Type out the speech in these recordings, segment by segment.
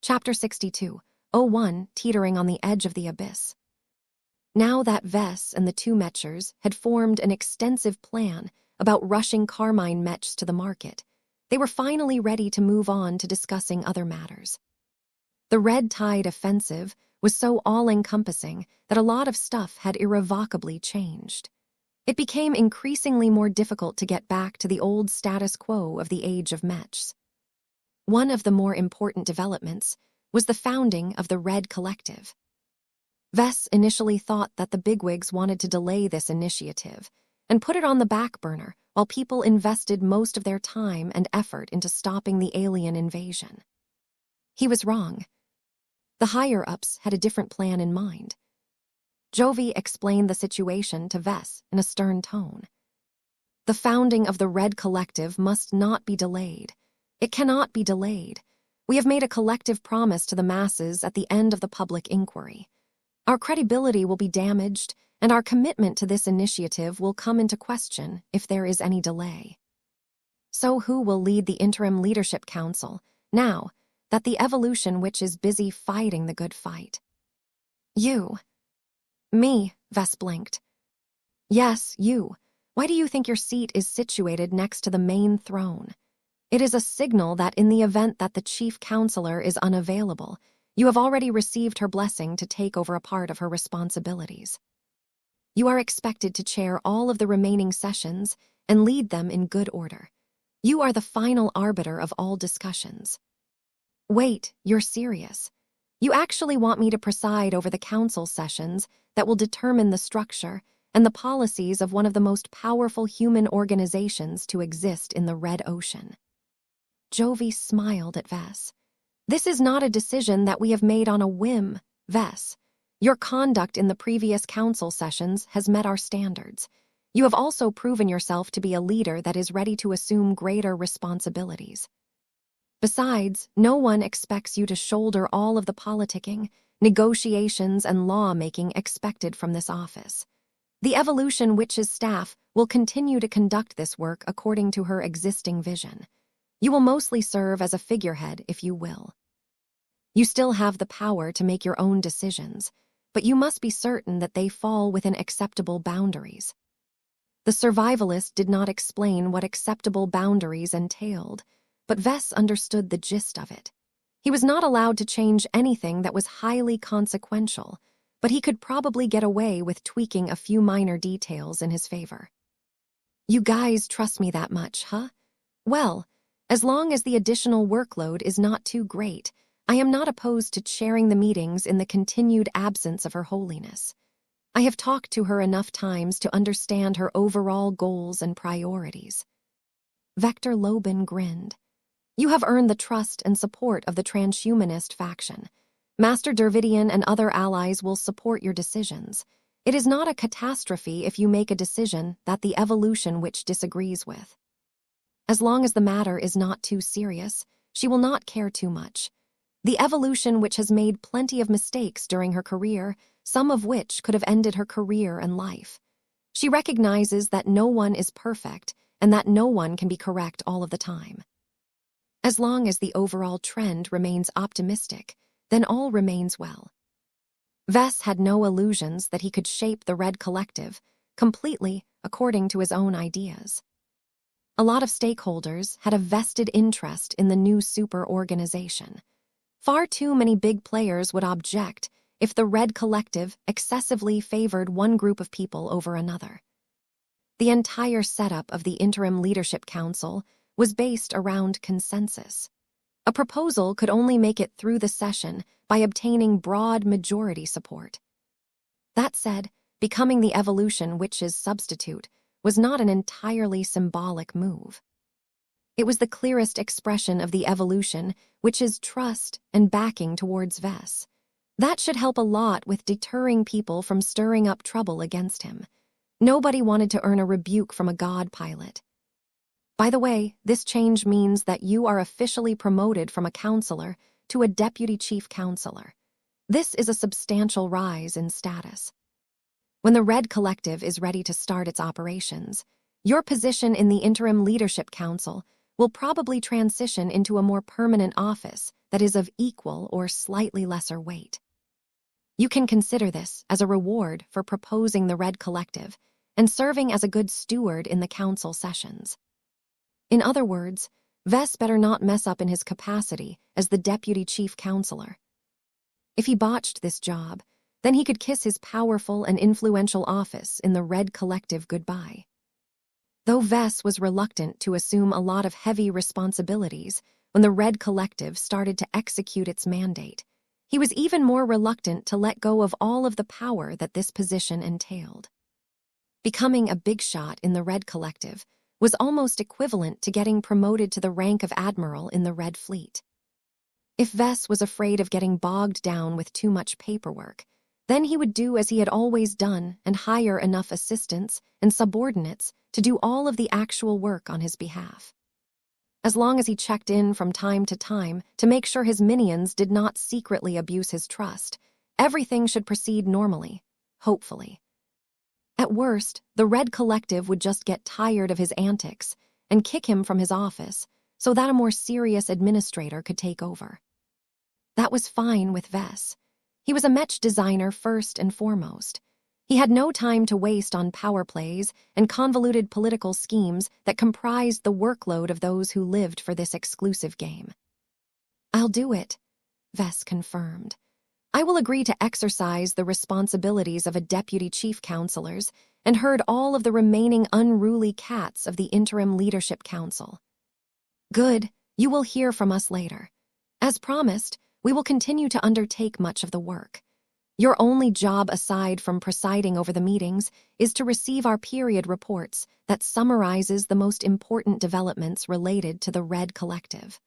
Chapter 62, 01, Teetering on the Edge of the Abyss. Now that Vess and the two Mechers had formed an extensive plan about rushing Carmine Mechs to the market, they were finally ready to move on to discussing other matters. The Red Tide offensive was so all-encompassing that a lot of stuff had irrevocably changed. It became increasingly more difficult to get back to the old status quo of the Age of Mechs. One of the more important developments was the founding of the Red Collective. Vess initially thought that the bigwigs wanted to delay this initiative and put it on the back burner while people invested most of their time and effort into stopping the alien invasion. He was wrong. The higher-ups had a different plan in mind. Jovi explained the situation to Vess in a stern tone. The founding of the Red Collective must not be delayed. It cannot be delayed. We have made a collective promise to the masses at the end of the public inquiry. Our credibility will be damaged, and our commitment to this initiative will come into question if there is any delay. So who will lead the Interim Leadership Council, now that the evolution which is busy fighting the good fight? You. Me, Vess blinked. Yes, you. Why do you think your seat is situated next to the main throne? It is a signal that in the event that the chief counselor is unavailable, you have already received her blessing to take over a part of her responsibilities. You are expected to chair all of the remaining sessions and lead them in good order. You are the final arbiter of all discussions. Wait, you're serious. You actually want me to preside over the council sessions that will determine the structure and the policies of one of the most powerful human organizations to exist in the Red Ocean. Jovi smiled at Vess. This is not a decision that we have made on a whim, Vess. Your conduct in the previous council sessions has met our standards. You have also proven yourself to be a leader that is ready to assume greater responsibilities. Besides, no one expects you to shoulder all of the politicking, negotiations, and law-making expected from this office. The Evolution Witch's staff will continue to conduct this work according to her existing vision. You will mostly serve as a figurehead, if you will. You still have the power to make your own decisions, but you must be certain that they fall within acceptable boundaries. The survivalist did not explain what acceptable boundaries entailed, but Vess understood the gist of it. He was not allowed to change anything that was highly consequential, but he could probably get away with tweaking a few minor details in his favor. You guys trust me that much, huh? Well, as long as the additional workload is not too great, I am not opposed to chairing the meetings in the continued absence of Her Holiness. I have talked to her enough times to understand her overall goals and priorities. Vector Lobin grinned. You have earned the trust and support of the transhumanist faction. Master Dervidian and other allies will support your decisions. It is not a catastrophe if you make a decision that the Evolution Witch disagrees with. As long as the matter is not too serious, she will not care too much. The Evolution Witch has made plenty of mistakes during her career, some of which could have ended her career and life. She recognizes that no one is perfect and that no one can be correct all of the time. As long as the overall trend remains optimistic, then all remains well. Vess had no illusions that he could shape the Red Collective completely according to his own ideas. A lot of stakeholders had a vested interest in the new super-organization. Far too many big players would object if the Red Collective excessively favored one group of people over another. The entire setup of the Interim Leadership Council was based around consensus. A proposal could only make it through the session by obtaining broad majority support. That said, becoming the Evolution Witch's substitute was not an entirely symbolic move. It was the clearest expression of the Evolution Witch's trust and backing towards Vess. That should help a lot with deterring people from stirring up trouble against him. Nobody wanted to earn a rebuke from a god pilot. By the way, this change means that you are officially promoted from a counselor to a deputy chief counselor. This is a substantial rise in status. When the Red Collective is ready to start its operations, your position in the Interim Leadership Council will probably transition into a more permanent office that is of equal or slightly lesser weight. You can consider this as a reward for proposing the Red Collective and serving as a good steward in the council sessions. In other words, Vess better not mess up in his capacity as the deputy chief counselor. If he botched this job, then he could kiss his powerful and influential office in the Red Collective goodbye. Though Vess was reluctant to assume a lot of heavy responsibilities when the Red Collective started to execute its mandate, he was even more reluctant to let go of all of the power that this position entailed. Becoming a big shot in the Red Collective was almost equivalent to getting promoted to the rank of admiral in the Red Fleet. If Vess was afraid of getting bogged down with too much paperwork, then he would do as he had always done and hire enough assistants and subordinates to do all of the actual work on his behalf. As long as he checked in from time to make sure his minions did not secretly abuse his trust, everything should proceed normally, hopefully. At worst, the Red Collective would just get tired of his antics and kick him from his office so that a more serious administrator could take over. That was fine with Vess. He was a Mech designer first and foremost. He had no time to waste on power plays and convoluted political schemes that comprised the workload of those who lived for this exclusive game. "I'll do it," Vess confirmed. "I will agree to exercise the responsibilities of a deputy chief counselors and herd all of the remaining unruly cats of the interim leadership council." "Good, you will hear from us later. As promised, we will continue to undertake much of the work. Your only job aside from presiding over the meetings is to receive our period reports that summarizes the most important developments related to the Red Collective.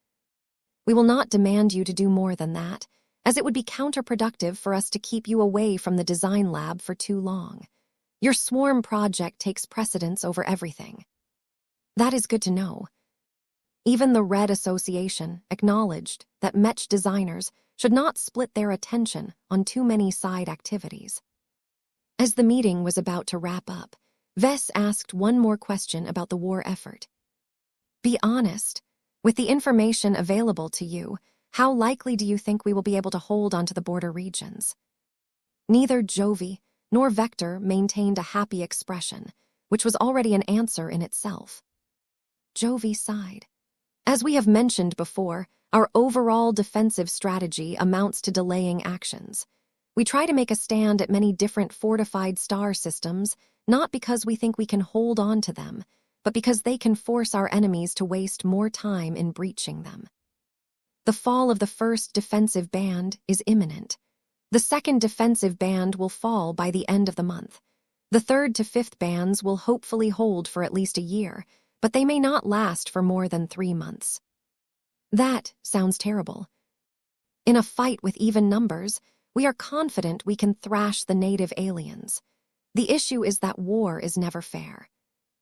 We will not demand you to do more than that, as it would be counterproductive for us to keep you away from the design lab for too long. Your swarm project takes precedence over everything." "That is good to know." Even the Red Association acknowledged that Mech designers should not split their attention on too many side activities. As the meeting was about to wrap up, Vess asked one more question about the war effort. "Be honest. With the information available to you, how likely do you think we will be able to hold onto the border regions?" Neither Jovi nor Vector maintained a happy expression, which was already an answer in itself. Jovi sighed. "As we have mentioned before, our overall defensive strategy amounts to delaying actions. We try to make a stand at many different fortified star systems, not because we think we can hold on to them, but because they can force our enemies to waste more time in breaching them. The fall of the first defensive band is imminent. The second defensive band will fall by the end of the month. The third to fifth bands will hopefully hold for at least a year, but they may not last for more than 3 months. That sounds terrible. In a fight with even numbers, we are confident we can thrash the native aliens. The issue is that war is never fair.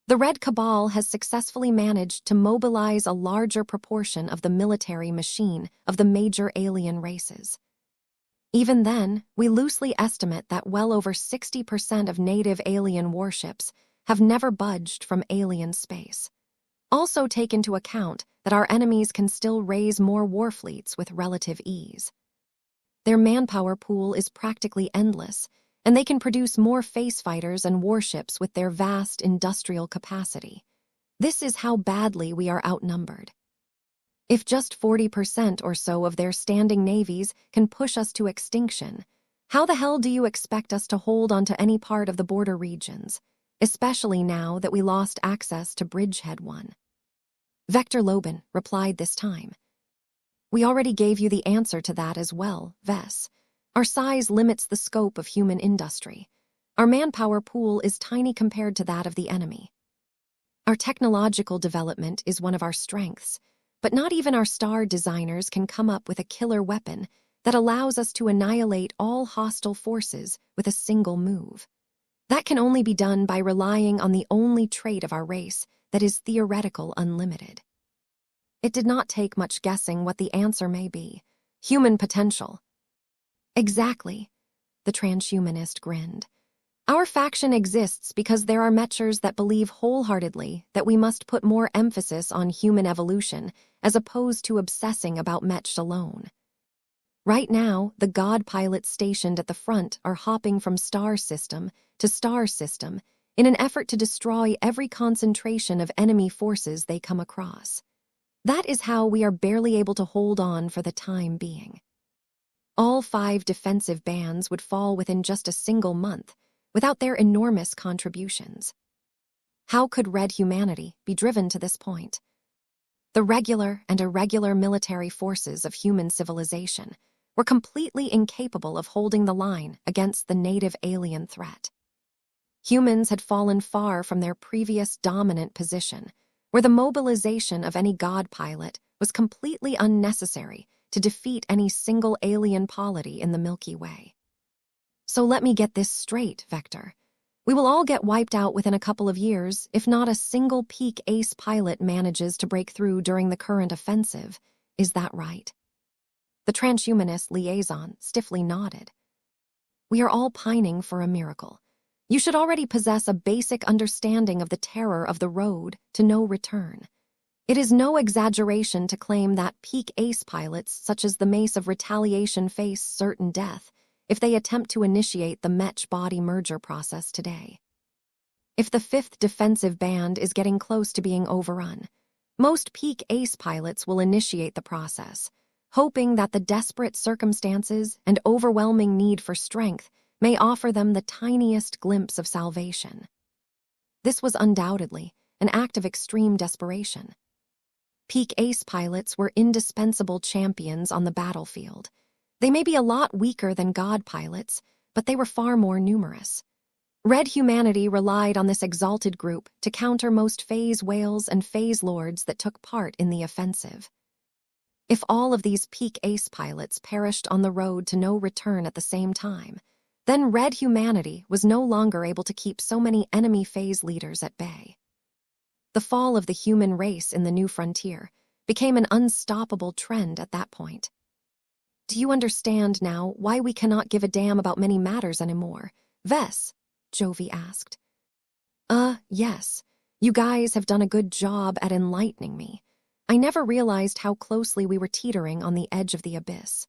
The Red Cabal has successfully managed to mobilize a larger proportion of the military machine of the major alien races. Even then, we loosely estimate that well over 60% of native alien warships have never budged from alien space. Also take into account that our enemies can still raise more warfleets with relative ease. Their manpower pool is practically endless, and they can produce more face fighters and warships with their vast industrial capacity. This is how badly we are outnumbered. If just 40% or so of their standing navies can push us to extinction, how the hell do you expect us to hold onto any part of the border regions, especially now that we lost access to Bridgehead 1? Vector Loban replied this time. "We already gave you the answer to that as well, Vess. Our size limits the scope of human industry. Our manpower pool is tiny compared to that of the enemy. Our technological development is one of our strengths, but not even our star designers can come up with a killer weapon that allows us to annihilate all hostile forces with a single move. That can only be done by relying on the only trait of our race that is theoretical unlimited." It did not take much guessing what the answer may be. Human potential. "Exactly," the transhumanist grinned. Our faction exists because there are Mechers that believe wholeheartedly that we must put more emphasis on human evolution as opposed to obsessing about Mech alone. Right now, the god pilots stationed at the front are hopping from star system to star system in an effort to destroy every concentration of enemy forces they come across. That is how we are barely able to hold on for the time being. All 5 defensive bands would fall within just a single month without their enormous contributions. How could red humanity be driven to this point? The regular and irregular military forces of human civilization were completely incapable of holding the line against the native alien threat. Humans had fallen far from their previous dominant position, where the mobilization of any god pilot was completely unnecessary to defeat any single alien polity in the Milky Way. So let me get this straight, Vector. We will all get wiped out within a couple of years if not a single peak ace pilot manages to break through during the current offensive. Is that right? The transhumanist liaison stiffly nodded. We are all pining for a miracle. You should already possess a basic understanding of the terror of the road to no return. It is no exaggeration to claim that peak ace pilots such as the Mace of Retaliation face certain death if they attempt to initiate the Mech body merger process today. If the 5th defensive band is getting close to being overrun, most peak ace pilots will initiate the process, hoping that the desperate circumstances and overwhelming need for strength may offer them the tiniest glimpse of salvation. This was undoubtedly an act of extreme desperation. Peak ace pilots were indispensable champions on the battlefield. They may be a lot weaker than god pilots, but they were far more numerous. Red humanity relied on this exalted group to counter most phase whales and phase lords that took part in the offensive. If all of these peak ace pilots perished on the road to no return at the same time, then red humanity was no longer able to keep so many enemy phase leaders at bay. The fall of the human race in the new frontier became an unstoppable trend at that point. Do you understand now why we cannot give a damn about many matters anymore, Vess? Jovi asked. Yes. You guys have done a good job at enlightening me. I never realized how closely we were teetering on the edge of the abyss.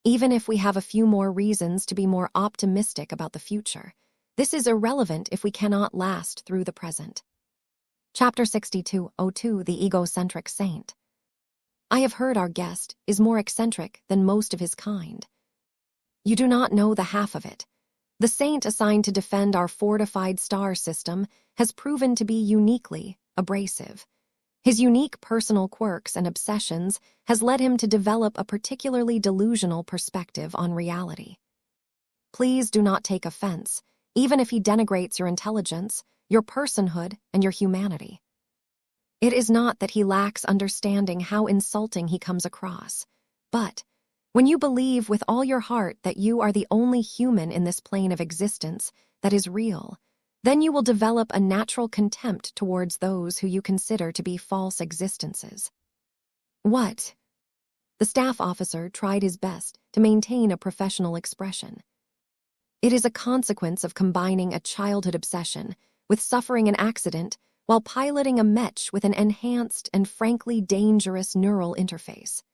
Even if we have a few more reasons to be more optimistic about the future, this is irrelevant if we cannot last through the present. Chapter 6202, The Egocentric Saint. I have heard our guest is more eccentric than most of his kind. You do not know the half of it. The saint assigned to defend our fortified star system has proven to be uniquely abrasive. His unique personal quirks and obsessions has led him to develop a particularly delusional perspective on reality. Please do not take offense, even if he denigrates your intelligence, your personhood, and your humanity. It is not that he lacks understanding how insulting he comes across, but when you believe with all your heart that you are the only human in this plane of existence that is real, then you will develop a natural contempt towards those who you consider to be false existences. What? The staff officer tried his best to maintain a professional expression. It is a consequence of combining a childhood obsession with suffering an accident while piloting a Mech with an enhanced and frankly dangerous neural interface.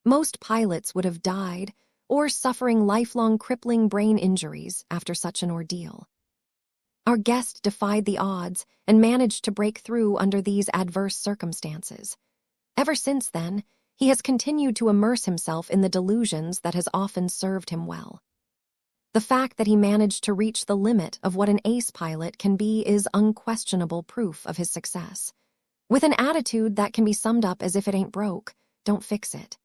Most pilots would have died or suffering lifelong crippling brain injuries after such an ordeal. Our guest defied the odds and managed to break through under these adverse circumstances. Ever since then, he has continued to immerse himself in the delusions that has often served him well. The fact that he managed to reach the limit of what an ace pilot can be is unquestionable proof of his success. With an attitude that can be summed up as if it ain't broke, don't fix it.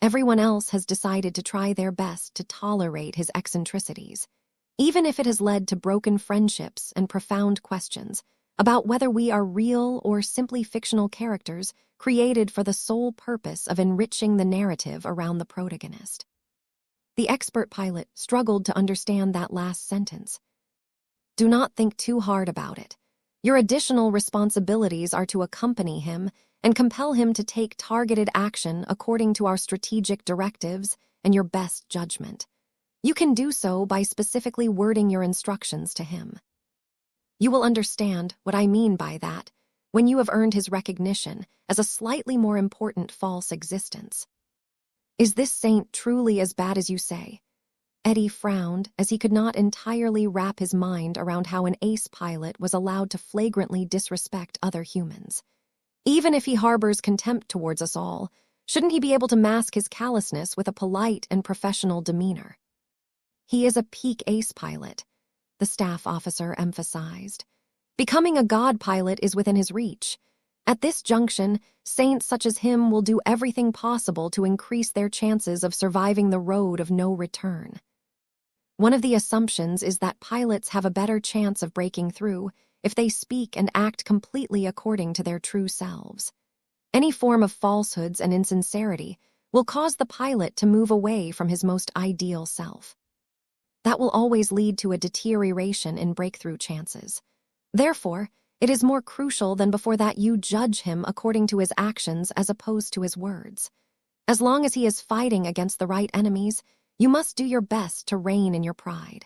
Everyone else has decided to try their best to tolerate his eccentricities, even if it has led to broken friendships and profound questions about whether we are real or simply fictional characters created for the sole purpose of enriching the narrative around the protagonist. The expert pilot struggled to understand that last sentence. Do not think too hard about it. Your additional responsibilities are to accompany him and compel him to take targeted action according to our strategic directives and your best judgment. You can do so by specifically wording your instructions to him. You will understand what I mean by that when you have earned his recognition as a slightly more important false existence. Is this saint truly as bad as you say? Eddie frowned as he could not entirely wrap his mind around how an ace pilot was allowed to flagrantly disrespect other humans. Even if he harbors contempt towards us all, shouldn't he be able to mask his callousness with a polite and professional demeanor? He is a peak ace pilot, the staff officer emphasized. Becoming a god pilot is within his reach. At this junction, saints such as him will do everything possible to increase their chances of surviving the road of no return. One of the assumptions is that pilots have a better chance of breaking through if they speak and act completely according to their true selves. Any form of falsehoods and insincerity will cause the pilot to move away from his most ideal self. That will always lead to a deterioration in breakthrough chances. Therefore, it is more crucial than before that you judge him according to his actions as opposed to his words. As long as he is fighting against the right enemies, you must do your best to rein in your pride.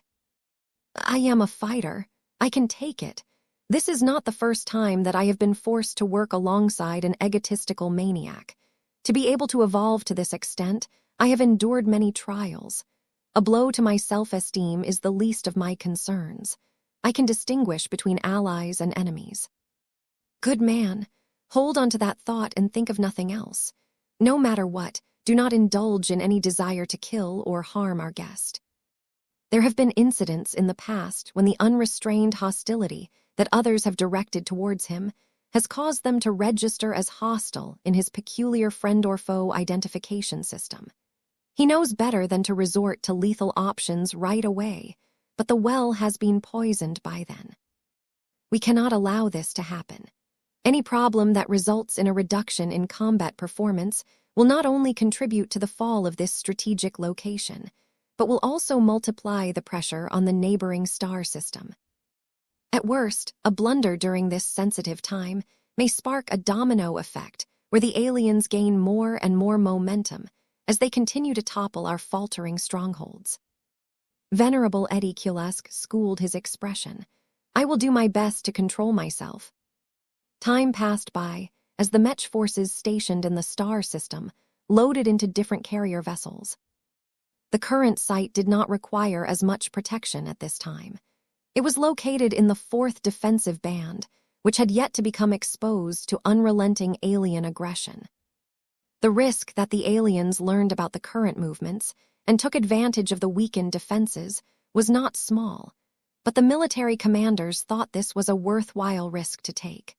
I am a fighter. I can take it. This is not the first time that I have been forced to work alongside an egotistical maniac. To be able to evolve to this extent, I have endured many trials. A blow to my self-esteem is the least of my concerns. I can distinguish between allies and enemies. Good man, hold on to that thought and think of nothing else. No matter what, do not indulge in any desire to kill or harm our guest. There have been incidents in the past when the unrestrained hostility that others have directed towards him has caused them to register as hostile in his peculiar friend or foe identification system. He knows better than to resort to lethal options right away, but the well has been poisoned by then. We cannot allow this to happen. Any problem that results in a reduction in combat performance will not only contribute to the fall of this strategic location, but will also multiply the pressure on the neighboring star system. At worst, a blunder during this sensitive time may spark a domino effect where the aliens gain more and more momentum as they continue to topple our faltering strongholds. Venerable Eddie Kulesk schooled his expression. I will do my best to control myself. Time passed by as the Mech forces stationed in the star system loaded into different carrier vessels. The current site did not require as much protection at this time. It was located in the 4th defensive band, which had yet to become exposed to unrelenting alien aggression. The risk that the aliens learned about the current movements and took advantage of the weakened defenses was not small, but the military commanders thought this was a worthwhile risk to take.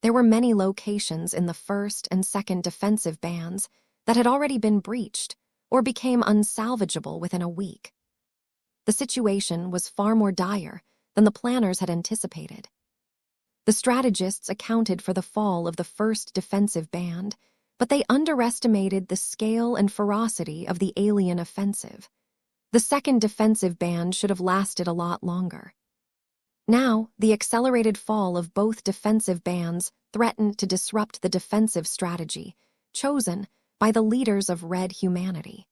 There were many locations in the 1st and 2nd defensive bands that had already been breached or became unsalvageable within a week. The situation was far more dire than the planners had anticipated. The strategists accounted for the fall of the 1st defensive band, but they underestimated the scale and ferocity of the alien offensive. The 2nd defensive band should have lasted a lot longer. Now, the accelerated fall of both defensive bands threatened to disrupt the defensive strategy chosen by the leaders of Red humanity.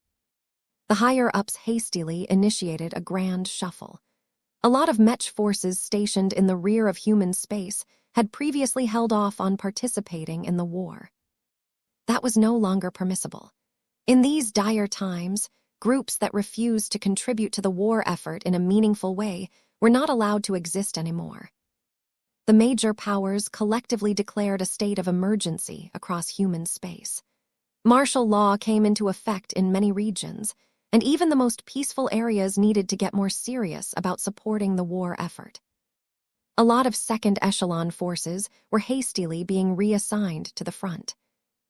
The higher-ups hastily initiated a grand shuffle. A lot of Mech forces stationed in the rear of human space had previously held off on participating in the war. That was no longer permissible. In these dire times, groups that refused to contribute to the war effort in a meaningful way were not allowed to exist anymore. The major powers collectively declared a state of emergency across human space. Martial law came into effect in many regions, and even the most peaceful areas needed to get more serious about supporting the war effort. A lot of second echelon forces were hastily being reassigned to the front.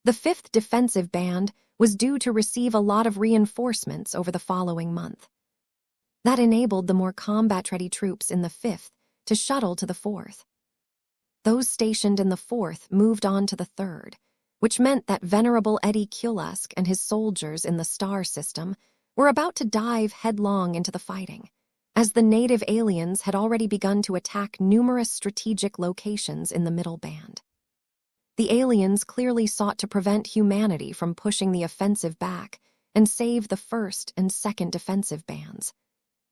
The 5th defensive band was due to receive a lot of reinforcements over the following month. That enabled the more combat-ready troops in the 5th to shuttle to the 4th. Those stationed in the 4th moved on to the 3rd, which meant that Venerable Eddie Kulesk and his soldiers in the star system were about to dive headlong into the fighting, as the native aliens had already begun to attack numerous strategic locations in the middle band. The aliens clearly sought to prevent humanity from pushing the offensive back and save the first and second defensive bands.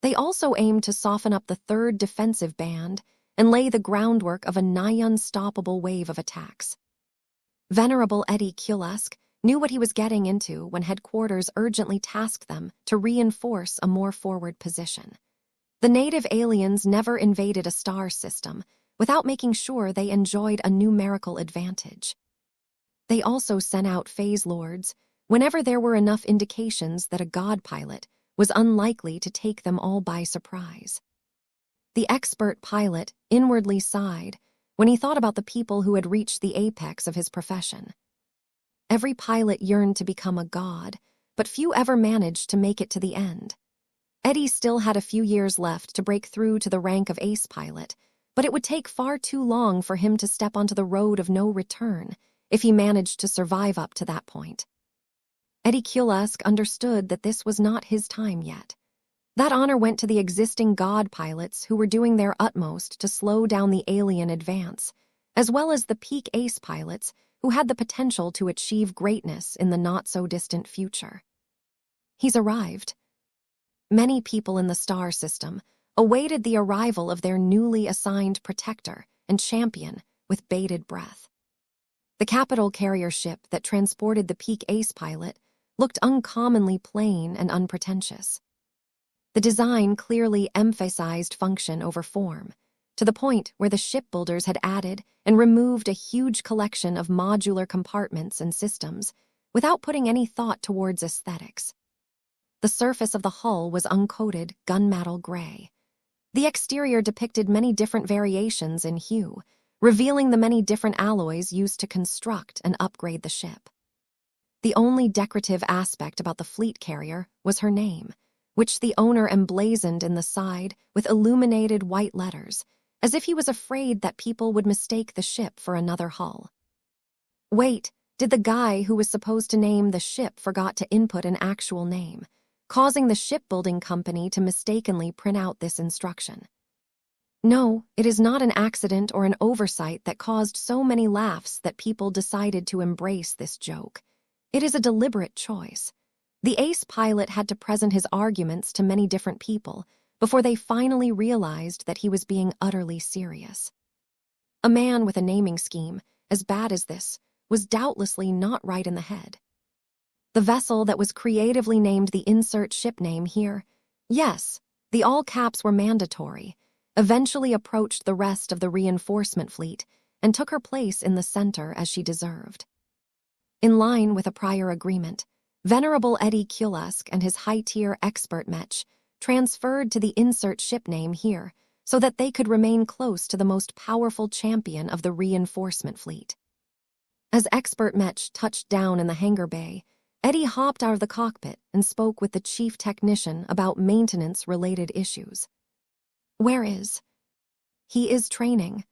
They also aimed to soften up the third defensive band and lay the groundwork of a nigh unstoppable wave of attacks. Venerable Eddie Kiolesk knew what he was getting into when headquarters urgently tasked them to reinforce a more forward position. The native aliens never invaded a star system without making sure they enjoyed a numerical advantage. They also sent out phase lords whenever there were enough indications that a god pilot was unlikely to take them all by surprise. The expert pilot inwardly sighed when he thought about the people who had reached the apex of his profession. Every pilot yearned to become a god, but few ever managed to make it to the end. Eddie still had a few years left to break through to the rank of ace pilot, but it would take far too long for him to step onto the road of no return if he managed to survive up to that point. Eddie Kiolesk understood that this was not his time yet. That honor went to the existing god pilots who were doing their utmost to slow down the alien advance, as well as the peak ace pilots who had the potential to achieve greatness in the not-so-distant future. He's arrived. Many people in the star system awaited the arrival of their newly assigned protector and champion with bated breath. The capital carrier ship that transported the peak ace pilot looked uncommonly plain and unpretentious. The design clearly emphasized function over form, to the point where the shipbuilders had added and removed a huge collection of modular compartments and systems without putting any thought towards aesthetics. The surface of the hull was uncoated gunmetal gray. The exterior depicted many different variations in hue, revealing the many different alloys used to construct and upgrade the ship. The only decorative aspect about the fleet carrier was her name, which the owner emblazoned in the side with illuminated white letters, as if he was afraid that people would mistake the ship for another hull. Wait, did the guy who was supposed to name the ship forgot to input an actual name, causing the shipbuilding company to mistakenly print out this instruction? No, it is not an accident or an oversight that caused so many laughs that people decided to embrace this joke. It is a deliberate choice. The ace pilot had to present his arguments to many different people before they finally realized that he was being utterly serious. A man with a naming scheme as bad as this was doubtlessly not right in the head. The vessel that was creatively named the insert ship name here, yes, the all caps were mandatory, eventually approached the rest of the reinforcement fleet and took her place in the center as she deserved. In line with a prior agreement, Venerable Eddie Kiolesk and his high-tier expert Mech transferred to the insert ship name here so that they could remain close to the most powerful champion of the reinforcement fleet. As expert Mech touched down in the hangar bay, Eddie hopped out of the cockpit and spoke with the chief technician about maintenance-related issues. "Where is?" "He is training,"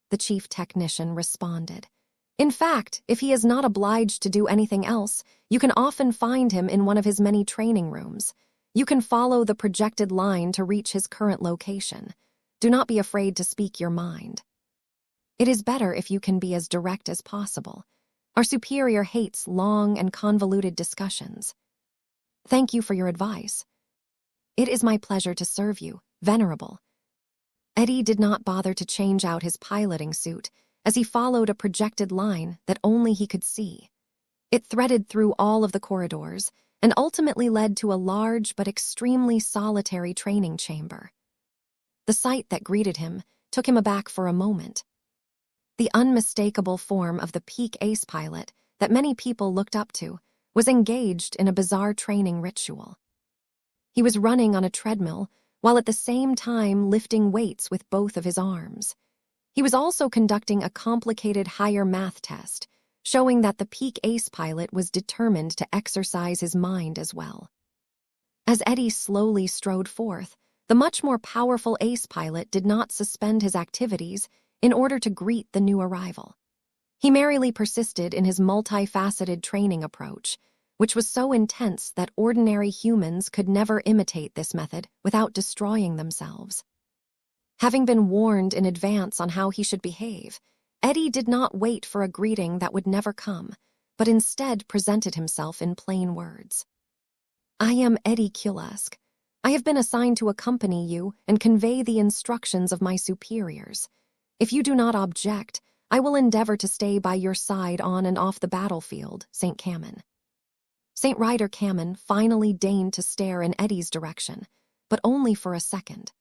the chief technician responded. "In fact, if he is not obliged to do anything else, you can often find him in one of his many training rooms. You can follow the projected line to reach his current location. Do not be afraid to speak your mind. It is better if you can be as direct as possible. Our superior hates long and convoluted discussions. Thank you for your advice. It is my pleasure to serve you, Venerable." Eddie did not bother to change out his piloting suit as he followed a projected line that only he could see. It threaded through all of the corridors and ultimately led to a large but extremely solitary training chamber. The sight that greeted him took him aback for a moment. The unmistakable form of the peak ace pilot that many people looked up to was engaged in a bizarre training ritual. He was running on a treadmill while at the same time lifting weights with both of his arms. He was also conducting a complicated higher math test, showing that the peak ace pilot was determined to exercise his mind as well. As Eddie slowly strode forth, the much more powerful ace pilot did not suspend his activities in order to greet the new arrival. He merely persisted in his multifaceted training approach, which was so intense that ordinary humans could never imitate this method without destroying themselves. Having been warned in advance on how he should behave, Eddie did not wait for a greeting that would never come, but instead presented himself in plain words. I am Eddie Kulesk. I have been assigned to accompany you and convey the instructions of my superiors. If you do not object, I will endeavor to stay by your side on and off the battlefield, St. Kamen. St. Ryder Kamen finally deigned to stare in Eddie's direction, but only for a second.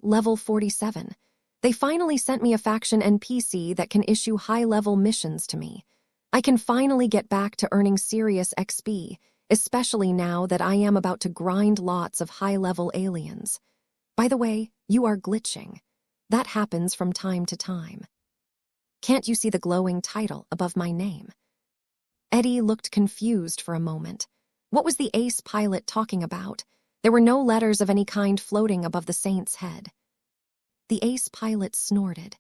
Level 47. They finally sent me a faction NPC that can issue high-level missions to me. I can finally get back to earning serious XP, especially now that I am about to grind lots of high-level aliens. By the way, you are glitching. That happens from time to time. Can't you see the glowing title above my name? Eddie looked confused for a moment. What was the ace pilot talking about? There were no letters of any kind floating above the saint's head. The ace pilot snorted.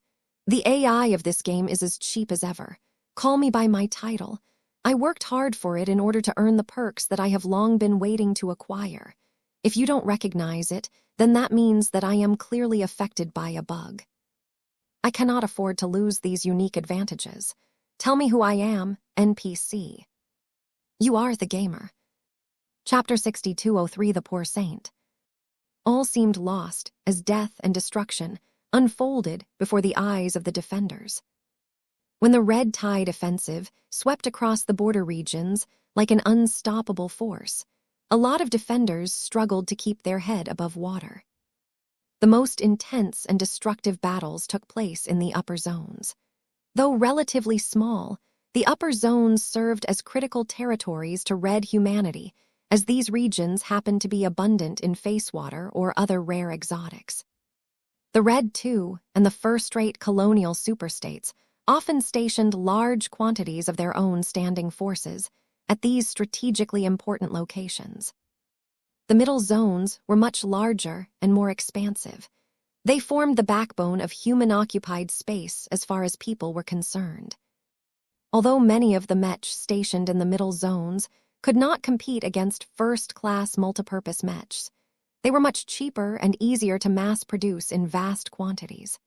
The AI of this game is as cheap as ever. Call me by my title. I worked hard for it in order to earn the perks that I have long been waiting to acquire. If you don't recognize it, then that means that I am clearly affected by a bug. I cannot afford to lose these unique advantages. Tell me who I am, NPC. You are the gamer. Chapter 6203, The Poor Saint. All seemed lost as death and destruction unfolded before the eyes of the defenders. When the Red Tide offensive swept across the border regions like an unstoppable force, a lot of defenders struggled to keep their head above water. The most intense and destructive battles took place in the upper zones. Though relatively small, the upper zones served as critical territories to red humanity, as these regions happened to be abundant in face water or other rare exotics. The Red Two and the first-rate colonial superstates often stationed large quantities of their own standing forces at these strategically important locations. The middle zones were much larger and more expansive. They formed the backbone of human-occupied space as far as people were concerned. Although many of the Mech stationed in the middle zones could not compete against first-class multipurpose Mechs, they were much cheaper and easier to mass-produce in vast quantities.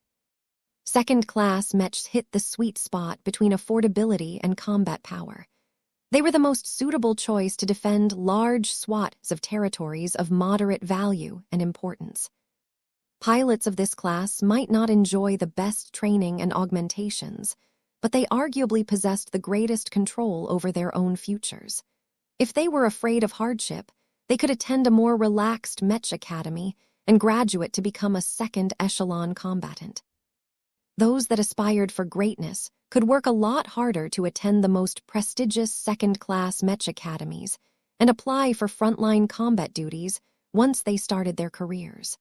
Second-class Mechs hit the sweet spot between affordability and combat power. They were the most suitable choice to defend large swaths of territories of moderate value and importance. Pilots of this class might not enjoy the best training and augmentations, but they arguably possessed the greatest control over their own futures. If they were afraid of hardship, they could attend a more relaxed Mech Academy and graduate to become a second-echelon combatant. Those that aspired for greatness could work a lot harder to attend the most prestigious second-class Mech Academies and apply for frontline combat duties once they started their careers.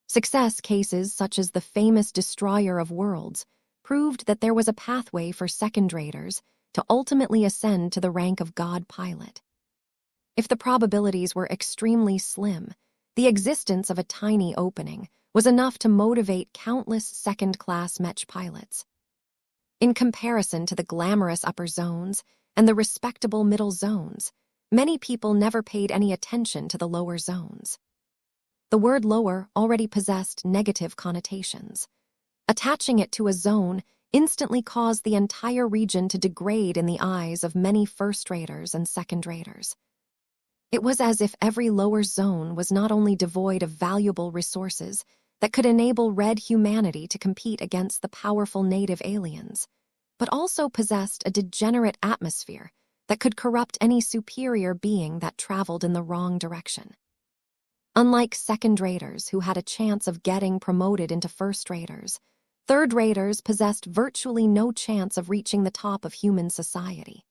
Success cases such as the famous Destroyer of Worlds proved that there was a pathway for second-raters to ultimately ascend to the rank of God Pilot. If the probabilities were extremely slim, the existence of a tiny opening was enough to motivate countless second-class Mech pilots. In comparison to the glamorous upper zones and the respectable middle zones, many people never paid any attention to the lower zones. The word lower already possessed negative connotations. Attaching it to a zone instantly caused the entire region to degrade in the eyes of many first-raters and second-raters. It was as if every lower zone was not only devoid of valuable resources that could enable red humanity to compete against the powerful native aliens, but also possessed a degenerate atmosphere that could corrupt any superior being that traveled in the wrong direction. Unlike second-raters who had a chance of getting promoted into first-raters, third-raters possessed virtually no chance of reaching the top of human society.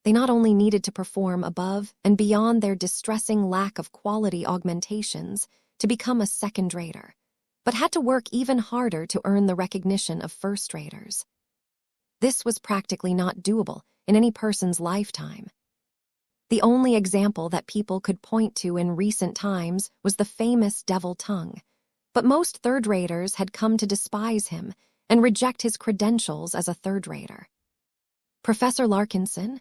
They not only needed to perform above and beyond their distressing lack of quality augmentations to become a second-rater, but had to work even harder to earn the recognition of first-raters. This was practically not doable in any person's lifetime. The only example that people could point to in recent times was the famous Devil Tongue, but most third-raters had come to despise him and reject his credentials as a third-rater. Professor Larkinson?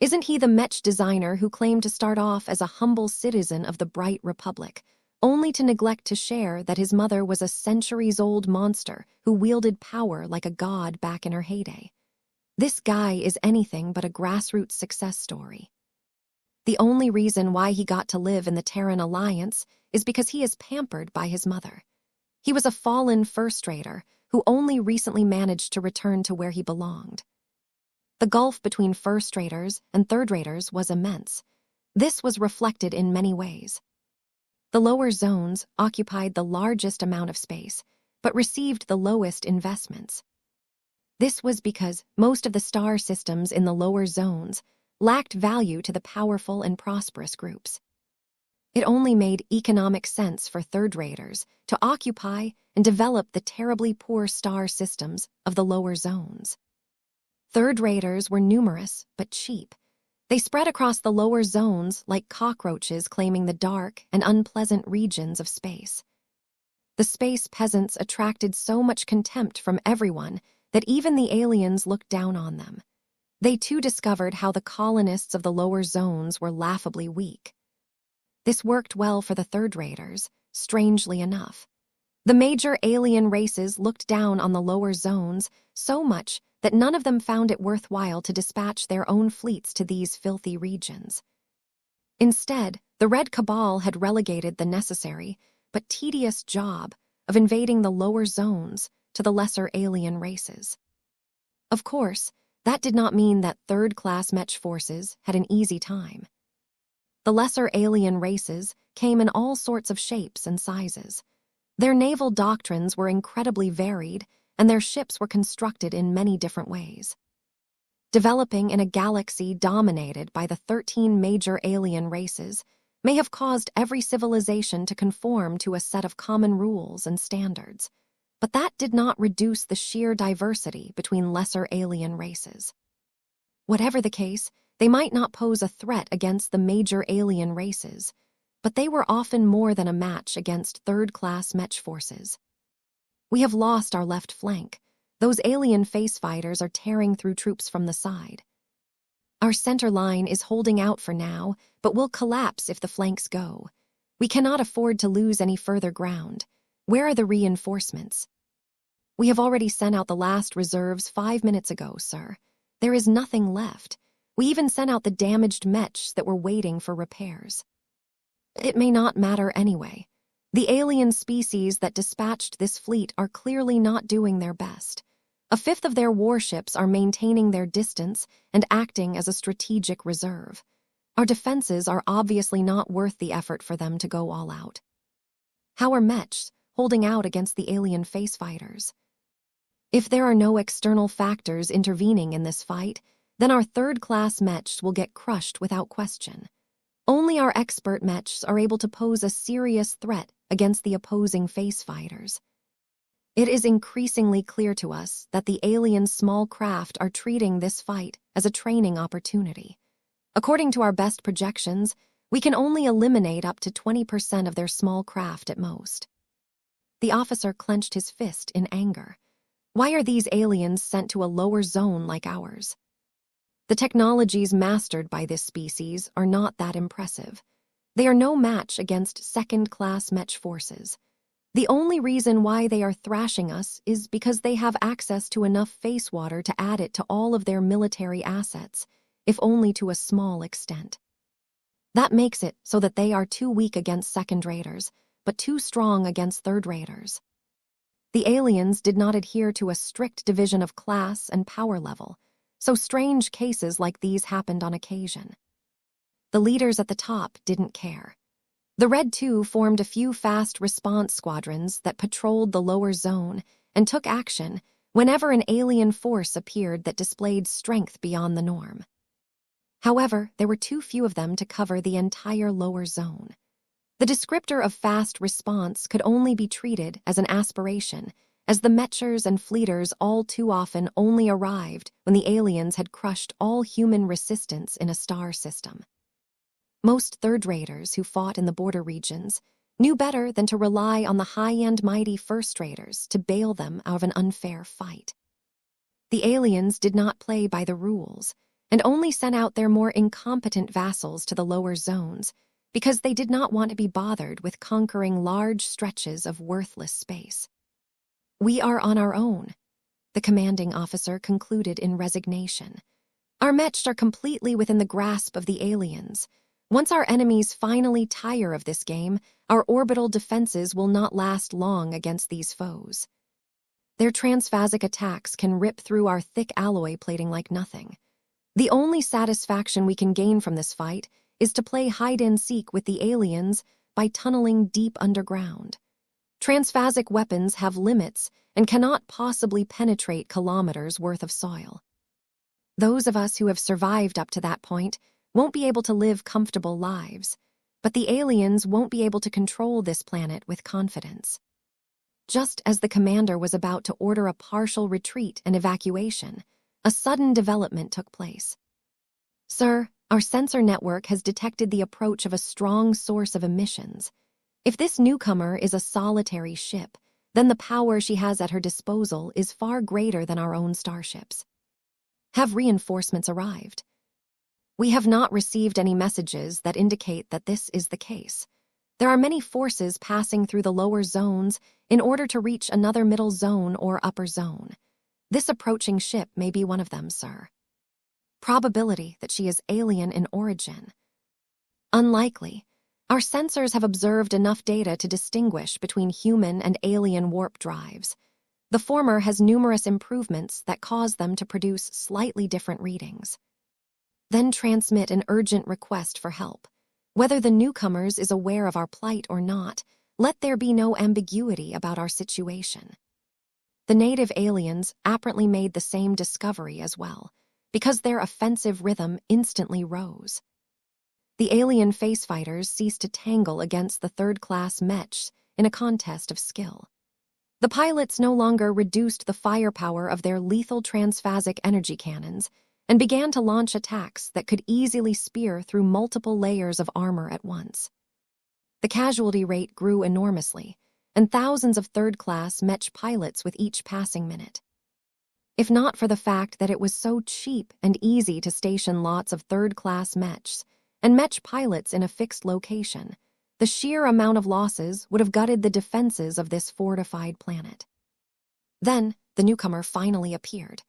Isn't he the Mech designer who claimed to start off as a humble citizen of the Bright Republic, only to neglect to share that his mother was a centuries-old monster who wielded power like a god back in her heyday? This guy is anything but a grassroots success story. The only reason why he got to live in the Terran Alliance is because he is pampered by his mother. He was a fallen first-rater who only recently managed to return to where he belonged. The gulf between first-raters and third-raters was immense. This was reflected in many ways. The lower zones occupied the largest amount of space, but received the lowest investments. This was because most of the star systems in the lower zones lacked value to the powerful and prosperous groups. It only made economic sense for third-raters to occupy and develop the terribly poor star systems of the lower zones. Third-raters were numerous but cheap. They spread across the lower zones like cockroaches claiming the dark and unpleasant regions of space. The space peasants attracted so much contempt from everyone that even the aliens looked down on them. They too discovered how the colonists of the lower zones were laughably weak. This worked well for the third-raters, strangely enough. The major alien races looked down on the lower zones so much that none of them found it worthwhile to dispatch their own fleets to these filthy regions. Instead, the Red Cabal had relegated the necessary but tedious job of invading the lower zones to the lesser alien races. Of course, that did not mean that third-class Mech forces had an easy time. The lesser alien races came in all sorts of shapes and sizes. Their naval doctrines were incredibly varied, and their ships were constructed in many different ways. Developing in a galaxy dominated by the 13 major alien races may have caused every civilization to conform to a set of common rules and standards, but that did not reduce the sheer diversity between lesser alien races. Whatever the case, they might not pose a threat against the major alien races, but they were often more than a match against third-class Mech forces. We have lost our left flank. Those alien face fighters are tearing through troops from the side. Our center line is holding out for now, but will collapse if the flanks go. We cannot afford to lose any further ground. Where are the reinforcements? We have already sent out the last reserves 5 minutes ago, sir. There is nothing left. We even sent out the damaged Mechs that were waiting for repairs. It may not matter anyway. The alien species that dispatched this fleet are clearly not doing their best. A fifth of their warships are maintaining their distance and acting as a strategic reserve. Our defenses are obviously not worth the effort for them to go all out. How are Mechs holding out against the alien face fighters? If there are no external factors intervening in this fight, then our third-class Mechs will get crushed without question. Only our expert Mechs are able to pose a serious threat against the opposing face fighters. It is increasingly clear to us that the alien small craft are treating this fight as a training opportunity. According to our best projections, we can only eliminate up to 20% of their small craft at most. The officer clenched his fist in anger. Why are these aliens sent to a lower zone like ours? The technologies mastered by this species are not that impressive. They are no match against second-class Mech forces. The only reason why they are thrashing us is because they have access to enough face water to add it to all of their military assets, if only to a small extent. That makes it so that they are too weak against second-raters, but too strong against third-raters. The aliens did not adhere to a strict division of class and power level, so strange cases like these happened on occasion. The leaders at the top didn't care. The Red 2 formed a few fast response squadrons that patrolled the lower zone and took action whenever an alien force appeared that displayed strength beyond the norm. However, there were too few of them to cover the entire lower zone. The descriptor of fast response could only be treated as an aspiration, as the Mechers and Fleeters all too often only arrived when the aliens had crushed all human resistance in a star system. Most third-raters who fought in the border regions knew better than to rely on the high-end mighty first-raters to bail them out of an unfair fight. The aliens did not play by the rules, and only sent out their more incompetent vassals to the lower zones because they did not want to be bothered with conquering large stretches of worthless space. We are on our own, the commanding officer concluded in resignation. Our Mech are completely within the grasp of the aliens. Once our enemies finally tire of this game, our orbital defenses will not last long against these foes. Their transphasic attacks can rip through our thick alloy plating like nothing. The only satisfaction we can gain from this fight is to play hide-and-seek with the aliens by tunneling deep underground. Transphasic weapons have limits and cannot possibly penetrate kilometers worth of soil. Those of us who have survived up to that point won't be able to live comfortable lives, but the aliens won't be able to control this planet with confidence. Just as the commander was about to order a partial retreat and evacuation, a sudden development took place. "Sir, our sensor network has detected the approach of a strong source of emissions. If this newcomer is a solitary ship, then the power she has at her disposal is far greater than our own starships. Have reinforcements arrived?" "We have not received any messages that indicate that this is the case. There are many forces passing through the lower zones in order to reach another middle zone or upper zone. This approaching ship may be one of them, sir." "Probability that she is alien in origin?" "Unlikely. Our sensors have observed enough data to distinguish between human and alien warp drives. The former has numerous improvements that cause them to produce slightly different readings." "Then transmit an urgent request for help. Whether the newcomers is aware of our plight or not, let there be no ambiguity about our situation." The native aliens apparently made the same discovery as well, because their offensive rhythm instantly rose. The alien face fighters ceased to tangle against the third-class Mechs in a contest of skill. The pilots no longer reduced the firepower of their lethal transphasic energy cannons and began to launch attacks that could easily spear through multiple layers of armor at once. The casualty rate grew enormously, and thousands of third-class Mech pilots with each passing minute. If not for the fact that it was so cheap and easy to station lots of third-class Mechs and Mech pilots in a fixed location, the sheer amount of losses would have gutted the defenses of this fortified planet. Then, the newcomer finally appeared.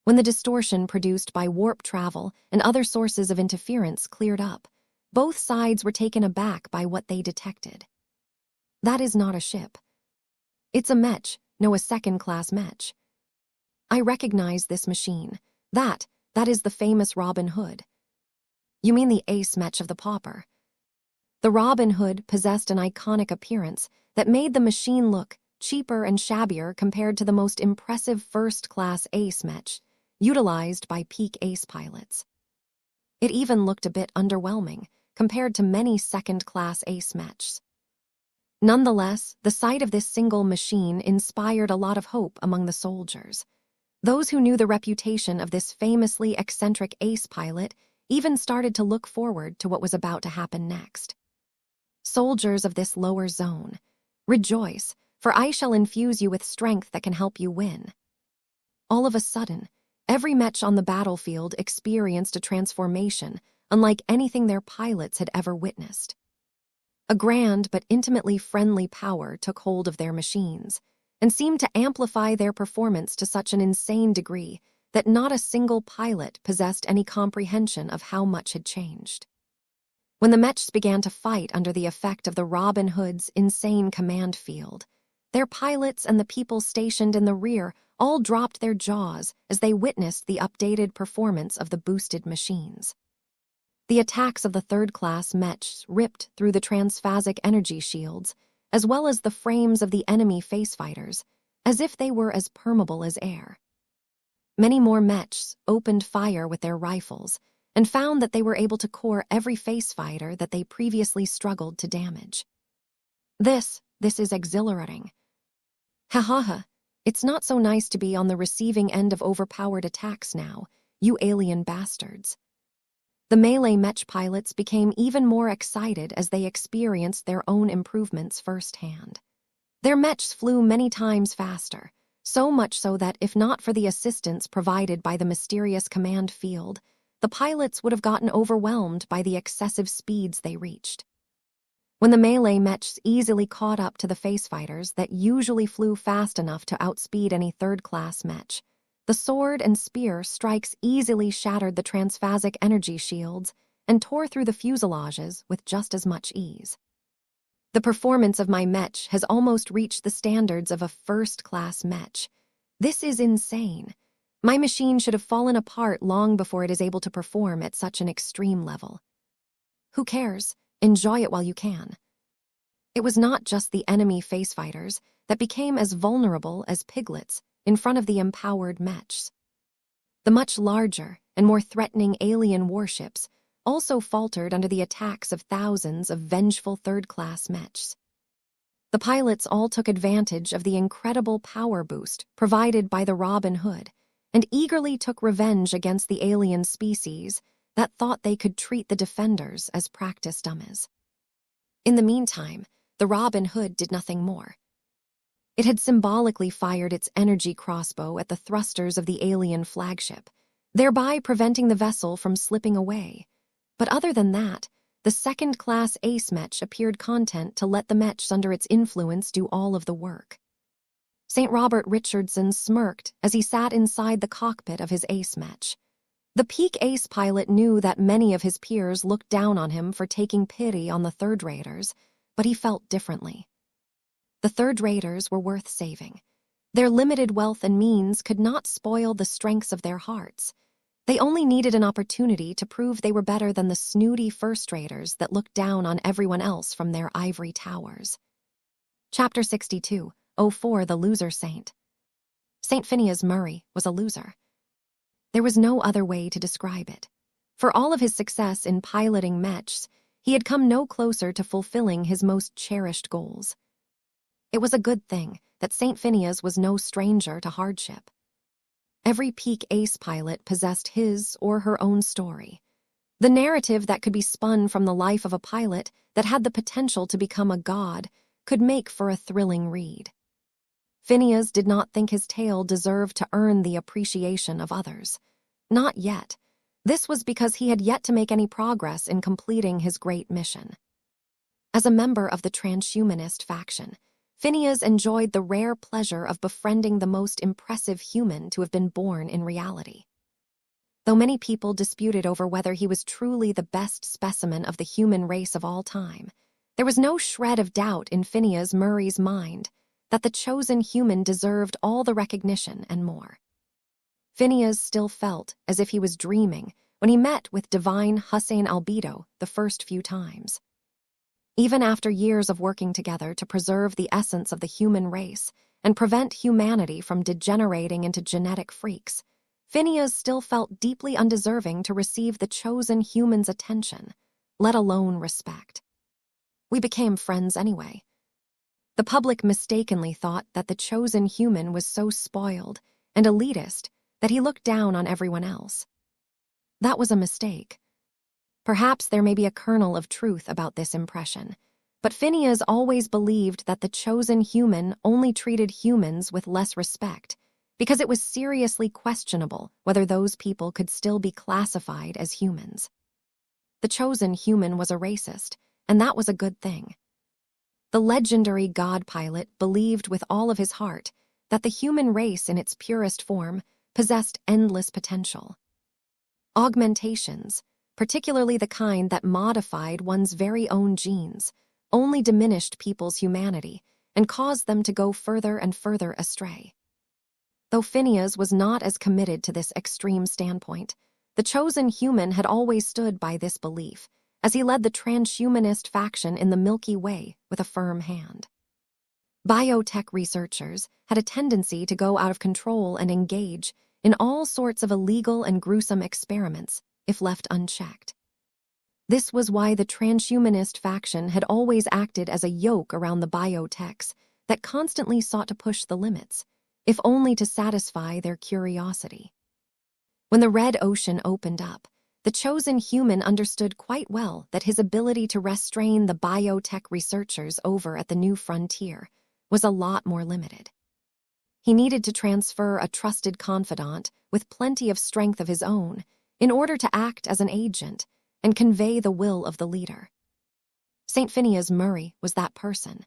When the distortion produced by warp travel and other sources of interference cleared up, both sides were taken aback by what they detected. "That is not a ship. It's a Mech, no, a second-class Mech. I recognize this machine. That is the famous Robin Hood." "You mean the ace Mech of the Pauper?" The Robin Hood possessed an iconic appearance that made the machine look cheaper and shabbier compared to the most impressive first-class ace Mech utilized by peak ace pilots. It even looked a bit underwhelming compared to many second-class ace Mechs. Nonetheless, the sight of this single machine inspired a lot of hope among the soldiers. Those who knew the reputation of this famously eccentric ace pilot even started to look forward to what was about to happen next. "Soldiers of this lower zone, rejoice, for I shall infuse you with strength that can help you win." All of a sudden, every Mech on the battlefield experienced a transformation unlike anything their pilots had ever witnessed. A grand but intimately friendly power took hold of their machines and seemed to amplify their performance to such an insane degree that not a single pilot possessed any comprehension of how much had changed. When the Mechs began to fight under the effect of the Robin Hood's insane command field, their pilots and the people stationed in the rear all dropped their jaws as they witnessed the updated performance of the boosted machines. The attacks of the third-class Mechs ripped through the transphasic energy shields, as well as the frames of the enemy face fighters, as if they were as permeable as air. Many more Mechs opened fire with their rifles and found that they were able to core every face fighter that they previously struggled to damage. This is exhilarating. Ha ha ha. It's not so nice to be on the receiving end of overpowered attacks now, you alien bastards. The melee Mech pilots became even more excited as they experienced their own improvements firsthand. Their Mechs flew many times faster, so much so that if not for the assistance provided by the mysterious command field, the pilots would have gotten overwhelmed by the excessive speeds they reached. When the melee Mechs easily caught up to the face fighters that usually flew fast enough to outspeed any third-class Mech, the sword and spear strikes easily shattered the transphasic energy shields and tore through the fuselages with just as much ease. The performance of my Mech has almost reached the standards of a first-class Mech. This is insane. My machine should have fallen apart long before it is able to perform at such an extreme level. Who cares? Enjoy it while you can. It was not just the enemy face fighters that became as vulnerable as piglets in front of the empowered Mechs. The much larger and more threatening alien warships also faltered under the attacks of thousands of vengeful third-class Mechs. The pilots all took advantage of the incredible power boost provided by the Robin Hood and eagerly took revenge against the alien species that thought they could treat the defenders as practice dummies. In the meantime, the Robin Hood did nothing more. It had symbolically fired its energy crossbow at the thrusters of the alien flagship, thereby preventing the vessel from slipping away. But other than that, the second-class Ace Mech appeared content to let the Mechs under its influence do all of the work. St. Robert Richardson smirked as he sat inside the cockpit of his Ace Mech. The peak Ace pilot knew that many of his peers looked down on him for taking pity on the third-raters, but he felt differently. The third-raters were worth saving. Their limited wealth and means could not spoil the strengths of their hearts. They only needed an opportunity to prove they were better than the snooty first-raters that looked down on everyone else from their ivory towers. Chapter 62, 04 The Loser Saint. St. Phineas Murray was a loser. There was no other way to describe it. For all of his success in piloting Mechs, he had come no closer to fulfilling his most cherished goals. It was a good thing that St. Phineas was no stranger to hardship. Every peak Ace pilot possessed his or her own story. The narrative that could be spun from the life of a pilot that had the potential to become a god could make for a thrilling read. Phineas did not think his tale deserved to earn the appreciation of others. Not yet. This was because he had yet to make any progress in completing his great mission. As a member of the transhumanist faction, Phineas enjoyed the rare pleasure of befriending the most impressive human to have been born in reality. Though many people disputed over whether he was truly the best specimen of the human race of all time, there was no shred of doubt in Phineas Murray's mind that the chosen human deserved all the recognition and more. Phineas still felt as if he was dreaming when he met with divine Hussein Albedo the first few times. Even after years of working together to preserve the essence of the human race and prevent humanity from degenerating into genetic freaks, Phineas still felt deeply undeserving to receive the chosen human's attention, let alone respect. We became friends anyway. The public mistakenly thought that the chosen human was so spoiled and elitist that he looked down on everyone else. That was a mistake. Perhaps there may be a kernel of truth about this impression, but Phineas always believed that the chosen human only treated humans with less respect, because it was seriously questionable whether those people could still be classified as humans. The chosen human was a racist, and that was a good thing. The legendary God pilot believed with all of his heart that the human race in its purest form possessed endless potential. Augmentations, particularly the kind that modified one's very own genes, only diminished people's humanity and caused them to go further and further astray. Though Phineas was not as committed to this extreme standpoint, the chosen human had always stood by this belief, as he led the transhumanist faction in the Milky Way with a firm hand. Biotech researchers had a tendency to go out of control and engage in all sorts of illegal and gruesome experiments if left unchecked. This was why the transhumanist faction had always acted as a yoke around the biotechs that constantly sought to push the limits, if only to satisfy their curiosity. When the red ocean opened up, the chosen human understood quite well that his ability to restrain the biotech researchers over at the New Frontier was a lot more limited. He needed to transfer a trusted confidant with plenty of strength of his own in order to act as an agent and convey the will of the leader. St. Phineas Murray was that person.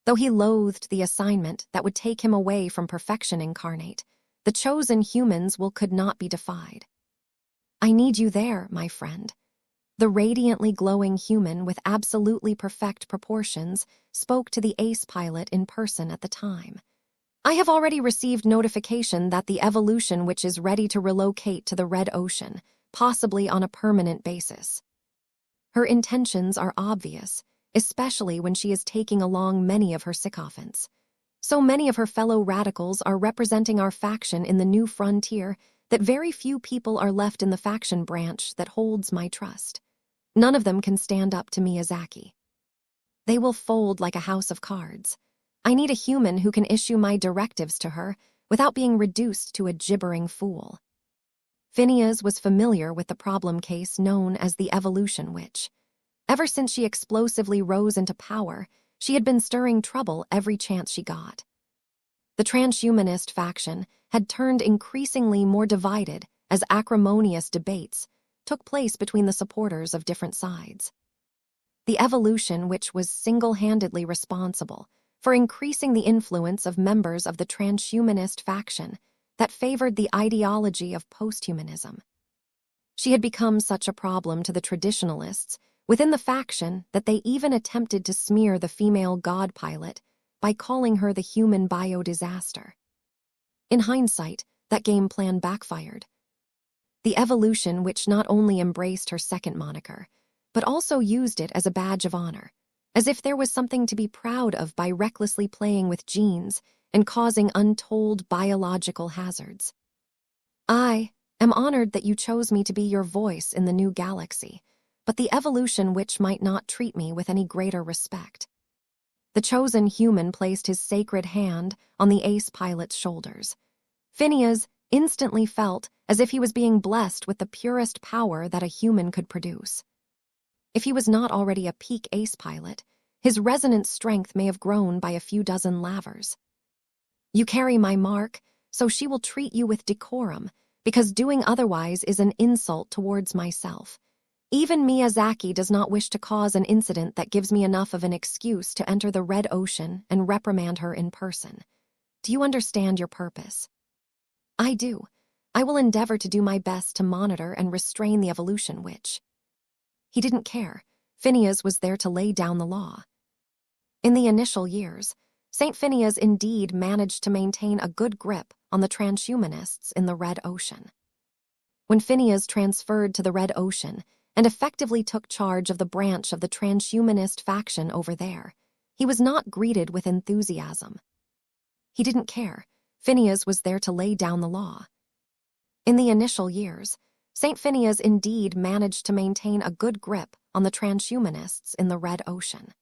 Though he loathed the assignment that would take him away from perfection incarnate, the chosen human's will could not be defied. "I need you there, my friend." The radiantly glowing human with absolutely perfect proportions spoke to the ace pilot in person at the time. I have already received notification that the evolution which is ready to relocate to the Red Ocean, possibly on a permanent basis. Her intentions are obvious, especially when she is taking along many of her sycophants. So many of her fellow radicals are representing our faction in the new frontier that very few people are left in the faction branch that holds my trust. None of them can stand up to Miyazaki. They will fold like a house of cards. I need a human who can issue my directives to her without being reduced to a gibbering fool. Phineas was familiar with the problem case known as the Evolution Witch. Ever since she explosively rose into power, she had been stirring trouble every chance she got. The transhumanist faction had turned increasingly more divided as acrimonious debates took place between the supporters of different sides. The Evolution Witch was single-handedly responsible for increasing the influence of members of the transhumanist faction that favored the ideology of posthumanism. She had become such a problem to the traditionalists within the faction that they even attempted to smear the female god pilot by calling her the human biodisaster. In hindsight, that game plan backfired. The Evolution Witch not only embraced her second moniker, but also used it as a badge of honor, as if there was something to be proud of by recklessly playing with genes and causing untold biological hazards. I am honored that you chose me to be your voice in the new galaxy, but the Evolution Witch might not treat me with any greater respect. The chosen human placed his sacred hand on the ace pilot's shoulders. Phineas instantly felt as if he was being blessed with the purest power that a human could produce. If he was not already a peak ace pilot, his resonance strength may have grown by a few dozen lavers. You carry my mark, so she will treat you with decorum, because doing otherwise is an insult towards myself. Even Miyazaki does not wish to cause an incident that gives me enough of an excuse to enter the Red Ocean and reprimand her in person. Do you understand your purpose? I do. I will endeavor to do my best to monitor and restrain the Evolution Witch. He didn't care. Phineas was there to lay down the law. In the initial years, St. Phineas indeed managed to maintain a good grip on the transhumanists in the Red Ocean. When Phineas transferred to the Red Ocean and effectively took charge of the branch of the transhumanist faction over there, he was not greeted with enthusiasm. He didn't care. Phineas was there to lay down the law. In the initial years, St. Phineas indeed managed to maintain a good grip on the transhumanists in the Red Ocean.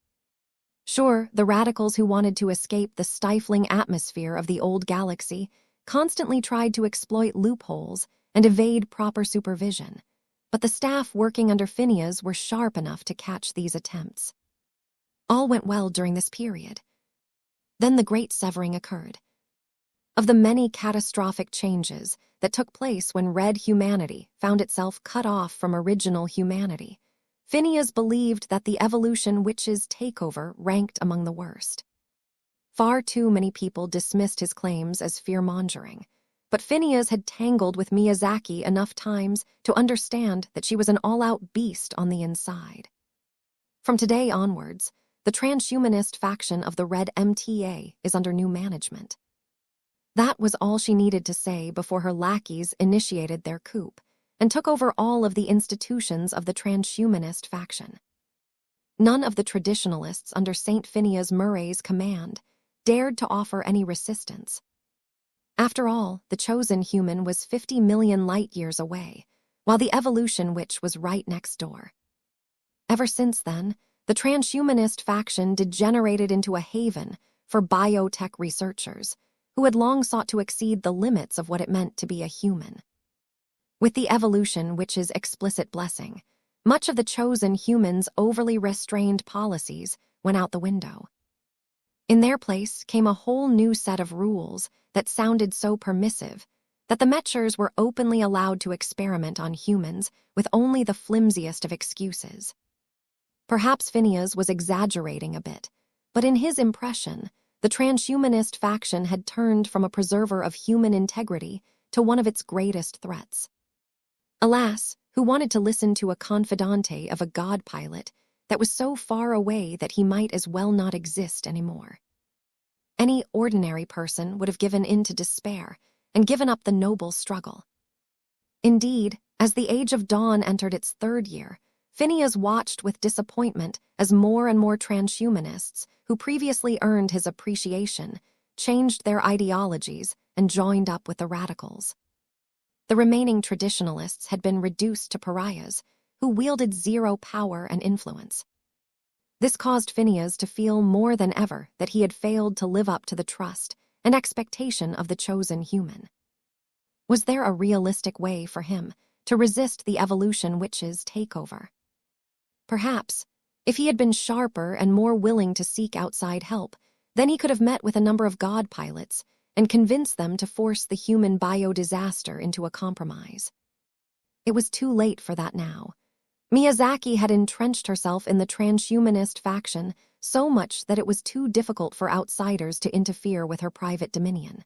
Sure, the radicals who wanted to escape the stifling atmosphere of the old galaxy constantly tried to exploit loopholes and evade proper supervision, but the staff working under Phineas were sharp enough to catch these attempts. All went well during this period. Then the Great Severing occurred. Of the many catastrophic changes that took place when red humanity found itself cut off from original humanity, Phineas believed that the Evolution Witch's takeover ranked among the worst. Far too many people dismissed his claims as fear-mongering, but Phineas had tangled with Miyazaki enough times to understand that she was an all-out beast on the inside. From today onwards, the transhumanist faction of the Red MTA is under new management. That was all she needed to say before her lackeys initiated their coup and took over all of the institutions of the transhumanist faction. None of the traditionalists under St. Phineas Murray's command dared to offer any resistance. After all, the chosen human was 50 million light-years away, while the Evolution Witch was right next door. Ever since then, the transhumanist faction degenerated into a haven for biotech researchers who had long sought to exceed the limits of what it meant to be a human. With the Evolution Witch's explicit blessing, much of the chosen humans' overly restrained policies went out the window. In their place came a whole new set of rules that sounded so permissive that the Mechers were openly allowed to experiment on humans with only the flimsiest of excuses. Perhaps Phineas was exaggerating a bit, but in his impression, the transhumanist faction had turned from a preserver of human integrity to one of its greatest threats. Alas, who wanted to listen to a confidante of a god pilot that was so far away that he might as well not exist anymore. Any ordinary person would have given in to despair and given up the noble struggle. Indeed, as the Age of Dawn entered its third year, Phineas watched with disappointment as more and more transhumanists, who previously earned his appreciation, changed their ideologies and joined up with the radicals. The remaining traditionalists had been reduced to pariahs, who wielded zero power and influence. This caused Phineas to feel more than ever that he had failed to live up to the trust and expectation of the chosen human. Was there a realistic way for him to resist the evolution witch's takeover? Perhaps, if he had been sharper and more willing to seek outside help, then he could have met with a number of god pilots and convinced them to force the human bio-disaster into a compromise. It was too late for that now. Miyazaki had entrenched herself in the transhumanist faction so much that it was too difficult for outsiders to interfere with her private dominion.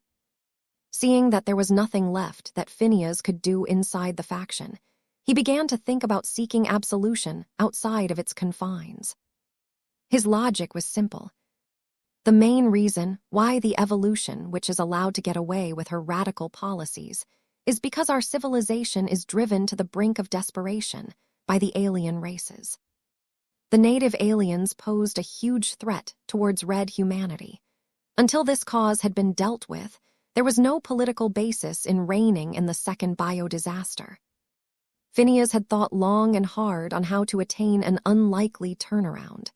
Seeing that there was nothing left that Phineas could do inside the faction, he began to think about seeking absolution outside of its confines. His logic was simple. The main reason why the evolution which is allowed to get away with her radical policies is because our civilization is driven to the brink of desperation by the alien races. The native aliens posed a huge threat towards red humanity. Until this cause had been dealt with, there was no political basis in reigning in the second biodisaster. Phineas had thought long and hard on how to attain an unlikely turnaround.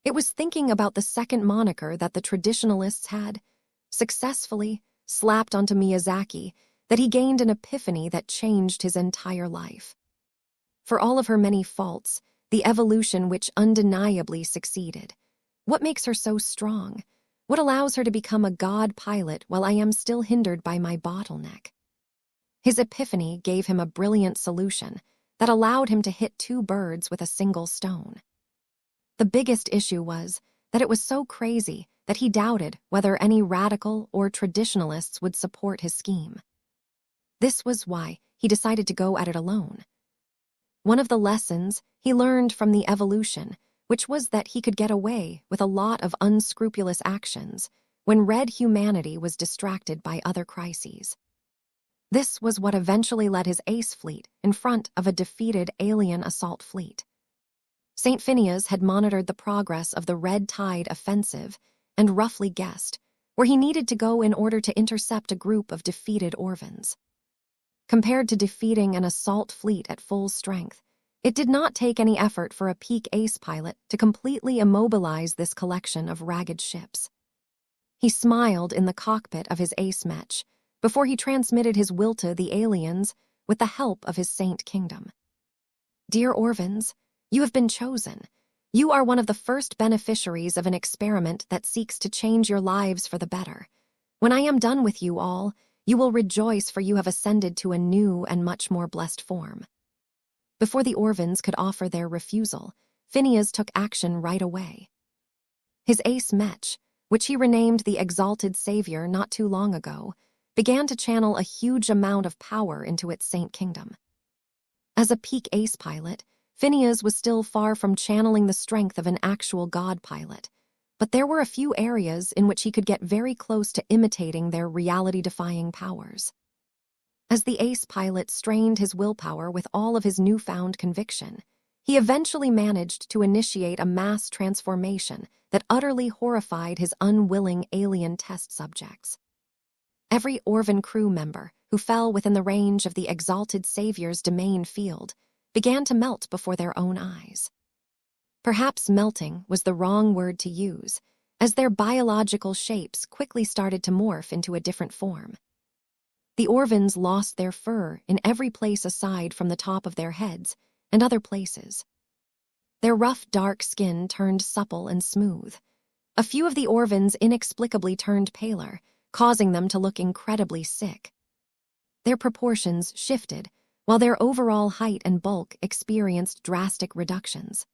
It was thinking about the second moniker that the traditionalists had successfully slapped onto Miyazaki that he gained an epiphany that changed his entire life. For all of her many faults, the evolution which undeniably succeeded. What makes her so strong? What allows her to become a god pilot while I am still hindered by my bottleneck? His epiphany gave him a brilliant solution that allowed him to hit two birds with a single stone. The biggest issue was that it was so crazy that he doubted whether any radical or traditionalists would support his scheme. This was why he decided to go at it alone. One of the lessons he learned from the evolution, which was that he could get away with a lot of unscrupulous actions when red humanity was distracted by other crises. This was what eventually led his ace fleet in front of a defeated alien assault fleet. St. Phineas had monitored the progress of the Red Tide offensive and roughly guessed where he needed to go in order to intercept a group of defeated Orvans. Compared to defeating an assault fleet at full strength, it did not take any effort for a peak ace pilot to completely immobilize this collection of ragged ships. He smiled in the cockpit of his ace Mech before he transmitted his will to the aliens with the help of his Saint Kingdom. Dear Orvans, you have been chosen. You are one of the first beneficiaries of an experiment that seeks to change your lives for the better. When I am done with you all, you will rejoice, for you have ascended to a new and much more blessed form. Before the Orvans could offer their refusal, Phineas took action right away. His ace Mech, which he renamed the Exalted Savior not too long ago, began to channel a huge amount of power into its Saint Kingdom. As a peak ace pilot, Phineas was still far from channeling the strength of an actual god pilot, but there were a few areas in which he could get very close to imitating their reality-defying powers. As the ace pilot strained his willpower with all of his newfound conviction, he eventually managed to initiate a mass transformation that utterly horrified his unwilling alien test subjects. Every Orvan crew member who fell within the range of the Exalted Savior's domain field began to melt before their own eyes. Perhaps melting was the wrong word to use, as their biological shapes quickly started to morph into a different form. The Orvans lost their fur in every place aside from the top of their heads and other places. Their rough, dark skin turned supple and smooth. A few of the Orvans inexplicably turned paler, causing them to look incredibly sick. Their proportions shifted, while their overall height and bulk experienced drastic reductions.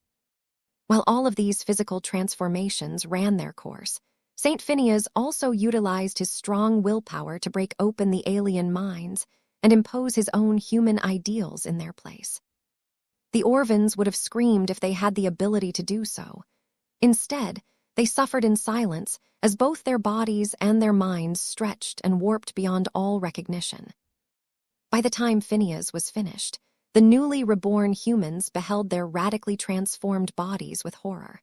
While all of these physical transformations ran their course, St. Phineas also utilized his strong willpower to break open the alien minds and impose his own human ideals in their place. The Orvans would have screamed if they had the ability to do so. Instead, they suffered in silence as both their bodies and their minds stretched and warped beyond all recognition. By the time Phineas was finished, the newly reborn humans beheld their radically transformed bodies with horror.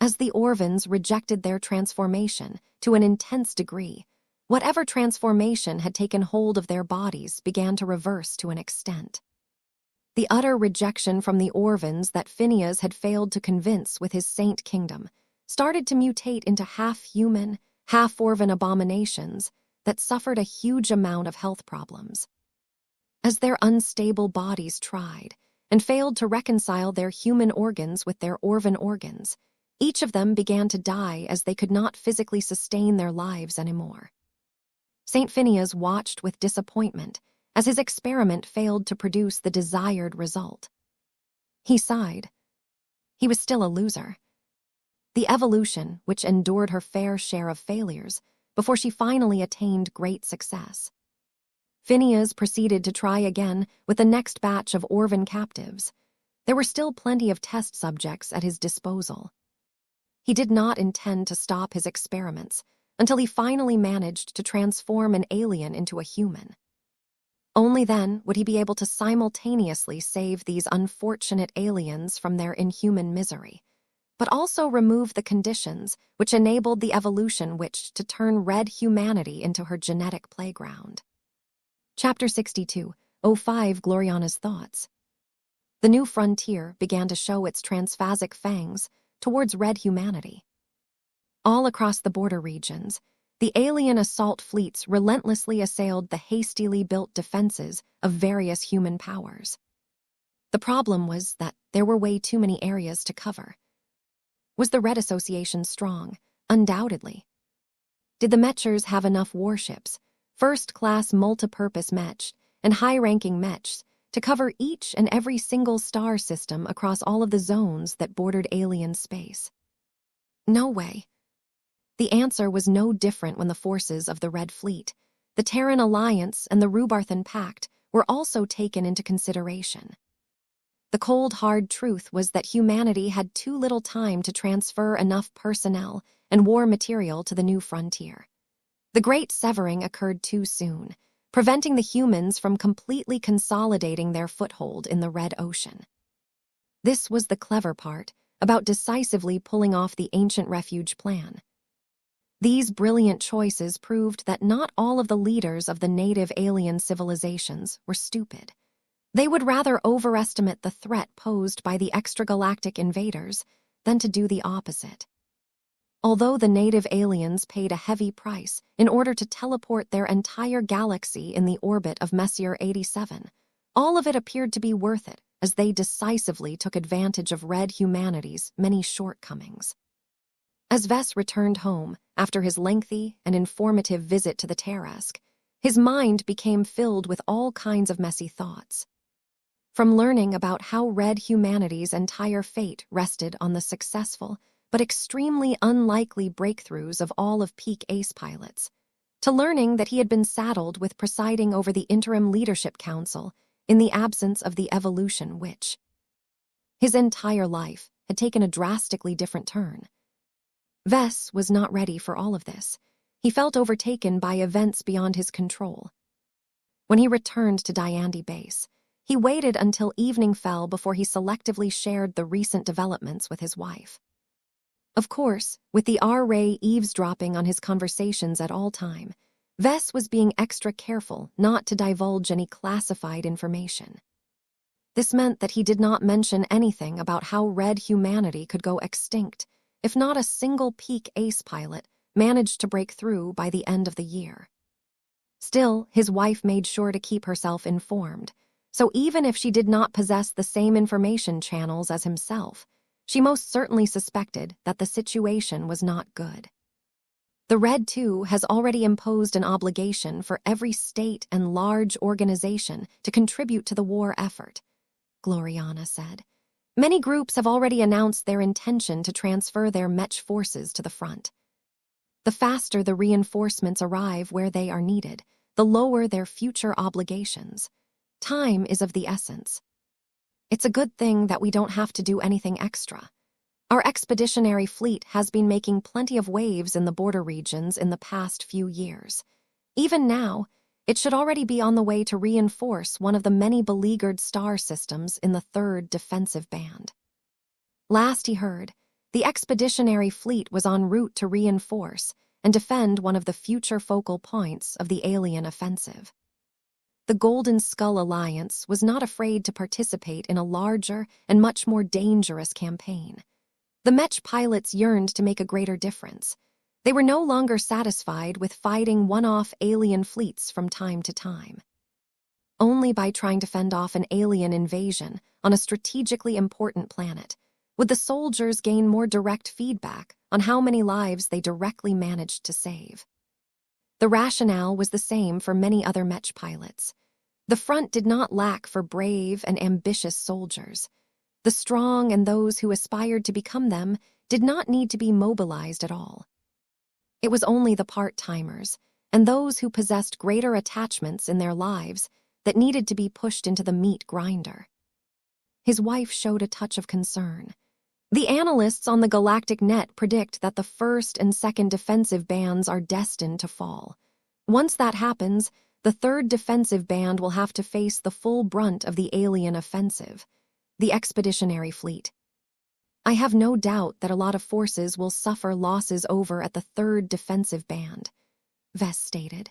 As the Orvans rejected their transformation to an intense degree, whatever transformation had taken hold of their bodies began to reverse to an extent. The utter rejection from the Orvans that Phineas had failed to convince with his saint kingdom started to mutate into half-human, half-Orvan abominations that suffered a huge amount of health problems. As their unstable bodies tried and failed to reconcile their human organs with their Orvan organs, each of them began to die as they could not physically sustain their lives anymore. St. Phineas watched with disappointment as his experiment failed to produce the desired result. He sighed. He was still a loser. The evolution, which endured her fair share of failures before she finally attained great success. Phineas proceeded to try again with the next batch of Orvan captives. There were still plenty of test subjects at his disposal. He did not intend to stop his experiments until he finally managed to transform an alien into a human. Only then would he be able to simultaneously save these unfortunate aliens from their inhuman misery, but also remove the conditions which enabled the evolution which to turn red humanity into her genetic playground. Chapter 62:05 Gloriana's Thoughts. The new frontier began to show its transphasic fangs towards red humanity. All across the border regions, the alien assault fleets relentlessly assailed the hastily built defenses of various human powers. The problem was that there were way too many areas to cover. Was the Red Association strong? Undoubtedly. Did the Mechers have enough warships, first-class multipurpose Mech, and high-ranking Mechs to cover each and every single star system across all of the zones that bordered alien space? No way. The answer was no different when the forces of the Red Fleet, the Terran Alliance, and the Rubarthan Pact were also taken into consideration. The cold, hard truth was that humanity had too little time to transfer enough personnel and war material to the new frontier. The Great Severing occurred too soon, preventing the humans from completely consolidating their foothold in the Red Ocean. This was the clever part about decisively pulling off the ancient refuge plan. These brilliant choices proved that not all of the leaders of the native alien civilizations were stupid. They would rather overestimate the threat posed by the extragalactic invaders than to do the opposite. Although the native aliens paid a heavy price in order to teleport their entire galaxy in the orbit of Messier 87, all of it appeared to be worth it as they decisively took advantage of red humanity's many shortcomings. As Vess returned home after his lengthy and informative visit to the Terrask, his mind became filled with all kinds of messy thoughts. From learning about how red humanity's entire fate rested on the successful but extremely unlikely breakthroughs of all of peak ace pilots, to learning that he had been saddled with presiding over the Interim Leadership Council in the absence of the evolution which. His entire life had taken a drastically different turn. Vess was not ready for all of this. He felt overtaken by events beyond his control. When he returned to Diandi Base, he waited until evening fell before he selectively shared the recent developments with his wife. Of course, with the R-Ray eavesdropping on his conversations at all time, Vess was being extra careful not to divulge any classified information. This meant that he did not mention anything about how red humanity could go extinct if not a single peak ace pilot managed to break through by the end of the year. Still, his wife made sure to keep herself informed, so even if she did not possess the same information channels as himself, she most certainly suspected that the situation was not good. The Red 2 has already imposed an obligation for every state and large organization to contribute to the war effort, Gloriana said. Many groups have already announced their intention to transfer their Mech forces to the front. The faster the reinforcements arrive where they are needed, the lower their future obligations. Time is of the essence. It's a good thing that we don't have to do anything extra. Our expeditionary fleet has been making plenty of waves in the border regions in the past few years. Even now, it should already be on the way to reinforce one of the many beleaguered star systems in the third defensive band. Last he heard, the expeditionary fleet was en route to reinforce and defend one of the future focal points of the alien offensive. The Golden Skull Alliance was not afraid to participate in a larger and much more dangerous campaign. The Mech pilots yearned to make a greater difference. They were no longer satisfied with fighting one-off alien fleets from time to time. Only by trying to fend off an alien invasion on a strategically important planet would the soldiers gain more direct feedback on how many lives they directly managed to save. The rationale was the same for many other Mech pilots. The front did not lack for brave and ambitious soldiers. The strong and those who aspired to become them did not need to be mobilized at all. It was only the part-timers and those who possessed greater attachments in their lives that needed to be pushed into the meat grinder. His wife showed a touch of concern. The analysts on the galactic net predict that the first and second defensive bands are destined to fall. Once that happens, the third defensive band will have to face the full brunt of the alien offensive, the expeditionary fleet. I have no doubt that a lot of forces will suffer losses over at the third defensive band, Vess stated.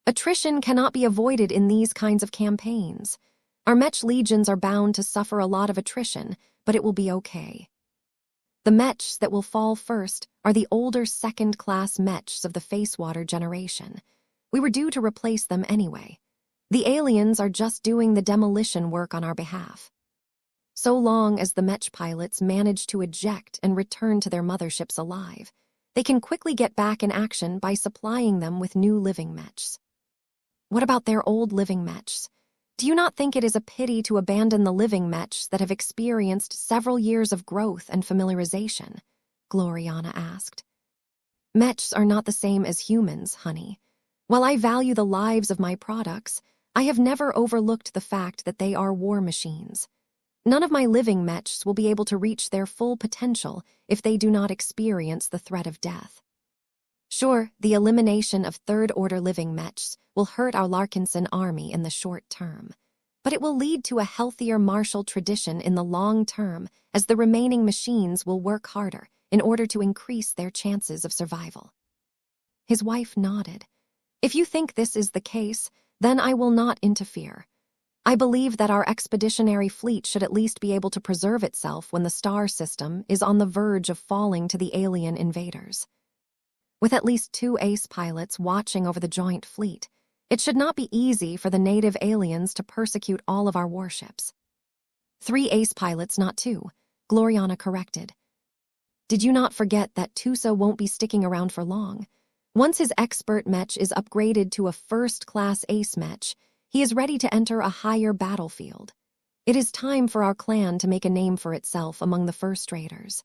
Attrition cannot be avoided in these kinds of campaigns. Our Mech legions are bound to suffer a lot of attrition, but it will be okay. The Mechs that will fall first are the older second-class Mechs of the Facewater generation. We were due to replace them anyway. The aliens are just doing the demolition work on our behalf. So long as the Mech pilots manage to eject and return to their motherships alive, they can quickly get back in action by supplying them with new living Mechs. What about their old living Mechs? Do you not think it is a pity to abandon the living Mechs that have experienced several years of growth and familiarization? Gloriana asked. Mechs are not the same as humans, honey. While I value the lives of my products, I have never overlooked the fact that they are war machines. None of my living Mechs will be able to reach their full potential if they do not experience the threat of death. Sure, the elimination of third-order living Mechs will hurt our Larkinson army in the short term, but it will lead to a healthier martial tradition in the long term as the remaining machines will work harder in order to increase their chances of survival. His wife nodded. If you think this is the case, then I will not interfere. I believe that our expeditionary fleet should at least be able to preserve itself when the star system is on the verge of falling to the alien invaders. With at least 2 ace pilots watching over the joint fleet, it should not be easy for the native aliens to persecute all of our warships. 3 ace pilots, not 2, Gloriana corrected. Did you not forget that Tusa won't be sticking around for long? Once his expert Mech is upgraded to a first-class ace Mech, he is ready to enter a higher battlefield. It is time for our clan to make a name for itself among the first raiders.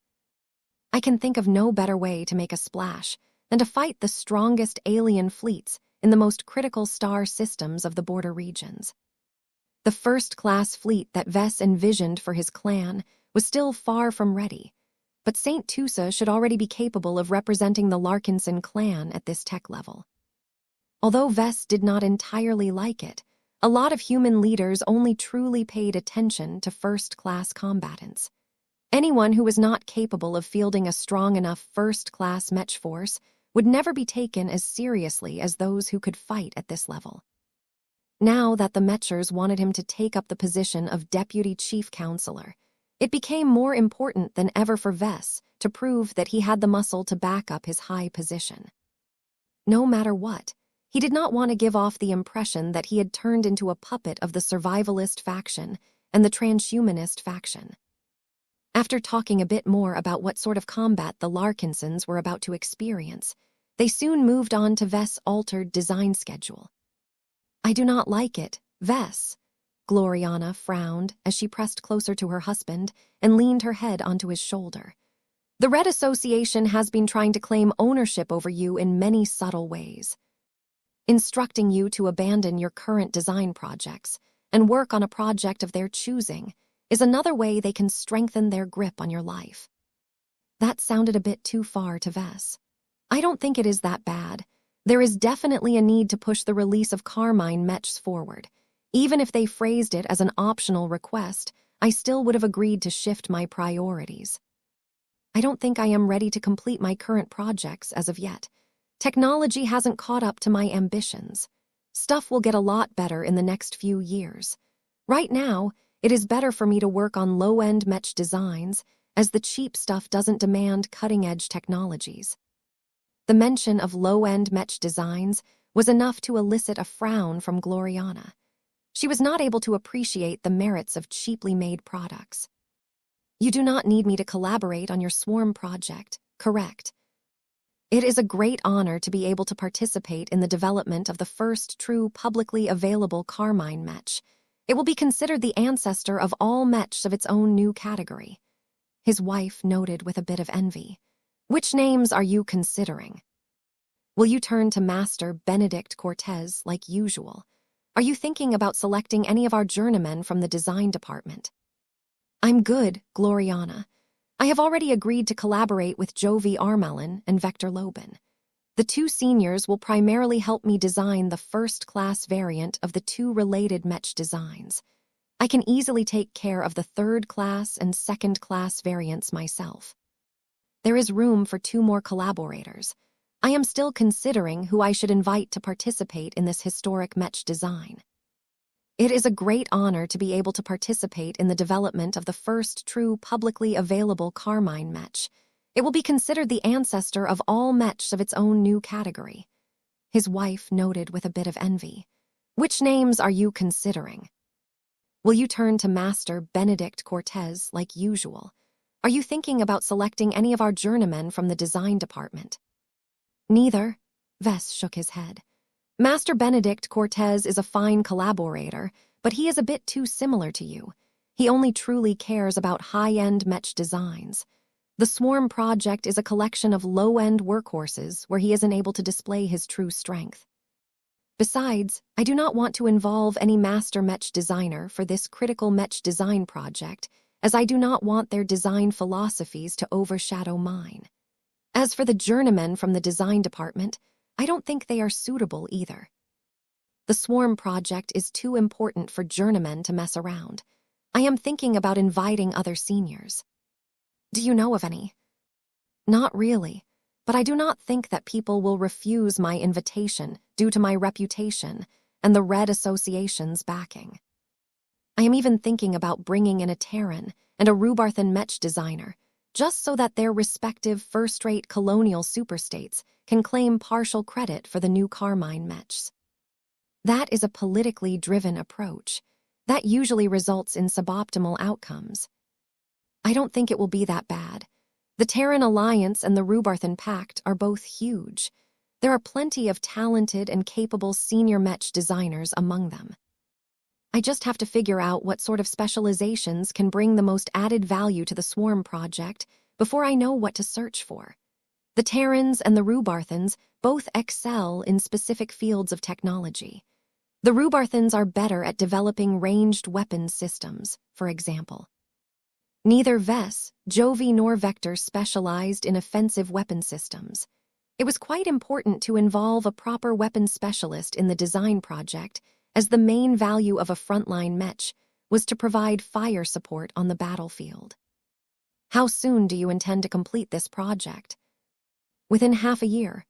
I can think of no better way to make a splash than to fight the strongest alien fleets in the most critical star systems of the border regions. The first-class fleet that Vess envisioned for his clan was still far from ready, but St. Tusa should already be capable of representing the Larkinson clan at this tech level. Although Vess did not entirely like it, a lot of human leaders only truly paid attention to first-class combatants. Anyone who was not capable of fielding a strong enough first-class Mech force would never be taken as seriously as those who could fight at this level. Now that the Mechers wanted him to take up the position of Deputy Chief Counselor, it became more important than ever for Vess to prove that he had the muscle to back up his high position. No matter what, he did not want to give off the impression that he had turned into a puppet of the survivalist faction and the transhumanist faction. After talking a bit more about what sort of combat the Larkinsons were about to experience, they soon moved on to Vess' altered design schedule. I do not like it, Vess. Gloriana frowned as she pressed closer to her husband and leaned her head onto his shoulder. The Red Association has been trying to claim ownership over you in many subtle ways, instructing you to abandon your current design projects and work on a project of their choosing, is another way they can strengthen their grip on your life. That sounded a bit too far to Vess. I don't think it is that bad. There is definitely a need to push the release of Carmine Mechs forward. Even if they phrased it as an optional request, I still would have agreed to shift my priorities. I don't think I am ready to complete my current projects as of yet. Technology hasn't caught up to my ambitions. Stuff will get a lot better in the next few years. Right now, it is better for me to work on low-end Mech designs, as the cheap stuff doesn't demand cutting-edge technologies. The mention of low-end Mech designs was enough to elicit a frown from Gloriana. She was not able to appreciate the merits of cheaply made products. You do not need me to collaborate on your swarm project, correct? It is a great honor to be able to participate in the development of the first true publicly available Carmine Mech. It will be considered the ancestor of all Mechs of its own new category. His wife noted with a bit of envy. Which names are you considering? Will you turn to Master Benedict Cortez like usual? Are you thinking about selecting any of our journeymen from the design department? I'm good, Gloriana. I have already agreed to collaborate with Jovi Armelin and Vector Lobin. The two seniors will primarily help me design the first-class variant of the two related Mech designs. I can easily take care of the third-class and second-class variants myself. There is room for 2 more collaborators. I am still considering who I should invite to participate in this historic Mech design. It is a great honor to be able to participate in the development of the first true publicly available Carmine Mech. It will be considered the ancestor of all Mechs of its own new category. His wife noted with a bit of envy. Which names are you considering? Will you turn to Master Benedict Cortez like usual? Are you thinking about selecting any of our journeymen from the design department? Neither. Vess shook his head. Master Benedict Cortez is a fine collaborator, but he is a bit too similar to you. He only truly cares about high-end Mech designs. The Swarm project is a collection of low-end workhorses where he isn't able to display his true strength. Besides, I do not want to involve any master Mech designer for this critical Mech design project, as I do not want their design philosophies to overshadow mine. As for the journeymen from the design department, I don't think they are suitable either. The Swarm project is too important for journeymen to mess around. I am thinking about inviting other seniors. Do you know of any? Not really, but I do not think that people will refuse my invitation due to my reputation and the Red Association's backing. I am even thinking about bringing in a Terran and a Rubarthan Mech designer, just so that their respective first-rate colonial superstates can claim partial credit for the new Carmine Mechs. That is a politically driven approach. That usually results in suboptimal outcomes. I don't think it will be that bad. The Terran Alliance and the Rubarthan Pact are both huge. There are plenty of talented and capable senior Mech designers among them. I just have to figure out what sort of specializations can bring the most added value to the Swarm project before I know what to search for. The Terrans and the Rubarthans both excel in specific fields of technology. The Rubarthans are better at developing ranged weapons systems, for example. Neither Vess, Jovi nor Vector specialized in offensive weapon systems. It was quite important to involve a proper weapons specialist in the design project, as the main value of a frontline Mech was to provide fire support on the battlefield. How soon do you intend to complete this project? Within half a year,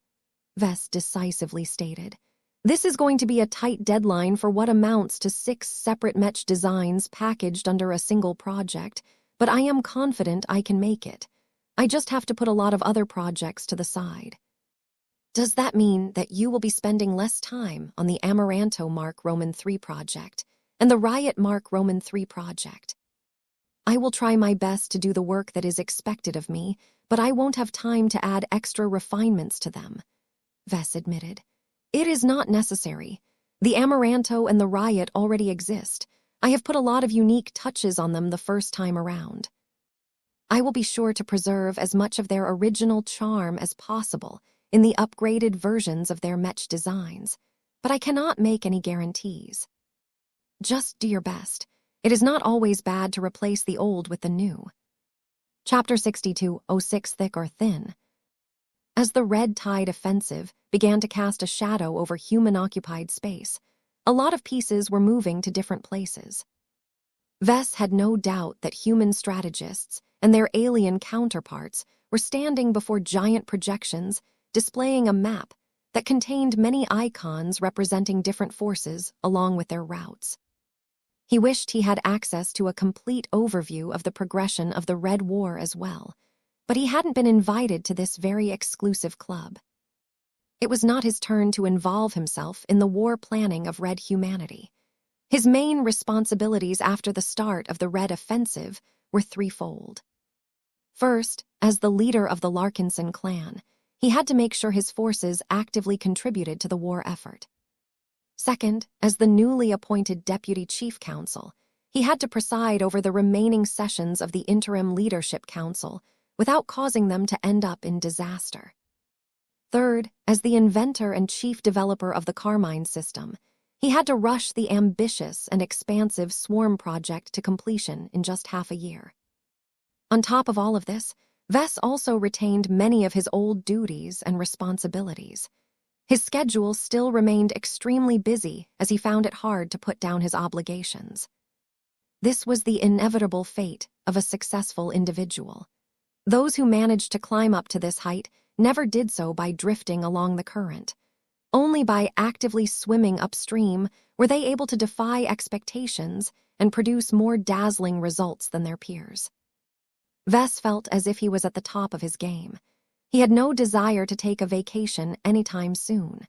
Vess decisively stated. This is going to be a tight deadline for what amounts to 6 separate Mech designs packaged under a single project, but I am confident I can make it. I just have to put a lot of other projects to the side. Does that mean that you will be spending less time on the Amaranto Mark Roman III project and the Riot Mark Roman III project? I will try my best to do the work that is expected of me, but I won't have time to add extra refinements to them, Vess admitted. It is not necessary. The Amaranto and the Riot already exist. I have put a lot of unique touches on them the first time around. I will be sure to preserve as much of their original charm as possible in the upgraded versions of their Mech designs, but I cannot make any guarantees. Just do your best. It is not always bad to replace the old with the new. Chapter 62:06 Thick or Thin. As the Red Tide Offensive began to cast a shadow over human-occupied space, a lot of pieces were moving to different places. Vess had no doubt that human strategists and their alien counterparts were standing before giant projections displaying a map that contained many icons representing different forces along with their routes. He wished he had access to a complete overview of the progression of the Red War as well, but he hadn't been invited to this very exclusive club. It was not his turn to involve himself in the war planning of Red humanity. His main responsibilities after the start of the Red Offensive were threefold. First, as the leader of the Larkinson clan, he had to make sure his forces actively contributed to the war effort. Second, as the newly appointed Deputy Chief Counsel, he had to preside over the remaining sessions of the Interim Leadership Council without causing them to end up in disaster. Third, as the inventor and chief developer of the Carmine system, he had to rush the ambitious and expansive Swarm project to completion in just half a year. On top of all of this, Vess also retained many of his old duties and responsibilities. His schedule still remained extremely busy as he found it hard to put down his obligations. This was the inevitable fate of a successful individual. Those who managed to climb up to this height never did so by drifting along the current. Only by actively swimming upstream were they able to defy expectations and produce more dazzling results than their peers. Vess felt as if he was at the top of his game. He had no desire to take a vacation anytime soon.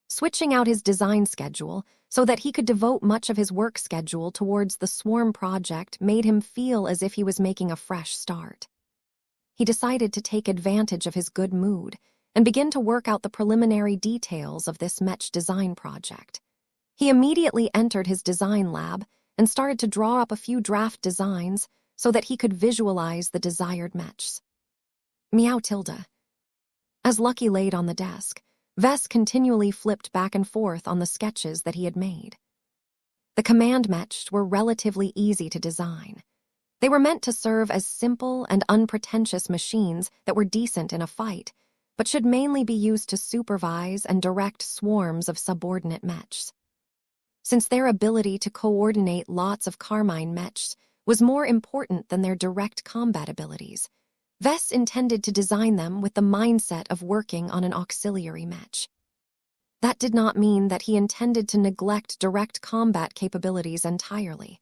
Switching out his design schedule so that he could devote much of his work schedule towards the Swarm project made him feel as if he was making a fresh start. He decided to take advantage of his good mood and begin to work out the preliminary details of this Mech design project. He immediately entered his design lab and started to draw up a few draft designs so that he could visualize the desired Mechs. Meow Tilda. As Lucky laid on the desk, Vess continually flipped back and forth on the sketches that he had made. The command Mechs were relatively easy to design. They were meant to serve as simple and unpretentious machines that were decent in a fight, but should mainly be used to supervise and direct swarms of subordinate Mechs. Since their ability to coordinate lots of Carmine Mechs was more important than their direct combat abilities, Vess intended to design them with the mindset of working on an auxiliary Mech. That did not mean that he intended to neglect direct combat capabilities entirely,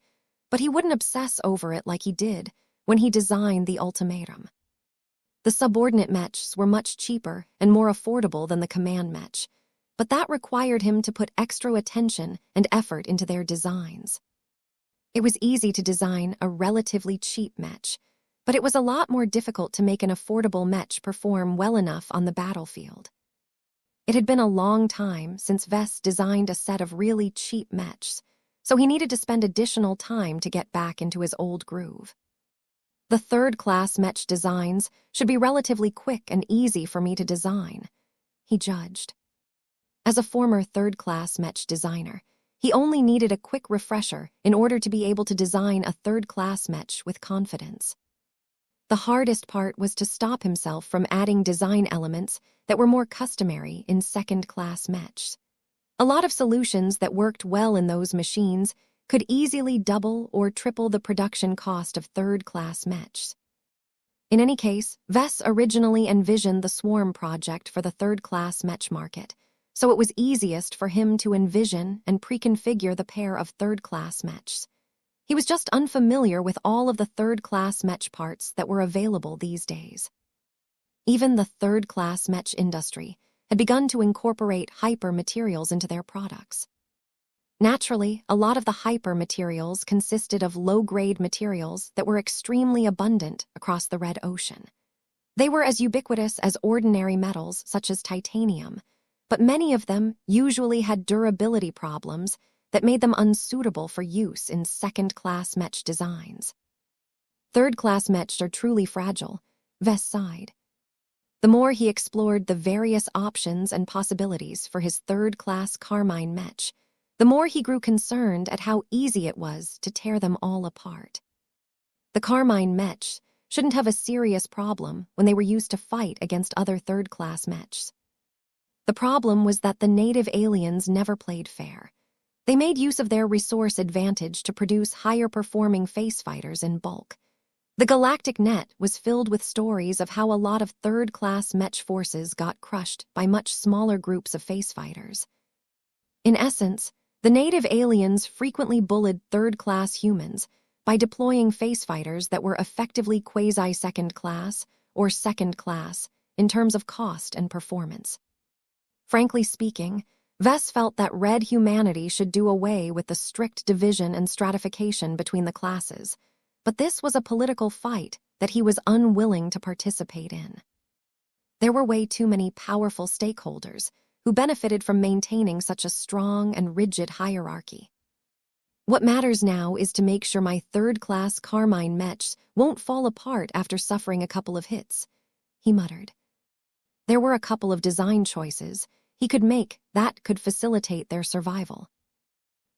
but he wouldn't obsess over it like he did when he designed the Ultimatum. The subordinate Mechs were much cheaper and more affordable than the command Mech, but that required him to put extra attention and effort into their designs. It was easy to design a relatively cheap Mech, but it was a lot more difficult to make an affordable Mech perform well enough on the battlefield. It had been a long time since Vess designed a set of really cheap Mechs, so he needed to spend additional time to get back into his old groove. The third-class Mech designs should be relatively quick and easy for me to design, he judged. As a former third-class Mech designer, he only needed a quick refresher in order to be able to design a third-class Mech with confidence. The hardest part was to stop himself from adding design elements that were more customary in second-class Mechs. A lot of solutions that worked well in those machines could easily double or triple the production cost of third-class Mechs. In any case, Vess originally envisioned the Swarm project for the third-class Mech market, so it was easiest for him to envision and pre-configure the pair of third-class Mechs. He was just unfamiliar with all of the third-class Mech parts that were available these days. Even the third-class Mech industry had begun to incorporate hyper materials into their products. Naturally, a lot of the hyper materials consisted of low-grade materials that were extremely abundant across the Red Ocean. They were as ubiquitous as ordinary metals such as titanium, but many of them usually had durability problems that made them unsuitable for use in second-class Mech designs. Third-class Mechs are truly fragile, Vess sighed. The more he explored the various options and possibilities for his third-class Carmine Mech, the more he grew concerned at how easy it was to tear them all apart. The Carmine Mechs shouldn't have a serious problem when they were used to fight against other third-class Mechs. The problem was that the native aliens never played fair. They made use of their resource advantage to produce higher-performing face fighters in bulk. The galactic net was filled with stories of how a lot of third-class Mech forces got crushed by much smaller groups of face fighters. In essence, the native aliens frequently bullied third-class humans by deploying face fighters that were effectively quasi-second class or second class in terms of cost and performance. Frankly speaking, Vess felt that red humanity should do away with the strict division and stratification between the classes, but this was a political fight that he was unwilling to participate in. There were way too many powerful stakeholders who benefited from maintaining such a strong and rigid hierarchy. What matters now is to make sure my third-class Carmine Mechs won't fall apart after suffering a couple of hits, he muttered. There were a couple of design choices he could make that could facilitate their survival.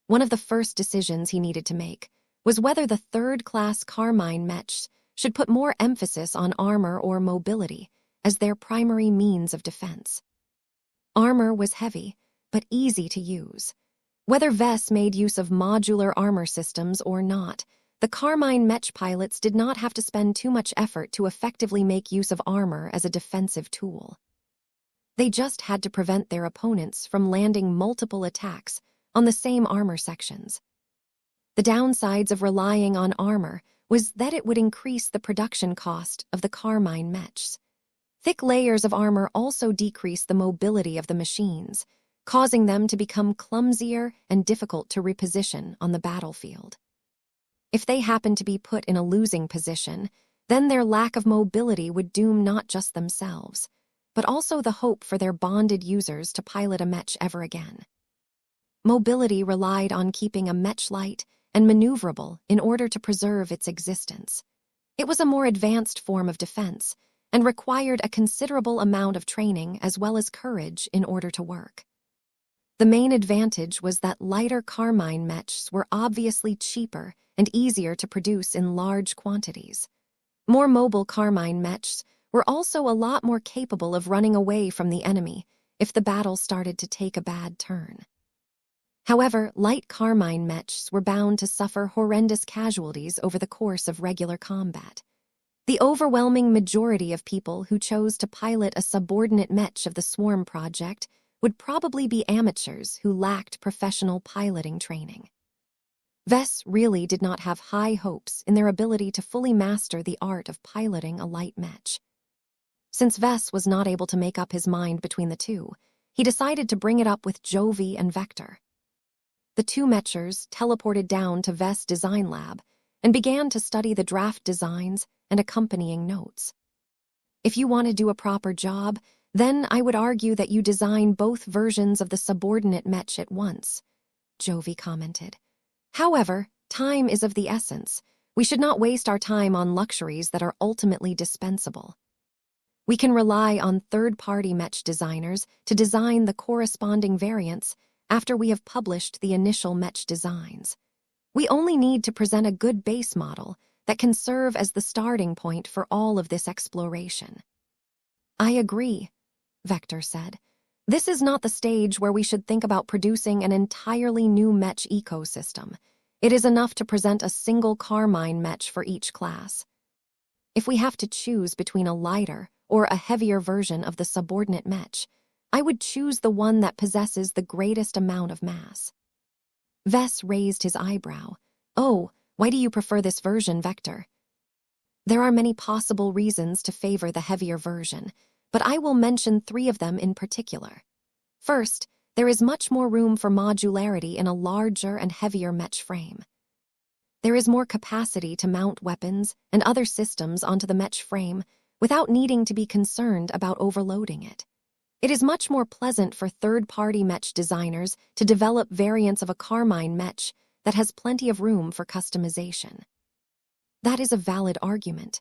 One of the first decisions he needed to make was whether the third-class Carmine Mechs should put more emphasis on armor or mobility as their primary means of defense. Armor was heavy, but easy to use. Whether Vess made use of modular armor systems or not, the Carmine Mech pilots did not have to spend too much effort to effectively make use of armor as a defensive tool. They just had to prevent their opponents from landing multiple attacks on the same armor sections. The downsides of relying on armor was that it would increase the production cost of the Carmine Mechs. Thick layers of armor also decrease the mobility of the machines, causing them to become clumsier and difficult to reposition on the battlefield. If they happened to be put in a losing position, then their lack of mobility would doom not just themselves, but also the hope for their bonded users to pilot a Mech ever again. Mobility relied on keeping a Mech light and maneuverable in order to preserve its existence. It was a more advanced form of defense and required a considerable amount of training as well as courage in order to work. The main advantage was that lighter Carmine Mechs were obviously cheaper and easier to produce in large quantities. More mobile Carmine Mechs were also a lot more capable of running away from the enemy if the battle started to take a bad turn. However, light Carmine Mechs were bound to suffer horrendous casualties over the course of regular combat. The overwhelming majority of people who chose to pilot a subordinate Mech of the Swarm project would probably be amateurs who lacked professional piloting training. Vess really did not have high hopes in their ability to fully master the art of piloting a light Mech. Since Vess was not able to make up his mind between the two, he decided to bring it up with Jovi and Vector. The two Mechers teleported down to Vess' design lab and began to study the draft designs and accompanying notes. If you want to do a proper job, then I would argue that you design both versions of the subordinate Mech at once, Jovi commented. However, time is of the essence. We should not waste our time on luxuries that are ultimately dispensable. We can rely on third-party Mech designers to design the corresponding variants after we have published the initial Mech designs. We only need to present a good base model that can serve as the starting point for all of this exploration. I agree, Vector said. This is not the stage where we should think about producing an entirely new Mech ecosystem. It is enough to present a single Carmine Mech for each class. If we have to choose between a lighter or a heavier version of the subordinate Mech, I would choose the one that possesses the greatest amount of mass. Vess raised his eyebrow. Oh, why do you prefer this version, Vector? There are many possible reasons to favor the heavier version, but I will mention 3 of them in particular. First, there is much more room for modularity in a larger and heavier Mech frame. There is more capacity to mount weapons and other systems onto the Mech frame without needing to be concerned about overloading it. It is much more pleasant for third-party Mech designers to develop variants of a Carmine Mech that has plenty of room for customization. That is a valid argument.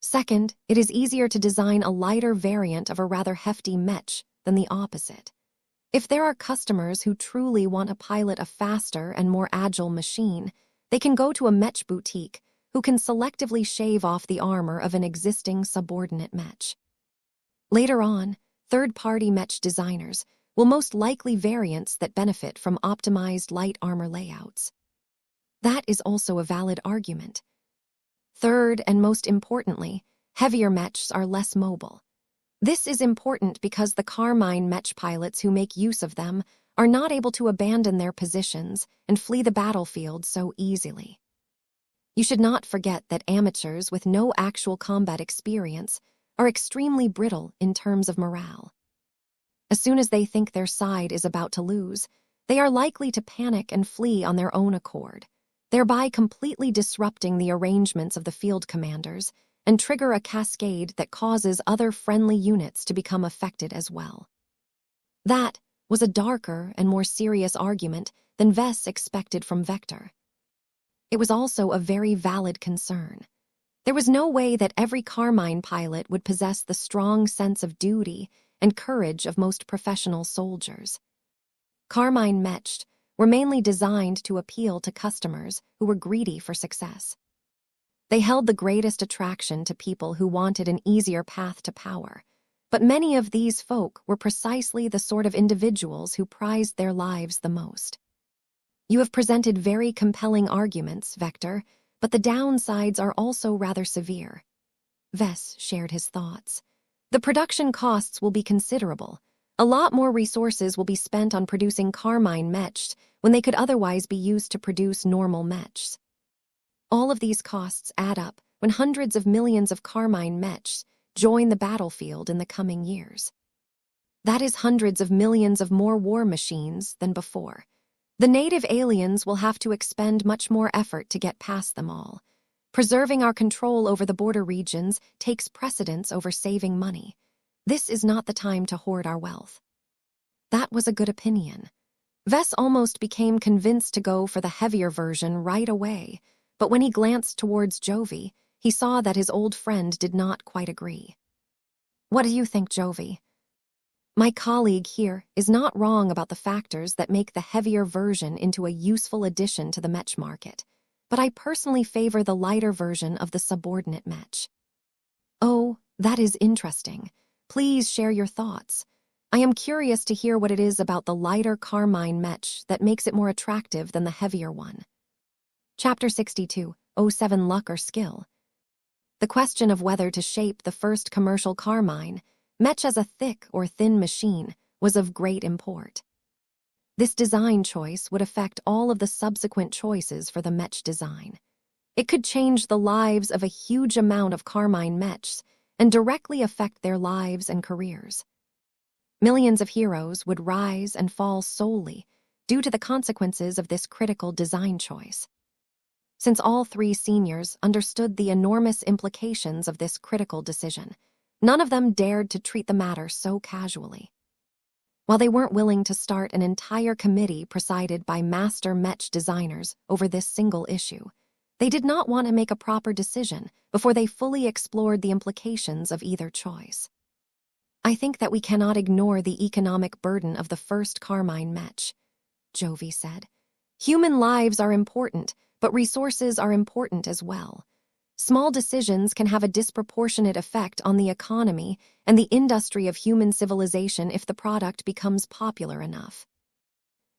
Second, it is easier to design a lighter variant of a rather hefty Mech than the opposite. If there are customers who truly want to pilot a faster and more agile machine, they can go to a Mech boutique who can selectively shave off the armor of an existing subordinate Mech. Later on, third-party Mech designers will most likely variants that benefit from optimized light armor layouts. That is also a valid argument. Third, and most importantly, heavier Mechs are less mobile. This is important because the Carmine Mech pilots who make use of them are not able to abandon their positions and flee the battlefield so easily. You should not forget that amateurs with no actual combat experience are extremely brittle in terms of morale. As soon as they think their side is about to lose, they are likely to panic and flee on their own accord, thereby completely disrupting the arrangements of the field commanders and trigger a cascade that causes other friendly units to become affected as well. That was a darker and more serious argument than Vess expected from Vector. It was also a very valid concern. There was no way that every Carmine pilot would possess the strong sense of duty and courage of most professional soldiers. Carmine Mech were mainly designed to appeal to customers who were greedy for success. They held the greatest attraction to people who wanted an easier path to power, but many of these folk were precisely the sort of individuals who prized their lives the most. You have presented very compelling arguments, Vector, but the downsides are also rather severe. Vess shared his thoughts. The production costs will be considerable. A lot more resources will be spent on producing Carmine Mechs when they could otherwise be used to produce normal Mechs. All of these costs add up when hundreds of millions of Carmine Mechs join the battlefield in the coming years. That is hundreds of millions of more war machines than before. The native aliens will have to expend much more effort to get past them all. Preserving our control over the border regions takes precedence over saving money. This is not the time to hoard our wealth. That was a good opinion. Vess almost became convinced to go for the heavier version right away, but when he glanced towards Jovi, he saw that his old friend did not quite agree. What do you think, Jovi? My colleague here is not wrong about the factors that make the heavier version into a useful addition to the Mech market, but I personally favor the lighter version of the subordinate Mech. Oh, that is interesting. Please share your thoughts. I am curious to hear what it is about the lighter Carmine Mech that makes it more attractive than the heavier one. Chapter 62, 07 Luck or Skill. The question of whether to shape the first commercial Carmine Mech as a thick or thin machine was of great import. This design choice would affect all of the subsequent choices for the Mech design. It could change the lives of a huge amount of Carmine Mechs and directly affect their lives and careers. Millions of heroes would rise and fall solely due to the consequences of this critical design choice. Since all three seniors understood the enormous implications of this critical decision, none of them dared to treat the matter so casually. While they weren't willing to start an entire committee presided by master Mech designers over this single issue, they did not want to make a proper decision before they fully explored the implications of either choice. I think that we cannot ignore the economic burden of the first Carmine Mech, Jovi said. Human lives are important, but resources are important as well. Small decisions can have a disproportionate effect on the economy and the industry of human civilization if the product becomes popular enough.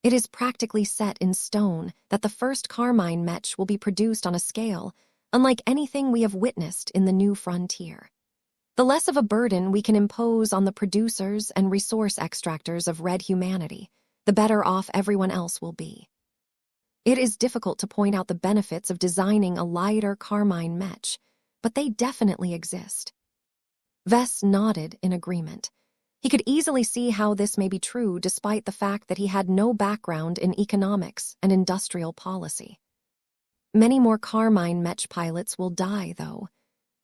It is practically set in stone that the first Carmine Mech will be produced on a scale unlike anything we have witnessed in the new frontier. The less of a burden we can impose on the producers and resource extractors of red humanity, the better off everyone else will be. It is difficult to point out the benefits of designing a lighter Carmine Mech, but they definitely exist. Vess nodded in agreement. He could easily see how this may be true despite the fact that he had no background in economics and industrial policy. Many more Carmine Mech pilots will die, though.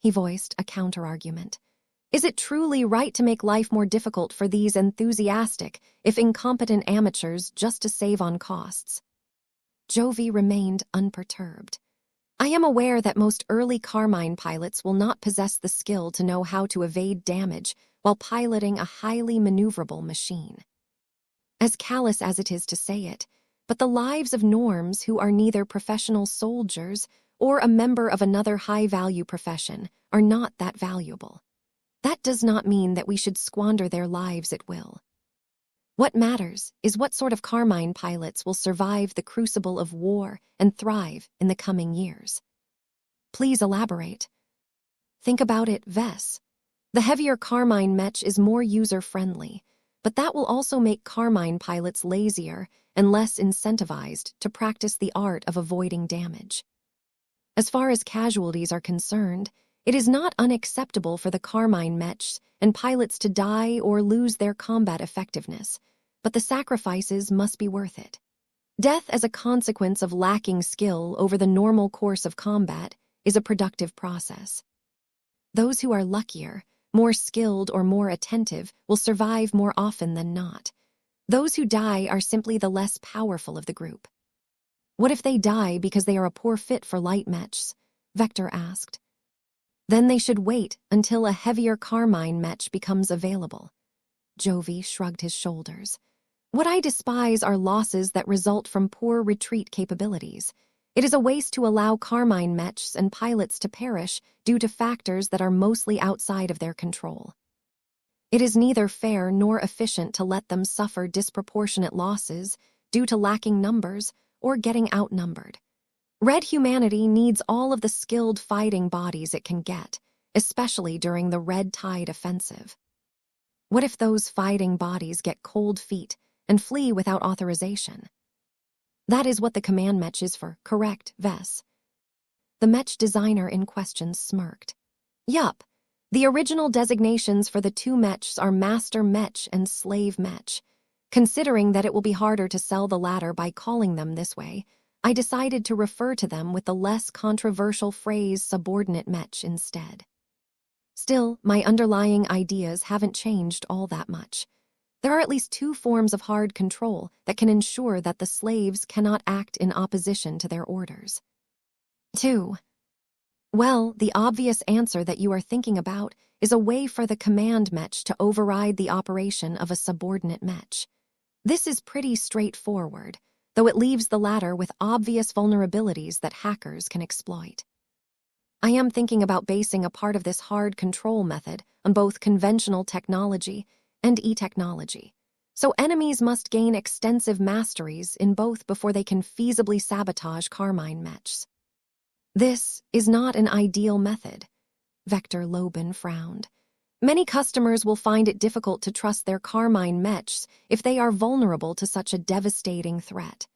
He voiced a counter-argument. Is it truly right to make life more difficult for these enthusiastic, if incompetent amateurs just to save on costs? Jovi remained unperturbed. I am aware that most early Carmine pilots will not possess the skill to know how to evade damage while piloting a highly maneuverable machine. as callous as it is to say it, but the lives of norms who are neither professional soldiers or a member of another high-value profession are not that valuable. That does not mean that we should squander their lives at will. What matters is what sort of Carmine pilots will survive the crucible of war and thrive in the coming years. Please elaborate. Think about it, Vess. The heavier Carmine Mech is more user-friendly, but that will also make Carmine pilots lazier and less incentivized to practice the art of avoiding damage. As far as casualties are concerned, it is not unacceptable for the Carmine Mechs and pilots to die or lose their combat effectiveness, but the sacrifices must be worth it. Death as a consequence of lacking skill over the normal course of combat is a productive process. Those who are luckier, more skilled or more attentive will survive more often than not. Those who die are simply the less powerful of the group. What if they die because they are a poor fit for light mechs? Vector asked. Then they should wait until a heavier Carmine Mech becomes available. Jovi shrugged his shoulders. What I despise are losses that result from poor retreat capabilities. It is a waste to allow Carmine Mechs and pilots to perish due to factors that are mostly outside of their control. It is neither fair nor efficient to let them suffer disproportionate losses due to lacking numbers or getting outnumbered. Red humanity needs all of the skilled fighting bodies it can get, especially during the Red Tide offensive. What if those fighting bodies get cold feet and flee without authorization? That is what the command mech is for, correct, Vess? The mech designer in question smirked. Yup, the original designations for the two mechs are Master Mech and Slave Mech. Considering that it will be harder to sell the latter by calling them this way, I decided to refer to them with the less controversial phrase subordinate mech instead. Still, my underlying ideas haven't changed all that much. There are at least two forms of hard control that can ensure that the slaves cannot act in opposition to their orders. 2. Well, the obvious answer that you are thinking about is a way for the command mech to override the operation of a subordinate mech. This is pretty straightforward, though it leaves the latter with obvious vulnerabilities that hackers can exploit. I am thinking about basing a part of this hard control method on both conventional technology and e-technology, so enemies must gain extensive masteries in both before they can feasibly sabotage Carmine mechs. This is not an ideal method. Vector Loban frowned. Many customers will find it difficult to trust their Carmine mechs if they are vulnerable to such a devastating threat.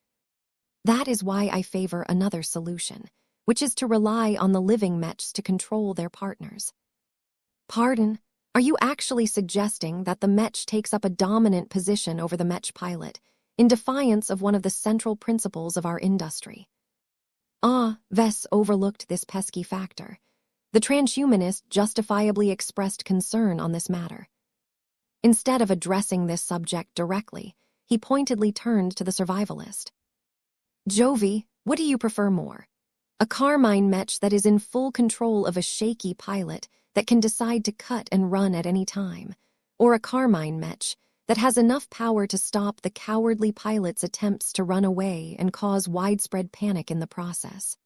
That is why I favor another solution, which is to rely on the living mechs to control their partners. Pardon, are you actually suggesting that the mech takes up a dominant position over the mech pilot, in defiance of one of the central principles of our industry? Vess overlooked this pesky factor. The transhumanist justifiably expressed concern on this matter. Instead of addressing this subject directly, he pointedly turned to the survivalist. Jovi, what do you prefer more? A Carmine mech that is in full control of a shaky pilot that can decide to cut and run at any time, or a Carmine mech that has enough power to stop the cowardly pilot's attempts to run away and cause widespread panic in the process?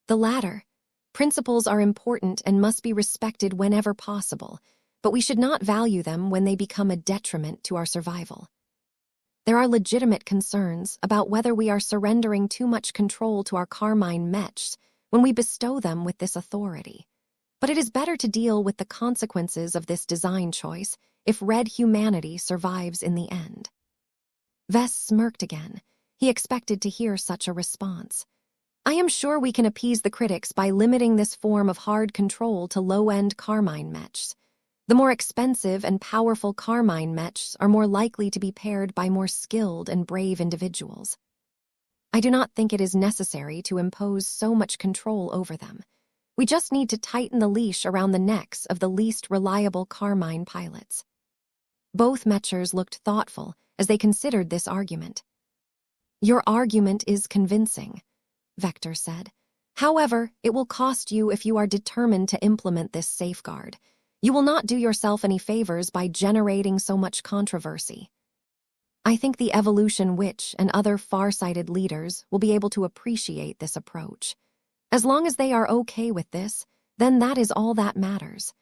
The latter. Principles are important and must be respected whenever possible, but we should not value them when they become a detriment to our survival. There are legitimate concerns about whether we are surrendering too much control to our Carmine mechs when we bestow them with this authority. But it is better to deal with the consequences of this design choice if red humanity survives in the end. Vess smirked again. He expected to hear such a response. I am sure we can appease the critics by limiting this form of hard control to low-end Carmine mechs. The more expensive and powerful Carmine mechs are more likely to be paired by more skilled and brave individuals. I do not think it is necessary to impose so much control over them. We just need to tighten the leash around the necks of the least reliable Carmine pilots. Both mechers looked thoughtful as they considered this argument. Your argument is convincing, Vector said. However, it will cost you if you are determined to implement this safeguard. You will not do yourself any favors by generating so much controversy. I think the Evolution Witch and other far-sighted leaders will be able to appreciate this approach. As long as they are okay with this, then that is all that matters.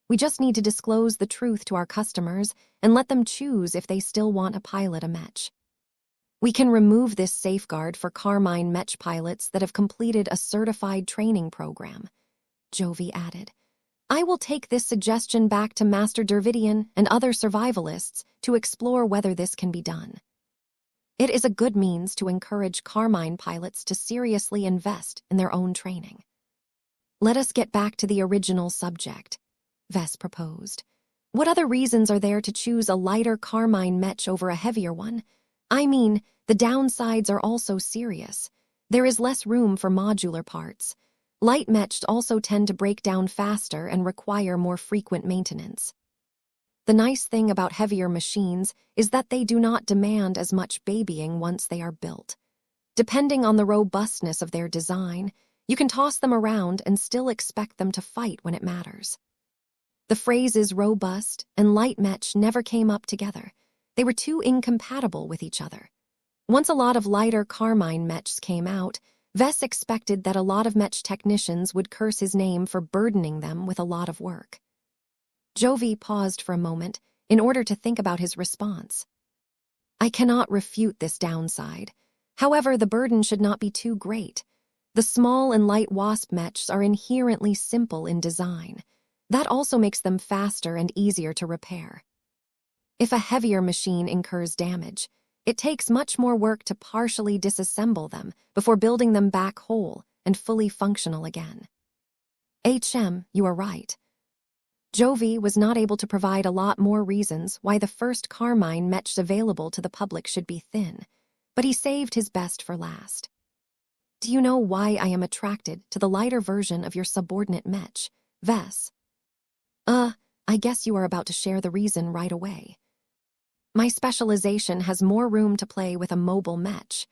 We just need to disclose the truth to our customers and let them choose if they still want to pilot a Mech. We can remove this safeguard for Carmine Mech pilots that have completed a certified training program, Jovi added. I will take this suggestion back to Master Dervidian and other survivalists to explore whether this can be done. It is a good means to encourage Carmine pilots to seriously invest in their own training. Let us get back to the original subject, Vess proposed. What other reasons are there to choose a lighter Carmine Mech over a heavier one? I mean, the downsides are also serious. There is less room for modular parts. Light Mechs also tend to break down faster and require more frequent maintenance. The nice thing about heavier machines is that they do not demand as much babying once they are built. Depending on the robustness of their design, you can toss them around and still expect them to fight when it matters. The phrases robust and light Mech never came up together. They were too incompatible with each other. Once a lot of lighter Carmine Mechs came out, Vess expected that a lot of Mech technicians would curse his name for burdening them with a lot of work. Jovi paused for a moment in order to think about his response. I cannot refute this downside. However, the burden should not be too great. The small and light Wasp Mechs are inherently simple in design. That also makes them faster and easier to repair. If a heavier machine incurs damage, it takes much more work to partially disassemble them before building them back whole and fully functional again. You are right. Jovi was not able to provide a lot more reasons why the first Carmine Mechs available to the public should be thin, but he saved his best for last. Do you know why I am attracted to the lighter version of your subordinate Mech, Vess? I guess you are about to share the reason right away. My specialization has more room to play with a mobile Mech,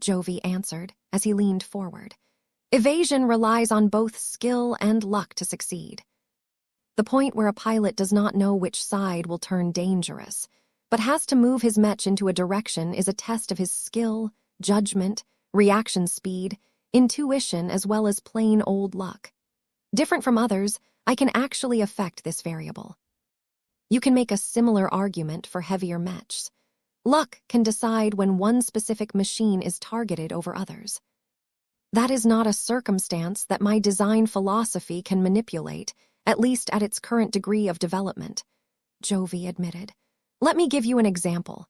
Jovi answered as he leaned forward. Evasion relies on both skill and luck to succeed. The point where a pilot does not know which side will turn dangerous, but has to move his Mech into a direction is a test of his skill, judgment, reaction speed, intuition, as well as plain old luck. Different from others, I can actually affect this variable. You can make a similar argument for heavier Mechs. Luck can decide when one specific machine is targeted over others. That is not a circumstance that my design philosophy can manipulate, at least at its current degree of development, Jovi admitted. Let me give you an example.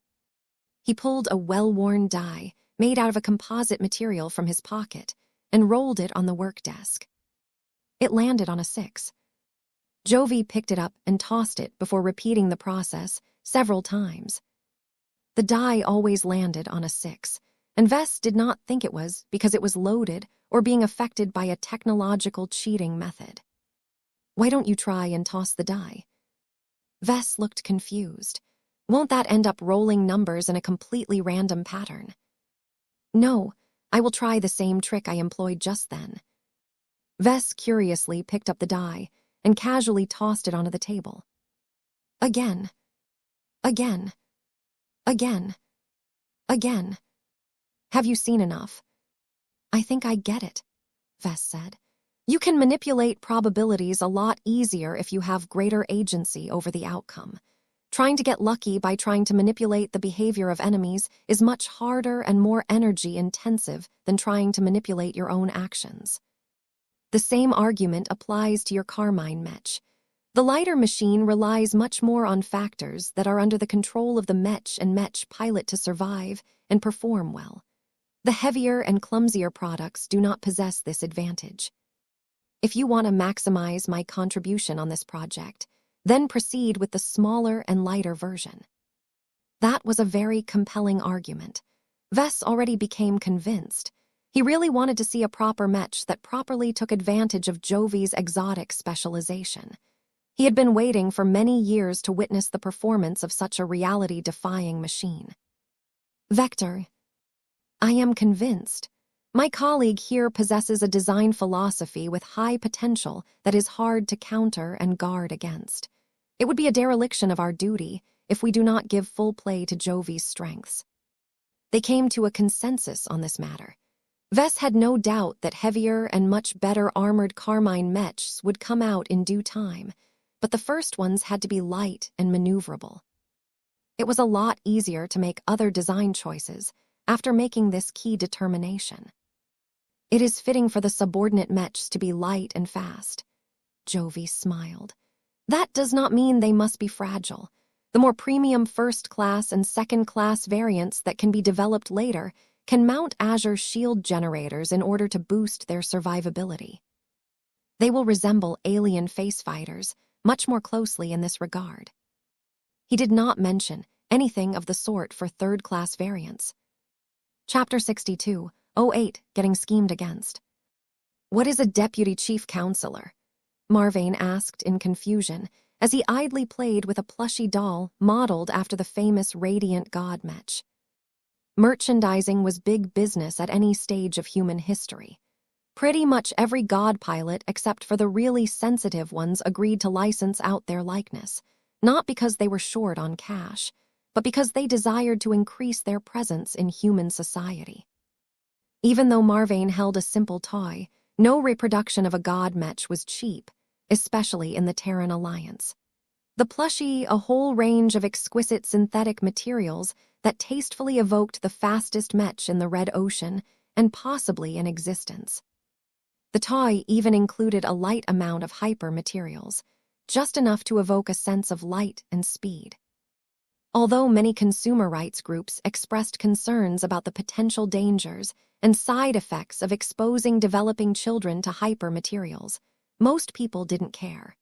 He pulled a well-worn die made out of a composite material from his pocket and rolled it on the work desk. It landed on a 6. Jovi picked it up and tossed it before repeating the process several times. The die always landed on a 6, and Vess did not think it was because it was loaded or being affected by a technological cheating method. Why don't you try and toss the die? Vess looked confused. Won't that end up rolling numbers in a completely random pattern? No, I will try the same trick I employed just then. Vess curiously picked up the die and casually tossed it onto the table. Again. Again. Again. Again. Have you seen enough? I think I get it, Vess said. You can manipulate probabilities a lot easier if you have greater agency over the outcome. Trying to get lucky by trying to manipulate the behavior of enemies is much harder and more energy-intensive than trying to manipulate your own actions. The same argument applies to your Carmine Mech. The lighter machine relies much more on factors that are under the control of the Mech and Mech pilot to survive and perform well. The heavier and clumsier products do not possess this advantage. If you want to maximize my contribution on this project, then proceed with the smaller and lighter version. That was a very compelling argument. Vess already became convinced. He really wanted to see a proper Mech that properly took advantage of Jovi's exotic specialization. He had been waiting for many years to witness the performance of such a reality-defying machine. Vector, I am convinced. My colleague here possesses a design philosophy with high potential that is hard to counter and guard against. It would be a dereliction of our duty if we do not give full play to Jovi's strengths. They came to a consensus on this matter. Vess had no doubt that heavier and much better armored Carmine mechs would come out in due time, but the first ones had to be light and maneuverable. It was a lot easier to make other design choices after making this key determination. It is fitting for the subordinate mechs to be light and fast. Jovi smiled. That does not mean they must be fragile. The more premium first-class and second-class variants that can be developed later can mount Azure shield generators in order to boost their survivability. They will resemble alien face fighters much more closely in this regard. He did not mention anything of the sort for third-class variants. Chapter 62, 08, Getting Schemed Against. What is a deputy chief counselor? Marvane asked in confusion as he idly played with a plushy doll modeled after the famous Radiant God Mech. Merchandising was big business at any stage of human history. Pretty much every god pilot except for the really sensitive ones agreed to license out their likeness, not because they were short on cash, but because they desired to increase their presence in human society. Even though Marvane held a simple toy, no reproduction of a god mech was cheap, especially in the Terran Alliance. The plushie, a whole range of exquisite synthetic materials that tastefully evoked the fastest mech in the Red Ocean and possibly in existence. The toy even included a light amount of hyper materials, just enough to evoke a sense of light and speed. Although many consumer rights groups expressed concerns about the potential dangers and side effects of exposing developing children to hyper materials, most people didn't care.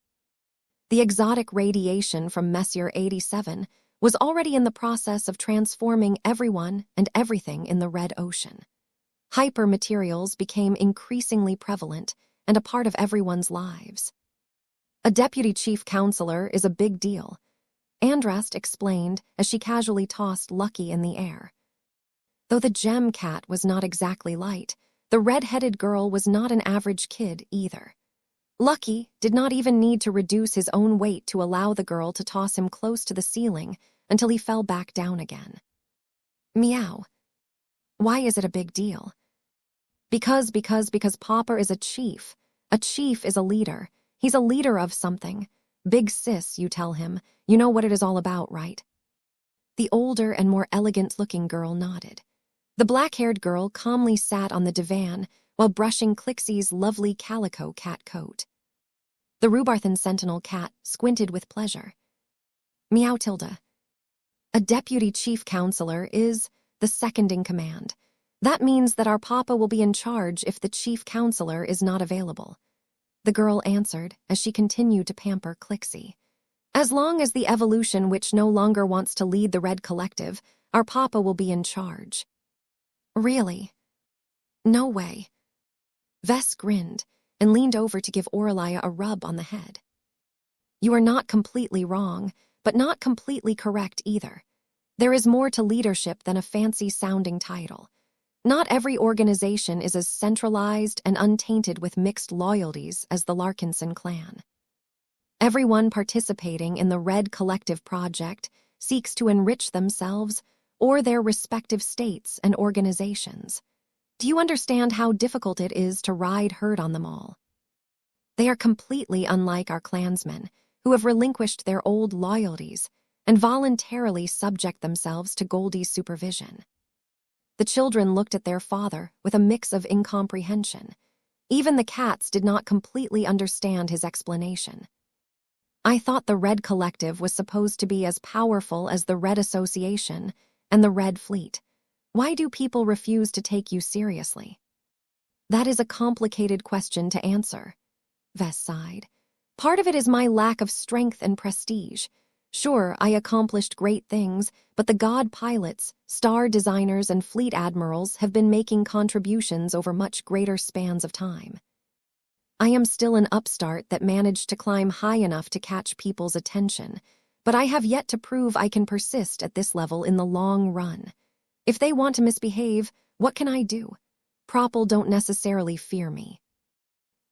The exotic radiation from Messier 87 was already in the process of transforming everyone and everything in the Red Ocean. Hypermaterials became increasingly prevalent and a part of everyone's lives. A deputy chief counselor is a big deal, Andrast explained as she casually tossed Lucky in the air. Though the gem cat was not exactly light, the red-headed girl was not an average kid either. Lucky did not even need to reduce his own weight to allow the girl to toss him close to the ceiling until he fell back down again. Meow. Why is it a big deal? Because Popper is a chief. A chief is a leader. He's a leader of something. Big sis, you tell him. You know what it is all about, right? The older and more elegant-looking girl nodded. The black-haired girl calmly sat on the divan while brushing Clixie's lovely calico cat coat. The Rubarthan sentinel cat squinted with pleasure. Meow Tilda. A deputy chief counselor is the second in command. That means that our papa will be in charge if the chief counselor is not available. The girl answered as she continued to pamper Clixie. As long as the evolution which no longer wants to lead the Red Collective, our papa will be in charge. Really? No way. Vess grinned and leaned over to give Aurelia a rub on the head. You are not completely wrong, but not completely correct either. There is more to leadership than a fancy-sounding title. Not every organization is as centralized and untainted with mixed loyalties as the Larkinson clan. Everyone participating in the Red Collective project seeks to enrich themselves or their respective states and organizations. Do you understand how difficult it is to ride herd on them all? They are completely unlike our clansmen, who have relinquished their old loyalties and voluntarily subject themselves to Goldie's supervision. The children looked at their father with a mix of incomprehension. Even the cats did not completely understand his explanation. I thought the Red Collective was supposed to be as powerful as the Red Association and the Red Fleet. Why do people refuse to take you seriously? That is a complicated question to answer, Vess sighed. Part of it is my lack of strength and prestige. Sure, I accomplished great things, but the god pilots, star designers, and fleet admirals have been making contributions over much greater spans of time. I am still an upstart that managed to climb high enough to catch people's attention, but I have yet to prove I can persist at this level in the long run. If they want to misbehave, what can I do? Propel don't necessarily fear me.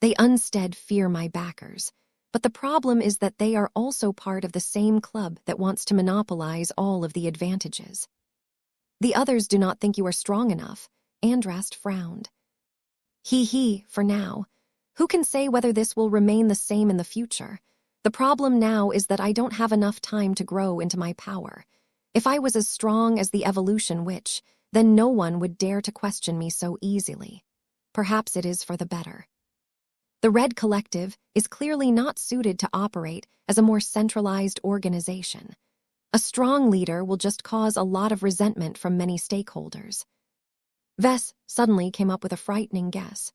They instead fear my backers. But the problem is that they are also part of the same club that wants to monopolize all of the advantages. The others do not think you are strong enough. Andrast frowned. For now. Who can say whether this will remain the same in the future? The problem now is that I don't have enough time to grow into my power. If I was as strong as the evolution witch, then no one would dare to question me so easily. Perhaps it is for the better. The Red Collective is clearly not suited to operate as a more centralized organization. A strong leader will just cause a lot of resentment from many stakeholders. Vess suddenly came up with a frightening guess.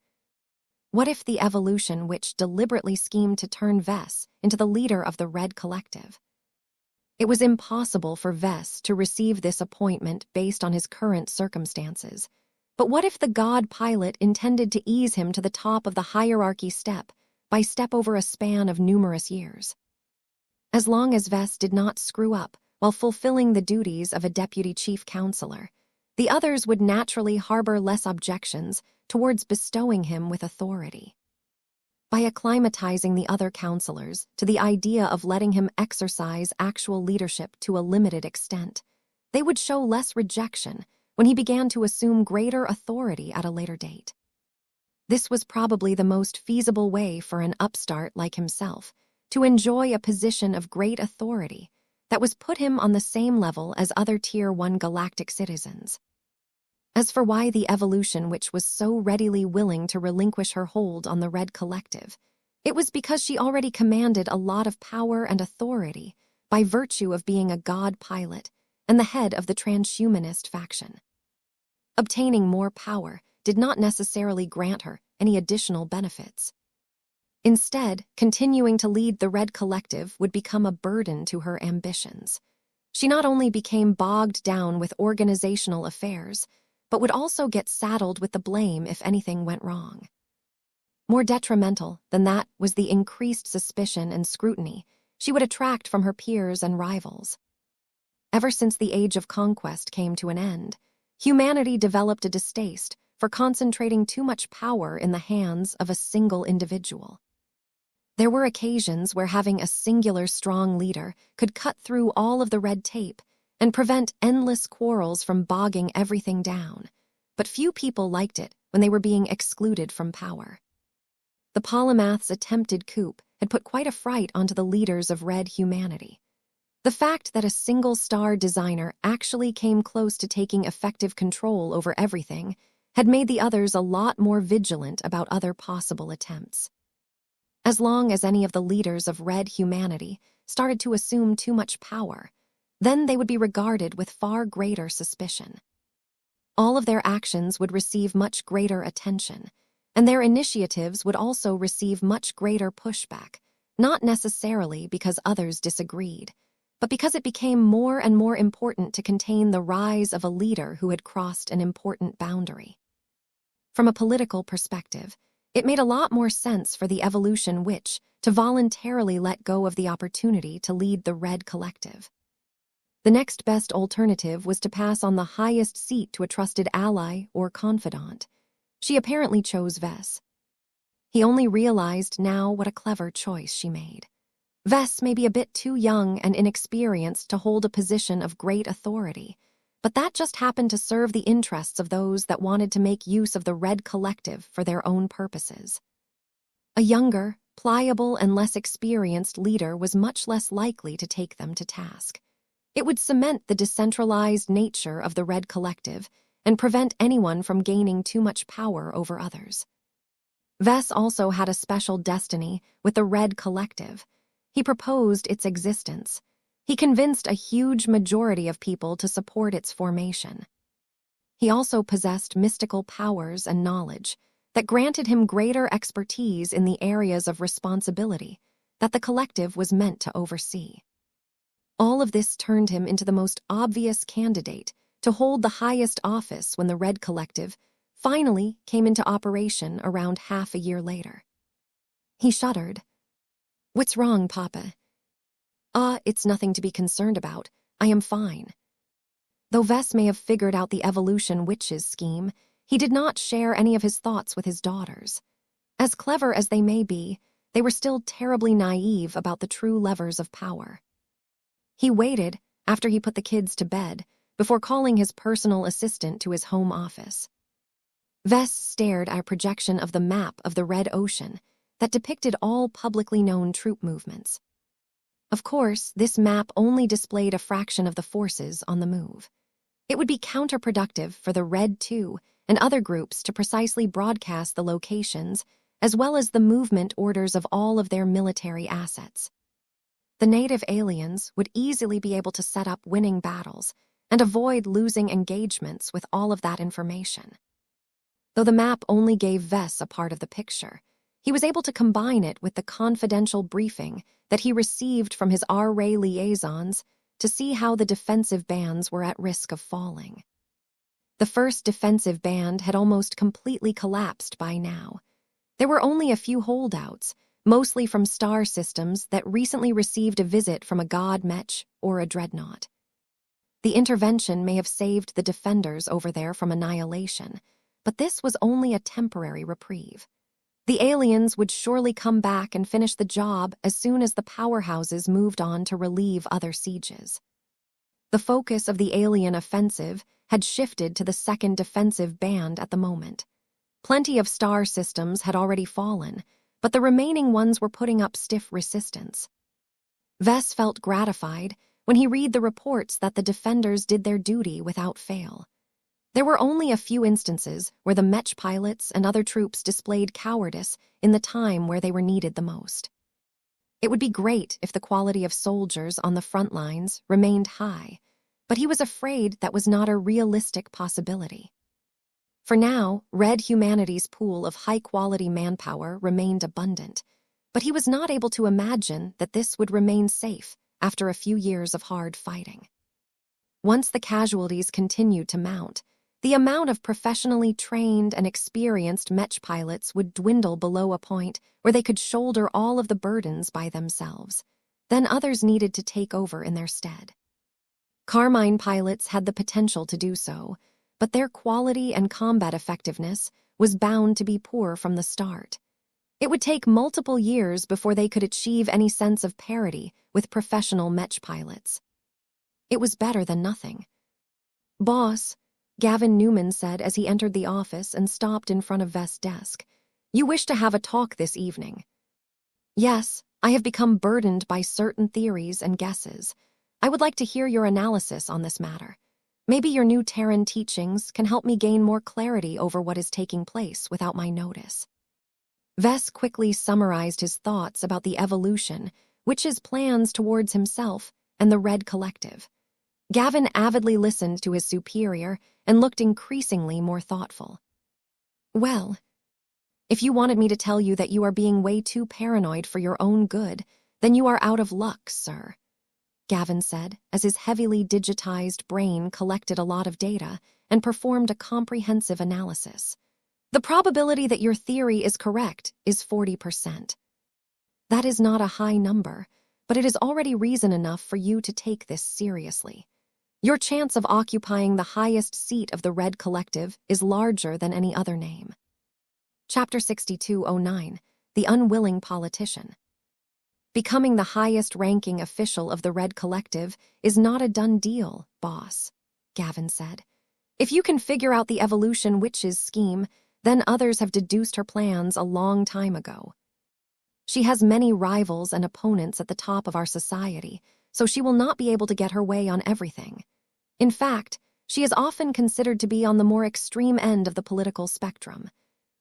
What if the evolution witch deliberately schemed to turn Vess into the leader of the Red Collective? It was impossible for Vess to receive this appointment based on his current circumstances. But what if the god pilot intended to ease him to the top of the hierarchy step by step over a span of numerous years? As long as Vess did not screw up while fulfilling the duties of a deputy chief counselor, the others would naturally harbor less objections towards bestowing him with authority. By acclimatizing the other counselors to the idea of letting him exercise actual leadership to a limited extent, they would show less rejection when he began to assume greater authority at a later date. This was probably the most feasible way for an upstart like himself to enjoy a position of great authority that was put him on the same level as other Tier 1 galactic citizens. As for why the evolution witch was so readily willing to relinquish her hold on the Red Collective, it was because she already commanded a lot of power and authority by virtue of being a god pilot and the head of the transhumanist faction. Obtaining more power did not necessarily grant her any additional benefits. Instead, continuing to lead the Red Collective would become a burden to her ambitions. She not only became bogged down with organizational affairs, but would also get saddled with the blame if anything went wrong. More detrimental than that was the increased suspicion and scrutiny she would attract from her peers and rivals. Ever since the Age of Conquest came to an end, humanity developed a distaste for concentrating too much power in the hands of a single individual. There were occasions where having a singular strong leader could cut through all of the red tape and prevent endless quarrels from bogging everything down, but few people liked it when they were being excluded from power. The polymath's attempted coup had put quite a fright onto the leaders of Red humanity. The fact that a single-star designer actually came close to taking effective control over everything had made the others a lot more vigilant about other possible attempts. As long as any of the leaders of Red humanity started to assume too much power, then they would be regarded with far greater suspicion. All of their actions would receive much greater attention, and their initiatives would also receive much greater pushback, not necessarily because others disagreed, but because it became more and more important to contain the rise of a leader who had crossed an important boundary. From a political perspective, it made a lot more sense for the evolution witch to voluntarily let go of the opportunity to lead the Red Collective. The next best alternative was to pass on the highest seat to a trusted ally or confidant. She apparently chose Vess. He only realized now what a clever choice she made. Vess may be a bit too young and inexperienced to hold a position of great authority, but that just happened to serve the interests of those that wanted to make use of the Red Collective for their own purposes. A younger, pliable, and less experienced leader was much less likely to take them to task. It would cement the decentralized nature of the Red Collective and prevent anyone from gaining too much power over others. Vess also had a special destiny with the Red Collective. He proposed its existence. He convinced a huge majority of people to support its formation. He also possessed mystical powers and knowledge that granted him greater expertise in the areas of responsibility that the collective was meant to oversee. All of this turned him into the most obvious candidate to hold the highest office when the Red Collective finally came into operation around half a year later. He shuddered. "What's wrong, Papa?" It's nothing to be concerned about. I am fine." Though Vess may have figured out the evolution witch's scheme, he did not share any of his thoughts with his daughters. As clever as they may be, They were still terribly naive about the true levers of power. He waited, after he put the kids to bed, before calling his personal assistant to his home office. Vess stared at a projection of the map of the Red Ocean that depicted all publicly known troop movements. Of course, this map only displayed a fraction of the forces on the move. It would be counterproductive for the Red 2 and other groups to precisely broadcast the locations as well as the movement orders of all of their military assets. The native aliens would easily be able to set up winning battles and avoid losing engagements with all of that information. Though the map only gave Vess a part of the picture, he was able to combine it with the confidential briefing that he received from his R-Ray liaisons to see how the defensive bands were at risk of falling. The first defensive band had almost completely collapsed by now. There were only a few holdouts, mostly from star systems that recently received a visit from a god Mech or a dreadnought. The intervention may have saved the defenders over there from annihilation, but this was only a temporary reprieve. The aliens would surely come back and finish the job as soon as the powerhouses moved on to relieve other sieges. The focus of the alien offensive had shifted to the second defensive band at the moment. Plenty of star systems had already fallen, but the remaining ones were putting up stiff resistance. Vess felt gratified when he read the reports that the defenders did their duty without fail. There were only a few instances where the Mech pilots and other troops displayed cowardice in the time where they were needed the most. It would be great if the quality of soldiers on the front lines remained high, but he was afraid that was not a realistic possibility. For now, Red Humanity's pool of high-quality manpower remained abundant, but he was not able to imagine that this would remain safe after a few years of hard fighting. Once the casualties continued to mount, the amount of professionally trained and experienced Mech pilots would dwindle below a point where they could shoulder all of the burdens by themselves. Then others needed to take over in their stead. Carmine pilots had the potential to do so, but their quality and combat effectiveness was bound to be poor from the start. It would take multiple years before they could achieve any sense of parity with professional Mech pilots. It was better than nothing. "Boss," Gavin Newman said as he entered the office and stopped in front of Vess' desk, "you wish to have a talk this evening." "Yes, I have become burdened by certain theories and guesses. I would like to hear your analysis on this matter. Maybe your new Terran teachings can help me gain more clarity over what is taking place without my notice." Vess quickly summarized his thoughts about the evolution, Witch's plans towards himself, and the Red Collective. Gavin avidly listened to his superior and looked increasingly more thoughtful. "Well, if you wanted me to tell you that you are being way too paranoid for your own good, then you are out of luck, sir," Gavin said, as his heavily digitized brain collected a lot of data and performed a comprehensive analysis. "The probability that your theory is correct is 40%. That is not a high number, but it is already reason enough for you to take this seriously. Your chance of occupying the highest seat of the Red Collective is larger than any other name." Chapter 6209, The Unwilling Politician. "Becoming the highest-ranking official of the Red Collective is not a done deal, boss," Gavin said. "If you can figure out the evolution Witch's scheme, then others have deduced her plans a long time ago. She has many rivals and opponents at the top of our society, so she will not be able to get her way on everything. In fact, she is often considered to be on the more extreme end of the political spectrum.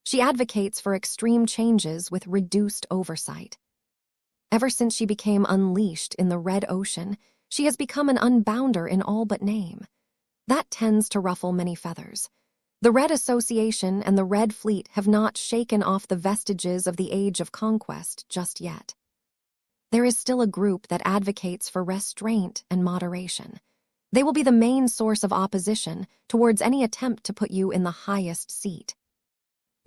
She advocates for extreme changes with reduced oversight. Ever since she became unleashed in the Red Ocean, she has become an unbounder in all but name. That tends to ruffle many feathers. The Red Association and the Red Fleet have not shaken off the vestiges of the Age of Conquest just yet. There is still a group that advocates for restraint and moderation. They will be the main source of opposition towards any attempt to put you in the highest seat."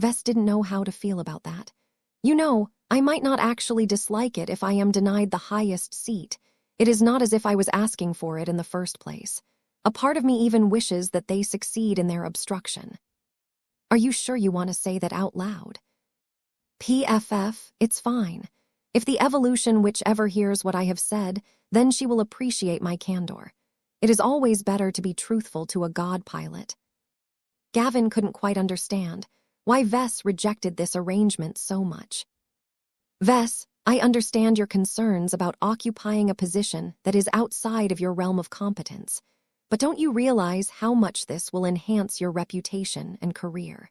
Vess didn't know how to feel about that. "You know, I might not actually dislike it if I am denied the highest seat. It is not as if I was asking for it in the first place. A part of me even wishes that they succeed in their obstruction." "Are you sure you want to say that out loud?" PFF, it's fine. If the evolution whichever hears what I have said, then she will appreciate my candor. It is always better to be truthful to a god pilot. Gavin couldn't quite understand why Vess rejected this arrangement so much. Vess, I understand your concerns about occupying a position that is outside of your realm of competence, but don't you realize how much this will enhance your reputation and career?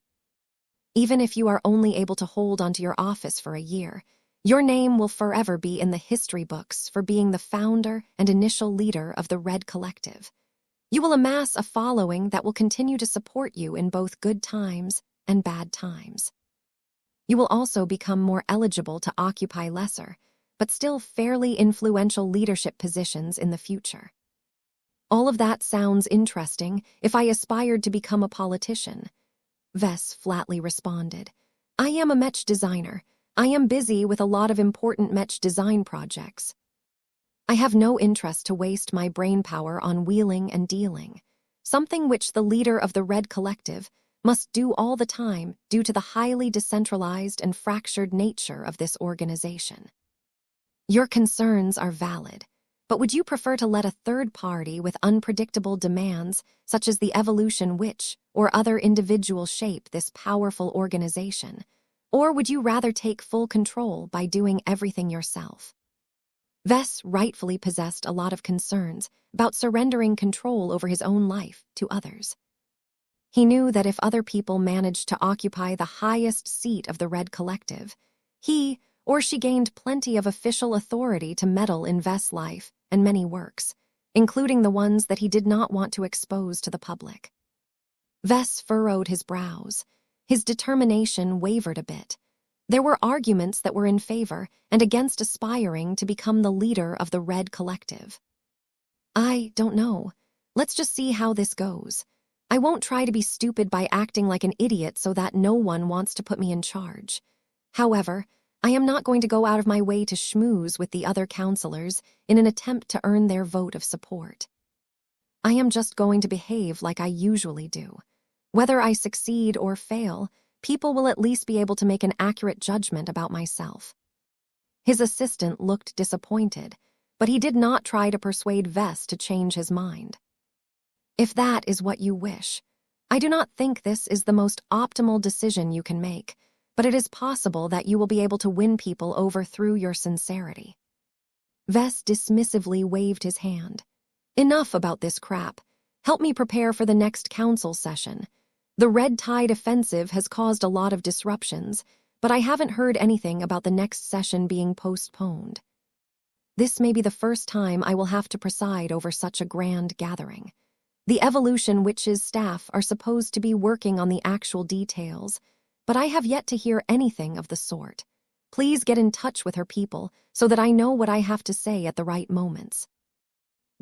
Even if you are only able to hold onto your office for a year, your name will forever be in the history books for being the founder and initial leader of the Red Collective. You will amass a following that will continue to support you in both good times and bad times. You will also become more eligible to occupy lesser, but still fairly influential leadership positions in the future. All of that sounds interesting if I aspired to become a politician. Vess flatly responded. I am a Mech designer. I am busy with a lot of important Mech design projects. I have no interest to waste my brainpower on wheeling and dealing, something which the leader of the Red Collective must do all the time due to the highly decentralized and fractured nature of this organization. Your concerns are valid, but would you prefer to let a third party with unpredictable demands, such as the evolution which or other individual shape this powerful organization, or would you rather take full control by doing everything yourself? Vess rightfully possessed a lot of concerns about surrendering control over his own life to others. He knew that if other people managed to occupy the highest seat of the Red Collective, he or she gained plenty of official authority to meddle in Vess' life and many works, including the ones that he did not want to expose to the public. Vess furrowed his brows. His determination wavered a bit. There were arguments that were in favor and against aspiring to become the leader of the Red Collective. I don't know. Let's just see how this goes. I won't try to be stupid by acting like an idiot so that no one wants to put me in charge. However, I am not going to go out of my way to schmooze with the other counselors in an attempt to earn their vote of support. I am just going to behave like I usually do. Whether I succeed or fail, people will at least be able to make an accurate judgment about myself. His assistant looked disappointed, but he did not try to persuade Vess to change his mind. If that is what you wish, I do not think this is the most optimal decision you can make, but it is possible that you will be able to win people over through your sincerity. Vess dismissively waved his hand. Enough about this crap. Help me prepare for the next council session. The Red Tide offensive has caused a lot of disruptions, but I haven't heard anything about the next session being postponed. This may be the first time I will have to preside over such a grand gathering. The Evolution Witch's staff are supposed to be working on the actual details, but I have yet to hear anything of the sort. Please get in touch with her people so that I know what I have to say at the right moments.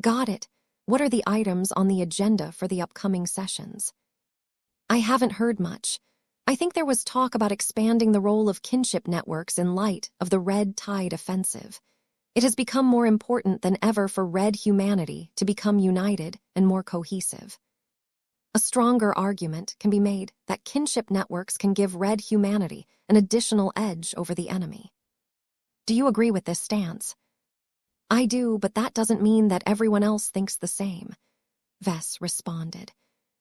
Got it. What are the items on the agenda for the upcoming sessions? I haven't heard much. I think there was talk about expanding the role of kinship networks in light of the Red Tide offensive. It has become more important than ever for Red humanity to become united and more cohesive. A stronger argument can be made that kinship networks can give Red humanity an additional edge over the enemy. Do you agree with this stance? I do, but that doesn't mean that everyone else thinks the same, Vess responded.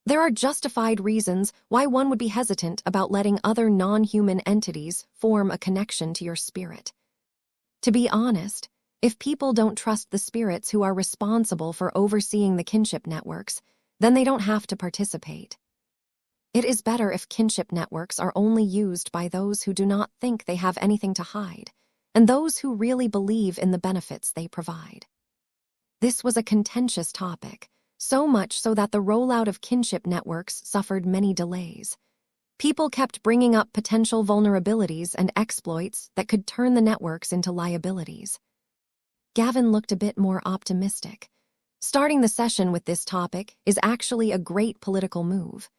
There are justified reasons why one would be hesitant about letting other non-human entities form a connection to your spirit. To be honest, if people don't trust the spirits who are responsible for overseeing the kinship networks, then they don't have to participate. It is better if kinship networks are only used by those who do not think they have anything to hide, and those who really believe in the benefits they provide. This was a contentious topic, so much so that the rollout of kinship networks suffered many delays. People kept bringing up potential vulnerabilities and exploits that could turn the networks into liabilities. Gavin looked a bit more optimistic. Starting the session with this topic is actually a great political move.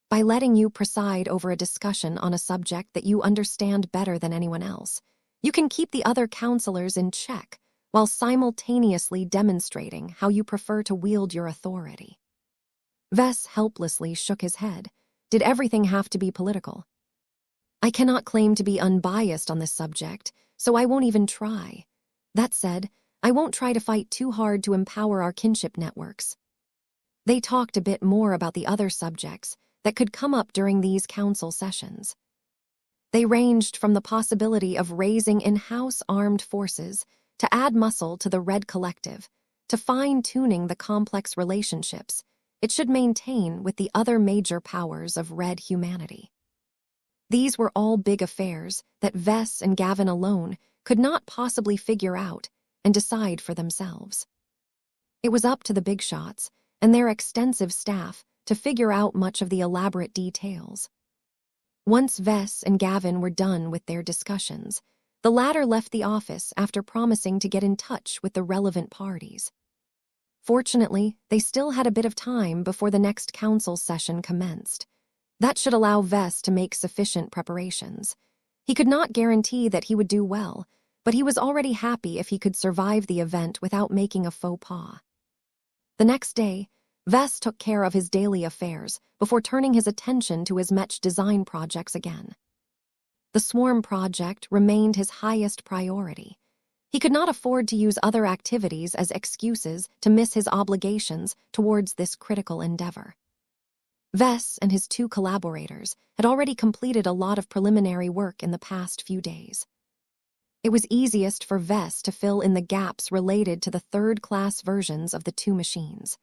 By letting you preside over a discussion on a subject that you understand better than anyone else, you can keep the other counselors in check while simultaneously demonstrating how you prefer to wield your authority. Vess helplessly shook his head. Did everything have to be political? I cannot claim to be unbiased on this subject, so I won't even try. That said, I won't try to fight too hard to empower our kinship networks. They talked a bit more about the other subjects that could come up during these council sessions. They ranged from the possibility of raising in-house armed forces to add muscle to the Red Collective, to fine-tuning the complex relationships it should maintain with the other major powers of Red humanity. These were all big affairs that Vess and Gavin alone could not possibly figure out and decide for themselves. It was up to the big shots and their extensive staff to figure out much of the elaborate details. Once Vess and Gavin were done with their discussions, the latter left the office after promising to get in touch with the relevant parties. Fortunately, they still had a bit of time before the next council session commenced. That should allow Vess to make sufficient preparations. He could not guarantee that he would do well, but he was already happy if he could survive the event without making a faux pas. The next day, Vess took care of his daily affairs before turning his attention to his Mech design projects again. The Swarm project remained his highest priority. He could not afford to use other activities as excuses to miss his obligations towards this critical endeavor. Vess and his two collaborators had already completed a lot of preliminary work in the past few days. It was easiest for Vess to fill in the gaps related to the third-class versions of the two machines.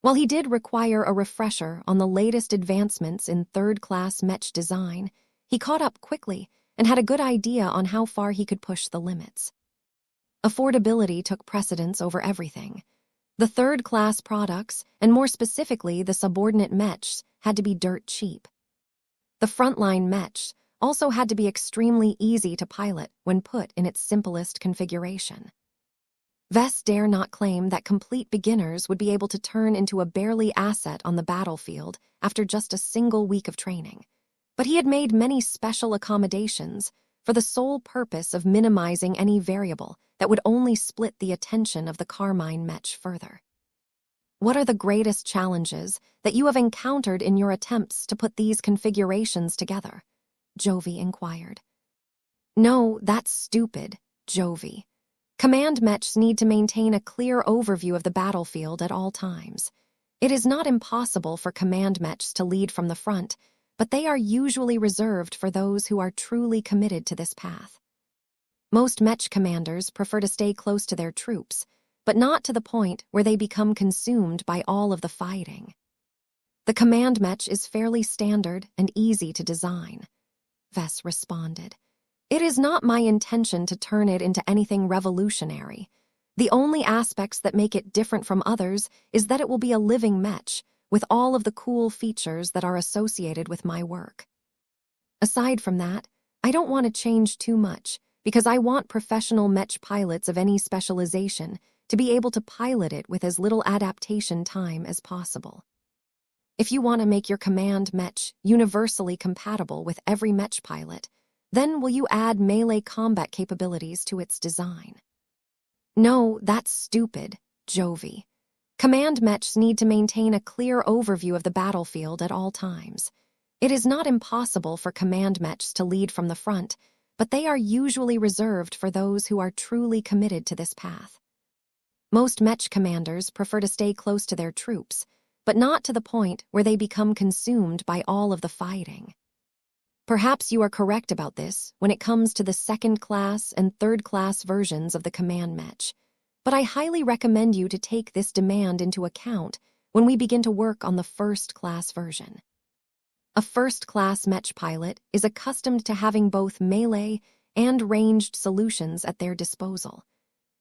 While he did require a refresher on the latest advancements in third-class Mech design, he caught up quickly and had a good idea on how far he could push the limits. Affordability took precedence over everything. The third-class products, and more specifically the subordinate Mechs, had to be dirt cheap. The frontline Mechs also had to be extremely easy to pilot when put in its simplest configuration. Vess dare not claim that complete beginners would be able to turn into a barely asset on the battlefield after just a single week of training, but he had made many special accommodations for the sole purpose of minimizing any variable that would only split the attention of the Carmine Mech further. What are the greatest challenges that you have encountered in your attempts to put these configurations together? Jovi inquired. No, that's stupid, Jovi. Command Mechs need to maintain a clear overview of the battlefield at all times. It is not impossible for command Mechs to lead from the front, but they are usually reserved for those who are truly committed to this path. Most Mech commanders prefer to stay close to their troops, but not to the point where they become consumed by all of the fighting. The command Mech is fairly standard and easy to design, Vess responded. It is not my intention to turn it into anything revolutionary. The only aspects that make it different from others is that it will be a living Mech, with all of the cool features that are associated with my work. Aside from that, I don't want to change too much, because I want professional Mech pilots of any specialization to be able to pilot it with as little adaptation time as possible. If you want to make your command Mech universally compatible with every Mech pilot, then will you add melee combat capabilities to its design? No, that's stupid, Jovi. Command Mechs need to maintain a clear overview of the battlefield at all times. It is not impossible for command Mechs to lead from the front, but they are usually reserved for those who are truly committed to this path. Most Mech commanders prefer to stay close to their troops, but not to the point where they become consumed by all of the fighting. Perhaps you are correct about this when it comes to the second-class and third-class versions of the command Mech, but I highly recommend you to take this demand into account when we begin to work on the first-class version. A first-class Mech pilot is accustomed to having both melee and ranged solutions at their disposal.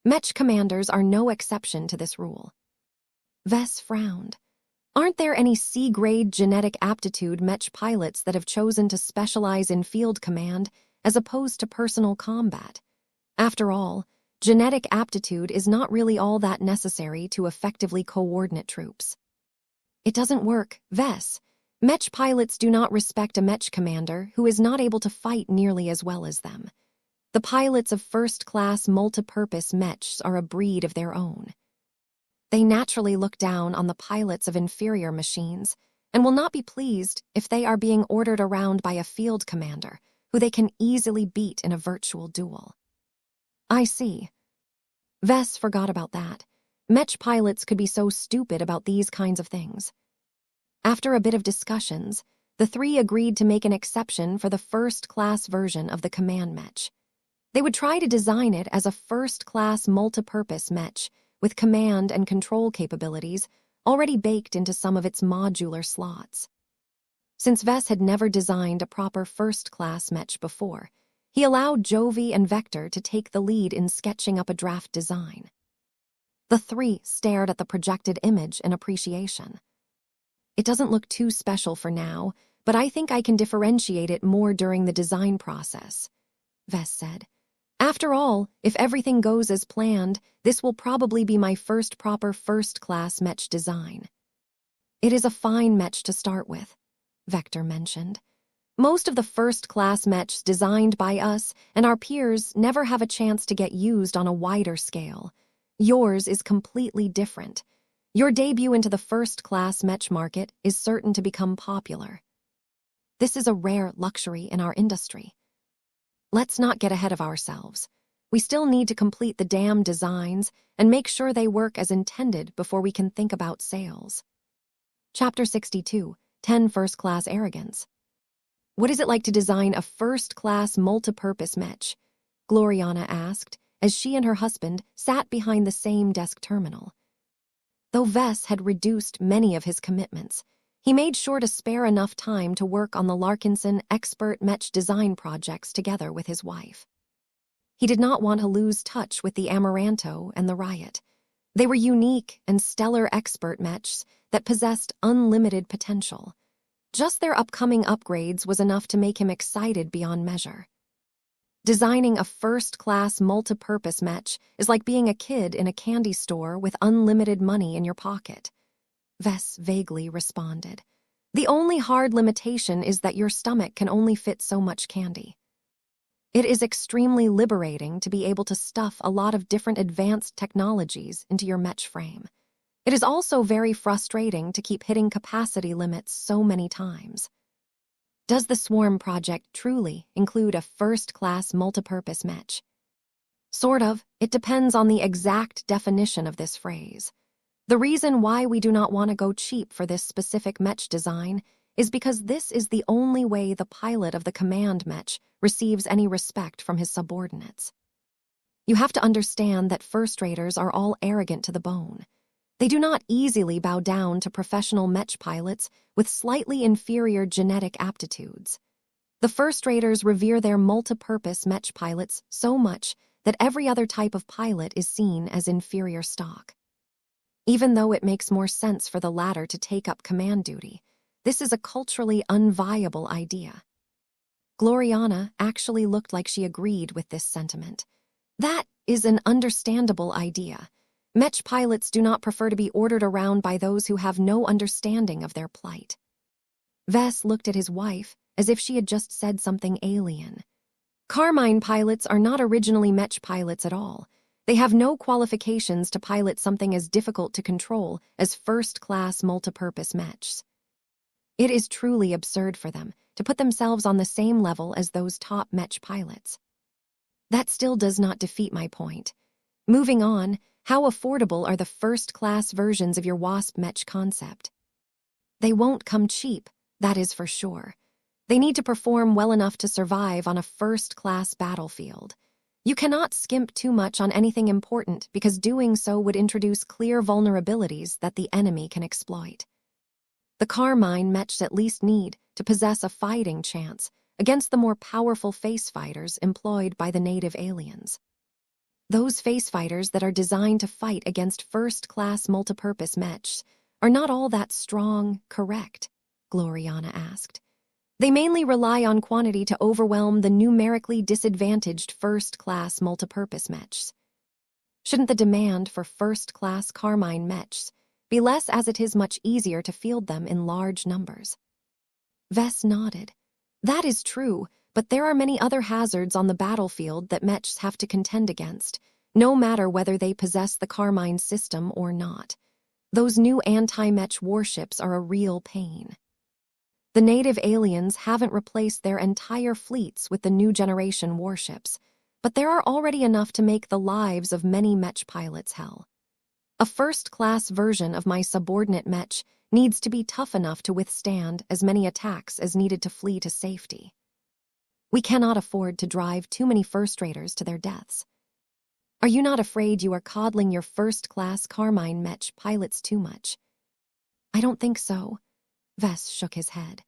Mech commanders are no exception to this rule. Vess frowned. Aren't there any C-grade genetic aptitude Mech pilots that have chosen to specialize in field command as opposed to personal combat? After all, genetic aptitude is not really all that necessary to effectively coordinate troops. It doesn't work, Vess. Mech pilots do not respect a Mech commander who is not able to fight nearly as well as them. The pilots of first-class multipurpose Mechs are a breed of their own. They naturally look down on the pilots of inferior machines and will not be pleased if they are being ordered around by a field commander who they can easily beat in a virtual duel. I see. Vess forgot about that. Mech pilots could be so stupid about these kinds of things. After a bit of discussions, the three agreed to make an exception for the first-class version of the command mech. They would try to design it as a first-class multipurpose mech with command and control capabilities already baked into some of its modular slots. Since Vess had never designed a proper first-class mech before, he allowed Jovi and Vector to take the lead in sketching up a draft design. The three stared at the projected image in appreciation. It doesn't look too special for now, but I think I can differentiate it more during the design process, Vess said. After all, if everything goes as planned, this will probably be my first proper first-class mech design. It is a fine mech to start with, Vector mentioned. Most of the first-class mechs designed by us and our peers never have a chance to get used on a wider scale. Yours is completely different. Your debut into the first-class mech market is certain to become popular. This is a rare luxury in our industry. Let's not get ahead of ourselves. We still need to complete the damn designs and make sure they work as intended before we can think about sales. Chapter 62, 10 First-Class Arrogance. What is it like to design a first-class multipurpose mech? Gloriana asked, as she and her husband sat behind the same desk terminal. Though Vess had reduced many of his commitments, he made sure to spare enough time to work on the Larkinson expert mech design projects together with his wife. He did not want to lose touch with the Amaranto and the Riot. They were unique and stellar expert mechs that possessed unlimited potential. Just their upcoming upgrades was enough to make him excited beyond measure. Designing a first-class multipurpose mech is like being a kid in a candy store with unlimited money in your pocket, Vess vaguely responded. The only hard limitation is that your stomach can only fit so much candy. It is extremely liberating to be able to stuff a lot of different advanced technologies into your mech frame. It is also very frustrating to keep hitting capacity limits so many times. Does the Swarm project truly include a first-class multipurpose mech? Sort of. It depends on the exact definition of this phrase. The reason why we do not want to go cheap for this specific mech design is because this is the only way the pilot of the command mech receives any respect from his subordinates. You have to understand that first-raters are all arrogant to the bone. They do not easily bow down to professional mech pilots with slightly inferior genetic aptitudes. The first-raters revere their multipurpose mech pilots so much that every other type of pilot is seen as inferior stock. Even though it makes more sense for the latter to take up command duty, this is a culturally unviable idea. Gloriana actually looked like she agreed with this sentiment. That is an understandable idea. Mech pilots do not prefer to be ordered around by those who have no understanding of their plight. Vess looked at his wife as if she had just said something alien. Carmine pilots are not originally mech pilots at all. They have no qualifications to pilot something as difficult to control as first-class multipurpose mechs. It is truly absurd for them to put themselves on the same level as those top mech pilots. That still does not defeat my point. Moving on, how affordable are the first-class versions of your WASP mech concept? They won't come cheap, that is for sure. They need to perform well enough to survive on a first-class battlefield. You cannot skimp too much on anything important because doing so would introduce clear vulnerabilities that the enemy can exploit. The Carmine mechs at least need to possess a fighting chance against the more powerful face fighters employed by the native aliens. Those face fighters that are designed to fight against first-class multipurpose mechs are not all that strong, correct? Gloriana asked. They mainly rely on quantity to overwhelm the numerically disadvantaged first-class multipurpose mechs. Shouldn't the demand for first-class Carmine mechs be less as it is much easier to field them in large numbers? Vess nodded. That is true, but there are many other hazards on the battlefield that mechs have to contend against, no matter whether they possess the Carmine system or not. Those new anti-mech warships are a real pain. The native aliens haven't replaced their entire fleets with the new generation warships, but there are already enough to make the lives of many Mech pilots hell. A first-class version of my subordinate Mech needs to be tough enough to withstand as many attacks as needed to flee to safety. We cannot afford to drive too many first-raters to their deaths. Are you not afraid you are coddling your first-class Carmine Mech pilots too much? I don't think so. Vess shook his head.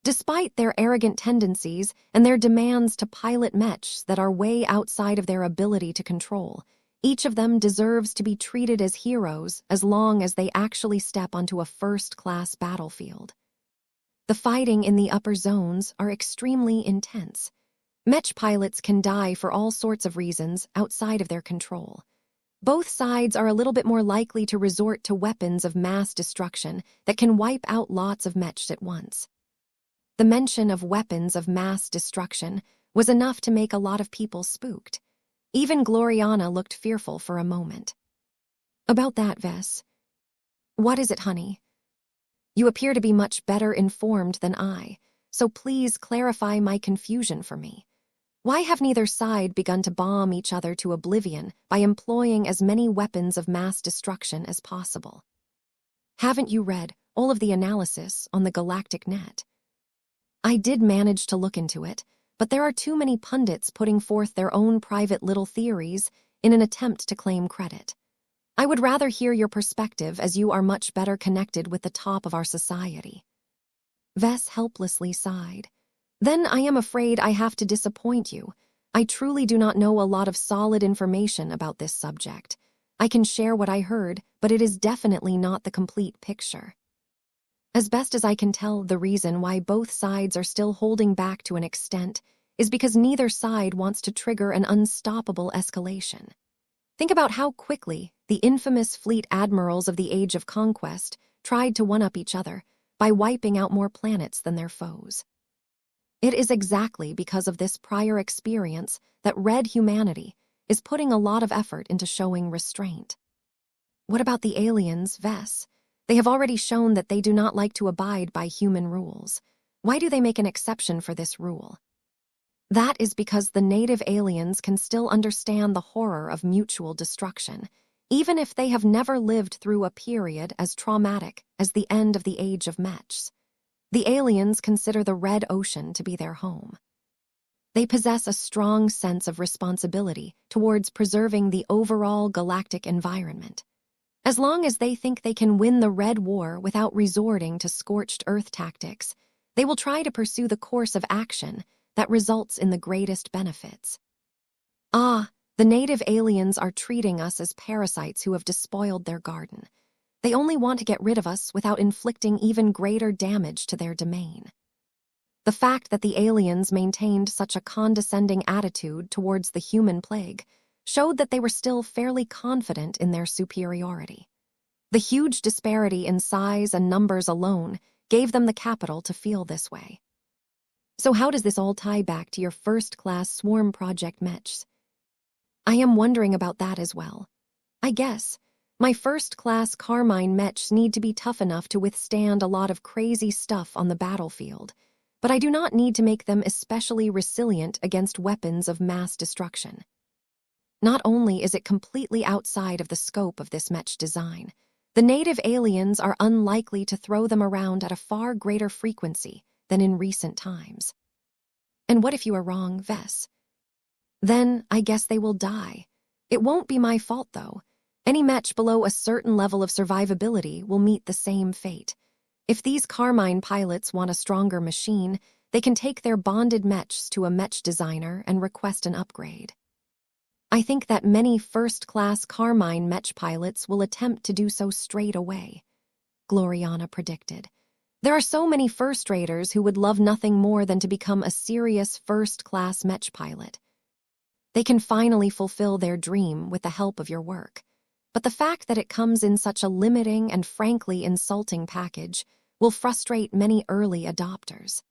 Despite their arrogant tendencies and their demands to pilot Mechs that are way outside of their ability to control, each of them deserves to be treated as heroes as long as they actually step onto a first-class battlefield. The fighting in the upper zones are extremely intense. Mech pilots can die for all sorts of reasons outside of their control. Both sides are a little bit more likely to resort to weapons of mass destruction that can wipe out lots of Mechs at once. The mention of weapons of mass destruction was enough to make a lot of people spooked. Even Gloriana looked fearful for a moment. About that, Vess. What is it, honey? You appear to be much better informed than I, so please clarify my confusion for me. Why have neither side begun to bomb each other to oblivion by employing as many weapons of mass destruction as possible? Haven't you read all of the analysis on the galactic net? I did manage to look into it, but there are too many pundits putting forth their own private little theories in an attempt to claim credit. I would rather hear your perspective as you are much better connected with the top of our society. Vess helplessly sighed. Then I am afraid I have to disappoint you. I truly do not know a lot of solid information about this subject. I can share what I heard, but it is definitely not the complete picture. As best as I can tell, the reason why both sides are still holding back to an extent is because neither side wants to trigger an unstoppable escalation. Think about how quickly the infamous fleet admirals of the Age of Conquest tried to one-up each other by wiping out more planets than their foes. It is exactly because of this prior experience that Red humanity is putting a lot of effort into showing restraint. What about the aliens, Vess? They have already shown that they do not like to abide by human rules. Why do they make an exception for this rule? That is because the native aliens can still understand the horror of mutual destruction, even if they have never lived through a period as traumatic as the end of the Age of Mechs. The aliens consider the Red Ocean to be their home. They possess a strong sense of responsibility towards preserving the overall galactic environment. As long as they think they can win the Red War without resorting to scorched earth tactics, they will try to pursue the course of action that results in the greatest benefits. The native aliens are treating us as parasites who have despoiled their garden. They only want to get rid of us without inflicting even greater damage to their domain. The fact that the aliens maintained such a condescending attitude towards the human plague showed that they were still fairly confident in their superiority. The huge disparity in size and numbers alone gave them the capital to feel this way. So how does this all tie back to your first-class swarm project Mechs? I am wondering about that as well. I guess my first-class Carmine Mechs need to be tough enough to withstand a lot of crazy stuff on the battlefield, but I do not need to make them especially resilient against weapons of mass destruction. Not only is it completely outside of the scope of this Mech design, the native aliens are unlikely to throw them around at a far greater frequency than in recent times. And what if you are wrong, Vess? Then I guess they will die. It won't be my fault, though. Any Mech below a certain level of survivability will meet the same fate. If these Carmine pilots want a stronger machine, they can take their bonded Mechs to a Mech designer and request an upgrade. I think that many first-class Carmine Mech pilots will attempt to do so straight away, Gloriana predicted. There are so many first-raters who would love nothing more than to become a serious first-class Mech pilot. They can finally fulfill their dream with the help of your work. But the fact that it comes in such a limiting and frankly insulting package will frustrate many early adopters.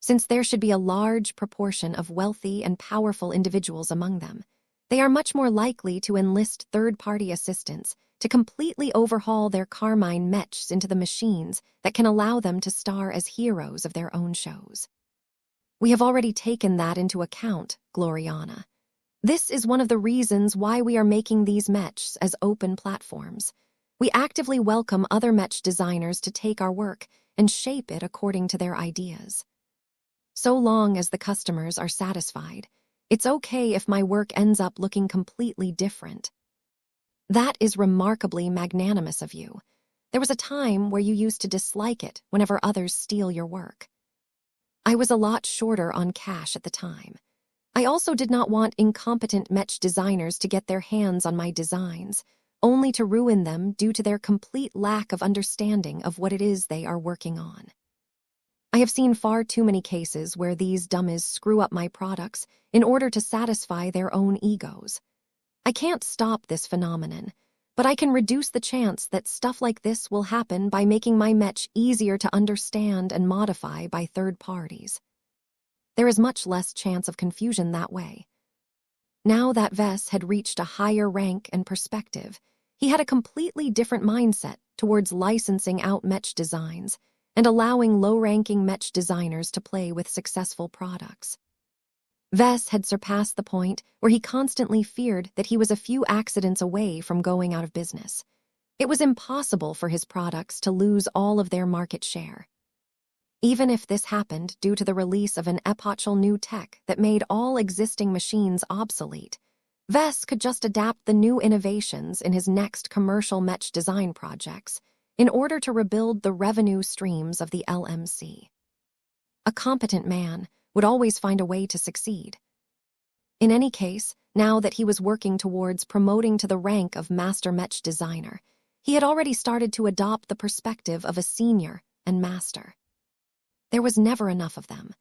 Since there should be a large proportion of wealthy and powerful individuals among them, they are much more likely to enlist third-party assistance to completely overhaul their Carmine Mechs into the machines that can allow them to star as heroes of their own shows. We have already taken that into account, Gloriana. This is one of the reasons why we are making these Mechs as open platforms. We actively welcome other Mech designers to take our work and shape it according to their ideas. So long as the customers are satisfied, it's okay if my work ends up looking completely different. That is remarkably magnanimous of you. There was a time where you used to dislike it whenever others steal your work. I was a lot shorter on cash at the time. I also did not want incompetent Mech designers to get their hands on my designs, only to ruin them due to their complete lack of understanding of what it is they are working on. I have seen far too many cases where these dummies screw up my products in order to satisfy their own egos. I can't stop this phenomenon, but I can reduce the chance that stuff like this will happen by making my Mech easier to understand and modify by third parties. There is much less chance of confusion that way. Now that Vess had reached a higher rank and perspective, he had a completely different mindset towards licensing out Mech designs and allowing low-ranking Mech designers to play with successful products. Vess had surpassed the point where he constantly feared that he was a few accidents away from going out of business. It was impossible for his products to lose all of their market share. Even if this happened due to the release of an epochal new tech that made all existing machines obsolete, Vess could just adapt the new innovations in his next commercial Mech design projects in order to rebuild the revenue streams of the LMC. A competent man would always find a way to succeed. In any case, now that he was working towards promoting to the rank of Master Mech Designer, he had already started to adopt the perspective of a senior and master. There was never enough of them.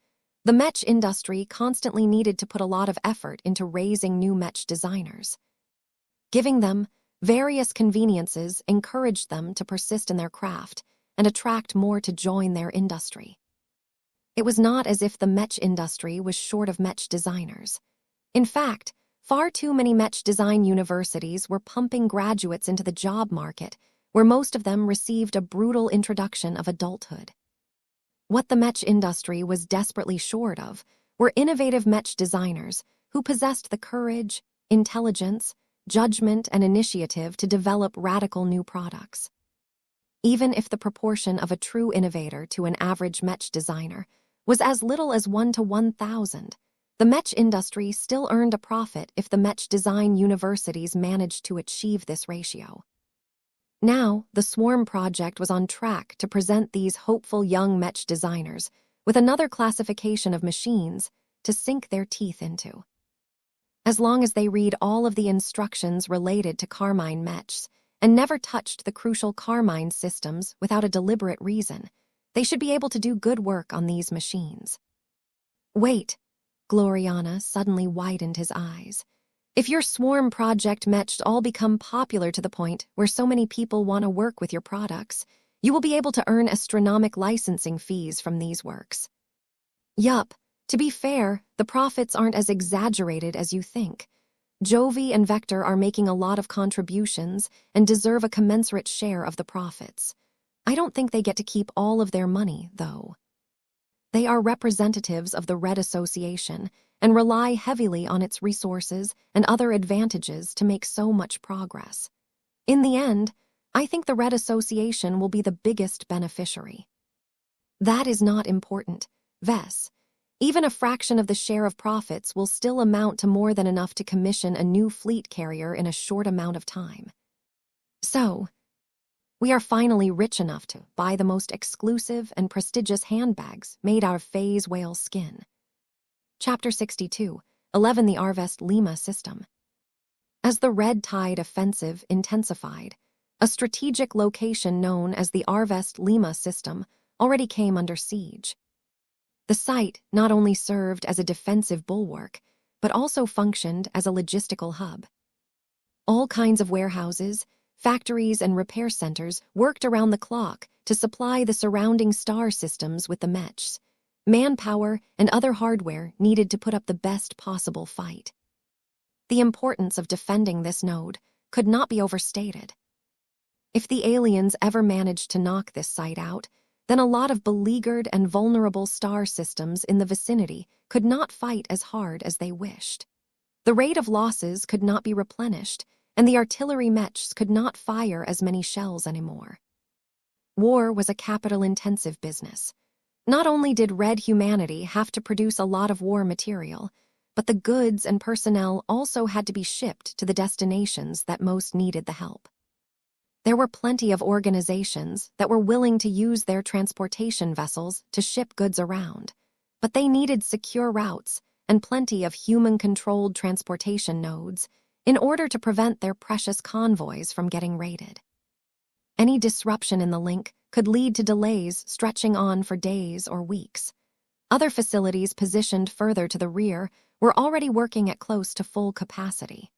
The Mech industry constantly needed to put a lot of effort into raising new Mech designers. Giving them various conveniences encouraged them to persist in their craft and attract more to join their industry. It was not as if the Mech industry was short of Mech designers. In fact, far too many Mech design universities were pumping graduates into the job market, where most of them received a brutal introduction of adulthood. What the Mech industry was desperately short of were innovative Mech designers who possessed the courage, intelligence, judgment, and initiative to develop radical new products. Even if the proportion of a true innovator to an average Mech designer was as little as 1 to 1,000, the Mech industry still earned a profit if the Mech design universities managed to achieve this ratio. Now, the Swarm project was on track to present these hopeful young Mech designers with another classification of machines to sink their teeth into. As long as they read all of the instructions related to Carmine Mechs and never touched the crucial Carmine systems without a deliberate reason, they should be able to do good work on these machines. Wait, Gloriana suddenly widened his eyes. If your Swarm project Mechs all become popular to the point where so many people want to work with your products, you will be able to earn astronomical licensing fees from these works. Yup, to be fair, the profits aren't as exaggerated as you think. Jovi and Vector are making a lot of contributions and deserve a commensurate share of the profits. I don't think they get to keep all of their money, though. They are representatives of the Red Association and rely heavily on its resources and other advantages to make so much progress. In the end, I think the Red Association will be the biggest beneficiary. That is not important, Vess. Even a fraction of the share of profits will still amount to more than enough to commission a new fleet carrier in a short amount of time. So, we are finally rich enough to buy the most exclusive and prestigious handbags made out of phase whale skin. Chapter 62, 11 The Arvest Lima System. As the Red Tide offensive intensified, a strategic location known as the Arvest Lima System already came under siege. The site not only served as a defensive bulwark, but also functioned as a logistical hub. All kinds of warehouses, factories, and repair centers worked around the clock to supply the surrounding star systems with the Mechs. Manpower and other hardware needed to put up the best possible fight. The importance of defending this node could not be overstated. If the aliens ever managed to knock this site out, then a lot of beleaguered and vulnerable star systems in the vicinity could not fight as hard as they wished. The rate of losses could not be replenished, and the artillery mechs could not fire as many shells anymore. War was a capital-intensive business. Not only did Red humanity have to produce a lot of war material, but the goods and personnel also had to be shipped to the destinations that most needed the help. There were plenty of organizations that were willing to use their transportation vessels to ship goods around, but they needed secure routes and plenty of human-controlled transportation nodes in order to prevent their precious convoys from getting raided. Any disruption in the link could lead to delays stretching on for days or weeks. Other facilities positioned further to the rear were already working at close to full capacity.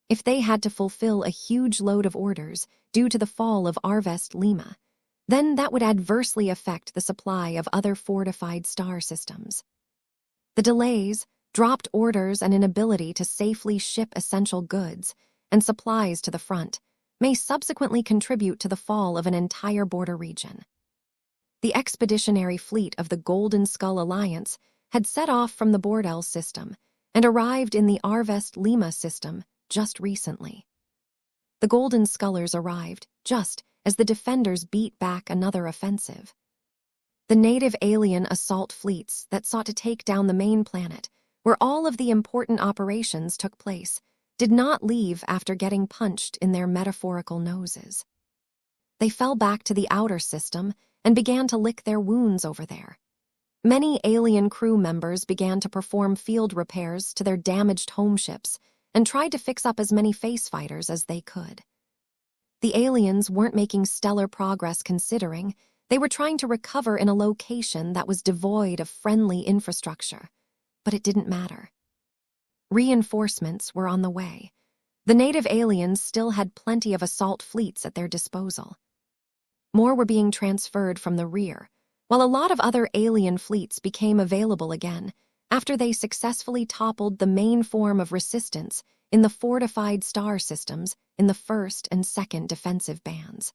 If they had to fulfill a huge load of orders due to the fall of Arvest Lima, then that would adversely affect the supply of other fortified star systems. The delays, dropped orders, and inability to safely ship essential goods and supplies to the front may subsequently contribute to the fall of an entire border region. The expeditionary fleet of the Golden Skull Alliance had set off from the Bordel system and arrived in the Arvest Lima system just recently. The Golden Scullers arrived just as the defenders beat back another offensive. The native alien assault fleets that sought to take down the main planet, where all of the important operations took place, did not leave after getting punched in their metaphorical noses. They fell back to the outer system and began to lick their wounds over there. Many alien crew members began to perform field repairs to their damaged home ships and tried to fix up as many face fighters as they could. The aliens weren't making stellar progress considering they were trying to recover in a location that was devoid of friendly infrastructure, but it didn't matter. Reinforcements were on the way. The native aliens still had plenty of assault fleets at their disposal. More were being transferred from the rear, while a lot of other alien fleets became available again after they successfully toppled the main form of resistance in the fortified star systems in the first and second defensive bands.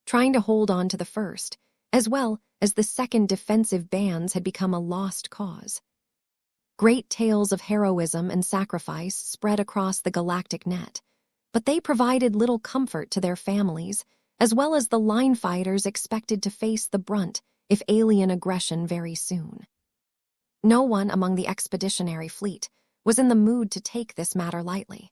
Trying to hold on to the first, as well as the second defensive bands, had become a lost cause. Great tales of heroism and sacrifice spread across the galactic net, but they provided little comfort to their families, as well as the line fighters expected to face the brunt if alien aggression very soon. No one among the expeditionary fleet was in the mood to take this matter lightly.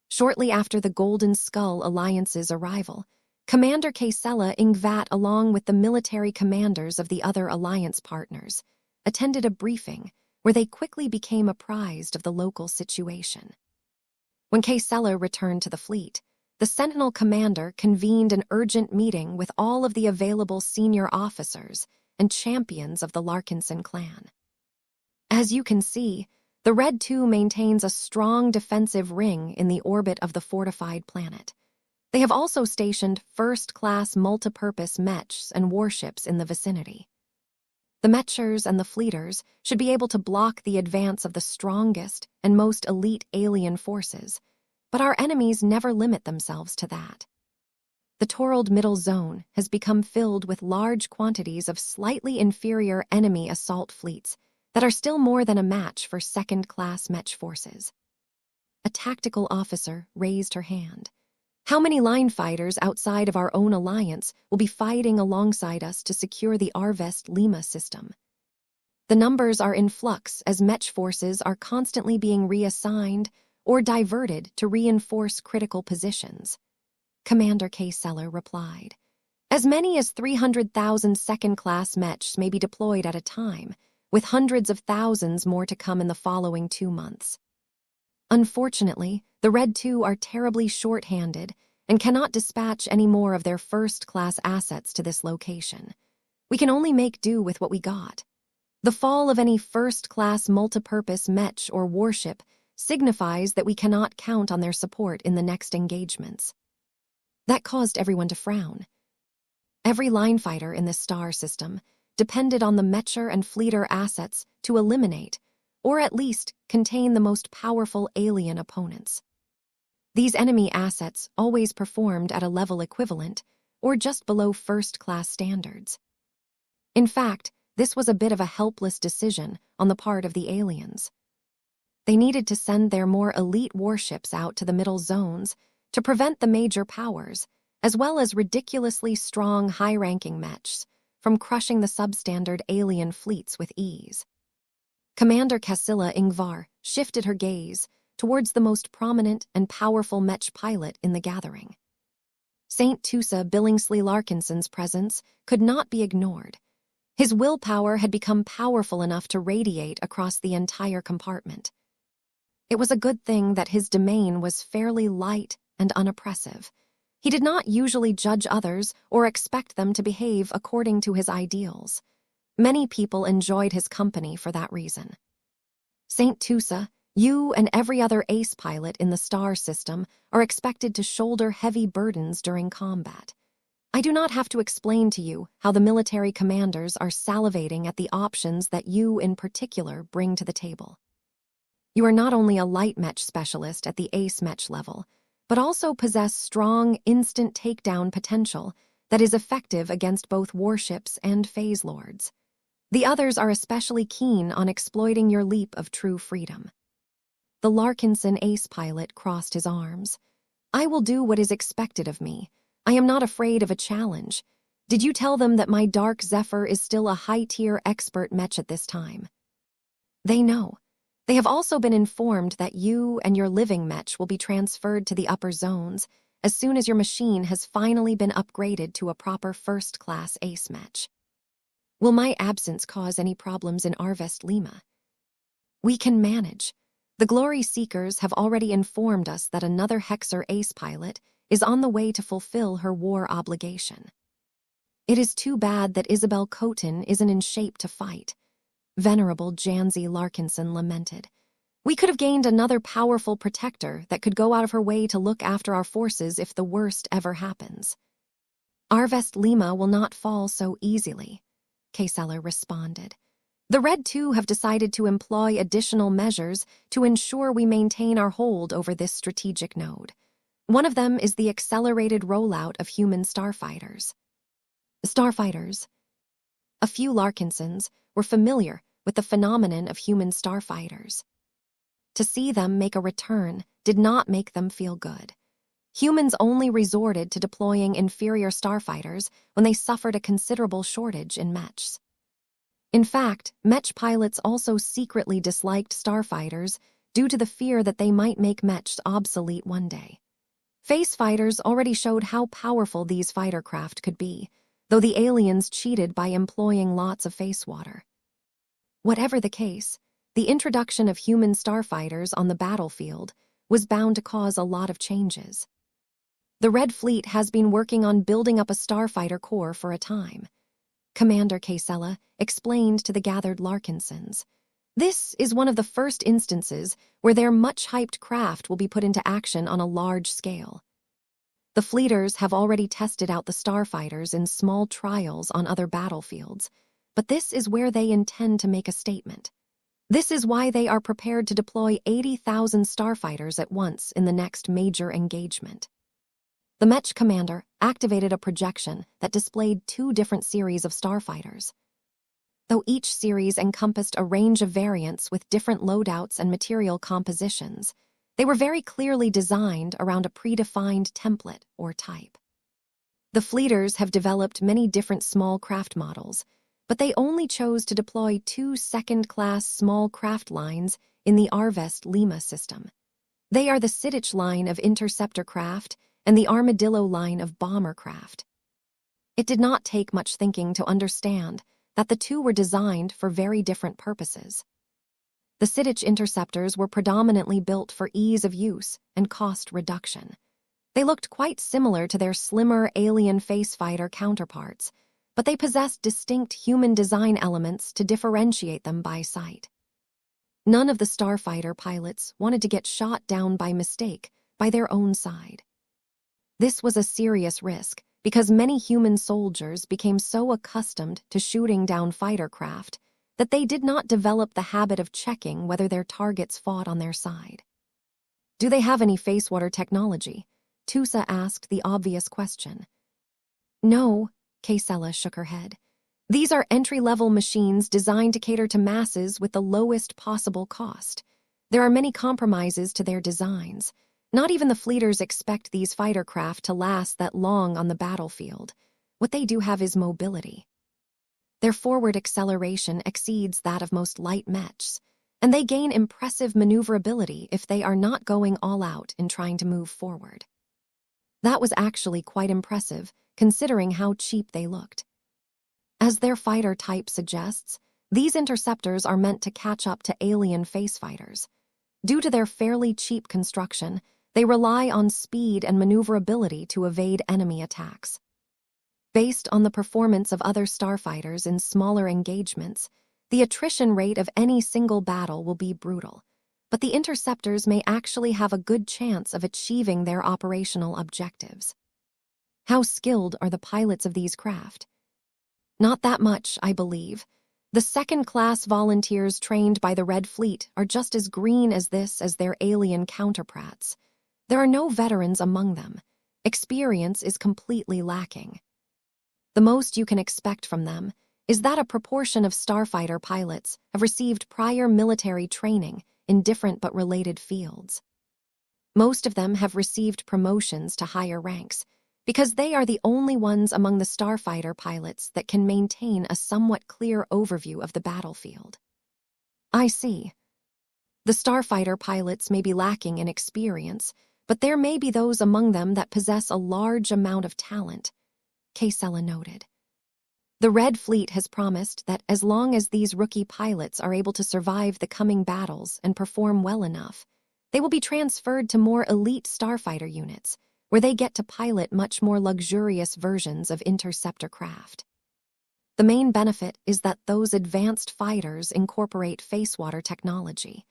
Shortly after the Golden Skull Alliance's arrival, Commander Kaysela Ingvat, along with the military commanders of the other alliance partners, attended a briefing where they quickly became apprised of the local situation. When Kaysela returned to the fleet, the Sentinel commander convened an urgent meeting with all of the available senior officers and champions of the Larkinson clan. As you can see, the Red 2 maintains a strong defensive ring in the orbit of the fortified planet. They have also stationed first-class multipurpose mechs and warships in the vicinity. The Mechers and the Fleeters should be able to block the advance of the strongest and most elite alien forces, but our enemies never limit themselves to that. The Torald Middle Zone has become filled with large quantities of slightly inferior enemy assault fleets that are still more than a match for second-class mech forces. A tactical officer raised her hand. How many line fighters outside of our own alliance will be fighting alongside us to secure the Arvest Lima system? The numbers are in flux as mech forces are constantly being reassigned or diverted to reinforce critical positions. Commander Kaysela replied. As many as 300,000 second-class mechs may be deployed at a time, with hundreds of thousands more to come in the following 2 months. Unfortunately, the Red 2 are terribly short-handed and cannot dispatch any more of their first-class assets to this location. We can only make do with what we got. The fall of any first-class multipurpose mech or warship signifies that we cannot count on their support in the next engagements. That caused everyone to frown. Every line fighter in this star system depended on the Mecher and Fleeter assets to eliminate, or at least contain, the most powerful alien opponents. These enemy assets always performed at a level equivalent or just below first-class standards. In fact, this was a bit of a helpless decision on the part of the aliens. They needed to send their more elite warships out to the middle zones to prevent the major powers, as well as ridiculously strong high-ranking mechs, from crushing the substandard alien fleets with ease. Commander Cassilla Ingvar shifted her gaze towards the most prominent and powerful mech pilot in the gathering. Saint Tusa Billingsley Larkinson's presence could not be ignored. His willpower had become powerful enough to radiate across the entire compartment. It was a good thing that his domain was fairly light and unoppressive. He did not usually judge others or expect them to behave according to his ideals. Many people enjoyed his company for that reason. Saint Tusa, you and every other ace pilot in the star system are expected to shoulder heavy burdens during combat. I do not have to explain to you how the military commanders are salivating at the options that you in particular bring to the table. You are not only a light mech specialist at the ace mech level, but also possess strong instant takedown potential that is effective against both warships and phase lords. The others are especially keen on exploiting your leap of true freedom. The Larkinson ace pilot crossed his arms. I will do what is expected of me. I am not afraid of a challenge. Did you tell them that my Dark Zephyr is still a high-tier expert mech at this time? They know. They have also been informed that you and your living mech will be transferred to the upper zones as soon as your machine has finally been upgraded to a proper first-class ace mech. Will my absence cause any problems in Arvest Lima? We can manage. The Glory Seekers have already informed us that another Hexer ace pilot is on the way to fulfill her war obligation. It is too bad that Isabel Coton isn't in shape to fight. Venerable Janzi Larkinson lamented. We could have gained another powerful protector that could go out of her way to look after our forces if the worst ever happens. Arvest Lima will not fall so easily, Kaseller responded. The Red Two have decided to employ additional measures to ensure we maintain our hold over this strategic node. One of them is the accelerated rollout of human starfighters. Starfighters. A few Larkinsons were familiar with the phenomenon of human starfighters. To see them make a return did not make them feel good. Humans only resorted to deploying inferior starfighters when they suffered a considerable shortage in mechs. In fact, mech pilots also secretly disliked starfighters due to the fear that they might make mechs obsolete one day. Face fighters already showed how powerful these fighter craft could be, though the aliens cheated by employing lots of face water. Whatever the case, the introduction of human starfighters on the battlefield was bound to cause a lot of changes. The Red Fleet has been working on building up a starfighter corps for a time. Commander Casella explained to the gathered Larkinsons. This is one of the first instances where their much-hyped craft will be put into action on a large scale. The fleeters have already tested out the starfighters in small trials on other battlefields, but this is where they intend to make a statement. This is why they are prepared to deploy 80,000 starfighters at once in the next major engagement. The Mech commander activated a projection that displayed 2 different series of starfighters. Though each series encompassed a range of variants with different loadouts and material compositions, they were very clearly designed around a predefined template or type. The fleeters have developed many different small craft models, but they only chose to deploy 2 second-class small craft lines in the Arvest Lima system. They are the Siddich line of interceptor craft and the Armadillo line of bomber craft. It did not take much thinking to understand that the 2 were designed for very different purposes. The Siddich interceptors were predominantly built for ease of use and cost reduction. They looked quite similar to their slimmer alien face fighter counterparts, but they possessed distinct human design elements to differentiate them by sight. None of the starfighter pilots wanted to get shot down by mistake by their own side. This was a serious risk because many human soldiers became so accustomed to shooting down fighter craft that they did not develop the habit of checking whether their targets fought on their side. Do they have any face-water technology? Tusa asked the obvious question. No, Kaysella shook her head. These are entry-level machines designed to cater to masses with the lowest possible cost. There are many compromises to their designs. Not even the fleeters expect these fighter craft to last that long on the battlefield. What they do have is mobility. Their forward acceleration exceeds that of most light mechs, and they gain impressive maneuverability if they are not going all out in trying to move forward. That was actually quite impressive, considering how cheap they looked. As their fighter type suggests, these interceptors are meant to catch up to alien face fighters. Due to their fairly cheap construction, they rely on speed and maneuverability to evade enemy attacks. Based on the performance of other starfighters in smaller engagements, the attrition rate of any single battle will be brutal, but the interceptors may actually have a good chance of achieving their operational objectives. How skilled are the pilots of these craft? Not that much, I believe. The second-class volunteers trained by the Red Fleet are just as green as their alien counterparts. There are no veterans among them. Experience is completely lacking. The most you can expect from them is that a proportion of starfighter pilots have received prior military training in different but related fields. Most of them have received promotions to higher ranks because they are the only ones among the starfighter pilots that can maintain a somewhat clear overview of the battlefield. I see. The starfighter pilots may be lacking in experience, but there may be those among them that possess a large amount of talent, Kaysella noted. The Red Fleet has promised that as long as these rookie pilots are able to survive the coming battles and perform well enough, they will be transferred to more elite starfighter units, where they get to pilot much more luxurious versions of interceptor craft. The main benefit is that those advanced fighters incorporate face-water technology.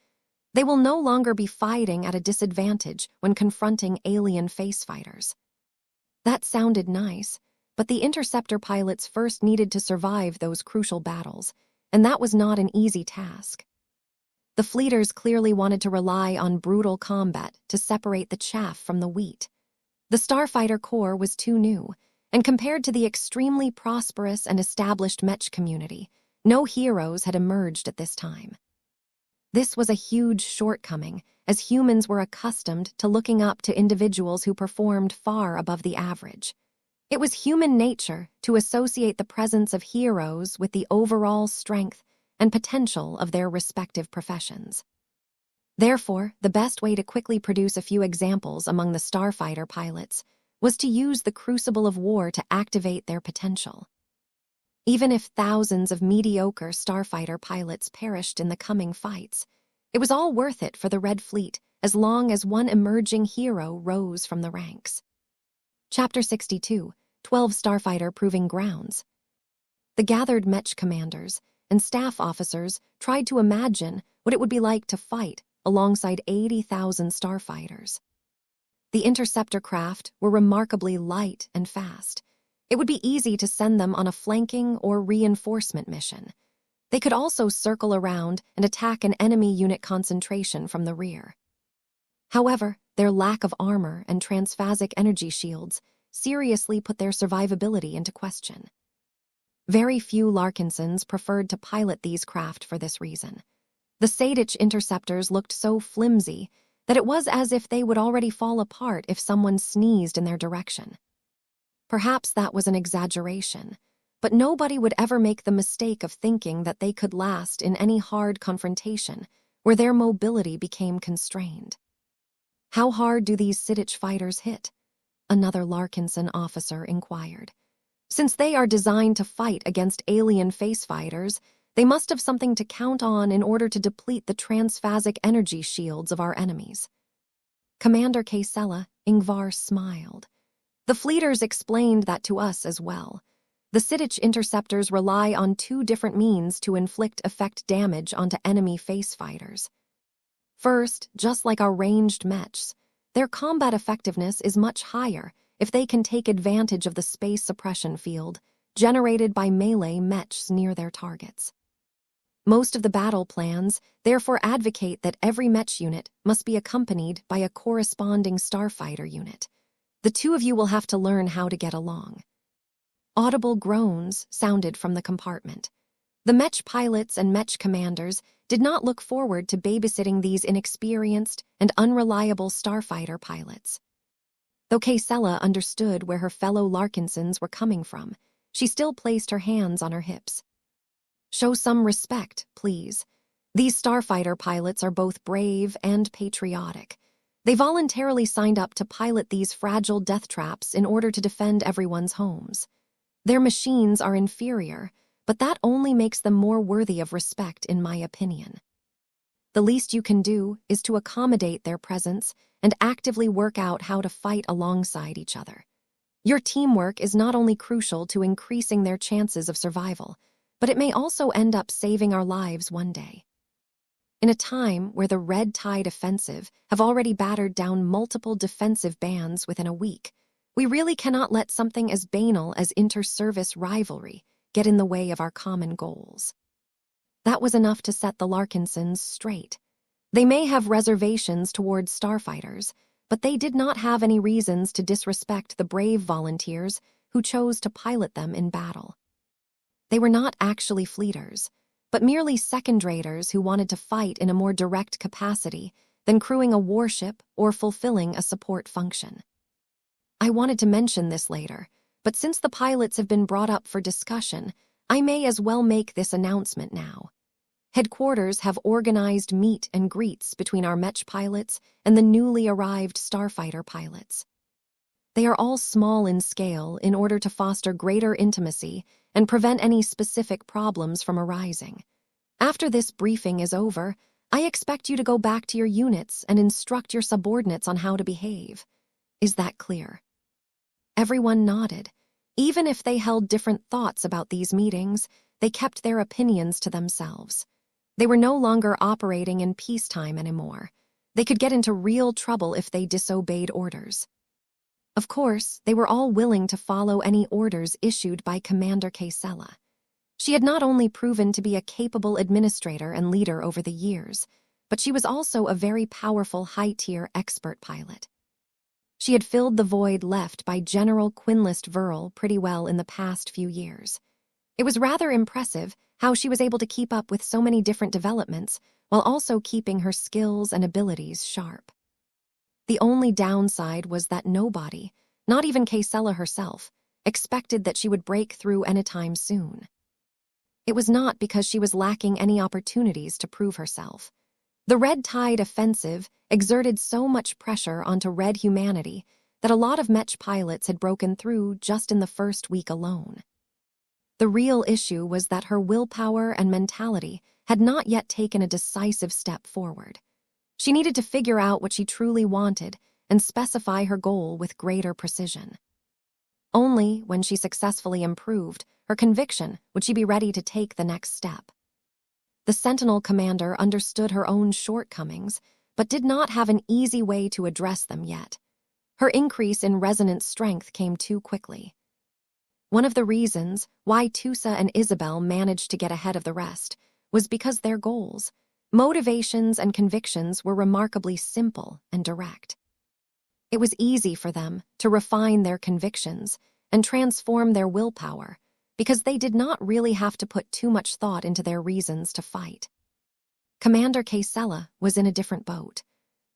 They will no longer be fighting at a disadvantage when confronting alien face fighters. That sounded nice, but the interceptor pilots first needed to survive those crucial battles, and that was not an easy task. The fleeters clearly wanted to rely on brutal combat to separate the chaff from the wheat. The Starfighter Corps was too new, and compared to the extremely prosperous and established Mech community, no heroes had emerged at this time. This was a huge shortcoming, as humans were accustomed to looking up to individuals who performed far above the average. It was human nature to associate the presence of heroes with the overall strength and potential of their respective professions. Therefore, the best way to quickly produce a few examples among the starfighter pilots was to use the crucible of war to activate their potential. Even if thousands of mediocre starfighter pilots perished in the coming fights, it was all worth it for the Red Fleet as long as one emerging hero rose from the ranks. Chapter 62, 12 Starfighter Proving Grounds. The gathered Mech commanders and staff officers tried to imagine what it would be like to fight alongside 80,000 starfighters. The interceptor craft were remarkably light and fast. It would be easy to send them on a flanking or reinforcement mission. They could also circle around and attack an enemy unit concentration from the rear. However, their lack of armor and transphasic energy shields seriously put their survivability into question. Very few Larkinsons preferred to pilot these craft for this reason. The Sadich interceptors looked so flimsy that it was as if they would already fall apart if someone sneezed in their direction. Perhaps that was an exaggeration, but nobody would ever make the mistake of thinking that they could last in any hard confrontation where their mobility became constrained. How hard do these Sidich fighters hit? Another Larkinson officer inquired. Since they are designed to fight against alien face fighters, they must have something to count on in order to deplete the transphasic energy shields of our enemies. Commander Kaysella, Ingvar smiled. The fleeters explained that to us as well. The Sidich interceptors rely on two different means to inflict effect damage onto enemy face fighters. First, just like our ranged mechs, their combat effectiveness is much higher if they can take advantage of the space suppression field generated by melee mechs near their targets. Most of the battle plans therefore advocate that every Mech unit must be accompanied by a corresponding starfighter unit. The two of you will have to learn how to get along. Audible groans sounded from the compartment. The Mech pilots and Mech commanders did not look forward to babysitting these inexperienced and unreliable starfighter pilots. Though Kaysella understood where her fellow Larkinsons were coming from, she still placed her hands on her hips. Show some respect, please. These starfighter pilots are both brave and patriotic. They voluntarily signed up to pilot these fragile death traps in order to defend everyone's homes. Their machines are inferior, but that only makes them more worthy of respect, in my opinion. The least you can do is to accommodate their presence and actively work out how to fight alongside each other. Your teamwork is not only crucial to increasing their chances of survival, but it may also end up saving our lives one day. In a time where the Red Tide offensive have already battered down multiple defensive bands within a week, we really cannot let something as banal as inter-service rivalry get in the way of our common goals. That was enough to set the Larkinsons straight. They may have reservations towards starfighters, but they did not have any reasons to disrespect the brave volunteers who chose to pilot them in battle. They were not actually fleeters, but merely second-raters who wanted to fight in a more direct capacity than crewing a warship or fulfilling a support function. I wanted to mention this later, but since the pilots have been brought up for discussion, I may as well make this announcement now. Headquarters have organized meet and greets between our Mech pilots and the newly arrived starfighter pilots. They are all small in scale in order to foster greater intimacy and prevent any specific problems from arising. After this briefing is over, I expect you to go back to your units and instruct your subordinates on how to behave. Is that clear? Everyone nodded. Even if they held different thoughts about these meetings, they kept their opinions to themselves. They were no longer operating in peacetime anymore. They could get into real trouble if they disobeyed orders. Of course, they were all willing to follow any orders issued by Commander Kaysella. She had not only proven to be a capable administrator and leader over the years, but she was also a very powerful high-tier expert pilot. She had filled the void left by General Quinlist Verl pretty well in the past few years. It was rather impressive how she was able to keep up with so many different developments while also keeping her skills and abilities sharp. The only downside was that nobody, not even Kaysella herself, expected that she would break through anytime soon. It was not because she was lacking any opportunities to prove herself. The Red Tide offensive exerted so much pressure onto Red humanity that a lot of Mech pilots had broken through just in the first week alone. The real issue was that her willpower and mentality had not yet taken a decisive step forward. She needed to figure out what she truly wanted and specify her goal with greater precision. Only when she successfully improved her conviction would she be ready to take the next step. The Sentinel commander understood her own shortcomings, but did not have an easy way to address them yet. Her increase in resonance strength came too quickly. One of the reasons why Tusa and Isabel managed to get ahead of the rest was because their goals, motivations, and convictions were remarkably simple and direct. It was easy for them to refine their convictions and transform their willpower because they did not really have to put too much thought into their reasons to fight. Commander Kaysella was in a different boat.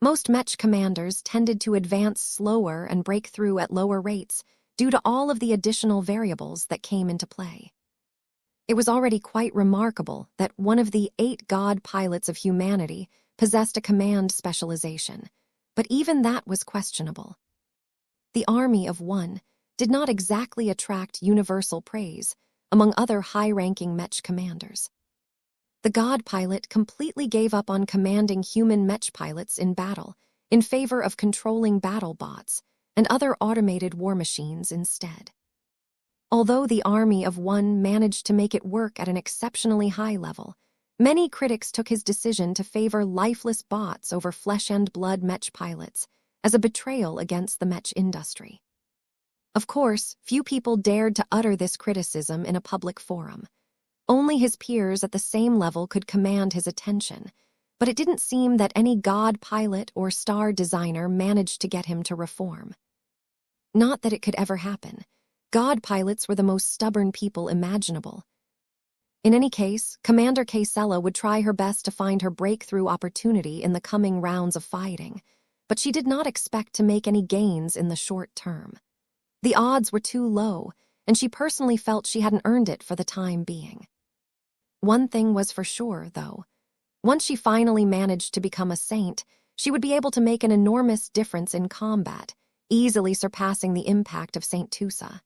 Most Mech commanders tended to advance slower and break through at lower rates due to all of the additional variables that came into play. It was already quite remarkable that one of the 8 god pilots of humanity possessed a command specialization, but even that was questionable. The army of one did not exactly attract universal praise among other high-ranking Mech commanders. The god pilot completely gave up on commanding human Mech pilots in battle in favor of controlling battle bots and other automated war machines instead. Although the army of one managed to make it work at an exceptionally high level, many critics took his decision to favor lifeless bots over flesh-and-blood Mech pilots as a betrayal against the Mech industry. Of course, few people dared to utter this criticism in a public forum. Only his peers at the same level could command his attention, but it didn't seem that any god pilot or star designer managed to get him to reform. Not that it could ever happen. God pilots were the most stubborn people imaginable. In any case, Commander Kaysella would try her best to find her breakthrough opportunity in the coming rounds of fighting, but she did not expect to make any gains in the short term. The odds were too low, and she personally felt she hadn't earned it for the time being. One thing was for sure, though. Once she finally managed to become a saint, she would be able to make an enormous difference in combat, easily surpassing the impact of Saint Tusa.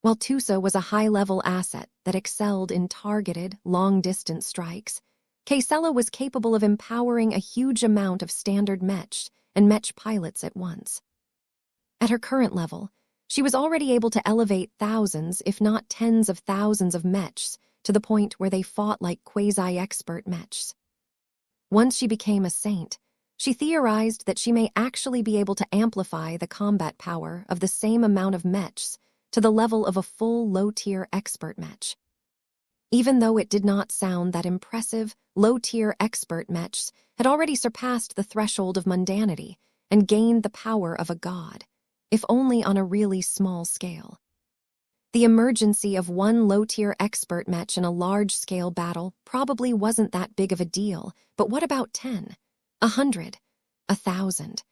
While Tusa was a high-level asset that excelled in targeted, long-distance strikes, Kaysella was capable of empowering a huge amount of standard Mech and Mech pilots at once. At her current level, she was already able to elevate thousands, if not tens of thousands of Mechs to the point where they fought like quasi-expert Mechs. Once she became a saint, she theorized that she may actually be able to amplify the combat power of the same amount of Mechs to the level of a full low-tier expert Mech. Even though it did not sound that impressive, low-tier expert Mechs had already surpassed the threshold of mundanity and gained the power of a god, if only on a really small scale. The emergency of one low-tier expert Mech in a large-scale battle probably wasn't that big of a deal, but what about 10, 100, 1,000?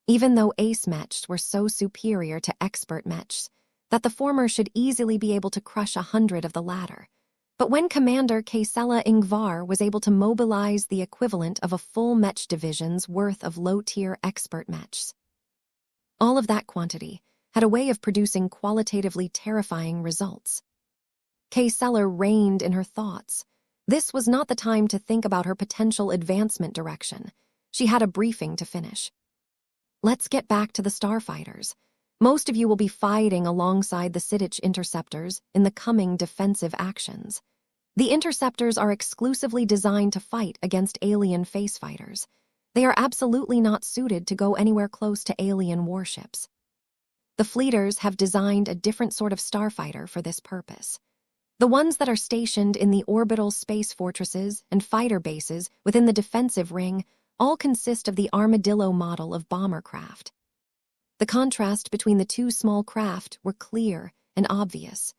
Even though ace Mechs were so superior to expert Mechs that the former should easily be able to crush 100 of the latter. But when Commander Kaysella Ingvar was able to mobilize the equivalent of a full Mech division's worth of low-tier expert Mechs, all of that quantity had a way of producing qualitatively terrifying results. Kaysella reigned in her thoughts. This was not the time to think about her potential advancement direction. She had a briefing to finish. Let's get back to the starfighters. Most of you will be fighting alongside the Siddich interceptors in the coming defensive actions. The interceptors are exclusively designed to fight against alien face fighters. They are absolutely not suited to go anywhere close to alien warships. The fleeters have designed a different sort of starfighter for this purpose. The ones that are stationed in the orbital space fortresses and fighter bases within the defensive ring all consist of the Armadillo model of bomber craft. The contrast between the two small craft were clear and obvious.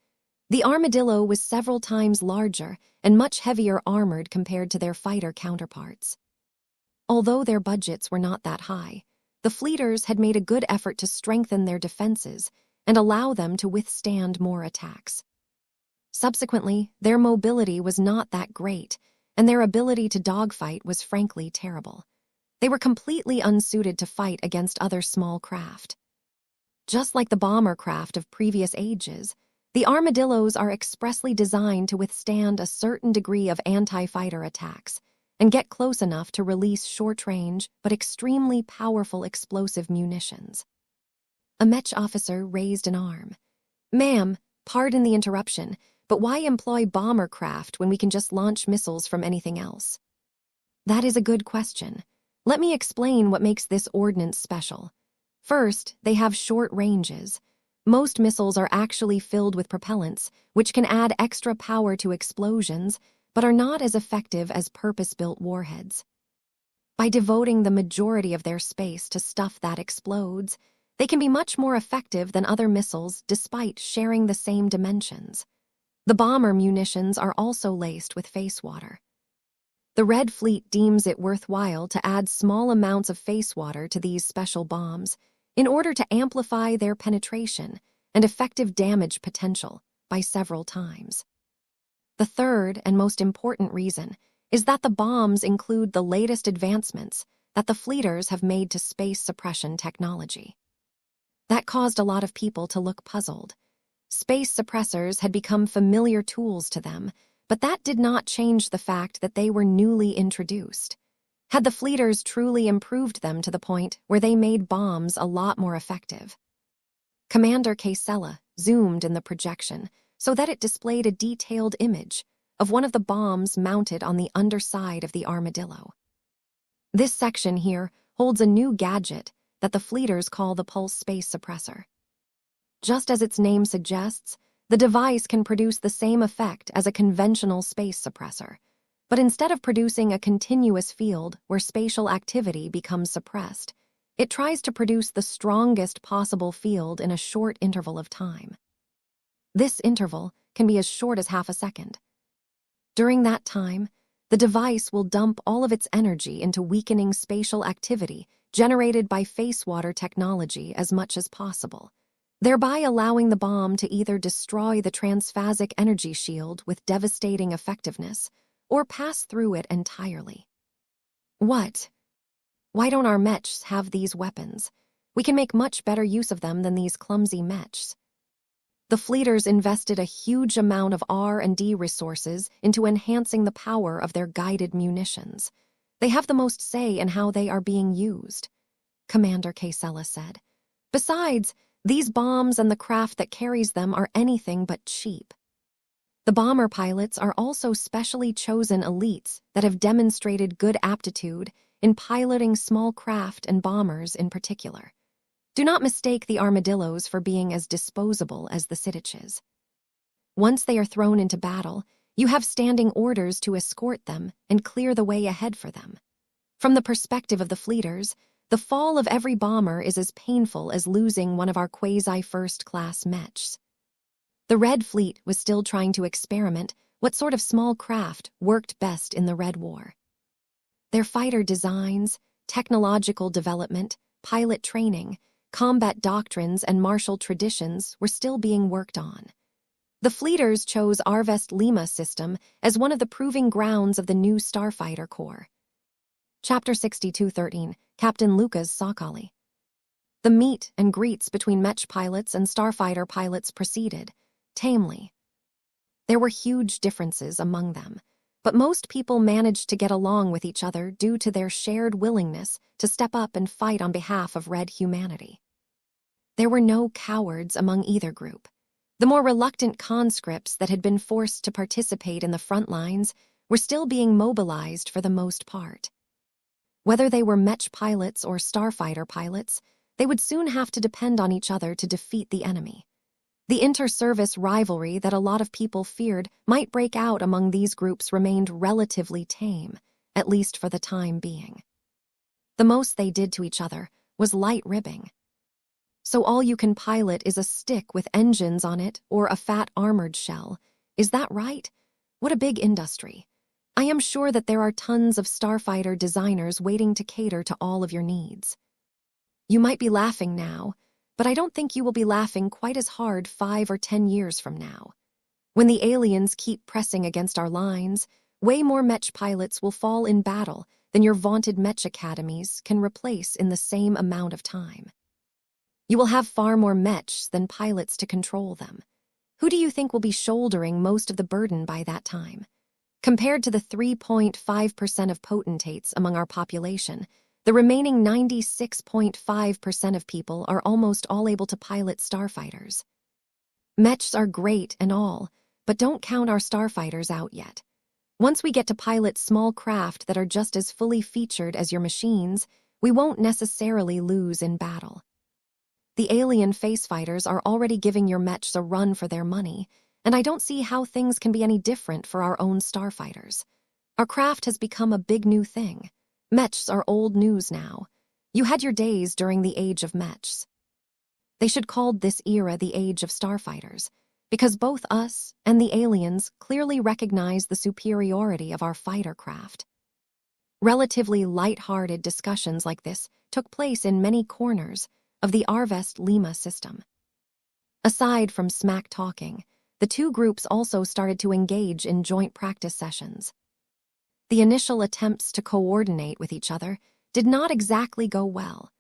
The Armadillo was several times larger and much heavier armored compared to their fighter counterparts. Although their budgets were not that high, the fleeters had made a good effort to strengthen their defenses and allow them to withstand more attacks. Subsequently, their mobility was not that great, and their ability to dogfight was frankly terrible. They were completely unsuited to fight against other small craft. Just like the bomber craft of previous ages, the Armadillos are expressly designed to withstand a certain degree of anti-fighter attacks and get close enough to release short-range but extremely powerful explosive munitions. A Mech officer raised an arm. "Ma'am, pardon the interruption, but why employ bomber craft when we can just launch missiles from anything else?" That is a good question. Let me explain what makes this ordnance special. First, they have short ranges. Most missiles are actually filled with propellants, which can add extra power to explosions, but are not as effective as purpose-built warheads. By devoting the majority of their space to stuff that explodes, they can be much more effective than other missiles despite sharing the same dimensions. The bomber munitions are also laced with face water. The Red Fleet deems it worthwhile to add small amounts of face water to these special bombs in order to amplify their penetration and effective damage potential by several times. The third and most important reason is that the bombs include the latest advancements that the fleeters have made to space suppression technology. That caused a lot of people to look puzzled. Space suppressors had become familiar tools to them, but that did not change the fact that they were newly introduced. Had the fleeters truly improved them to the point where they made bombs a lot more effective? Commander Kaysella zoomed in the projection so that it displayed a detailed image of one of the bombs mounted on the underside of the Armadillo. This section here holds a new gadget that the fleeters call the pulse space suppressor. Just as its name suggests, The device can produce the same effect as a conventional space suppressor, but instead of producing a continuous field where spatial activity becomes suppressed, it tries to produce the strongest possible field in a short interval of time. This interval can be as short as half a second. During that time, the device will dump all of its energy into weakening spatial activity generated by face water technology as much as possible, thereby allowing the bomb to either destroy the transphasic energy shield with devastating effectiveness or pass through it entirely. What? Why don't our mechs have these weapons? We can make much better use of them than these clumsy mechs. The fleeters invested a huge amount of R&D resources into enhancing the power of their guided munitions. They have the most say in how they are being used, Commander Casella said. Besides, these bombs and the craft that carries them are anything but cheap. The bomber pilots are also specially chosen elites that have demonstrated good aptitude in piloting small craft and bombers in particular. Do not mistake the armadillos for being as disposable as the sitiches. Once they are thrown into battle, you have standing orders to escort them and clear the way ahead for them. From the perspective of the fleeters, the fall of every bomber is as painful as losing one of our quasi-first-class mechs. The Red Fleet was still trying to experiment what sort of small craft worked best in the Red War. Their fighter designs, technological development, pilot training, combat doctrines, and martial traditions were still being worked on. The fleeters chose Arvest Lima system as one of the proving grounds of the new Starfighter Corps. Chapter 62:13, Captain Lucas Sakali. The meet and greets between Mech pilots and Starfighter pilots proceeded, tamely. There were huge differences among them, but most people managed to get along with each other due to their shared willingness to step up and fight on behalf of Red humanity. There were no cowards among either group. The more reluctant conscripts that had been forced to participate in the front lines were still being mobilized for the most part. Whether they were Mech pilots or Starfighter pilots, they would soon have to depend on each other to defeat the enemy. The inter-service rivalry that a lot of people feared might break out among these groups remained relatively tame, at least for the time being. The most they did to each other was light ribbing. So all you can pilot is a stick with engines on it or a fat armored shell. Is that right? What a big industry. I am sure that there are tons of Starfighter designers waiting to cater to all of your needs. You might be laughing now, but I don't think you will be laughing quite as hard 5 or 10 years from now. When the aliens keep pressing against our lines, way more Mech pilots will fall in battle than your vaunted Mech academies can replace in the same amount of time. You will have far more Mechs than pilots to control them. Who do you think will be shouldering most of the burden by that time? Compared to the 3.5% of potentates among our population, the remaining 96.5% of people are almost all able to pilot starfighters. Mechs are great and all, but don't count our starfighters out yet. Once we get to pilot small craft that are just as fully featured as your machines, we won't necessarily lose in battle. The alien face fighters are already giving your mechs a run for their money, and I don't see how things can be any different for our own starfighters. Our craft has become a big new thing. Mechs are old news now. You had your days during the age of mechs. They should call this era the age of starfighters, because both us and the aliens clearly recognize the superiority of our fighter craft. Relatively light-hearted discussions like this took place in many corners of the Arvest Lima system. Aside from smack talking, the two groups also started to engage in joint practice sessions. The initial attempts to coordinate with each other did not exactly go well,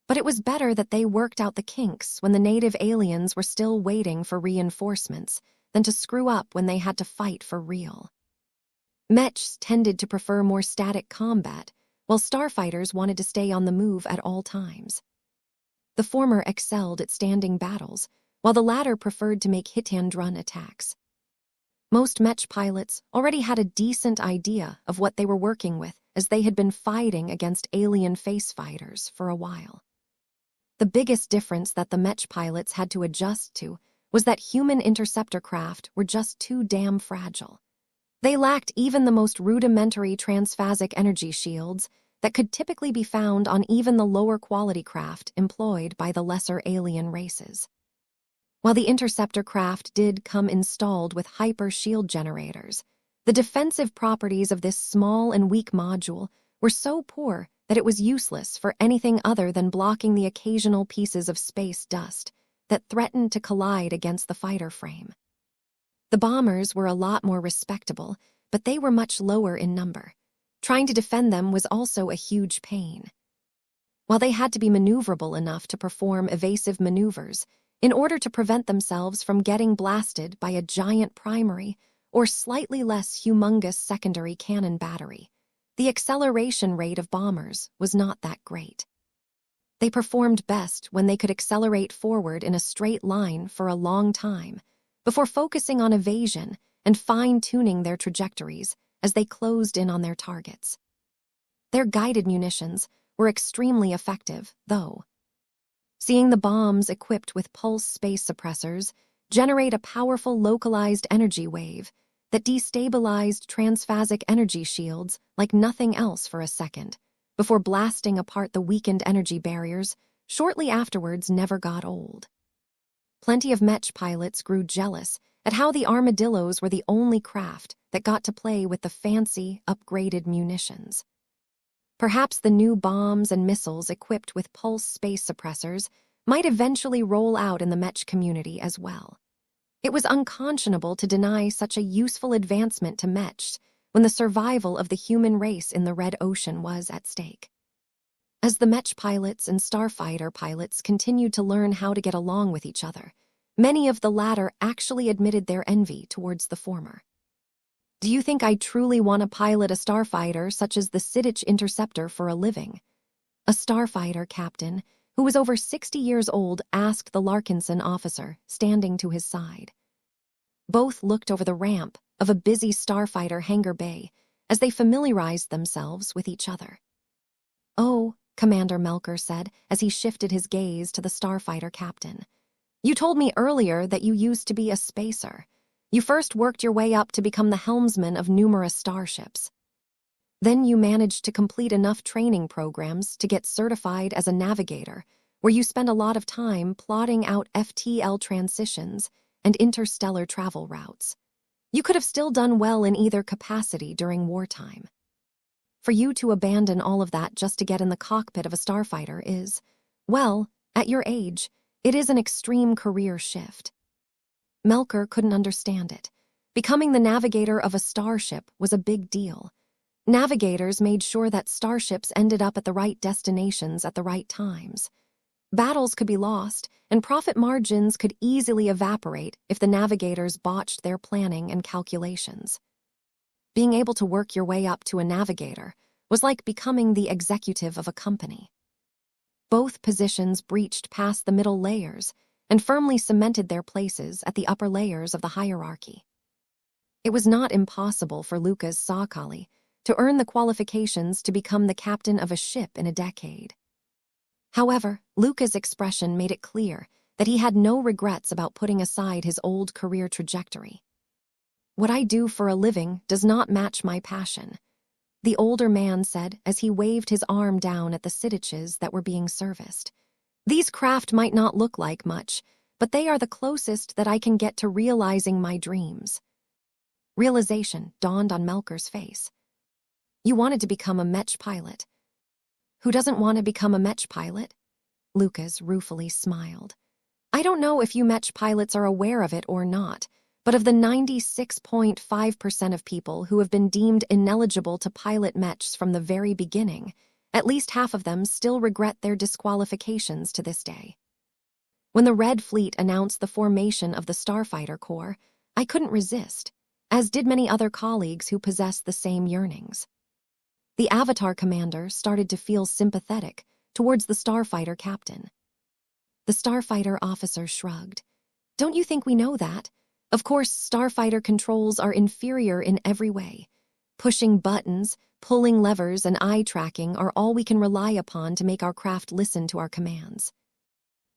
but it was better that they worked out the kinks when the native aliens were still waiting for reinforcements than to screw up when they had to fight for real. Mechs tended to prefer more static combat, while starfighters wanted to stay on the move at all times. The former excelled at standing battles, while the latter preferred to make hit-and-run attacks. Most Mech pilots already had a decent idea of what they were working with, as they had been fighting against alien face fighters for a while. The biggest difference that the Mech pilots had to adjust to was that human interceptor craft were just too damn fragile. They lacked even the most rudimentary transphasic energy shields that could typically be found on even the lower-quality craft employed by the lesser alien races. While the interceptor craft did come installed with hyper-shield generators, the defensive properties of this small and weak module were so poor that it was useless for anything other than blocking the occasional pieces of space dust that threatened to collide against the fighter frame. The bombers were a lot more respectable, but they were much lower in number. Trying to defend them was also a huge pain. While they had to be maneuverable enough to perform evasive maneuvers in order to prevent themselves from getting blasted by a giant primary or slightly less humongous secondary cannon battery, the acceleration rate of bombers was not that great. They performed best when they could accelerate forward in a straight line for a long time, before focusing on evasion and fine-tuning their trajectories as they closed in on their targets. Their guided munitions were extremely effective, though. Seeing the bombs equipped with pulse space suppressors generate a powerful localized energy wave that destabilized transphasic energy shields like nothing else for a second, before blasting apart the weakened energy barriers, shortly afterwards never got old. Plenty of Mech pilots grew jealous at how the armadillos were the only craft that got to play with the fancy, upgraded munitions. Perhaps the new bombs and missiles equipped with pulse space suppressors might eventually roll out in the Mech community as well. It was unconscionable to deny such a useful advancement to Mechs when the survival of the human race in the Red Ocean was at stake. As the Mech pilots and starfighter pilots continued to learn how to get along with each other, many of the latter actually admitted their envy towards the former. "Do you think I truly want to pilot a starfighter such as the Siddich Interceptor for a living?" A starfighter captain, who was over 60 years old, asked the Larkinson officer, standing to his side. Both looked over the ramp of a busy starfighter hangar bay as they familiarized themselves with each other. "Oh," Commander Melker said as he shifted his gaze to the starfighter captain. "You told me earlier that you used to be a spacer. You first worked your way up to become the helmsman of numerous starships. Then you managed to complete enough training programs to get certified as a navigator, where you spend a lot of time plotting out FTL transitions and interstellar travel routes. You could have still done well in either capacity during wartime. For you to abandon all of that just to get in the cockpit of a starfighter is, well, at your age, it is an extreme career shift." Melker couldn't understand it. Becoming the navigator of a starship was a big deal. Navigators made sure that starships ended up at the right destinations at the right times. Battles could be lost, and profit margins could easily evaporate if the navigators botched their planning and calculations. Being able to work your way up to a navigator was like becoming the executive of a company. Both positions breached past the middle layers and firmly cemented their places at the upper layers of the hierarchy. It was not impossible for Lucas Sakali to earn the qualifications to become the captain of a ship in a decade. However, Lucas' expression made it clear that he had no regrets about putting aside his old career trajectory. "What I do for a living does not match my passion," the older man said as he waved his arm down at the Siddiches that were being serviced. "These craft might not look like much, but they are the closest that I can get to realizing my dreams." Realization dawned on Melker's face. "You wanted to become a Mech pilot." "Who doesn't want to become a Mech pilot?" Lucas ruefully smiled. "I don't know if you Mech pilots are aware of it or not, but of the 96.5% of people who have been deemed ineligible to pilot Mechs from the very beginning, at least half of them still regret their disqualifications to this day. When the Red Fleet announced the formation of the Starfighter Corps, I couldn't resist, as did many other colleagues who possessed the same yearnings." The Avatar commander started to feel sympathetic towards the starfighter captain. The starfighter officer shrugged. "Don't you think we know that? Of course, starfighter controls are inferior in every way. Pushing buttons, pulling levers, and eye tracking are all we can rely upon to make our craft listen to our commands."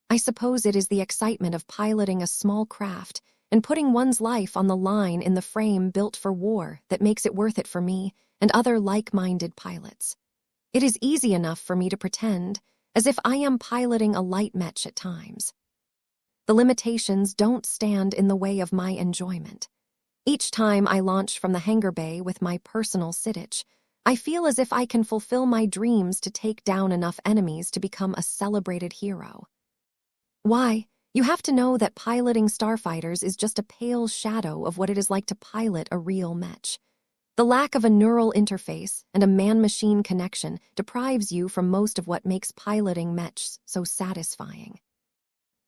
I suppose it is the excitement of piloting a small craft and putting one's life on the line in the frame built for war that makes it worth it for me and other like-minded pilots. It is easy enough for me to pretend as if I am piloting a light Mech at times. The limitations don't stand in the way of my enjoyment. Each time I launch from the hangar bay with my personal Sittich, I feel as if I can fulfill my dreams to take down enough enemies to become a celebrated hero. Why? You have to know that piloting starfighters is just a pale shadow of what it is like to pilot a real Mech. The lack of a neural interface and a man-machine connection deprives you from most of what makes piloting Mechs so satisfying.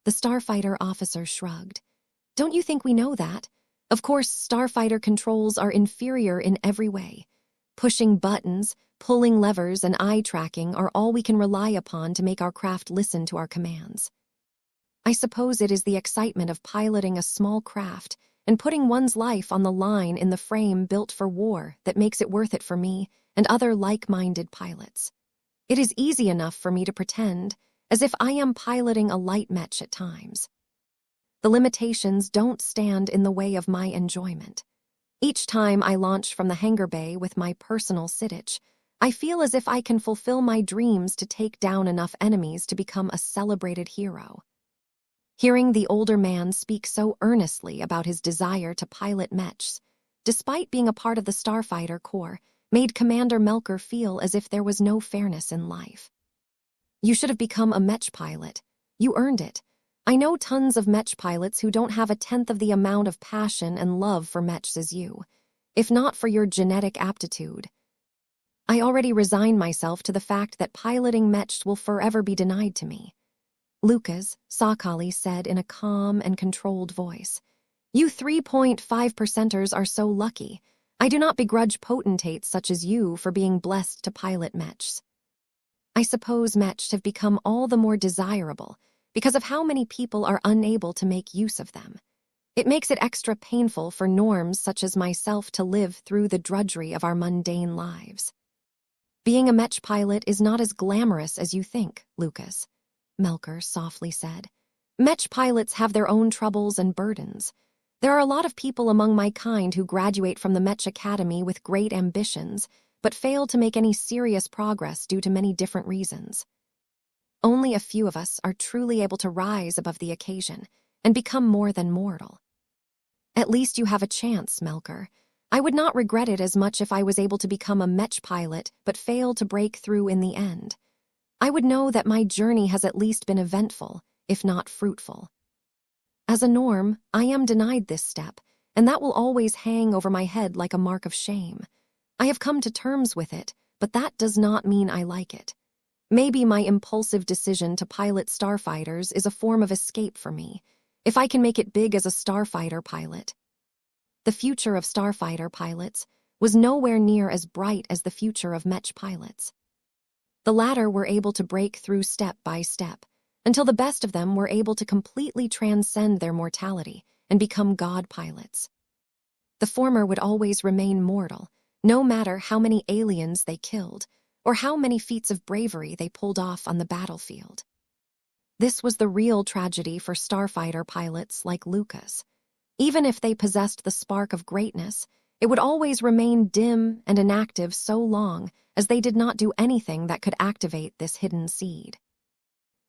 The starfighter officer shrugged. Don't you think we know that? Of course, starfighter controls are inferior in every way. Pushing buttons, pulling levers, and eye tracking are all we can rely upon to make our craft listen to our commands. I suppose it is the excitement of piloting a small craft and putting one's life on the line in the frame built for war that makes it worth it for me and other like-minded pilots. It is easy enough for me to pretend as if I am piloting a light Mech at times. The limitations don't stand in the way of my enjoyment. Each time I launch from the hangar bay with my personal Sittich, I feel as if I can fulfill my dreams to take down enough enemies to become a celebrated hero. Hearing the older man speak so earnestly about his desire to pilot Mechs, despite being a part of the Starfighter Corps, made Commander Melker feel as if there was no fairness in life. You should have become a Mech pilot. You earned it. I know tons of Mech pilots who don't have a tenth of the amount of passion and love for Mechs as you, if not for your genetic aptitude. I already resigned myself to the fact that piloting Mechs will forever be denied to me. Lucas, Sakali said in a calm and controlled voice. You 3.5%ers are so lucky. I do not begrudge potentates such as you for being blessed to pilot Mechs. I suppose Mechs have become all the more desirable because of how many people are unable to make use of them. It makes it extra painful for norms such as myself to live through the drudgery of our mundane lives. Being a Mech pilot is not as glamorous as you think, Lucas, Melker softly said. Mech pilots have their own troubles and burdens. There are a lot of people among my kind who graduate from the Mech Academy with great ambitions, but fail to make any serious progress due to many different reasons. Only a few of us are truly able to rise above the occasion and become more than mortal. At least you have a chance, Melker. I would not regret it as much if I was able to become a Mech pilot but fail to break through in the end. I would know that my journey has at least been eventful, if not fruitful. As a norm, I am denied this step, and that will always hang over my head like a mark of shame. I have come to terms with it, but that does not mean I like it. Maybe my impulsive decision to pilot starfighters is a form of escape for me, if I can make it big as a starfighter pilot. The future of starfighter pilots was nowhere near as bright as the future of Mech pilots. The latter were able to break through step by step, until the best of them were able to completely transcend their mortality and become god pilots. The former would always remain mortal, no matter how many aliens they killed, or how many feats of bravery they pulled off on the battlefield. This was the real tragedy for starfighter pilots like Lucas. Even if they possessed the spark of greatness, it would always remain dim and inactive so long as they did not do anything that could activate this hidden seed.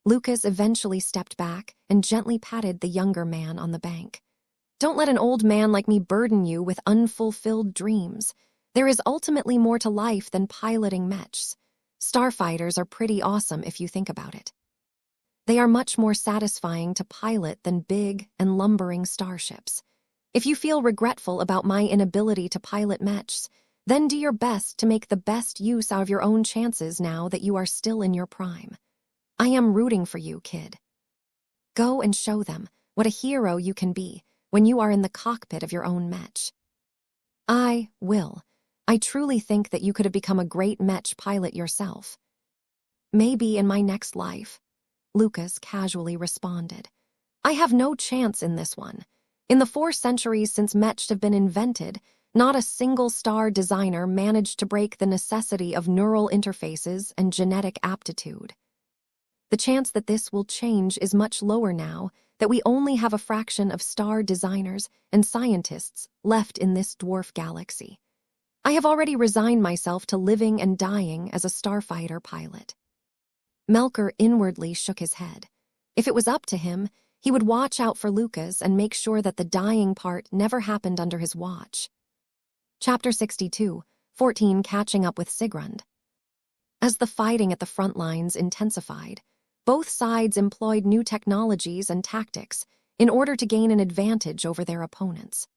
Lucas eventually stepped back and gently patted the younger man on the bank. Don't let an old man like me burden you with unfulfilled dreams. There is ultimately more to life than piloting Mechs. Starfighters are pretty awesome if you think about it. They are much more satisfying to pilot than big and lumbering starships. If you feel regretful about my inability to pilot Mechs, then do your best to make the best use out of your own chances now that you are still in your prime. I am rooting for you, kid. Go and show them what a hero you can be when you are in the cockpit of your own Mech. I will. I truly think that you could have become a great Mech pilot yourself. Maybe in my next life, Lucas casually responded. I have no chance in this one. In the 4 centuries since Mechs have been invented, not a single star designer managed to break the necessity of neural interfaces and genetic aptitude. The chance that this will change is much lower now that we only have a fraction of star designers and scientists left in this dwarf galaxy. I have already resigned myself to living and dying as a starfighter pilot." Melker inwardly shook his head. If it was up to him, he would watch out for Lucas and make sure that the dying part never happened under his watch. Chapter 62, 14 Catching Up with Sigrund. As the fighting at the front lines intensified, both sides employed new technologies and tactics in order to gain an advantage over their opponents.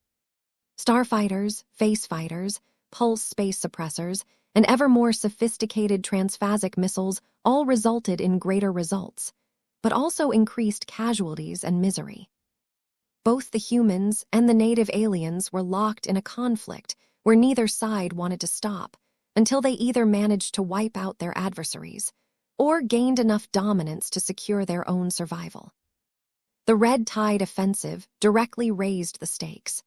Starfighters, face fighters, pulse space suppressors, and ever more sophisticated transphasic missiles all resulted in greater results, but also increased casualties and misery. Both the humans and the native aliens were locked in a conflict where neither side wanted to stop until they either managed to wipe out their adversaries or gained enough dominance to secure their own survival. The Red Tide offensive directly raised the stakes.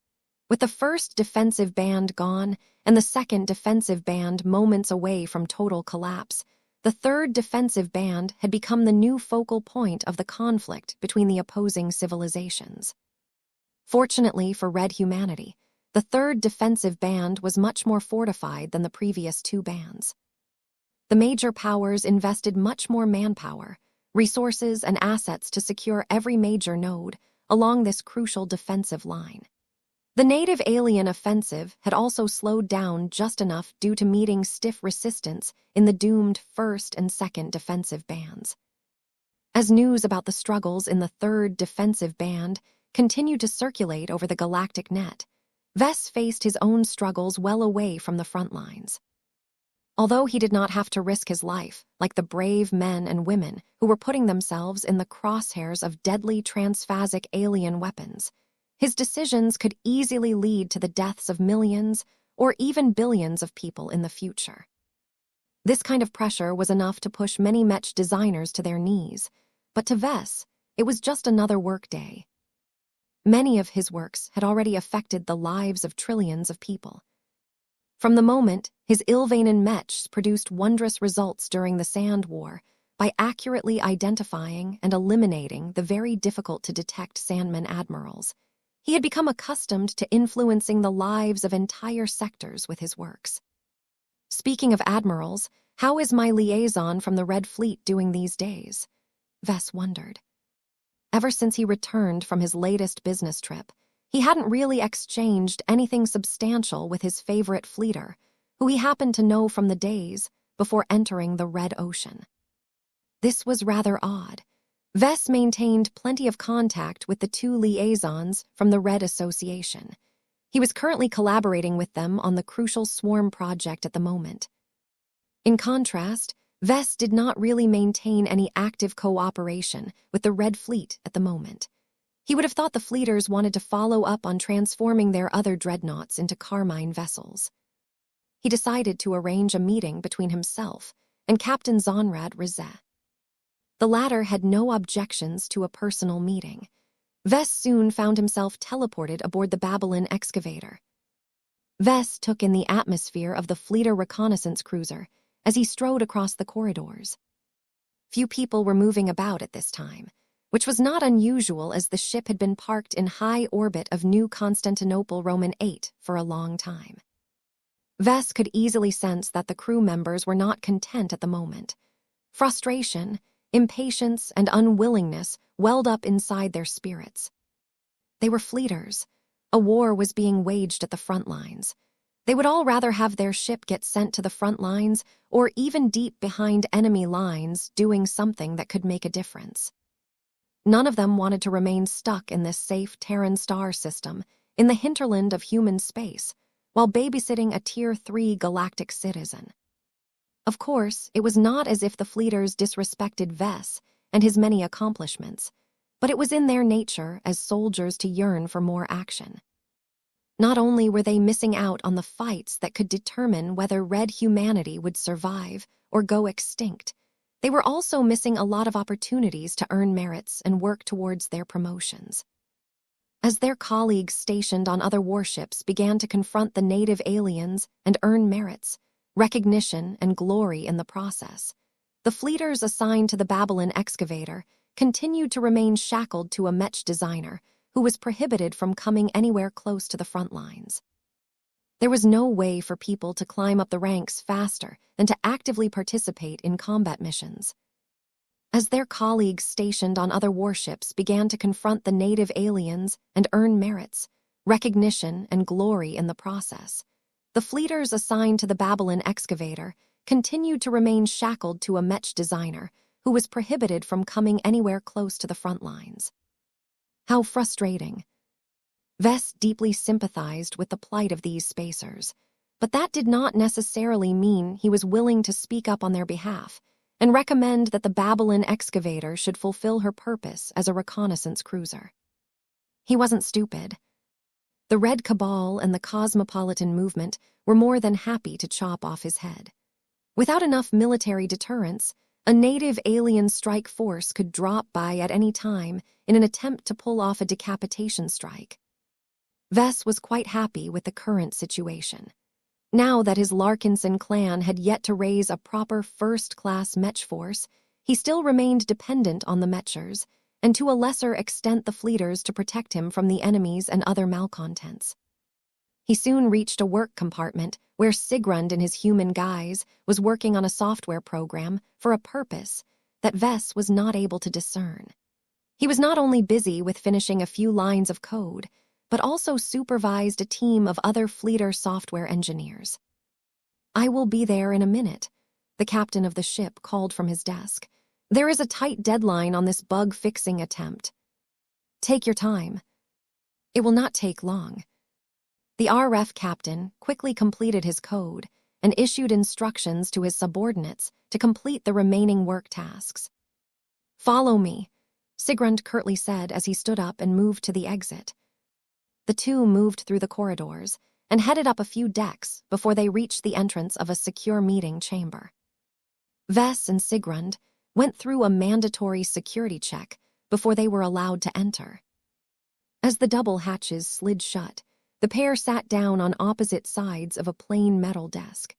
With the first defensive band gone and the second defensive band moments away from total collapse, the third defensive band had become the new focal point of the conflict between the opposing civilizations. Fortunately for Red humanity, the third defensive band was much more fortified than the previous two bands. The major powers invested much more manpower, resources, and assets to secure every major node along this crucial defensive line. The native alien offensive had also slowed down just enough due to meeting stiff resistance in the doomed first and second defensive bands. As news about the struggles in the third defensive band continued to circulate over the galactic net, Vess faced his own struggles well away from the front lines. Although he did not have to risk his life, like the brave men and women who were putting themselves in the crosshairs of deadly transphasic alien weapons, his decisions could easily lead to the deaths of millions or even billions of people in the future. This kind of pressure was enough to push many Mech designers to their knees, but to Vess, it was just another workday. Many of his works had already affected the lives of trillions of people. From the moment, his Ilvanen Mechs produced wondrous results during the Sand War by accurately identifying and eliminating the very difficult-to-detect Sandman admirals. He had become accustomed to influencing the lives of entire sectors with his works. Speaking of admirals, how is my liaison from the Red Fleet doing these days? Vess wondered. Ever since he returned from his latest business trip, he hadn't really exchanged anything substantial with his favorite fleeter, who he happened to know from the days before entering the Red Ocean. This was rather odd. Vess maintained plenty of contact with the two liaisons from the Red Association. He was currently collaborating with them on the crucial swarm project at the moment. In contrast, Vess did not really maintain any active cooperation with the Red Fleet at the moment. He would have thought the fleeters wanted to follow up on transforming their other dreadnoughts into Carmine vessels. He decided to arrange a meeting between himself and Captain Zonrad Rizet. The latter had no objections to a personal meeting. Vess soon found himself teleported aboard the Babylon excavator. Vess took in the atmosphere of the fleeter reconnaissance cruiser as he strode across the corridors. Few people were moving about at this time, which was not unusual as the ship had been parked in high orbit of New Constantinople Roman 8 for a long time. Vess could easily sense that the crew members were not content at the moment. Frustration, impatience, and unwillingness welled up inside their spirits. They were fleeters. A war was being waged at the front lines. They would all rather have their ship get sent to the front lines or even deep behind enemy lines doing something that could make a difference. None of them wanted to remain stuck in this safe Terran star system in the hinterland of human space while babysitting a Tier 3 galactic citizen. Of course, it was not as if the fleeters disrespected Vess and his many accomplishments, but it was in their nature as soldiers to yearn for more action. Not only were they missing out on the fights that could determine whether Red humanity would survive or go extinct, they were also missing a lot of opportunities to earn merits and work towards their promotions. As their colleagues stationed on other warships began to confront the native aliens and earn merits, recognition, and glory in the process, the fleeters assigned to the Babylon excavator continued to remain shackled to a Mech designer who was prohibited from coming anywhere close to the front lines. There was no way for people to climb up the ranks faster than to actively participate in combat missions. As their colleagues stationed on other warships began to confront the native aliens and earn merits, recognition, and glory in the process, the fleeters assigned to the Babylon excavator continued to remain shackled to a Mech designer who was prohibited from coming anywhere close to the front lines. How frustrating. Vess deeply sympathized with the plight of these spacers, but that did not necessarily mean he was willing to speak up on their behalf and recommend that the Babylon excavator should fulfill her purpose as a reconnaissance cruiser. He wasn't stupid. The Red Cabal and the Cosmopolitan movement were more than happy to chop off his head. Without enough military deterrence, a native alien strike force could drop by at any time in an attempt to pull off a decapitation strike. Vess was quite happy with the current situation. Now that his Larkinson clan had yet to raise a proper first-class Mech force, he still remained dependent on the Mechers, and to a lesser extent the fleeters to protect him from the enemies and other malcontents. He soon reached a work compartment where Sigrund in his human guise was working on a software program for a purpose that Vess was not able to discern. He was not only busy with finishing a few lines of code, but also supervised a team of other fleeter software engineers. "I will be there in a minute," the captain of the ship called from his desk. "There is a tight deadline on this bug-fixing attempt. Take your time. It will not take long." The RF captain quickly completed his code and issued instructions to his subordinates to complete the remaining work tasks. "Follow me," Sigrund curtly said as he stood up and moved to the exit. The two moved through the corridors and headed up a few decks before they reached the entrance of a secure meeting chamber. Vess and Sigrund went through a mandatory security check before they were allowed to enter. As the double hatches slid shut, the pair sat down on opposite sides of a plain metal desk.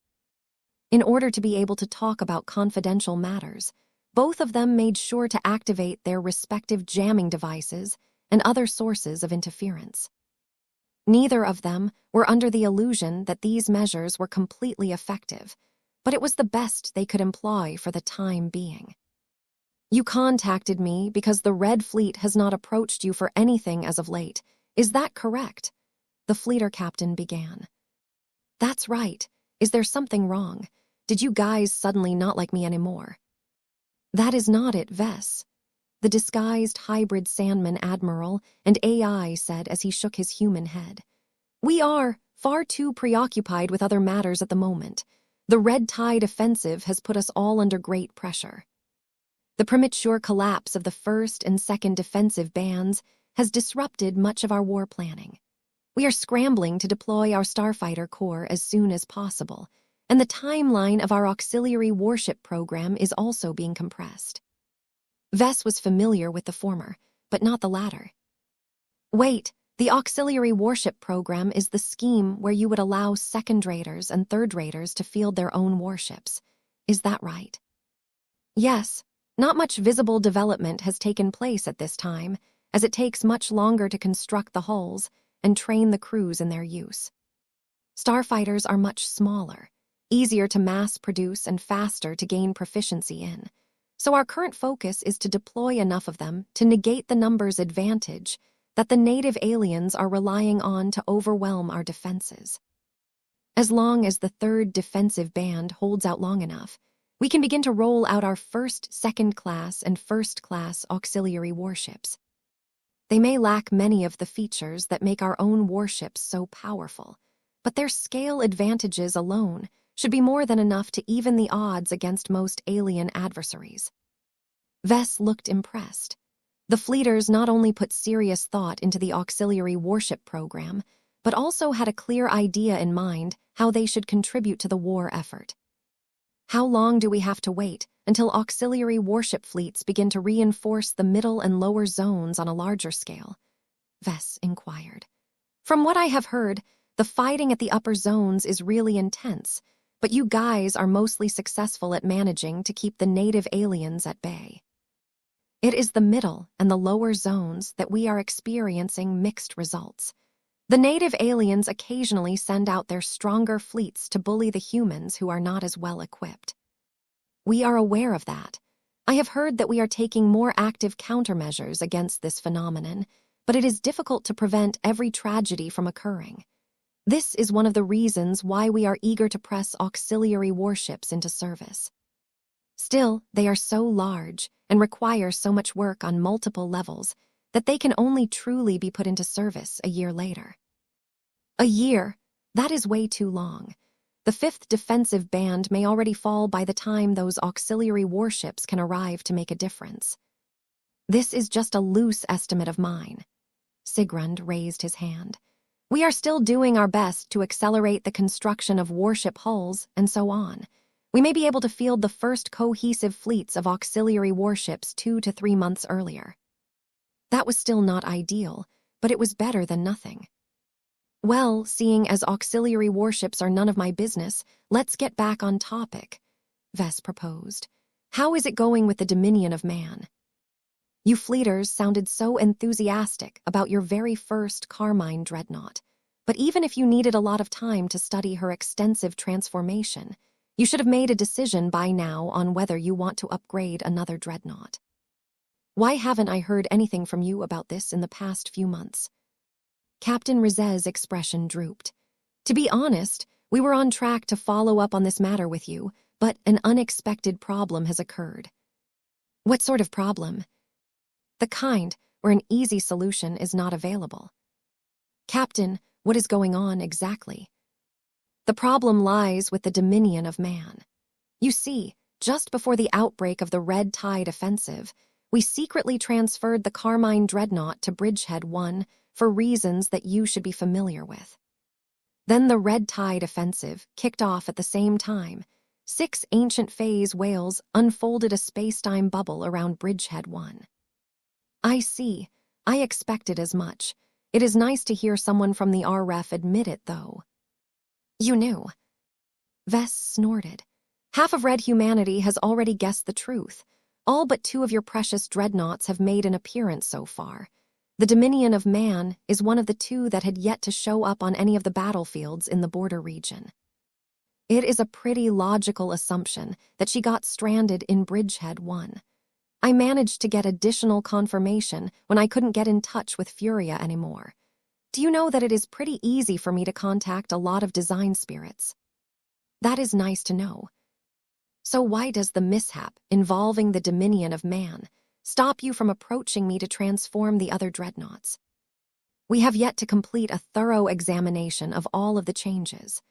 In order to be able to talk about confidential matters, both of them made sure to activate their respective jamming devices and other sources of interference. Neither of them were under the illusion that these measures were completely effective, but it was the best they could employ for the time being. "You contacted me because the Red Fleet has not approached you for anything as of late. Is that correct?" the fleeter captain began. "That's right. Is there something wrong? Did you guys suddenly not like me anymore?" "That is not it, Vess," the disguised hybrid Sandman Admiral and AI said as he shook his human head. "We are far too preoccupied with other matters at the moment. The Red Tide offensive has put us all under great pressure. The premature collapse of the first and second defensive bands has disrupted much of our war planning. We are scrambling to deploy our Starfighter Corps as soon as possible, and the timeline of our auxiliary warship program is also being compressed." Vess was familiar with the former, but not the latter. "Wait, the auxiliary warship program is the scheme where you would allow second-raters and third-raters to field their own warships. Is that right?" "Yes, not much visible development has taken place at this time, as it takes much longer to construct the hulls and train the crews in their use. Starfighters are much smaller, easier to mass-produce and faster to gain proficiency in. So our current focus is to deploy enough of them to negate the numbers advantage that the native aliens are relying on to overwhelm our defenses. As long as the third defensive band holds out long enough, we can begin to roll out our first, second-class, and first-class auxiliary warships. They may lack many of the features that make our own warships so powerful, but their scale advantages alone should be more than enough to even the odds against most alien adversaries." Vess looked impressed. The fleeters not only put serious thought into the auxiliary warship program, but also had a clear idea in mind how they should contribute to the war effort. "How long do we have to wait until auxiliary warship fleets begin to reinforce the middle and lower zones on a larger scale?" Vess inquired. "From what I have heard, the fighting at the upper zones is really intense, but you guys are mostly successful at managing to keep the native aliens at bay. It is the middle and the lower zones that we are experiencing mixed results. The native aliens occasionally send out their stronger fleets to bully the humans who are not as well equipped. We are aware of that. I have heard that we are taking more active countermeasures against this phenomenon, but it is difficult to prevent every tragedy from occurring. This is one of the reasons why we are eager to press auxiliary warships into service. Still, they are so large and require so much work on multiple levels that they can only truly be put into service a year later. A year? That is way too long. The 5th defensive band may already fall by the time those auxiliary warships can arrive to make a difference. This is just a loose estimate of mine. Sigrund raised his hand. We are still doing our best to accelerate the construction of warship hulls and so on. We may be able to field the first cohesive fleets of auxiliary warships 2 to 3 months earlier. That was still not ideal, but it was better than nothing. Well, seeing as auxiliary warships are none of my business, let's get back on topic, Vess proposed. How is it going with the Dominion of Man? You fleeters sounded so enthusiastic about your very first Carmine dreadnought, but even if you needed a lot of time to study her extensive transformation, you should have made a decision by now on whether you want to upgrade another dreadnought. Why haven't I heard anything from you about this in the past few months? Captain Rizet's expression drooped. To be honest, we were on track to follow up on this matter with you, but an unexpected problem has occurred. What sort of problem? The kind where an easy solution is not available. Captain, what is going on exactly? The problem lies with the Dominion of Man. You see, just before the outbreak of the Red Tide Offensive, we secretly transferred the Carmine Dreadnought to Bridgehead 1 for reasons that you should be familiar with. Then the Red Tide Offensive kicked off at the same time. 6 ancient phase whales unfolded a space-time bubble around Bridgehead 1. I see. I expected as much. It is nice to hear someone from the RF admit it, though. You knew. Vess snorted. Half of Red humanity has already guessed the truth. All but 2 of your precious dreadnoughts have made an appearance so far. The Dominion of Man is one of the 2 that had yet to show up on any of the battlefields in the border region. It is a pretty logical assumption that she got stranded in Bridgehead 1. I managed to get additional confirmation when I couldn't get in touch with Furia anymore. Do you know that it is pretty easy for me to contact a lot of design spirits? That is nice to know. So why does the mishap involving the Dominion of Man stop you from approaching me to transform the other dreadnoughts? We have yet to complete a thorough examination of all of the changes.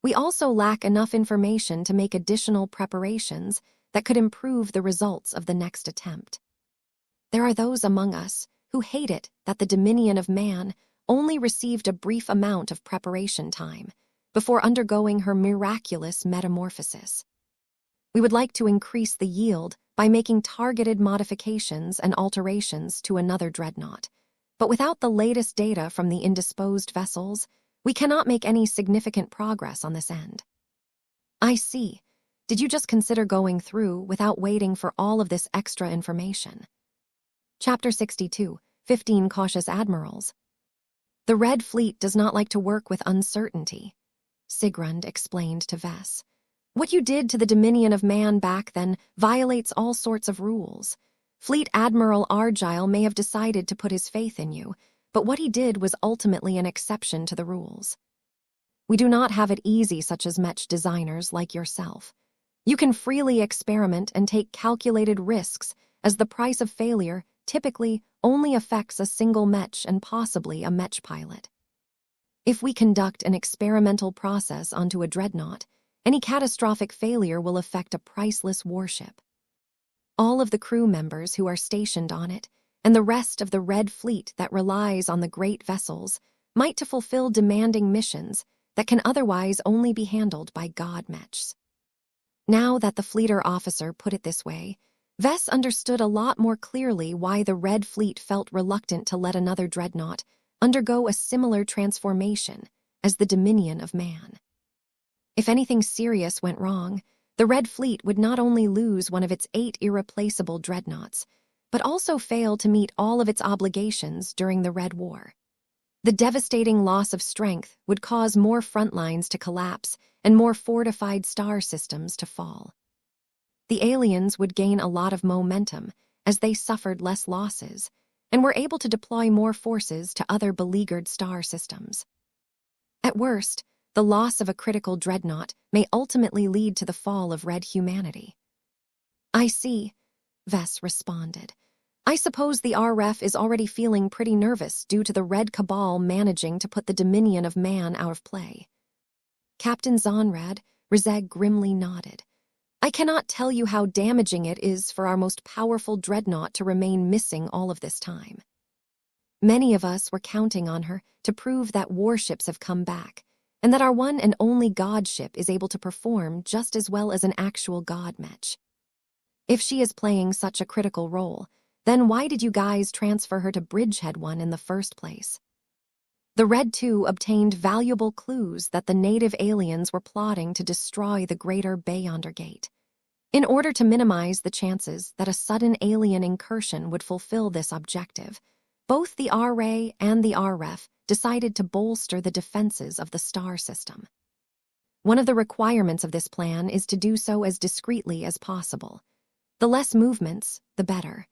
We also lack enough information to make additional preparations that could improve the results of the next attempt. There are those among us who hate it that the Dominion of Man only received a brief amount of preparation time before undergoing her miraculous metamorphosis. We would like to increase the yield by making targeted modifications and alterations to another dreadnought, but without the latest data from the indisposed vessels, we cannot make any significant progress on this end. I see. Did you just consider going through without waiting for all of this extra information? Chapter 62, 15 Cautious Admirals. The Red Fleet does not like to work with uncertainty, Sigrund explained to Vess. What you did to the Dominion of Man back then violates all sorts of rules. Fleet Admiral Argyle may have decided to put his faith in you, but what he did was ultimately an exception to the rules. We do not have it easy, such as Mech designers like yourself. You can freely experiment and take calculated risks, as the price of failure typically only affects a single Mech and possibly a Mech pilot. If we conduct an experimental process onto a dreadnought, any catastrophic failure will affect a priceless warship. All of the crew members who are stationed on it, and the rest of the Red Fleet that relies on the great vessels, might to fulfill demanding missions that can otherwise only be handled by god Mechs. Now that the fleeter officer put it this way, Vess understood a lot more clearly why the Red Fleet felt reluctant to let another dreadnought undergo a similar transformation as the Dominion of Man. If anything serious went wrong, the Red Fleet would not only lose one of its 8 irreplaceable dreadnoughts, but also fail to meet all of its obligations during the Red War. The devastating loss of strength would cause more front lines to collapse and more fortified star systems to fall. The aliens would gain a lot of momentum as they suffered less losses and were able to deploy more forces to other beleaguered star systems. At worst, the loss of a critical dreadnought may ultimately lead to the fall of Red humanity. I see, Vess responded. I suppose the RF is already feeling pretty nervous due to the Red Cabal managing to put the Dominion of Man out of play. Captain Zonrad, Rizeg grimly nodded. I cannot tell you how damaging it is for our most powerful dreadnought to remain missing all of this time. Many of us were counting on her to prove that warships have come back, and that our one and only god ship is able to perform just as well as an actual god Mech. If she is playing such a critical role, then why did you guys transfer her to Bridgehead 1 in the first place? The Red 2 obtained valuable clues that the native aliens were plotting to destroy the greater Beyonder Gate. In order to minimize the chances that a sudden alien incursion would fulfill this objective, both the RA and the RF decided to bolster the defenses of the star system. One of the requirements of this plan is to do so as discreetly as possible. The less movements, the better.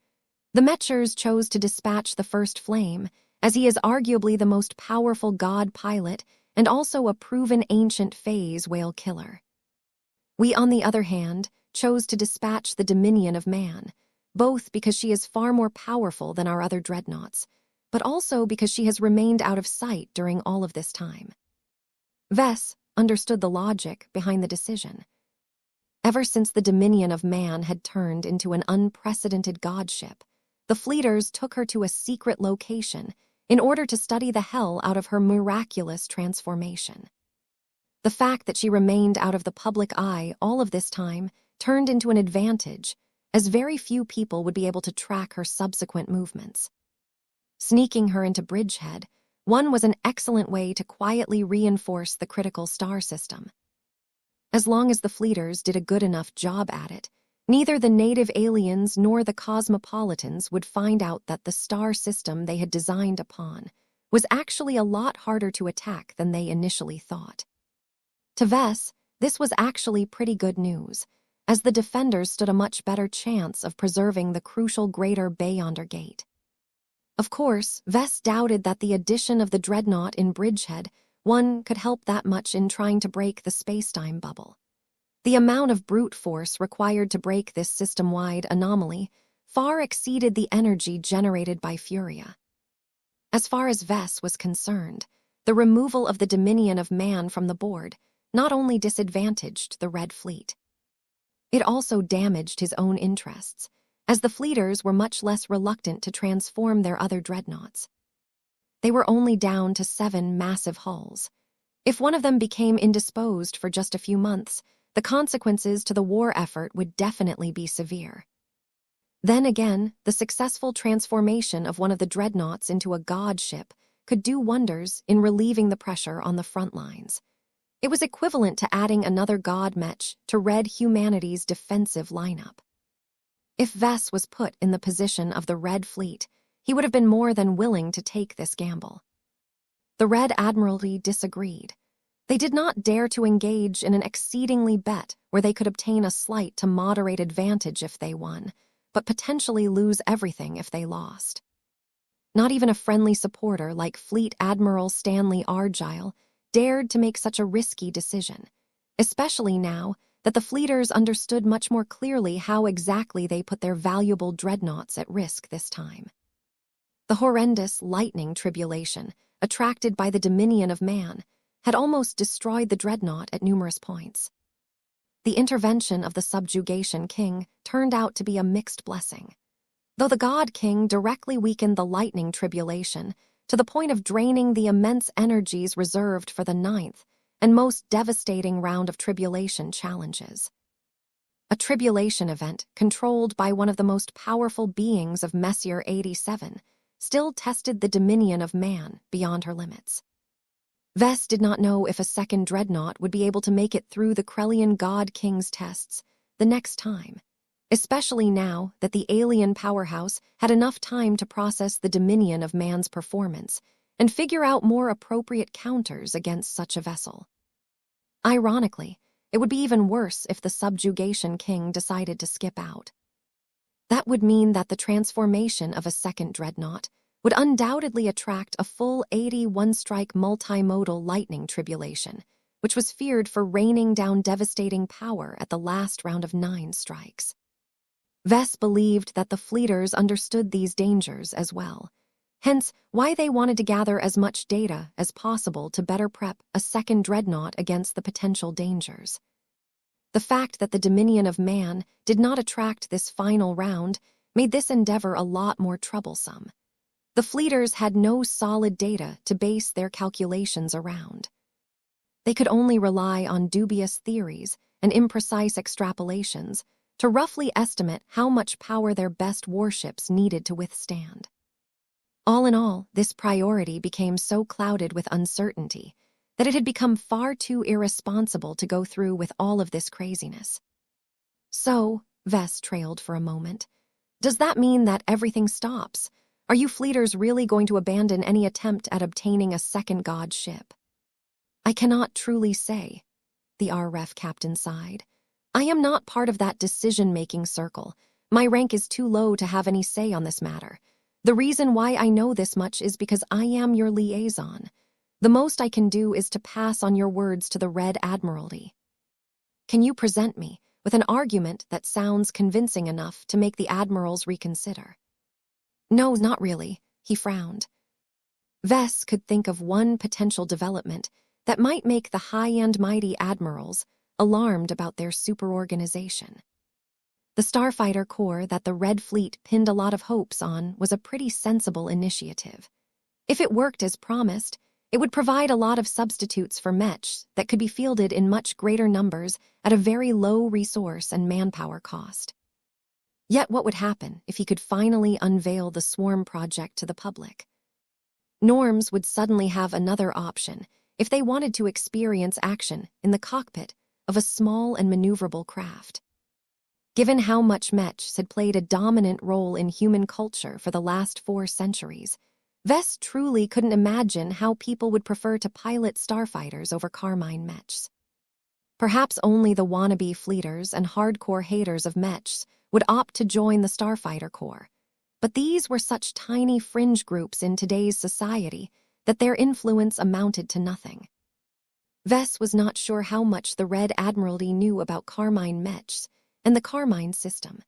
The Mechers chose to dispatch the First Flame, as he is arguably the most powerful god pilot and also a proven ancient phase whale killer. We, on the other hand, chose to dispatch the Dominion of Man, both because she is far more powerful than our other dreadnoughts, but also because she has remained out of sight during all of this time. Vess understood the logic behind the decision. Ever since the Dominion of Man had turned into an unprecedented godship, the fleeters took her to a secret location in order to study the hell out of her miraculous transformation. The fact that she remained out of the public eye all of this time turned into an advantage, as very few people would be able to track her subsequent movements. Sneaking her into Bridgehead 1 was an excellent way to quietly reinforce the critical star system. As long as the fleeters did a good enough job at it, neither the native aliens nor the cosmopolitans would find out that the star system they had designed upon was actually a lot harder to attack than they initially thought. To Vess, this was actually pretty good news, as the defenders stood a much better chance of preserving the crucial Greater Beyonder Gate. Of course, Vess doubted that the addition of the dreadnought in Bridgehead 1 could help that much in trying to break the spacetime bubble. The amount of brute force required to break this system-wide anomaly far exceeded the energy generated by Furia. As far as Vess was concerned, the removal of the Dominion of Man from the board not only disadvantaged the Red Fleet. It also damaged his own interests, as the fleeters were much less reluctant to transform their other dreadnoughts. They were only down to 7 massive hulls. If one of them became indisposed for just a few months, the consequences to the war effort would definitely be severe. Then again, the successful transformation of one of the dreadnoughts into a god ship could do wonders in relieving the pressure on the front lines. It was equivalent to adding another god Mech to Red humanity's defensive lineup. If Vess was put in the position of the Red Fleet, he would have been more than willing to take this gamble. The Red Admiralty disagreed. They did not dare to engage in an exceedingly bet where they could obtain a slight to moderate advantage if they won, but potentially lose everything if they lost. Not even a friendly supporter like Fleet Admiral Stanley Argyle dared to make such a risky decision, especially now that the fleeters understood much more clearly how exactly they put their valuable dreadnoughts at risk this time. The horrendous lightning tribulation, attracted by the Dominion of Man, had almost destroyed the dreadnought at numerous points. The intervention of the Subjugation King turned out to be a mixed blessing. Though the God King directly weakened the lightning tribulation to the point of draining the immense energies reserved for the 9th and most devastating round of tribulation challenges. A tribulation event controlled by one of the most powerful beings of Messier 87 still tested the Dominion of Man beyond her limits. Vess did not know if a second dreadnought would be able to make it through the Krellian God King's tests the next time, especially now that the alien powerhouse had enough time to process the dominion of man's performance and figure out more appropriate counters against such a vessel. Ironically, it would be even worse if the subjugation king decided to skip out. That would mean that the transformation of a second dreadnought would undoubtedly attract a full 81-strike multimodal lightning tribulation, which was feared for raining down devastating power at the last round of 9 strikes. Vess believed that the fleeters understood these dangers as well, hence why they wanted to gather as much data as possible to better prep a second dreadnought against the potential dangers. The fact that the dominion of man did not attract this final round made this endeavor a lot more troublesome. The fleeters had no solid data to base their calculations around. They could only rely on dubious theories and imprecise extrapolations to roughly estimate how much power their best warships needed to withstand. All in all, this priority became so clouded with uncertainty that it had become far too irresponsible to go through with all of this craziness. So, Vess trailed for a moment, does that mean that everything stops? Are you fleeters really going to abandon any attempt at obtaining a second god ship? I cannot truly say, the RREF captain sighed. I am not part of that decision-making circle. My rank is too low to have any say on this matter. The reason why I know this much is because I am your liaison. The most I can do is to pass on your words to the Red Admiralty. Can you present me with an argument that sounds convincing enough to make the admirals reconsider? No, not really, he frowned. Vess could think of one potential development that might make the high and mighty admirals alarmed about their superorganization. The Starfighter Corps that the Red Fleet pinned a lot of hopes on was a pretty sensible initiative. If it worked as promised, it would provide a lot of substitutes for Mech that could be fielded in much greater numbers at a very low resource and manpower cost. Yet what would happen if he could finally unveil the Swarm project to the public? Norms would suddenly have another option if they wanted to experience action in the cockpit of a small and maneuverable craft. Given how much Mech had played a dominant role in human culture for the last 4 centuries, Vess truly couldn't imagine how people would prefer to pilot starfighters over Carmine Mechs. Perhaps only the wannabe fleeters and hardcore haters of Mechs would opt to join the Starfighter Corps, but these were such tiny fringe groups in today's society that their influence amounted to nothing. Vess was not sure how much the Red Admiralty knew about Carmine Mechs and the Carmine system.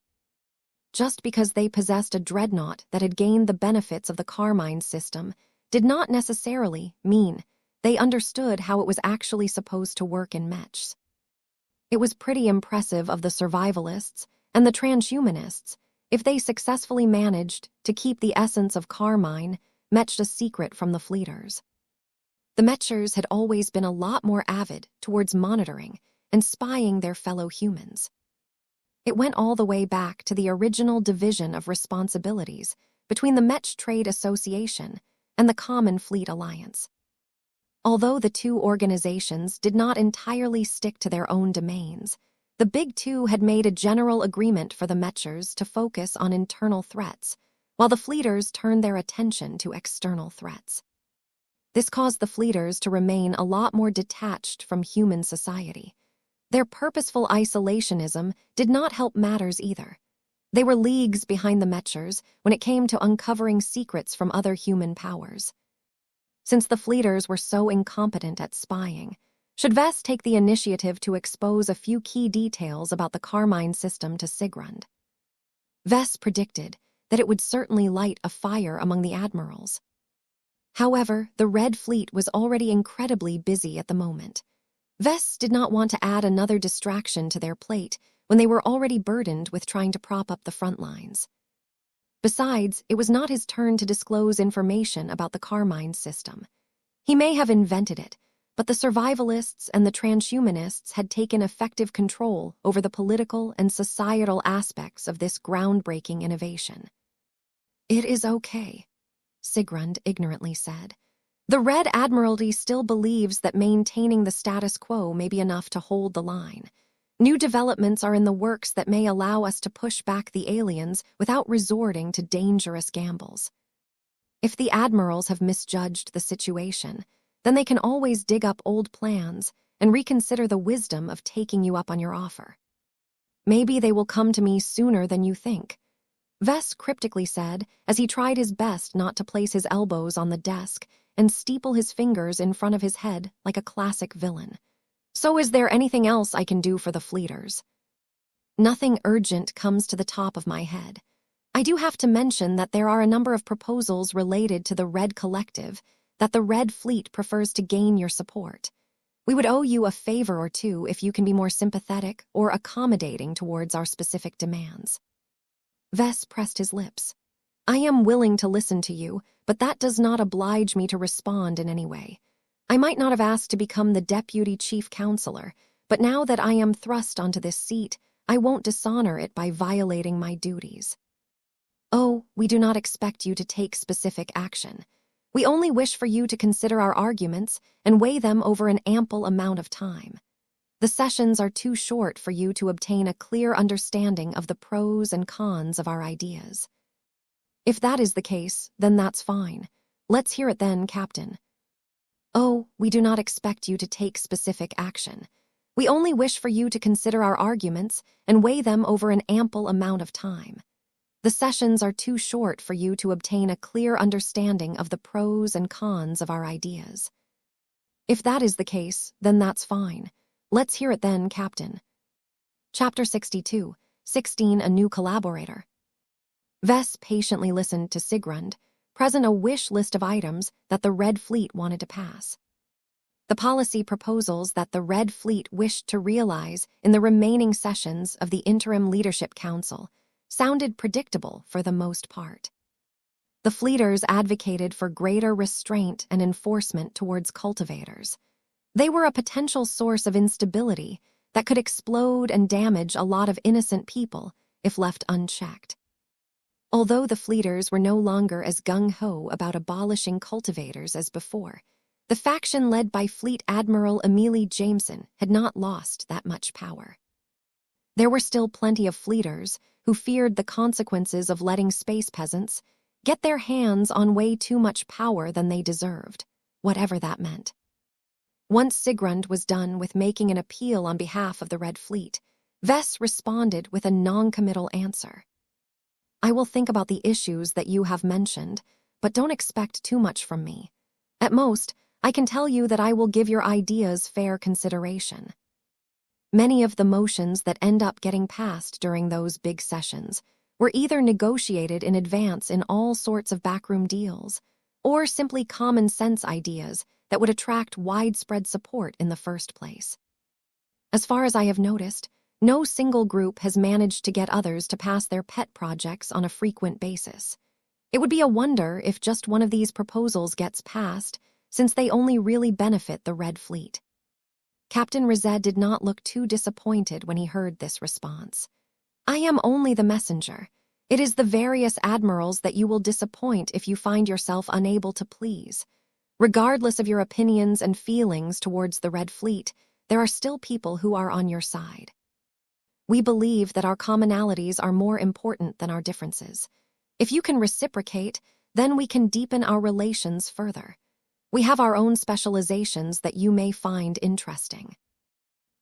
Just because they possessed a dreadnought that had gained the benefits of the Carmine system did not necessarily mean they understood how it was actually supposed to work in Mechs. It was pretty impressive of the survivalists and the transhumanists if they successfully managed to keep the essence of Carmine Mech a secret from the fleeters. The Mechers had always been a lot more avid towards monitoring and spying their fellow humans. It went all the way back to the original division of responsibilities between the Mech Trade Association and the Common Fleet Alliance. Although the two organizations did not entirely stick to their own domains, the Big Two had made a general agreement for the Mechers to focus on internal threats, while the fleeters turned their attention to external threats. This caused the fleeters to remain a lot more detached from human society. Their purposeful isolationism did not help matters either. They were leagues behind the Mechers when it came to uncovering secrets from other human powers. Since the fleeters were so incompetent at spying, should Vess take the initiative to expose a few key details about the Carmine system to Sigrund? Vess predicted that it would certainly light a fire among the admirals. However, the Red Fleet was already incredibly busy at the moment. Vess did not want to add another distraction to their plate when they were already burdened with trying to prop up the front lines. Besides, it was not his turn to disclose information about the Carmine system. He may have invented it, but the survivalists and the transhumanists had taken effective control over the political and societal aspects of this groundbreaking innovation. "It is okay," Sigrund ignorantly said. The Red Admiralty still believes that maintaining the status quo may be enough to hold the line. New developments are in the works that may allow us to push back the aliens without resorting to dangerous gambles. If the admirals have misjudged the situation, then they can always dig up old plans and reconsider the wisdom of taking you up on your offer. Maybe they will come to me sooner than you think, Vess cryptically said as he tried his best not to place his elbows on the desk and steeple his fingers in front of his head like a classic villain. So is there anything else I can do for the Fleeters? Nothing urgent comes to the top of my head. I do have to mention that there are a number of proposals related to the Red Collective that the Red Fleet prefers to gain your support. We would owe you a favor or two if you can be more sympathetic or accommodating towards our specific demands. Vess pressed his lips. I am willing to listen to you, but that does not oblige me to respond in any way. I might not have asked to become the deputy chief counselor, but now that I am thrust onto this seat, I won't dishonor it by violating my duties. Oh, we do not expect you to take specific action. We only wish for you to consider our arguments and weigh them over an ample amount of time. The sessions are too short for you to obtain a clear understanding of the pros and cons of our ideas. If that is the case, then that's fine. Let's hear it then, Captain. Oh, we do not expect you to take specific action. We only wish for you to consider our arguments and weigh them over an ample amount of time. The sessions are too short for you to obtain a clear understanding of the pros and cons of our ideas. If that is the case, then that's fine. Let's hear it then, Captain. Chapter 62, 16 A New Collaborator. Vess patiently listened to Sigrund present a wish list of items that the Red Fleet wanted to pass. The policy proposals that the Red Fleet wished to realize in the remaining sessions of the Interim Leadership Council sounded predictable for the most part. The Fleeters advocated for greater restraint and enforcement towards cultivators. They were a potential source of instability that could explode and damage a lot of innocent people if left unchecked. Although the Fleeters were no longer as gung-ho about abolishing cultivators as before, the faction led by Fleet Admiral Amelie Jameson had not lost that much power. There were still plenty of Fleeters who feared the consequences of letting space peasants get their hands on way too much power than they deserved, whatever that meant. Once Sigrund was done with making an appeal on behalf of the Red Fleet, Vess responded with a non-committal answer. I will think about the issues that you have mentioned, but don't expect too much from me. At most, I can tell you that I will give your ideas fair consideration. Many of the motions that end up getting passed during those big sessions were either negotiated in advance in all sorts of backroom deals, or simply common sense ideas that would attract widespread support in the first place. As far as I have noticed, no single group has managed to get others to pass their pet projects on a frequent basis. It would be a wonder if just one of these proposals gets passed, since they only really benefit the Red Fleet. Captain Rizet did not look too disappointed when he heard this response. I am only the messenger. It is the various admirals that you will disappoint if you find yourself unable to please. Regardless of your opinions and feelings towards the Red Fleet, there are still people who are on your side. We believe that our commonalities are more important than our differences. If you can reciprocate, then we can deepen our relations further. We have our own specializations that you may find interesting.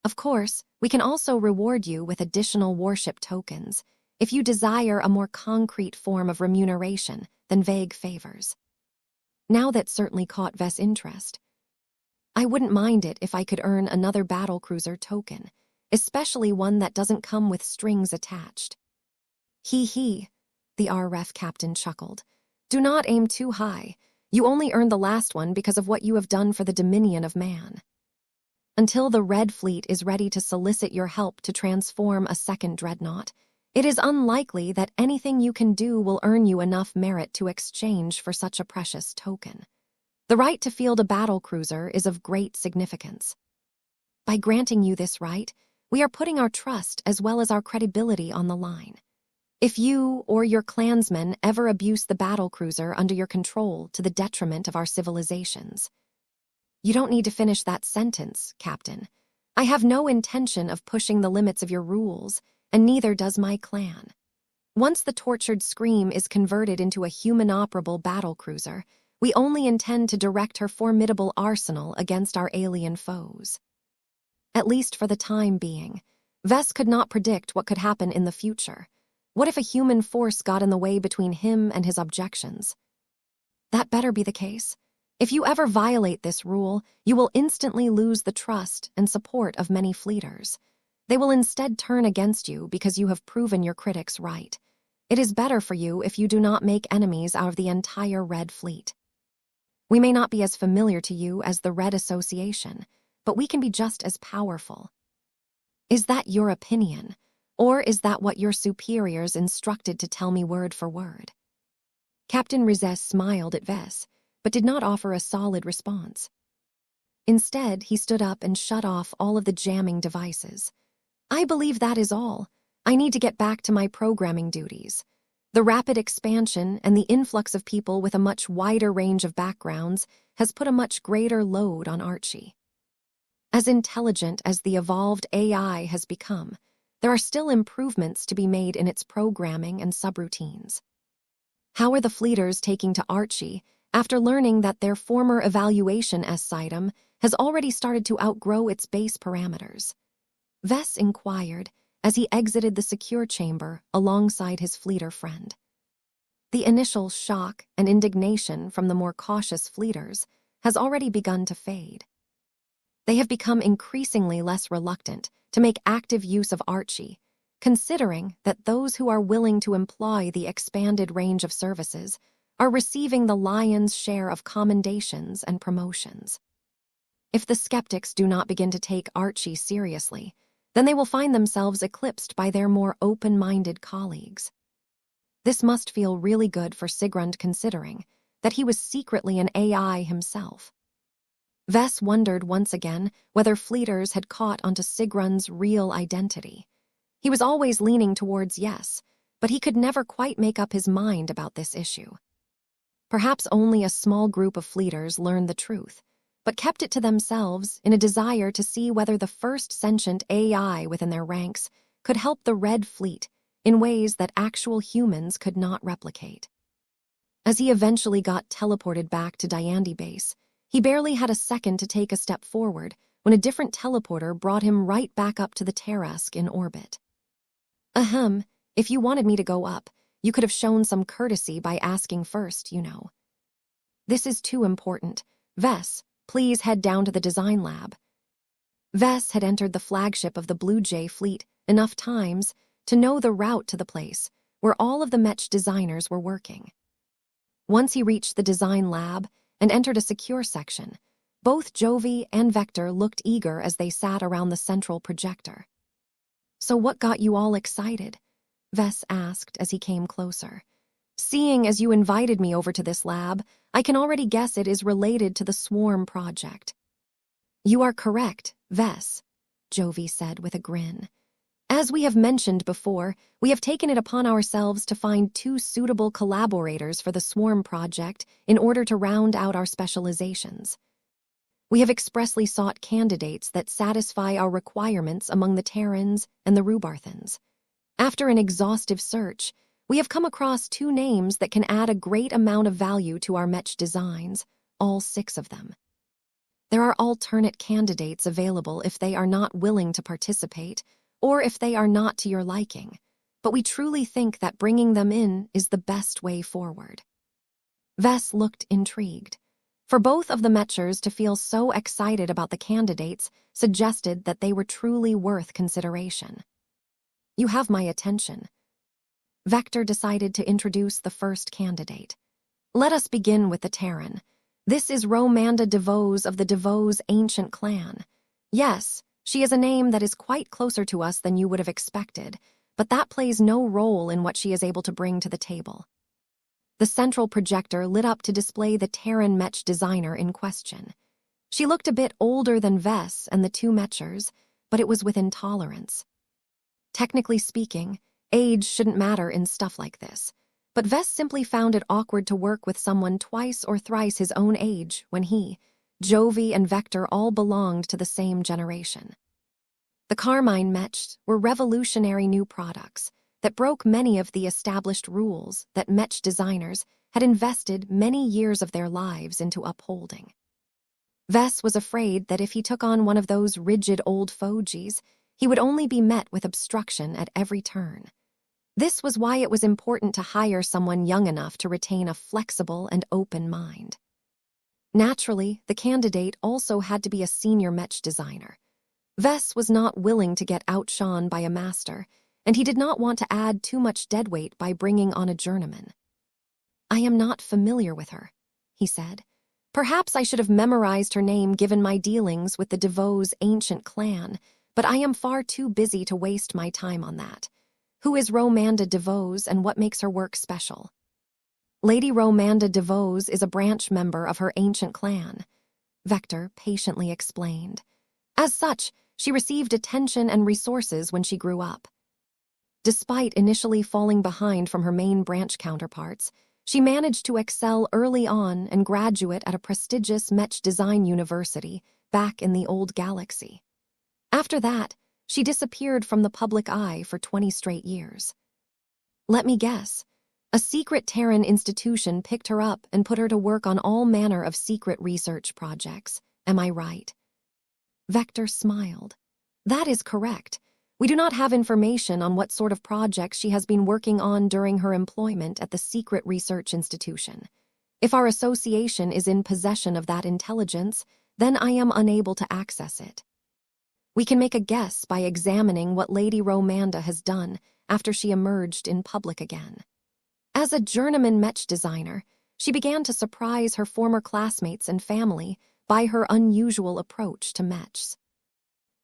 Of course, we can also reward you with additional warship tokens if you desire a more concrete form of remuneration than vague favors. Now that certainly caught Vess' interest. I wouldn't mind it if I could earn another battlecruiser token, especially one that doesn't come with strings attached. Hee, the RREF captain chuckled. Do not aim too high. You only earned the last one because of what you have done for the Dominion of Man. Until the Red Fleet is ready to solicit your help to transform a second dreadnought, it is unlikely that anything you can do will earn you enough merit to exchange for such a precious token. The right to field a battlecruiser is of great significance. By granting you this right, we are putting our trust as well as our credibility on the line. If you or your clansmen ever abuse the battlecruiser under your control to the detriment of our civilizations. You don't need to finish that sentence, Captain. I have no intention of pushing the limits of your rules, and neither does my clan. Once the tortured Scream is converted into a human-operable battlecruiser, we only intend to direct her formidable arsenal against our alien foes. At least for the time being, Vess could not predict what could happen in the future. What if a human force got in the way between him and his objections? That better be the case. If you ever violate this rule, you will instantly lose the trust and support of many fleeters. They will instead turn against you because you have proven your critics right. It is better for you if you do not make enemies out of the entire Red Fleet. We may not be as familiar to you as the Red Association, but we can be just as powerful. Is that your opinion, or is that what your superiors instructed to tell me word for word? Captain Rizes smiled at Vess, but did not offer a solid response. Instead, he stood up and shut off all of the jamming devices. I believe that is all. I need to get back to my programming duties. The rapid expansion and the influx of people with a much wider range of backgrounds has put a much greater load on Archie. As intelligent as the evolved AI has become, there are still improvements to be made in its programming and subroutines. How are the fleeters taking to Archie after learning that their former evaluation S-item has already started to outgrow its base parameters? Vess inquired as he exited the secure chamber alongside his fleeter friend. The initial shock and indignation from the more cautious fleeters has already begun to fade. They have become increasingly less reluctant to make active use of Archie, considering that those who are willing to employ the expanded range of services are receiving the lion's share of commendations and promotions. If the skeptics do not begin to take Archie seriously, then they will find themselves eclipsed by their more open-minded colleagues. This must feel really good for Sigrund, considering that he was secretly an AI himself. Vess wondered once again whether fleeters had caught onto Sigrund's real identity. He was always leaning towards yes, but he could never quite make up his mind about this issue. Perhaps only a small group of fleeters learned the truth, but kept it to themselves in a desire to see whether the first sentient AI within their ranks could help the Red Fleet in ways that actual humans could not replicate. As he eventually got teleported back to Diandi Base, he barely had a second to take a step forward when a different teleporter brought him right back up to the Terrask in orbit. Ahem, if you wanted me to go up, you could have shown some courtesy by asking first, you know. This is too important. Vess, please head down to the design lab. Vess had entered the flagship of the Blue Jay fleet enough times to know the route to the place where all of the Mech designers were working. Once he reached the design lab and entered a secure section, both Jovi and Vector looked eager as they sat around the central projector. So what got you all excited? Vess asked as he came closer. Seeing as you invited me over to this lab, I can already guess it is related to the Swarm project. You are correct, Vess, Jovi said with a grin. As we have mentioned before, we have taken it upon ourselves to find 2 suitable collaborators for the Swarm project in order to round out our specializations. We have expressly sought candidates that satisfy our requirements among the Terrans and the Rubarthans. After an exhaustive search, we have come across 2 names that can add a great amount of value to our Mech designs, all 6 of them. There are alternate candidates available if they are not willing to participate, or if they are not to your liking, but we truly think that bringing them in is the best way forward. Vess looked intrigued. For both of the Mechers to feel so excited about the candidates suggested that they were truly worth consideration. You have my attention. Vector decided to introduce the first candidate. Let us begin with the Terran. This is Romanda DeVos of the DeVos ancient clan. Yes, she is a name that is quite closer to us than you would have expected, but that plays no role in what she is able to bring to the table. The central projector lit up to display the Terran Mech designer in question. She looked a bit older than Vess and the 2 Mechers, but it was with intolerance. Technically speaking, Age shouldn't matter in stuff like this. But Vess simply found it awkward to work with someone twice or thrice his own age when he, Jovi, and Vector all belonged to the same generation. The Carmine Mechs were revolutionary new products that broke many of the established rules that Mech designers had invested many years of their lives into upholding. Vess was afraid that if he took on one of those rigid old fogies, he would only be met with obstruction at every turn. This was why it was important to hire someone young enough to retain a flexible and open mind. Naturally, the candidate also had to be a senior Mech designer. Vess was not willing to get outshone by a master, and he did not want to add too much deadweight by bringing on a journeyman. "I am not familiar with her," he said. "Perhaps I should have memorized her name given my dealings with the DeVos ancient clan, but I am far too busy to waste my time on that. Who is Romanda DeVos and what makes her work special?" "Lady Romanda DeVos is a branch member of her ancient clan," Vector patiently explained. "As such, she received attention and resources when she grew up. Despite initially falling behind from her main branch counterparts, she managed to excel early on and graduate at a prestigious Mech design university back in the old galaxy. After that, she disappeared from the public eye for 20 straight years. Let me guess. A secret Terran institution picked her up and put her to work on all manner of secret research projects. Am I right?" Vector smiled. "That is correct. We do not have information on what sort of projects she has been working on during her employment at the secret research institution. If our association is in possession of that intelligence, then I am unable to access it. We can make a guess by examining what Lady Romanda has done after she emerged in public again. As a journeyman Mech designer, she began to surprise her former classmates and family by her unusual approach to Mechs.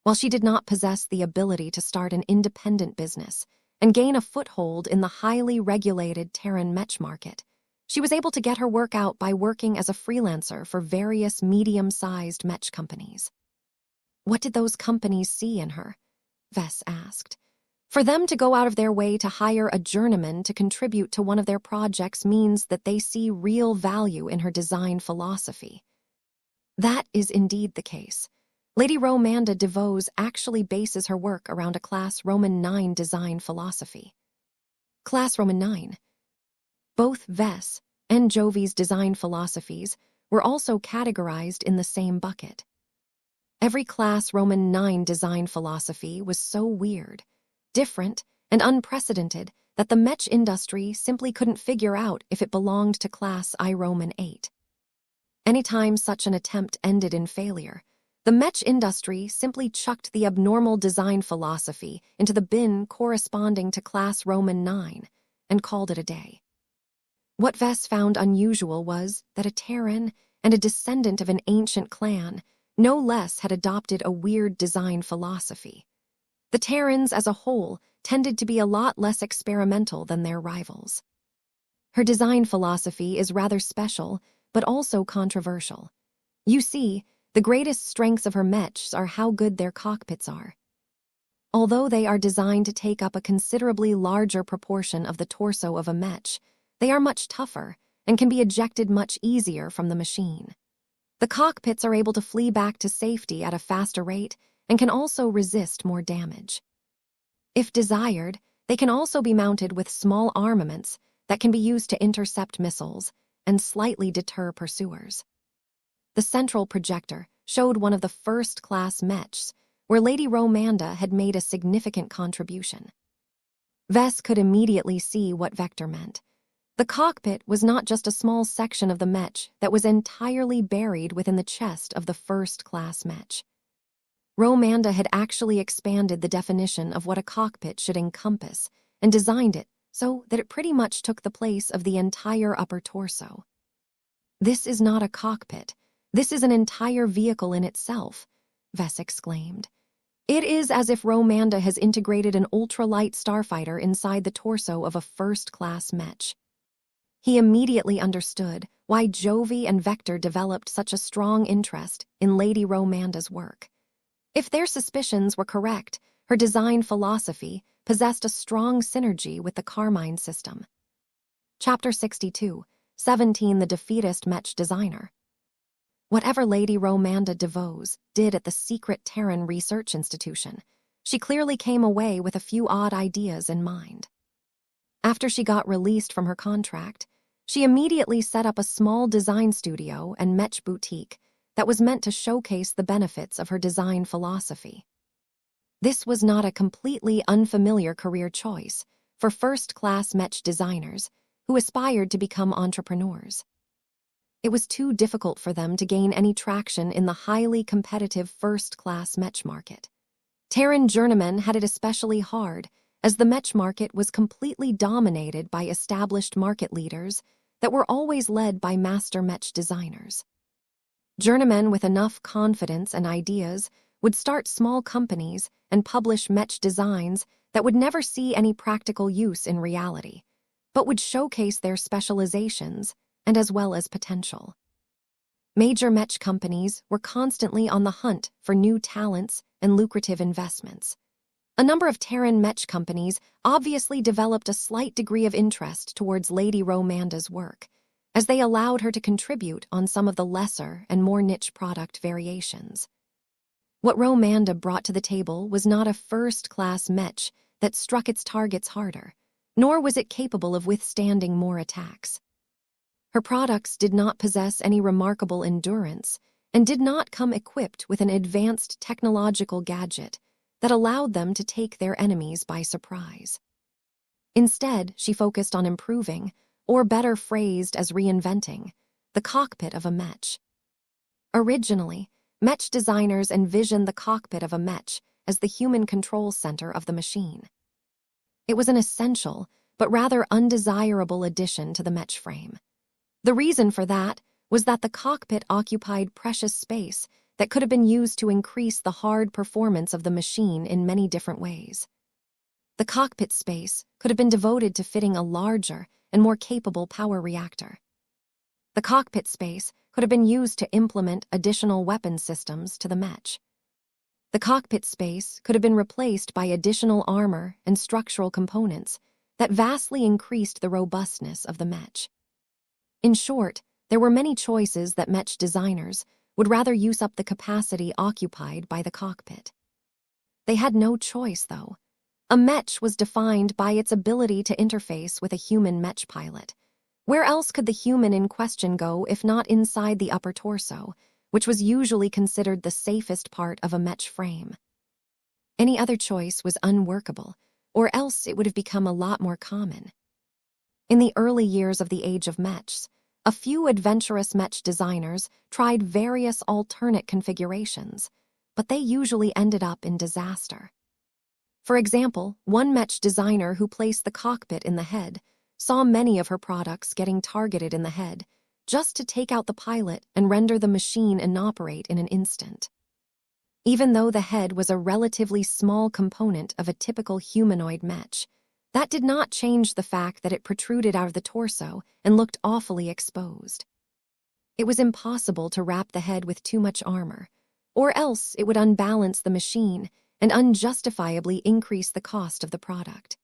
While she did not possess the ability to start an independent business and gain a foothold in the highly regulated Terran Mech market, she was able to get her work out by working as a freelancer for various medium-sized Mech companies. "What did those companies see in her?" Vess asked. "For them to go out of their way to hire a journeyman to contribute to one of their projects means that they see real value in her design philosophy." "That is indeed the case. Lady Romanda DeVos actually bases her work around a Class Roman 9 design philosophy." Class Roman 9. Both Vess and Jovi's design philosophies were also categorized in the same bucket. Every Class Roman 9 design philosophy was so weird, different, and unprecedented that the Mech industry simply couldn't figure out if it belonged to Class I Roman 8. Anytime such an attempt ended in failure, the Mech industry simply chucked the abnormal design philosophy into the bin corresponding to Class Roman 9 and called it a day. What Vess found unusual was that a Terran and a descendant of an ancient clan no less had adopted a weird design philosophy. The Terrans as a whole tended to be a lot less experimental than their rivals. Her design philosophy is rather special, but also controversial. You see, the greatest strengths of her Mechs are how good their cockpits are. Although they are designed to take up a considerably larger proportion of the torso of a Mech, they are much tougher and can be ejected much easier from the machine. The cockpits are able to flee back to safety at a faster rate and can also resist more damage. If desired, they can also be mounted with small armaments that can be used to intercept missiles and slightly deter pursuers. The central projector showed one of the first-class Mechs where Lady Romanda had made a significant contribution. Vess could immediately see what Vector meant. The cockpit was not just a small section of the Mech that was entirely buried within the chest of the first-class Mech. Romanda had actually expanded the definition of what a cockpit should encompass and designed it so that it pretty much took the place of the entire upper torso. "This is not a cockpit. This is an entire vehicle in itself," Vess exclaimed. "It is as if Romanda has integrated an ultralight starfighter inside the torso of a first-class Mech." He immediately understood why Jovi and Vector developed such a strong interest in Lady Romanda's work. If their suspicions were correct, her design philosophy, possessed a strong synergy with the Carmine system. Chapter 62, 17 The Defeatist Mech Designer. Whatever Lady Romanda DeVos did at the secret Terran Research Institution, she clearly came away with a few odd ideas in mind. After she got released from her contract, she immediately set up a small design studio and mech boutique that was meant to showcase the benefits of her design philosophy. This was not a completely unfamiliar career choice for first-class mech designers who aspired to become entrepreneurs. It was too difficult for them to gain any traction in the highly competitive first-class mech market. Terran journeymen had it especially hard, as the mech market was completely dominated by established market leaders that were always led by master mech designers. Journeymen with enough confidence and ideas would start small companies and publish mech designs that would never see any practical use in reality, but would showcase their specializations and as well as potential. Major mech companies were constantly on the hunt for new talents and lucrative investments. A number of Terran mech companies obviously developed a slight degree of interest towards Lady Romanda's work, as they allowed her to contribute on some of the lesser and more niche product variations. What Romanda brought to the table was not a first-class mech that struck its targets harder, nor was it capable of withstanding more attacks. Her products did not possess any remarkable endurance and did not come equipped with an advanced technological gadget that allowed them to take their enemies by surprise. Instead, she focused on improving, or better phrased as reinventing, the cockpit of a mech. Originally, mech designers envisioned the cockpit of a mech as the human control center of the machine. It was an essential, but rather undesirable addition to the mech frame. The reason for that was that the cockpit occupied precious space that could have been used to increase the hard performance of the machine in many different ways. The cockpit space could have been devoted to fitting a larger and more capable power reactor. The cockpit space could have been used to implement additional weapon systems to the mech. The cockpit space could have been replaced by additional armor and structural components that vastly increased the robustness of the mech. In short, there were many choices that mech designers would rather use up the capacity occupied by the cockpit. They had no choice, though. A mech was defined by its ability to interface with a human mech pilot. Where else could the human in question go if not inside the upper torso, which was usually considered the safest part of a mech frame? Any other choice was unworkable, or else it would have become a lot more common. In the early years of the age of mechs, a few adventurous mech designers tried various alternate configurations, but they usually ended up in disaster. For example, one mech designer who placed the cockpit in the head saw many of her products getting targeted in the head just to take out the pilot and render the machine inoperate in an instant. Even though the head was a relatively small component of a typical humanoid mech, that did not change the fact that it protruded out of the torso and looked awfully exposed. It was impossible to wrap the head with too much armor, or else it would unbalance the machine and unjustifiably increase the cost of the product.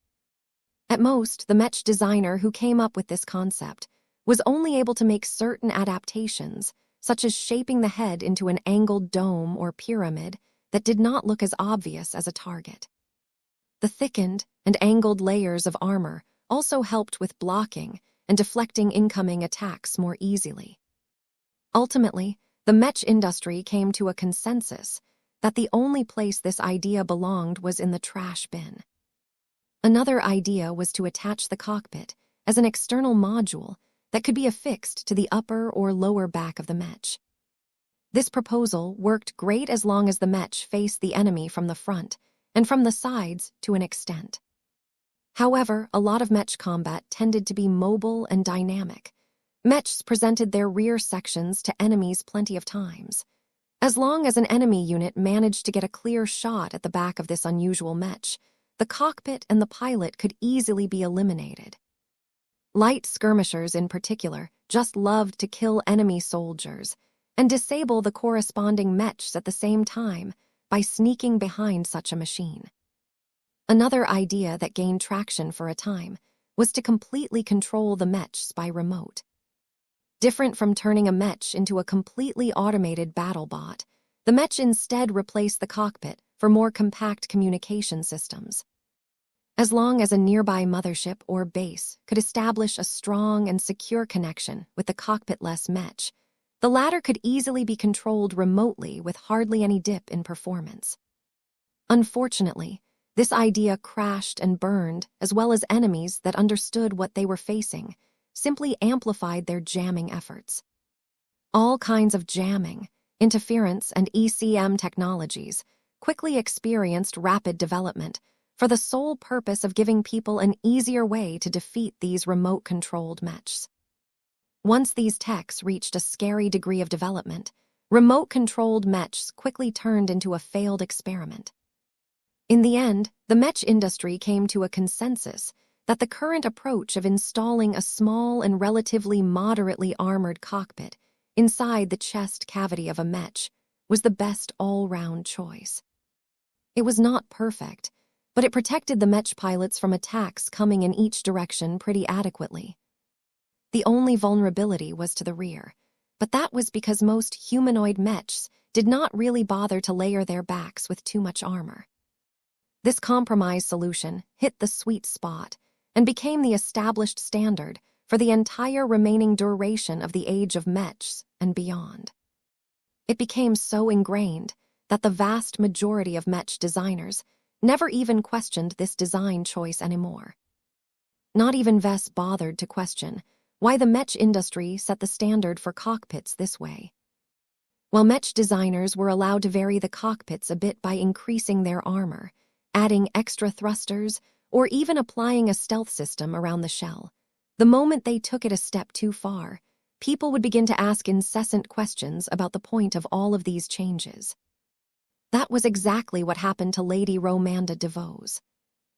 At most, the mech designer who came up with this concept was only able to make certain adaptations, such as shaping the head into an angled dome or pyramid that did not look as obvious as a target. The thickened and angled layers of armor also helped with blocking and deflecting incoming attacks more easily. Ultimately, the mech industry came to a consensus that the only place this idea belonged was in the trash bin. Another idea was to attach the cockpit as an external module that could be affixed to the upper or lower back of the mech. This proposal worked great as long as the mech faced the enemy from the front and from the sides to an extent. However, a lot of mech combat tended to be mobile and dynamic. Mechs presented their rear sections to enemies plenty of times. As long as an enemy unit managed to get a clear shot at the back of this unusual mech, the cockpit and the pilot could easily be eliminated. Light skirmishers in particular just loved to kill enemy soldiers and disable the corresponding mechs at the same time by sneaking behind such a machine. Another idea that gained traction for a time was to completely control the mechs by remote. Different from turning a mech into a completely automated battle bot, the mech instead replaced the cockpit for more compact communication systems. As long as a nearby mothership or base could establish a strong and secure connection with the cockpit-less mech, the latter could easily be controlled remotely with hardly any dip in performance. Unfortunately, this idea crashed and burned, as well as enemies that understood what they were facing simply amplified their jamming efforts. All kinds of jamming, interference, and ECM technologies quickly experienced rapid development for the sole purpose of giving people an easier way to defeat these remote-controlled mechs. Once these techs reached a scary degree of development, remote-controlled mechs quickly turned into a failed experiment. In the end, the mech industry came to a consensus that the current approach of installing a small and relatively moderately armored cockpit inside the chest cavity of a mech was the best all-round choice. It was not perfect, but it protected the mech pilots from attacks coming in each direction pretty adequately. The only vulnerability was to the rear, but that was because most humanoid mechs did not really bother to layer their backs with too much armor. This compromise solution hit the sweet spot and became the established standard for the entire remaining duration of the age of mechs and beyond. It became so ingrained that the vast majority of mech designers never even questioned this design choice anymore. Not even Vess bothered to question why the mech industry set the standard for cockpits this way. While mech designers were allowed to vary the cockpits a bit by increasing their armor, adding extra thrusters, or even applying a stealth system around the shell, the moment they took it a step too far, people would begin to ask incessant questions about the point of all of these changes. That was exactly what happened to Lady Romanda DeVos.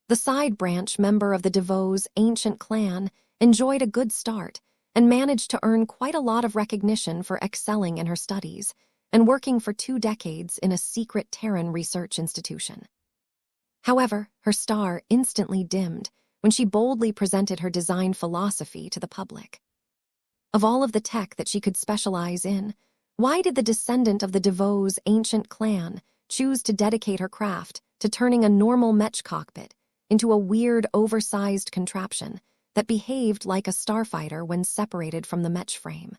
The side branch member of the DeVos ancient clan enjoyed a good start and managed to earn quite a lot of recognition for excelling in her studies and working for 2 decades in a secret Terran research institution. However, her star instantly dimmed when she boldly presented her design philosophy to the public. Of all of the tech that she could specialize in, why did the descendant of the DeVos ancient clan choose to dedicate her craft to turning a normal mech cockpit into a weird, oversized contraption that behaved like a starfighter when separated from the mech frame?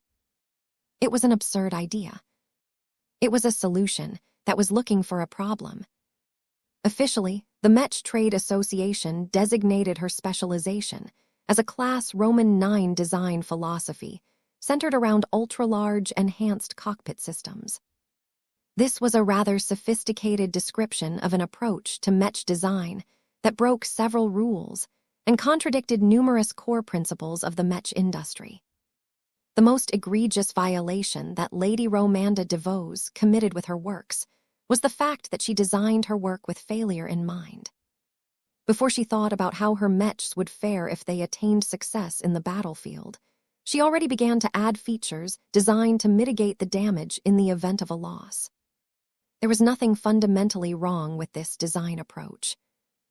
It was an absurd idea. It was a solution that was looking for a problem. Officially, the Mech Trade Association designated her specialization as a Class Roman IX design philosophy centered around ultra-large enhanced cockpit systems. This was a rather sophisticated description of an approach to mech design that broke several rules and contradicted numerous core principles of the mech industry. The most egregious violation that Lady Romanda DeVos committed with her works was the fact that she designed her work with failure in mind. Before she thought about how her mechs would fare if they attained success in the battlefield, she already began to add features designed to mitigate the damage in the event of a loss. There was nothing fundamentally wrong with this design approach.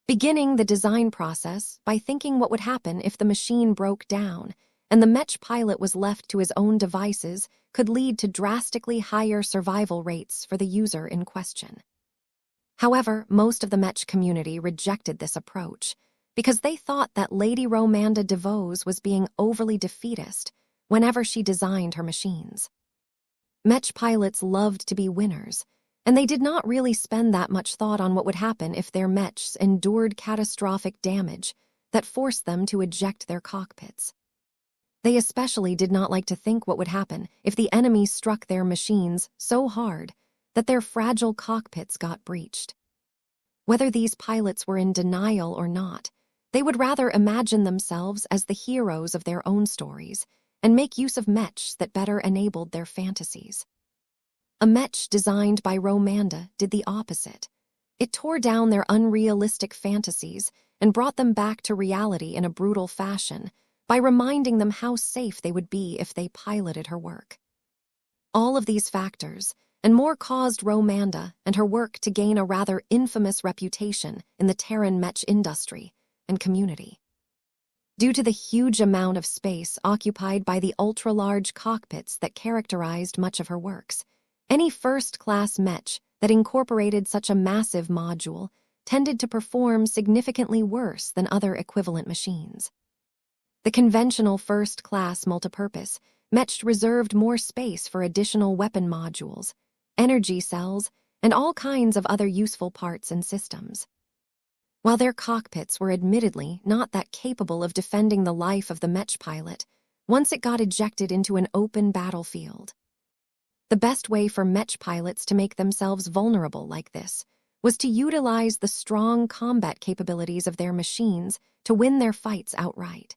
Beginning the design process by thinking what would happen if the machine broke down and the mech pilot was left to his own devices could lead to drastically higher survival rates for the user in question. However, most of the mech community rejected this approach because they thought that Lady Romanda DeVos was being overly defeatist whenever she designed her machines. Mech pilots loved to be winners, and they did not really spend that much thought on what would happen if their mechs endured catastrophic damage that forced them to eject their cockpits. They especially did not like to think what would happen if the enemy struck their machines so hard that their fragile cockpits got breached. Whether these pilots were in denial or not, they would rather imagine themselves as the heroes of their own stories and make use of mechs that better enabled their fantasies. A mech designed by Romanda did the opposite. It tore down their unrealistic fantasies and brought them back to reality in a brutal fashion by reminding them how safe they would be if they piloted her work. All of these factors, and more caused Romanda and her work to gain a rather infamous reputation in the Terran Mech industry and community. Due to the huge amount of space occupied by the ultra-large cockpits that characterized much of her works, any first-class mech that incorporated such a massive module tended to perform significantly worse than other equivalent machines. The conventional first-class multipurpose mech reserved more space for additional weapon modules, energy cells, and all kinds of other useful parts and systems. While their cockpits were admittedly not that capable of defending the life of the mech pilot once it got ejected into an open battlefield. The best way for mech pilots to make themselves vulnerable like this was to utilize the strong combat capabilities of their machines to win their fights outright.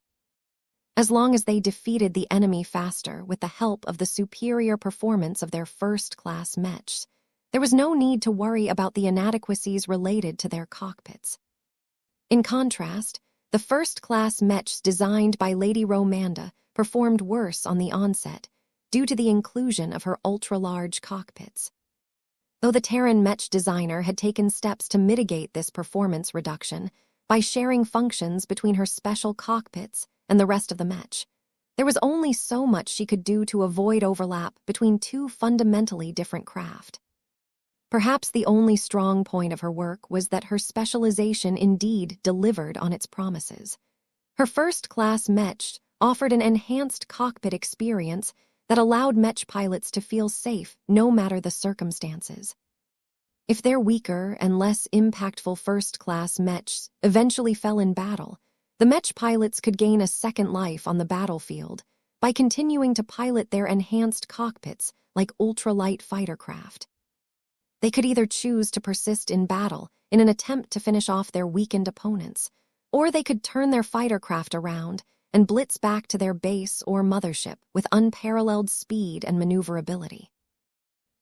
As long as they defeated the enemy faster with the help of the superior performance of their first-class mechs, there was no need to worry about the inadequacies related to their cockpits. In contrast, the first-class mechs designed by Lady Romanda performed worse on the onset due to the inclusion of her ultra-large cockpits. Though the Terran mech designer had taken steps to mitigate this performance reduction by sharing functions between her special cockpits and the rest of the mech, there was only so much she could do to avoid overlap between two fundamentally different craft. Perhaps the only strong point of her work was that her specialization indeed delivered on its promises. Her first-class mech offered an enhanced cockpit experience that allowed mech pilots to feel safe no matter the circumstances. If their weaker and less impactful first-class mechs eventually fell in battle, the mech pilots could gain a second life on the battlefield by continuing to pilot their enhanced cockpits like ultralight fighter craft. They could either choose to persist in battle in an attempt to finish off their weakened opponents, or they could turn their fighter craft around and blitz back to their base or mothership with unparalleled speed and maneuverability.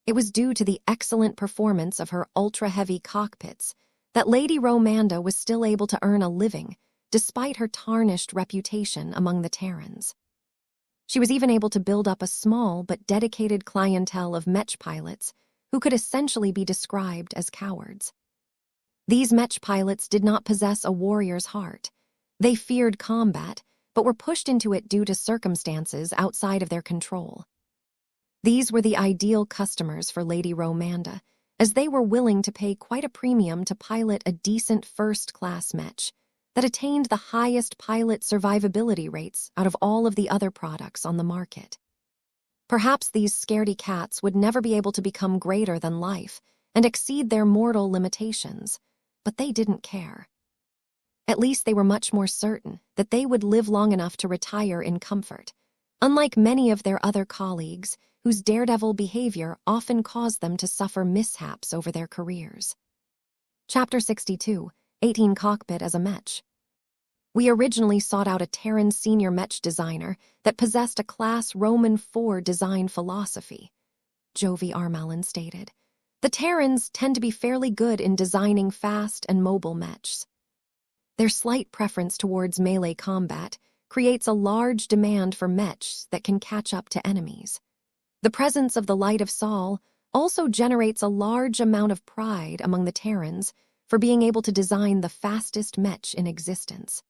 It was due to the excellent performance of her ultra-heavy cockpits that Lady Romanda was still able to earn a living despite her tarnished reputation among the Terrans. She was even able to build up a small but dedicated clientele of mech pilots who could essentially be described as cowards. These mech pilots did not possess a warrior's heart. They feared combat, but were pushed into it due to circumstances outside of their control. These were the ideal customers for Lady Romanda, as they were willing to pay quite a premium to pilot a decent first-class mech that attained the highest pilot survivability rates out of all of the other products on the market. Perhaps these scaredy cats would never be able to become greater than life and exceed their mortal limitations, but they didn't care. At least they were much more certain that they would live long enough to retire in comfort, unlike many of their other colleagues whose daredevil behavior often caused them to suffer mishaps over their careers. Chapter 62, 18 Cockpit as a Mech. We originally sought out a Terran senior mech designer that possessed a class Roman IV design philosophy, Jovi Armalin stated. The Terrans tend to be fairly good in designing fast and mobile mechs. Their slight preference towards melee combat creates a large demand for mechs that can catch up to enemies. The presence of the Light of Sol also generates a large amount of pride among the Terrans for being able to design the fastest mech in existence.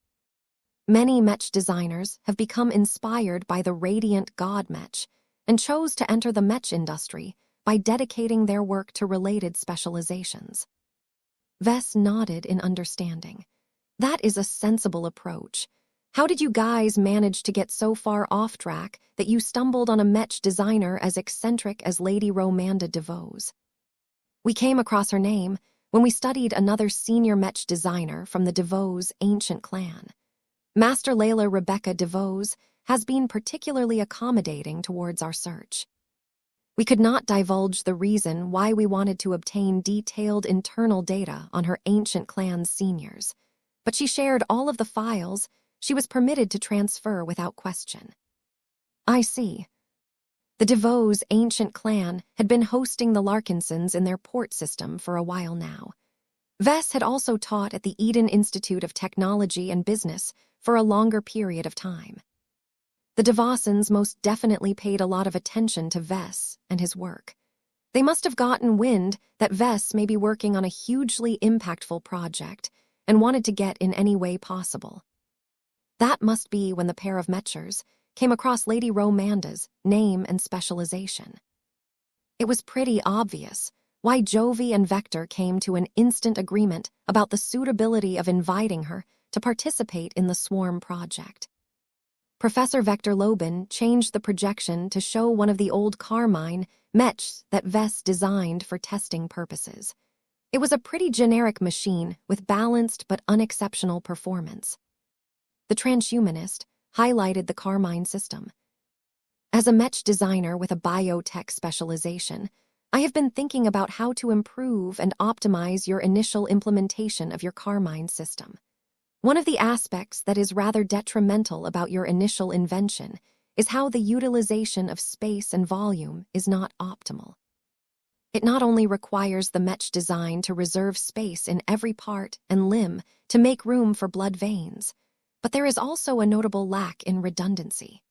Many mech designers have become inspired by the Radiant God mech and chose to enter the mech industry by dedicating their work to related specializations. Vess nodded in understanding. That is a sensible approach. How did you guys manage to get so far off track that you stumbled on a mech designer as eccentric as Lady Romanda DeVos? We came across her name when we studied another senior mech designer from the DeVos ancient clan. Master Layla Rebecca DeVos has been particularly accommodating towards our search. We could not divulge the reason why we wanted to obtain detailed internal data on her ancient clan's seniors, but she shared all of the files she was permitted to transfer without question. I see. The DeVos ancient clan had been hosting the Larkinsons in their port system for a while now. Vess had also taught at the Eden Institute of Technology and Business for a longer period of time. The DeVossons most definitely paid a lot of attention to Vess and his work. They must have gotten wind that Vess may be working on a hugely impactful project and wanted to get in any way possible. That must be when the pair of Mechers came across Lady Romanda's name and specialization. It was pretty obvious why Jovi and Vector came to an instant agreement about the suitability of inviting her to participate in the Swarm project. Professor Vector Lobin changed the projection to show one of the old Carmine Mechs that Vess designed for testing purposes. It was a pretty generic machine with balanced but unexceptional performance. The transhumanist highlighted the Carmine system. As a Mech designer with a biotech specialization, I have been thinking about how to improve and optimize your initial implementation of your Carmine system. One of the aspects that is rather detrimental about your initial invention is how the utilization of space and volume is not optimal. It not only requires the Mech design to reserve space in every part and limb to make room for blood veins, but there is also a notable lack in redundancy.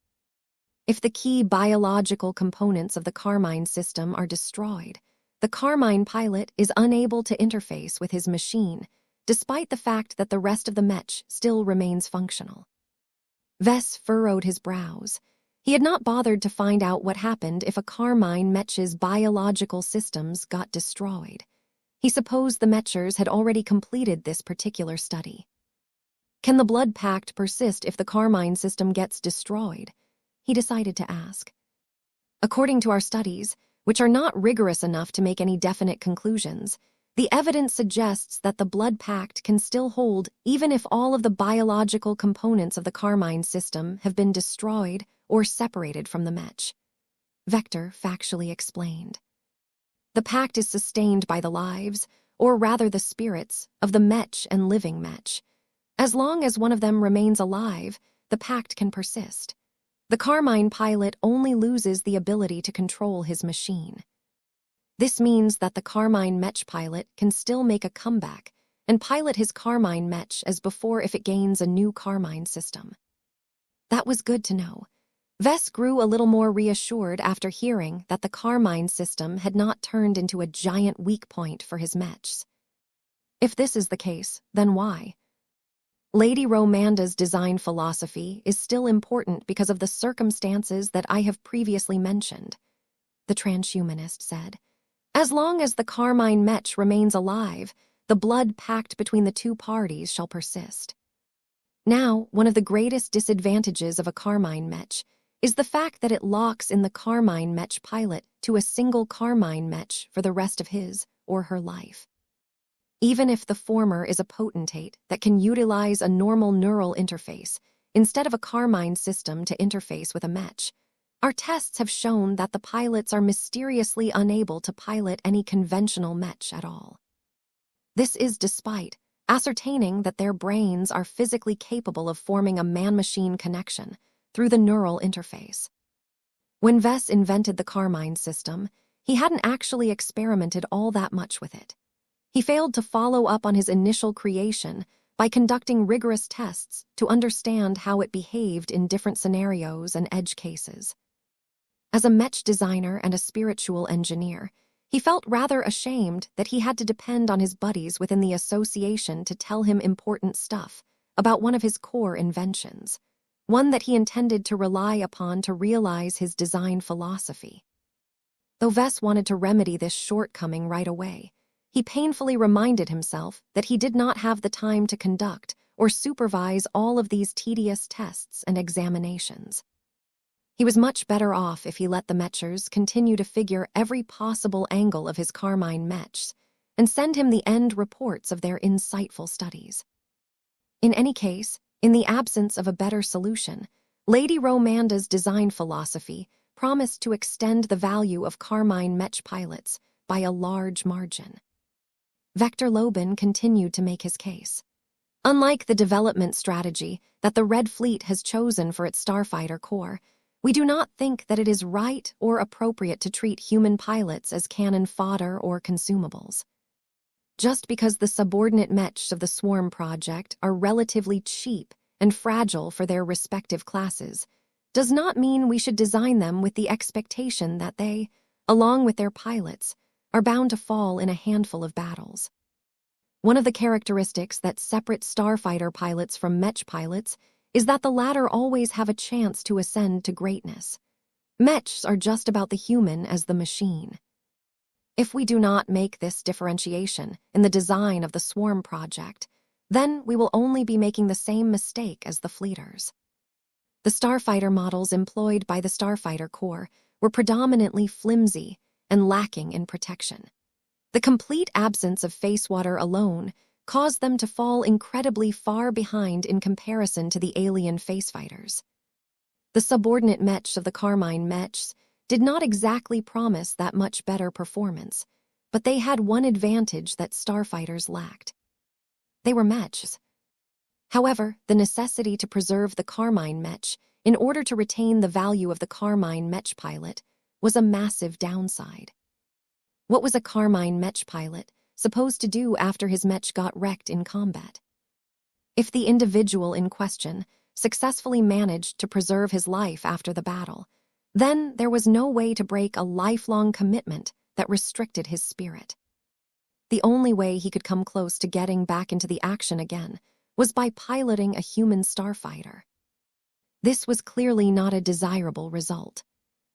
If the key biological components of the Carmine system are destroyed, the Carmine pilot is unable to interface with his machine, despite the fact that the rest of the Mech still remains functional. Vess furrowed his brows. He had not bothered to find out what happened if a Carmine Mech's biological systems got destroyed. He supposed the Mechers had already completed this particular study. Can the blood pact persist if the Carmine system gets destroyed? He decided to ask. According to our studies, which are not rigorous enough to make any definite conclusions, the evidence suggests that the blood pact can still hold even if all of the biological components of the Carmine system have been destroyed or separated from the Mech. Vector factually explained. The pact is sustained by the lives, or rather the spirits, of the Mech and living Mech. As long as one of them remains alive, the pact can persist. The Carmine pilot only loses the ability to control his machine. This means that the Carmine Mech pilot can still make a comeback and pilot his Carmine Mech as before if it gains a new Carmine system. That was good to know. Vess grew a little more reassured after hearing that the Carmine system had not turned into a giant weak point for his Mechs. If this is the case, then why? Lady Romanda's design philosophy is still important because of the circumstances that I have previously mentioned, the transhumanist said. As long as the Carmine Mech remains alive, the blood pact between the two parties shall persist. Now, one of the greatest disadvantages of a Carmine Mech is the fact that it locks in the Carmine Mech pilot to a single Carmine Mech for the rest of his or her life. Even if the former is a potentate that can utilize a normal neural interface instead of a Carmine system to interface with a Mech, our tests have shown that the pilots are mysteriously unable to pilot any conventional Mech at all. This is despite ascertaining that their brains are physically capable of forming a man-machine connection through the neural interface. When Vess invented the Carmine system, he hadn't actually experimented all that much with it. He failed to follow up on his initial creation by conducting rigorous tests to understand how it behaved in different scenarios and edge cases. As a Mech designer and a spiritual engineer, he felt rather ashamed that he had to depend on his buddies within the association to tell him important stuff about one of his core inventions, one that he intended to rely upon to realize his design philosophy. Though Vess wanted to remedy this shortcoming right away, he painfully reminded himself that he did not have the time to conduct or supervise all of these tedious tests and examinations. He was much better off if he let the Mechers continue to figure every possible angle of his Carmine Mechs and send him the end reports of their insightful studies. In any case, in the absence of a better solution, Lady Romanda's design philosophy promised to extend the value of Carmine Mech pilots by a large margin. Vector Lobin continued to make his case. Unlike the development strategy that the Red Fleet has chosen for its Starfighter Corps, we do not think that it is right or appropriate to treat human pilots as cannon fodder or consumables. Just because the subordinate Mechs of the Swarm project are relatively cheap and fragile for their respective classes, does not mean we should design them with the expectation that they, along with their pilots, are bound to fall in a handful of battles. One of the characteristics that separates starfighter pilots from Mech pilots is that the latter always have a chance to ascend to greatness. Mechs are just about the human as the machine. If we do not make this differentiation in the design of the Swarm project, then we will only be making the same mistake as the fleeters. The starfighter models employed by the Starfighter Corps were predominantly flimsy and lacking in protection. The complete absence of face water alone caused them to fall incredibly far behind in comparison to the alien face fighters. The subordinate mechs of the Carmine Mechs did not exactly promise that much better performance, but they had one advantage that starfighters lacked. They were mechs. However, the necessity to preserve the Carmine Mech in order to retain the value of the Carmine Mech pilot was a massive downside. What was a Carmine Mech pilot supposed to do after his mech got wrecked in combat? If the individual in question successfully managed to preserve his life after the battle, then there was no way to break a lifelong commitment that restricted his spirit. The only way he could come close to getting back into the action again was by piloting a human starfighter. This was clearly not a desirable result.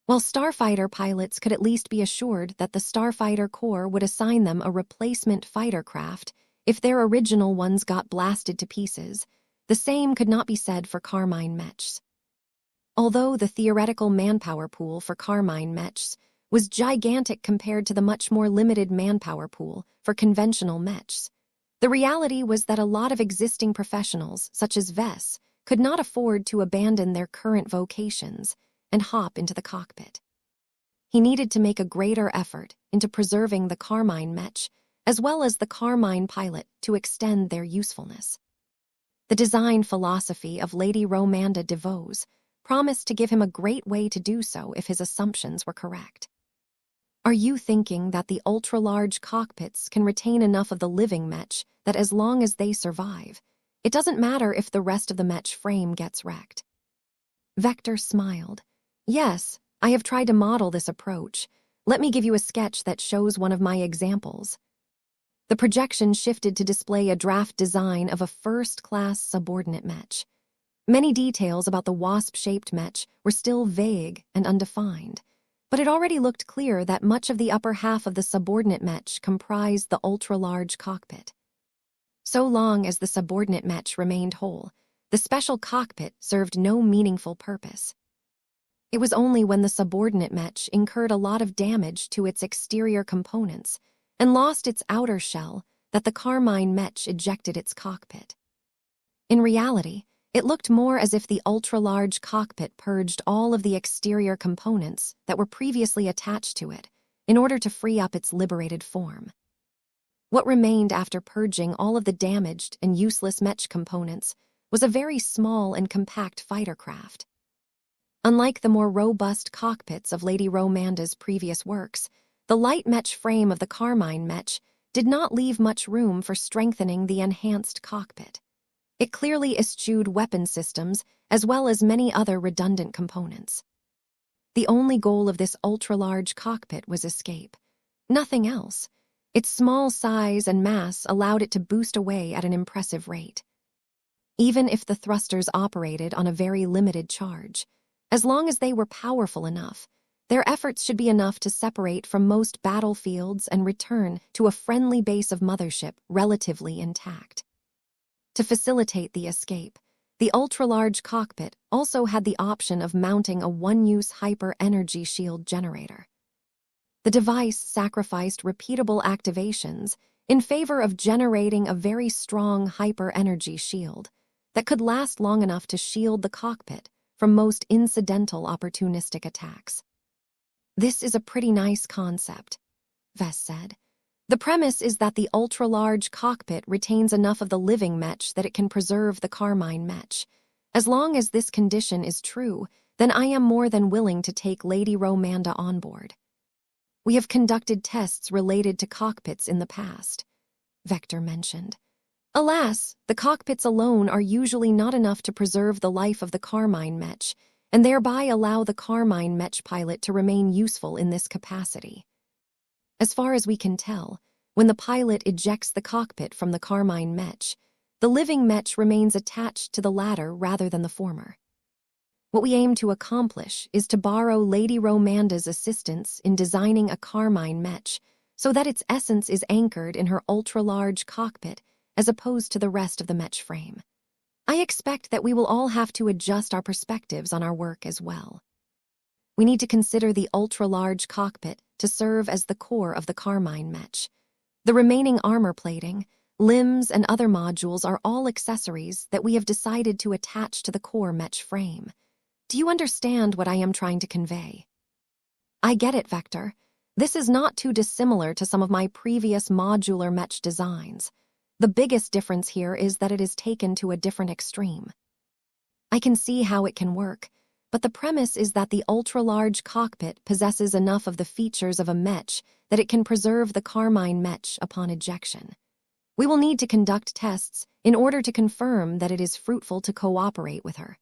While starfighter pilots could at least be assured that the Starfighter Corps would assign them a replacement fighter craft if their original ones got blasted to pieces, the same could not be said for Carmine Mechs. Although the theoretical manpower pool for Carmine Mechs was gigantic compared to the much more limited manpower pool for conventional mechs, the reality was that a lot of existing professionals, such as Vess, could not afford to abandon their current vocations and hop into the cockpit. He needed to make a greater effort into preserving the Carmine Mech as well as the Carmine pilot to extend their usefulness. The design philosophy of Lady Romanda DeVos promised to give him a great way to do so if his assumptions were correct. Are you thinking that the ultra-large cockpits can retain enough of the living mech that as long as they survive, it doesn't matter if the rest of the mech frame gets wrecked? Vector smiled. Yes, I have tried to model this approach. Let me give you a sketch that shows one of my examples. The projection shifted to display a draft design of a first-class subordinate mech. Many details about the wasp-shaped mech were still vague and undefined, but it already looked clear that much of the upper half of the subordinate mech comprised the ultra-large cockpit. So long as the subordinate mech remained whole, the special cockpit served no meaningful purpose. It was only when the subordinate mech incurred a lot of damage to its exterior components and lost its outer shell that the Carmine Mech ejected its cockpit. In reality, it looked more as if the ultra-large cockpit purged all of the exterior components that were previously attached to it in order to free up its liberated form. What remained after purging all of the damaged and useless mech components was a very small and compact fighter craft. Unlike the more robust cockpits of Lady Romanda's previous works, the light mech frame of the Carmine Mech did not leave much room for strengthening the enhanced cockpit. It clearly eschewed weapon systems as well as many other redundant components. The only goal of this ultra-large cockpit was escape. Nothing else. Its small size and mass allowed it to boost away at an impressive rate. Even if the thrusters operated on a very limited charge, as long as they were powerful enough, their efforts should be enough to separate from most battlefields and return to a friendly base of mothership relatively intact. To facilitate the escape, the ultra-large cockpit also had the option of mounting a one-use hyper-energy shield generator. The device sacrificed repeatable activations in favor of generating a very strong hyper-energy shield that could last long enough to shield the cockpit from most incidental opportunistic attacks. This is a pretty nice concept, Vess said. The premise is that the ultra-large cockpit retains enough of the living mech that it can preserve the Carmine Mech. As long as this condition is true, then I am more than willing to take Lady Romanda on board. We have conducted tests related to cockpits in the past, Vector mentioned. Alas, the cockpits alone are usually not enough to preserve the life of the Carmine Mech, and thereby allow the Carmine Mech pilot to remain useful in this capacity. As far as we can tell, when the pilot ejects the cockpit from the Carmine Mech, the living Mech remains attached to the latter rather than the former. What we aim to accomplish is to borrow Lady Romanda's assistance in designing a Carmine Mech so that its essence is anchored in her ultra-large cockpit as opposed to the rest of the Mech frame. I expect that we will all have to adjust our perspectives on our work as well. We need to consider the ultra-large cockpit to serve as the core of the Carmine Mech. The remaining armor plating, limbs, and other modules are all accessories that we have decided to attach to the core Mech frame. Do you understand what I am trying to convey? I get it, Vector. This is not too dissimilar to some of my previous modular Mech designs. The biggest difference here is that it is taken to a different extreme. I can see how it can work, but the premise is that the ultra-large cockpit possesses enough of the features of a Mech that it can preserve the Carmine Mech upon ejection. We will need to conduct tests in order to confirm that it is fruitful to cooperate with her.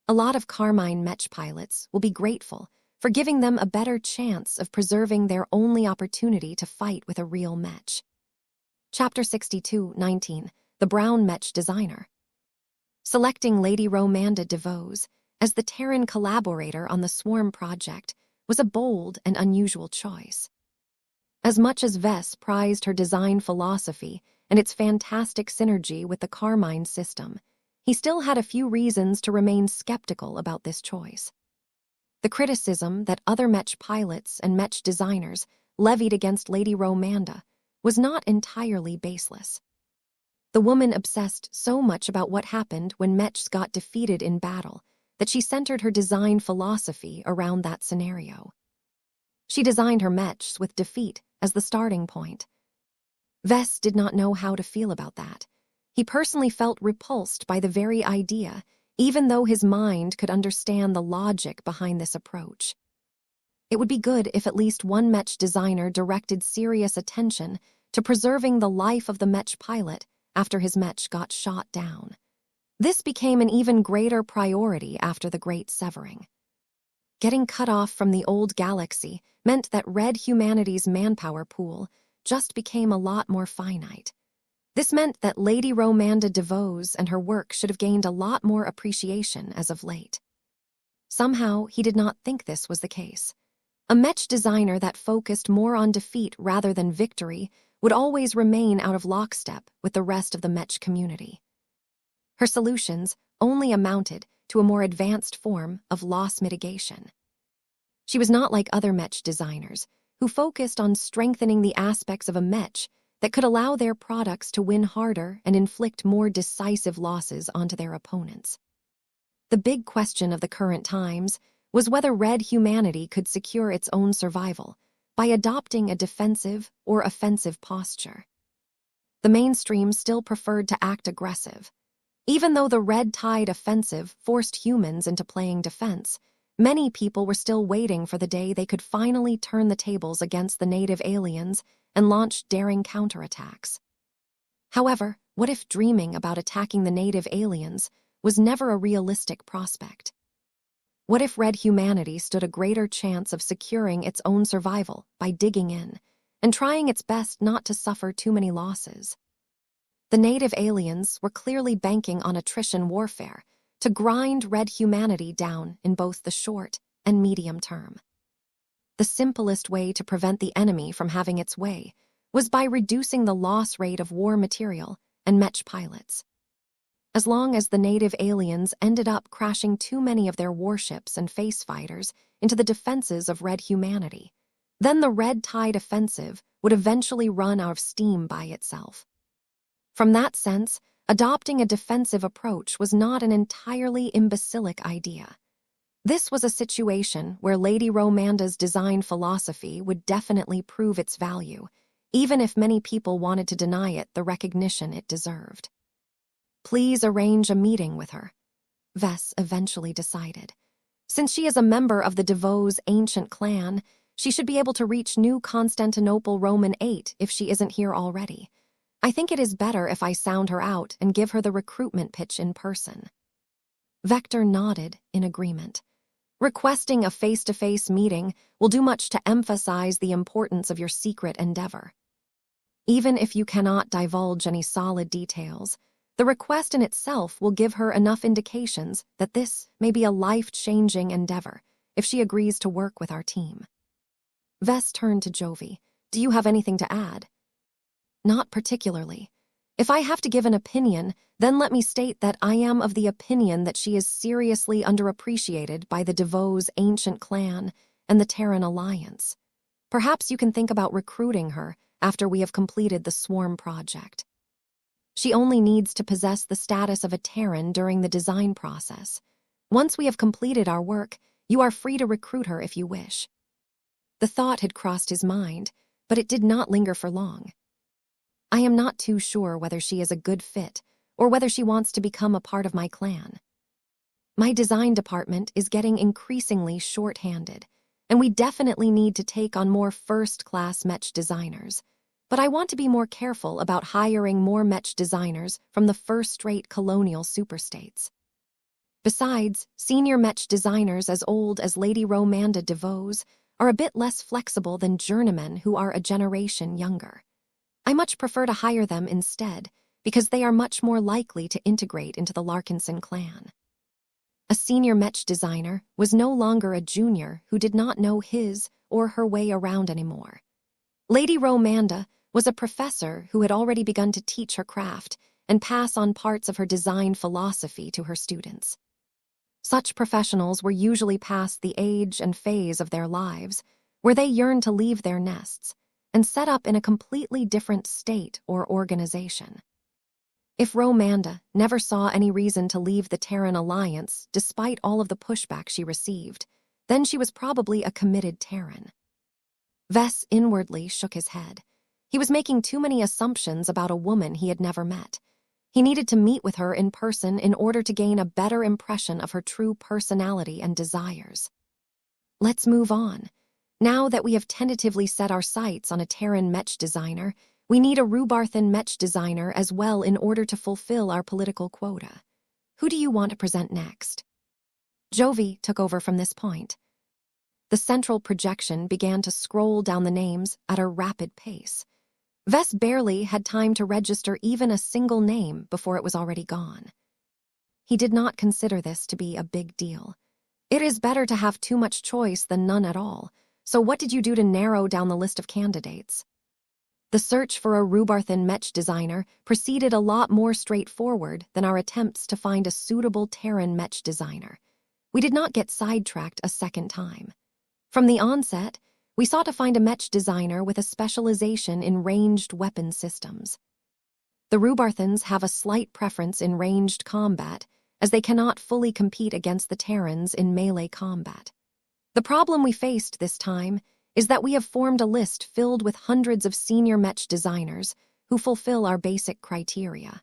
A lot of Carmine Mech pilots will be grateful for giving them a better chance of preserving their only opportunity to fight with a real Mech. Chapter 62-19, The Brown Mech Designer. Selecting Lady Romanda DeVos as the Terran collaborator on the Swarm project was a bold and unusual choice. As much as Vess prized her design philosophy and its fantastic synergy with the Carmine system, he still had a few reasons to remain skeptical about this choice. The criticism that other Mech pilots and Mech designers levied against Lady Romanda was not entirely baseless. The woman obsessed so much about what happened when Mechs got defeated in battle that she centered her design philosophy around that scenario. She designed her Mechs with defeat as the starting point. Vess did not know how to feel about that. He personally felt repulsed by the very idea, even though his mind could understand the logic behind this approach. It would be good if at least one Mech designer directed serious attention to preserving the life of the Mech pilot after his Mech got shot down. This became an even greater priority after the Great Severing. Getting cut off from the old galaxy meant that Red Humanity's manpower pool just became a lot more finite. This meant that Lady Romanda DeVos and her work should have gained a lot more appreciation as of late. Somehow, he did not think this was the case. A Mech designer that focused more on defeat rather than victory would always remain out of lockstep with the rest of the Mech community. Her solutions only amounted to a more advanced form of loss mitigation. She was not like other Mech designers, who focused on strengthening the aspects of a Mech that could allow their products to win harder and inflict more decisive losses onto their opponents. The big question of the current times was whether Red Humanity could secure its own survival by adopting a defensive or offensive posture. The mainstream still preferred to act aggressive. Even though the Red Tide offensive forced humans into playing defense, many people were still waiting for the day they could finally turn the tables against the native aliens and launch daring counterattacks. However, what if dreaming about attacking the native aliens was never a realistic prospect? What if Red Humanity stood a greater chance of securing its own survival by digging in and trying its best not to suffer too many losses? The native aliens were clearly banking on attrition warfare to grind Red Humanity down in both the short and medium term. The simplest way to prevent the enemy from having its way was by reducing the loss rate of war material and Mech pilots. As long as the native aliens ended up crashing too many of their warships and face fighters into the defenses of Red Humanity, then the Red Tide offensive would eventually run out of steam by itself. From that sense, adopting a defensive approach was not an entirely imbecilic idea. This was a situation where Lady Romanda's design philosophy would definitely prove its value, even if many people wanted to deny it the recognition it deserved. Please arrange a meeting with her, Vess eventually decided. Since she is a member of the DeVos ancient clan, she should be able to reach New Constantinople Roman 8 if she isn't here already. I think it is better if I sound her out and give her the recruitment pitch in person. Vector nodded in agreement. Requesting a face-to-face meeting will do much to emphasize the importance of your secret endeavor. Even if you cannot divulge any solid details, the request in itself will give her enough indications that this may be a life-changing endeavor if she agrees to work with our team. Vess turned to Jovi. Do you have anything to add? Not particularly. If I have to give an opinion, then let me state that I am of the opinion that she is seriously underappreciated by the DeVos ancient clan and the Terran Alliance. Perhaps you can think about recruiting her after we have completed the Swarm project. She only needs to possess the status of a Terran during the design process. Once we have completed our work, you are free to recruit her if you wish. The thought had crossed his mind, but it did not linger for long. I am not too sure whether she is a good fit or whether she wants to become a part of my clan. My design department is getting increasingly short-handed, and we definitely need to take on more first-class Mech designers. But I want to be more careful about hiring more Mech designers from the first-rate colonial superstates. Besides, senior Mech designers as old as Lady Romanda DeVos are a bit less flexible than journeymen who are a generation younger. I much prefer to hire them instead, because they are much more likely to integrate into the Larkinson clan. A senior Mech designer was no longer a junior who did not know his or her way around anymore. Lady Romanda was a professor who had already begun to teach her craft and pass on parts of her design philosophy to her students. Such professionals were usually past the age and phase of their lives where they yearned to leave their nests and set up in a completely different state or organization. If Romanda never saw any reason to leave the Terran Alliance despite all of the pushback she received, then she was probably a committed Terran. Vess inwardly shook his head. He was making too many assumptions about a woman he had never met. He needed to meet with her in person in order to gain a better impression of her true personality and desires. Let's move on. Now that we have tentatively set our sights on a Terran Mech designer, we need a Rubarthan Mech designer as well in order to fulfill our political quota. Who do you want to present next? Jovi took over from this point. The central projection began to scroll down the names at a rapid pace. Vess barely had time to register even a single name before it was already gone. He did not consider this to be a big deal. It is better to have too much choice than none at all. So what did you do to narrow down the list of candidates? The search for a Rubarthan Mech designer proceeded a lot more straightforward than our attempts to find a suitable Terran Mech designer. We did not get sidetracked a second time. From the onset, we sought to find a Mech designer with a specialization in ranged weapon systems. The Rubarthans have a slight preference in ranged combat, as they cannot fully compete against the Terrans in melee combat. The problem we faced this time is that we have formed a list filled with hundreds of senior Mech designers who fulfill our basic criteria.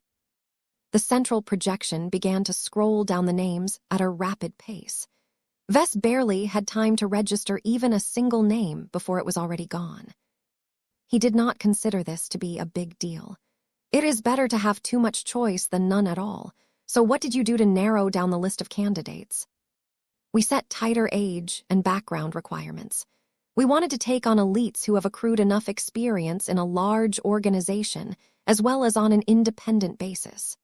The central projection began to scroll down the names at a rapid pace. Vess barely had time to register even a single name before it was already gone. He did not consider this to be a big deal. It is better to have too much choice than none at all, so what did you do to narrow down the list of candidates? We set tighter age and background requirements. We wanted to take on elites who have accrued enough experience in a large organization as well as on an independent basis.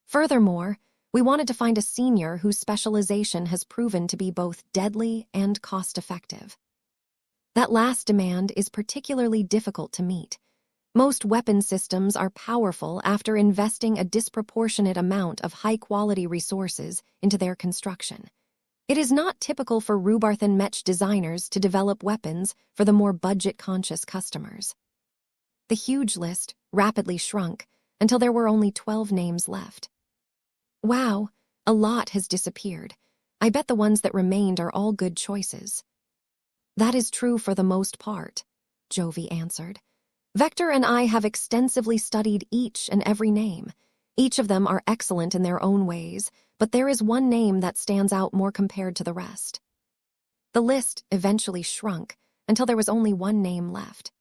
Furthermore, we wanted to find a senior whose specialization has proven to be both deadly and cost-effective. That last demand is particularly difficult to meet. Most weapon systems are powerful after investing a disproportionate amount of high-quality resources into their construction. It is not typical for Rubarthan Mech designers to develop weapons for the more budget-conscious customers. The huge list rapidly shrunk until there were only 12 names left. Wow, a lot has disappeared. I bet the ones that remained are all good choices. That is true for the most part, Jovi answered. Vector and I have extensively studied each and every name. Each of them are excellent in their own ways, but there is one name that stands out more compared to the rest. The list eventually shrunk until there was only one name left.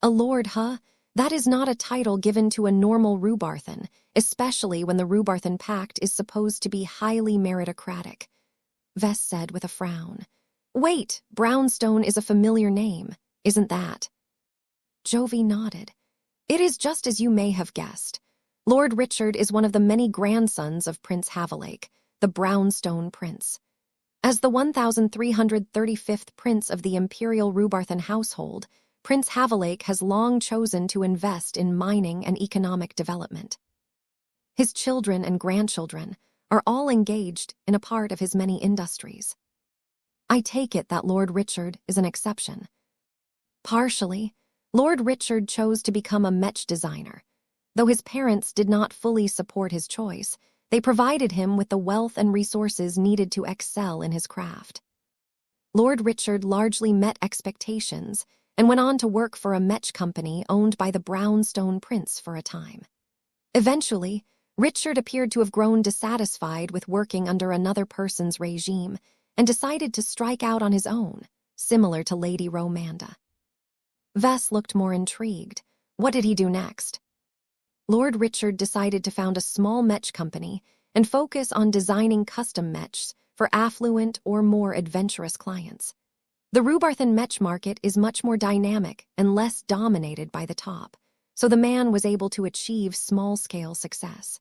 A Lord, huh? That is not a title given to a normal Rhubarthan, especially when the Rhubarthan Pact is supposed to be highly meritocratic. Vess said with a frown. Wait, Brownstone is a familiar name, isn't that? Jovi nodded. It is just as you may have guessed. Lord Richard is one of the many grandsons of Prince Havelake, the Brownstone Prince. As the 1335th Prince of the Imperial Rhubarthan household, Prince Havelake has long chosen to invest in mining and economic development. His children and grandchildren are all engaged in a part of his many industries. I take it that Lord Richard is an exception. Partially, Lord Richard chose to become a Mech designer. Though his parents did not fully support his choice, they provided him with the wealth and resources needed to excel in his craft. Lord Richard largely met expectations and went on to work for a Mech company owned by the Brownstone Prince for a time. Eventually, Richard appeared to have grown dissatisfied with working under another person's regime and decided to strike out on his own, similar to Lady Romanda. Vess looked more intrigued. What did he do next? Lord Richard decided to found a small Mech company and focus on designing custom mechs for affluent or more adventurous clients. The Rhubarthan Mech market is much more dynamic and less dominated by the top, so the man was able to achieve small-scale success.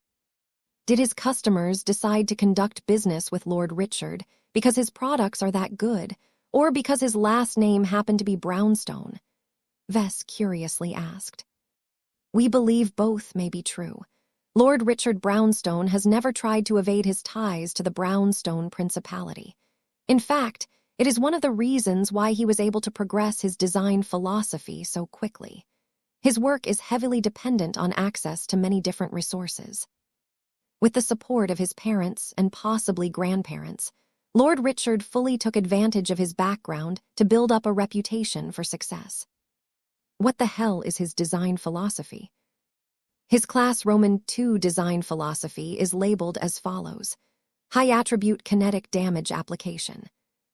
Did his customers decide to conduct business with Lord Richard because his products are that good, or because his last name happened to be Brownstone? Vess curiously asked. We believe both may be true. Lord Richard Brownstone has never tried to evade his ties to the Brownstone Principality. In fact, it is one of the reasons why he was able to progress his design philosophy so quickly. His work is heavily dependent on access to many different resources. With the support of his parents and possibly grandparents, Lord Richard fully took advantage of his background to build up a reputation for success. What the hell is his design philosophy? His Class Roman II design philosophy is labeled as follows: high-attribute kinetic damage application.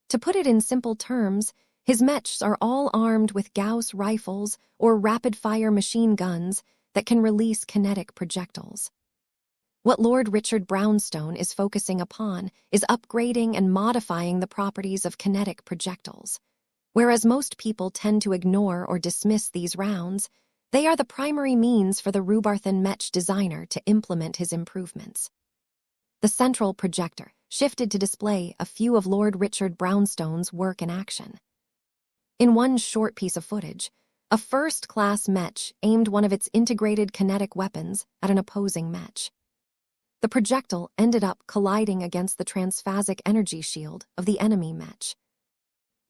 To put it in simple terms, his mechs are all armed with Gauss rifles or rapid-fire machine guns that can release kinetic projectiles. What Lord Richard Brownstone is focusing upon is upgrading and modifying the properties of kinetic projectiles. Whereas most people tend to ignore or dismiss these rounds, they are the primary means for the Rhubarthan Mech designer to implement his improvements. The central projector shifted to display a few of Lord Richard Brownstone's work in action. In one short piece of footage, a first-class Mech aimed one of its integrated kinetic weapons at an opposing Mech. The projectile ended up colliding against the transphasic energy shield of the enemy Mech.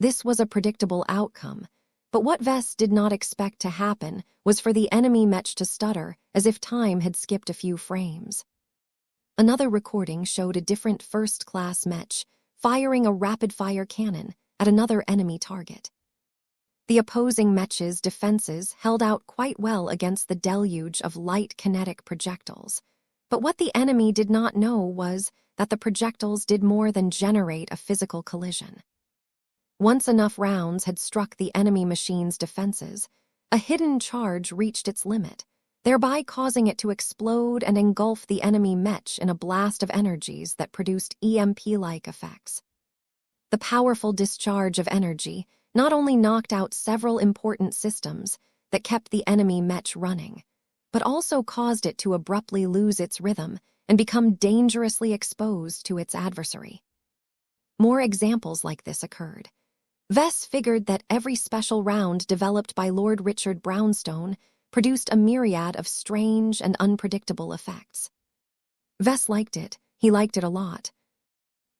This was a predictable outcome, but what Vess did not expect to happen was for the enemy Mech to stutter as if time had skipped a few frames. Another recording showed a different first-class Mech firing a rapid-fire cannon at another enemy target. The opposing Mech's defenses held out quite well against the deluge of light kinetic projectiles, but what the enemy did not know was that the projectiles did more than generate a physical collision. Once enough rounds had struck the enemy machine's defenses, a hidden charge reached its limit, thereby causing it to explode and engulf the enemy Mech in a blast of energies that produced EMP-like effects. The powerful discharge of energy not only knocked out several important systems that kept the enemy Mech running, but also caused it to abruptly lose its rhythm and become dangerously exposed to its adversary. More examples like this occurred. Vess figured that every special round developed by Lord Richard Brownstone produced a myriad of strange and unpredictable effects. Vess liked it. He liked it a lot.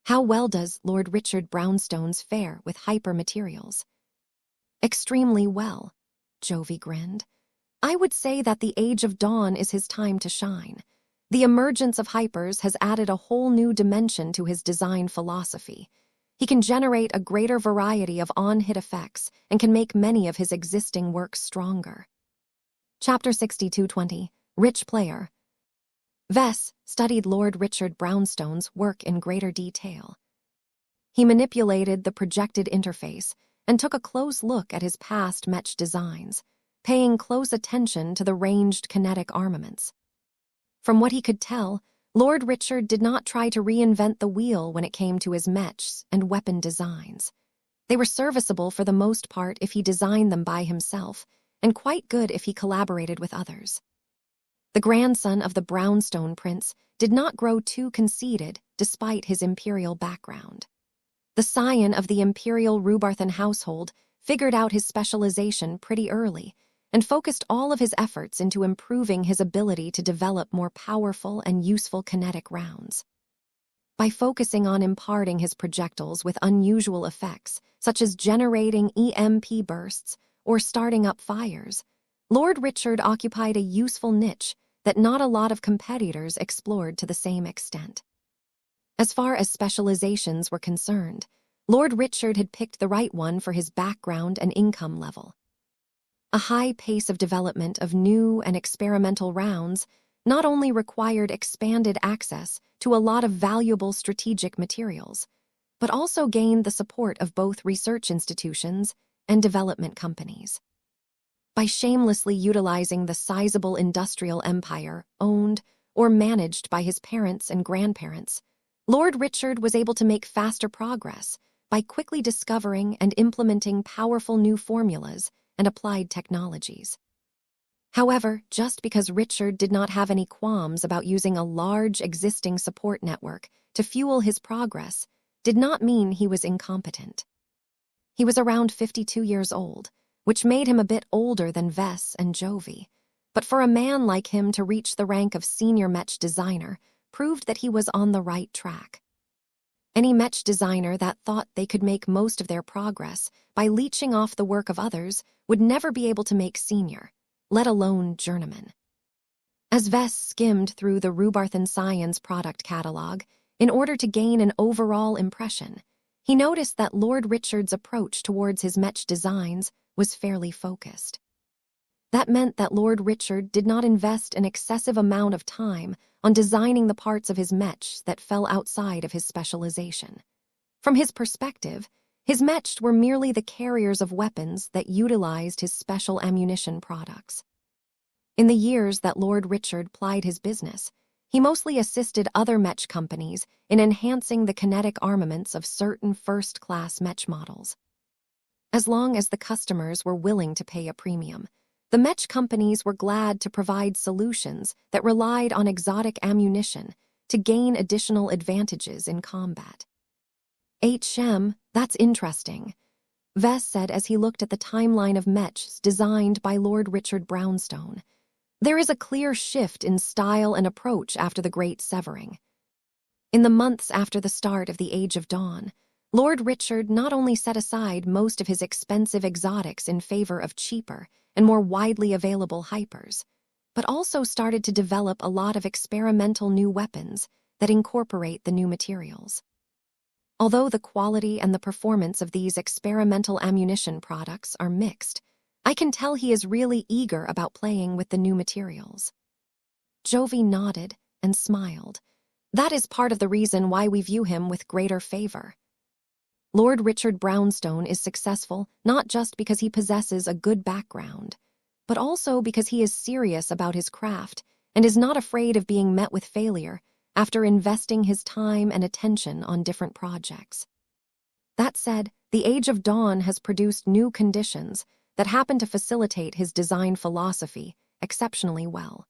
How well does Lord Richard Brownstone's fare with hyper-materials? Extremely well, Jovi grinned. I would say that the Age of Dawn is his time to shine. The emergence of hypers has added a whole new dimension to his design philosophy. He can generate a greater variety of on-hit effects and can make many of his existing works stronger. Chapter 6220, Rich Player. Vess studied Lord Richard Brownstone's work in greater detail. He manipulated the projected interface and took a close look at his past Mech designs, paying close attention to the ranged kinetic armaments. From what he could tell, Lord Richard did not try to reinvent the wheel when it came to his mechs and weapon designs. They were serviceable for the most part if he designed them by himself, and quite good if he collaborated with others. The grandson of the Brownstone Prince did not grow too conceited despite his imperial background. The scion of the imperial Rubarthan household figured out his specialization pretty early and focused all of his efforts into improving his ability to develop more powerful and useful kinetic rounds. By focusing on imparting his projectiles with unusual effects, such as generating EMP bursts or starting up fires, Lord Richard occupied a useful niche that not a lot of competitors explored to the same extent. As far as specializations were concerned, Lord Richard had picked the right one for his background and income level. A high pace of development of new and experimental rounds not only required expanded access to a lot of valuable strategic materials, but also gained the support of both research institutions and development companies. By shamelessly utilizing the sizable industrial empire owned or managed by his parents and grandparents, Lord Richard was able to make faster progress by quickly discovering and implementing powerful new formulas and applied technologies. However, just because Richard did not have any qualms about using a large existing support network to fuel his progress, did not mean he was incompetent. He was around 52 years old, which made him a bit older than Vess and Jovi, but for a man like him to reach the rank of senior Mech designer proved that he was on the right track. Any Mech designer that thought they could make most of their progress by leeching off the work of others would never be able to make senior, let alone journeyman. As Vess skimmed through the Rubarthan Science product catalog in order to gain an overall impression, he noticed that Lord Richard's approach towards his Mech designs was fairly focused. That meant that Lord Richard did not invest an excessive amount of time on designing the parts of his mechs that fell outside of his specialization. From his perspective, his mechs were merely the carriers of weapons that utilized his special ammunition products. In the years that Lord Richard plied his business, he mostly assisted other mech companies in enhancing the kinetic armaments of certain first-class mech models. As long as the customers were willing to pay a premium, the mech companies were glad to provide solutions that relied on exotic ammunition to gain additional advantages in combat. That's interesting, Vess said as he looked at the timeline of mechs designed by Lord Richard Brownstone. There is a clear shift in style and approach after the Great Severing. In the months after the start of the Age of Dawn, Lord Richard not only set aside most of his expensive exotics in favor of cheaper and more widely available hypers, but also started to develop a lot of experimental new weapons that incorporate the new materials. Although the quality and the performance of these experimental ammunition products are mixed, I can tell he is really eager about playing with the new materials. Jovi nodded and smiled. That is part of the reason why we view him with greater favor. Lord Richard Brownstone is successful not just because he possesses a good background, but also because he is serious about his craft and is not afraid of being met with failure after investing his time and attention on different projects. That said, the Age of Dawn has produced new conditions that happen to facilitate his design philosophy exceptionally well.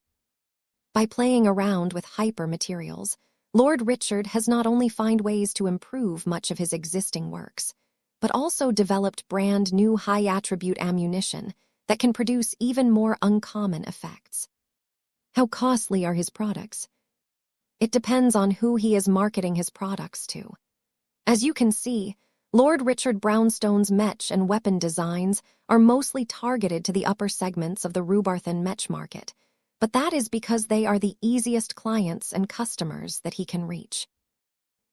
By playing around with hyper materials, Lord Richard has not only found ways to improve much of his existing works, but also developed brand new high-attribute ammunition that can produce even more uncommon effects. How costly are his products? It depends on who he is marketing his products to. As you can see, Lord Richard Brownstone's mech and weapon designs are mostly targeted to the upper segments of the Rubarthan mech market, but that is because they are the easiest clients and customers that he can reach.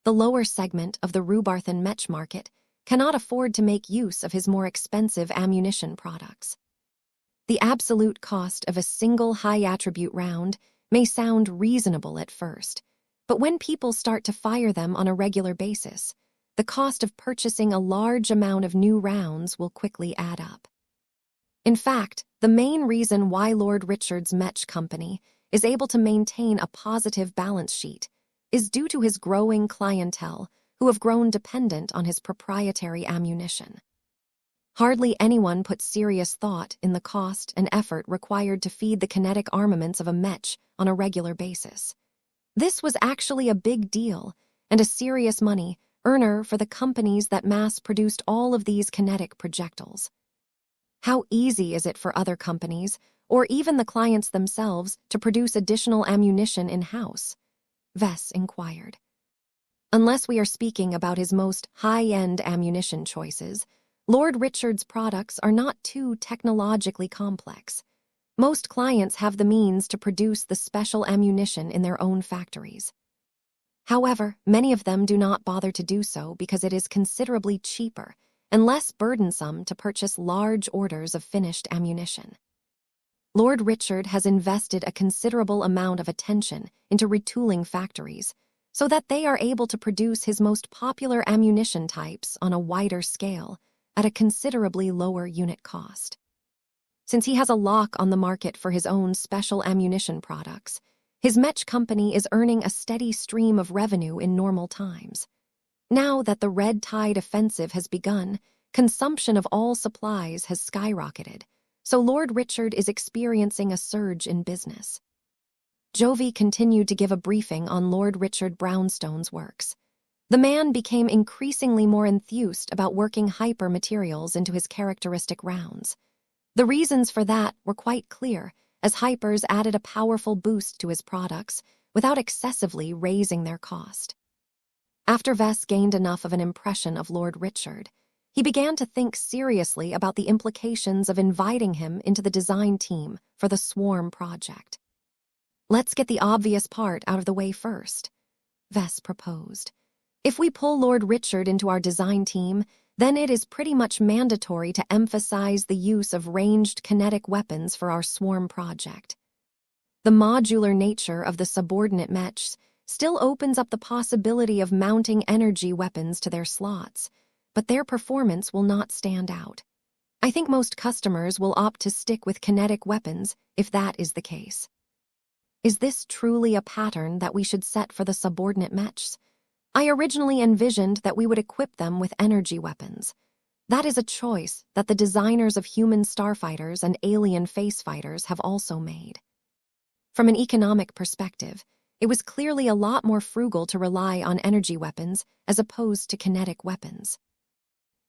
The lower segment of the Rubarthan mech market cannot afford to make use of his more expensive ammunition products. The absolute cost of a single high-attribute round may sound reasonable at first, but when people start to fire them on a regular basis, the cost of purchasing a large amount of new rounds will quickly add up. In fact, the main reason why Lord Richard's Mech company is able to maintain a positive balance sheet is due to his growing clientele who have grown dependent on his proprietary ammunition. Hardly anyone puts serious thought in the cost and effort required to feed the kinetic armaments of a Mech on a regular basis. This was actually a big deal and a serious money earner for the companies that mass-produced all of these kinetic projectiles. How easy is it for other companies, or even the clients themselves, to produce additional ammunition in-house? Vess inquired. Unless we are speaking about his most high-end ammunition choices, Lord Richard's products are not too technologically complex. Most clients have the means to produce the special ammunition in their own factories. However, many of them do not bother to do so because it is considerably cheaper and less burdensome to purchase large orders of finished ammunition. Lord Richard has invested a considerable amount of attention into retooling factories so that they are able to produce his most popular ammunition types on a wider scale at a considerably lower unit cost. Since he has a lock on the market for his own special ammunition products, his Mech company is earning a steady stream of revenue in normal times. Now that the Red Tide offensive has begun, consumption of all supplies has skyrocketed, so Lord Richard is experiencing a surge in business. Jovi continued to give a briefing on Lord Richard Brownstone's works. The man became increasingly more enthused about working hyper materials into his characteristic rounds. The reasons for that were quite clear, as hypers added a powerful boost to his products without excessively raising their cost. After Vess gained enough of an impression of Lord Richard, he began to think seriously about the implications of inviting him into the design team for the Swarm project. Let's get the obvious part out of the way first, Vess proposed. If we pull Lord Richard into our design team, then it is pretty much mandatory to emphasize the use of ranged kinetic weapons for our Swarm project. The modular nature of the subordinate Mechs still opens up the possibility of mounting energy weapons to their slots, but their performance will not stand out. I think most customers will opt to stick with kinetic weapons if that is the case. Is this truly a pattern that we should set for the subordinate Mechs? I originally envisioned that we would equip them with energy weapons. That is a choice that the designers of human starfighters and alien face fighters have also made. From an economic perspective, it was clearly a lot more frugal to rely on energy weapons as opposed to kinetic weapons.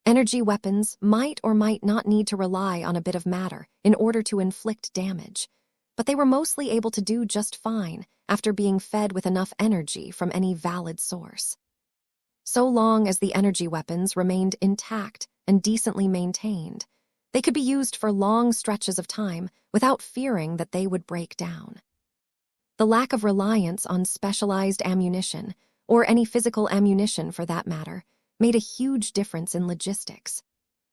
Energy weapons might or might not need to rely on a bit of matter in order to inflict damage, but they were mostly able to do just fine after being fed with enough energy from any valid source. So long as the energy weapons remained intact and decently maintained, they could be used for long stretches of time without fearing that they would break down. The lack of reliance on specialized ammunition, or any physical ammunition for that matter, made a huge difference in logistics.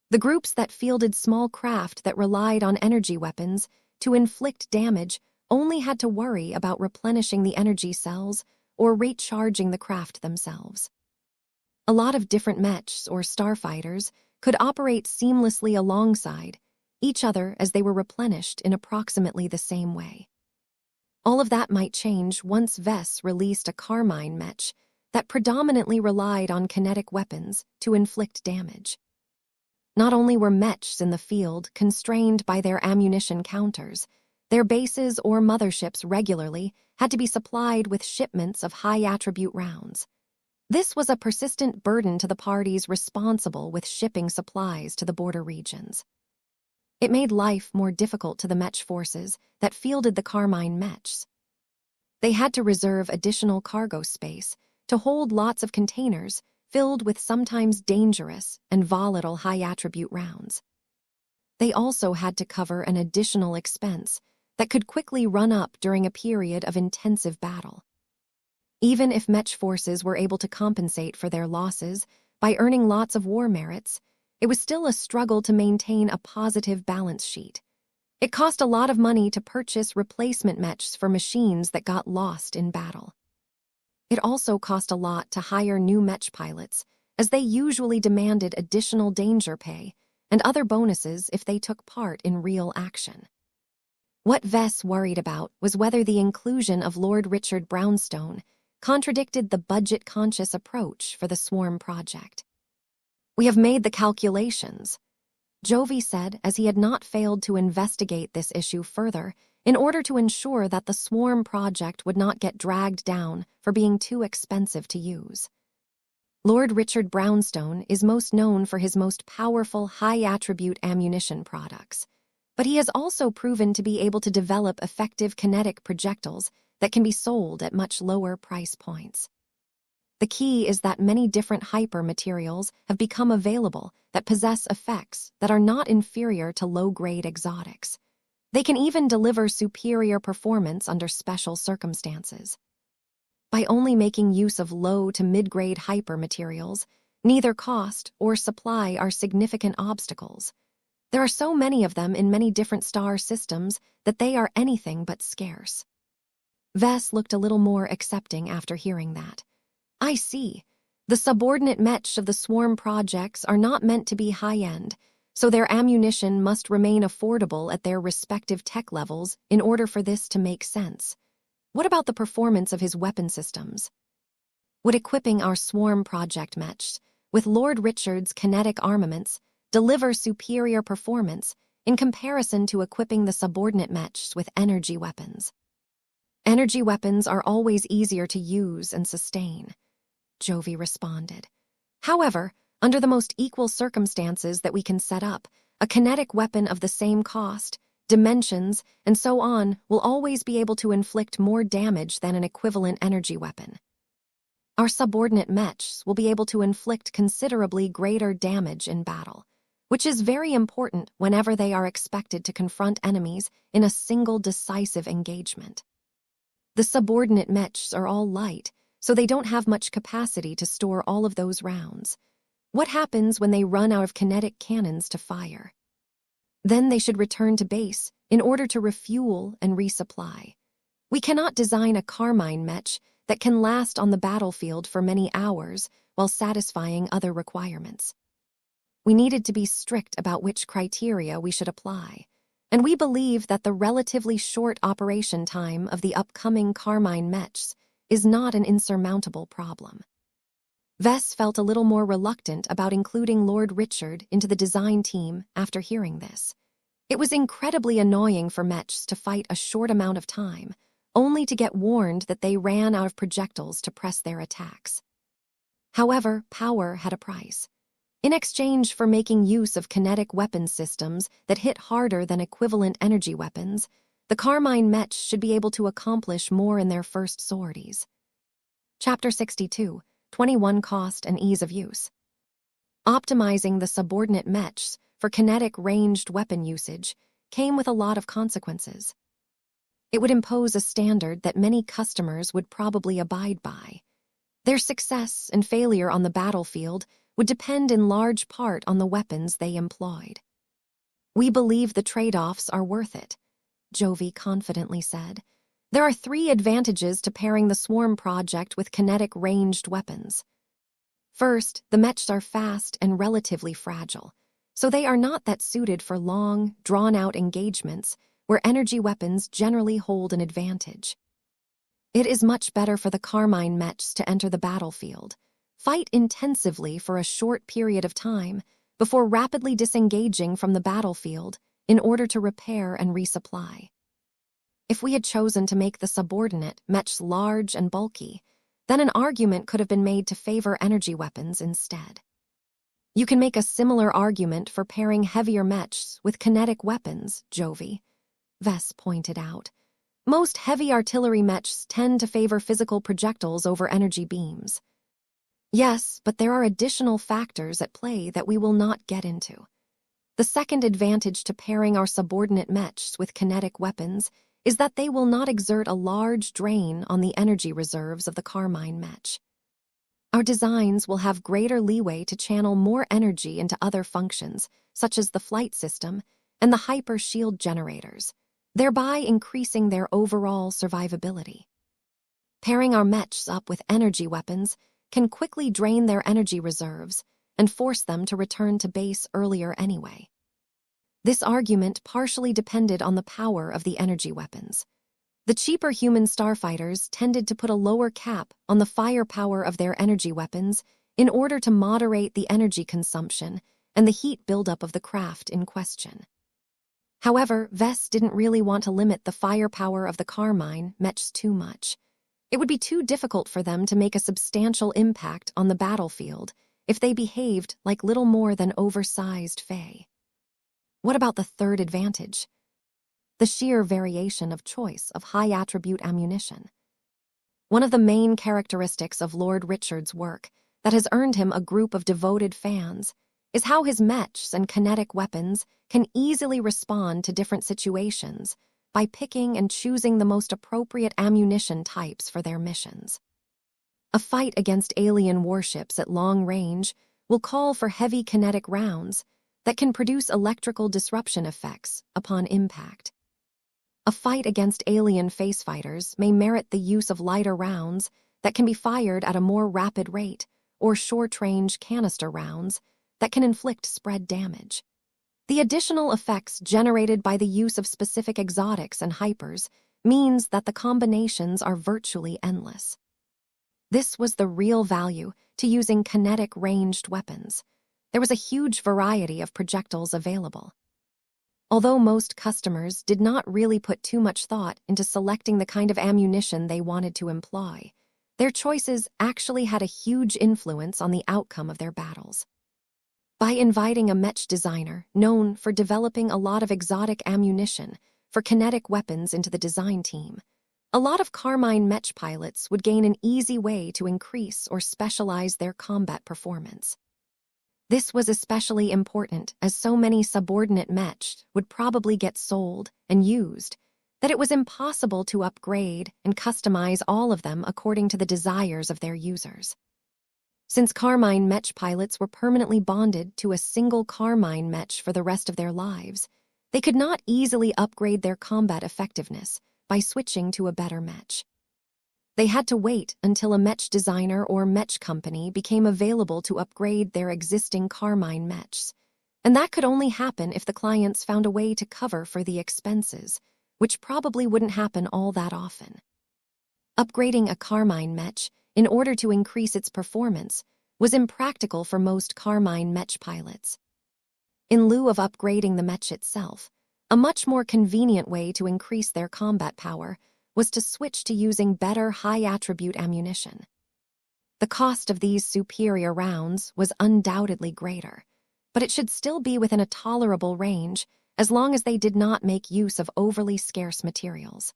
The groups that fielded small craft that relied on energy weapons to inflict damage only had to worry about replenishing the energy cells or recharging the craft themselves. A lot of different Mechs or starfighters could operate seamlessly alongside each other as they were replenished in approximately the same way. All of that might change once Vess released a Carmine Mech that predominantly relied on kinetic weapons to inflict damage. Not only were Mechs in the field constrained by their ammunition counters, their bases or motherships regularly had to be supplied with shipments of high-attribute rounds. This was a persistent burden to the parties responsible with shipping supplies to the border regions. It made life more difficult to the Mech forces that fielded the Carmine Mechs. They had to reserve additional cargo space to hold lots of containers filled with sometimes dangerous and volatile high-attribute rounds. They also had to cover an additional expense that could quickly run up during a period of intensive battle. Even if Mech forces were able to compensate for their losses by earning lots of war merits, it was still a struggle to maintain a positive balance sheet. It cost a lot of money to purchase replacement Mechs for machines that got lost in battle. It also cost a lot to hire new Mech pilots, as they usually demanded additional danger pay and other bonuses if they took part in real action. What Vess worried about was whether the inclusion of Lord Richard Brownstone contradicted the budget-conscious approach for the Swarm project. "We have made the calculations," Jovi said, as he had not failed to investigate this issue further in order to ensure that the Swarm project would not get dragged down for being too expensive to use. Lord Richard Brownstone is most known for his most powerful high-attribute ammunition products, but he has also proven to be able to develop effective kinetic projectiles that can be sold at much lower price points. The key is that many different hyper materials have become available that possess effects that are not inferior to low-grade exotics. They can even deliver superior performance under special circumstances. By only making use of low to mid-grade hyper materials, neither cost or supply are significant obstacles. There are so many of them in many different star systems that they are anything but scarce. Vess looked a little more accepting after hearing that. "I see. The subordinate Mech of the Swarm projects are not meant to be high-end, so their ammunition must remain affordable at their respective tech levels in order for this to make sense. What about the performance of his weapon systems? Would equipping our Swarm project Mechs with Lord Richard's kinetic armaments deliver superior performance in comparison to equipping the subordinate Mechs with energy weapons? Energy weapons are always easier to use and sustain," Jovi responded. "However, under the most equal circumstances that we can set up, a kinetic weapon of the same cost, dimensions, and so on will always be able to inflict more damage than an equivalent energy weapon. Our subordinate Mechs will be able to inflict considerably greater damage in battle, which is very important whenever they are expected to confront enemies in a single decisive engagement. The subordinate Mechs are all light, so they don't have much capacity to store all of those rounds. What happens when they run out of kinetic cannons to fire? Then they should return to base in order to refuel and resupply. We cannot design a Carmine Mech that can last on the battlefield for many hours while satisfying other requirements. We needed to be strict about which criteria we should apply, and we believe that the relatively short operation time of the upcoming Carmine Mechs is not an insurmountable problem." Vess felt a little more reluctant about including Lord Richard into the design team after hearing this. It was incredibly annoying for Mechs to fight a short amount of time, only to get warned that they ran out of projectiles to press their attacks. However, power had a price. In exchange for making use of kinetic weapon systems that hit harder than equivalent energy weapons, the Carmine Mech should be able to accomplish more in their first sorties. Chapter 62, 21 Cost and Ease of Use. Optimizing the subordinate Mechs for kinetic ranged weapon usage came with a lot of consequences. It would impose a standard that many customers would probably abide by. Their success and failure on the battlefield would depend in large part on the weapons they employed. "We believe the trade-offs are worth it," Jovi confidently said. "There are 3 advantages to pairing the Swarm project with kinetic ranged weapons. First, the Mechs are fast and relatively fragile, so they are not that suited for long, drawn-out engagements where energy weapons generally hold an advantage. It is much better for the Carmine Mechs to enter the battlefield, fight intensively for a short period of time before rapidly disengaging from the battlefield in order to repair and resupply. If we had chosen to make the subordinate Mechs large and bulky, then an argument could have been made to favor energy weapons instead. You can make a similar argument for pairing heavier Mechs with kinetic weapons, Jovi," Vess pointed out. "Most heavy artillery Mechs tend to favor physical projectiles over energy beams." "Yes, but there are additional factors at play that we will not get into. The second advantage to pairing our subordinate Mechs with kinetic weapons is that they will not exert a large drain on the energy reserves of the Carmine Mech. Our designs will have greater leeway to channel more energy into other functions, such as the flight system and the hyper shield generators, thereby increasing their overall survivability. Pairing our Mechs up with energy weapons can quickly drain their energy reserves and force them to return to base earlier anyway. This argument partially depended on the power of the energy weapons. The cheaper human starfighters tended to put a lower cap on the firepower of their energy weapons in order to moderate the energy consumption and the heat buildup of the craft in question. However, Vess didn't really want to limit the firepower of the Carmine Mechs too much. It would be too difficult for them to make a substantial impact on the battlefield if they behaved like little more than oversized Fae. What about the third advantage? The sheer variation of choice of high-attribute ammunition. One of the main characteristics of Lord Richard's work that has earned him a group of devoted fans is how his mechs and kinetic weapons can easily respond to different situations by picking and choosing the most appropriate ammunition types for their missions. A fight against alien warships at long range will call for heavy kinetic rounds that can produce electrical disruption effects upon impact. A fight against alien face fighters may merit the use of lighter rounds that can be fired at a more rapid rate, or short-range canister rounds that can inflict spread damage. The additional effects generated by the use of specific exotics and hypers means that the combinations are virtually endless. This was the real value to using kinetic ranged weapons. There was a huge variety of projectiles available. Although most customers did not really put too much thought into selecting the kind of ammunition they wanted to employ, their choices actually had a huge influence on the outcome of their battles. By inviting a mech designer known for developing a lot of exotic ammunition for kinetic weapons into the design team, a lot of Carmine mech pilots would gain an easy way to increase or specialize their combat performance. This was especially important as so many subordinate mechs would probably get sold and used that it was impossible to upgrade and customize all of them according to the desires of their users. Since Carmine mech pilots were permanently bonded to a single Carmine mech for the rest of their lives, they could not easily upgrade their combat effectiveness by switching to a better mech. They had to wait until a mech designer or mech company became available to upgrade their existing Carmine mechs, and that could only happen if the clients found a way to cover for the expenses, which probably wouldn't happen all that often. Upgrading a Carmine mech in order to increase its performance was impractical for most Carmine mech pilots. In lieu of upgrading the mech itself, a much more convenient way to increase their combat power was to switch to using better high-attribute ammunition. The cost of these superior rounds was undoubtedly greater, but it should still be within a tolerable range as long as they did not make use of overly scarce materials.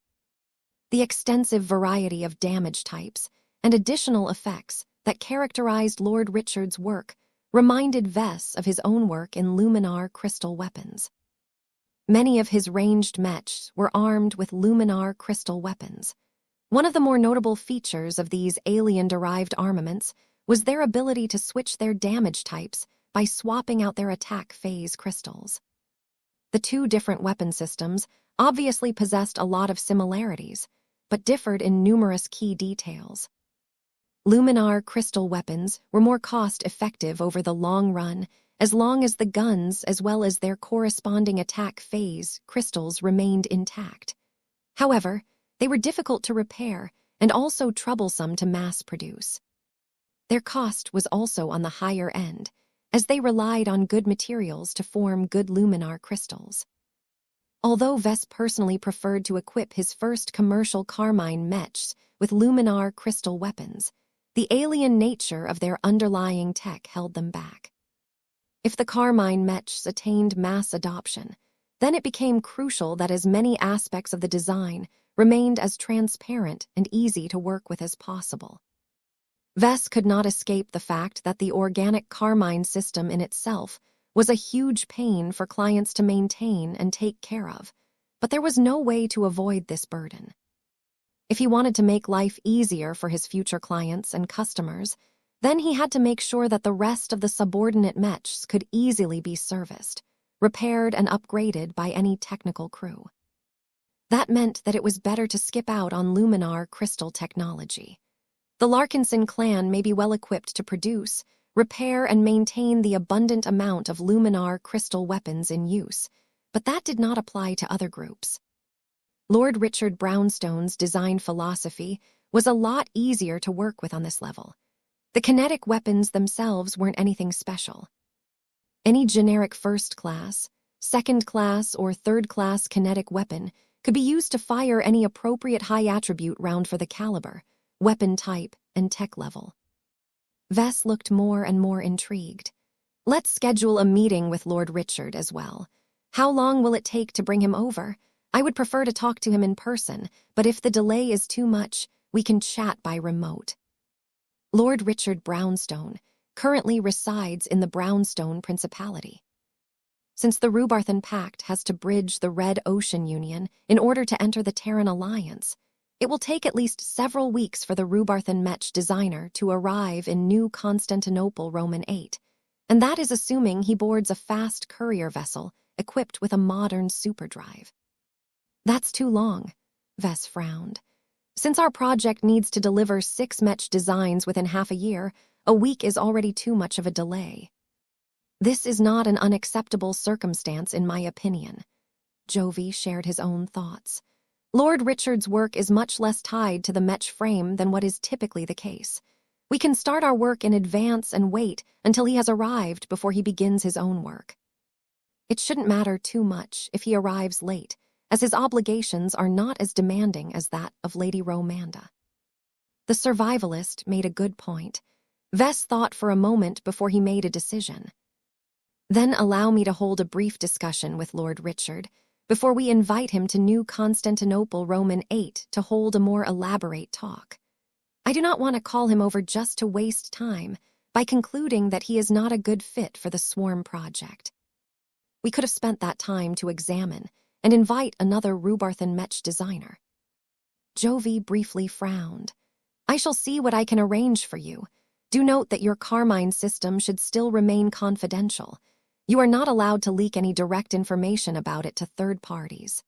The extensive variety of damage types and additional effects that characterized Lord Richard's work reminded Vess of his own work in Luminar crystal weapons. Many of his ranged mechs were armed with Luminar crystal weapons. One of the more notable features of these alien-derived armaments was their ability to switch their damage types by swapping out their attack phase crystals. The two different weapon systems obviously possessed a lot of similarities, but differed in numerous key details. Luminar crystal weapons were more cost-effective over the long run as long as the guns as well as their corresponding attack phase crystals remained intact. However, they were difficult to repair and also troublesome to mass produce. Their cost was also on the higher end, as they relied on good materials to form good Luminar crystals. Although Vess personally preferred to equip his first commercial Carmine mechs with Luminar crystal weapons, the alien nature of their underlying tech held them back. If the Carmine mechs attained mass adoption, then it became crucial that as many aspects of the design remained as transparent and easy to work with as possible. Vess could not escape the fact that the organic Carmine system in itself was a huge pain for clients to maintain and take care of, but there was no way to avoid this burden. If he wanted to make life easier for his future clients and customers, then he had to make sure that the rest of the subordinate mechs could easily be serviced, repaired and upgraded by any technical crew. That meant that it was better to skip out on Luminar crystal technology. The Larkinson clan may be well equipped to produce, repair and maintain the abundant amount of luminar crystal weapons in use, but that did not apply to other groups. Lord Richard Brownstone's design philosophy was a lot easier to work with on this level. The kinetic weapons themselves weren't anything special. Any generic first-class, second-class, or third-class kinetic weapon could be used to fire any appropriate high-attribute round for the caliber, weapon type, and tech level. Vess looked more and more intrigued. Let's schedule a meeting with Lord Richard as well. How long will it take to bring him over? I would prefer to talk to him in person, but if the delay is too much, we can chat by remote. Lord Richard Brownstone currently resides in the Brownstone Principality. Since the Rubarthan Pact has to bridge the Red Ocean Union in order to enter the Terran Alliance, it will take at least several weeks for the Rubarthan Mech designer to arrive in New Constantinople Roman 8, and that is assuming he boards a fast courier vessel equipped with a modern superdrive. That's too long, Vess frowned. Since our project needs to deliver 6 Mech designs within half a year, a week is already too much of a delay. This is not an unacceptable circumstance in my opinion. Jovi shared his own thoughts. Lord Richard's work is much less tied to the Mech frame than what is typically the case. We can start our work in advance and wait until he has arrived before he begins his own work. It shouldn't matter too much if he arrives late, as his obligations are not as demanding as that of Lady Romanda. The survivalist made a good point. Vess thought for a moment before he made a decision. Then allow me to hold a brief discussion with Lord Richard before we invite him to New Constantinople Roman 8 to hold a more elaborate talk. I do not want to call him over just to waste time by concluding that he is not a good fit for the Swarm project. We could have spent that time to examine and invite another Rubarthan Mech designer. Jovi briefly frowned. I shall see what I can arrange for you. Do note that your Carmine system should still remain confidential. You are not allowed to leak any direct information about it to third parties.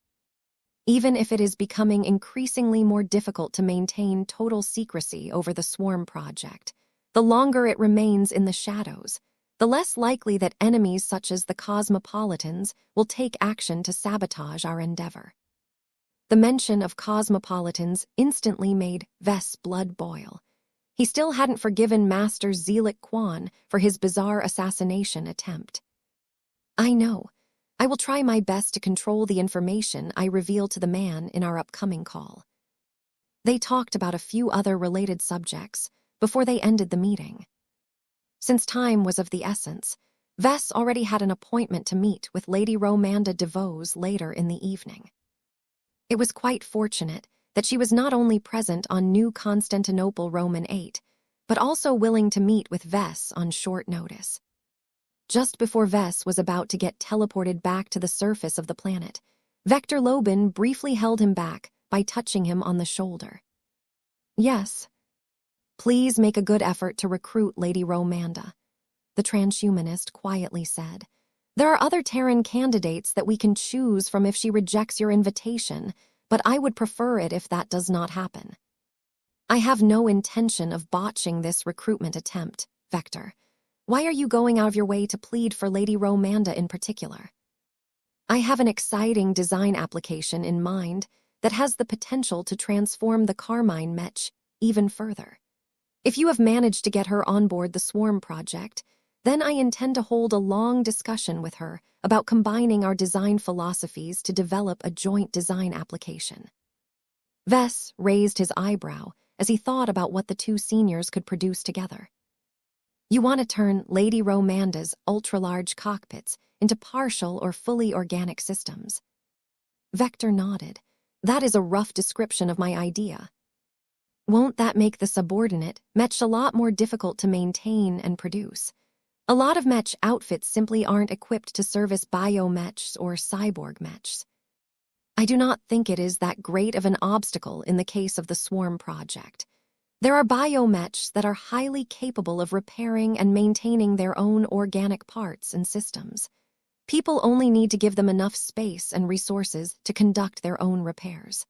Even if it is becoming increasingly more difficult to maintain total secrecy over the Swarm project, the longer it remains in the shadows, the less likely that enemies such as the Cosmopolitans will take action to sabotage our endeavor. The mention of Cosmopolitans instantly made Vess' blood boil. He still hadn't forgiven Master Zealot Quan for his bizarre assassination attempt. I know. I will try my best to control the information I reveal to the man in our upcoming call. They talked about a few other related subjects before they ended the meeting. Since time was of the essence, Vess already had an appointment to meet with Lady Romanda DeVos later in the evening. It was quite fortunate that she was not only present on New Constantinople Roman 8, but also willing to meet with Vess on short notice. Just before Vess was about to get teleported back to the surface of the planet, Vector Lobin briefly held him back by touching him on the shoulder. Yes. Please make a good effort to recruit Lady Romanda, the transhumanist quietly said. There are other Terran candidates that we can choose from if she rejects your invitation, but I would prefer it if that does not happen. I have no intention of botching this recruitment attempt, Vector. Why are you going out of your way to plead for Lady Romanda in particular? I have an exciting design application in mind that has the potential to transform the Carmine Mech even further. If you have managed to get her on board the Swarm project, then I intend to hold a long discussion with her about combining our design philosophies to develop a joint design application. Vess raised his eyebrow as he thought about what the two seniors could produce together. You want to turn Lady Romanda's ultra-large cockpits into partial or fully organic systems. Vector nodded. That is a rough description of my idea. Won't that make the subordinate Mech a lot more difficult to maintain and produce? A lot of Mech outfits simply aren't equipped to service bio-Mechs or cyborg Mechs. I do not think it is that great of an obstacle in the case of the Swarm project. There are bio-Mechs that are highly capable of repairing and maintaining their own organic parts and systems. People only need to give them enough space and resources to conduct their own repairs.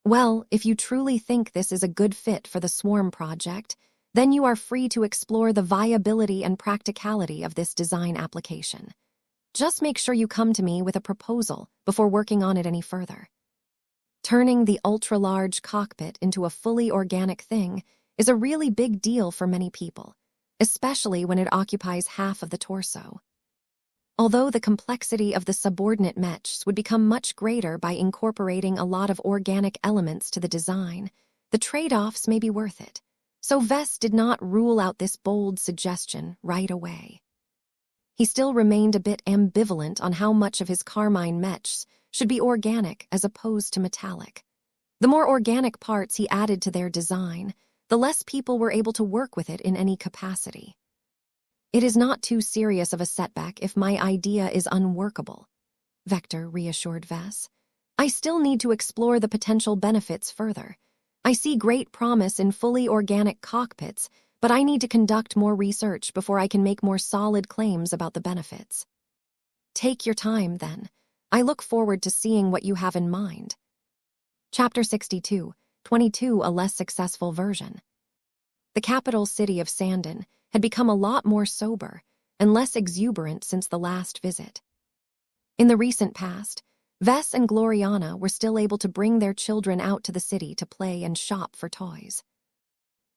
Well, if you truly think this is a good fit for the Swarm project, Then you are free to explore the viability and practicality of this design application. Just make sure you come to me with a proposal before working on it any further. Turning the ultra-large cockpit into a fully organic thing is a really big deal for many people, especially when it occupies half of the torso. Although the complexity of the subordinate mechs would become much greater by incorporating a lot of organic elements to the design, the trade-offs may be worth it. So Vess did not rule out this bold suggestion right away. He still remained a bit ambivalent on how much of his Carmine mechs should be organic as opposed to metallic. The more organic parts he added to their design, the less people were able to work with it in any capacity. It is not too serious of a setback if my idea is unworkable, Vector reassured Vess. I still need to explore the potential benefits further. I see great promise in fully organic cockpits, but I need to conduct more research before I can make more solid claims about the benefits. Take your time, then. I look forward to seeing what you have in mind. Chapter 62, 22, a less successful version. The capital city of Sandon had become a lot more sober and less exuberant since the last visit. In the recent past, Vess and Gloriana were still able to bring their children out to the city to play and shop for toys.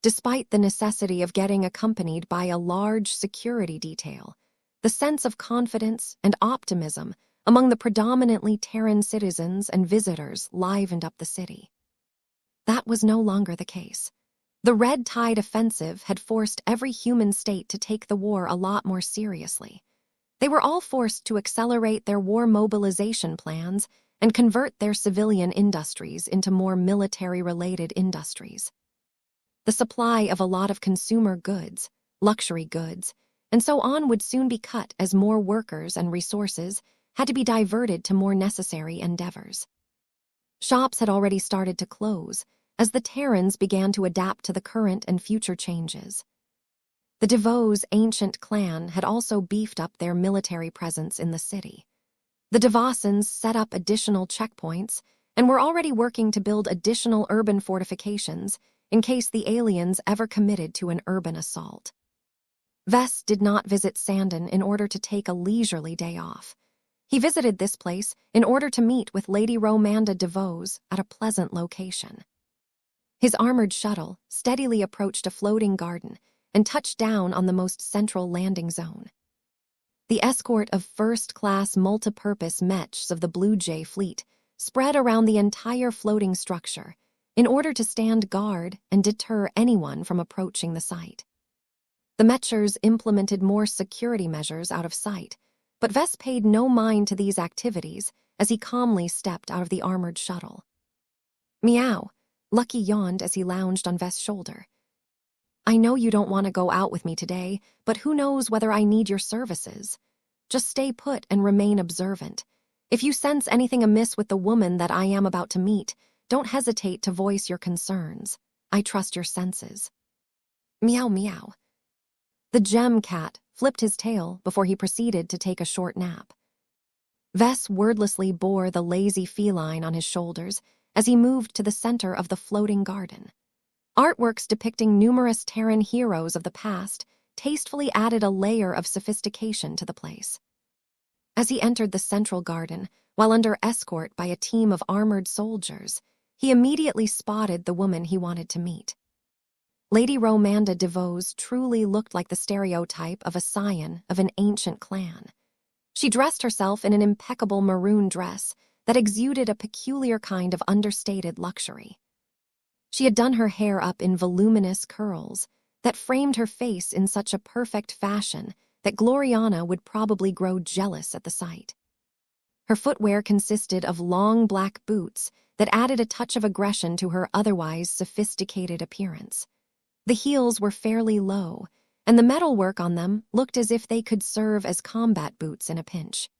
Despite the necessity of getting accompanied by a large security detail, the sense of confidence and optimism among the predominantly Terran citizens and visitors livened up the city. That was no longer the case. The Red Tide offensive had forced every human state to take the war a lot more seriously. They were all forced to accelerate their war mobilization plans and convert their civilian industries into more military-related industries. The supply of a lot of consumer goods, luxury goods, and so on would soon be cut as more workers and resources had to be diverted to more necessary endeavors. Shops had already started to close as the Terrans began to adapt to the current and future changes. The DeVos' ancient clan had also beefed up their military presence in the city. The Devosans set up additional checkpoints and were already working to build additional urban fortifications in case the aliens ever committed to an urban assault. Vess did not visit Sandon in order to take a leisurely day off. He visited this place in order to meet with Lady Romanda DeVos at a pleasant location. His armored shuttle steadily approached a floating garden and touched down on the most central landing zone. The escort of first-class multipurpose mechs of the Blue Jay fleet spread around the entire floating structure in order to stand guard and deter anyone from approaching the site. The mechers implemented more security measures out of sight, but Vess paid no mind to these activities as he calmly stepped out of the armored shuttle. Meow, Lucky yawned as he lounged on Vess' shoulder. I know you don't want to go out with me today, but who knows whether I need your services. Just stay put and remain observant. If you sense anything amiss with the woman that I am about to meet, don't hesitate to voice your concerns. I trust your senses. Meow meow. The gem cat flipped his tail before he proceeded to take a short nap. Vess wordlessly bore the lazy feline on his shoulders as he moved to the center of the floating garden. Artworks depicting numerous Terran heroes of the past tastefully added a layer of sophistication to the place. As he entered the central garden, while under escort by a team of armored soldiers, he immediately spotted the woman he wanted to meet. Lady Romanda DeVos truly looked like the stereotype of a scion of an ancient clan. She dressed herself in an impeccable maroon dress that exuded a peculiar kind of understated luxury. She had done her hair up in voluminous curls that framed her face in such a perfect fashion that Gloriana would probably grow jealous at the sight. Her footwear consisted of long black boots that added a touch of aggression to her otherwise sophisticated appearance. The heels were fairly low, and the metalwork on them looked as if they could serve as combat boots in a pinch.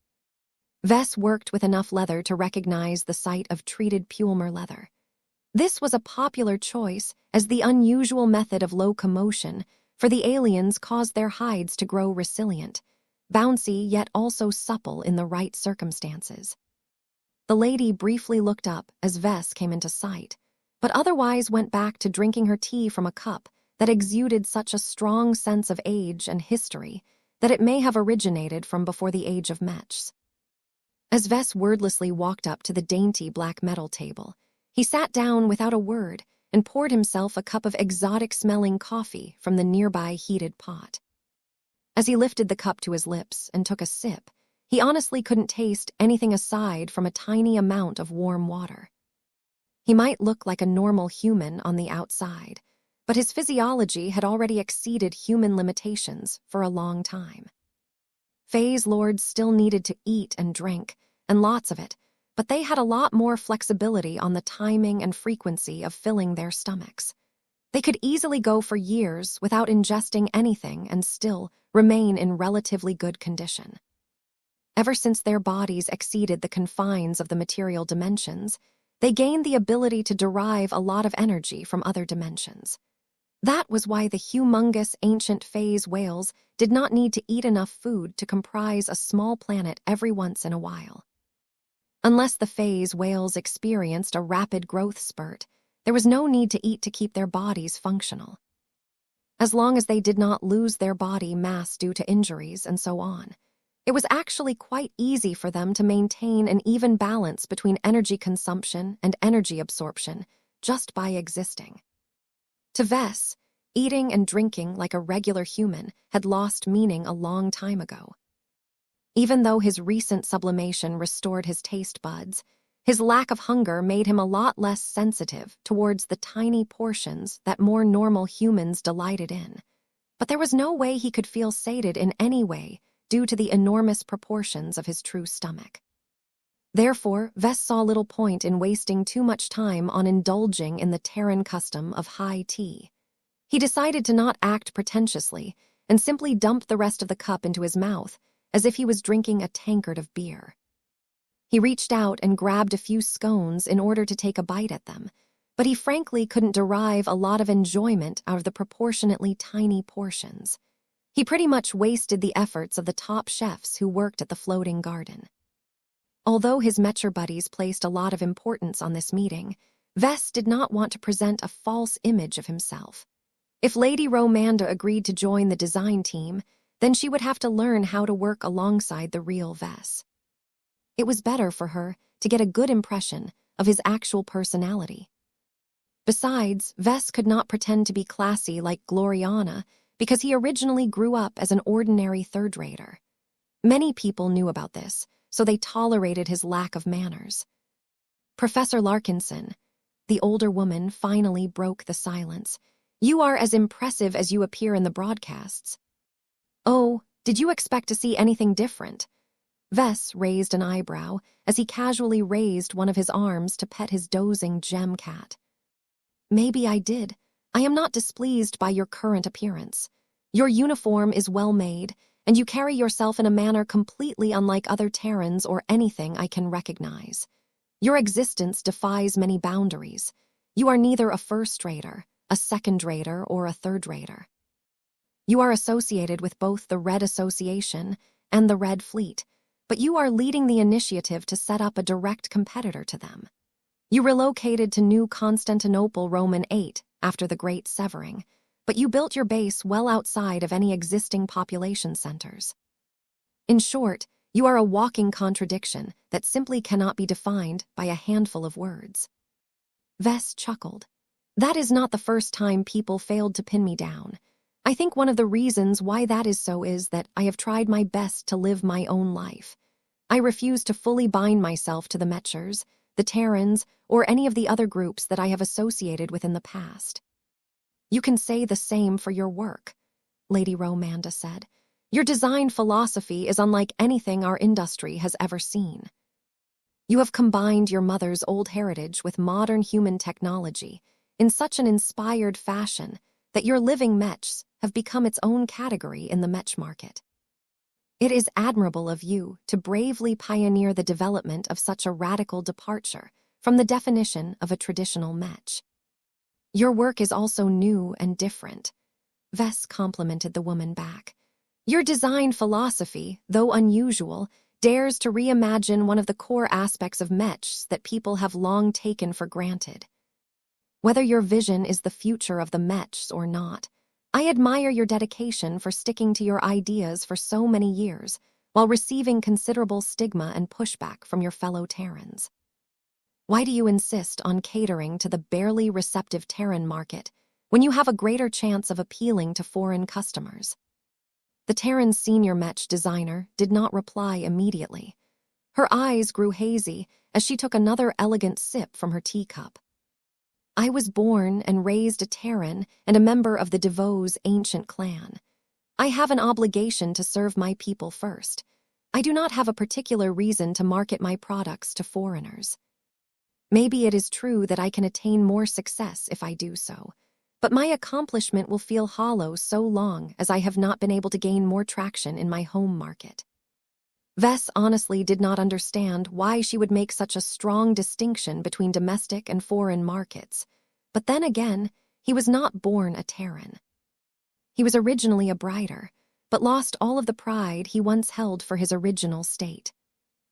Vess worked with enough leather to recognize the sight of treated Puelmer leather. This was a popular choice as the unusual method of locomotion for the aliens caused their hides to grow resilient, bouncy yet also supple in the right circumstances. The lady briefly looked up as Vess came into sight, but otherwise went back to drinking her tea from a cup that exuded such a strong sense of age and history that it may have originated from before the age of Mechs. As Vess wordlessly walked up to the dainty black metal table, he sat down without a word and poured himself a cup of exotic-smelling coffee from the nearby heated pot. As he lifted the cup to his lips and took a sip, he honestly couldn't taste anything aside from a tiny amount of warm water. He might look like a normal human on the outside, but his physiology had already exceeded human limitations for a long time. Phase Lords still needed to eat and drink, and lots of it, but they had a lot more flexibility on the timing and frequency of filling their stomachs. They could easily go for years without ingesting anything and still remain in relatively good condition. Ever since their bodies exceeded the confines of the material dimensions, they gained the ability to derive a lot of energy from other dimensions. That was why the humongous ancient phase whales did not need to eat enough food to comprise a small planet every once in a while. Unless the phase whales experienced a rapid growth spurt, there was no need to eat to keep their bodies functional. As long as they did not lose their body mass due to injuries and so on, it was actually quite easy for them to maintain an even balance between energy consumption and energy absorption just by existing. To Vess, eating and drinking like a regular human had lost meaning a long time ago. Even though his recent sublimation restored his taste buds, his lack of hunger made him a lot less sensitive towards the tiny portions that more normal humans delighted in. But there was no way he could feel sated in any way due to the enormous proportions of his true stomach. Therefore, Vess saw little point in wasting too much time on indulging in the Terran custom of high tea. He decided to not act pretentiously and simply dumped the rest of the cup into his mouth as if he was drinking a tankard of beer. He reached out and grabbed a few scones in order to take a bite at them, but he frankly couldn't derive a lot of enjoyment out of the proportionately tiny portions. He pretty much wasted the efforts of the top chefs who worked at the floating garden. Although his Mecher buddies placed a lot of importance on this meeting, Vess did not want to present a false image of himself. If Lady Romanda agreed to join the design team, then she would have to learn how to work alongside the real Vess. It was better for her to get a good impression of his actual personality. Besides, Vess could not pretend to be classy like Gloriana because he originally grew up as an ordinary third-rater. Many people knew about this, so they tolerated his lack of manners. Professor Larkinson, the older woman, finally broke the silence. You are as impressive as you appear in the broadcasts. Oh, did you expect to see anything different? Vess raised an eyebrow as he casually raised one of his arms to pet his dozing gem cat. Maybe I did. I am not displeased by your current appearance. Your uniform is well made, and you carry yourself in a manner completely unlike other Terrans or anything I can recognize. Your existence defies many boundaries. You are neither a first-rater, a second-rater, or a third-rater. You are associated with both the Red Association and the Red Fleet, but you are leading the initiative to set up a direct competitor to them. You relocated to New Constantinople Roman 8 after the Great Severing, but you built your base well outside of any existing population centers. In short, you are a walking contradiction that simply cannot be defined by a handful of words. Vess chuckled. That is not the first time people failed to pin me down. I think one of the reasons why that is so is that I have tried my best to live my own life. I refuse to fully bind myself to the Mechers, the Terrans, or any of the other groups that I have associated with in the past. You can say the same for your work, Lady Romanda said. Your design philosophy is unlike anything our industry has ever seen. You have combined your mother's old heritage with modern human technology in such an inspired fashion that your living mechs have become its own category in the mech market. It is admirable of you to bravely pioneer the development of such a radical departure from the definition of a traditional mech. Your work is also new and different. Vess complimented the woman back. Your design philosophy, though unusual, dares to reimagine one of the core aspects of mechs that people have long taken for granted. Whether your vision is the future of the Mechs or not, I admire your dedication for sticking to your ideas for so many years while receiving considerable stigma and pushback from your fellow Terrans. Why do you insist on catering to the barely receptive Terran market when you have a greater chance of appealing to foreign customers? The Terran's senior Mech designer did not reply immediately. Her eyes grew hazy as she took another elegant sip from her teacup. I was born and raised a Terran and a member of the DeVos ancient clan. I have an obligation to serve my people first. I do not have a particular reason to market my products to foreigners. Maybe it is true that I can attain more success if I do so, but my accomplishment will feel hollow so long as I have not been able to gain more traction in my home market. Vess honestly did not understand why she would make such a strong distinction between domestic and foreign markets, but then again, he was not born a Terran. He was originally a Brighter, but lost all of the pride he once held for his original state.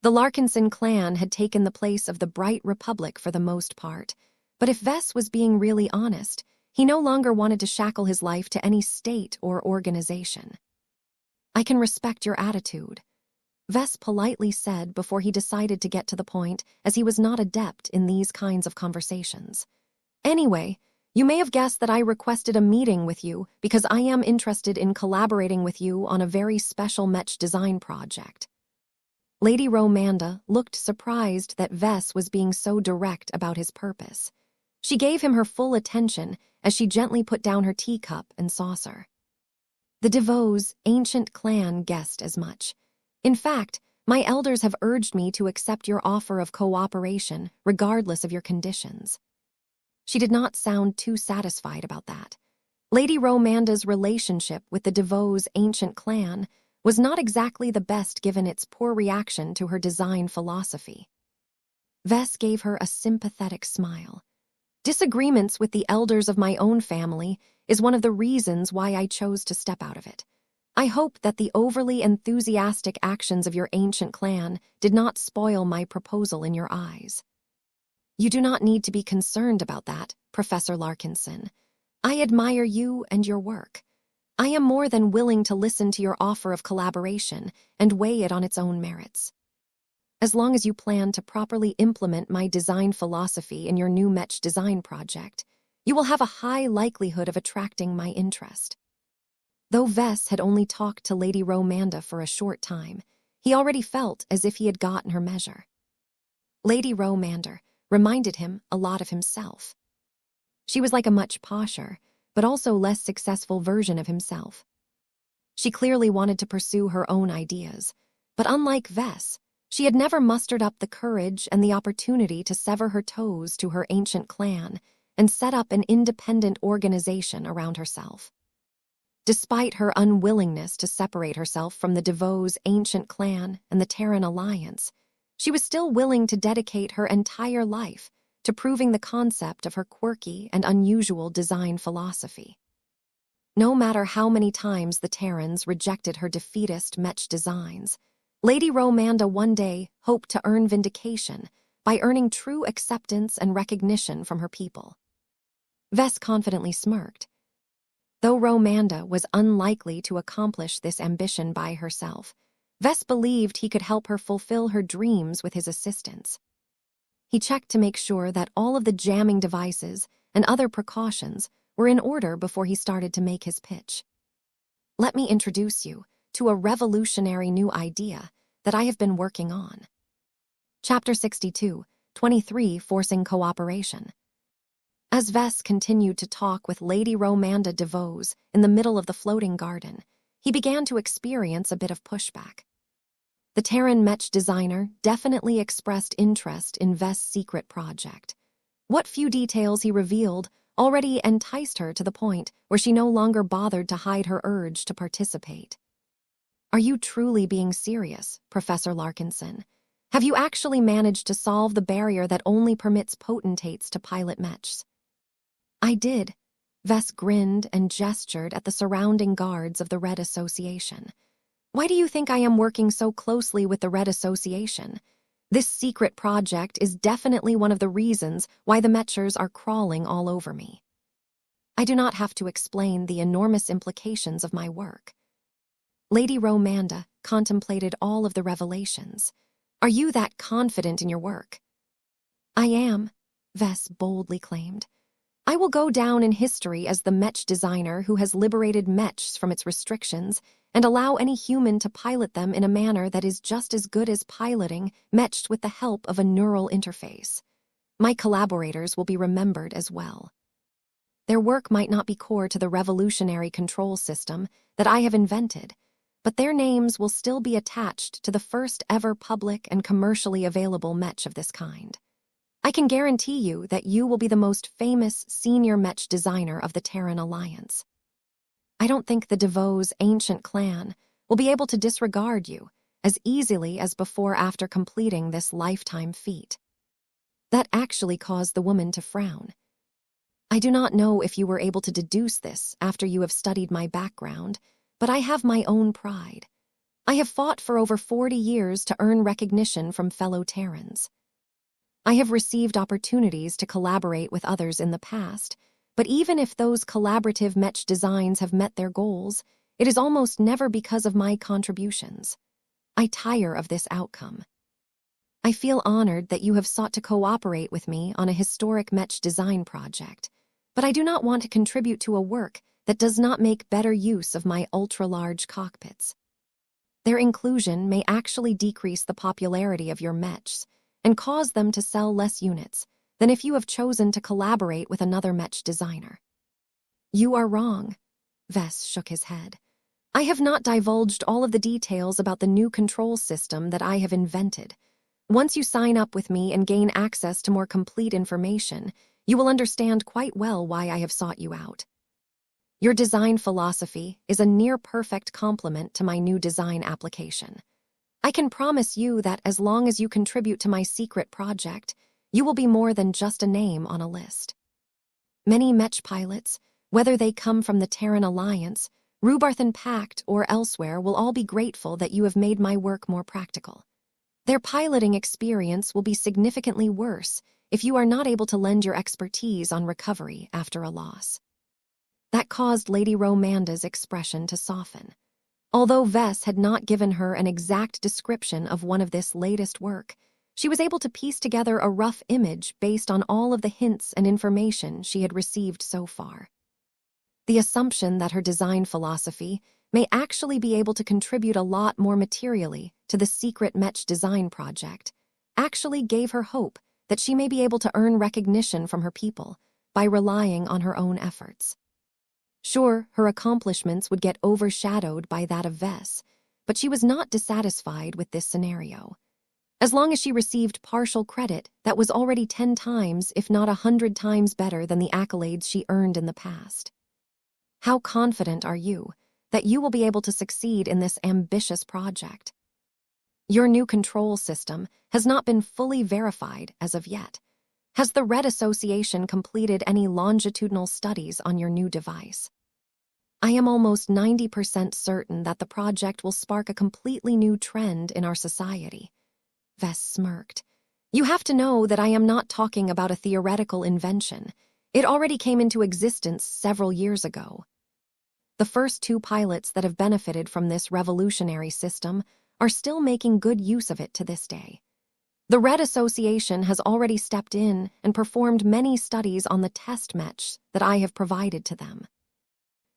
The Larkinson clan had taken the place of the Bright Republic for the most part, but if Vess was being really honest, he no longer wanted to shackle his life to any state or organization. I can respect your attitude, Vess politely said before he decided to get to the point, as he was not adept in these kinds of conversations. Anyway, you may have guessed that I requested a meeting with you because I am interested in collaborating with you on a very special Mech design project. Lady Romanda looked surprised that Vess was being so direct about his purpose. She gave him her full attention as she gently put down her teacup and saucer. The DeVos ancient clan guessed as much. In fact, my elders have urged me to accept your offer of cooperation regardless of your conditions. She did not sound too satisfied about that. Lady Romanda's relationship with the DeVos ancient clan was not exactly the best given its poor reaction to her design philosophy. Vess gave her a sympathetic smile. Disagreements with the elders of my own family is one of the reasons why I chose to step out of it. I hope that the overly enthusiastic actions of your ancient clan did not spoil my proposal in your eyes. You do not need to be concerned about that, Professor Larkinson. I admire you and your work. I am more than willing to listen to your offer of collaboration and weigh it on its own merits. As long as you plan to properly implement my design philosophy in your new Mech design project, you will have a high likelihood of attracting my interest. Though Vess had only talked to Lady Romanda for a short time, he already felt as if he had gotten her measure. Lady Romanda reminded him a lot of himself. She was like a much posher, but also less successful version of himself. She clearly wanted to pursue her own ideas, but unlike Vess, she had never mustered up the courage and the opportunity to sever her toes to her ancient clan and set up an independent organization around herself. Despite her unwillingness to separate herself from the DeVos ancient clan and the Terran Alliance, she was still willing to dedicate her entire life to proving the concept of her quirky and unusual design philosophy. No matter how many times the Terrans rejected her defeatist Mech designs, Lady Romanda one day hoped to earn vindication by earning true acceptance and recognition from her people. Vess confidently smirked. Though Romanda was unlikely to accomplish this ambition by herself, Vess believed he could help her fulfill her dreams with his assistance. He checked to make sure that all of the jamming devices and other precautions were in order before he started to make his pitch. Let me introduce you to a revolutionary new idea that I have been working on. Chapter 62, 23 Forcing Cooperation. As Vess continued to talk with Lady Romanda DeVos in the middle of the floating garden, he began to experience a bit of pushback. The Terran Mech designer definitely expressed interest in Vess' secret project. What few details he revealed already enticed her to the point where she no longer bothered to hide her urge to participate. Are you truly being serious, Professor Larkinson? Have you actually managed to solve the barrier that only permits potentates to pilot Mechs? I did. Vess grinned and gestured at the surrounding guards of the Red Association. Why do you think I am working so closely with the Red Association? This secret project is definitely one of the reasons why the Mechers are crawling all over me. I do not have to explain the enormous implications of my work. Lady Romanda contemplated all of the revelations. Are you that confident in your work? I am, Vess boldly claimed. I will go down in history as the Mech designer who has liberated Mechs from its restrictions and allow any human to pilot them in a manner that is just as good as piloting Mechs with the help of a neural interface. My collaborators will be remembered as well. Their work might not be core to the revolutionary control system that I have invented, but their names will still be attached to the first ever public and commercially available Mech of this kind. I can guarantee you that you will be the most famous senior Mech designer of the Terran Alliance. I don't think the DeVos' ancient clan will be able to disregard you as easily as before after completing this lifetime feat. That actually caused the woman to frown. I do not know if you were able to deduce this after you have studied my background, but I have my own pride. I have fought for over 40 years to earn recognition from fellow Terrans. I have received opportunities to collaborate with others in the past, but even if those collaborative Mech designs have met their goals, it is almost never because of my contributions. I tire of this outcome. I feel honored that you have sought to cooperate with me on a historic Mech design project, but I do not want to contribute to a work that does not make better use of my ultra-large cockpits. Their inclusion may actually decrease the popularity of your Mechs and cause them to sell less units than if you have chosen to collaborate with another Mech designer. You are wrong, Vess shook his head. I have not divulged all of the details about the new control system that I have invented. Once you sign up with me and gain access to more complete information, you will understand quite well why I have sought you out. Your design philosophy is a near-perfect complement to my new design application. I can promise you that as long as you contribute to my secret project, you will be more than just a name on a list. Many Mech pilots, whether they come from the Terran Alliance, Rubarthan Pact, or elsewhere, will all be grateful that you have made my work more practical. Their piloting experience will be significantly worse if you are not able to lend your expertise on recovery after a loss. That caused Lady Romanda's expression to soften. Although Vess had not given her an exact description of one of this latest work, she was able to piece together a rough image based on all of the hints and information she had received so far. The assumption that her design philosophy may actually be able to contribute a lot more materially to the secret Mech design project actually gave her hope that she may be able to earn recognition from her people by relying on her own efforts. Sure, her accomplishments would get overshadowed by that of Vess, but she was not dissatisfied with this scenario. As long as she received partial credit, that was already 10 times, if not 100 times better than the accolades she earned in the past. How confident are you that you will be able to succeed in this ambitious project? Your new control system has not been fully verified as of yet. Has the Red Association completed any longitudinal studies on your new device? I am almost 90% certain that the project will spark a completely new trend in our society. Vess smirked. You have to know that I am not talking about a theoretical invention. It already came into existence several years ago. The first 2 pilots that have benefited from this revolutionary system are still making good use of it to this day. The Red Association has already stepped in and performed many studies on the test Mechs that I have provided to them.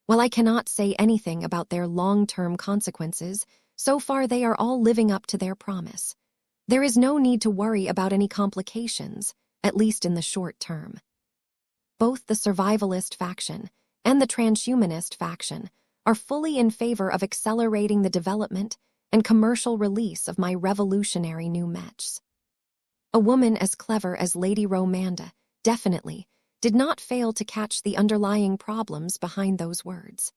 While I cannot say anything about their long-term consequences, so far they are all living up to their promise. There is no need to worry about any complications, at least in the short term. Both the survivalist faction and the transhumanist faction are fully in favor of accelerating the development and commercial release of my revolutionary new Mechs. A woman as clever as Lady Romanda definitely did not fail to catch the underlying problems behind those words.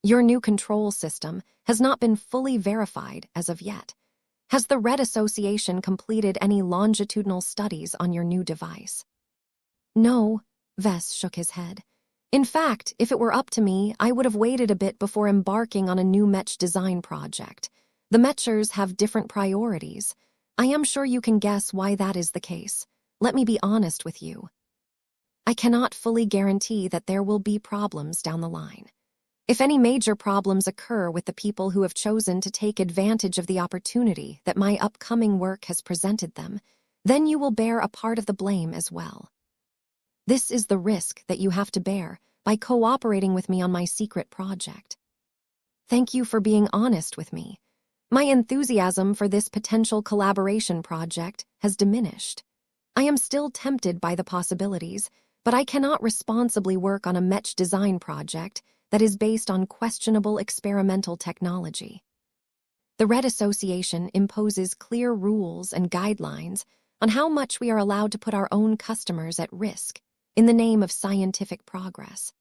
Your new control system has not been fully verified as of yet. Has the Red Association completed any longitudinal studies on your new device? No, Vess shook his head. In fact, if it were up to me, I would have waited a bit before embarking on a new Mech design project. The Mechers have different priorities. I am sure you can guess why that is the case. Let me be honest with you. I cannot fully guarantee that there will be problems down the line. If any major problems occur with the people who have chosen to take advantage of the opportunity that my upcoming work has presented them, then you will bear a part of the blame as well. This is the risk that you have to bear by cooperating with me on my secret project. Thank you for being honest with me. My enthusiasm for this potential collaboration project has diminished. I am still tempted by the possibilities, but I cannot responsibly work on a Mech design project that is based on questionable experimental technology. The Red Association imposes clear rules and guidelines on how much we are allowed to put our own customers at risk in the name of scientific progress.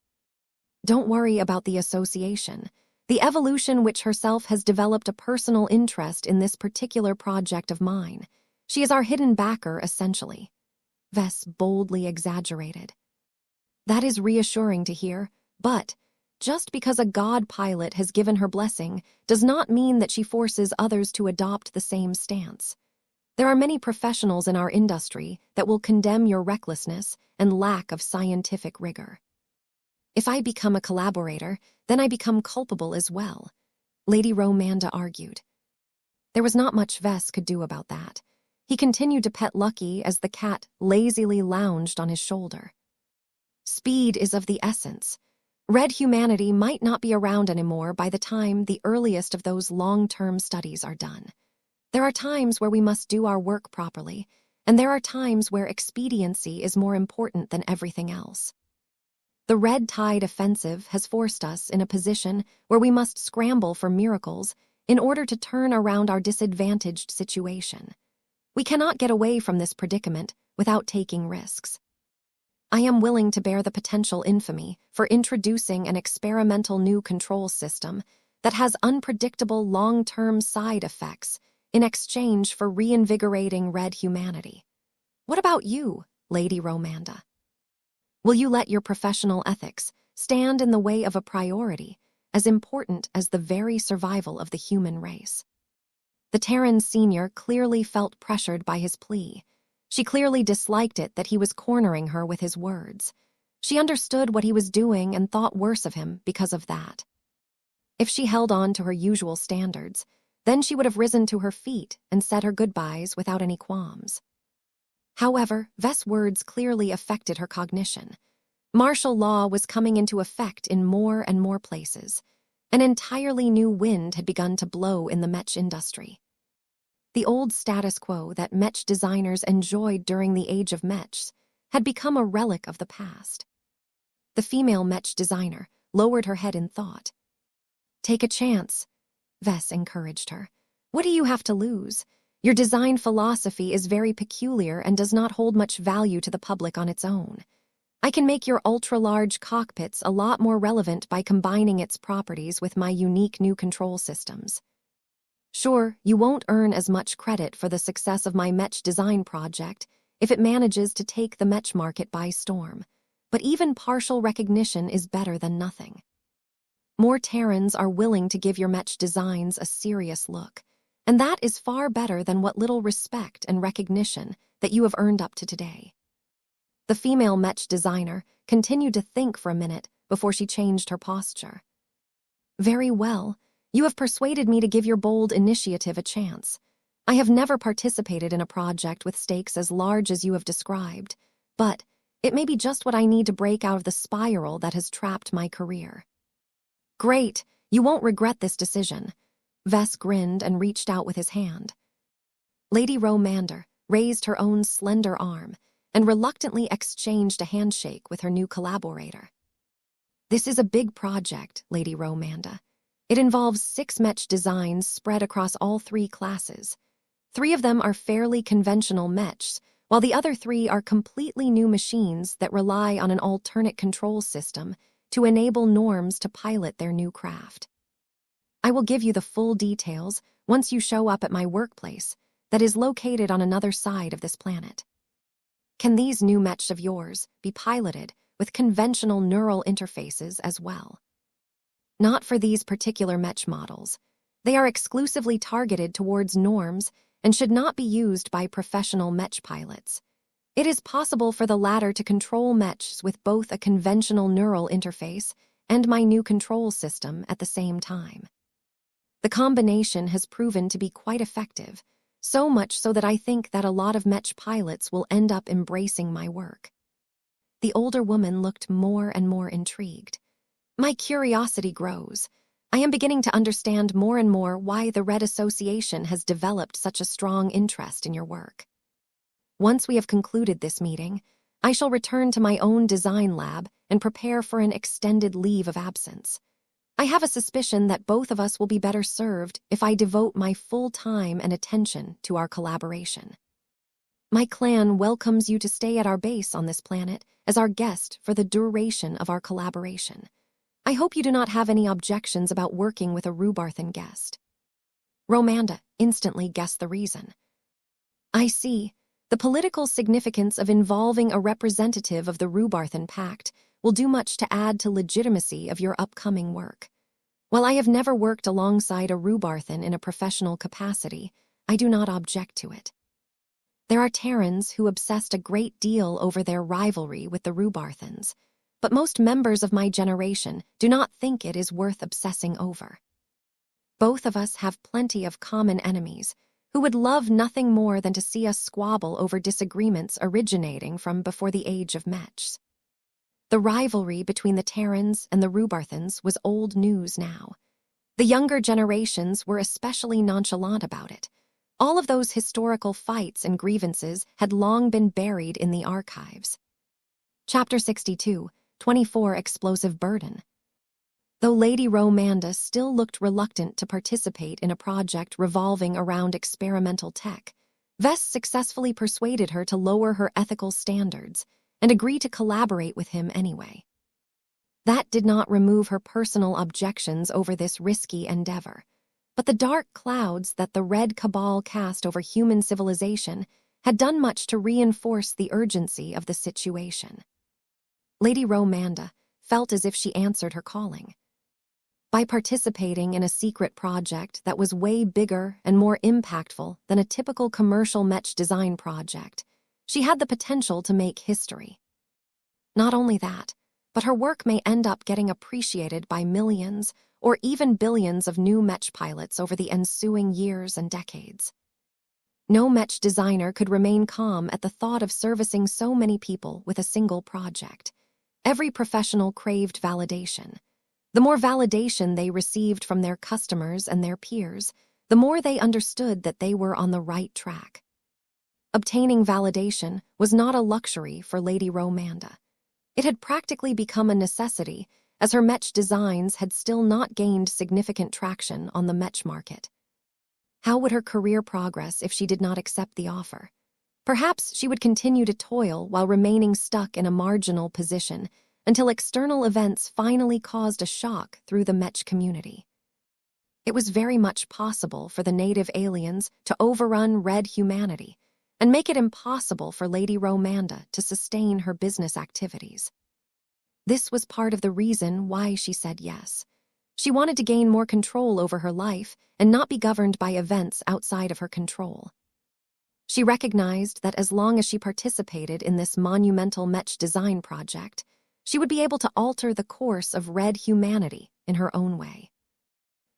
Don't worry about the association. The evolution which herself has developed a personal interest in this particular project of mine. She is our hidden backer, essentially. Vess boldly exaggerated. That is reassuring to hear, but just because a god pilot has given her blessing does not mean that she forces others to adopt the same stance. There are many professionals in our industry that will condemn your recklessness and lack of scientific rigor. If I become a collaborator, then I become culpable as well, Lady Romanda argued. There was not much Vess could do about that. He continued to pet Lucky as the cat lazily lounged on his shoulder. Speed is of the essence. Red humanity might not be around anymore by the time the earliest of those long-term studies are done. There are times where we must do our work properly, and there are times where expediency is more important than everything else. The Red Tide Offensive has forced us in a position where we must scramble for miracles in order to turn around our disadvantaged situation. We cannot get away from this predicament without taking risks. I am willing to bear the potential infamy for introducing an experimental new control system that has unpredictable long-term side effects in exchange for reinvigorating red humanity. What about you, Lady Romanda? Will you let your professional ethics stand in the way of a priority as important as the very survival of the human race? The Terran senior clearly felt pressured by his plea. She clearly disliked it that he was cornering her with his words. She understood what he was doing and thought worse of him because of that. If she held on to her usual standards, then she would have risen to her feet and said her goodbyes without any qualms. However, Vess' words clearly affected her cognition. Martial law was coming into effect in more and more places. An entirely new wind had begun to blow in the Mech industry. The old status quo that Mech designers enjoyed during the age of Mechs had become a relic of the past. The female Mech designer lowered her head in thought. Take a chance, Vess encouraged her. What do you have to lose? Your design philosophy is very peculiar and does not hold much value to the public on its own. I can make your ultra-large cockpits a lot more relevant by combining its properties with my unique new control systems. Sure, you won't earn as much credit for the success of my Mech design project if it manages to take the Mech market by storm, but even partial recognition is better than nothing. More Terrans are willing to give your Mech designs a serious look, and that is far better than what little respect and recognition that you have earned up to today. The female Mech designer continued to think for a minute before she changed her posture. Very well. You have persuaded me to give your bold initiative a chance. I have never participated in a project with stakes as large as you have described, but it may be just what I need to break out of the spiral that has trapped my career. Great, you won't regret this decision. Vess grinned and reached out with his hand. Lady Romanda raised her own slender arm and reluctantly exchanged a handshake with her new collaborator. This is a big project, Lady Romanda. It involves 6 Mech designs spread across all 3 classes. 3 of them are fairly conventional Mechs, while the other 3 are completely new machines that rely on an alternate control system to enable norms to pilot their new craft. I will give you the full details once you show up at my workplace that is located on another side of this planet. Can these new Mechs of yours be piloted with conventional neural interfaces as well? Not for these particular Mech models. They are exclusively targeted towards norms and should not be used by professional Mech pilots. It is possible for the latter to control Mechs with both a conventional neural interface and my new control system at the same time. The combination has proven to be quite effective, so much so that I think that a lot of Mech pilots will end up embracing my work. The older woman looked more and more intrigued. My curiosity grows. I am beginning to understand more and more why the Red Association has developed such a strong interest in your work. Once we have concluded this meeting, I shall return to my own design lab and prepare for an extended leave of absence. I have a suspicion that both of us will be better served if I devote my full time and attention to our collaboration. My clan welcomes you to stay at our base on this planet as our guest for the duration of our collaboration. I hope you do not have any objections about working with a Rubarthan guest. Romanda instantly guessed the reason. I see. The political significance of involving a representative of the Rubarthan Pact will do much to add to legitimacy of your upcoming work. While I have never worked alongside a Rubarthan in a professional capacity, I do not object to it. There are Terrans who obsessed a great deal over their rivalry with the Rubarthans, but most members of my generation do not think it is worth obsessing over. Both of us have plenty of common enemies who would love nothing more than to see us squabble over disagreements originating from before the age of Mechs. The rivalry between the Terrans and the Rubarthans was old news now. The younger generations were especially nonchalant about it. All of those historical fights and grievances had long been buried in the archives. Chapter 62, 24 Explosive Burden. Though Lady Romanda still looked reluctant to participate in a project revolving around experimental tech, Vess successfully persuaded her to lower her ethical standards and agree to collaborate with him anyway. That did not remove her personal objections over this risky endeavor, but the dark clouds that the Red Cabal cast over human civilization had done much to reinforce the urgency of the situation. Lady Romanda felt as if she answered her calling. By participating in a secret project that was way bigger and more impactful than a typical commercial Mech design project, she had the potential to make history. Not only that, but her work may end up getting appreciated by millions or even billions of new Mech pilots over the ensuing years and decades. No Mech designer could remain calm at the thought of servicing so many people with a single project. Every professional craved validation. The more validation they received from their customers and their peers, the more they understood that they were on the right track. Obtaining validation was not a luxury for Lady Romanda. It had practically become a necessity, as her Mech designs had still not gained significant traction on the Mech market. How would her career progress if she did not accept the offer? Perhaps she would continue to toil while remaining stuck in a marginal position until external events finally caused a shock through the Mech community. It was very much possible for the native aliens to overrun Red humanity and make it impossible for Lady Romanda to sustain her business activities. This was part of the reason why she said yes. She wanted to gain more control over her life and not be governed by events outside of her control. She recognized that as long as she participated in this monumental Mech design project, she would be able to alter the course of Red humanity in her own way.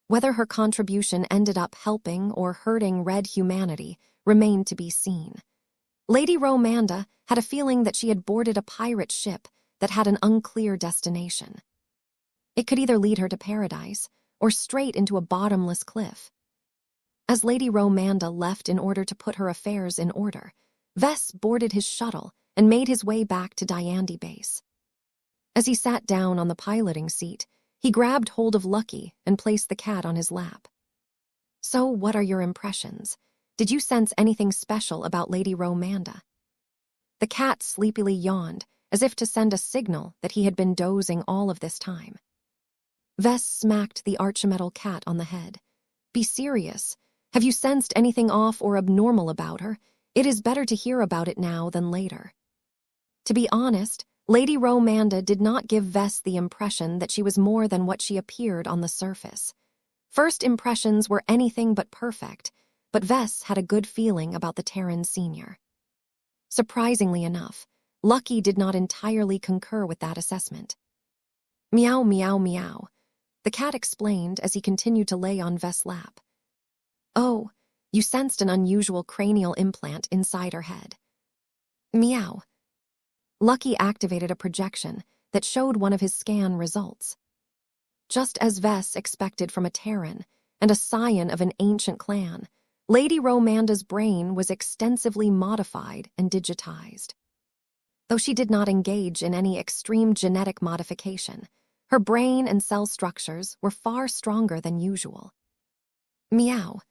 Whether her contribution ended up helping or hurting Red humanity remained to be seen. Lady Romanda had a feeling that she had boarded a pirate ship that had an unclear destination. It could either lead her to paradise or straight into a bottomless cliff. As Lady Romanda left in order to put her affairs in order, Vess boarded his shuttle and made his way back to Diandi base. As he sat down on the piloting seat, he grabbed hold of Lucky and placed the cat on his lap. "So, what are your impressions? Did you sense anything special about Lady Romanda?" The cat sleepily yawned, as if to send a signal that he had been dozing all of this time. Vess smacked the archimetal cat on the head. "Be serious. Have you sensed anything off or abnormal about her? It is better to hear about it now than later." To be honest, Lady Romanda did not give Vess the impression that she was more than what she appeared on the surface. First impressions were anything but perfect, but Vess had a good feeling about the Terran senior. Surprisingly enough, Lucky did not entirely concur with that assessment. Meow, meow, meow, the cat explained as he continued to lay on Vess' lap. Oh, you sensed an unusual cranial implant inside her head. Meow. Lucky activated a projection that showed one of his scan results. Just as Vess expected from a Terran and a scion of an ancient clan, Lady Romanda's brain was extensively modified and digitized. Though she did not engage in any extreme genetic modification, her brain and cell structures were far stronger than usual. Meow.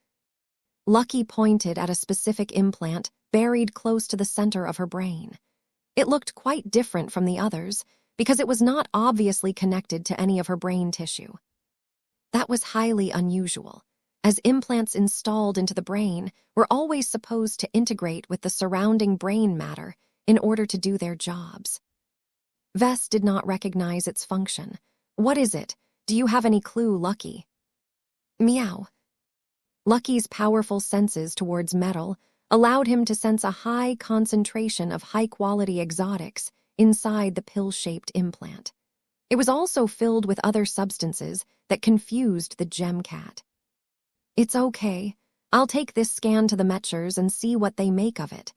Lucky pointed at a specific implant buried close to the center of her brain. It looked quite different from the others because it was not obviously connected to any of her brain tissue. That was highly unusual, as implants installed into the brain were always supposed to integrate with the surrounding brain matter in order to do their jobs. Vess did not recognize its function. What is it? Do you have any clue, Lucky? Meow. Lucky's powerful senses towards metal allowed him to sense a high concentration of high-quality exotics inside the pill-shaped implant. It was also filled with other substances that confused the gem cat. It's okay. I'll take this scan to the Mechers and see what they make of it.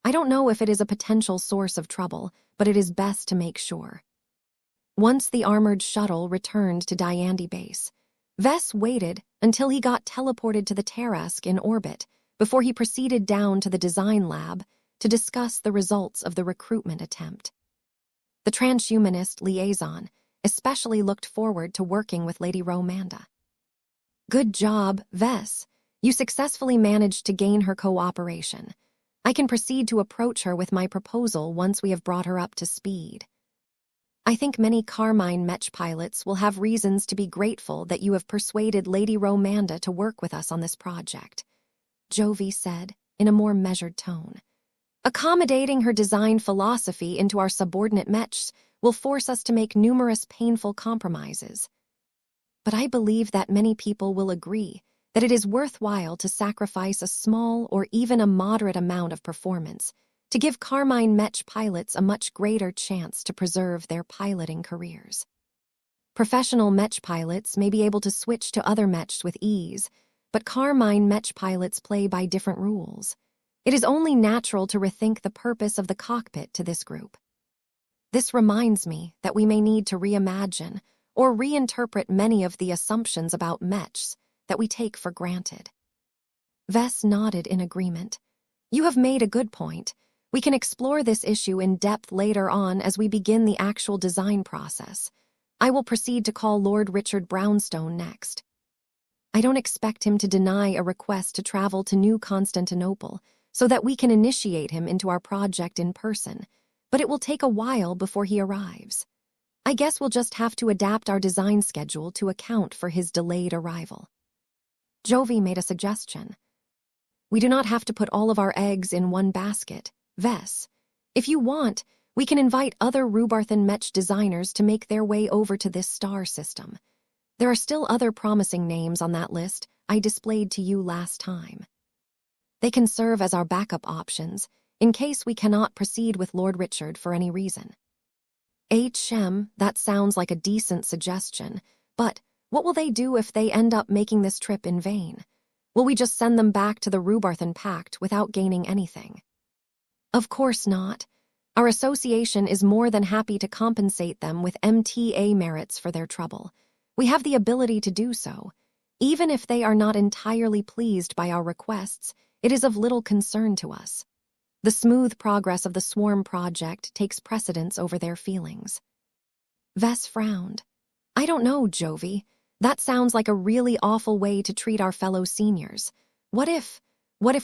I don't know if it is a potential source of trouble, but it is best to make sure. Once the armored shuttle returned to Diandi Base, Vess waited until he got teleported to the Tarask in orbit before he proceeded down to the design lab to discuss the results of the recruitment attempt. The transhumanist liaison especially looked forward to working with Lady Romanda. Good job, Vess. You successfully managed to gain her cooperation. I can proceed to approach her with my proposal once we have brought her up to speed. I think many Carmine Mech pilots will have reasons to be grateful that you have persuaded Lady Romanda to work with us on this project, Jovi said in a more measured tone. Accommodating her design philosophy into our subordinate Mechs will force us to make numerous painful compromises. But I believe that many people will agree that it is worthwhile to sacrifice a small or even a moderate amount of performance to give Carmine Mech pilots a much greater chance to preserve their piloting careers. Professional Mech pilots may be able to switch to other Mechs with ease, but Carmine Mech pilots play by different rules. It is only natural to rethink the purpose of the cockpit to this group. This reminds me that we may need to reimagine or reinterpret many of the assumptions about Mechs that we take for granted. Vess nodded in agreement. You have made a good point. We can explore this issue in depth later on as we begin the actual design process. I will proceed to call Lord Richard Brownstone next. I don't expect him to deny a request to travel to New Constantinople so that we can initiate him into our project in person, but it will take a while before he arrives. I guess we'll just have to adapt our design schedule to account for his delayed arrival. Jovi made a suggestion. We do not have to put all of our eggs in one basket, Vess. If you want, we can invite other Rubarthan Mech designers to make their way over to this star system. There are still other promising names on that list I displayed to you last time. They can serve as our backup options in case we cannot proceed with Lord Richard for any reason. That sounds like a decent suggestion, but what will they do if they end up making this trip in vain? Will we just send them back to the Rubarthan Pact without gaining anything? Of course not. Our association is more than happy to compensate them with MTA merits for their trouble. We have the ability to do so. Even if they are not entirely pleased by our requests, it is of little concern to us. The smooth progress of the Swarm project takes precedence over their feelings. Vess frowned. I don't know, Jovi. That sounds like a really awful way to treat our fellow seniors. What if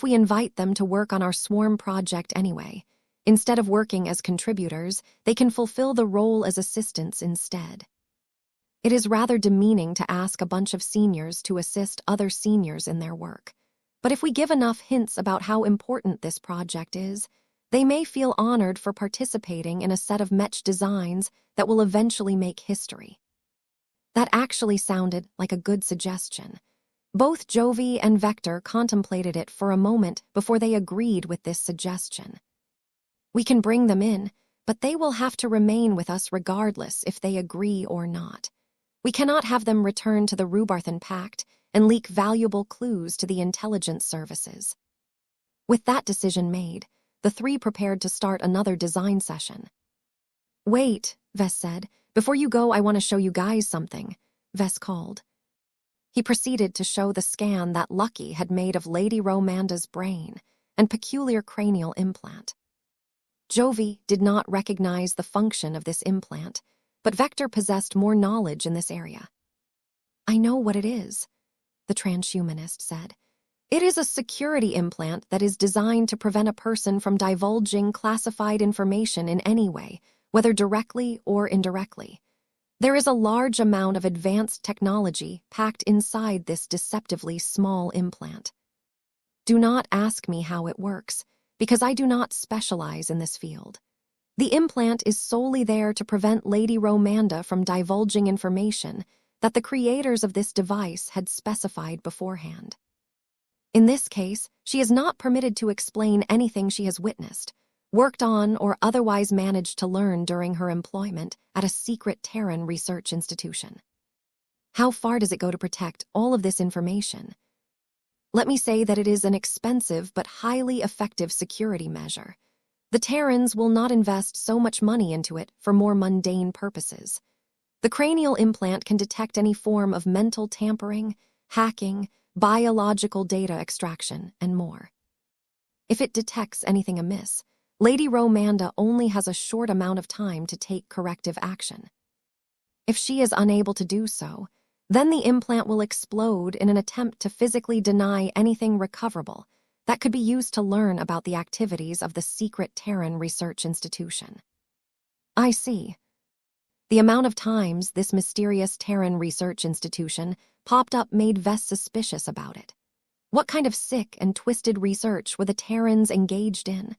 we invite them to work on our Swarm project anyway? Instead of working as contributors, they can fulfill the role as assistants instead. It is rather demeaning to ask a bunch of seniors to assist other seniors in their work. But if we give enough hints about how important this project is, they may feel honored for participating in a set of Mech designs that will eventually make history. That actually sounded like a good suggestion. Both Jovi and Vector contemplated it for a moment before they agreed with this suggestion. We can bring them in, but they will have to remain with us regardless if they agree or not. We cannot have them return to the Rubarthan Pact and leak valuable clues to the intelligence services. With that decision made, the three prepared to start another design session. Wait, Vess said. Before you go, I want to show you guys something, Vess called. He proceeded to show the scan that Lucky had made of Lady Romanda's brain and peculiar cranial implant. Jovi did not recognize the function of this implant, but Vector possessed more knowledge in this area. I know what it is, the transhumanist said. It is a security implant that is designed to prevent a person from divulging classified information in any way, whether directly or indirectly. There is a large amount of advanced technology packed inside this deceptively small implant. Do not ask me how it works, because I do not specialize in this field. The implant is solely there to prevent Lady Romanda from divulging information that the creators of this device had specified beforehand. In this case, she is not permitted to explain anything she has witnessed, worked on, or otherwise managed to learn during her employment at a secret Terran research institution. How far does it go to protect all of this information? Let me say that it is an expensive but highly effective security measure. The Terrans will not invest so much money into it for more mundane purposes. The cranial implant can detect any form of mental tampering, hacking, biological data extraction, and more. If it detects anything amiss, Lady Romanda only has a short amount of time to take corrective action. If she is unable to do so, then the implant will explode in an attempt to physically deny anything recoverable that could be used to learn about the activities of the secret Terran research institution. I see. The amount of times this mysterious Terran research institution popped up made Vess suspicious about it. What kind of sick and twisted research were the Terrans engaged in?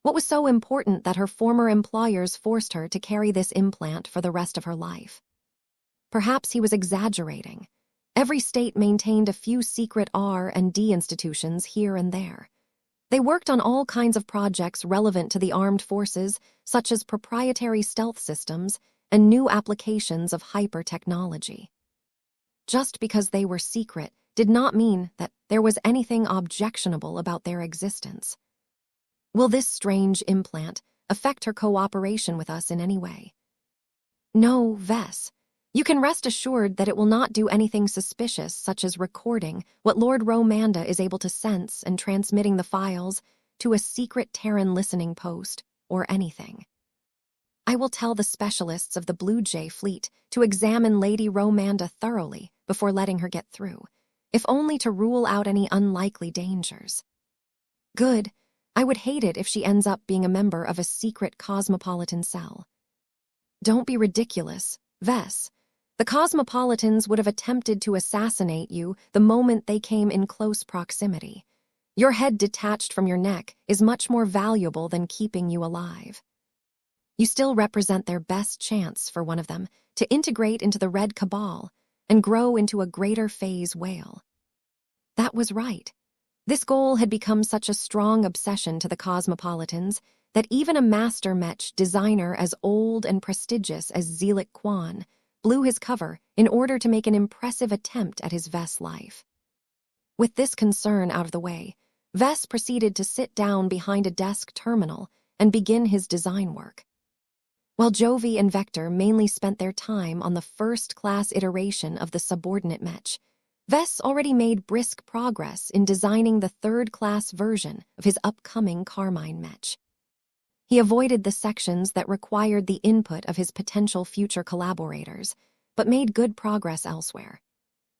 What was so important that her former employers forced her to carry this implant for the rest of her life? Perhaps he was exaggerating. Every state maintained a few secret R&D institutions here and there. They worked on all kinds of projects relevant to the armed forces, such as proprietary stealth systems and new applications of hyper-technology. Just because they were secret did not mean that there was anything objectionable about their existence. Will this strange implant affect her cooperation with us in any way? No, Vess. You can rest assured that it will not do anything suspicious, such as recording what Lord Romanda is able to sense and transmitting the files to a secret Terran listening post, or anything. I will tell the specialists of the Blue Jay fleet to examine Lady Romanda thoroughly before letting her get through, if only to rule out any unlikely dangers. Good. I would hate it if she ends up being a member of a secret cosmopolitan cell. Don't be ridiculous, Vess. The Cosmopolitans would have attempted to assassinate you the moment they came in close proximity. Your head detached from your neck is much more valuable than keeping you alive. You still represent their best chance for one of them to integrate into the Red Cabal and grow into a greater phase whale. That was right. This goal had become such a strong obsession to the Cosmopolitans that even a master Mech designer as old and prestigious as Zelik Kwan blew his cover in order to make an impressive attempt at his Vess life. With this concern out of the way, Vess proceeded to sit down behind a desk terminal and begin his design work. While Jovi and Vector mainly spent their time on the first-class iteration of the subordinate Mech, Vess already made brisk progress in designing the third-class version of his upcoming Carmine Mech. He avoided the sections that required the input of his potential future collaborators, but made good progress elsewhere.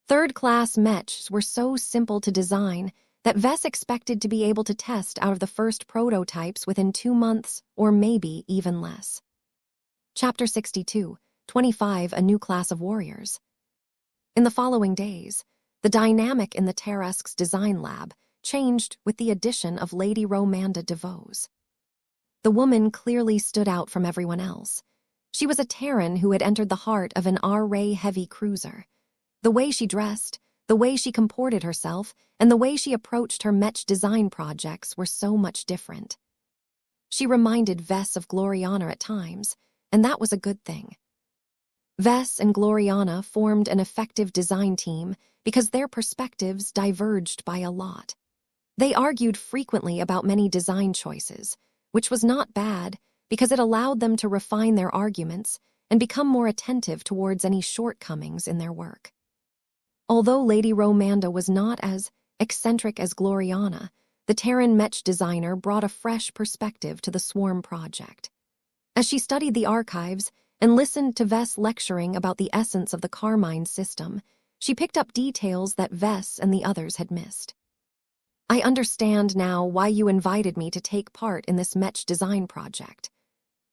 Third-class Mechs were so simple to design that Vess expected to be able to test out of the first prototypes within 2 months, or maybe even less. Chapter 62, 25, A New Class of Warriors. In the following days, the dynamic in the Tarrasque's design lab changed with the addition of Lady Romanda DeVos. The woman clearly stood out from everyone else. She was a Terran who had entered the heart of an R-ray heavy cruiser. The way she dressed, The way she comported herself and the way she approached her Mech design projects were so much different. She reminded Vess of Gloriana at times, and that was a good thing. Vess and Gloriana formed an effective design team because their perspectives diverged by a lot. They argued frequently about many design choices, which was not bad because it allowed them to refine their arguments and become more attentive towards any shortcomings in their work. Although Lady Romanda was not as eccentric as Gloriana, the Terran Mech designer brought a fresh perspective to the Swarm project. As she studied the archives and listened to Vess lecturing about the essence of the Carmine system, she picked up details that Vess and the others had missed. I understand now why you invited me to take part in this Mech design project,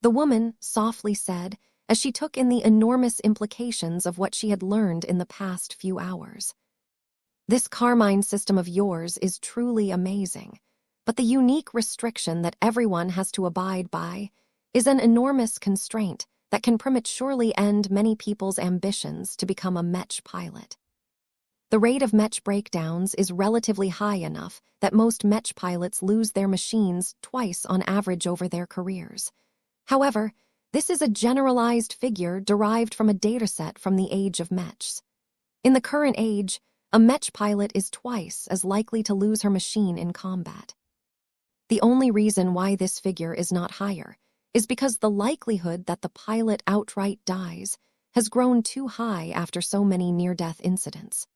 the woman softly said as she took in the enormous implications of what she had learned in the past few hours. This Carmine system of yours is truly amazing, but the unique restriction that everyone has to abide by is an enormous constraint that can prematurely end many people's ambitions to become a Mech pilot. The rate of Mech breakdowns is relatively high enough that most Mech pilots lose their machines twice on average over their careers. However, this is a generalized figure derived from a dataset from the age of Mechs. In the current age, a Mech pilot is twice as likely to lose her machine in combat. The only reason why this figure is not higher is because the likelihood that the pilot outright dies has grown too high after so many near-death incidents.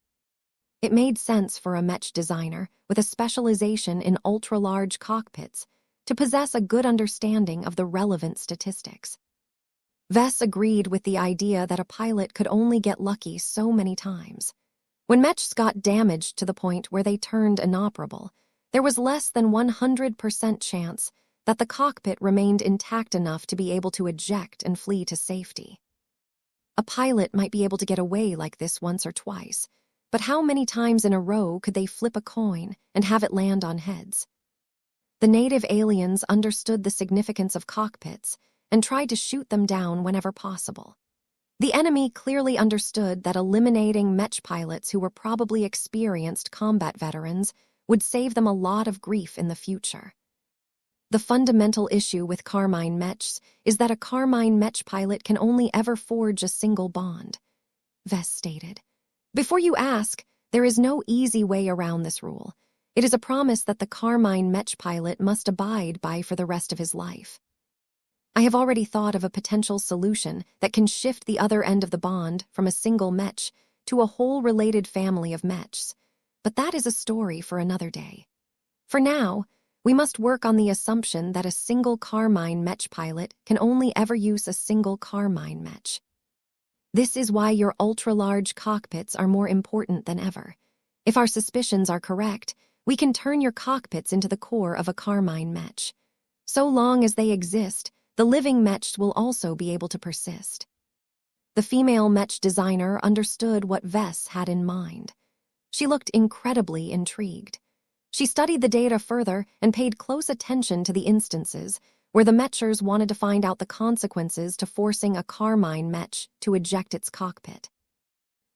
It made sense for a Mech designer with a specialization in ultra-large cockpits to possess a good understanding of the relevant statistics. Vess agreed with the idea that a pilot could only get lucky so many times. When Mechs got damaged to the point where they turned inoperable, there was less than 100% chance that the cockpit remained intact enough to be able to eject and flee to safety. A pilot might be able to get away like this once or twice, but how many times in a row could they flip a coin and have it land on heads? The native aliens understood the significance of cockpits and tried to shoot them down whenever possible. The enemy clearly understood that eliminating Mech pilots who were probably experienced combat veterans would save them a lot of grief in the future. The fundamental issue with Carmine Mechs is that a Carmine Mech pilot can only ever forge a single bond, Vess stated. Before you ask, there is no easy way around this rule. It is a promise that the Carmine Mech pilot must abide by for the rest of his life. I have already thought of a potential solution that can shift the other end of the bond from a single Mech to a whole related family of Mechs, but that is a story for another day. For now, we must work on the assumption that a single Carmine Mech pilot can only ever use a single Carmine Mech. This is why your ultra-large cockpits are more important than ever. If our suspicions are correct, we can turn your cockpits into the core of a Carmine Mech. So long as they exist, the living Mechs will also be able to persist. The female Mech designer understood what Vess had in mind. She looked incredibly intrigued. She studied the data further and paid close attention to the instances where the Mechers wanted to find out the consequences to forcing a Carmine Mech to eject its cockpit.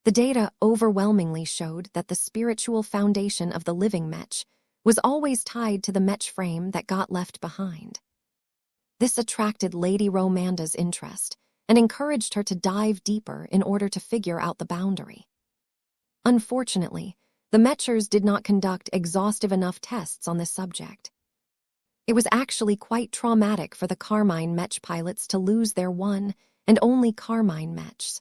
The data overwhelmingly showed that the spiritual foundation of the living Mech was always tied to the Mech frame that got left behind. This attracted Lady Romanda's interest and encouraged her to dive deeper in order to figure out the boundary. Unfortunately, the Mechers did not conduct exhaustive enough tests on this subject. It was actually quite traumatic for the Carmine Mech pilots to lose their one and only Carmine Mechs.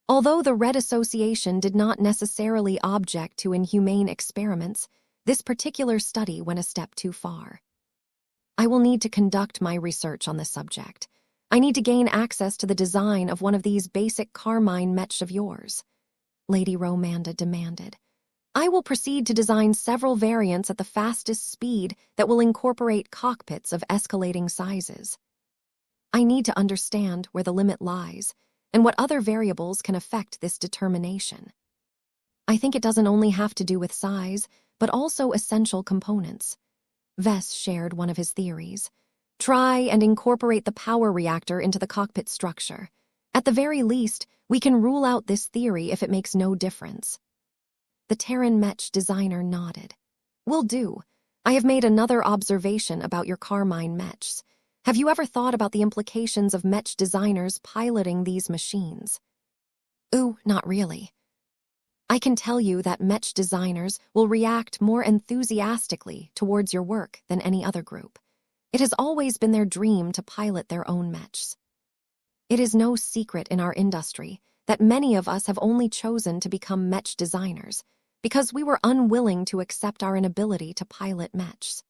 Although the Red Association did not necessarily object to inhumane experiments, this particular study went a step too far. I will need to conduct my research on the subject. I need to gain access to the design of one of these basic Carmine Mechs of yours, Lady Romanda demanded. I will proceed to design several variants at the fastest speed that will incorporate cockpits of escalating sizes. I need to understand where the limit lies and what other variables can affect this determination. I think it doesn't only have to do with size, but also essential components. Vess shared one of his theories. Try and incorporate the power reactor into the cockpit structure. At the very least, we can rule out this theory if it makes no difference. The Terran Mech designer nodded. Will do. I have made another observation about your Carmine Mechs. Have you ever thought about the implications of Mech designers piloting these machines? Ooh, not really. I can tell you that Mech designers will react more enthusiastically towards your work than any other group. It has always been their dream to pilot their own Mechs. It is no secret in our industry that many of us have only chosen to become Mech designers because we were unwilling to accept our inability to pilot Mechs.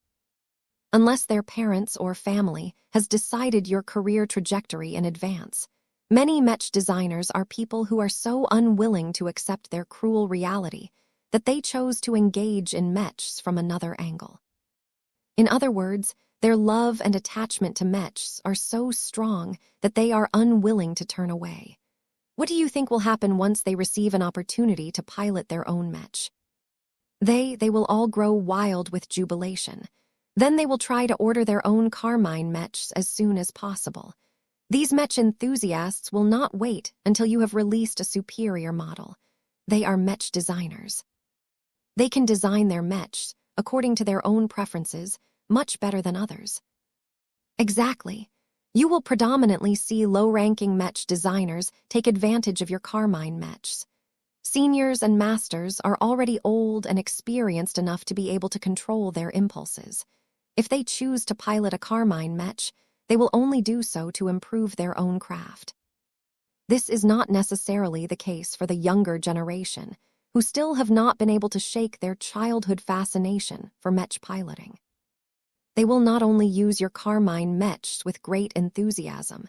Unless their parents or family has decided your career trajectory in advance, many Mech designers are people who are so unwilling to accept their cruel reality that they chose to engage in Mechs from another angle. In other words, their love and attachment to Mechs are so strong that they are unwilling to turn away. What do you think will happen once they receive an opportunity to pilot their own Mech? They will all grow wild with jubilation. Then they will try to order their own Carmine Mechs as soon as possible. These Mech enthusiasts will not wait until you have released a superior model. They are Mech designers. They can design their Mechs according to their own preferences much better than others. Exactly. You will predominantly see low-ranking Mech designers take advantage of your Carmine Mechs. Seniors and masters are already old and experienced enough to be able to control their impulses. If they choose to pilot a Carmine Mech, they will only do so to improve their own craft. This is not necessarily the case for the younger generation, who still have not been able to shake their childhood fascination for Mech piloting. They will not only use your Carmine Mechs with great enthusiasm,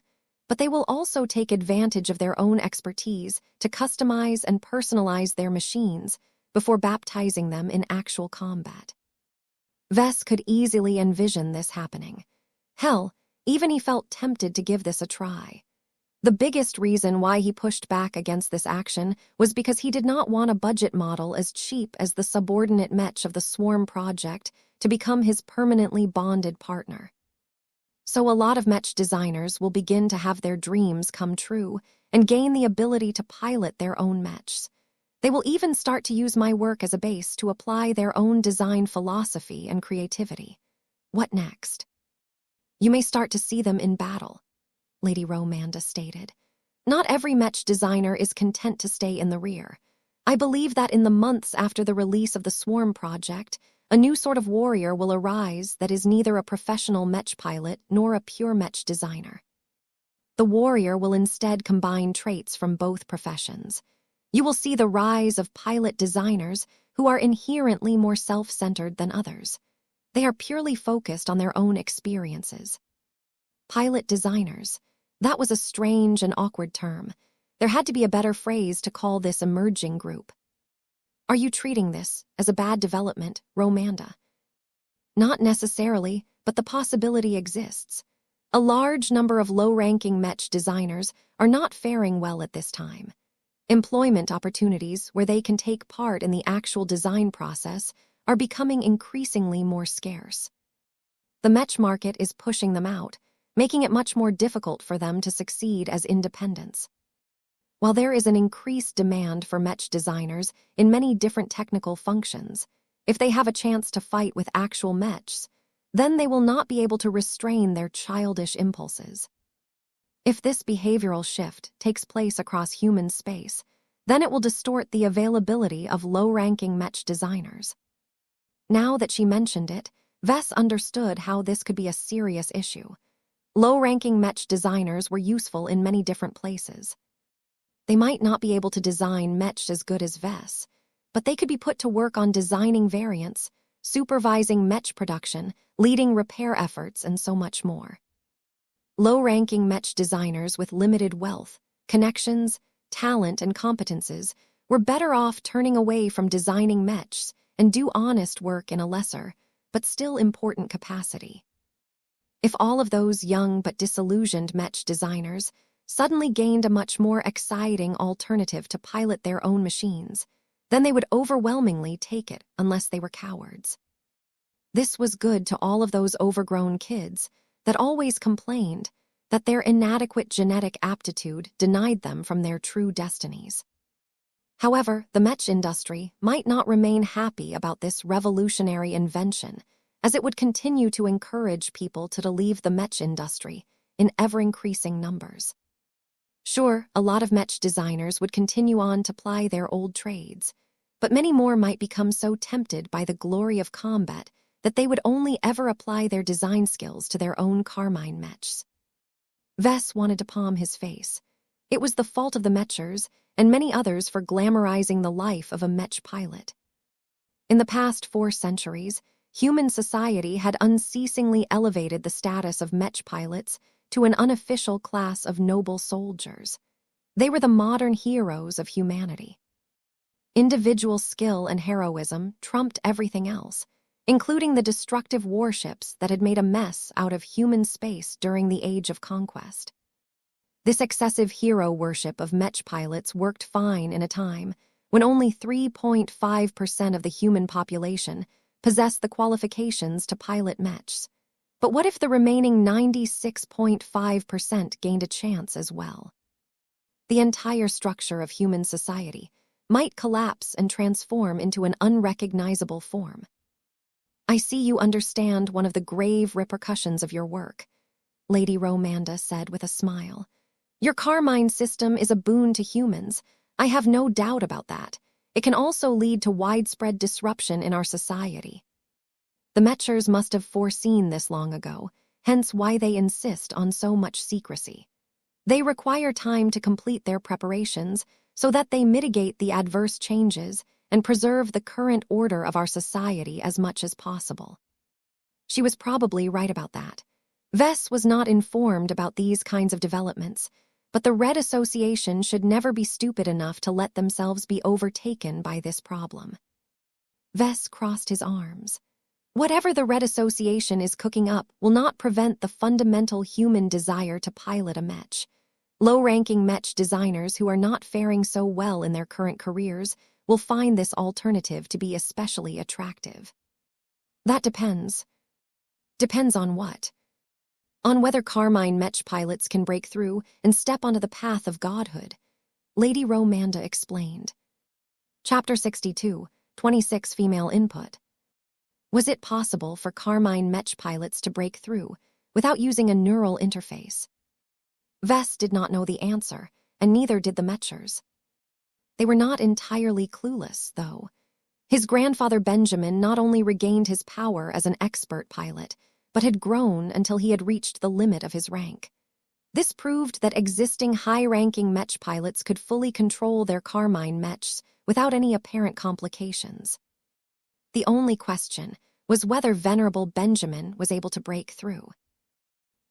but they will also take advantage of their own expertise to customize and personalize their machines before baptizing them in actual combat. Vess could easily envision this happening. Hell, even he felt tempted to give this a try. The biggest reason why he pushed back against this action was because he did not want a budget model as cheap as the subordinate Mech of the Swarm project to become his permanently bonded partner. So a lot of Mech designers will begin to have their dreams come true and gain the ability to pilot their own Mechs. They will even start to use my work as a base to apply their own design philosophy and creativity. What next? You may start to see them in battle, Lady Romanda stated. Not every Mech designer is content to stay in the rear. I believe that in the months after the release of the Swarm project, a new sort of warrior will arise that is neither a professional Mech pilot nor a pure Mech designer. The warrior will instead combine traits from both professions. You will see the rise of pilot designers who are inherently more self-centered than others. They are purely focused on their own experiences. Pilot designers. That was a strange and awkward term. There had to be a better phrase to call this emerging group. Are you treating this as a bad development, Romanda? Not necessarily, but the possibility exists. A large number of low-ranking Mech designers are not faring well at this time. Employment opportunities where they can take part in the actual design process are becoming increasingly more scarce. The Mech market is pushing them out, making it much more difficult for them to succeed as independents. While there is an increased demand for Mech designers in many different technical functions, if they have a chance to fight with actual Mechs, then they will not be able to restrain their childish impulses. If this behavioral shift takes place across human space, then it will distort the availability of low-ranking Mech designers. Now that she mentioned it, Vess understood how this could be a serious issue. Low-ranking Mech designers were useful in many different places. They might not be able to design Mech as good as Vess, but they could be put to work on designing variants, supervising Mech production, leading repair efforts, and so much more. Low-ranking Mech designers with limited wealth, connections, talent, and competences were better off turning away from designing Mechs and do honest work in a lesser, but still important capacity. If all of those young but disillusioned Mech designers suddenly gained a much more exciting alternative to pilot their own machines, then they would overwhelmingly take it unless they were cowards. This was good to all of those overgrown kids that always complained that their inadequate genetic aptitude denied them from their true destinies. However, the Mech industry might not remain happy about this revolutionary invention, as it would continue to encourage people to leave the Mech industry in ever-increasing numbers. Sure, a lot of Mech designers would continue on to ply their old trades, but many more might become so tempted by the glory of combat that they would only ever apply their design skills to their own Carmine Mechs. Vess wanted to palm his face. It was the fault of the Mechers and many others for glamorizing the life of a Mech pilot. In the past 4 centuries, human society had unceasingly elevated the status of Mech pilots to an unofficial class of noble soldiers. They were the modern heroes of humanity. Individual skill and heroism trumped everything else, including the destructive warships that had made a mess out of human space during the Age of Conquest. This excessive hero worship of Mech pilots worked fine in a time when only 3.5% of the human population possessed the qualifications to pilot Mechs. But what if the remaining 96.5% gained a chance as well? The entire structure of human society might collapse and transform into an unrecognizable form. I see you understand one of the grave repercussions of your work, Lady Romanda said with a smile. Your Carmine system is a boon to humans. I have no doubt about that. It can also lead to widespread disruption in our society. The Mechers must have foreseen this long ago, hence why they insist on so much secrecy. They require time to complete their preparations so that they mitigate the adverse changes and preserve the current order of our society as much as possible. She was probably right about that. Vess was not informed about these kinds of developments, but the Red Association should never be stupid enough to let themselves be overtaken by this problem. Vess crossed his arms. Whatever the Red Association is cooking up will not prevent the fundamental human desire to pilot a Mech. Low-ranking Mech designers who are not faring so well in their current careers will find this alternative to be especially attractive. That depends. Depends on what? On whether Carmine Mech pilots can break through and step onto the path of godhood, Lady Romanda explained. Chapter 62, 26 Female Input. Was it possible for Carmine Mech pilots to break through without using a neural interface? Vess did not know the answer, and neither did the Mechers. They were not entirely clueless, though. His grandfather Benjamin not only regained his power as an expert pilot, but had grown until he had reached the limit of his rank. This proved that existing high-ranking Mech pilots could fully control their Carmine Mechs without any apparent complications. The only question was whether Venerable Benjamin was able to break through.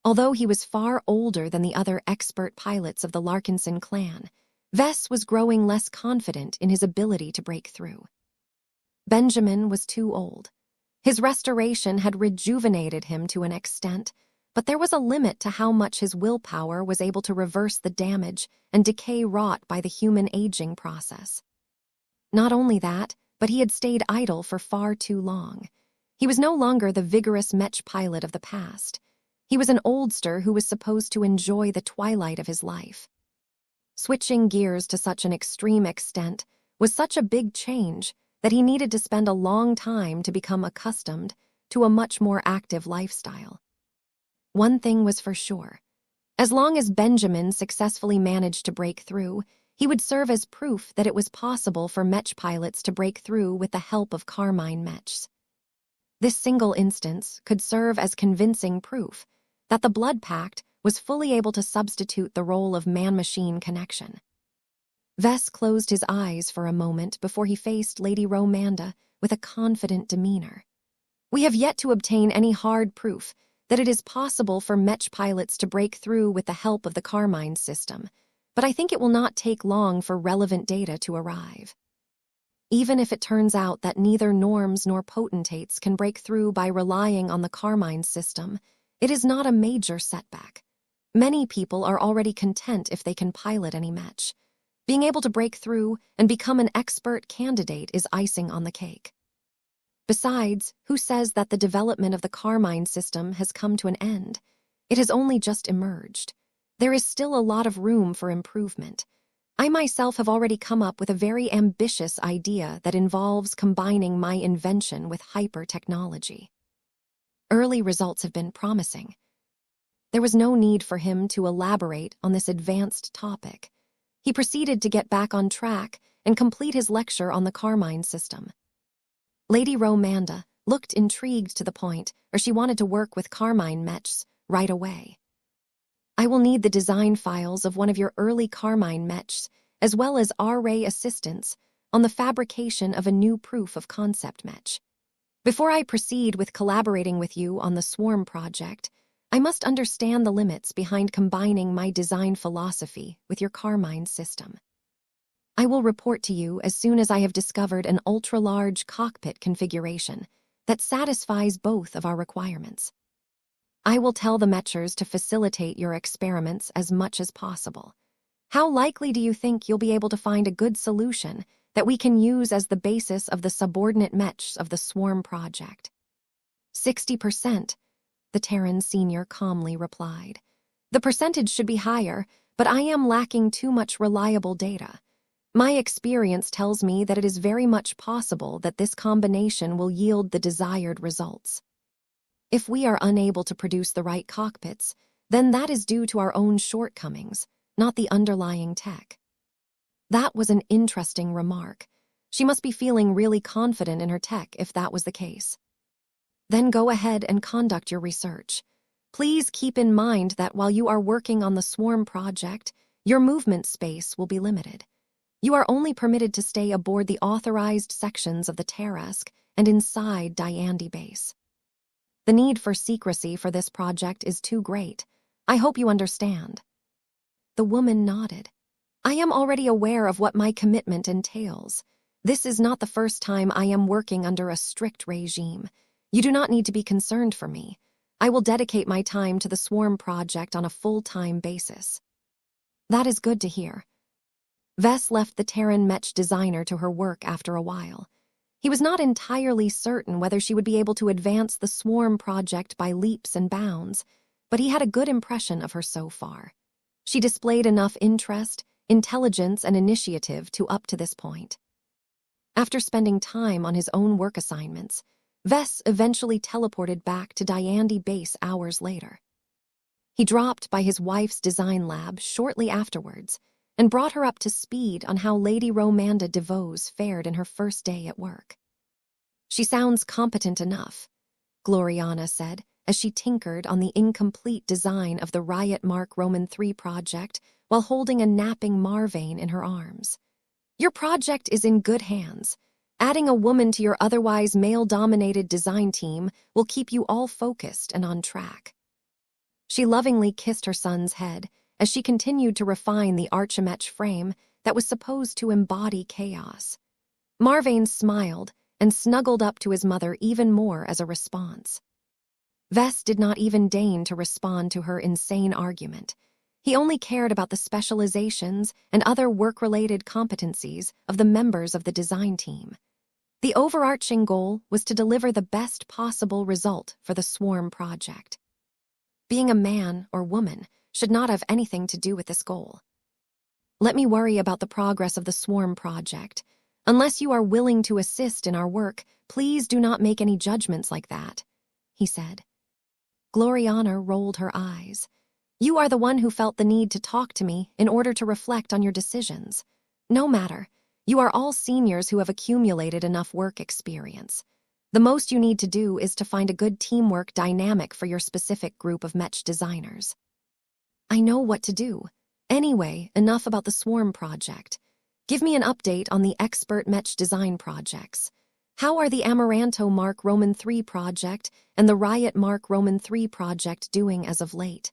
Although he was far older than the other expert pilots of the Larkinson clan, Vess was growing less confident in his ability to break through. Benjamin was too old. His restoration had rejuvenated him to an extent, but there was a limit to how much his willpower was able to reverse the damage and decay wrought by the human aging process. Not only that, but he had stayed idle for far too long. He was no longer the vigorous Mech pilot of the past. He was an oldster who was supposed to enjoy the twilight of his life. Switching gears to such an extreme extent was such a big change that he needed to spend a long time to become accustomed to a much more active lifestyle. One thing was for sure. As long as Benjamin successfully managed to break through, he would serve as proof that it was possible for Mech pilots to break through with the help of Carmine Mechs. This single instance could serve as convincing proof that the Blood Pact was fully able to substitute the role of man-machine connection. Vess closed his eyes for a moment before he faced Lady Romanda with a confident demeanor. We have yet to obtain any hard proof that it is possible for Mech pilots to break through with the help of the Carmine system, but I think it will not take long for relevant data to arrive. Even if it turns out that neither norms nor potentates can break through by relying on the Carmine system, it is not a major setback. Many people are already content if they can pilot any Mech. Being able to break through and become an expert candidate is icing on the cake. Besides, who says that the development of the Carmine system has come to an end? It has only just emerged. There is still a lot of room for improvement. I myself have already come up with a very ambitious idea that involves combining my invention with hyper-technology. Early results have been promising. There was no need for him to elaborate on this advanced topic. He proceeded to get back on track and complete his lecture on the Carmine system. Lady Romanda looked intrigued to the point where she wanted to work with Carmine Mechs right away. I will need the design files of one of your early Carmine Mechs, as well as R-Ray assistance on the fabrication of a new proof of concept Mech. Before I proceed with collaborating with you on the Swarm project, I must understand the limits behind combining my design philosophy with your Carmine system. I will report to you as soon as I have discovered an ultra-large cockpit configuration that satisfies both of our requirements. I will tell the Mechers to facilitate your experiments as much as possible. How likely do you think you'll be able to find a good solution that we can use as the basis of the subordinate Mechs of the Swarm project? 60%, the Terran senior calmly replied. The percentage should be higher, but I am lacking too much reliable data. My experience tells me that it is very much possible that this combination will yield the desired results. If we are unable to produce the right cockpits, then that is due to our own shortcomings, not the underlying tech. That was an interesting remark. She must be feeling really confident in her tech if that was the case. Then go ahead and conduct your research. Please keep in mind that while you are working on the Swarm project, your movement space will be limited. You are only permitted to stay aboard the authorized sections of the Tarrasque and inside Diandi base. The need for secrecy for this project is too great. I hope you understand. The woman nodded. I am already aware of what my commitment entails. This is not the first time I am working under a strict regime. You do not need to be concerned for me. I will dedicate my time to the Swarm project on a full-time basis. That is good to hear. Vess left the Terran Mech designer to her work after a while. He was not entirely certain whether she would be able to advance the Swarm project by leaps and bounds, but he had a good impression of her so far. She displayed enough interest, intelligence, and initiative to up to this point. After spending time on his own work assignments, Vess eventually teleported back to Diandi base hours later. He dropped by his wife's design lab shortly afterwards and brought her up to speed on how Lady Romanda DeVos fared in her first day at work. She sounds competent enough, Gloriana said as she tinkered on the incomplete design of the Riot Mark Roman III project while holding a napping Marvane in her arms. Your project is in good hands. Adding a woman to your otherwise male-dominated design team will keep you all focused and on track. She lovingly kissed her son's head as she continued to refine the Archimech frame that was supposed to embody chaos. Marvane smiled and snuggled up to his mother even more as a response. Vess did not even deign to respond to her insane argument. He only cared about the specializations and other work-related competencies of the members of the design team. The overarching goal was to deliver the best possible result for the Swarm project. Being a man or woman should not have anything to do with this goal. Let me worry about the progress of the Swarm project. Unless you are willing to assist in our work, please do not make any judgments like that, he said. Gloriana rolled her eyes. You are the one who felt the need to talk to me in order to reflect on your decisions. No matter. You are all seniors who have accumulated enough work experience. The most you need to do is to find a good teamwork dynamic for your specific group of Mech designers. I know what to do. Anyway, enough about the Swarm project. Give me an update on the expert Mech design projects. How are the Amaranto Mark Roman III project and the Riot Mark Roman III project doing as of late?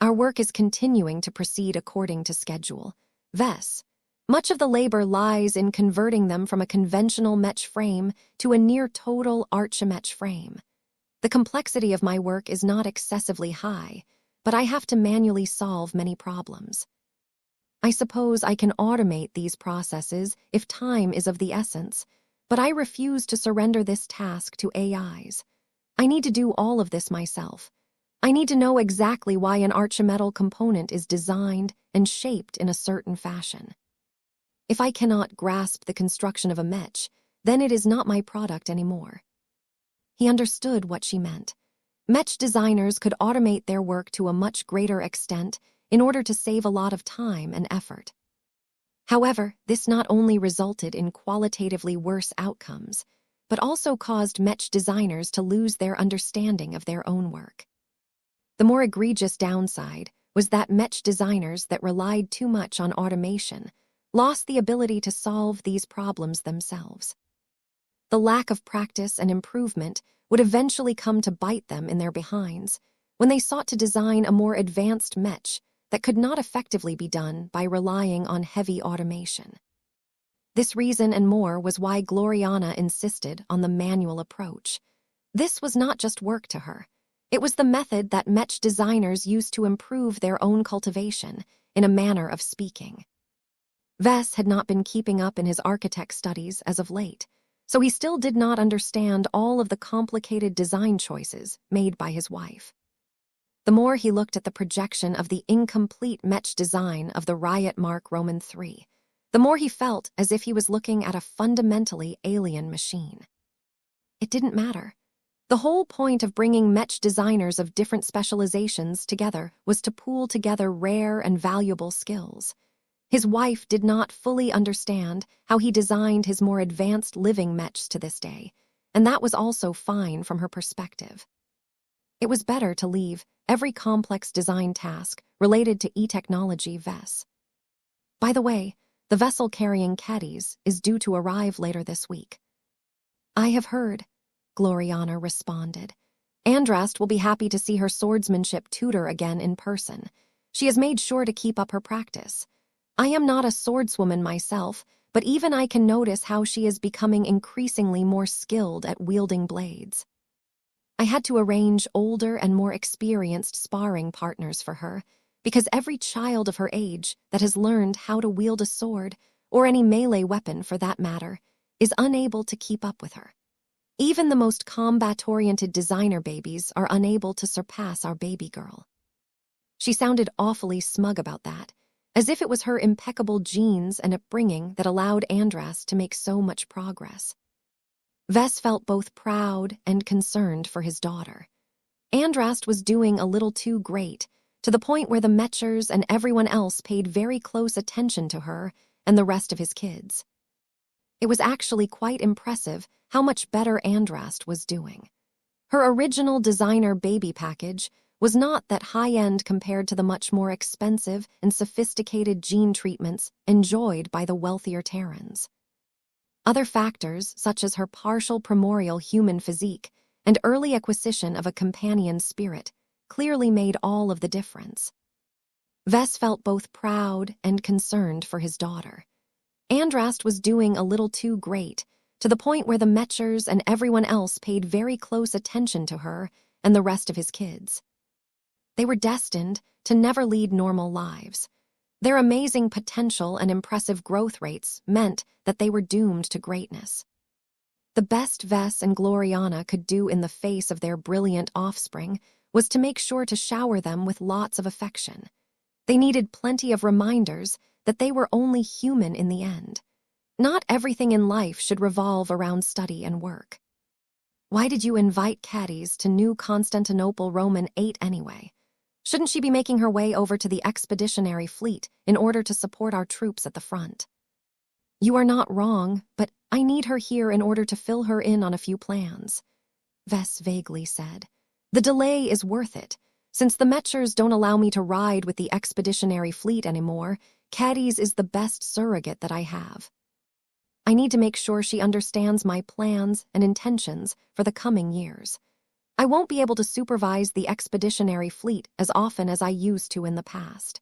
Our work is continuing to proceed according to schedule. Vess, much of the labor lies in converting them from a conventional Mech frame to a near-total Archimech frame. The complexity of my work is not excessively high, but I have to manually solve many problems. I suppose I can automate these processes if time is of the essence, but I refuse to surrender this task to AIs. I need to do all of this myself. I need to know exactly why an archimetal component is designed and shaped in a certain fashion. If I cannot grasp the construction of a Mech, then it is not my product anymore. He understood what she meant. Mech designers could automate their work to a much greater extent in order to save a lot of time and effort. However, this not only resulted in qualitatively worse outcomes, but also caused Mech designers to lose their understanding of their own work. The more egregious downside was that Mech designers that relied too much on automation lost the ability to solve these problems themselves. The lack of practice and improvement would eventually come to bite them in their behinds when they sought to design a more advanced Mech that could not effectively be done by relying on heavy automation. This reason and more was why Gloriana insisted on the manual approach. This was not just work to her. It was the method that Mech designers used to improve their own cultivation, in a manner of speaking. Wes had not been keeping up in his architect studies as of late, so he still did not understand all of the complicated design choices made by his wife. The more he looked at the projection of the incomplete Mech design of the Riot Mark Roman III, the more he felt as if he was looking at a fundamentally alien machine. It didn't matter. The whole point of bringing Mech designers of different specializations together was to pool together rare and valuable skills. His wife did not fully understand how he designed his more advanced living Mechs to this day, and that was also fine from her perspective. It was better to leave every complex design task related to e-technology Wes. By the way, the vessel carrying Cadiz is due to arrive later this week. I have heard, Gloriana responded. Andrast will be happy to see her swordsmanship tutor again in person. She has made sure to keep up her practice. I am not a swordswoman myself, but even I can notice how she is becoming increasingly more skilled at wielding blades. I had to arrange older and more experienced sparring partners for her, because every child of her age that has learned how to wield a sword, or any melee weapon for that matter, is unable to keep up with her. Even the most combat-oriented designer babies are unable to surpass our baby girl. She sounded awfully smug about that, as if it was her impeccable genes and upbringing that allowed Andrast to make so much progress. Wes felt both proud and concerned for his daughter. Andrast was doing a little too great, to the point where the Mechers and everyone else paid very close attention to her and the rest of his kids. It was actually quite impressive how much better Andrast was doing. Her original designer baby package was not that high-end compared to the much more expensive and sophisticated gene treatments enjoyed by the wealthier Terrans. Other factors, such as her partial primordial human physique and early acquisition of a companion spirit, clearly made all of the difference. Wes felt both proud and concerned for his daughter. Andrast was doing a little too great, to the point where the Mechers and everyone else paid very close attention to her and the rest of his kids. They were destined to never lead normal lives. Their amazing potential and impressive growth rates meant that they were doomed to greatness. The best Wes and Gloriana could do in the face of their brilliant offspring was to make sure to shower them with lots of affection. They needed plenty of reminders that they were only human in the end. Not everything in life should revolve around study and work. Why did you invite Cadiz to New Constantinople Roman 8 anyway? Shouldn't she be making her way over to the expeditionary fleet in order to support our troops at the front? You are not wrong, but I need her here in order to fill her in on a few plans, Wes vaguely said. The delay is worth it. Since the Mechers don't allow me to ride with the expeditionary fleet anymore, Cadiz is the best surrogate that I have. I need to make sure she understands my plans and intentions for the coming years. I won't be able to supervise the expeditionary fleet as often as I used to in the past.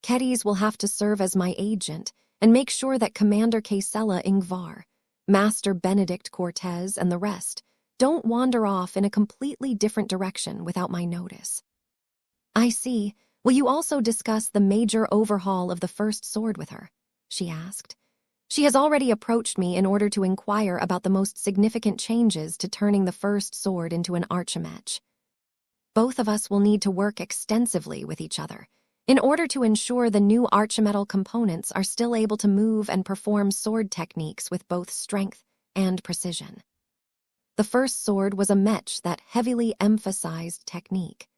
Cadiz will have to serve as my agent and make sure that Commander Casella Ingvar, Master Benedict Cortez, and the rest don't wander off in a completely different direction without my notice. I see. Will you also discuss the major overhaul of the first sword with her? She asked. She has already approached me in order to inquire about the most significant changes to turning the first sword into an archimech. Both of us will need to work extensively with each other in order to ensure the new archimetal components are still able to move and perform sword techniques with both strength and precision. The first sword was a mech that heavily emphasized technique.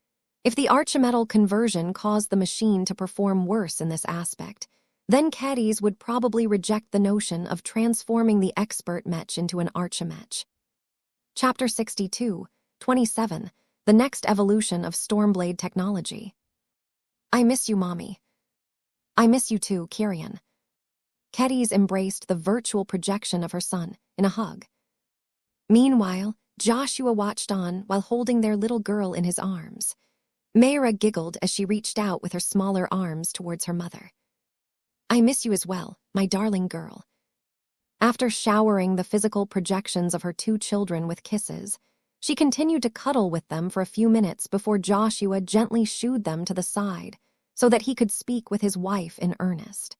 If the archimetal conversion caused the machine to perform worse in this aspect, then caddies would probably reject the notion of transforming the expert mech into an archimech. Chapter 62, 27, The Next Evolution of Stormblade Technology. I miss you, Mommy. I miss you too, Kyrian. Keddies embraced the virtual projection of her son in a hug. Meanwhile, Joshua watched on while holding their little girl in his arms. Mayra giggled as she reached out with her smaller arms towards her mother. I miss you as well, my darling girl. After showering the physical projections of her two children with kisses, she continued to cuddle with them for a few minutes before Joshua gently shooed them to the side so that he could speak with his wife in earnest.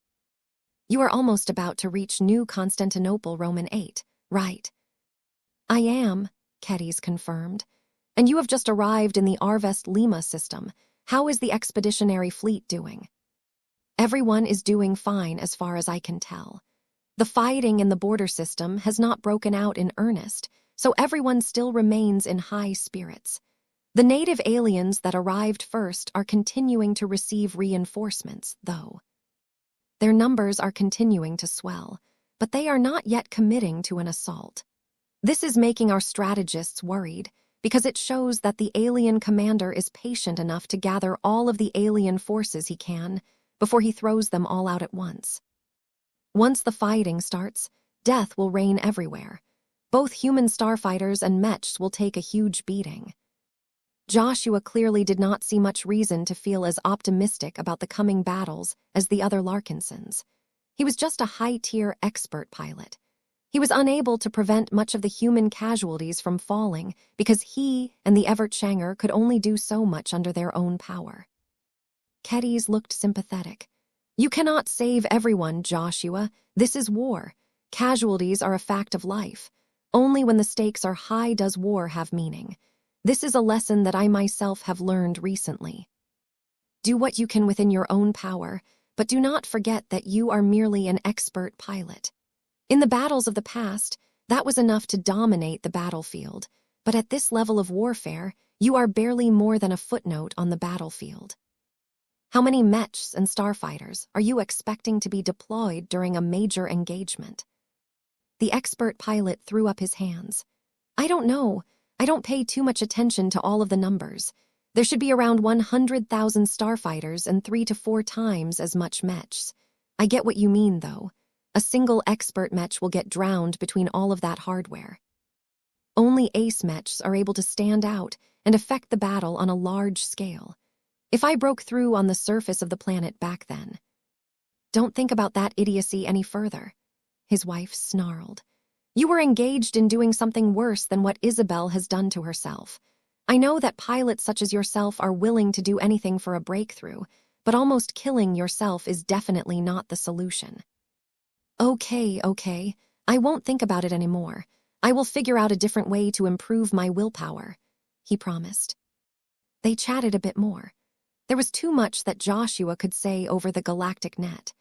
You are almost about to reach New Constantinople, Roman 8, right? I am, Keddies confirmed. And you have just arrived in the Arvest Lima system. How is the expeditionary fleet doing? Everyone is doing fine as far as I can tell. The fighting in the border system has not broken out in earnest, so everyone still remains in high spirits. The native aliens that arrived first are continuing to receive reinforcements, though. Their numbers are continuing to swell, but they are not yet committing to an assault. This is making our strategists worried, because it shows that the alien commander is patient enough to gather all of the alien forces he can before he throws them all out at once. Once the fighting starts, death will reign everywhere. Both human starfighters and mechs will take a huge beating. Joshua clearly did not see much reason to feel as optimistic about the coming battles as the other Larkinsons. He was just a high-tier expert pilot. He was unable to prevent much of the human casualties from falling because he and the Evertshanger could only do so much under their own power. Keddies looked sympathetic. You cannot save everyone, Joshua. This is war. Casualties are a fact of life. Only when the stakes are high does war have meaning. This is a lesson that I myself have learned recently. Do what you can within your own power, but do not forget that you are merely an expert pilot. In the battles of the past, that was enough to dominate the battlefield, but at this level of warfare, you are barely more than a footnote on the battlefield. How many mechs and starfighters are you expecting to be deployed during a major engagement? The expert pilot threw up his hands. I don't know. I don't pay too much attention to all of the numbers. There should be around 100,000 starfighters and 3 to 4 times as much mechs. I get what you mean, though. A single expert mech will get drowned between all of that hardware. Only ace mechs are able to stand out and affect the battle on a large scale. If I broke through on the surface of the planet back then. Don't think about that idiocy any further. His wife snarled. You were engaged in doing something worse than what Isabel has done to herself. I know that pilots such as yourself are willing to do anything for a breakthrough, but almost killing yourself is definitely not the solution. Okay. I won't think about it anymore. I will figure out a different way to improve my willpower, he promised. They chatted a bit more. There was too much that Joshua could say over the galactic net.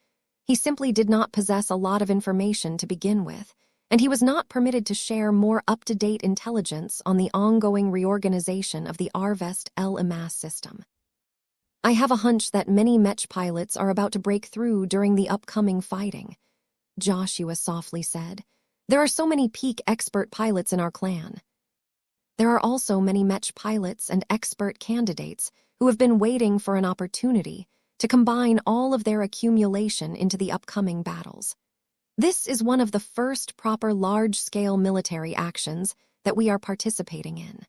He simply did not possess a lot of information to begin with, and he was not permitted to share more up-to-date intelligence on the ongoing reorganization of the Arvest El-Imas system. I have a hunch that many mech pilots are about to break through during the upcoming fighting, Joshua softly said. There are so many peak expert pilots in our clan. There are also many mech pilots and expert candidates who have been waiting for an opportunity to combine all of their accumulation into the upcoming battles. This is one of the first proper large-scale military actions that we are participating in.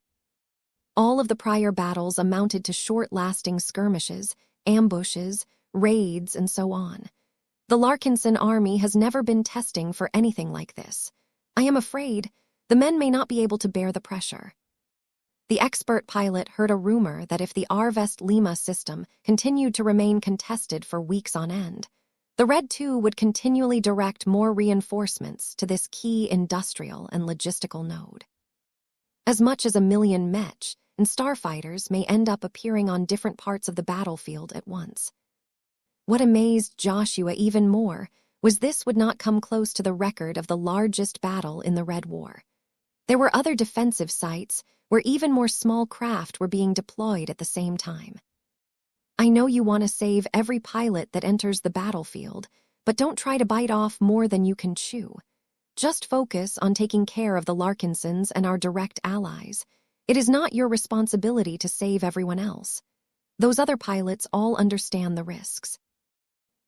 All of the prior battles amounted to short-lasting skirmishes, ambushes, raids, and so on. The Larkinson army has never been testing for anything like this. I am afraid the men may not be able to bear the pressure. The expert pilot heard a rumor that if the Arvest Lima system continued to remain contested for weeks on end, the Red 2 would continually direct more reinforcements to this key industrial and logistical node. As much as 1 million mech and starfighters may end up appearing on different parts of the battlefield at once. What amazed Joshua even more was this would not come close to the record of the largest battle in the Red War. There were other defensive sites where even more small craft were being deployed at the same time. I know you want to save every pilot that enters the battlefield, but don't try to bite off more than you can chew. Just focus on taking care of the Larkinsons and our direct allies. It is not your responsibility to save everyone else. Those other pilots all understand the risks.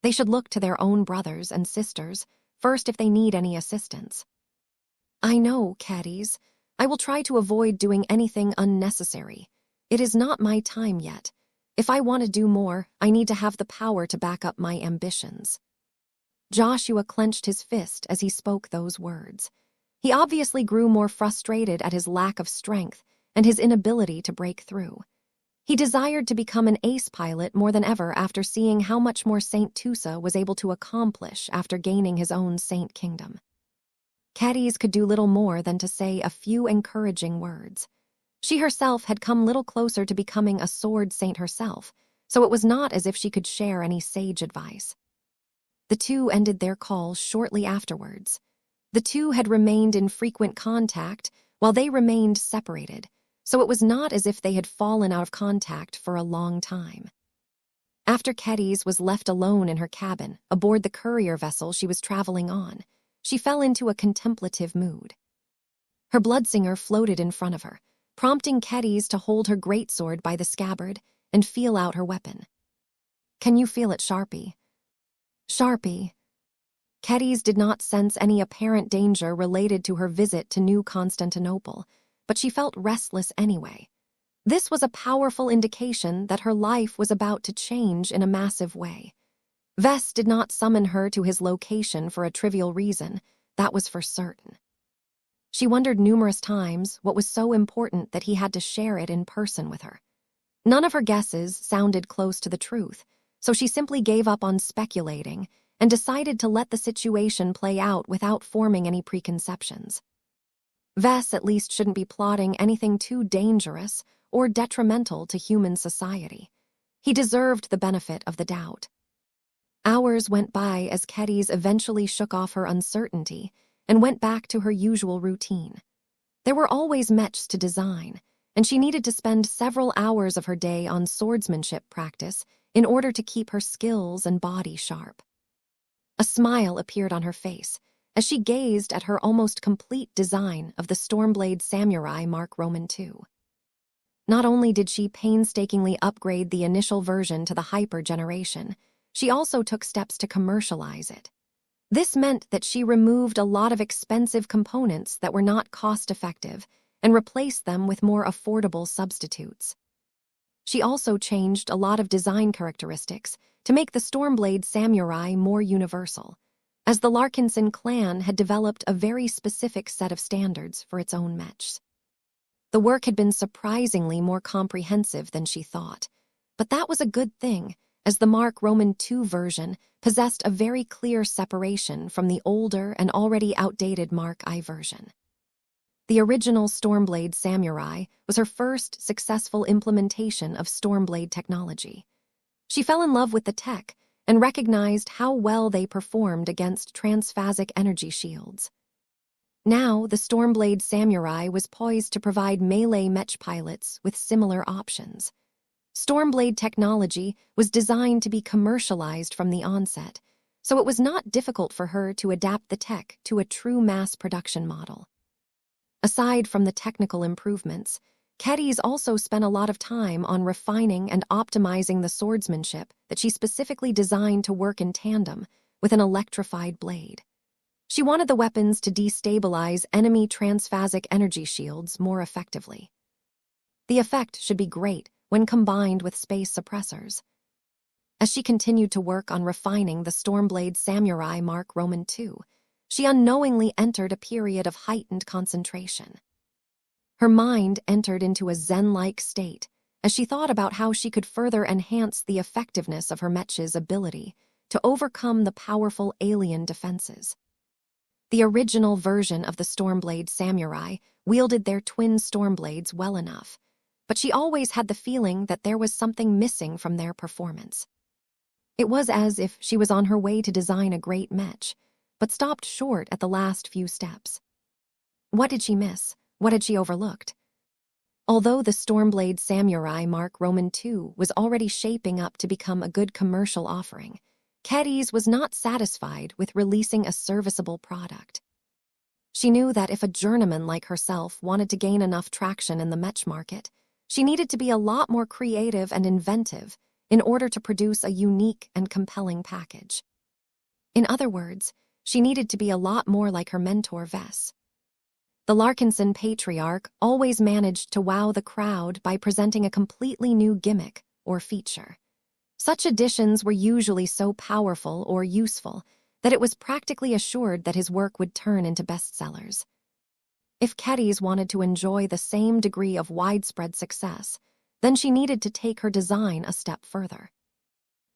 They should look to their own brothers and sisters first if they need any assistance. I know, caddies. I will try to avoid doing anything unnecessary. It is not my time yet. If I want to do more, I need to have the power to back up my ambitions. Joshua clenched his fist as he spoke those words. He obviously grew more frustrated at his lack of strength and his inability to break through. He desired to become an ace pilot more than ever after seeing how much more Saint Tusa was able to accomplish after gaining his own Saint Kingdom. Caddies could do little more than to say a few encouraging words. She herself had come little closer to becoming a sword saint herself, so it was not as if she could share any sage advice. The two ended their calls shortly afterwards. The two had remained in frequent contact while they remained separated, so it was not as if they had fallen out of contact for a long time. After Kedys was left alone in her cabin aboard the courier vessel she was traveling on, she fell into a contemplative mood. Her bloodsinger floated in front of her, prompting Kedys to hold her greatsword by the scabbard and feel out her weapon. "Can you feel it, Sharpie?" "Sharpie." Kedys did not sense any apparent danger related to her visit to New Constantinople, but she felt restless anyway. This was a powerful indication that her life was about to change in a massive way. Vess did not summon her to his location for a trivial reason, that was for certain. She wondered numerous times what was so important that he had to share it in person with her. None of her guesses sounded close to the truth, so she simply gave up on speculating and decided to let the situation play out without forming any preconceptions. Vess at least shouldn't be plotting anything too dangerous or detrimental to human society. He deserved the benefit of the doubt. Hours went by as Kedys eventually shook off her uncertainty and went back to her usual routine. There were always mechs to design, and she needed to spend several hours of her day on swordsmanship practice in order to keep her skills and body sharp. A smile appeared on her face as she gazed at her almost complete design of the Stormblade Samurai Mark Roman II. Not only did she painstakingly upgrade the initial version to the Hyper generation, she also took steps to commercialize it. This meant that she removed a lot of expensive components that were not cost-effective and replaced them with more affordable substitutes. She also changed a lot of design characteristics to make the Stormblade Samurai more universal, as the Larkinson clan had developed a very specific set of standards for its own mechs. The work had been surprisingly more comprehensive than she thought, but that was a good thing, as the Mark Roman II version possessed a very clear separation from the older and already outdated Mark I version. The original Stormblade Samurai was her first successful implementation of Stormblade technology. She fell in love with the tech and recognized how well they performed against transphasic energy shields. Now, the Stormblade Samurai was poised to provide melee mech pilots with similar options. Stormblade technology was designed to be commercialized from the onset, so it was not difficult for her to adapt the tech to a true mass production model. Aside from the technical improvements, Kedys also spent a lot of time on refining and optimizing the swordsmanship that she specifically designed to work in tandem with an electrified blade. She wanted the weapons to destabilize enemy transphasic energy shields more effectively. The effect should be great when combined with space suppressors. As she continued to work on refining the Stormblade Samurai Mark Roman II, she unknowingly entered a period of heightened concentration. Her mind entered into a zen-like state as she thought about how she could further enhance the effectiveness of her mech's ability to overcome the powerful alien defenses. The original version of the Stormblade Samurai wielded their twin Stormblades well enough, but she always had the feeling that there was something missing from their performance. It was as if she was on her way to design a great mech, but stopped short at the last few steps. What did she miss? What had she overlooked? Although the Stormblade Samurai Mark Roman II was already shaping up to become a good commercial offering, Kedys was not satisfied with releasing a serviceable product. She knew that if a journeyman like herself wanted to gain enough traction in the mech market, she needed to be a lot more creative and inventive in order to produce a unique and compelling package. In other words, she needed to be a lot more like her mentor Vess. The Larkinson patriarch always managed to wow the crowd by presenting a completely new gimmick or feature. Such additions were usually so powerful or useful that it was practically assured that his work would turn into bestsellers. If Kedys wanted to enjoy the same degree of widespread success, then she needed to take her design a step further.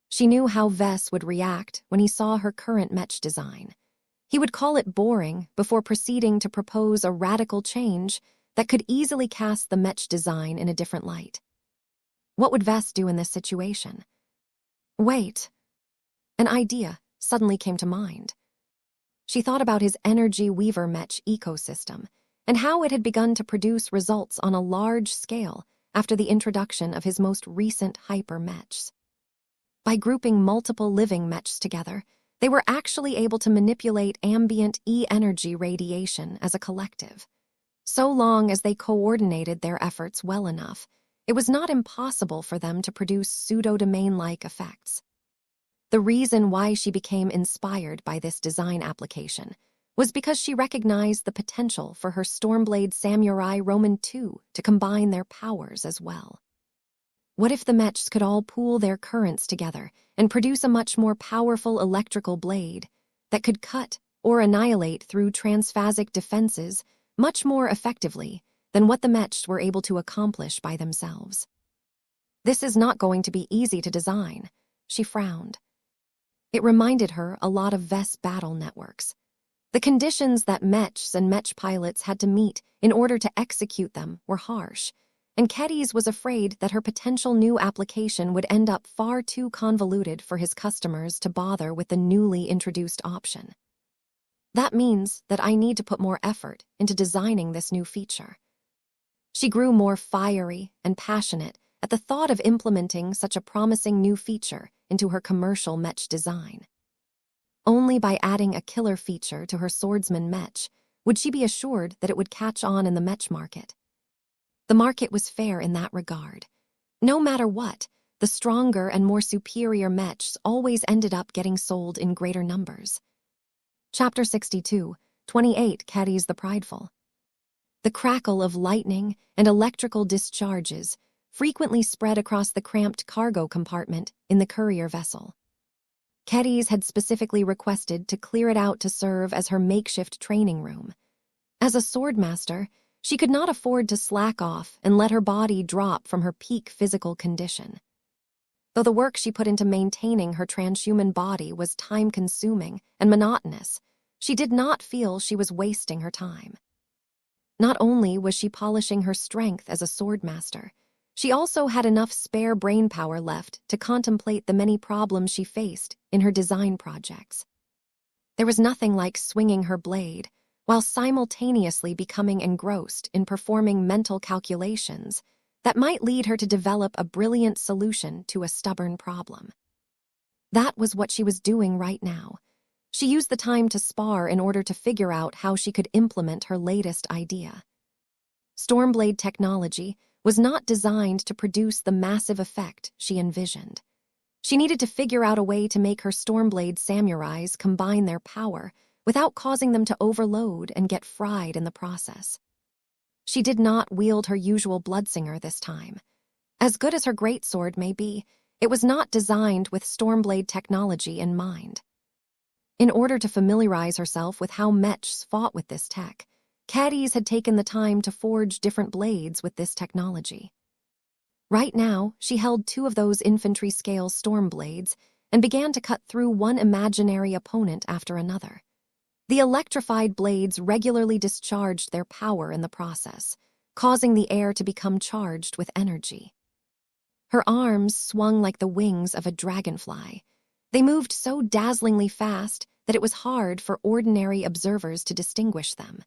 She knew how Vess would react when he saw her current mech design. He would call it boring before proceeding to propose a radical change that could easily cast the mech design in a different light. What would Vess do in this situation? Wait. An idea suddenly came to mind. She thought about his Energy Weaver mech ecosystem and how it had begun to produce results on a large scale after the introduction of his most recent hyper mechs. By grouping multiple living mechs together, they were actually able to manipulate ambient E-energy radiation as a collective. So long as they coordinated their efforts well enough, it was not impossible for them to produce pseudo-domain-like effects. The reason why she became inspired by this design application was because she recognized the potential for her Stormblade Samurai Roman II to combine their powers as well. What if the mechs could all pool their currents together and produce a much more powerful electrical blade that could cut or annihilate through transphasic defenses much more effectively than what the mechs were able to accomplish by themselves? This is not going to be easy to design, she frowned. It reminded her a lot of Vess battle networks. The conditions that mechs and mech pilots had to meet in order to execute them were harsh, and Kedys was afraid that her potential new application would end up far too convoluted for his customers to bother with the newly introduced option. That means that I need to put more effort into designing this new feature. She grew more fiery and passionate at the thought of implementing such a promising new feature into her commercial mech design. Only by adding a killer feature to her swordsman mech would she be assured that it would catch on in the mech market. The market was fair in that regard. No matter what, the stronger and more superior mechs always ended up getting sold in greater numbers. Chapter 62, 28 Kedys the Prideful. The crackle of lightning and electrical discharges frequently spread across the cramped cargo compartment in the courier vessel. Kedys had specifically requested to clear it out to serve as her makeshift training room. As a swordmaster, she could not afford to slack off and let her body drop from her peak physical condition. Though the work she put into maintaining her transhuman body was time-consuming and monotonous, she did not feel she was wasting her time. Not only was she polishing her strength as a swordmaster, she also had enough spare brainpower left to contemplate the many problems she faced in her design projects. There was nothing like swinging her blade while simultaneously becoming engrossed in performing mental calculations that might lead her to develop a brilliant solution to a stubborn problem. That was what she was doing right now. She used the time to spar in order to figure out how she could implement her latest idea. Stormblade technology was not designed to produce the massive effect she envisioned. She needed to figure out a way to make her Stormblade samurais combine their power without causing them to overload and get fried in the process. She did not wield her usual bloodsinger this time. As good as her greatsword may be, it was not designed with Stormblade technology in mind. In order to familiarize herself with how mechs fought with this tech, Kedys had taken the time to forge different blades with this technology. Right now, she held 2 of those infantry-scale storm blades and began to cut through one imaginary opponent after another. The electrified blades regularly discharged their power in the process, causing the air to become charged with energy. Her arms swung like the wings of a dragonfly. They moved so dazzlingly fast that it was hard for ordinary observers to distinguish them.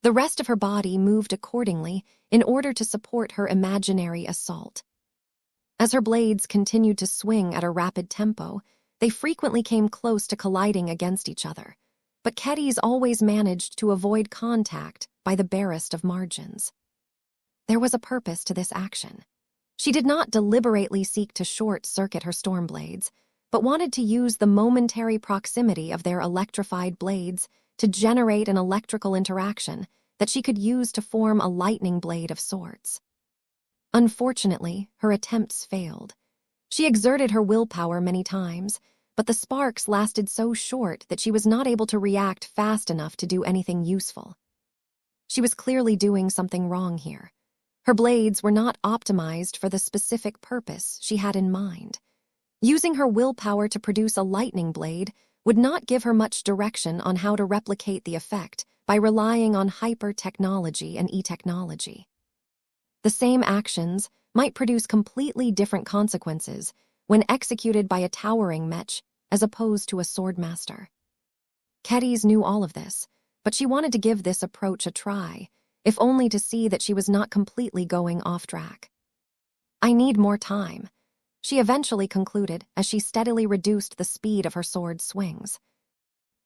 The rest of her body moved accordingly in order to support her imaginary assault. As her blades continued to swing at a rapid tempo, they frequently came close to colliding against each other, but Kedys always managed to avoid contact by the barest of margins. There was a purpose to this action. She did not deliberately seek to short-circuit her storm blades, but wanted to use the momentary proximity of their electrified blades to generate an electrical interaction that she could use to form a lightning blade of sorts. Unfortunately, her attempts failed. She exerted her willpower many times, but the sparks lasted so short that she was not able to react fast enough to do anything useful. She was clearly doing something wrong here. Her blades were not optimized for the specific purpose she had in mind. Using her willpower to produce a lightning blade would not give her much direction on how to replicate the effect by relying on hyper-technology and e-technology. The same actions might produce completely different consequences when executed by a towering mech as opposed to a swordmaster. Kedys knew all of this, but she wanted to give this approach a try, if only to see that she was not completely going off track. "I need more time," she eventually concluded as she steadily reduced the speed of her sword swings.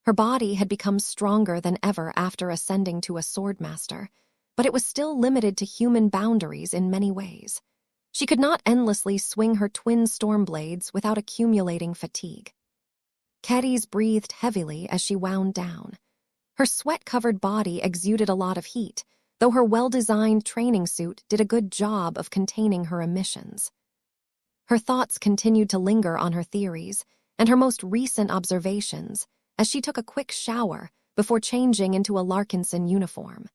Her body had become stronger than ever after ascending to a swordmaster, but it was still limited to human boundaries in many ways. She could not endlessly swing her twin storm blades without accumulating fatigue. Kedys breathed heavily as she wound down. Her sweat-covered body exuded a lot of heat, though her well-designed training suit did a good job of containing her emissions. Her thoughts continued to linger on her theories and her most recent observations as she took a quick shower before changing into a Larkinson uniform.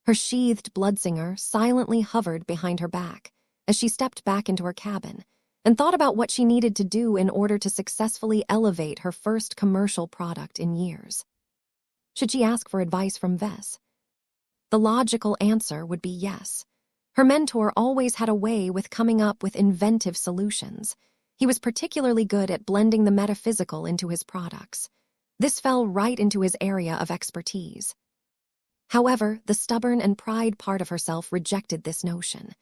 Her sheathed bloodsinger silently hovered behind her back as she stepped back into her cabin and thought about what she needed to do in order to successfully elevate her first commercial product in years. Should she ask for advice from Vess? The logical answer would be yes. Her mentor always had a way with coming up with inventive solutions. He was particularly good at blending the metaphysical into his products. This fell right into his area of expertise. However, the stubborn and pride part of herself rejected this notion.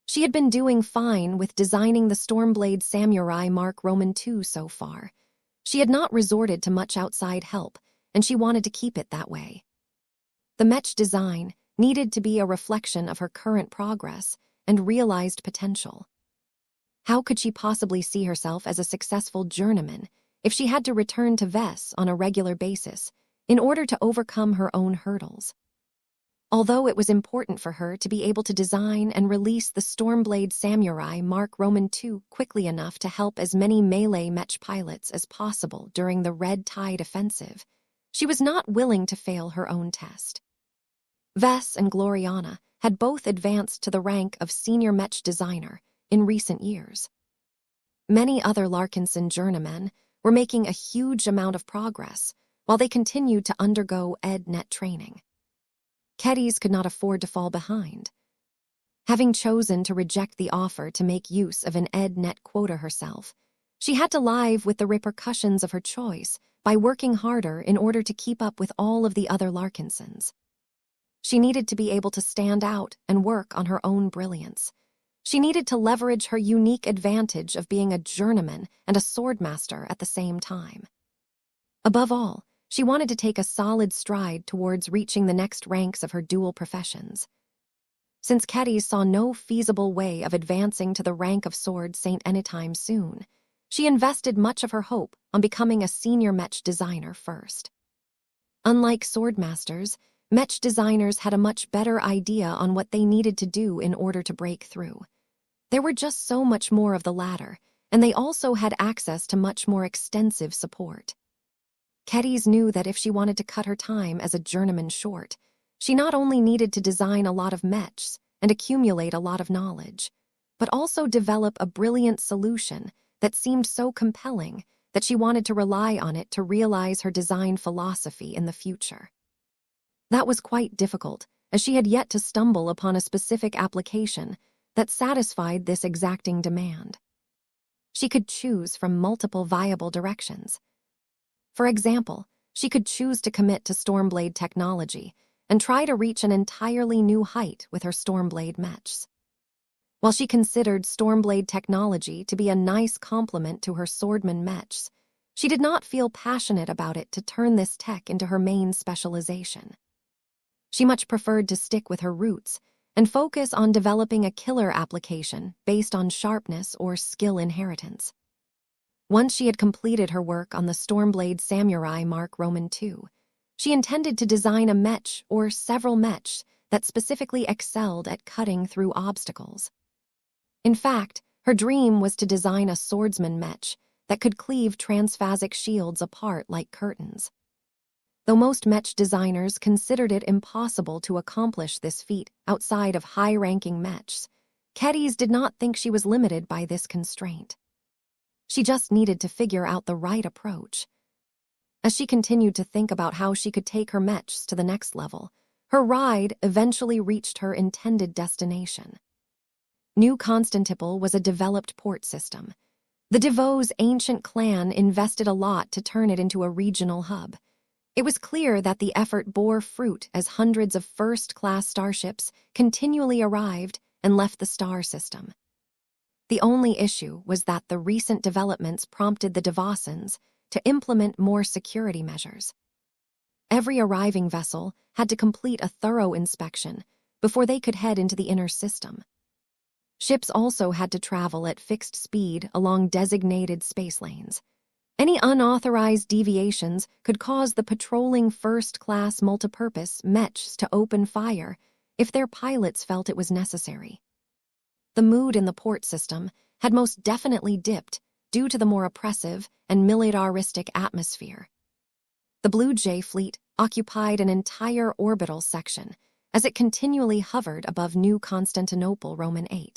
She had been doing fine with designing the Stormblade Samurai Mark Roman II so far. She had not resorted to much outside help, and she wanted to keep it that way. The Mech design needed to be a reflection of her current progress and realized potential. How could she possibly see herself as a successful journeyman if she had to return to Vess on a regular basis in order to overcome her own hurdles? Although it was important for her to be able to design and release the Stormblade Samurai Mark Roman II quickly enough to help as many melee mech pilots as possible during the Red Tide offensive, she was not willing to fail her own test. Vess and Gloriana had both advanced to the rank of senior mech designer in recent years. Many other Larkinson journeymen were making a huge amount of progress while they continued to undergo EdNet training. Kedys could not afford to fall behind. Having chosen to reject the offer to make use of an EdNet quota herself, she had to live with the repercussions of her choice by working harder in order to keep up with all of the other Larkinsons. She needed to be able to stand out and work on her own brilliance. She needed to leverage her unique advantage of being a journeyman and a swordmaster at the same time. Above all, she wanted to take a solid stride towards reaching the next ranks of her dual professions. Since Kedys saw no feasible way of advancing to the rank of Sword Saint anytime soon, she invested much of her hope on becoming a senior mech designer first. Unlike swordmasters, mech designers had a much better idea on what they needed to do in order to break through. There were just so much more of the latter, and they also had access to much more extensive support. Kedys knew that if she wanted to cut her time as a journeyman short, she not only needed to design a lot of mechs and accumulate a lot of knowledge, but also develop a brilliant solution that seemed so compelling that she wanted to rely on it to realize her design philosophy in the future. That was quite difficult, as she had yet to stumble upon a specific application that satisfied this exacting demand. She could choose from multiple viable directions. For example, she could choose to commit to Stormblade technology and try to reach an entirely new height with her Stormblade mechs. While she considered Stormblade technology to be a nice complement to her Swordman mechs, she did not feel passionate about it to turn this tech into her main specialization. She much preferred to stick with her roots and focus on developing a killer application based on sharpness or skill inheritance. Once she had completed her work on the Stormblade Samurai Mark Roman II, she intended to design a mech or several mechs that specifically excelled at cutting through obstacles. In fact, her dream was to design a swordsman mech that could cleave transphasic shields apart like curtains. Though most mech designers considered it impossible to accomplish this feat outside of high-ranking mechs, Kedis did not think she was limited by this constraint. She just needed to figure out the right approach. As she continued to think about how she could take her mechs to the next level, her ride eventually reached her intended destination. New Constantinople was a developed port system. The DeVos' ancient clan invested a lot to turn it into a regional hub. It was clear that the effort bore fruit as hundreds of first-class starships continually arrived and left the star system. The only issue was that the recent developments prompted the Devosans to implement more security measures. Every arriving vessel had to complete a thorough inspection before they could head into the inner system. Ships also had to travel at fixed speed along designated space lanes. Any unauthorized deviations could cause the patrolling first-class multipurpose mechs to open fire if their pilots felt it was necessary. The mood in the port system had most definitely dipped due to the more oppressive and militaristic atmosphere. The Blue Jay fleet occupied an entire orbital section as it continually hovered above New Constantinople Roman VIII.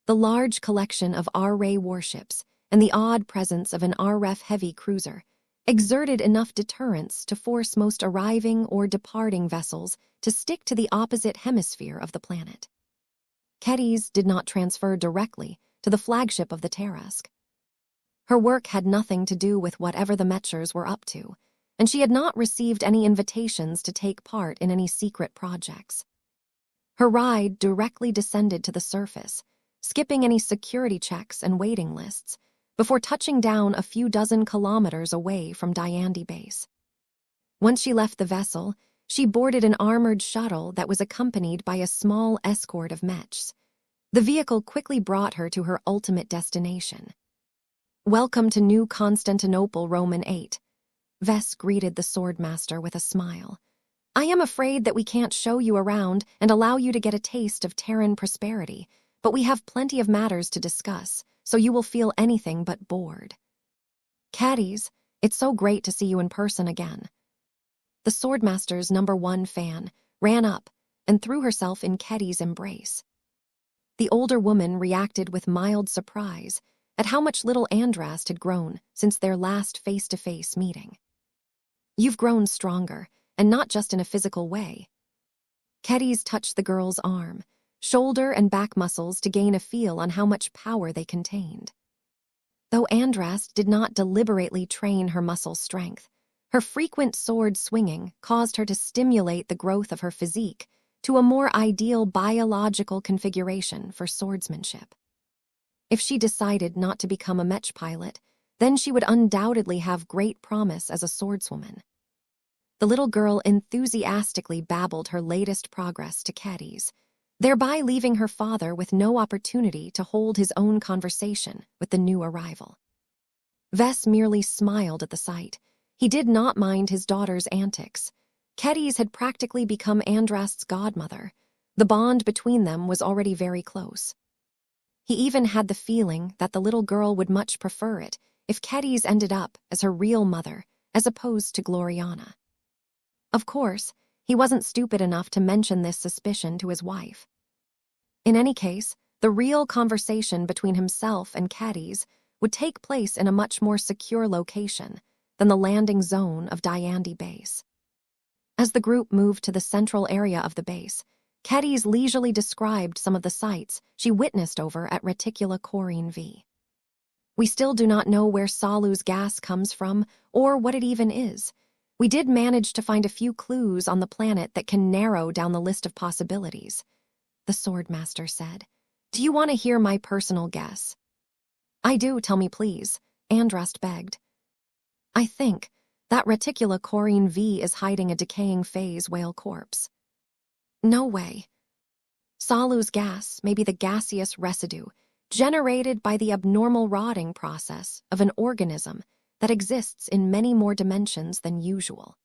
The large collection of R-ray warships and the odd presence of an RF heavy cruiser exerted enough deterrence to force most arriving or departing vessels to stick to the opposite hemisphere of the planet. Kedis did not transfer directly to the flagship of the Tarask. Her work had nothing to do with whatever the Mechers were up to, and she had not received any invitations to take part in any secret projects. Her ride directly descended to the surface, skipping any security checks and waiting lists, before touching down a few dozen kilometers away from Diandi Base. Once she left the vessel, she boarded an armored shuttle that was accompanied by a small escort of mechs. The vehicle quickly brought her to her ultimate destination. "Welcome to New Constantinople Roman VIII. Vess greeted the swordmaster with a smile. "I am afraid that we can't show you around and allow you to get a taste of Terran prosperity, but we have plenty of matters to discuss, so you will feel anything but bored." "Kedis, it's so great to see you in person again." The swordmaster's #1 fan ran up and threw herself in Kedis' embrace. The older woman reacted with mild surprise at how much little Andrast had grown since their last face-to-face meeting. "You've grown stronger, and not just in a physical way." Kedis touched the girl's arm, shoulder and back muscles to gain a feel on how much power they contained. Though Andrast did not deliberately train her muscle strength, her frequent sword swinging caused her to stimulate the growth of her physique to a more ideal biological configuration for swordsmanship. If she decided not to become a mech pilot, then she would undoubtedly have great promise as a swordswoman. The little girl enthusiastically babbled her latest progress to Kedis, thereby leaving her father with no opportunity to hold his own conversation with the new arrival. Vess merely smiled at the sight. He did not mind his daughter's antics. Kedis had practically become Andrast's godmother. The bond between them was already very close. He even had the feeling that the little girl would much prefer it if Kedis ended up as her real mother, as opposed to Gloriana. Of course, he wasn't stupid enough to mention this suspicion to his wife. In any case, the real conversation between himself and Kedis would take place in a much more secure location than the landing zone of Diandi Base. As the group moved to the central area of the base, Kedis leisurely described some of the sights she witnessed over at Reticula Corine V. We still do not know where Salu's gas comes from or what it even is. We did manage to find a few clues on the planet that can narrow down the list of possibilities, the Swordmaster said. Do you want to hear my personal guess? I do, tell me please, Andrast begged. I think that Reticula Corine V is hiding a decaying phase whale corpse. No way. Salu's gas may be the gaseous residue generated by the abnormal rotting process of an organism that exists in many more dimensions than usual.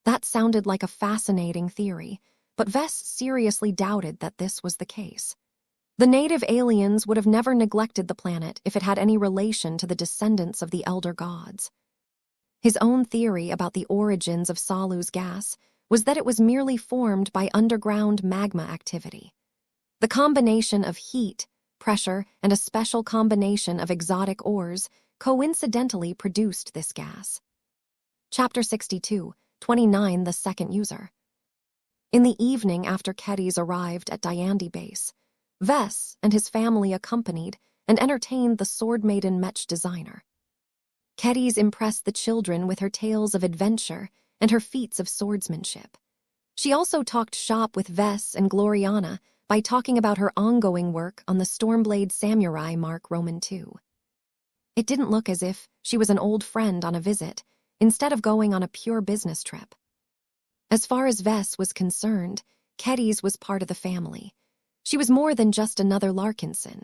That sounded like a fascinating theory, but Vess seriously doubted that this was the case. The native aliens would have never neglected the planet if it had any relation to the descendants of the Elder Gods. His own theory about the origins of Salu's gas was that it was merely formed by underground magma activity. The combination of heat, pressure, and a special combination of exotic ores coincidentally produced this gas. Chapter 62, 29, the second user. In the evening after Kedis arrived at Diandi Base, Vess and his family accompanied and entertained the Sword Maiden Mech designer. Kedis impressed the children with her tales of adventure and her feats of swordsmanship. She also talked shop with Vess and Gloriana by talking about her ongoing work on the Stormblade Samurai Mark Roman II. It didn't look as if she was an old friend on a visit, instead of going on a pure business trip. As far as Vess was concerned, Kedis was part of the family. She was more than just another Larkinson.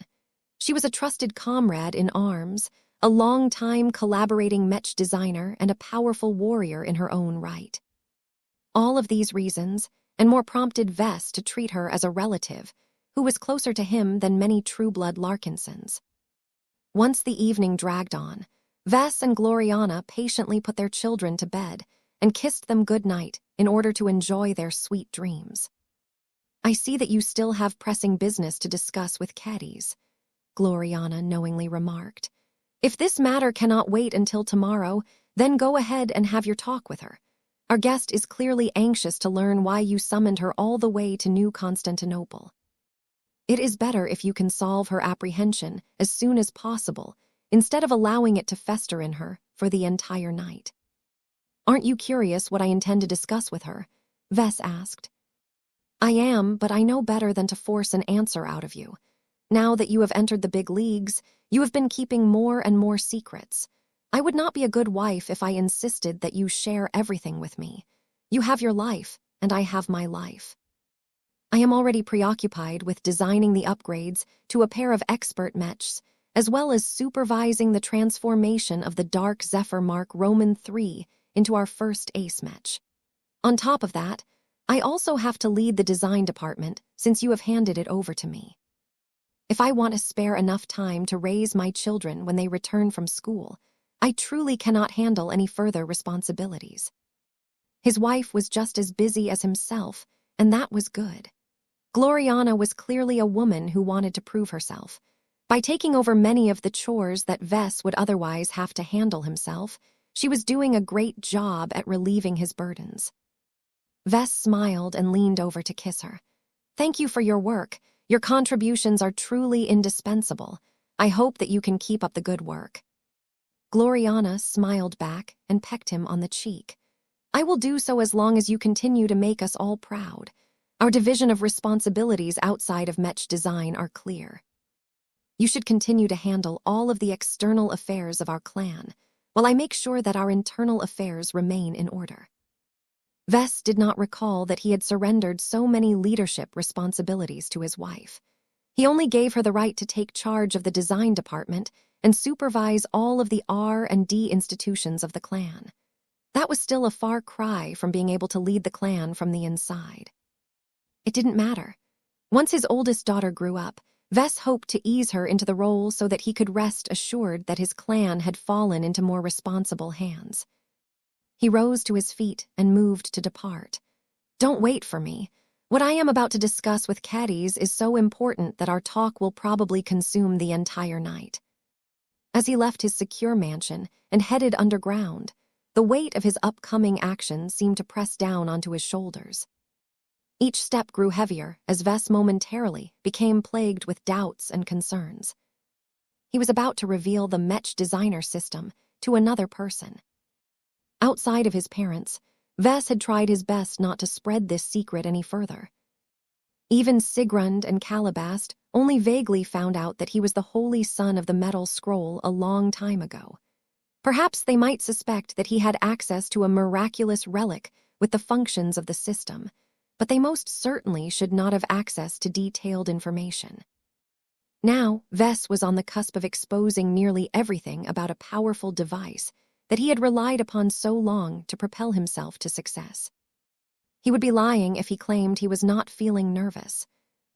She was a trusted comrade in arms, a long-time collaborating Mech designer, and a powerful warrior in her own right. All of these reasons, and more, prompted Vess to treat her as a relative, who was closer to him than many true-blood Larkinsons. Once the evening dragged on, Vess and Gloriana patiently put their children to bed and kissed them good night in order to enjoy their sweet dreams. I see that you still have pressing business to discuss with Kedis, Gloriana knowingly remarked. If this matter cannot wait until tomorrow, then go ahead and have your talk with her. Our guest is clearly anxious to learn why you summoned her all the way to New Constantinople. It is better if you can solve her apprehension as soon as possible, instead of allowing it to fester in her for the entire night. Aren't you curious what I intend to discuss with her? Vess asked. I am, but I know better than to force an answer out of you. Now that you have entered the big leagues, you have been keeping more and more secrets. I would not be a good wife if I insisted that you share everything with me. You have your life, and I have my life. I am already preoccupied with designing the upgrades to a pair of expert mechs, as well as supervising the transformation of the Dark Zephyr Mark Roman III into our first ace mech. On top of that, I also have to lead the design department since you have handed it over to me. If I want to spare enough time to raise my children when they return from school, I truly cannot handle any further responsibilities. His wife was just as busy as himself, and that was good. Gloriana was clearly a woman who wanted to prove herself. By taking over many of the chores that Vess would otherwise have to handle himself, she was doing a great job at relieving his burdens. Vess smiled and leaned over to kiss her. Thank you for your work. Your contributions are truly indispensable. I hope that you can keep up the good work. Gloriana smiled back and pecked him on the cheek. I will do so as long as you continue to make us all proud. Our division of responsibilities outside of Mech design are clear. You should continue to handle all of the external affairs of our clan, while I make sure that our internal affairs remain in order. Vess did not recall that he had surrendered so many leadership responsibilities to his wife. He only gave her the right to take charge of the design department and supervise all of the R&D institutions of the clan. That was still a far cry from being able to lead the clan from the inside. It didn't matter. Once his oldest daughter grew up, Vess hoped to ease her into the role so that he could rest assured that his clan had fallen into more responsible hands. He rose to his feet and moved to depart. Don't wait for me. What I am about to discuss with Kedis is so important that our talk will probably consume the entire night. As he left his secure mansion and headed underground, The weight of his upcoming actions seemed to press down onto his shoulders. Each step grew heavier as Vess momentarily became plagued with doubts and concerns. He was about to reveal the Mech designer system to another person. Outside of his parents, Vess had tried his best not to spread this secret any further. Even Sigrund and Calabast only vaguely found out that he was the holy son of the metal scroll a long time ago. Perhaps they might suspect that he had access to a miraculous relic with the functions of the system, but they most certainly should not have access to detailed information. Now, Vess was on the cusp of exposing nearly everything about a powerful device that he had relied upon so long to propel himself to success. He would be lying if he claimed he was not feeling nervous.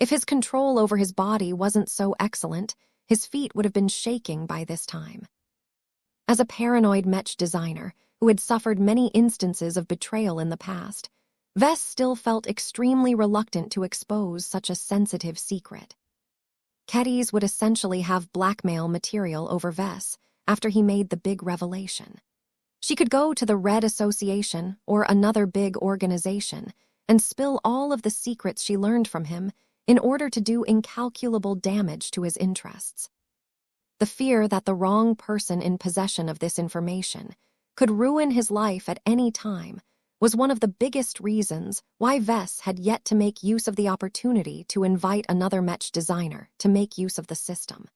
If his control over his body wasn't so excellent, his feet would have been shaking by this time. As a paranoid Mech designer who had suffered many instances of betrayal in the past, Vess still felt extremely reluctant to expose such a sensitive secret. Keddies would essentially have blackmail material over Vess after he made the big revelation. She could go to the Red Association or another big organization and spill all of the secrets she learned from him in order to do incalculable damage to his interests. The fear that the wrong person in possession of this information could ruin his life at any time was one of the biggest reasons why Vess had yet to make use of the opportunity to invite another Mech designer to make use of the system.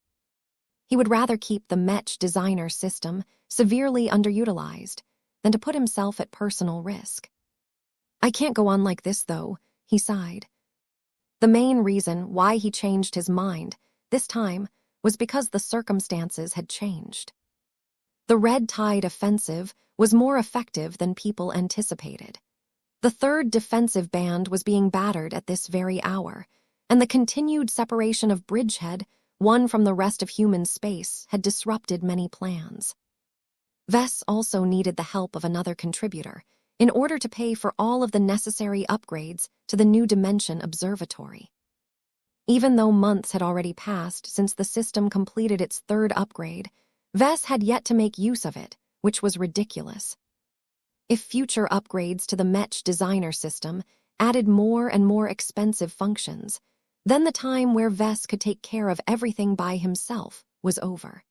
He would rather keep the Mech designer system severely underutilized than to put himself at personal risk. "I can't go on like this, though," he sighed. The main reason why he changed his mind this time was because the circumstances had changed. The Red Tide offensive was more effective than people anticipated. The third defensive band was being battered at this very hour, and the continued separation of Bridgehead, one from the rest of human space, had disrupted many plans. Vess also needed the help of another contributor in order to pay for all of the necessary upgrades to the New Dimension Observatory. Even though months had already passed since the system completed its third upgrade, Vess had yet to make use of it, which was ridiculous. If future upgrades to the Mech designer system added more and more expensive functions, then the time where Vess could take care of everything by himself was over.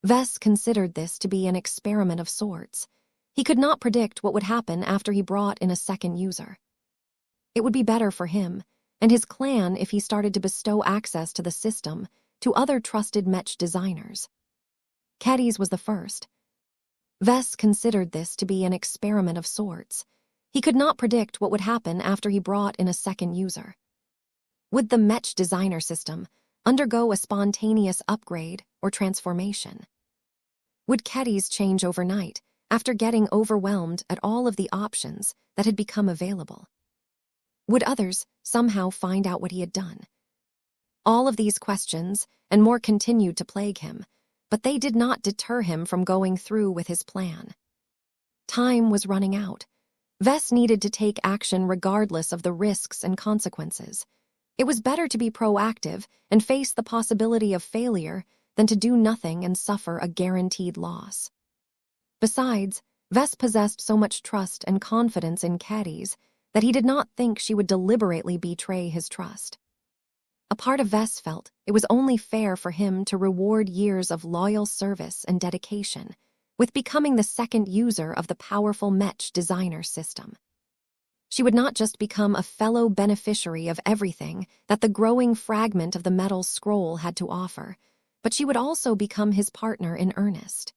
Vess considered this to be an experiment of sorts. He could not predict what would happen after he brought in a second user. It would be better for him and his clan if he started to bestow access to the system to other trusted Mech designers. Keddies was the first. Vess considered this to be an experiment of sorts. He could not predict what would happen after he brought in a second user. Would the Mech designer system undergo a spontaneous upgrade or transformation? Would Keddies change overnight after getting overwhelmed at all of the options that had become available? Would others somehow find out what he had done? All of these questions and more continued to plague him, but they did not deter him from going through with his plan. Time was running out. Vess needed to take action regardless of the risks and consequences. It was better to be proactive and face the possibility of failure than to do nothing and suffer a guaranteed loss. Besides, Vess possessed so much trust and confidence in Keddies that he did not think she would deliberately betray his trust. A part of Vess felt it was only fair for him to reward years of loyal service and dedication with becoming the second user of the powerful Mech designer system. She would not just become a fellow beneficiary of everything that the growing fragment of the metal scroll had to offer, but she would also become his partner in earnest.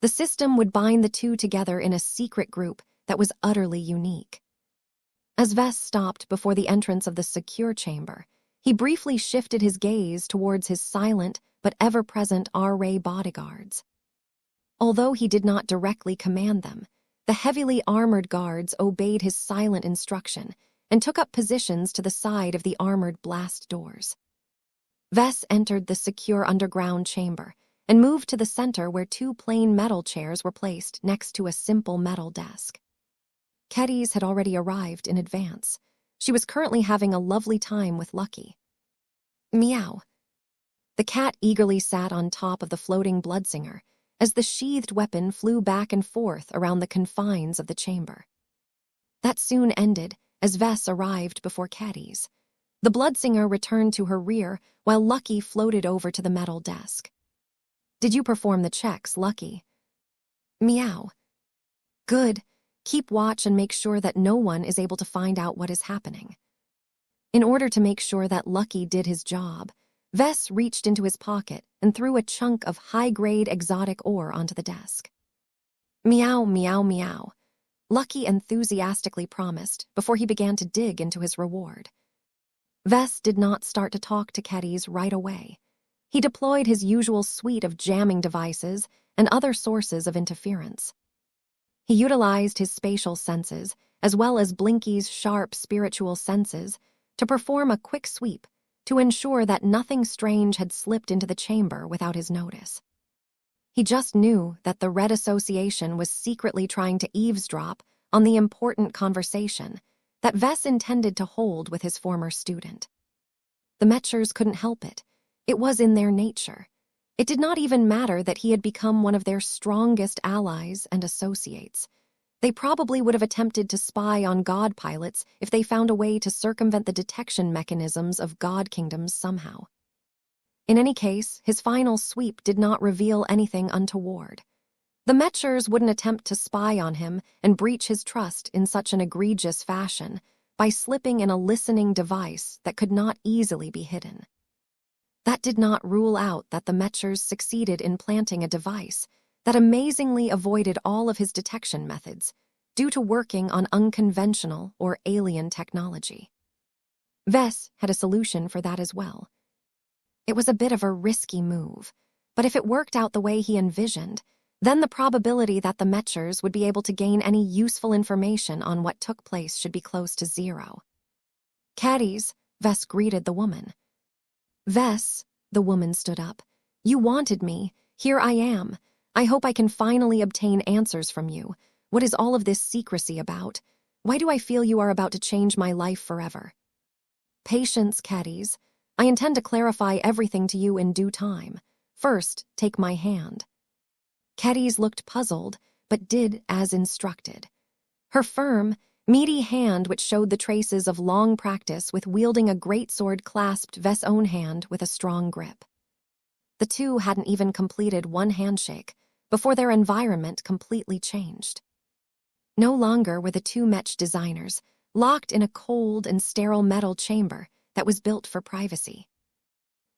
The system would bind the two together in a secret group that was utterly unique. As Vess stopped before the entrance of the secure chamber, he briefly shifted his gaze towards his silent but ever-present R-ray bodyguards. Although he did not directly command them, the heavily armored guards obeyed his silent instruction and took up positions to the side of the armored blast doors. Vess entered the secure underground chamber and moved to the center where two plain metal chairs were placed next to a simple metal desk. Keddies had already arrived in advance. She was currently having a lovely time with Lucky. Meow. The cat eagerly sat on top of the floating bloodsinger as the sheathed weapon flew back and forth around the confines of the chamber. That soon ended as Vess arrived before Caddy's. The Bloodsinger returned to her rear while Lucky floated over to the metal desk. "Did you perform the checks, Lucky?" "Meow." "Good. Keep watch and make sure that no one is able to find out what is happening." In order to make sure that Lucky did his job, Vess reached into his pocket and threw a chunk of high-grade exotic ore onto the desk. "Meow, meow, meow," Lucky enthusiastically promised before he began to dig into his reward. Vess did not start to talk to Caddies right away. He deployed his usual suite of jamming devices and other sources of interference. He utilized his spatial senses, as well as Blinky's sharp spiritual senses, to perform a quick sweep to ensure that nothing strange had slipped into the chamber without his notice. He just knew that the Red Association was secretly trying to eavesdrop on the important conversation that Vess intended to hold with his former student. The Mechers couldn't help it. It was in their nature. It did not even matter that he had become one of their strongest allies and associates. They probably would have attempted to spy on God pilots if they found a way to circumvent the detection mechanisms of God kingdoms somehow. In any case, his final sweep did not reveal anything untoward. The Mechers wouldn't attempt to spy on him and breach his trust in such an egregious fashion by slipping in a listening device that could not easily be hidden. That did not rule out that the Mechers succeeded in planting a device that amazingly avoided all of his detection methods due to working on unconventional or alien technology. Vess had a solution for that as well. It was a bit of a risky move, but if it worked out the way he envisioned, then the probability that the Mechers would be able to gain any useful information on what took place should be close to zero. "Caddies," Vess greeted the woman. "Vess," the woman stood up. "You wanted me. Here I am. I hope I can finally obtain answers from you. What is all of this secrecy about? Why do I feel you are about to change my life forever?" "Patience, Caddies. I intend to clarify everything to you in due time. First, take my hand." Caddies looked puzzled, but did as instructed. Her firm, meaty hand, which showed the traces of long practice with wielding a greatsword, clasped Vess' own hand with a strong grip. The two hadn't even completed one handshake before their environment completely changed. No longer were the two Mech designers locked in a cold and sterile metal chamber that was built for privacy.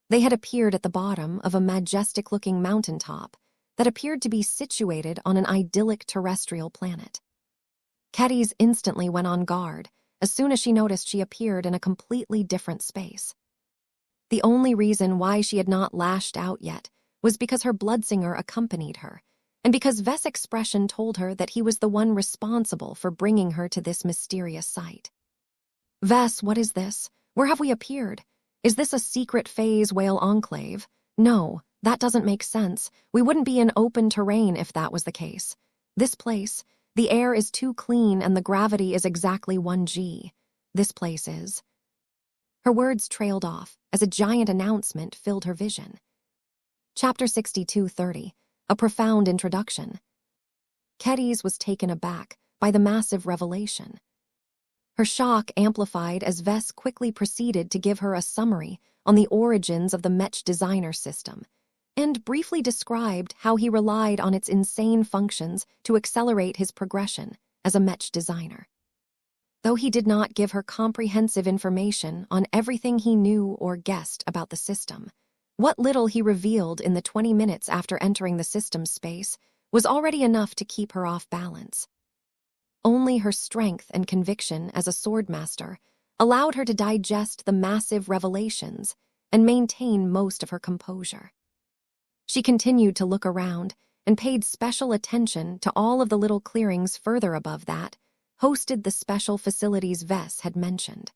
They had appeared at the bottom of a majestic-looking mountaintop that appeared to be situated on an idyllic terrestrial planet. Caddies instantly went on guard as soon as she noticed she appeared in a completely different space. The only reason why she had not lashed out yet was because her Bloodsinger accompanied her, and because Vess' expression told her that he was the one responsible for bringing her to this mysterious site. "Vess, what is this? Where have we appeared? Is this a secret phase whale enclave? No, that doesn't make sense. We wouldn't be in open terrain if that was the case. This place, the air is too clean and the gravity is exactly 1G. This place is." Her words trailed off as a giant announcement filled her vision. Chapter 62:30, A Profound Introduction. Caddies was taken aback by the massive revelation. Her shock amplified as Vess quickly proceeded to give her a summary on the origins of the Mech designer system, and briefly described how he relied on its insane functions to accelerate his progression as a Mech designer. Though he did not give her comprehensive information on everything he knew or guessed about the system, what little he revealed in the 20 minutes after entering the system's space was already enough to keep her off balance. Only her strength and conviction as a swordmaster allowed her to digest the massive revelations and maintain most of her composure. She continued to look around and paid special attention to all of the little clearings further above that hosted the special facilities Vess had mentioned.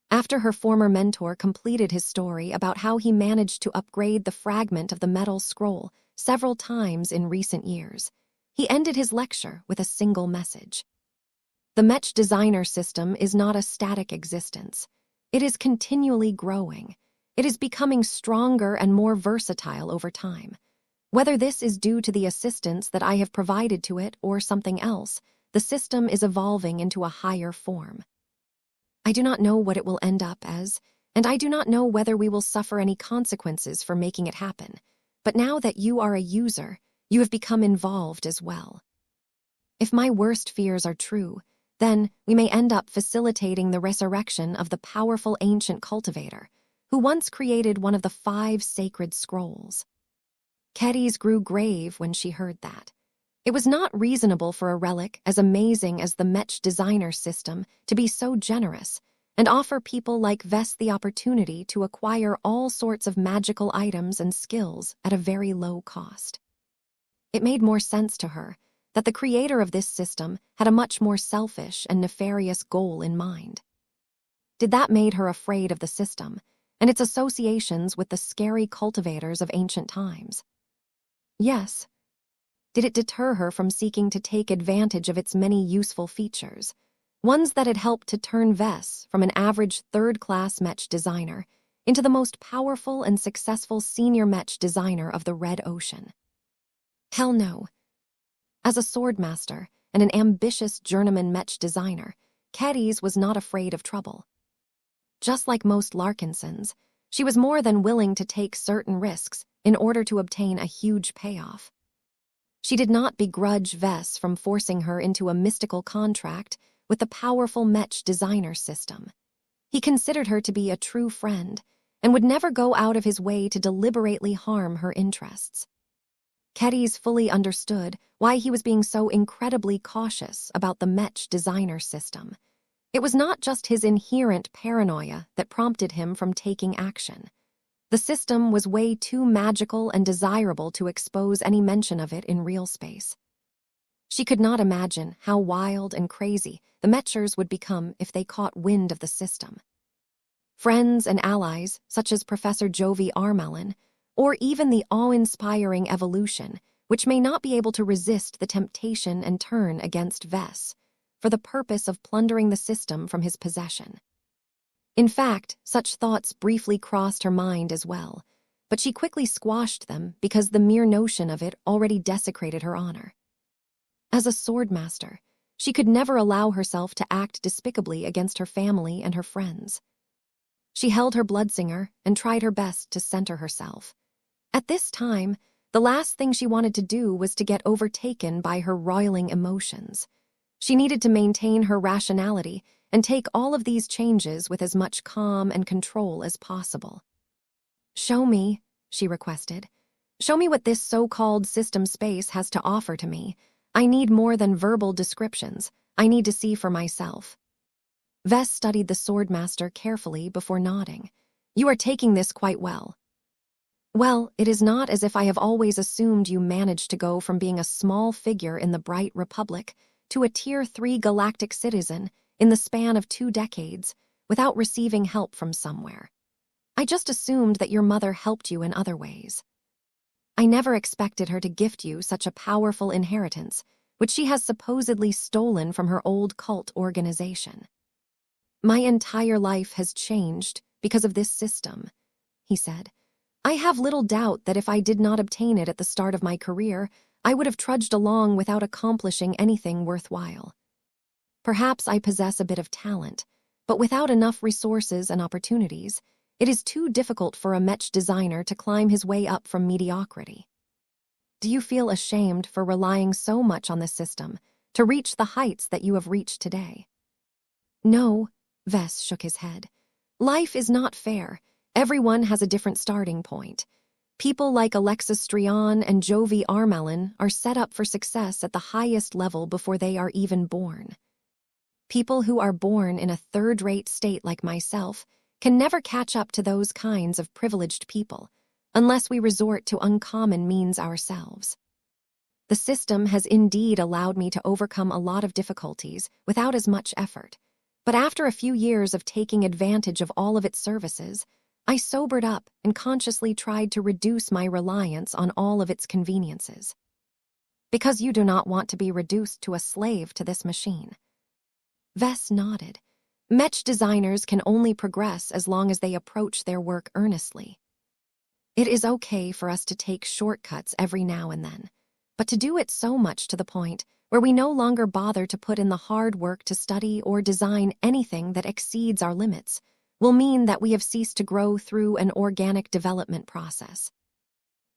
After her former mentor completed his story about how he managed to upgrade the fragment of the metal scroll several times in recent years, he ended his lecture with a single message. The Mech designer system is not a static existence. It is continually growing. It is becoming stronger and more versatile over time. Whether this is due to the assistance that I have provided to it or something else, the system is evolving into a higher form. I do not know what it will end up as, and I do not know whether we will suffer any consequences for making it happen. But now that you are a user, you have become involved as well. If my worst fears are true, then we may end up facilitating the resurrection of the powerful ancient cultivator, who once created one of the 5 sacred scrolls. Kedis grew grave when she heard that. It was not reasonable for a relic as amazing as the Mech designer system to be so generous and offer people like Vess the opportunity to acquire all sorts of magical items and skills at a very low cost. It made more sense to her that the creator of this system had a much more selfish and nefarious goal in mind. Did that made her afraid of the system and its associations with the scary cultivators of ancient times? Yes. Did it deter her from seeking to take advantage of its many useful features, ones that had helped to turn Vess from an average third-class Mech designer into the most powerful and successful senior Mech designer of the Red Ocean? Hell no. As a swordmaster and an ambitious journeyman Mech designer, Kedis was not afraid of trouble. Just like most Larkinsons, she was more than willing to take certain risks in order to obtain a huge payoff. She did not begrudge Vess from forcing her into a mystical contract with the powerful Mech designer system. He considered her to be a true friend and would never go out of his way to deliberately harm her interests. Kedis fully understood why he was being so incredibly cautious about the Mech designer system. It was not just his inherent paranoia that prompted him from taking action. The system was way too magical and desirable to expose any mention of it in real space. She could not imagine how wild and crazy the Mechers would become if they caught wind of the system. Friends and allies, such as Professor Jovi Armelin, or even the awe-inspiring Evolution, which may not be able to resist the temptation and turn against Vess, for the purpose of plundering the system from his possession. In fact, such thoughts briefly crossed her mind as well, but she quickly squashed them because the mere notion of it already desecrated her honor. As a swordmaster, she could never allow herself to act despicably against her family and her friends. She held her bloodsinger and tried her best to center herself. At this time, the last thing she wanted to do was to get overtaken by her roiling emotions. She needed to maintain her rationality and take all of these changes with as much calm and control as possible. "Show me," she requested. "Show me what this so-called system space has to offer to me. I need more than verbal descriptions. I need to see for myself." Vess studied the swordmaster carefully before nodding. "You are taking this quite well." "Well, it is not as if I have always assumed you managed to go from being a small figure in the Bright Republic to a Tier 3 galactic citizen in the span of 2 decades without receiving help from somewhere. I just assumed that your mother helped you in other ways. I never expected her to gift you such a powerful inheritance, which she has supposedly stolen from her old cult organization. My entire life has changed because of this system," he said. "I have little doubt that if I did not obtain it at the start of my career, I would have trudged along without accomplishing anything worthwhile. Perhaps I possess a bit of talent, but without enough resources and opportunities, it is too difficult for a Mech designer to climb his way up from mediocrity. Do you feel ashamed for relying so much on the system to reach the heights that you have reached today?" "No," Vess shook his head. "Life is not fair. Everyone has a different starting point. People like Alexis Strian and Jovi Armelin are set up for success at the highest level before they are even born. People who are born in a third-rate state like myself can never catch up to those kinds of privileged people, unless we resort to uncommon means ourselves. The system has indeed allowed me to overcome a lot of difficulties without as much effort, but after a few years of taking advantage of all of its services, I sobered up and consciously tried to reduce my reliance on all of its conveniences. Because you do not want to be reduced to a slave to this machine." Vess nodded. Mech designers can only progress as long as they approach their work earnestly. It is okay for us to take shortcuts every now and then, but to do it so much to the point where we no longer bother to put in the hard work to study or design anything that exceeds our limits will mean that we have ceased to grow through an organic development process.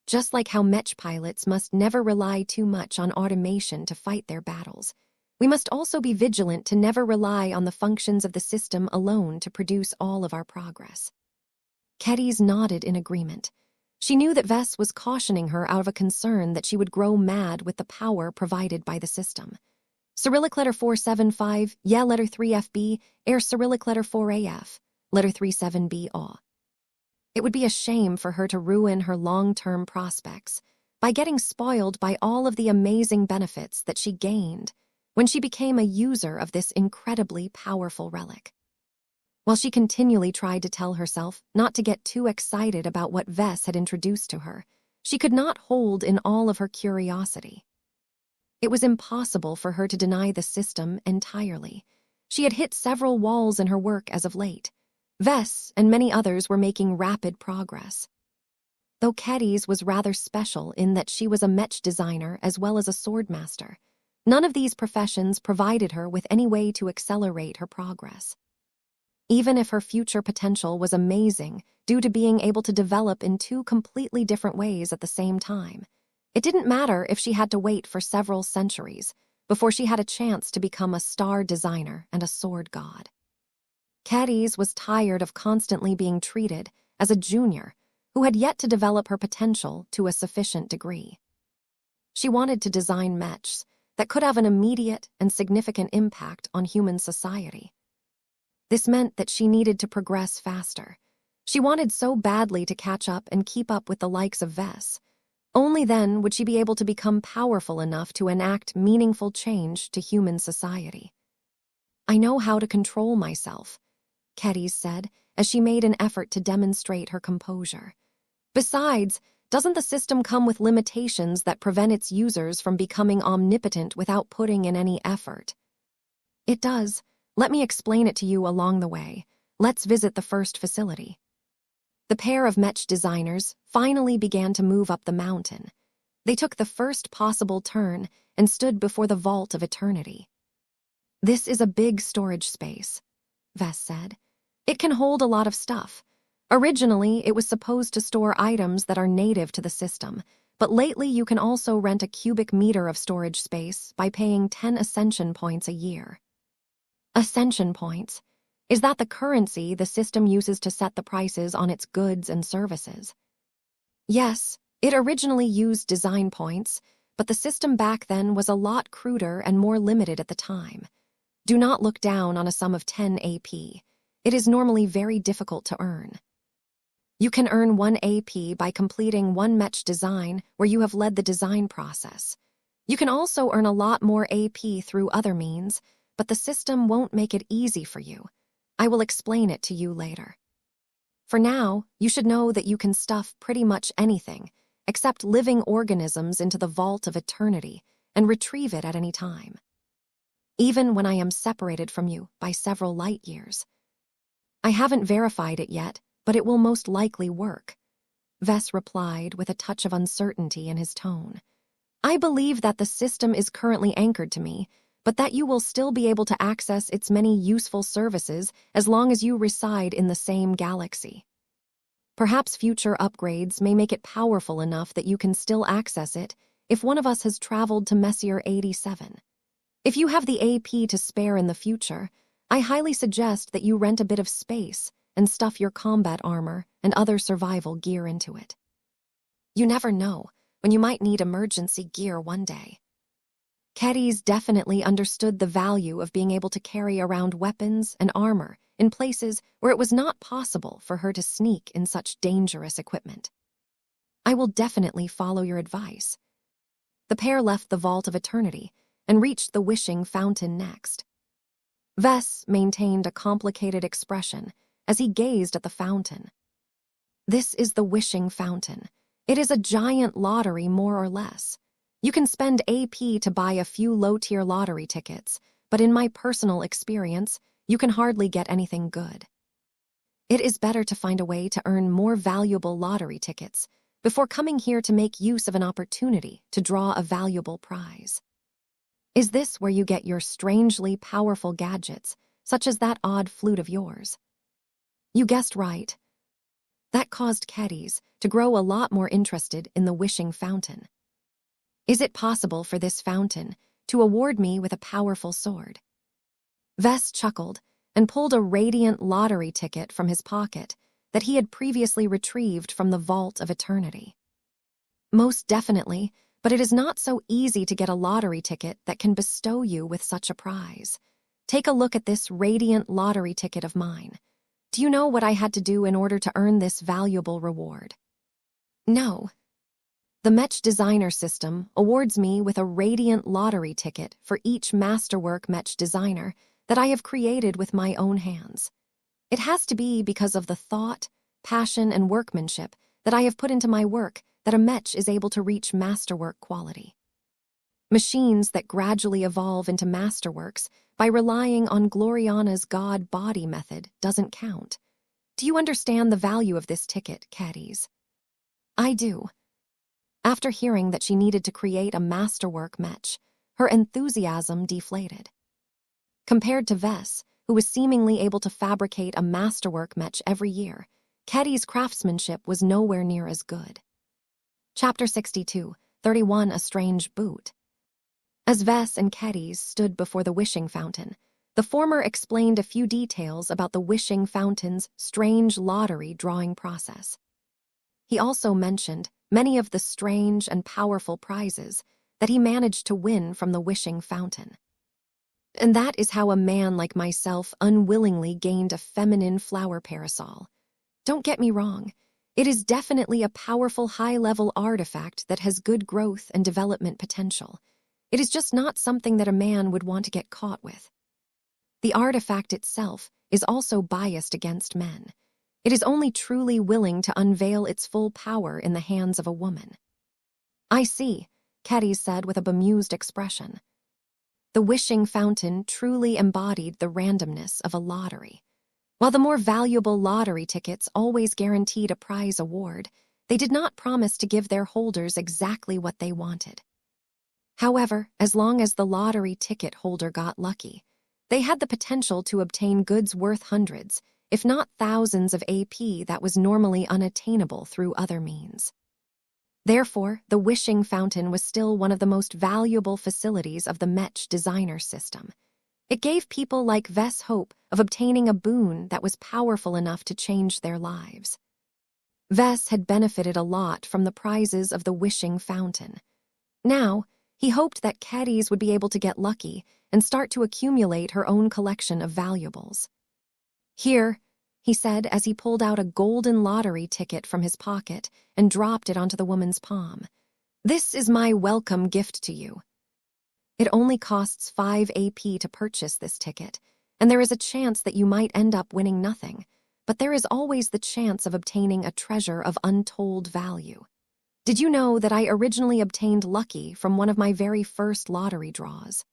Just like how Mech pilots must never rely too much on automation to fight their battles, we must also be vigilant to never rely on the functions of the system alone to produce all of our progress. Kedis nodded in agreement. She knew that Vess was cautioning her out of a concern that she would grow mad with the power provided by the system. Cyrillic letter 475, yeah letter 3FB, Cyrillic letter 4AF, letter 37B aw. It would be a shame for her to ruin her long-term prospects by getting spoiled by all of the amazing benefits that she gained when she became a user of this incredibly powerful relic. While she continually tried to tell herself not to get too excited about what Vess had introduced to her, she could not hold in all of her curiosity. It was impossible for her to deny the system entirely. She had hit several walls in her work as of late. Vess and many others were making rapid progress. Though Kedis was rather special in that she was a Mech designer as well as a swordmaster, none of these professions provided her with any way to accelerate her progress. Even if her future potential was amazing due to being able to develop in two completely different ways at the same time, it didn't matter if she had to wait for several centuries before she had a chance to become a star designer and a sword god. Kedis was tired of constantly being treated as a junior who had yet to develop her potential to a sufficient degree. She wanted to design mechs that could have an immediate and significant impact on human society. This meant that she needed to progress faster. She wanted so badly to catch up and keep up with the likes of Vess. Only then would she be able to become powerful enough to enact meaningful change to human society. "I know how to control myself," Kedis said, as she made an effort to demonstrate her composure. "Besides, doesn't the system come with limitations that prevent its users from becoming omnipotent without putting in any effort?" "It does. Let me explain it to you along the way. Let's visit the first facility." The pair of Mech designers finally began to move up the mountain. They took the first possible turn and stood before the Vault of Eternity. "This is a big storage space," Vess said. "It can hold a lot of stuff. Originally, it was supposed to store items that are native to the system, but lately you can also rent a cubic meter of storage space by paying 10 ascension points a year." Ascension points. Is that the currency the system uses to set the prices on its goods and services? Yes, it originally used design points, but the system back then was a lot cruder and more limited at the time. Do not look down on a sum of 10 AP. It is normally very difficult to earn. You can earn 1 AP by completing one Mech design where you have led the design process. You can also earn a lot more AP through other means, but the system won't make it easy for you. I will explain it to you later. For now, you should know that you can stuff pretty much anything, except living organisms, into the Vault of Eternity and retrieve it at any time. Even when I am separated from you by several light years. I haven't verified it yet, but it will most likely work," Vess replied with a touch of uncertainty in his tone. "I believe that the system is currently anchored to me, but that you will still be able to access its many useful services as long as you reside in the same galaxy. Perhaps future upgrades may make it powerful enough that you can still access it if one of us has traveled to Messier 87. If you have the AP to spare in the future, I highly suggest that you rent a bit of space and stuff your combat armor and other survival gear into it. You never know when you might need emergency gear one day." Kedis definitely understood the value of being able to carry around weapons and armor in places where it was not possible for her to sneak in such dangerous equipment. "I will definitely follow your advice." The pair left the Vault of Eternity and reached the Wishing Fountain next. Vess maintained a complicated expression as he gazed at the fountain. "This is the Wishing Fountain. It is a giant lottery, more or less. You can spend AP to buy a few low-tier lottery tickets, but in my personal experience, you can hardly get anything good. It is better to find a way to earn more valuable lottery tickets before coming here to make use of an opportunity to draw a valuable prize. Is this where you get your strangely powerful gadgets, such as that odd flute of yours? You guessed right. That caused Keddies to grow a lot more interested in the wishing fountain. Is it possible for this fountain to award me with a powerful sword? Vess chuckled and pulled a radiant lottery ticket from his pocket that he had previously retrieved from the Vault of Eternity. Most definitely, but it is not so easy to get a lottery ticket that can bestow you with such a prize. Take a look at this radiant lottery ticket of mine. Do you know what I had to do in order to earn this valuable reward? No. The Mech designer system awards me with a radiant lottery ticket for each masterwork Mech designer that I have created with my own hands. It has to be because of the thought, passion, and workmanship that I have put into my work that a Mech is able to reach masterwork quality. Machines that gradually evolve into masterworks by relying on Gloriana's God-body method doesn't count. Do you understand the value of this ticket, Keddies? I do. After hearing that she needed to create a masterwork Mech, her enthusiasm deflated. Compared to Vess, who was seemingly able to fabricate a masterwork Mech every year, Keddies' craftsmanship was nowhere near as good. Chapter 62, 31 A Strange Boot. As Vess and Keddies stood before the wishing fountain, the former explained a few details about the wishing fountain's strange lottery drawing process. He also mentioned many of the strange and powerful prizes that he managed to win from the wishing fountain. And that is how a man like myself unwillingly gained a feminine flower parasol. Don't get me wrong, it is definitely a powerful high-level artifact that has good growth and development potential. It is just not something that a man would want to get caught with. The artifact itself is also biased against men. It is only truly willing to unveil its full power in the hands of a woman. I see, Keddies said with a bemused expression. The wishing fountain truly embodied the randomness of a lottery. While the more valuable lottery tickets always guaranteed a prize award, they did not promise to give their holders exactly what they wanted. However, as long as the lottery ticket holder got lucky, they had the potential to obtain goods worth hundreds, if not thousands of AP that was normally unattainable through other means. Therefore, the wishing fountain was still one of the most valuable facilities of the Mech designer system. It gave people like Vess hope of obtaining a boon that was powerful enough to change their lives. Vess had benefited a lot from the prizes of the wishing fountain. Now, he hoped that Keddies would be able to get lucky and start to accumulate her own collection of valuables. Here, he said as he pulled out a golden lottery ticket from his pocket and dropped it onto the woman's palm. This is my welcome gift to you. It only costs 5 AP to purchase this ticket, and there is a chance that you might end up winning nothing, but there is always the chance of obtaining a treasure of untold value. Did you know that I originally obtained lucky from one of my very first lottery draws?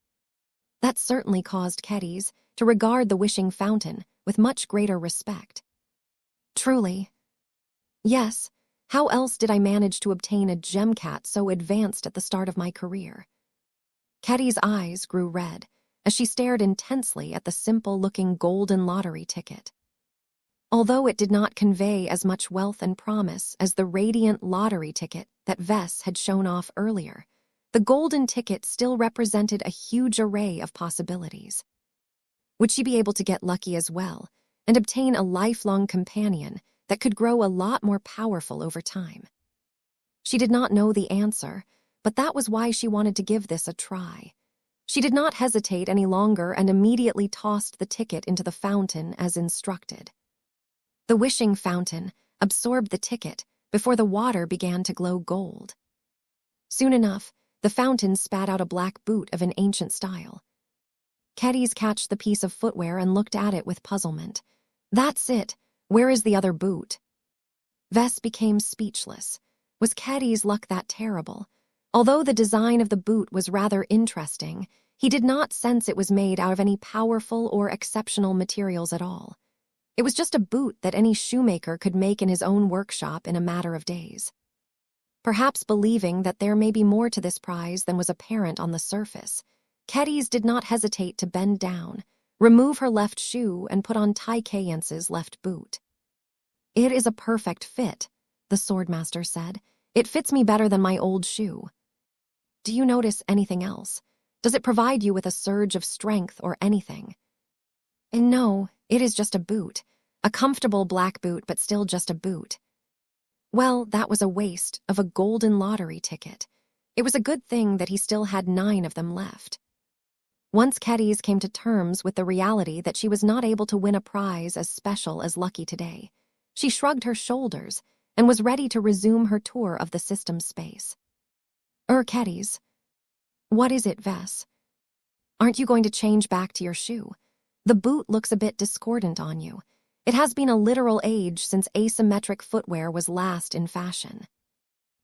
That certainly caused Keddies to regard the wishing fountain with much greater respect. Truly. Yes, how else did I manage to obtain a gemcat so advanced at the start of my career? Keddies' eyes grew red as she stared intensely at the simple-looking golden lottery ticket. Although it did not convey as much wealth and promise as the radiant lottery ticket that Vess had shown off earlier, the golden ticket still represented a huge array of possibilities. Would she be able to get lucky as well and obtain a lifelong companion that could grow a lot more powerful over time? She did not know the answer, but that was why she wanted to give this a try. She did not hesitate any longer and immediately tossed the ticket into the fountain as instructed. The wishing fountain absorbed the ticket before the water began to glow gold. Soon enough, the fountain spat out a black boot of an ancient style. Keddies catched the piece of footwear and looked at it with puzzlement. That's it. Where is the other boot? Vess became speechless. Was Keddies' luck that terrible? Although the design of the boot was rather interesting, he did not sense it was made out of any powerful or exceptional materials at all. It was just a boot that any shoemaker could make in his own workshop in a matter of days. Perhaps believing that there may be more to this prize than was apparent on the surface, Kedys did not hesitate to bend down, remove her left shoe, and put on Tai Kayence's left boot. "It is a perfect fit," the swordmaster said. "It fits me better than my old shoe. Do you notice anything else? Does it provide you with a surge of strength or anything?" "No, it is just a boot. A comfortable black boot, but still just a boot." Well, that was a waste of a golden lottery ticket. It was a good thing that he still had 9 of them left. Once Kedys came to terms with the reality that she was not able to win a prize as special as Lucky today, she shrugged her shoulders and was ready to resume her tour of the system's space. Kedys. What is it, Vess? Aren't you going to change back to your shoe? The boot looks a bit discordant on you. It has been a literal age since asymmetric footwear was last in fashion.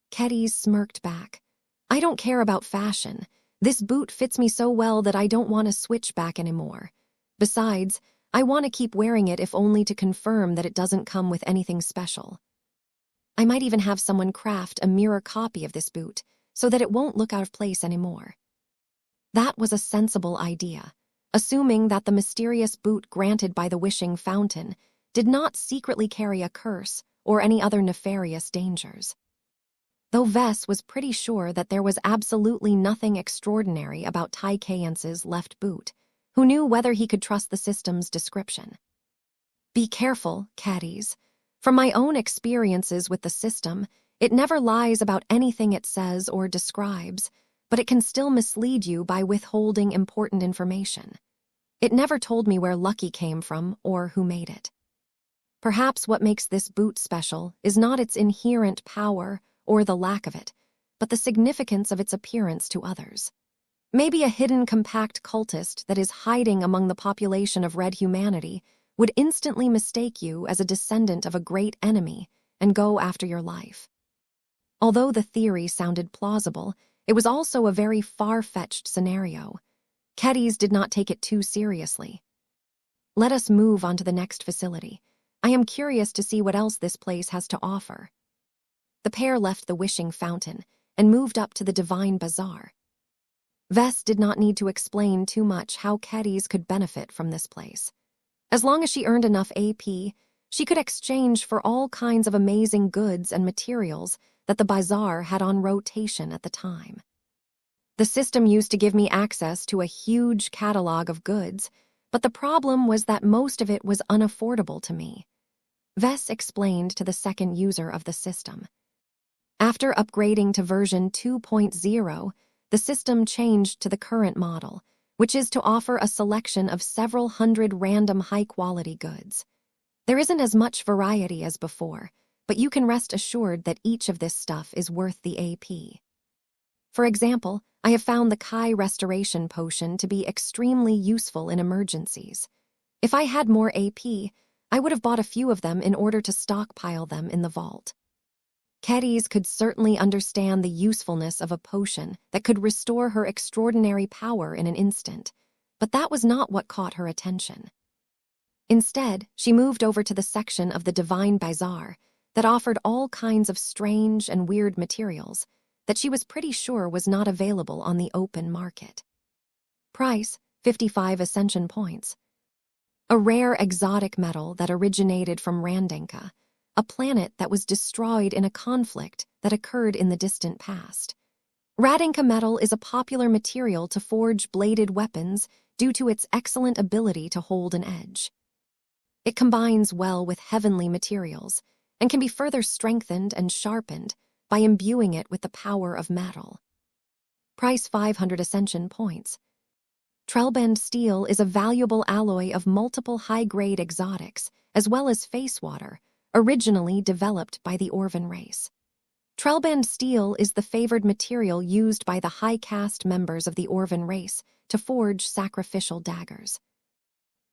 Kedys smirked back. I don't care about fashion. This boot fits me so well that I don't want to switch back anymore. Besides, I want to keep wearing it if only to confirm that it doesn't come with anything special. I might even have someone craft a mirror copy of this boot so that it won't look out of place anymore. That was a sensible idea, assuming that the mysterious boot granted by the wishing fountain did not secretly carry a curse or any other nefarious dangers. Though Vess was pretty sure that there was absolutely nothing extraordinary about Tai Kayence's left boot, who knew whether he could trust the system's description. Be careful, Kedys. From my own experiences with the system, it never lies about anything it says or describes, but it can still mislead you by withholding important information. It never told me where Lucky came from or who made it. Perhaps what makes this boot special is not its inherent power or the lack of it, but the significance of its appearance to others. Maybe a hidden compact cultist that is hiding among the population of red humanity would instantly mistake you as a descendant of a great enemy and go after your life. Although the theory sounded plausible, it was also a very far-fetched scenario. Kedys did not take it too seriously. Let us move on to the next facility. I am curious to see what else this place has to offer. The pair left the wishing fountain and moved up to the divine bazaar. Vess did not need to explain too much how Kedys could benefit from this place. As long as she earned enough AP, she could exchange for all kinds of amazing goods and materials that the bazaar had on rotation at the time. The system used to give me access to a huge catalog of goods, but the problem was that most of it was unaffordable to me. Vess explained to the second user of the system. After upgrading to version 2.0, the system changed to the current model, which is to offer a selection of several hundred random high-quality goods. There isn't as much variety as before, but you can rest assured that each of this stuff is worth the AP. For example, I have found the Kai Restoration Potion to be extremely useful in emergencies. If I had more AP, I would have bought a few of them in order to stockpile them in the vault. Kedys could certainly understand the usefulness of a potion that could restore her extraordinary power in an instant, but that was not what caught her attention. Instead, she moved over to the section of the Divine Bazaar that offered all kinds of strange and weird materials that she was pretty sure was not available on the open market. Price, 55 ascension points. A rare exotic metal that originated from Randenka, a planet that was destroyed in a conflict that occurred in the distant past. Randenka metal is a popular material to forge bladed weapons due to its excellent ability to hold an edge. It combines well with heavenly materials and can be further strengthened and sharpened by imbuing it with the power of metal. Price 500 ascension points. Trellband steel is a valuable alloy of multiple high-grade exotics, as well as face water, originally developed by the Orvan race. Trellband steel is the favored material used by the high caste members of the Orvan race to forge sacrificial daggers.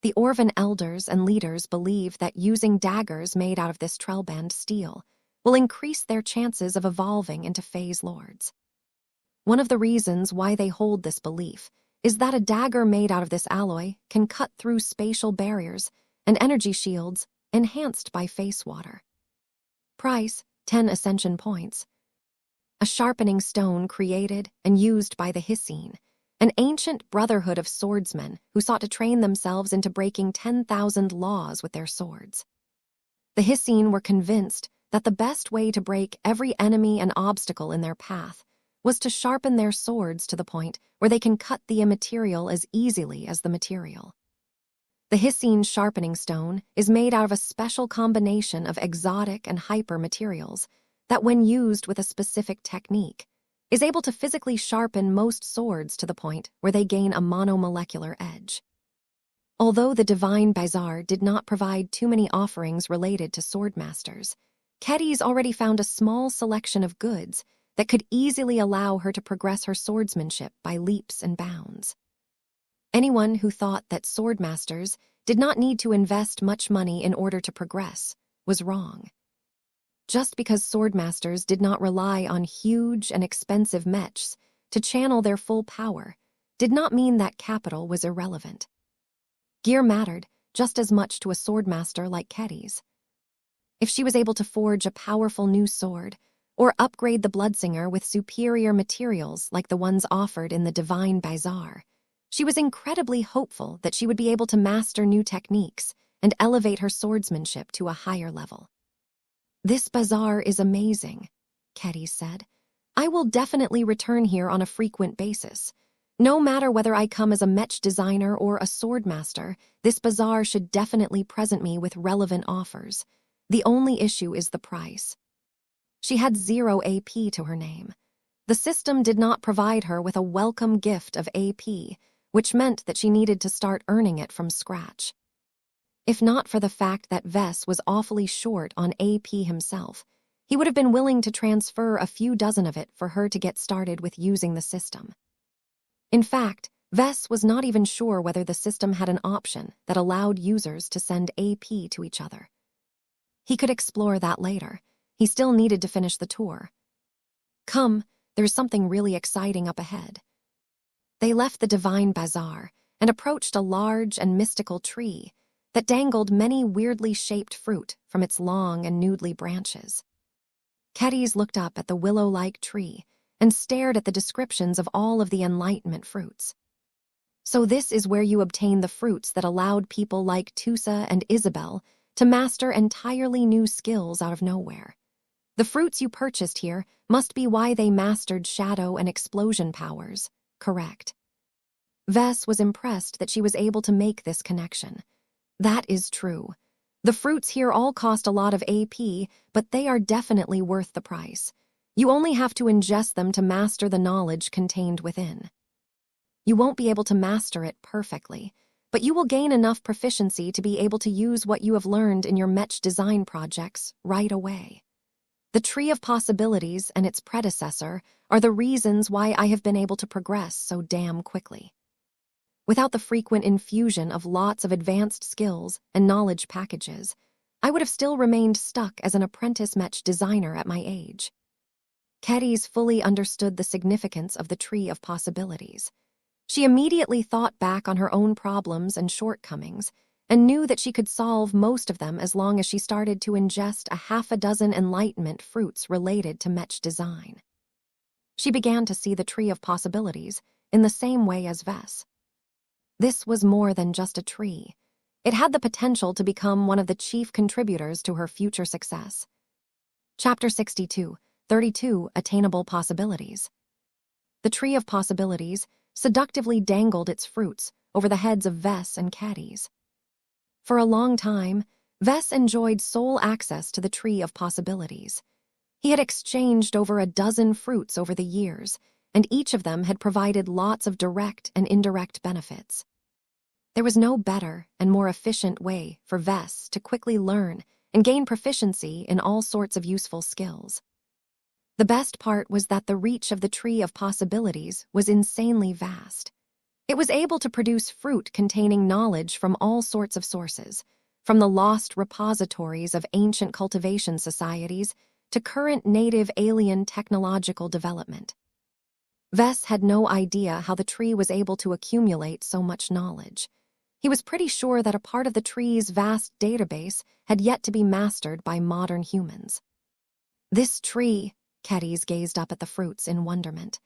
The Orvan elders and leaders believe that using daggers made out of this Trellband steel will increase their chances of evolving into phase lords. One of the reasons why they hold this belief is that a dagger made out of this alloy can cut through spatial barriers and energy shields enhanced by face water. Price, 10 ascension points. A sharpening stone created and used by the Hissine, an ancient brotherhood of swordsmen who sought to train themselves into breaking 10,000 laws with their swords. The Hissine were convinced that the best way to break every enemy and obstacle in their path was to sharpen their swords to the point where they can cut the immaterial as easily as the material. The Hissine sharpening stone is made out of a special combination of exotic and hyper materials that, when used with a specific technique, is able to physically sharpen most swords to the point where they gain a monomolecular edge. Although the Divine Bazaar did not provide too many offerings related to swordmasters, Keddy's already found a small selection of goods that could easily allow her to progress her swordsmanship by leaps and bounds. Anyone who thought that swordmasters did not need to invest much money in order to progress was wrong. Just because swordmasters did not rely on huge and expensive mechs to channel their full power did not mean that capital was irrelevant. Gear mattered just as much to a swordmaster like Keddy's. If she was able to forge a powerful new sword, or upgrade the Bloodsinger with superior materials like the ones offered in the Divine Bazaar, she was incredibly hopeful that she would be able to master new techniques and elevate her swordsmanship to a higher level. "This bazaar is amazing," Keddy said. "I will definitely return here on a frequent basis. No matter whether I come as a mech designer or a swordmaster, this bazaar should definitely present me with relevant offers. The only issue is the price." She had 0 AP to her name. The system did not provide her with a welcome gift of AP, which meant that she needed to start earning it from scratch. If not for the fact that Vess was awfully short on AP himself, he would have been willing to transfer a few dozen of it for her to get started with using the system. In fact, Vess was not even sure whether the system had an option that allowed users to send AP to each other. He could explore that later. He still needed to finish the tour. "Come, there's something really exciting up ahead." They left the Divine Bazaar and approached a large and mystical tree that dangled many weirdly shaped fruit from its long and noodly branches. Keddy's looked up at the willow-like tree and stared at the descriptions of all of the Enlightenment fruits. "So this is where you obtain the fruits that allowed people like Tusa and Isabel to master entirely new skills out of nowhere. The fruits you purchased here must be why they mastered shadow and explosion powers, correct?" Vess was impressed that she was able to make this connection. "That is true. The fruits here all cost a lot of AP, but they are definitely worth the price. You only have to ingest them to master the knowledge contained within. You won't be able to master it perfectly, but you will gain enough proficiency to be able to use what you have learned in your mech design projects right away. The Tree of Possibilities and its predecessor are the reasons why I have been able to progress so damn quickly. Without the frequent infusion of lots of advanced skills and knowledge packages, I would have still remained stuck as an apprentice mech designer at my age." Keddy's fully understood the significance of the Tree of Possibilities. She immediately thought back on her own problems and shortcomings and knew that she could solve most of them as long as she started to ingest a half a dozen Enlightenment fruits related to mech design. She began to see the Tree of Possibilities in the same way as Vess. This was more than just a tree. It had the potential to become one of the chief contributors to her future success. Chapter 62, 32 Attainable Possibilities. The Tree of Possibilities seductively dangled its fruits over the heads of Vess and Keddy's. For a long time, Vess enjoyed sole access to the Tree of Possibilities. He had exchanged over a dozen fruits over the years, and each of them had provided lots of direct and indirect benefits. There was no better and more efficient way for Vess to quickly learn and gain proficiency in all sorts of useful skills. The best part was that the reach of the Tree of Possibilities was insanely vast. It was able to produce fruit containing knowledge from all sorts of sources, from the lost repositories of ancient cultivation societies to current native alien technological development. Vess had no idea how the tree was able to accumulate so much knowledge. He was pretty sure that a part of the tree's vast database had yet to be mastered by modern humans. This tree, Kedis gazed up at the fruits in wonderment.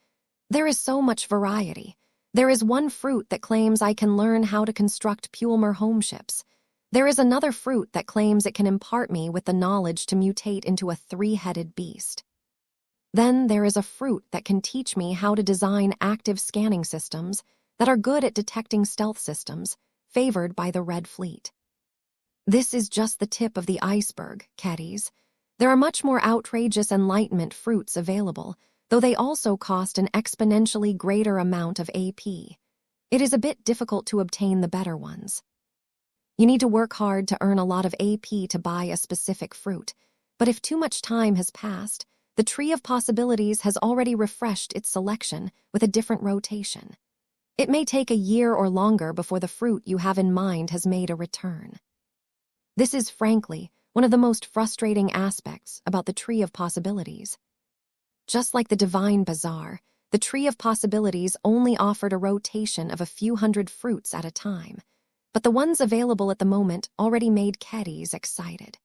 There is so much variety. There is one fruit that claims I can learn how to construct Pulmer homeships. There is another fruit that claims it can impart me with the knowledge to mutate into a three-headed beast. Then there is a fruit that can teach me how to design active scanning systems that are good at detecting stealth systems, favored by the Red Fleet. This is just the tip of the iceberg, Kedis. There are much more outrageous Enlightenment fruits available, though they also cost an exponentially greater amount of AP. It is a bit difficult to obtain the better ones. You need to work hard to earn a lot of AP to buy a specific fruit, but if too much time has passed, the tree of possibilities has already refreshed its selection with a different rotation. It may take a year or longer before the fruit you have in mind has made a return. This is, frankly, one of the most frustrating aspects about the tree of possibilities. Just like the Divine Bazaar, the tree of possibilities only offered a rotation of a few hundred fruits at a time, but the ones available at the moment already made Kedis excited.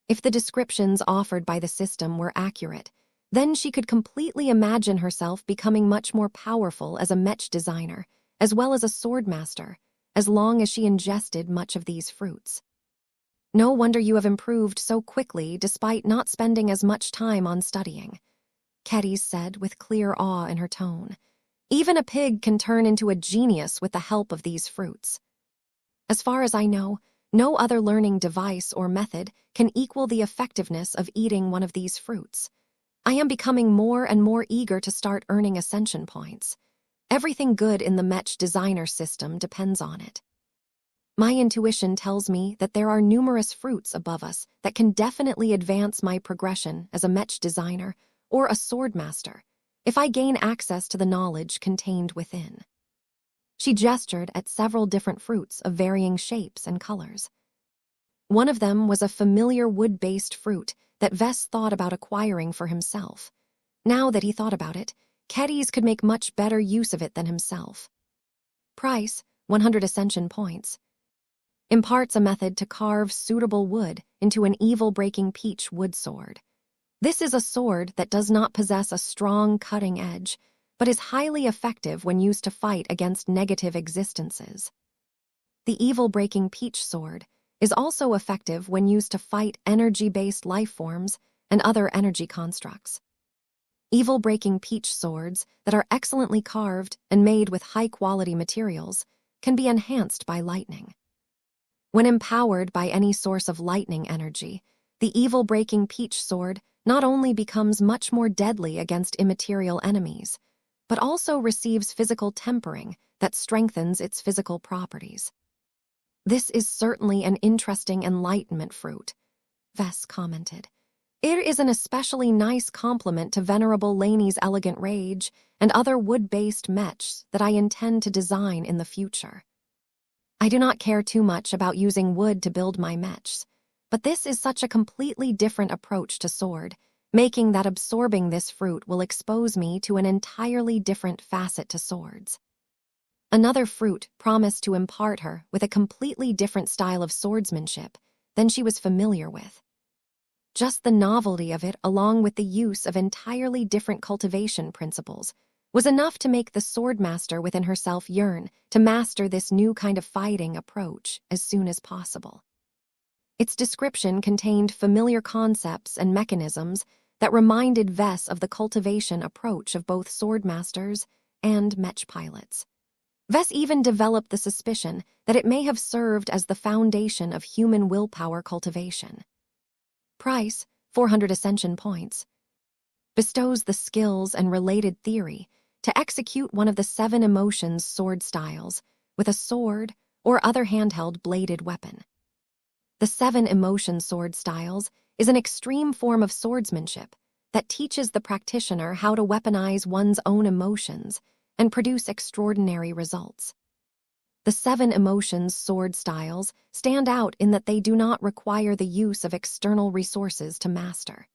If the descriptions offered by the system were accurate, then she could completely imagine herself becoming much more powerful as a Mech designer, as well as a swordmaster, as long as she ingested much of these fruits. No wonder you have improved so quickly despite not spending as much time on studying, Kedis said with clear awe in her tone. Even a pig can turn into a genius with the help of these fruits. As far as I know, no other learning device or method can equal the effectiveness of eating one of these fruits. I am becoming more and more eager to start earning ascension points. Everything good in the Mech designer system depends on it. My intuition tells me that there are numerous fruits above us that can definitely advance my progression as a Mech designer or a swordmaster if I gain access to the knowledge contained within. She gestured at several different fruits of varying shapes and colors. One of them was a familiar wood-based fruit that Vess thought about acquiring for himself. Now that he thought about it, Kedis could make much better use of it than himself. Price, 100 ascension points. Imparts a method to carve suitable wood into an evil-breaking peach wood sword. This is a sword that does not possess a strong cutting edge, but is highly effective when used to fight against negative existences. The evil-breaking peach sword is also effective when used to fight energy-based life forms and other energy constructs. Evil-breaking peach swords that are excellently carved and made with high-quality materials can be enhanced by lightning. When empowered by any source of lightning energy, the evil-breaking peach sword not only becomes much more deadly against immaterial enemies, but also receives physical tempering that strengthens its physical properties. This is certainly an interesting enlightenment fruit, Vess commented. It is an especially nice complement to Venerable Laney's elegant rage and other wood-based mechs that I intend to design in the future. I do not care too much about using wood to build my mechs, but this is such a completely different approach to sword, making that absorbing this fruit will expose me to an entirely different facet to swords. Another fruit promised to impart her with a completely different style of swordsmanship than she was familiar with. Just the novelty of it, along with the use of entirely different cultivation principles, was enough to make the swordmaster within herself yearn to master this new kind of fighting approach as soon as possible. Its description contained familiar concepts and mechanisms that reminded Vess of the cultivation approach of both swordmasters and Mech pilots. Vess even developed the suspicion that it may have served as the foundation of human willpower cultivation. Price, 400 ascension points. Bestows the skills and related theory to execute one of the 7 emotions sword styles with a sword or other handheld bladed weapon. The 7 emotion sword styles is an extreme form of swordsmanship that teaches the practitioner how to weaponize one's own emotions and produce extraordinary results. The 7 emotions sword styles stand out in that they do not require the use of external resources to master.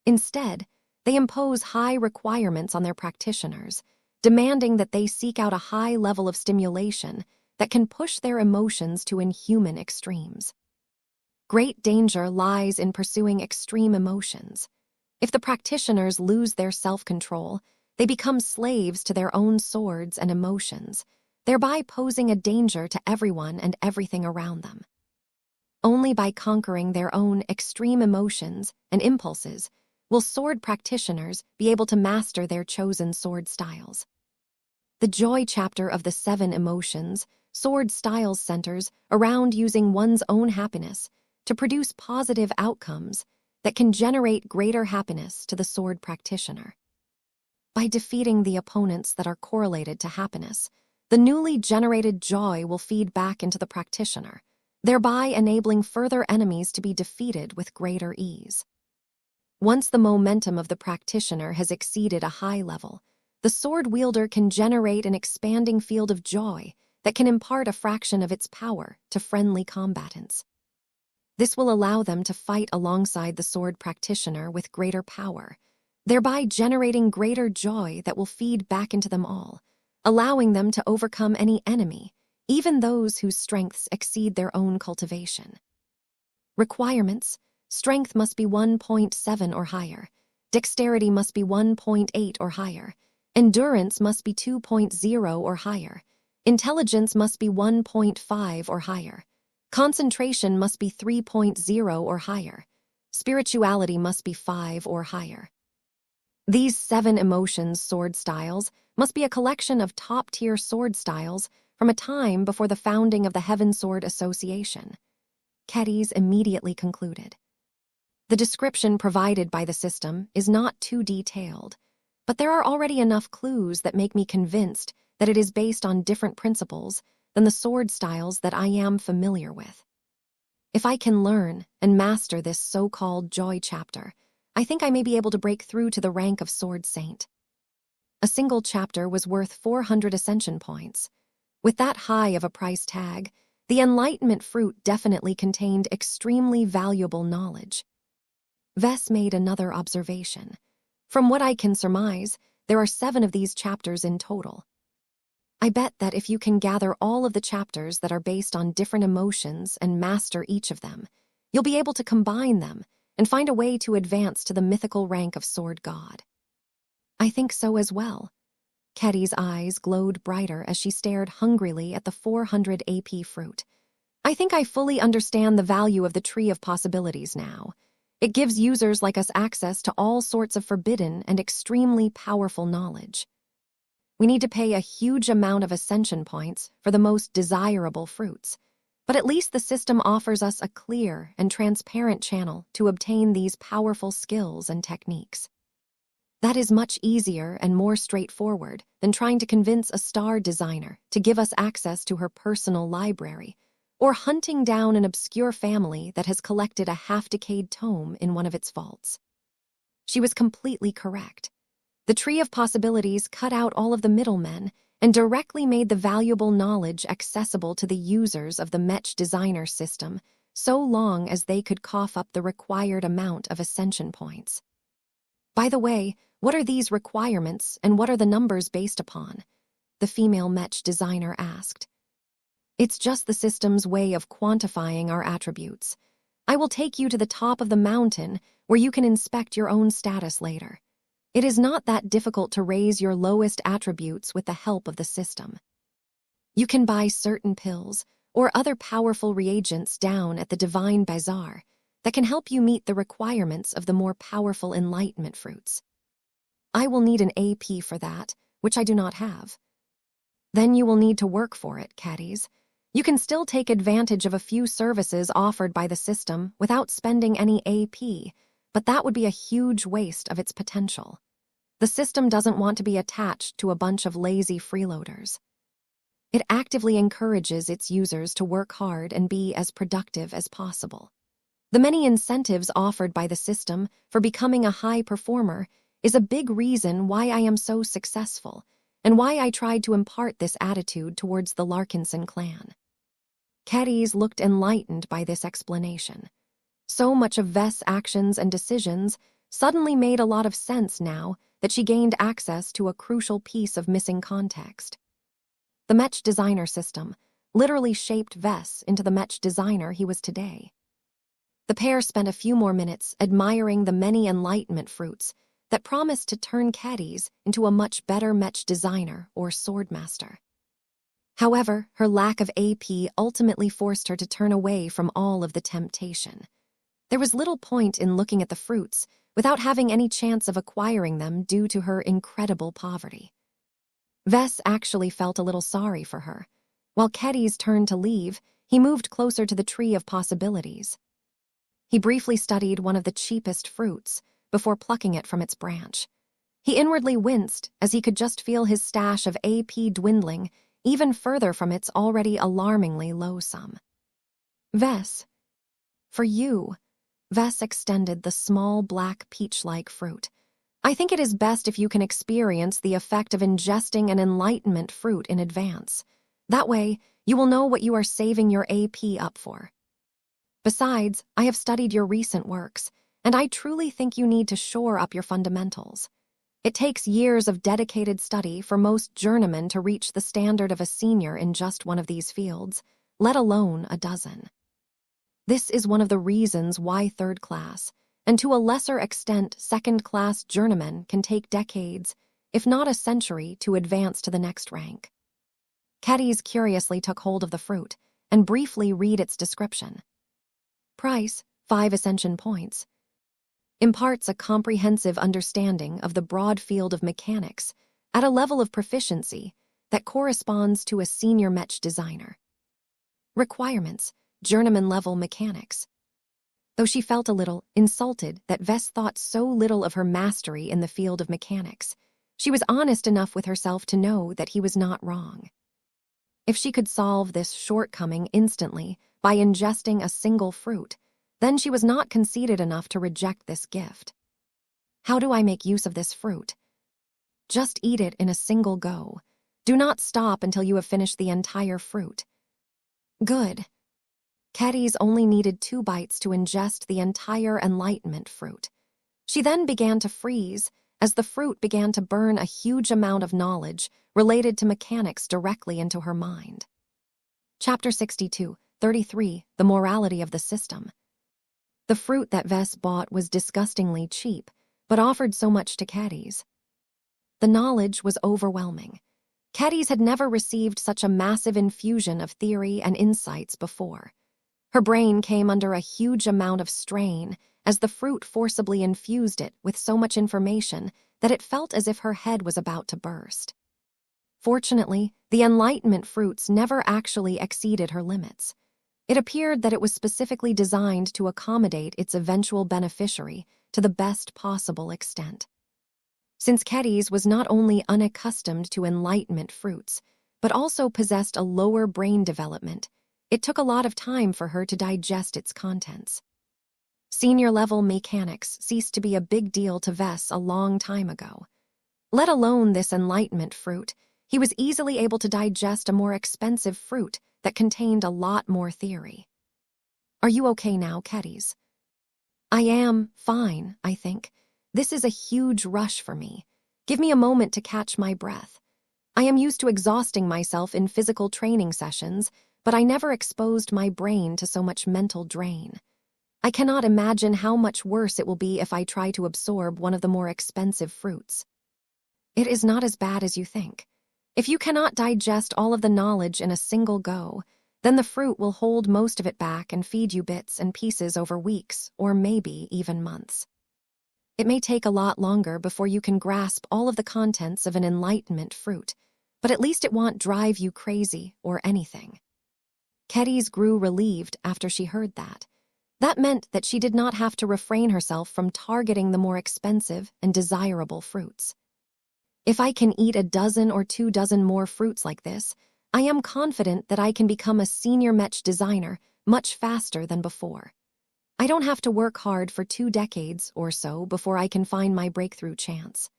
Instead, they impose high requirements on their practitioners, demanding that they seek out a high level of stimulation that can push their emotions to inhuman extremes. Great danger lies in pursuing extreme emotions. If the practitioners lose their self-control, they become slaves to their own swords and emotions, thereby posing a danger to everyone and everything around them. Only by conquering their own extreme emotions and impulses will sword practitioners be able to master their chosen sword styles. The Joy chapter of the 7 Emotions Sword Styles centers around using one's own happiness to produce positive outcomes that can generate greater happiness to the sword practitioner. By defeating the opponents that are correlated to happiness, the newly generated joy will feed back into the practitioner, thereby enabling further enemies to be defeated with greater ease. Once the momentum of the practitioner has exceeded a high level, the sword wielder can generate an expanding field of joy that can impart a fraction of its power to friendly combatants. This will allow them to fight alongside the sword practitioner with greater power, thereby generating greater joy that will feed back into them all, allowing them to overcome any enemy, even those whose strengths exceed their own cultivation. Requirements: strength must be 1.7 or higher, dexterity must be 1.8 or higher, endurance must be 2.0 or higher, intelligence must be 1.5 or higher, concentration must be 3.0 or higher, spirituality must be 5 or higher. These 7 emotions sword styles must be a collection of top-tier sword styles from a time before the founding of the Heaven Sword Association. Kedis immediately concluded. The description provided by the system is not too detailed, but there are already enough clues that make me convinced that it is based on different principles than the sword styles that I am familiar with. If I can learn and master this so-called Joy chapter, I think I may be able to break through to the rank of Sword Saint. A single chapter was worth 400 ascension points. With that high of a price tag, the Enlightenment fruit definitely contained extremely valuable knowledge. Vess made another observation. From what I can surmise, there are 7 of these chapters in total. I bet that if you can gather all of the chapters that are based on different emotions and master each of them, you'll be able to combine them and find a way to advance to the mythical rank of Sword God. I think so as well. Keddy's eyes glowed brighter as she stared hungrily at the 400 AP fruit. I think I fully understand the value of the Tree of Possibilities now. It gives users like us access to all sorts of forbidden and extremely powerful knowledge. We need to pay a huge amount of ascension points for the most desirable fruits, but at least the system offers us a clear and transparent channel to obtain these powerful skills and techniques. That is much easier and more straightforward than trying to convince a star designer to give us access to her personal library, or hunting down an obscure family that has collected a half-decayed tome in one of its vaults. She was completely correct. The Tree of Possibilities cut out all of the middlemen and directly made the valuable knowledge accessible to the users of the Mech designer system so long as they could cough up the required amount of ascension points. By the way, what are these requirements and what are the numbers based upon? The female Mech designer asked. It's just the system's way of quantifying our attributes. I will take you to the top of the mountain where you can inspect your own status later. It is not that difficult to raise your lowest attributes with the help of the system. You can buy certain pills or other powerful reagents down at the Divine Bazaar that can help you meet the requirements of the more powerful Enlightenment fruits. I will need an AP for that, which I do not have. Then you will need to work for it, caddies. You can still take advantage of a few services offered by the system without spending any AP, but that would be a huge waste of its potential. The system doesn't want to be attached to a bunch of lazy freeloaders. It actively encourages its users to work hard and be as productive as possible. The many incentives offered by the system for becoming a high performer is a big reason why I am so successful and why I tried to impart this attitude towards the Larkinson clan. Keddies looked enlightened by this explanation. So much of Vess' actions and decisions suddenly made a lot of sense now that she gained access to a crucial piece of missing context. The Mech designer system, literally shaped Vess into the Mech designer he was today. The pair spent a few more minutes admiring the many enlightenment fruits that promised to turn Caddies into a much better Mech designer or swordmaster. However, her lack of AP ultimately forced her to turn away from all of the temptation. There was little point in looking at the fruits without having any chance of acquiring them due to her incredible poverty. Vess actually felt a little sorry for her. While Caddies turned to leave, he moved closer to the tree of possibilities. He briefly studied one of the cheapest fruits before plucking it from its branch. He inwardly winced as he could just feel his stash of AP dwindling even further from its already alarmingly low sum. Vess. For you. Vess extended the small black peach-like fruit. I think it is best if you can experience the effect of ingesting an enlightenment fruit in advance. That way, you will know what you are saving your AP up for. Besides, I have studied your recent works, and I truly think you need to shore up your fundamentals. It takes years of dedicated study for most journeymen to reach the standard of a senior in just one of these fields, let alone a dozen. This is one of the reasons why third class, and to a lesser extent second-class journeymen can take decades, if not a century, to advance to the next rank. Caddies curiously took hold of the fruit and briefly read its description. Price, 5 ascension points. Imparts a comprehensive understanding of the broad field of mechanics at a level of proficiency that corresponds to a senior Mech designer. Requirements, journeyman-level mechanics. Though she felt a little insulted that Vess thought so little of her mastery in the field of mechanics, she was honest enough with herself to know that he was not wrong. If she could solve this shortcoming instantly by ingesting a single fruit, then she was not conceited enough to reject this gift. How do I make use of this fruit? Just eat it in a single go. Do not stop until you have finished the entire fruit. Good. Caddies only needed 2 bites to ingest the entire enlightenment fruit. She then began to freeze as the fruit began to burn a huge amount of knowledge related to mechanics directly into her mind. Chapter 62, 33, The Morality of the System. The fruit that Vess bought was disgustingly cheap, but offered so much to Caddies. The knowledge was overwhelming. Caddies had never received such a massive infusion of theory and insights before. Her brain came under a huge amount of strain as the fruit forcibly infused it with so much information that it felt as if her head was about to burst. Fortunately, the enlightenment fruits never actually exceeded her limits. It appeared that it was specifically designed to accommodate its eventual beneficiary to the best possible extent. Since Caddies was not only unaccustomed to enlightenment fruits, but also possessed a lower brain development, it took a lot of time for her to digest its contents. Senior-level mechanics ceased to be a big deal to Vess a long time ago. Let alone this enlightenment fruit, he was easily able to digest a more expensive fruit that contained a lot more theory. Are you okay now, Caddies? I am fine, I think. This is a huge rush for me. Give me a moment to catch my breath. I am used to exhausting myself in physical training sessions, but I never exposed my brain to so much mental drain. I cannot imagine how much worse it will be if I try to absorb one of the more expensive fruits. It is not as bad as you think. If you cannot digest all of the knowledge in a single go, then the fruit will hold most of it back and feed you bits and pieces over weeks or maybe even months. It may take a lot longer before you can grasp all of the contents of an enlightenment fruit, but at least it won't drive you crazy or anything. Caddies grew relieved after she heard that. That meant that she did not have to refrain herself from targeting the more expensive and desirable fruits. If I can eat a dozen or 2 dozen more fruits like this, I am confident that I can become a senior Mech designer much faster than before. I don't have to work hard for 2 decades or so before I can find my breakthrough chance.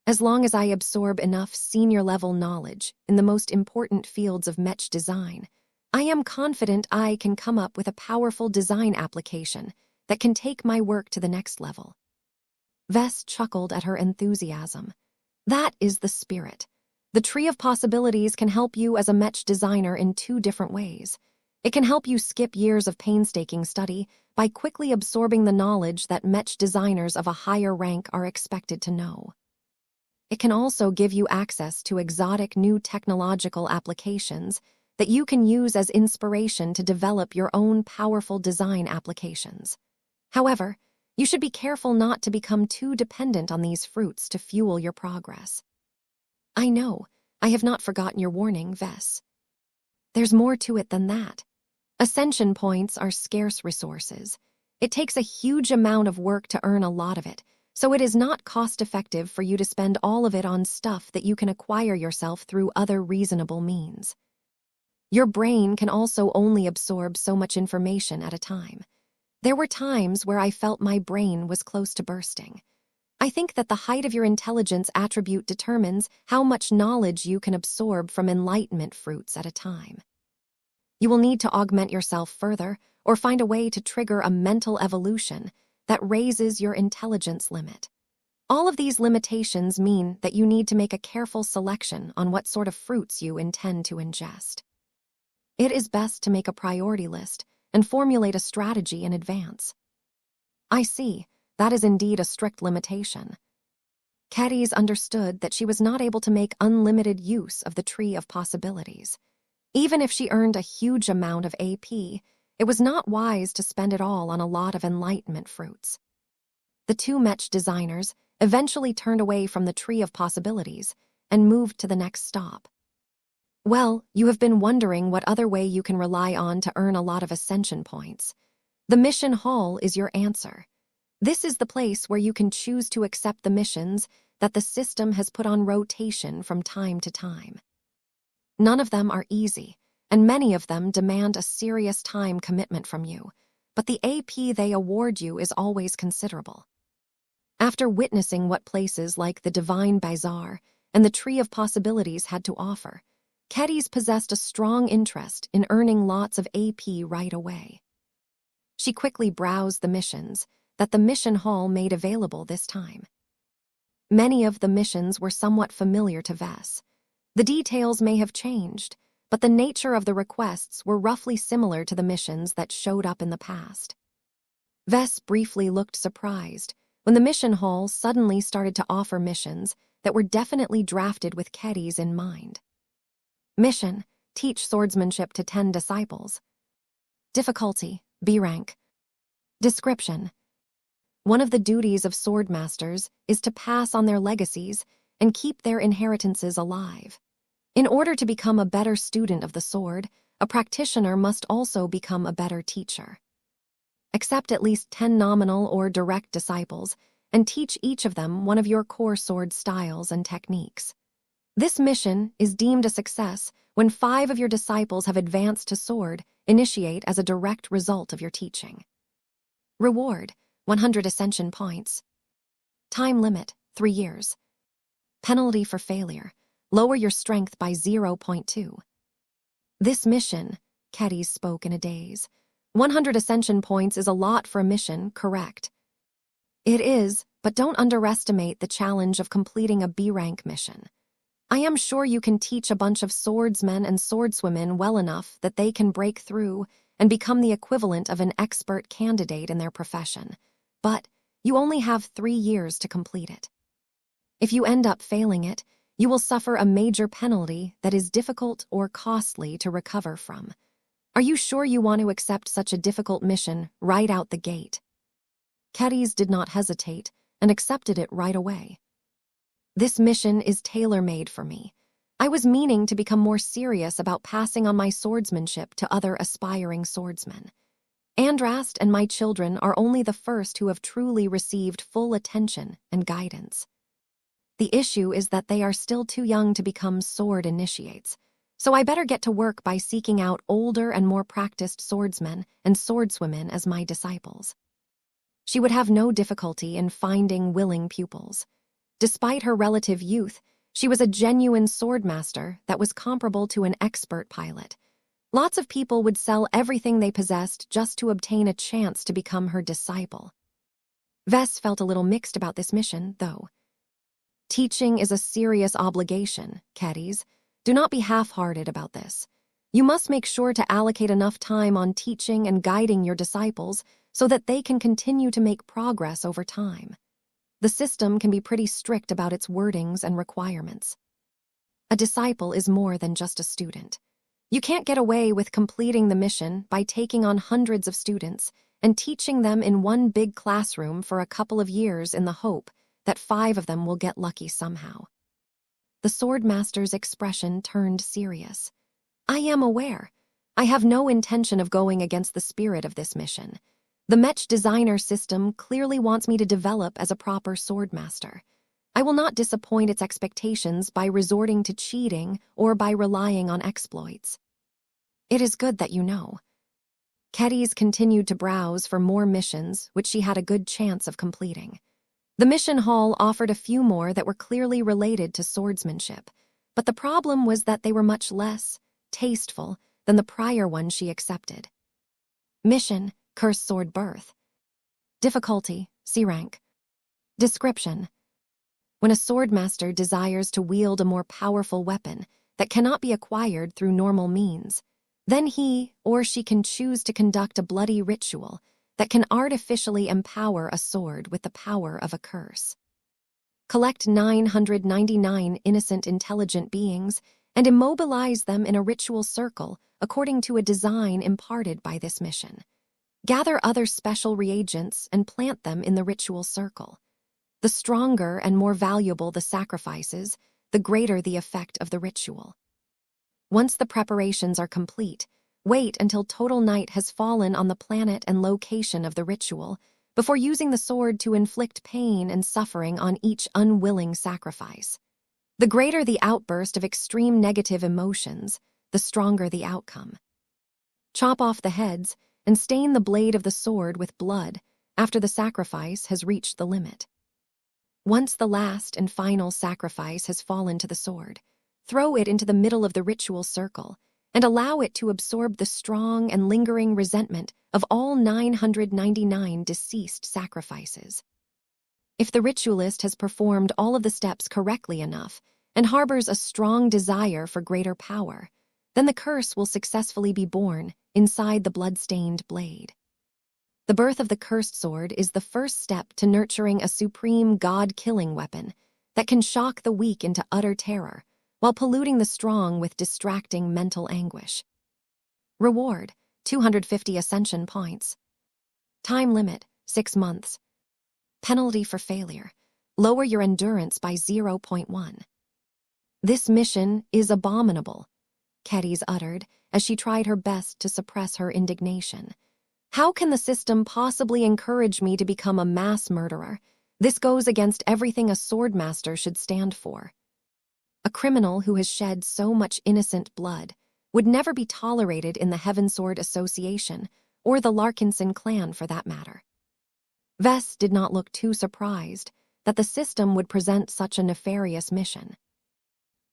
As long as I absorb enough senior-level knowledge in the most important fields of Mech design, I am confident I can come up with a powerful design application that can take my work to the next level. Vess chuckled at her enthusiasm. That is the spirit. The Tree of Possibilities can help you as a Mech designer in two different ways. It can help you skip years of painstaking study by quickly absorbing the knowledge that Mech designers of a higher rank are expected to know. It can also give you access to exotic new technological applications that you can use as inspiration to develop your own powerful design applications. However, you should be careful not to become too dependent on these fruits to fuel your progress. I know, I have not forgotten your warning, Vess. There's more to it than that. Ascension points are scarce resources. It takes a huge amount of work to earn a lot of it, so it is not cost-effective for you to spend all of it on stuff that you can acquire yourself through other reasonable means. Your brain can also only absorb so much information at a time. There were times where I felt my brain was close to bursting. I think that the height of your intelligence attribute determines how much knowledge you can absorb from enlightenment fruits at a time. You will need to augment yourself further or find a way to trigger a mental evolution that raises your intelligence limit. All of these limitations mean that you need to make a careful selection on what sort of fruits you intend to ingest. It is best to make a priority list and formulate a strategy in advance. I see, that is indeed a strict limitation. Caddies understood that she was not able to make unlimited use of the Tree of Possibilities. Even if she earned a huge amount of AP, it was not wise to spend it all on a lot of enlightenment fruits. The two Mech designers eventually turned away from the Tree of Possibilities and moved to the next stop. Well, you have been wondering what other way you can rely on to earn a lot of ascension points. The mission hall is your answer. This is the place where you can choose to accept the missions that the system has put on rotation from time to time. None of them are easy, and many of them demand a serious time commitment from you, but the AP they award you is always considerable. After witnessing what places like the Divine Bazaar and the Tree of Possibilities had to offer, Keddies possessed a strong interest in earning lots of AP right away. She quickly browsed the missions that the mission hall made available this time. Many of the missions were somewhat familiar to Vess. The details may have changed, but the nature of the requests were roughly similar to the missions that showed up in the past. Vess briefly looked surprised when the mission hall suddenly started to offer missions that were definitely drafted with Keddies in mind. Mission: teach swordsmanship to 10 disciples. Difficulty: B rank. Description: one of the duties of swordmasters is to pass on their legacies and keep their inheritances alive. In order to become a better student of the sword, a practitioner must also become a better teacher. Accept at least 10 nominal or direct disciples and teach each of them one of your core sword styles and techniques. This mission is deemed a success when 5 of your disciples have advanced to sword initiate as a direct result of your teaching. Reward: 100 ascension points. Time limit: 3 years. Penalty for failure: lower your strength by 0.2. This mission, Keddies spoke in a daze. 100 ascension points is a lot for a mission, correct? It is, but don't underestimate the challenge of completing a B-rank mission. I am sure you can teach a bunch of swordsmen and swordswomen well enough that they can break through and become the equivalent of an expert candidate in their profession, but you only have 3 years to complete it. If you end up failing it, you will suffer a major penalty that is difficult or costly to recover from. Are you sure you want to accept such a difficult mission right out the gate? Keddies did not hesitate and accepted it right away. This mission is tailor-made for me. I was meaning to become more serious about passing on my swordsmanship to other aspiring swordsmen. Andrast and my children are only the first who have truly received full attention and guidance. The issue is that they are still too young to become sword initiates, so I better get to work by seeking out older and more practiced swordsmen and swordswomen as my disciples. She would have no difficulty in finding willing pupils. Despite her relative youth, she was a genuine swordmaster that was comparable to an expert pilot. Lots of people would sell everything they possessed just to obtain a chance to become her disciple. Vess felt a little mixed about this mission, though. Teaching is a serious obligation, caddies. Do not be half-hearted about this. You must make sure to allocate enough time on teaching and guiding your disciples so that they can continue to make progress over time. The system can be pretty strict about its wordings and requirements. A disciple is more than just a student. You can't get away with completing the mission by taking on hundreds of students and teaching them in one big classroom for a couple of years in the hope that 5 of them will get lucky somehow. The swordmaster's expression turned serious. I am aware. I have no intention of going against the spirit of this mission. The Mech designer system clearly wants me to develop as a proper swordmaster. I will not disappoint its expectations by resorting to cheating or by relying on exploits. It is good that you know. Keddies continued to browse for more missions, which she had a good chance of completing. The mission hall offered a few more that were clearly related to swordsmanship, but the problem was that they were much less tasteful than the prior one she accepted. Mission: Cursed Sword Birth. Difficulty: C rank. Description: when a swordmaster desires to wield a more powerful weapon that cannot be acquired through normal means, then he or she can choose to conduct a bloody ritual that can artificially empower a sword with the power of a curse. Collect 999 innocent intelligent beings and immobilize them in a ritual circle according to a design imparted by this mission. Gather other special reagents and plant them in the ritual circle. The stronger and more valuable the sacrifices, the greater the effect of the ritual. Once the preparations are complete, wait until total night has fallen on the planet and location of the ritual before using the sword to inflict pain and suffering on each unwilling sacrifice. The greater the outburst of extreme negative emotions, the stronger the outcome. Chop off the heads and stain the blade of the sword with blood after the sacrifice has reached the limit. Once the last and final sacrifice has fallen to the sword, throw it into the middle of the ritual circle and allow it to absorb the strong and lingering resentment of all 999 deceased sacrifices. If the ritualist has performed all of the steps correctly enough and harbors a strong desire for greater power, then the curse will successfully be born inside the blood-stained blade. The birth of the cursed sword is the first step to nurturing a supreme god-killing weapon that can shock the weak into utter terror while polluting the strong with distracting mental anguish. Reward: 250 ascension points. Time limit: 6 months. Penalty for failure: lower your endurance by 0.1. This mission is abominable, Keddies uttered as she tried her best to suppress her indignation. How can the system possibly encourage me to become a mass murderer? This goes against everything a swordmaster should stand for. A criminal who has shed so much innocent blood would never be tolerated in the Heavensword Association, or the Larkinson clan for that matter. Vess did not look too surprised that the system would present such a nefarious mission.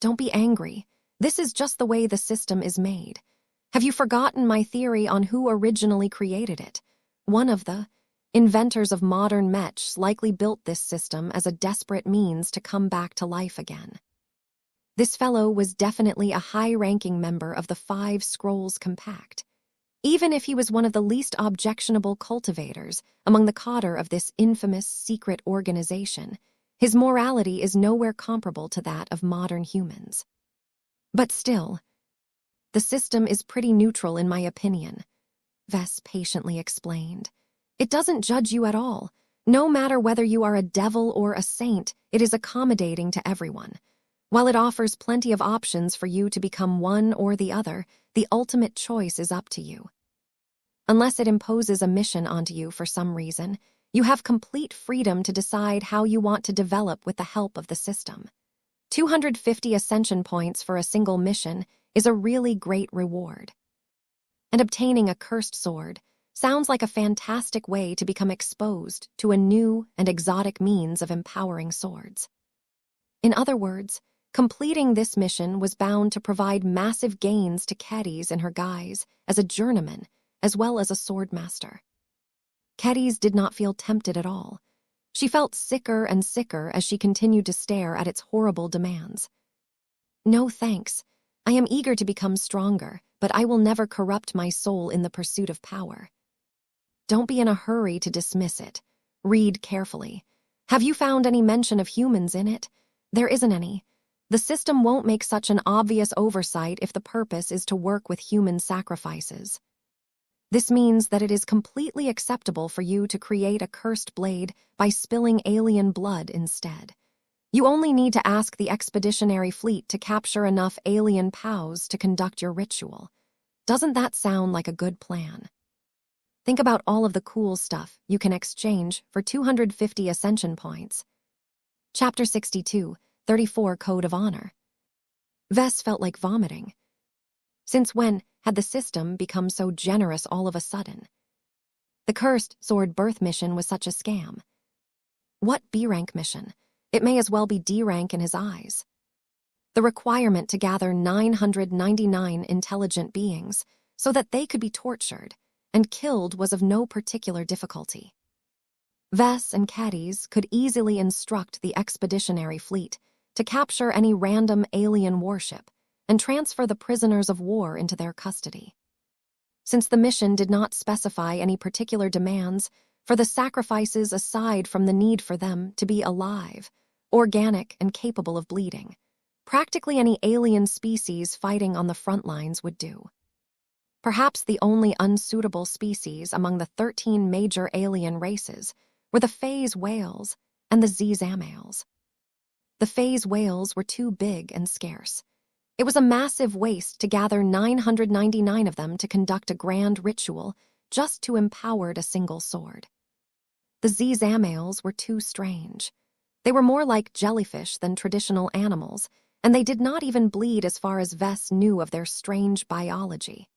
Don't be angry. This is just the way the system is made. Have you forgotten my theory on who originally created it? One of the inventors of modern mechs likely built this system as a desperate means to come back to life again. This fellow was definitely a high-ranking member of the 5 Scrolls Compact. Even if he was one of the least objectionable cultivators among the cadre of this infamous secret organization, his morality is nowhere comparable to that of modern humans. But still, the system is pretty neutral in my opinion, Vess patiently explained. It doesn't judge you at all. No matter whether you are a devil or a saint, it is accommodating to everyone. While it offers plenty of options for you to become one or the other, the ultimate choice is up to you. Unless it imposes a mission onto you for some reason, you have complete freedom to decide how you want to develop with the help of the system. 250 ascension points for a single mission is a really great reward. And obtaining a cursed sword sounds like a fantastic way to become exposed to a new and exotic means of empowering swords. In other words, completing this mission was bound to provide massive gains to Keddies and her guys as a journeyman as well as a swordmaster. Keddies did not feel tempted at all. She felt sicker and sicker as she continued to stare at its horrible demands. "No thanks. I am eager to become stronger, but I will never corrupt my soul in the pursuit of power." Don't be in a hurry to dismiss it. Read carefully. Have you found any mention of humans in it? There isn't any. The system won't make such an obvious oversight if the purpose is to work with human sacrifices. This means that it is completely acceptable for you to create a cursed blade by spilling alien blood instead. You only need to ask the expeditionary fleet to capture enough alien POWs to conduct your ritual. Doesn't that sound like a good plan? Think about all of the cool stuff you can exchange for 250 ascension points. Chapter 62, 34 Code of Honor. Vess felt like vomiting. Since when had the system become so generous all of a sudden? The Cursed Sword Birth mission was such a scam. What B-rank mission? It may as well be D-rank in his eyes. The requirement to gather 999 intelligent beings so that they could be tortured and killed was of no particular difficulty. Vess and Cadiz could easily instruct the expeditionary fleet to capture any random alien warship and transfer the prisoners of war into their custody. Since the mission did not specify any particular demands for the sacrifices aside from the need for them to be alive, organic, and capable of bleeding, practically any alien species fighting on the front lines would do. Perhaps the only unsuitable species among the 13 major alien races were the phase whales and the Zizamales. The phase whales were too big and scarce. It was a massive waste to gather 999 of them to conduct a grand ritual just to empower a single sword. The Zizamales were too strange. They were more like jellyfish than traditional animals, and they did not even bleed as far as Vess knew of their strange biology.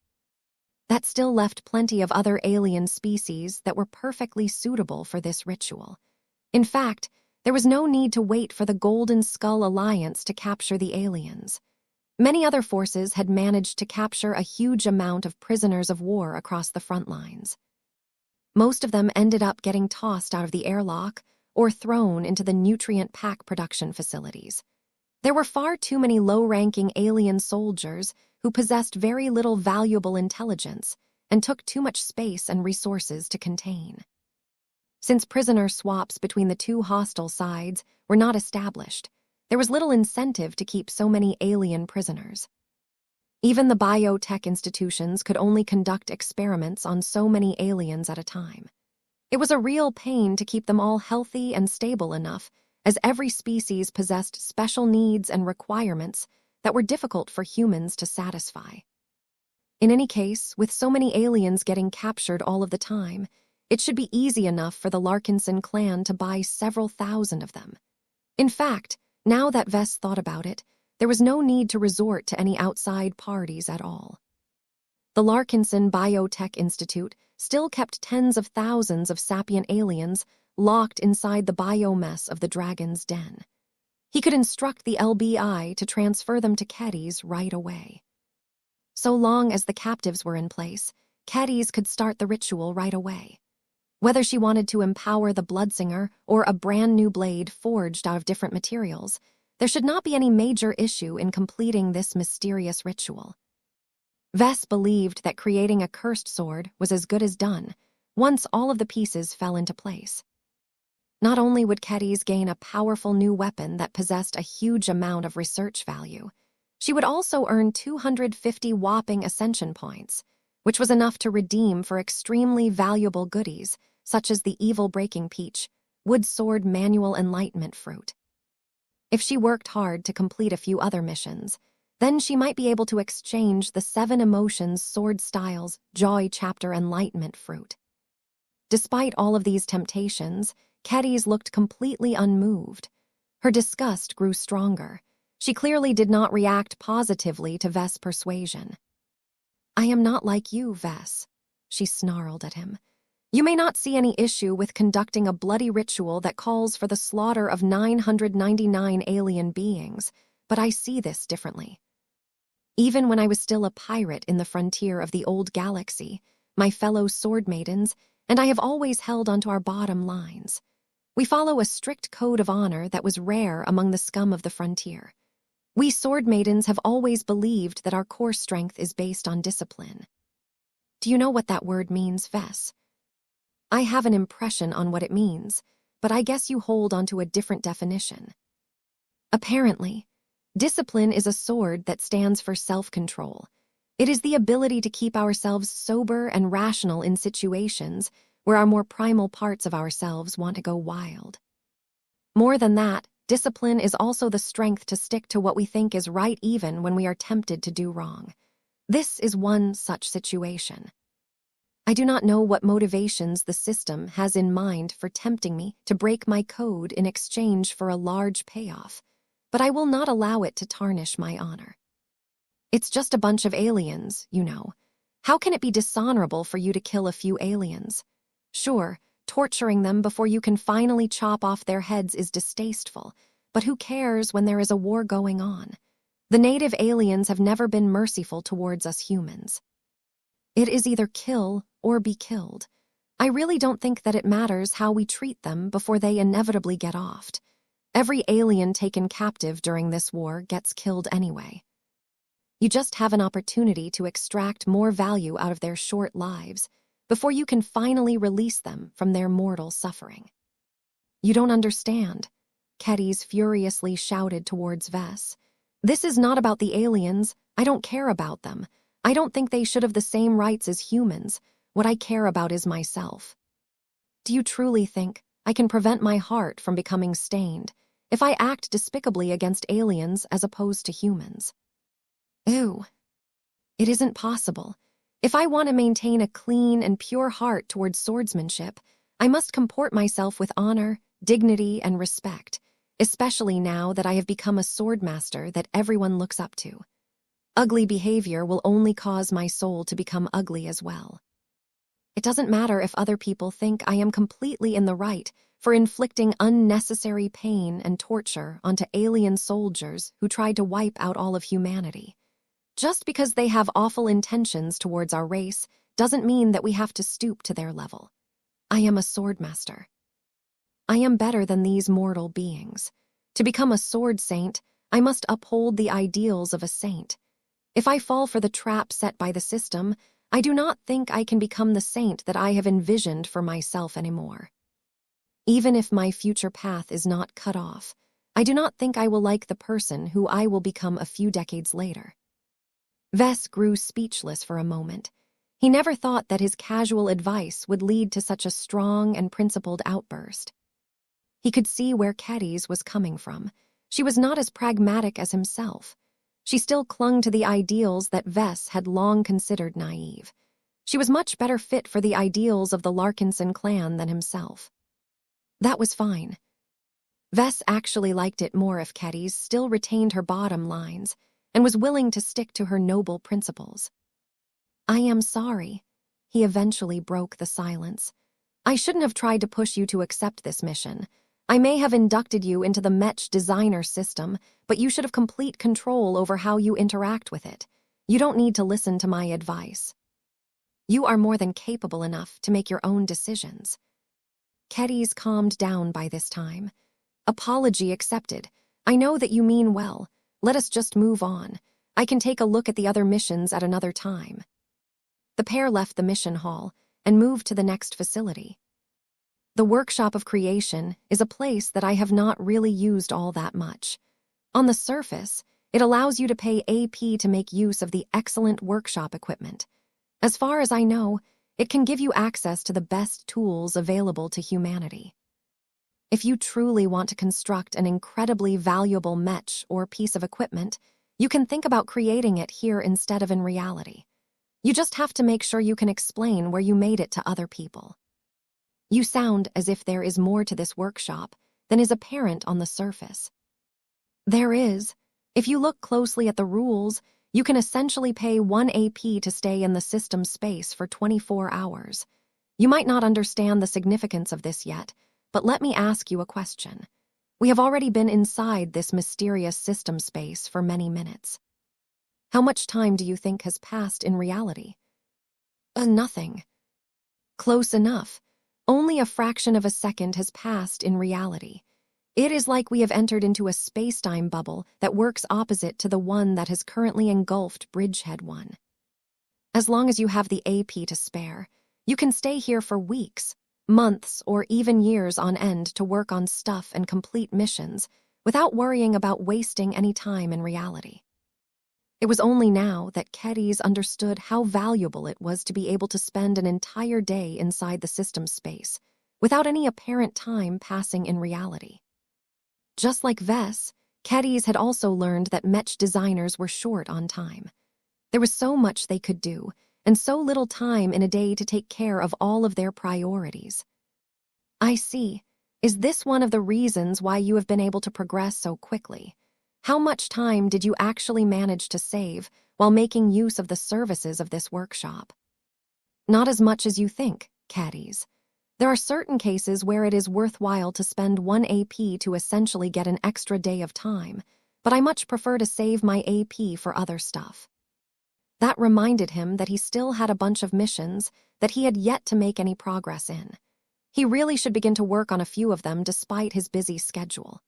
That still left plenty of other alien species that were perfectly suitable for this ritual. In fact, there was no need to wait for the Golden Skull Alliance to capture the aliens. Many other forces had managed to capture a huge amount of prisoners of war across the front lines. Most of them ended up getting tossed out of the airlock or thrown into the nutrient pack production facilities. There were far too many low-ranking alien soldiers who possessed very little valuable intelligence and took too much space and resources to contain. Since prisoner swaps between the two hostile sides were not established, there was little incentive to keep so many alien prisoners. Even the biotech institutions could only conduct experiments on so many aliens at a time. It was a real pain to keep them all healthy and stable enough, as every species possessed special needs and requirements that were difficult for humans to satisfy. In any case, with so many aliens getting captured all of the time, it should be easy enough for the Larkinson clan to buy several thousand of them. In fact, now that Vess thought about it, there was no need to resort to any outside parties at all. The Larkinson Biotech Institute still kept tens of thousands of sapient aliens locked inside the biomess of the Dragon's Den. He could instruct the LBI to transfer them to Cadiz right away. So long as the captives were in place, Cadiz could start the ritual right away. Whether she wanted to empower the Bloodsinger or a brand new blade forged out of different materials, there should not be any major issue in completing this mysterious ritual. Vess believed that creating a cursed sword was as good as done once all of the pieces fell into place. Not only would Cadiz gain a powerful new weapon that possessed a huge amount of research value, she would also earn 250 whopping ascension points, which was enough to redeem for extremely valuable goodies such as the Evil Breaking Peach, Wood Sword Manual Enlightenment Fruit. If she worked hard to complete a few other missions, then she might be able to exchange the 7 Emotions Sword Styles Joy Chapter Enlightenment Fruit. Despite all of these temptations, Cadiz looked completely unmoved. Her disgust grew stronger. She clearly did not react positively to Vess' persuasion. "I am not like you, Vess," she snarled at him. "You may not see any issue with conducting a bloody ritual that calls for the slaughter of 999 alien beings, but I see this differently. Even when I was still a pirate in the frontier of the old galaxy, my fellow sword maidens and I have always held onto our bottom lines. We follow a strict code of honor that was rare among the scum of the frontier. We sword maidens have always believed that our core strength is based on discipline. Do you know what that word means, Vess? I have an impression on what it means, but I guess you hold onto a different definition. Apparently, discipline is a sword that stands for self-control. It is the ability to keep ourselves sober and rational in situations where our more primal parts of ourselves want to go wild. More than that, discipline is also the strength to stick to what we think is right even when we are tempted to do wrong. This is one such situation. I do not know what motivations the system has in mind for tempting me to break my code in exchange for a large payoff, but I will not allow it to tarnish my honor. It's just a bunch of aliens, you know. How can it be dishonorable for you to kill a few aliens? Sure, torturing them before you can finally chop off their heads is distasteful, but who cares when there is a war going on? The native aliens have never been merciful towards us humans. It is either kill or be killed. I really don't think that it matters how we treat them before they inevitably get offed. Every alien taken captive during this war gets killed anyway. You just have an opportunity to extract more value out of their short lives before you can finally release them from their mortal suffering. You don't understand, Kedis furiously shouted towards Vess. This is not about the aliens. I don't care about them. I don't think they should have the same rights as humans. What I care about is myself. Do you truly think I can prevent my heart from becoming stained if I act despicably against aliens as opposed to humans? Ew. It isn't possible. If I want to maintain a clean and pure heart towards swordsmanship, I must comport myself with honor, dignity, and respect, especially now that I have become a swordmaster that everyone looks up to. Ugly behavior will only cause my soul to become ugly as well. It doesn't matter if other people think I am completely in the right for inflicting unnecessary pain and torture onto alien soldiers who tried to wipe out all of humanity. Just because they have awful intentions towards our race doesn't mean that we have to stoop to their level. I am a swordmaster. I am better than these mortal beings. To become a sword saint, I must uphold the ideals of a saint. If I fall for the trap set by the system, I do not think I can become the saint that I have envisioned for myself anymore. Even if my future path is not cut off, I do not think I will like the person who I will become a few decades later. Vess grew speechless for a moment. He never thought that his casual advice would lead to such a strong and principled outburst. He could see where Kedis was coming from. She was not as pragmatic as himself. She still clung to the ideals that Vess had long considered naive. She was much better fit for the ideals of the Larkinson clan than himself. That was fine. Vess actually liked it more if Kedis still retained her bottom lines and was willing to stick to her noble principles. I am sorry. He eventually broke the silence. I shouldn't have tried to push you to accept this mission. I may have inducted you into the Mech designer system, but you should have complete control over how you interact with it. You don't need to listen to my advice. You are more than capable enough to make your own decisions. Kedis calmed down by this time. Apology accepted. I know that you mean well. Let us just move on. I can take a look at the other missions at another time. The pair left the mission hall and moved to the next facility. The Workshop of Creation is a place that I have not really used all that much. On the surface, it allows you to pay AP to make use of the excellent workshop equipment. As far as I know, it can give you access to the best tools available to humanity. If you truly want to construct an incredibly valuable mech or piece of equipment, you can think about creating it here instead of in reality. You just have to make sure you can explain where you made it to other people. You sound as if there is more to this workshop than is apparent on the surface. There is. If you look closely at the rules, you can essentially pay 1 AP to stay in the system space for 24 hours. You might not understand the significance of this yet, but let me ask you a question. We have already been inside this mysterious system space for many minutes. How much time do you think has passed in reality? Nothing. Close enough. Only a fraction of a second has passed in reality. It is like we have entered into a space-time bubble that works opposite to the one that has currently engulfed Bridgehead 1. As long as you have the AP to spare, you can stay here for weeks, months, or even years on end to work on stuff and complete missions without worrying about wasting any time in reality. It was only now that Kedys understood how valuable it was to be able to spend an entire day inside the system space without any apparent time passing in reality. Just like Vess, Kedys had also learned that Mech designers were short on time. There was so much they could do, and so little time in a day to take care of all of their priorities. I see. Is this one of the reasons why you have been able to progress so quickly? How much time did you actually manage to save while making use of the services of this workshop? Not as much as you think, Kedys. There are certain cases where it is worthwhile to spend 1 AP to essentially get an extra day of time, but I much prefer to save my AP for other stuff. That reminded him that he still had a bunch of missions that he had yet to make any progress in. He really should begin to work on a few of them despite his busy schedule.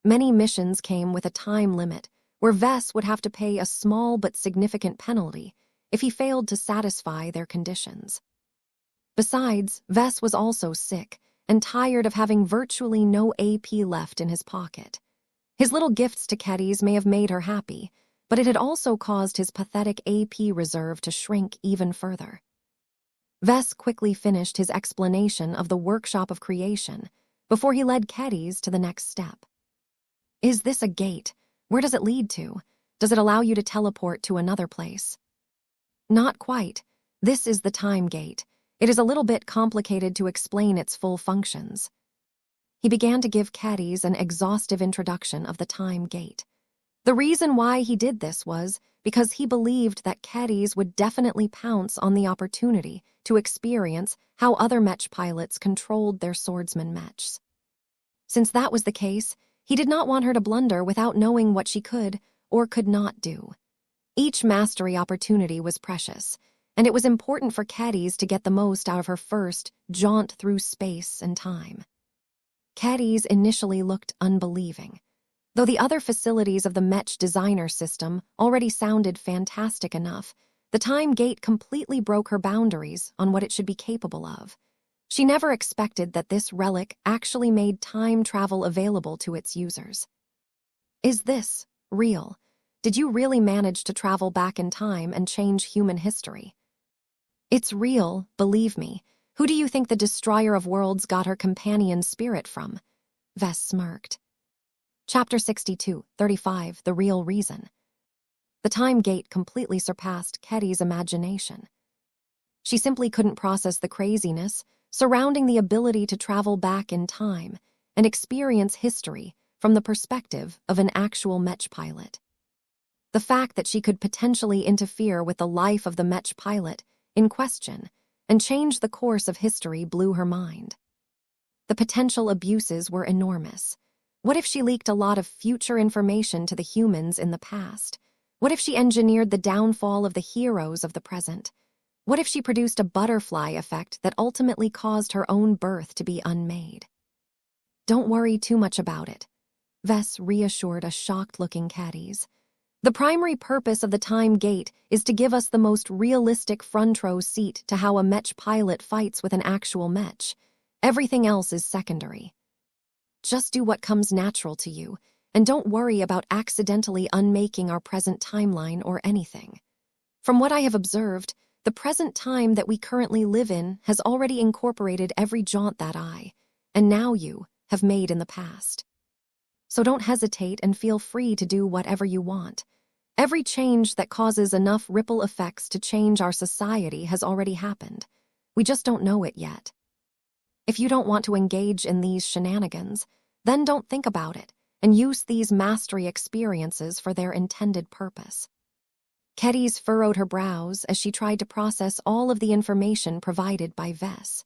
Many missions came with a time limit, where Vess would have to pay a small but significant penalty if he failed to satisfy their conditions. Besides, Vess was also sick and tired of having virtually no AP left in his pocket. His little gifts to Kedys may have made her happy, but it had also caused his pathetic AP reserve to shrink even further. Vess quickly finished his explanation of the workshop of creation before he led Kedys to the next step. Is this a gate? Where does it lead to? Does it allow you to teleport to another place? Not quite. This is the time gate. It is a little bit complicated to explain its full functions. He began to give Kedys an exhaustive introduction of the time gate. The reason why he did this was because he believed that Kedys would definitely pounce on the opportunity to experience how other Mech pilots controlled their swordsman Mechs. Since that was the case, he did not want her to blunder without knowing what she could or could not do. Each mastery opportunity was precious, and it was important for Kedys to get the most out of her first jaunt through space and time. Kedys initially looked unbelieving. Though the other facilities of the Mech designer system already sounded fantastic enough, the time gate completely broke her boundaries on what it should be capable of. She never expected that this relic actually made time travel available to its users. Is this real? Did you really manage to travel back in time and change human history? It's real, believe me. Who do you think the Destroyer of Worlds got her companion spirit from? Vess smirked. Chapter 62, 35, The Real Reason. The time gate completely surpassed Kedys' imagination. She simply couldn't process the craziness surrounding the ability to travel back in time and experience history from the perspective of an actual Mech pilot. The fact that she could potentially interfere with the life of the Mech pilot in question and change the course of history blew her mind. The potential abuses were enormous. What if she leaked a lot of future information to the humans in the past? What if she engineered the downfall of the heroes of the present? What if she produced a butterfly effect that ultimately caused her own birth to be unmade? Don't worry too much about it, Vess reassured a shocked-looking Kedys. The primary purpose of the time gate is to give us the most realistic front-row seat to how a Mech pilot fights with an actual Mech. Everything else is secondary. Just do what comes natural to you, and don't worry about accidentally unmaking our present timeline or anything. From what I have observed, the present time that we currently live in has already incorporated every jaunt that I, and now you, have made in the past. So don't hesitate and feel free to do whatever you want. Every change that causes enough ripple effects to change our society has already happened. We just don't know it yet. If you don't want to engage in these shenanigans, then don't think about it and use these mastery experiences for their intended purpose. Kedys furrowed her brows as she tried to process all of the information provided by Vess.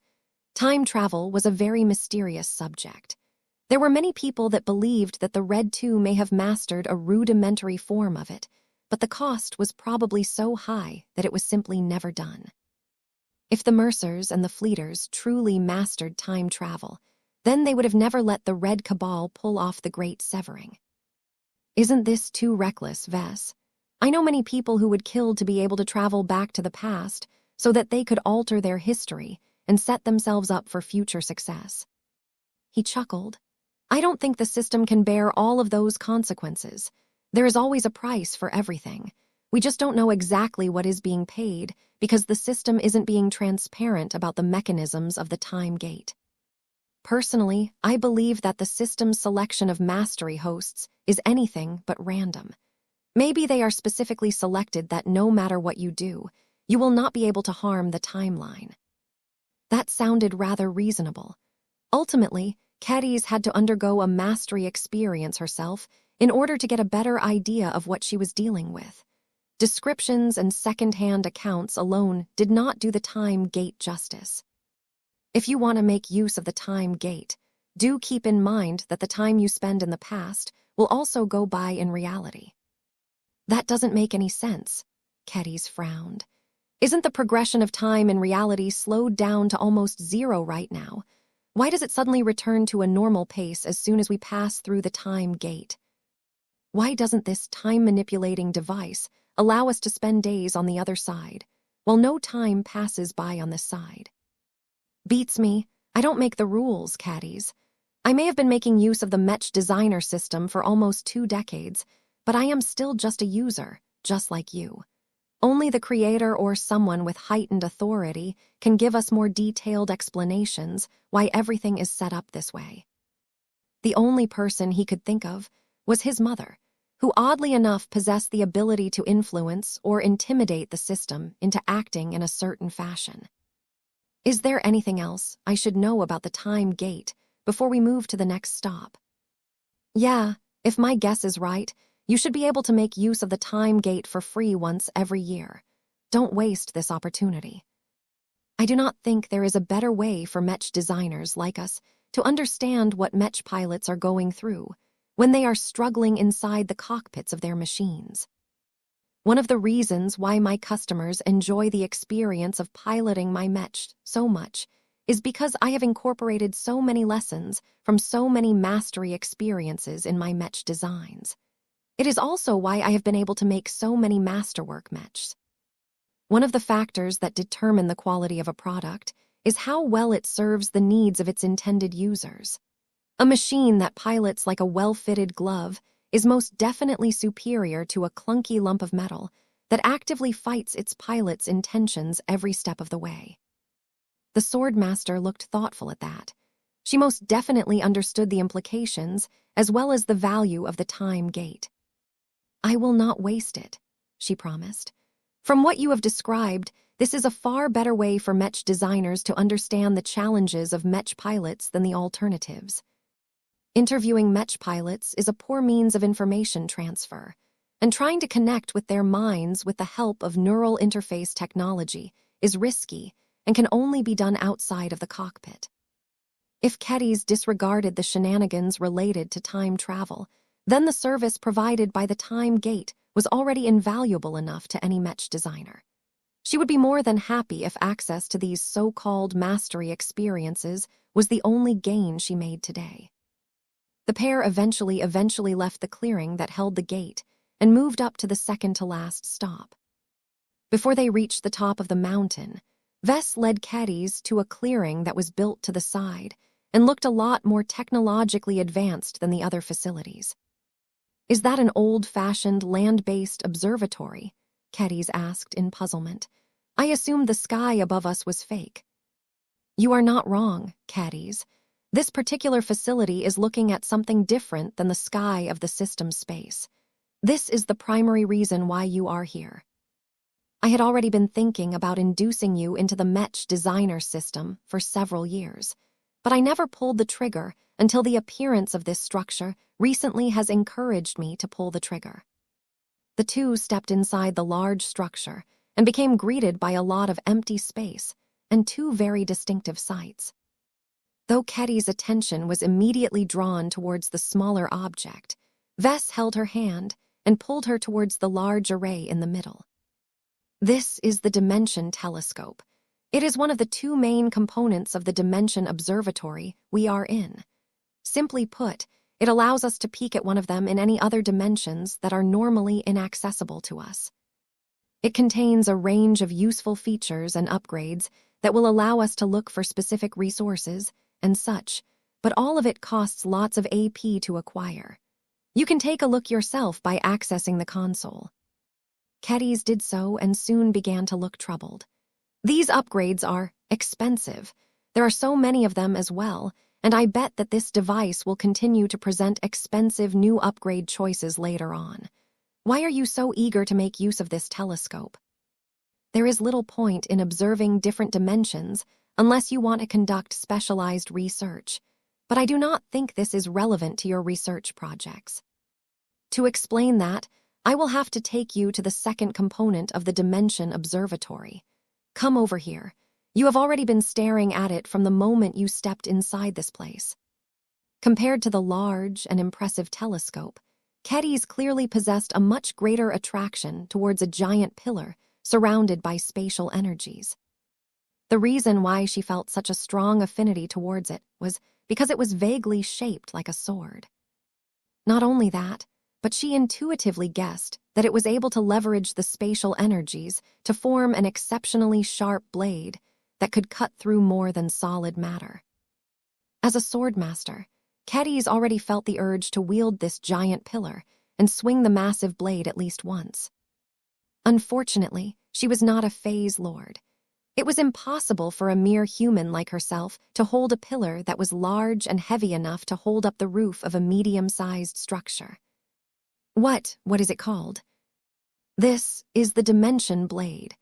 Time travel was a very mysterious subject. There were many people that believed that the Red 2 may have mastered a rudimentary form of it, but the cost was probably so high that it was simply never done. If the Mercers and the Fleeters truly mastered time travel, then they would have never let the Red Cabal pull off the Great Severing. Isn't this too reckless, Vess? I know many people who would kill to be able to travel back to the past so that they could alter their history and set themselves up for future success. He chuckled. I don't think the system can bear all of those consequences. There is always a price for everything. We just don't know exactly what is being paid because the system isn't being transparent about the mechanisms of the time gate. Personally, I believe that the system's selection of mastery hosts is anything but random. Maybe they are specifically selected that no matter what you do, you will not be able to harm the timeline. That sounded rather reasonable. Ultimately, Cadiz had to undergo a mastery experience herself in order to get a better idea of what she was dealing with. Descriptions and second-hand accounts alone did not do the time gate justice. If you want to make use of the time gate, do keep in mind that the time you spend in the past will also go by in reality. That doesn't make any sense, Cadiz frowned. Isn't the progression of time in reality slowed down to almost zero right now? Why does it suddenly return to a normal pace as soon as we pass through the time gate? Why doesn't this time-manipulating device allow us to spend days on the other side, while no time passes by on this side? Beats me. I don't make the rules, Cadiz. I may have been making use of the Mech designer system for almost 2 decades, but I am still just a user, just like you. Only the creator or someone with heightened authority can give us more detailed explanations why everything is set up this way. The only person he could think of was his mother, who oddly enough possessed the ability to influence or intimidate the system into acting in a certain fashion. Is there anything else I should know about the time gate before we move to the next stop? Yeah, if my guess is right, you should be able to make use of the time gate for free once every year. Don't waste this opportunity. I do not think there is a better way for Mech designers like us to understand what Mech pilots are going through when they are struggling inside the cockpits of their machines. One of the reasons why my customers enjoy the experience of piloting my Mech so much is because I have incorporated so many lessons from so many mastery experiences in my Mech designs. It is also why I have been able to make so many masterwork Mechs. One of the factors that determine the quality of a product is how well it serves the needs of its intended users. A machine that pilots like a well-fitted glove is most definitely superior to a clunky lump of metal that actively fights its pilot's intentions every step of the way. The Swordmaster looked thoughtful at that. She most definitely understood the implications as well as the value of the time gate. I will not waste it, she promised. From what you have described, this is a far better way for Mech designers to understand the challenges of Mech pilots than the alternatives. Interviewing Mech pilots is a poor means of information transfer, and trying to connect with their minds with the help of neural interface technology is risky and can only be done outside of the cockpit. If Cadiz disregarded the shenanigans related to time travel, then the service provided by the time gate was already invaluable enough to any Mech designer. She would be more than happy if access to these so-called mastery experiences was the only gain she made today. The pair eventually left the clearing that held the gate and moved up to the second-to-last stop. Before they reached the top of the mountain, Vess led Cadiz to a clearing that was built to the side and looked a lot more technologically advanced than the other facilities. Is that an old-fashioned land-based observatory? Cadiz asked in puzzlement. I assumed the sky above us was fake. You are not wrong, Cadiz. This particular facility is looking at something different than the sky of the system's space. This is the primary reason why you are here. I had already been thinking about inducing you into the Mech designer system for several years, but I never pulled the trigger until the appearance of this structure recently has encouraged me to pull the trigger. The two stepped inside the large structure and became greeted by a lot of empty space and 2 very distinctive sights. Though Keddy's attention was immediately drawn towards the smaller object, Vess held her hand and pulled her towards the large array in the middle. This is the Dimension Telescope. It is one of the two main components of the dimension observatory we are in. Simply put, it allows us to peek at one of them in any other dimensions that are normally inaccessible to us. It contains a range of useful features and upgrades that will allow us to look for specific resources and such, but all of it costs lots of AP to acquire. You can take a look yourself by accessing the console. Keddies did so and soon began to look troubled. These upgrades are expensive. There are so many of them as well, and I bet that this device will continue to present expensive new upgrade choices later on. Why are you so eager to make use of this telescope? There is little point in observing different dimensions unless you want to conduct specialized research, but I do not think this is relevant to your research projects. To explain that, I will have to take you to the second component of the Dimension Observatory. Come over here. You have already been staring at it from the moment you stepped inside this place. Compared to the large and impressive telescope, Keddies clearly possessed a much greater attraction towards a giant pillar surrounded by spatial energies. The reason why she felt such a strong affinity towards it was because it was vaguely shaped like a sword. Not only that, but she intuitively guessed that it was able to leverage the spatial energies to form an exceptionally sharp blade that could cut through more than solid matter. As a swordmaster, Keddies already felt the urge to wield this giant pillar and swing the massive blade at least once. Unfortunately, she was not a phase lord. It was impossible for a mere human like herself to hold a pillar that was large and heavy enough to hold up the roof of a medium-sized structure. What is it called? This is the Dimension Blade.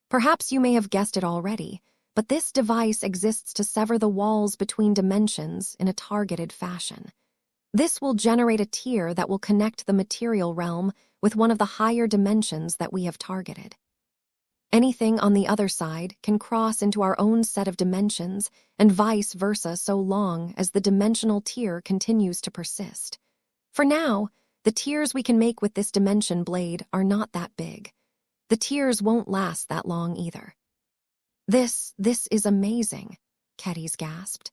Perhaps you may have guessed it already, but this device exists to sever the walls between dimensions in a targeted fashion. This will generate a tier that will connect the material realm with one of the higher dimensions that we have targeted. Anything on the other side can cross into our own set of dimensions and vice versa so long as the dimensional tier continues to persist. For now, the tiers we can make with this dimension blade are not that big. The tiers won't last that long either. This is amazing, Keddies gasped.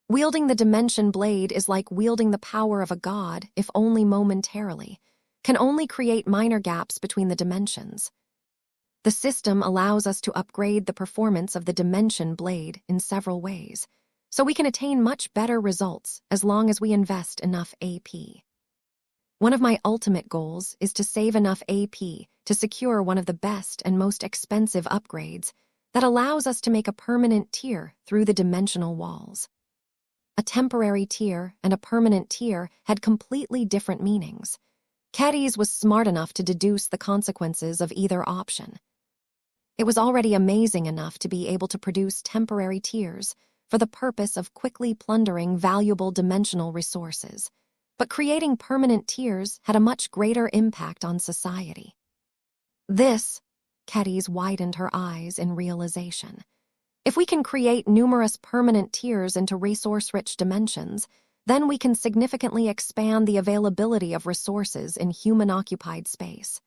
Wielding the dimension blade is like wielding the power of a god, if only momentarily, can only create minor gaps between the dimensions. The system allows us to upgrade the performance of the dimension blade in several ways, so we can attain much better results as long as we invest enough AP. One of my ultimate goals is to save enough AP to secure one of the best and most expensive upgrades that allows us to make a permanent tier through the dimensional walls. A temporary tier and a permanent tier had completely different meanings. Keddies was smart enough to deduce the consequences of either option. It was already amazing enough to be able to produce temporary tiers for the purpose of quickly plundering valuable dimensional resources, but creating permanent tiers had a much greater impact on society. Keddies widened her eyes in realization. If we can create numerous permanent tiers into resource-rich dimensions, then we can significantly expand the availability of resources in human-occupied space.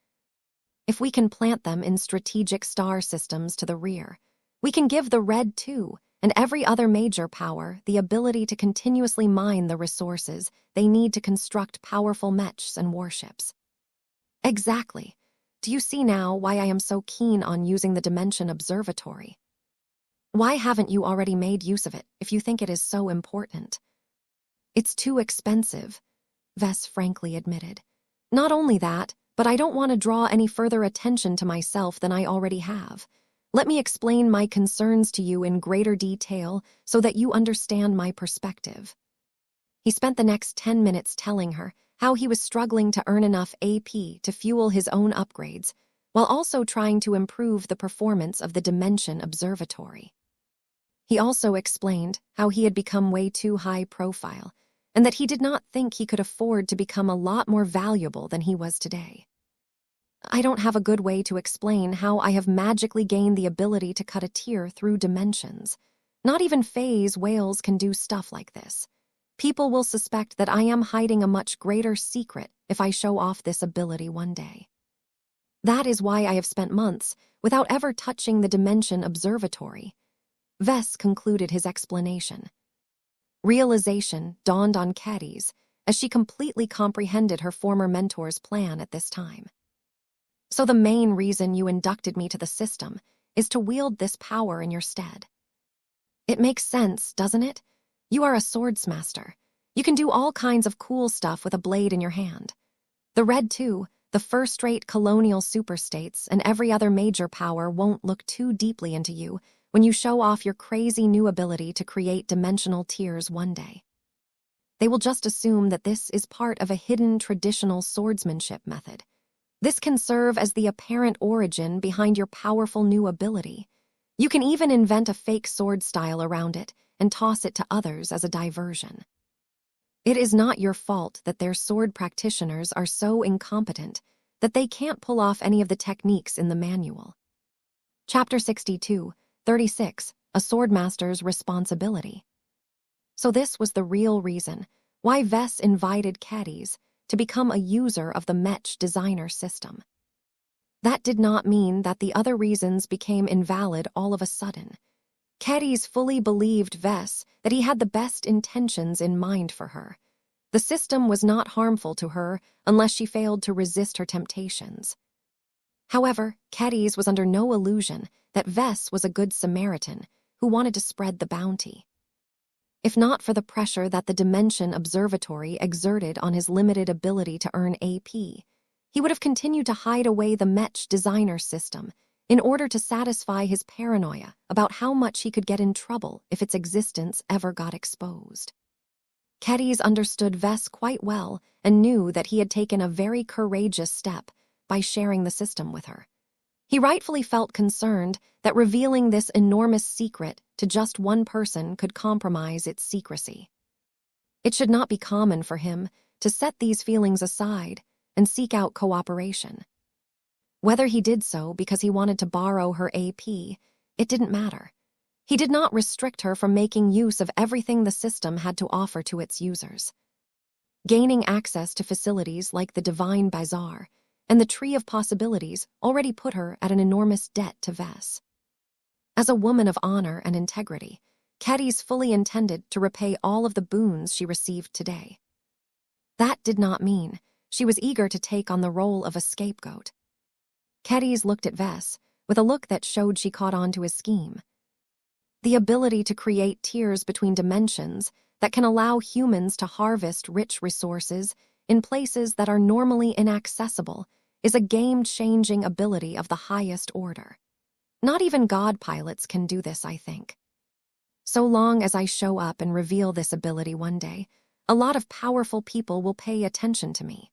If we can plant them in strategic star systems to the rear, we can give the Red 2 and every other major power the ability to continuously mine the resources they need to construct powerful mechs and warships. Exactly. Do you see now why I am so keen on using the Dimension Observatory? Why haven't you already made use of it if you think it is so important? It's too expensive, Vess frankly admitted. Not only that, but I don't want to draw any further attention to myself than I already have. Let me explain my concerns to you in greater detail so that you understand my perspective. He spent the next 10 minutes telling her how he was struggling to earn enough AP to fuel his own upgrades, while also trying to improve the performance of the Dimension Observatory. He also explained how he had become way too high profile, and that he did not think he could afford to become a lot more valuable than he was today. I don't have a good way to explain how I have magically gained the ability to cut a tier through dimensions. Not even phase whales can do stuff like this. People will suspect that I am hiding a much greater secret if I show off this ability one day. That is why I have spent months without ever touching the Dimension Observatory. Vess concluded his explanation. Realization dawned on Caddies as she completely comprehended her former mentor's plan at this time. So the main reason you inducted me to the system is to wield this power in your stead. It makes sense, doesn't it? You are a swordsmaster. You can do all kinds of cool stuff with a blade in your hand. The Red Two, the first-rate colonial superstates, and every other major power won't look too deeply into you when you show off your crazy new ability to create dimensional tiers one day. They will just assume that this is part of a hidden traditional swordsmanship method. This can serve as the apparent origin behind your powerful new ability. You can even invent a fake sword style around it and toss it to others as a diversion. It is not your fault that their sword practitioners are so incompetent that they can't pull off any of the techniques in the manual. Chapter 62, 36, A Swordmaster's Responsibility. So this was the real reason why Vess invited Caddies to become a user of the Mech designer system. That did not mean that the other reasons became invalid all of a sudden. Caddies fully believed Vess that he had the best intentions in mind for her. The system was not harmful to her unless she failed to resist her temptations. However, Caddies was under no illusion that Vess was a good Samaritan who wanted to spread the bounty. If not for the pressure that the Dimension Observatory exerted on his limited ability to earn AP, he would have continued to hide away the Mech designer system in order to satisfy his paranoia about how much he could get in trouble if its existence ever got exposed. Caddies understood Vess quite well and knew that he had taken a very courageous step by sharing the system with her. He rightfully felt concerned that revealing this enormous secret to just one person could compromise its secrecy. It should not be common for him to set these feelings aside and seek out cooperation. Whether he did so because he wanted to borrow her AP, it didn't matter. He did not restrict her from making use of everything the system had to offer to its users. Gaining access to facilities like the Divine Bazaar and the Tree of Possibilities already put her at an enormous debt to Vess. As a woman of honor and integrity, Caddies fully intended to repay all of the boons she received today. That did not mean she was eager to take on the role of a scapegoat. Caddies looked at Vess with a look that showed she caught on to his scheme. The ability to create tiers between dimensions that can allow humans to harvest rich resources in places that are normally inaccessible is a game-changing ability of the highest order. Not even God pilots can do this, I think. So long as I show up and reveal this ability one day, a lot of powerful people will pay attention to me.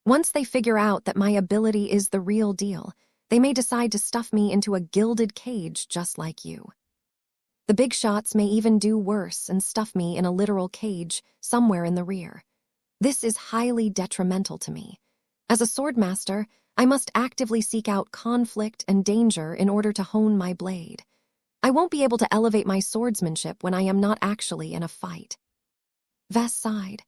Once they figure out that my ability is the real deal, they may decide to stuff me into a gilded cage just like you. The big shots may even do worse and stuff me in a literal cage somewhere in the rear. This is highly detrimental to me. As a swordmaster, I must actively seek out conflict and danger in order to hone my blade. I won't be able to elevate my swordsmanship when I am not actually in a fight. Vess sighed.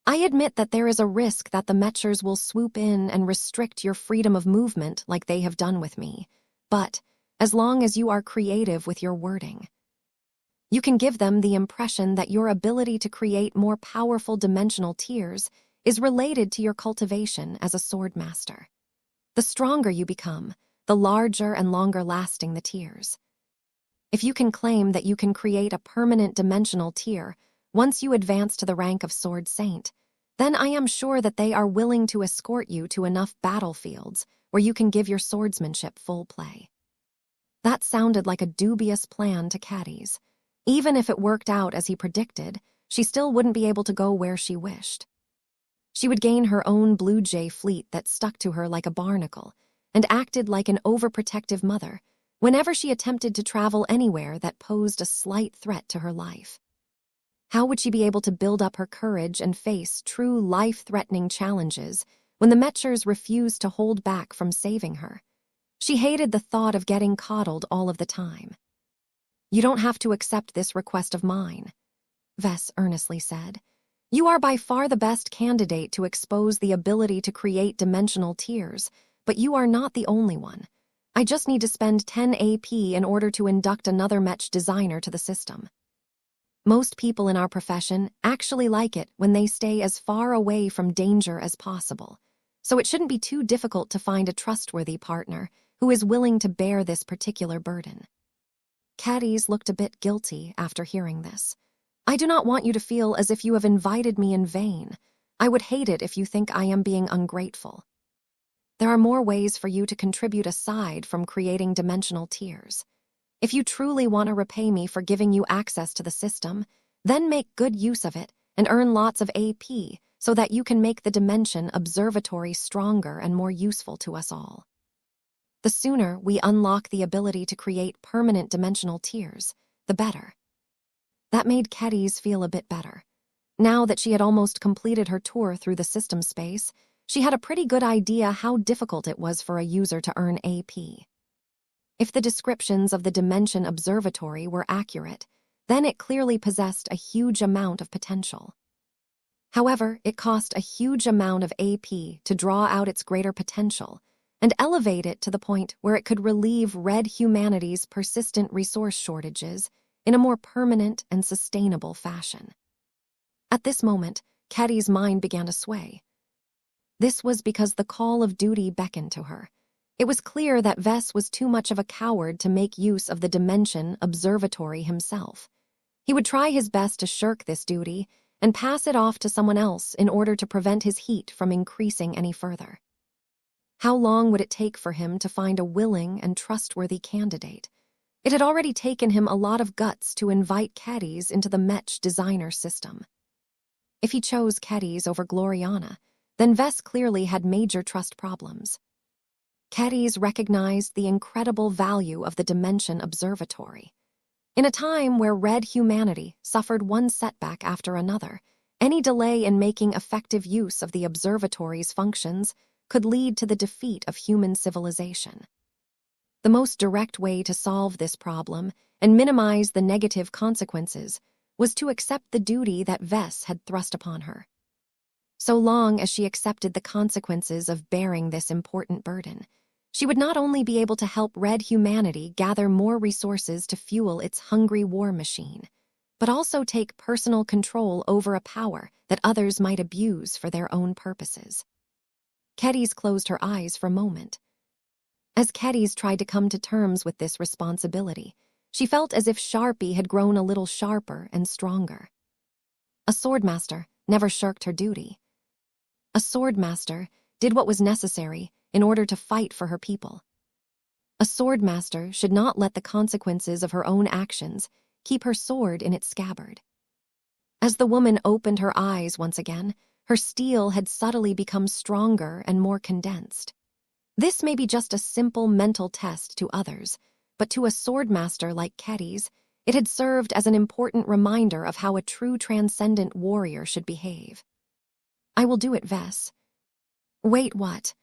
I admit that there is a risk that the Mechers will swoop in and restrict your freedom of movement like they have done with me. But, as long as you are creative with your wording, you can give them the impression that your ability to create more powerful dimensional tiers is related to your cultivation as a swordmaster. The stronger you become, the larger and longer-lasting the tiers. If you can claim that you can create a permanent dimensional tier once you advance to the rank of Sword Saint, then I am sure that they are willing to escort you to enough battlefields where you can give your swordsmanship full play. That sounded like a dubious plan to Caddies. Even if it worked out as he predicted, she still wouldn't be able to go where she wished. She would gain her own Blue Jay fleet that stuck to her like a barnacle and acted like an overprotective mother whenever she attempted to travel anywhere that posed a slight threat to her life. How would she be able to build up her courage and face true life-threatening challenges when the Mechers refused to hold back from saving her? She hated the thought of getting coddled all of the time. You don't have to accept this request of mine, Vess earnestly said. You are by far the best candidate to expose the ability to create dimensional tiers, but you are not the only one. I just need to spend 10 AP in order to induct another Mech designer to the system. Most people in our profession actually like it when they stay as far away from danger as possible, so it shouldn't be too difficult to find a trustworthy partner who is willing to bear this particular burden. Caddies looked a bit guilty after hearing this. I do not want you to feel as if you have invited me in vain. I would hate it if you think I am being ungrateful. There are more ways for you to contribute aside from creating dimensional tiers. If you truly want to repay me for giving you access to the system, then make good use of it and earn lots of AP so that you can make the dimension observatory stronger and more useful to us all. The sooner we unlock the ability to create permanent dimensional tiers, the better. That made Keddies feel a bit better. Now that she had almost completed her tour through the system space, she had a pretty good idea how difficult it was for a user to earn AP. If the descriptions of the Dimension Observatory were accurate, then it clearly possessed a huge amount of potential. However, it cost a huge amount of AP to draw out its greater potential and elevate it to the point where it could relieve Red humanity's persistent resource shortages in a more permanent and sustainable fashion. At this moment, Keddy's mind began to sway. This was because the call of duty beckoned to her. It was clear that Vess was too much of a coward to make use of the Dimension Observatory himself. He would try his best to shirk this duty and pass it off to someone else in order to prevent his heat from increasing any further. How long would it take for him to find a willing and trustworthy candidate? It had already taken him a lot of guts to invite Keddies into the Mech designer system. If he chose Keddies over Gloriana, then Vess clearly had major trust problems. Keddies recognized the incredible value of the Dimension Observatory. In a time where Red humanity suffered one setback after another, any delay in making effective use of the observatory's functions could lead to the defeat of human civilization. The most direct way to solve this problem and minimize the negative consequences was to accept the duty that Vess had thrust upon her. So long as she accepted the consequences of bearing this important burden, she would not only be able to help Red humanity gather more resources to fuel its hungry war machine, but also take personal control over a power that others might abuse for their own purposes. Keddies closed her eyes for a moment. As Keddies tried to come to terms with this responsibility, she felt as if Sharpie had grown a little sharper and stronger. A swordmaster never shirked her duty. A swordmaster did what was necessary in order to fight for her people. A swordmaster should not let the consequences of her own actions keep her sword in its scabbard. As the woman opened her eyes once again, her steel had subtly become stronger and more condensed. This may be just a simple mental test to others, but to a swordmaster like Keddies, it had served as an important reminder of how a true transcendent warrior should behave. I will do it, Vess. Wait, what?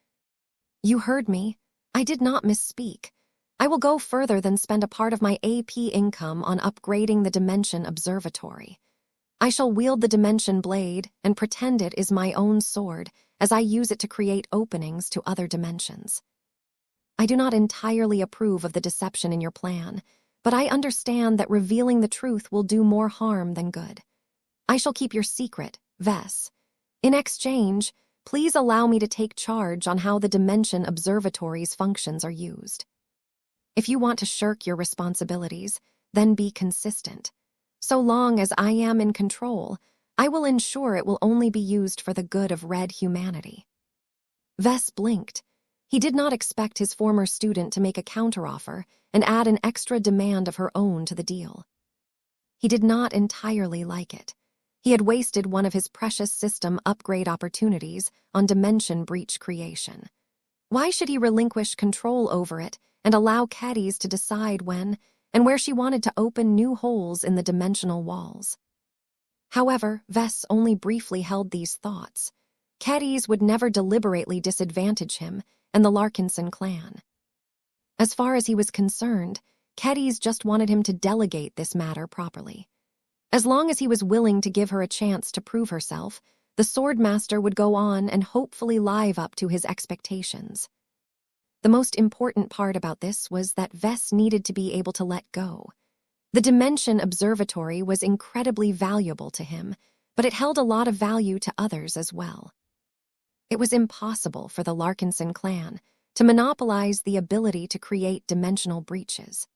You heard me. I did not misspeak. I will go further than spend a part of my AP income on upgrading the Dimension Observatory. I shall wield the Dimension Blade and pretend it is my own sword as I use it to create openings to other dimensions. I do not entirely approve of the deception in your plan, but I understand that revealing the truth will do more harm than good. I shall keep your secret, Vess. In exchange, please allow me to take charge on how the Dimension Observatory's functions are used. If you want to shirk your responsibilities, then be consistent. So long as I am in control, I will ensure it will only be used for the good of Red humanity. Vess blinked. He did not expect his former student to make a counteroffer and add an extra demand of her own to the deal. He did not entirely like it. He had wasted one of his precious system upgrade opportunities on dimension breach creation. Why should he relinquish control over it and allow Keddies to decide when and where she wanted to open new holes in the dimensional walls? However, Vess only briefly held these thoughts. Keddies would never deliberately disadvantage him and the Larkinson clan. As far as he was concerned, Keddies just wanted him to delegate this matter properly. As long as he was willing to give her a chance to prove herself, the swordmaster would go on and hopefully live up to his expectations. The most important part about this was that Vess needed to be able to let go. The Dimension Observatory was incredibly valuable to him, but it held a lot of value to others as well. It was impossible for the Larkinson clan to monopolize the ability to create dimensional breaches.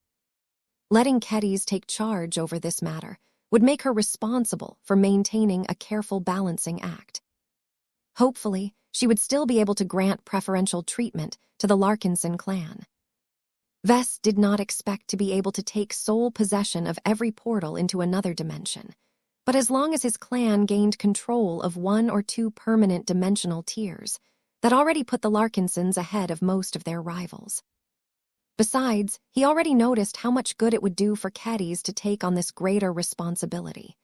Letting Kedys take charge over this matter would make her responsible for maintaining a careful balancing act. Hopefully, she would still be able to grant preferential treatment to the Larkinson clan. Vess did not expect to be able to take sole possession of every portal into another dimension, but as long as his clan gained control of 1 or 2 permanent dimensional tiers, that already put the Larkinsons ahead of most of their rivals. Besides, he already noticed how much good it would do for Kedys to take on this greater responsibility.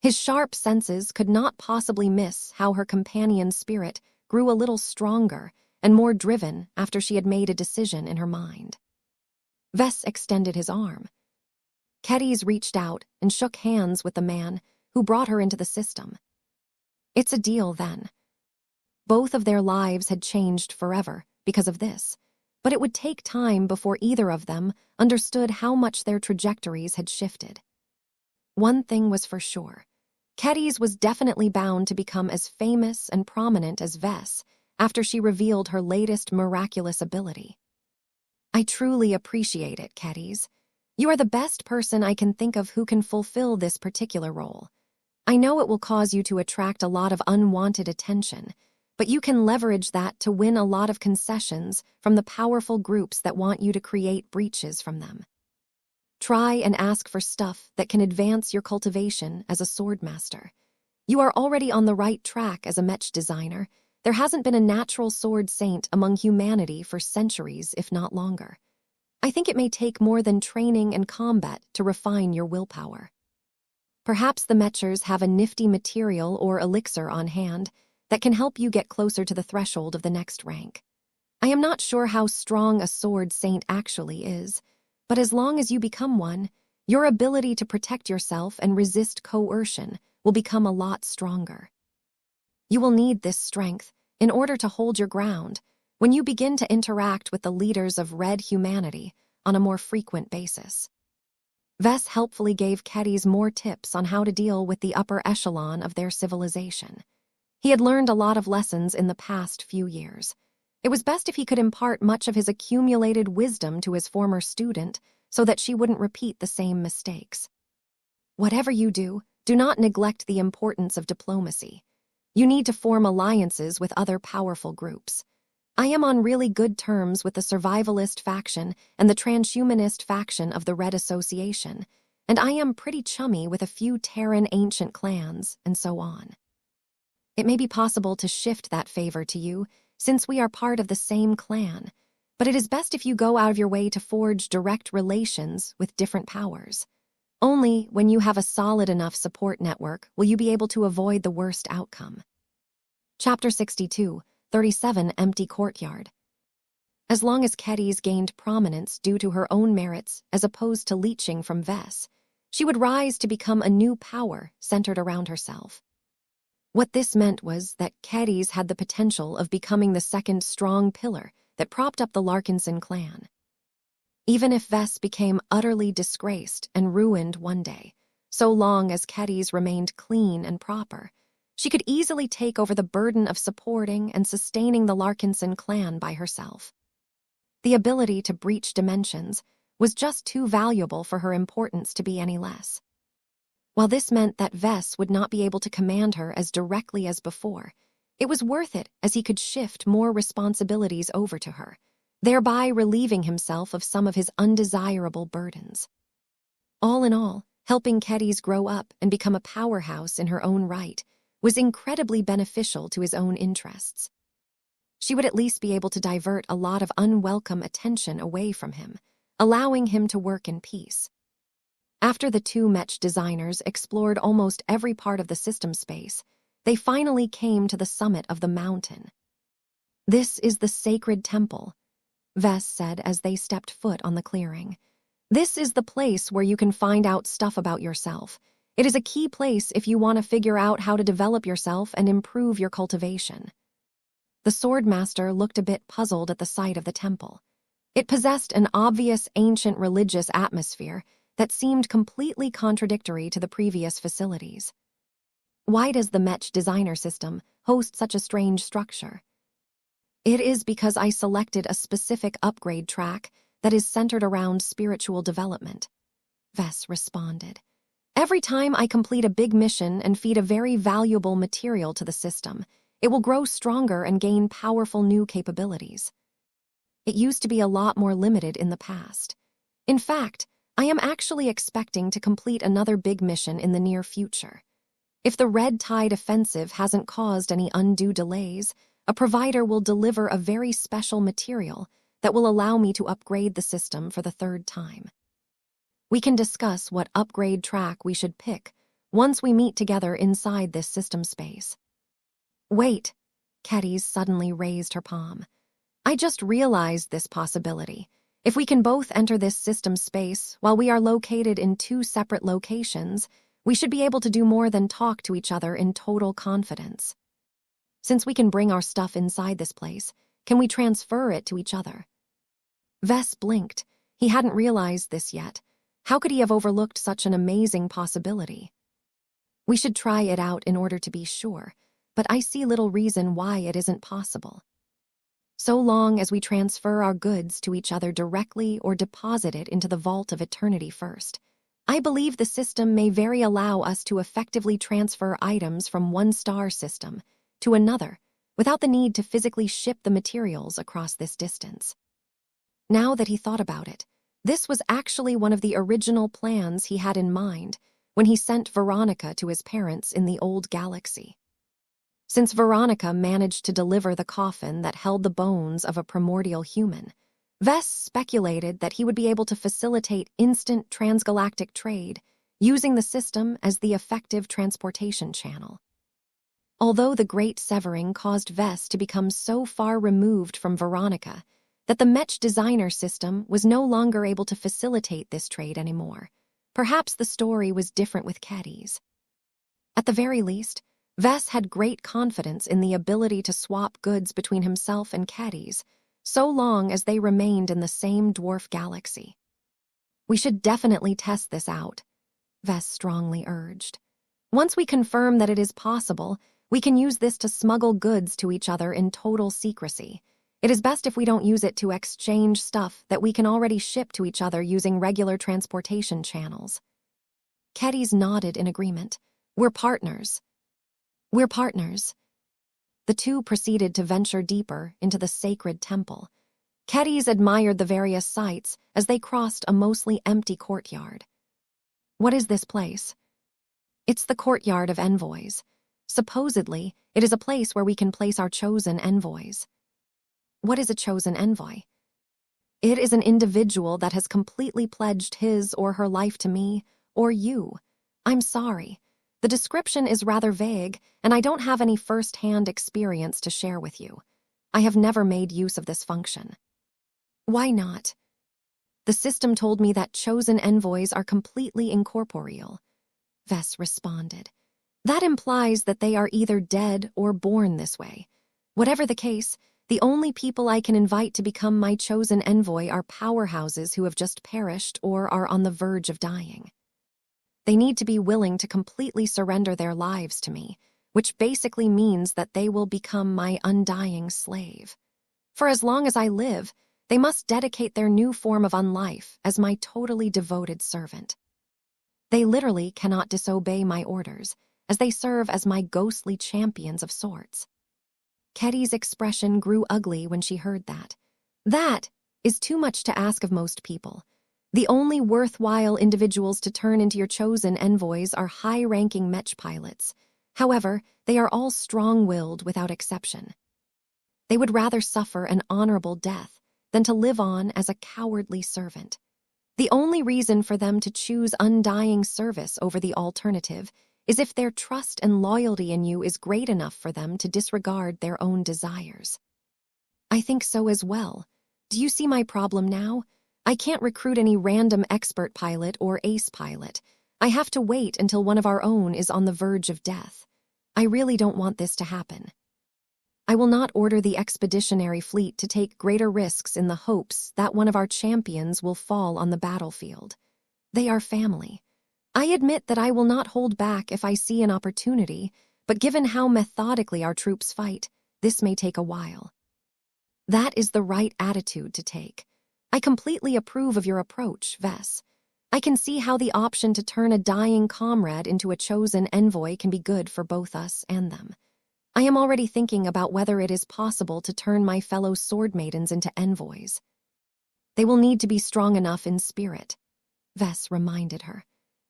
His sharp senses could not possibly miss how her companion's spirit grew a little stronger and more driven after she had made a decision in her mind. Vess extended his arm. Kedys reached out and shook hands with the man who brought her into the system. It's a deal, then. Both of their lives had changed forever because of this, but it would take time before either of them understood how much their trajectories had shifted. One thing was for sure. Kedys was definitely bound to become as famous and prominent as Vess after she revealed her latest miraculous ability. I truly appreciate it, Kedys. You are the best person I can think of who can fulfill this particular role. I know it will cause you to attract a lot of unwanted attention, but you can leverage that to win a lot of concessions from the powerful groups that want you to create breaches from them. Try and ask for stuff that can advance your cultivation as a swordmaster. You are already on the right track as a Mech designer. There hasn't been a natural sword saint among humanity for centuries, if not longer. I think it may take more than training and combat to refine your willpower. Perhaps the Mechers have a nifty material or elixir on hand that can help you get closer to the threshold of the next rank. I am not sure how strong a sword saint actually is, but as long as you become one, your ability to protect yourself and resist coercion will become a lot stronger. You will need this strength in order to hold your ground when you begin to interact with the leaders of Red humanity on a more frequent basis. Vess helpfully gave Kedys more tips on how to deal with the upper echelon of their civilization. He had learned a lot of lessons in the past few years. It was best if he could impart much of his accumulated wisdom to his former student so that she wouldn't repeat the same mistakes. Whatever you do, do not neglect the importance of diplomacy. You need to form alliances with other powerful groups. I am on really good terms with the survivalist faction and the transhumanist faction of the Red Association, and I am pretty chummy with a few Terran ancient clans, and so on. It may be possible to shift that favor to you, since we are part of the same clan, but it is best if you go out of your way to forge direct relations with different powers. Only when you have a solid enough support network will you be able to avoid the worst outcome. Chapter 62, 37 Empty Courtyard. As long as Kedys gained prominence due to her own merits as opposed to leeching from Vess, she would rise to become a new power centered around herself. What this meant was that Kedys had the potential of becoming the second strong pillar that propped up the Larkinson clan. Even if Vess became utterly disgraced and ruined one day, so long as Kedys remained clean and proper, she could easily take over the burden of supporting and sustaining the Larkinson clan by herself. The ability to breach dimensions was just too valuable for her importance to be any less. While this meant that Vess would not be able to command her as directly as before, it was worth it as he could shift more responsibilities over to her, thereby relieving himself of some of his undesirable burdens. All in all, helping Kedys grow up and become a powerhouse in her own right was incredibly beneficial to his own interests. She would at least be able to divert a lot of unwelcome attention away from him, allowing him to work in peace. After the two Mech designers explored almost every part of the system space, they finally came to the summit of the mountain. "This is the sacred temple," Vess said as they stepped foot on the clearing. "This is the place where you can find out stuff about yourself. It is a key place if you want to figure out how to develop yourself and improve your cultivation." The swordmaster looked a bit puzzled at the sight of the temple. It possessed an obvious ancient religious atmosphere that seemed completely contradictory to the previous facilities. Why does the Mech designer system host such a strange structure? It is because I selected a specific upgrade track that is centered around spiritual development, Vess responded. Every time I complete a big mission and feed a very valuable material to the system, it will grow stronger and gain powerful new capabilities. It used to be a lot more limited in the past. In fact, I am actually expecting to complete another big mission in the near future. If the Red Tide offensive hasn't caused any undue delays, a provider will deliver a very special material that will allow me to upgrade the system for the third time. We can discuss what upgrade track we should pick once we meet together inside this system space. Wait, Kedis suddenly raised her palm. I just realized this possibility. If we can both enter this system space while we are located in two separate locations, we should be able to do more than talk to each other in total confidence. Since we can bring our stuff inside this place, can we transfer it to each other? Vess blinked. He hadn't realized this yet. How could he have overlooked such an amazing possibility? We should try it out in order to be sure, but I see little reason why it isn't possible. So long as we transfer our goods to each other directly or deposit it into the vault of eternity first, I believe the system may very allow us to effectively transfer items from one star system to another without the need to physically ship the materials across this distance. Now that he thought about it, this was actually one of the original plans he had in mind when he sent Veronica to his parents in the old galaxy. Since Veronica managed to deliver the coffin that held the bones of a primordial human, Vess speculated that he would be able to facilitate instant transgalactic trade using the system as the effective transportation channel. Although the Great Severing caused Vess to become so far removed from Veronica that the Mech designer system was no longer able to facilitate this trade anymore, perhaps the story was different with Kedis. At the very least, Vess had great confidence in the ability to swap goods between himself and Kedis, so long as they remained in the same dwarf galaxy. We should definitely test this out, Vess strongly urged. Once we confirm that it is possible, we can use this to smuggle goods to each other in total secrecy. It is best if we don't use it to exchange stuff that we can already ship to each other using regular transportation channels. Kedis nodded in agreement. We're partners. We're partners. The two proceeded to venture deeper into the sacred temple. Kedis admired the various sights as they crossed a mostly empty courtyard. What is this place? It's the courtyard of envoys. Supposedly, it is a place where we can place our chosen envoys. What is a chosen envoy? It is an individual that has completely pledged his or her life to me, or you. I'm sorry. The description is rather vague, and I don't have any first-hand experience to share with you. I have never made use of this function. Why not? The system told me that chosen envoys are completely incorporeal, Vess responded. That implies that they are either dead or born this way. Whatever the case, the only people I can invite to become my chosen envoy are powerhouses who have just perished or are on the verge of dying. They need to be willing to completely surrender their lives to me, which basically means that they will become my undying slave. For as long as I live, they must dedicate their new form of unlife as my totally devoted servant. They literally cannot disobey my orders, as they serve as my ghostly champions of sorts. Kedis' expression grew ugly when she heard that. That is too much to ask of most people. The only worthwhile individuals to turn into your chosen envoys are high-ranking Mech pilots. However, they are all strong-willed without exception. They would rather suffer an honorable death than to live on as a cowardly servant. The only reason for them to choose undying service over the alternative is if their trust and loyalty in you is great enough for them to disregard their own desires. I think so as well. Do you see my problem now? I can't recruit any random expert pilot or ace pilot. I have to wait until one of our own is on the verge of death. I really don't want this to happen. I will not order the expeditionary fleet to take greater risks in the hopes that one of our champions will fall on the battlefield. They are family. I admit that I will not hold back if I see an opportunity, but given how methodically our troops fight, this may take a while. That is the right attitude to take. I completely approve of your approach, Vess. I can see how the option to turn a dying comrade into a chosen envoy can be good for both us and them. I am already thinking about whether it is possible to turn my fellow sword maidens into envoys. They will need to be strong enough in spirit, Vess reminded her.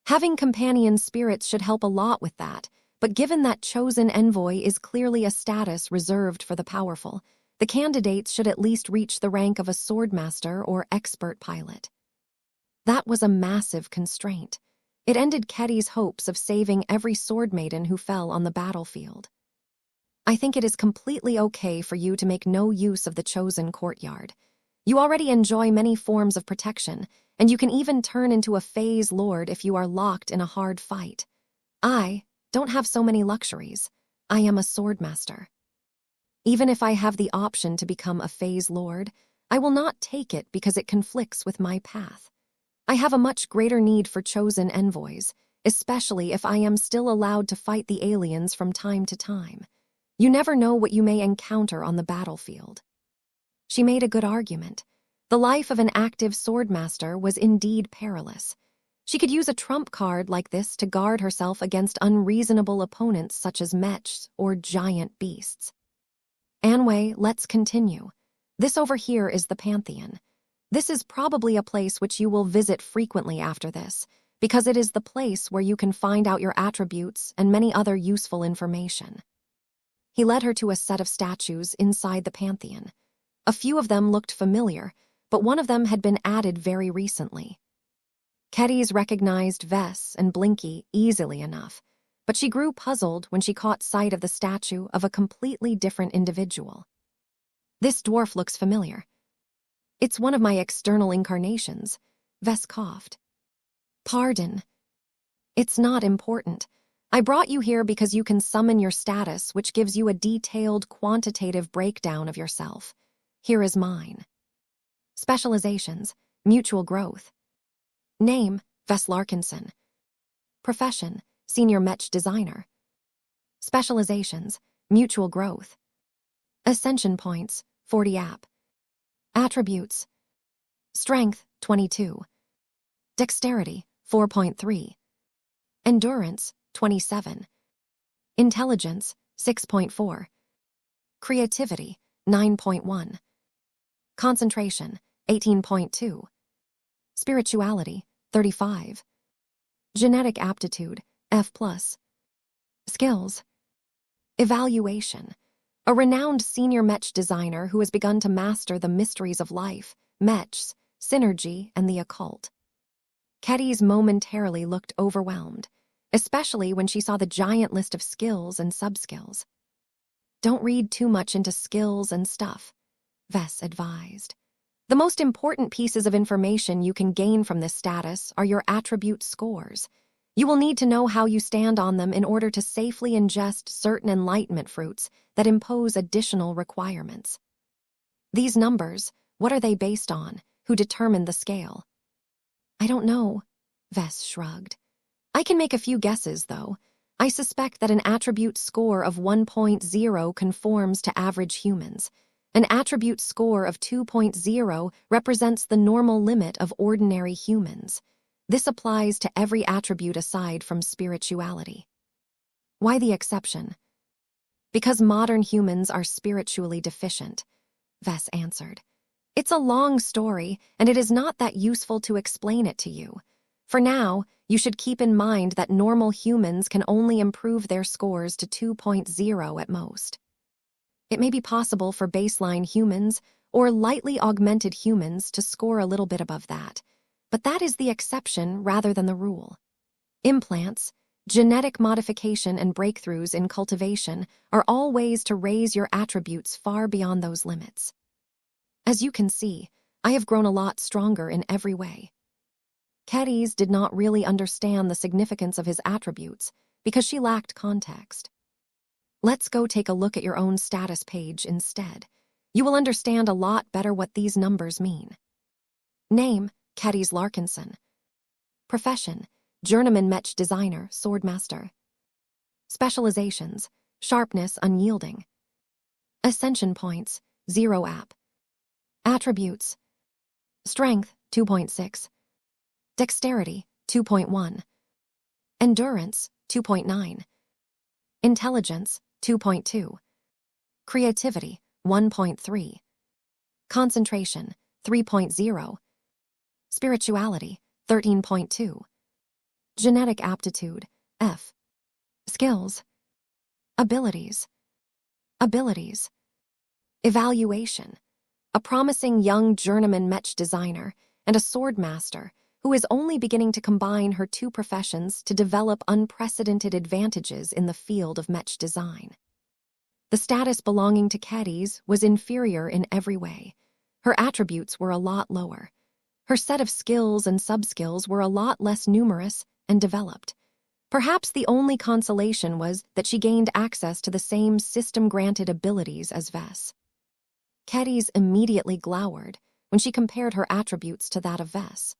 Having companion spirits should help a lot with that, but given that chosen envoy is clearly a status reserved for the powerful, the candidates should at least reach the rank of a swordmaster or expert pilot. That was a massive constraint. It ended Ketty's hopes of saving every sword maiden who fell on the battlefield. I think it is completely okay for you to make no use of the chosen courtyard. You already enjoy many forms of protection, and you can even turn into a phase lord if you are locked in a hard fight. I don't have so many luxuries. I am a swordmaster. Even if I have the option to become a phase lord, I will not take it because it conflicts with my path. I have a much greater need for chosen envoys, especially if I am still allowed to fight the aliens from time to time. You never know what you may encounter on the battlefield. She made a good argument. The life of an active swordmaster was indeed perilous. She could use a trump card like this to guard herself against unreasonable opponents such as mechs or giant beasts. Anyway, let's continue. This over here is the Pantheon. This is probably a place which you will visit frequently after this, because it is the place where you can find out your attributes and many other useful information. He led her to a set of statues inside the Pantheon. A few of them looked familiar, but one of them had been added very recently. Ketty's recognized Vess and Blinky easily enough, but she grew puzzled when she caught sight of the statue of a completely different individual. This dwarf looks familiar. It's one of my external incarnations, Vess coughed. Pardon. It's not important. I brought you here because you can summon your status, which gives you a detailed quantitative breakdown of yourself. Here is mine. Specializations, mutual growth. Name, Vess Larkinson. Profession, senior Mech designer. Specializations, mutual growth. Ascension points, 40 app. Attributes. Strength, 22. Dexterity, 4.3. Endurance, 27. Intelligence, 6.4. Creativity, 9.1. Concentration, 18.2. Spirituality, 35. Genetic aptitude, F+. Skills. Evaluation. A renowned senior Mech designer who has begun to master the mysteries of life, Mechs, synergy, and the occult. Ketty's momentarily looked overwhelmed, especially when she saw the giant list of skills and subskills. Don't read too much into skills and stuff, Vess advised. The most important pieces of information you can gain from this status are your attribute scores. You will need to know how you stand on them in order to safely ingest certain enlightenment fruits that impose additional requirements. These numbers, what are they based on? Who determined the scale? I don't know, Vess shrugged. I can make a few guesses, though. I suspect that an attribute score of 1.0 conforms to average humans. An attribute score of 2.0 represents the normal limit of ordinary humans. This applies to every attribute aside from spirituality. Why the exception? Because modern humans are spiritually deficient, Vess answered. It's a long story, and it is not that useful to explain it to you. For now, you should keep in mind that normal humans can only improve their scores to 2.0 at most. It may be possible for baseline humans or lightly augmented humans to score a little bit above that, but that is the exception rather than the rule. Implants, genetic modification, and breakthroughs in cultivation are all ways to raise your attributes far beyond those limits. As you can see, I have grown a lot stronger in every way. Ketty's did not really understand the significance of his attributes because she lacked context. Let's go take a look at your own status page instead. You will understand a lot better what these numbers mean. Name, Kedys Larkinson. Profession, Journeyman Mech Designer, Swordmaster. Specializations, Sharpness Unyielding. Ascension Points, 0 app. Attributes, Strength, 2.6. Dexterity, 2.1. Endurance, 2.9. Intelligence, 2.2. Creativity, 1.3. Concentration, 3.0. Spirituality, 13.2. Genetic aptitude, F. Skills. Abilities. Evaluation. A promising young journeyman mech designer and a swordmaster who is only beginning to combine her two professions to develop unprecedented advantages in the field of mech design. The status belonging to Kedys was inferior in every way. Her attributes were a lot lower. Her set of skills and sub-skills were a lot less numerous and developed. Perhaps the only consolation was that she gained access to the same system-granted abilities as Vess. Kedys immediately glowered when she compared her attributes to that of Vess.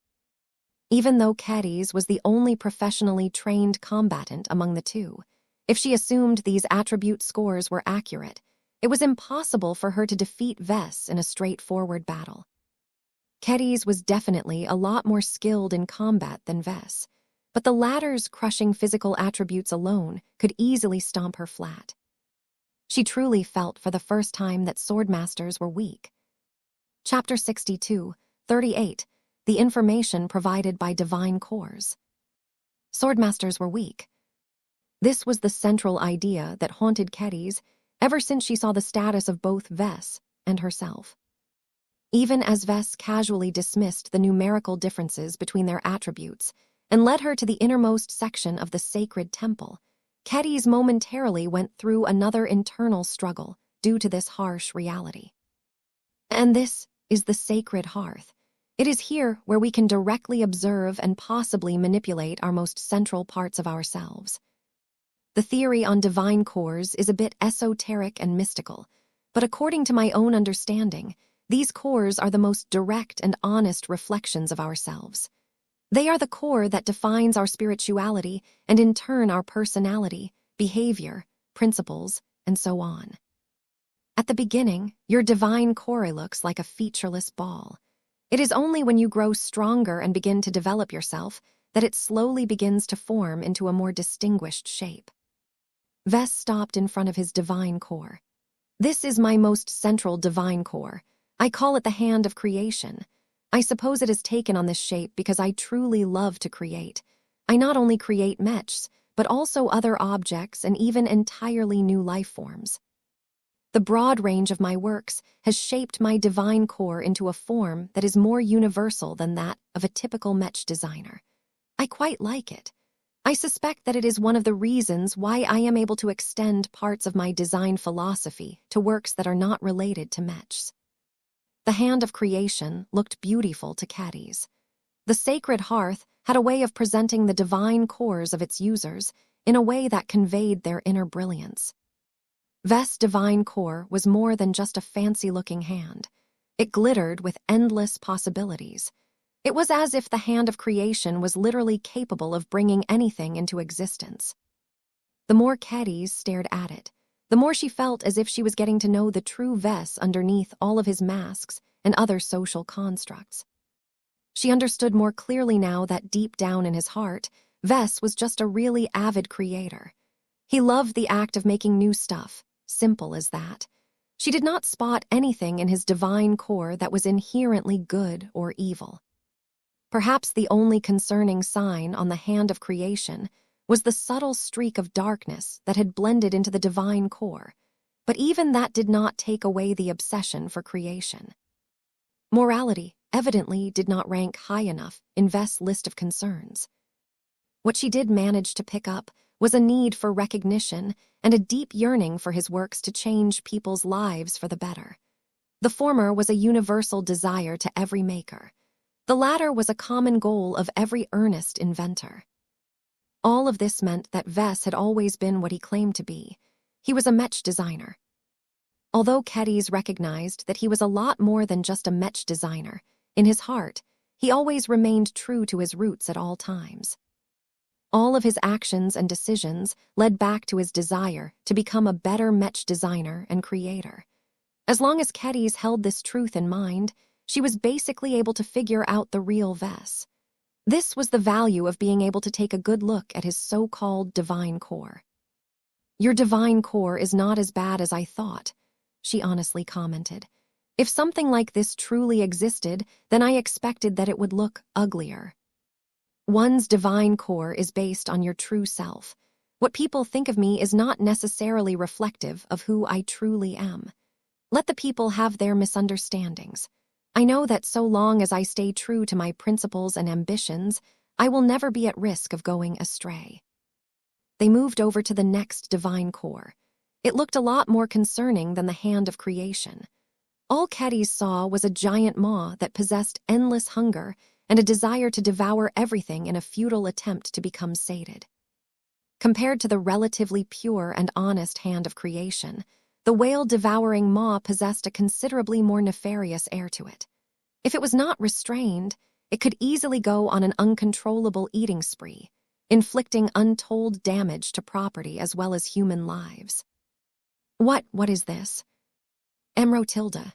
Even though Kedys was the only professionally trained combatant among the two, if she assumed these attribute scores were accurate, it was impossible for her to defeat Vess in a straightforward battle. Kedys was definitely a lot more skilled in combat than Vess, but the latter's crushing physical attributes alone could easily stomp her flat. She truly felt for the first time that swordmasters were weak. Chapter 62, 38, the information provided by divine cores. Swordmasters were weak. This was the central idea that haunted Kedys ever since she saw the status of both Vess and herself. Even as Vess casually dismissed the numerical differences between their attributes and led her to the innermost section of the sacred temple, Kedys momentarily went through another internal struggle due to this harsh reality. And this is the sacred hearth. It is here where we can directly observe and possibly manipulate our most central parts of ourselves. The theory on divine cores is a bit esoteric and mystical, but according to my own understanding, these cores are the most direct and honest reflections of ourselves. They are the core that defines our spirituality and in turn our personality, behavior, principles, and so on. At the beginning, your divine core looks like a featureless ball. It is only when you grow stronger and begin to develop yourself that it slowly begins to form into a more distinguished shape. Vess stopped in front of his divine core. This is my most central divine core. I call it the hand of creation. I suppose it is taken on this shape because I truly love to create. I not only create mechs, but also other objects and even entirely new life forms. The broad range of my works has shaped my divine core into a form that is more universal than that of a typical mech designer. I quite like it. I suspect that it is one of the reasons why I am able to extend parts of my design philosophy to works that are not related to mechs. The hand of creation looked beautiful to Kedys. The sacred hearth had a way of presenting the divine cores of its users in a way that conveyed their inner brilliance. Vess' divine core was more than just a fancy-looking hand. It glittered with endless possibilities. It was as if the hand of creation was literally capable of bringing anything into existence. The more Kedys stared at it, the more she felt as if she was getting to know the true Vess underneath all of his masks and other social constructs. She understood more clearly now that deep down in his heart, Vess was just a really avid creator. He loved the act of making new stuff, simple as that. She did not spot anything in his divine core that was inherently good or evil. Perhaps the only concerning sign on the hand of creation was the subtle streak of darkness that had blended into the divine core, but even that did not take away the obsession for creation. Morality evidently did not rank high enough in Vess' list of concerns. What she did manage to pick up was a need for recognition and a deep yearning for his works to change people's lives for the better. The former was a universal desire to every maker. The latter was a common goal of every earnest inventor. All of this meant that Vess had always been what he claimed to be. He was a Mech designer. Although Kedis recognized that he was a lot more than just a Mech designer, in his heart, he always remained true to his roots at all times. All of his actions and decisions led back to his desire to become a better Mech designer and creator. As long as Kedis held this truth in mind, she was basically able to figure out the real Vess. This was the value of being able to take a good look at his so-called divine core. "Your divine core is not as bad as I thought," she honestly commented. "If something like this truly existed, then I expected that it would look uglier." One's divine core is based on your true self. What people think of me is not necessarily reflective of who I truly am. Let the people have their misunderstandings. I know that so long as I stay true to my principles and ambitions, I will never be at risk of going astray. They moved over to the next divine core. It looked a lot more concerning than the hand of creation. All Kedis saw was a giant maw that possessed endless hunger and a desire to devour everything in a futile attempt to become sated. Compared to the relatively pure and honest hand of creation, the whale-devouring maw possessed a considerably more nefarious air to it. If it was not restrained, it could easily go on an uncontrollable eating spree, inflicting untold damage to property as well as human lives. What is this?" Emrotilda.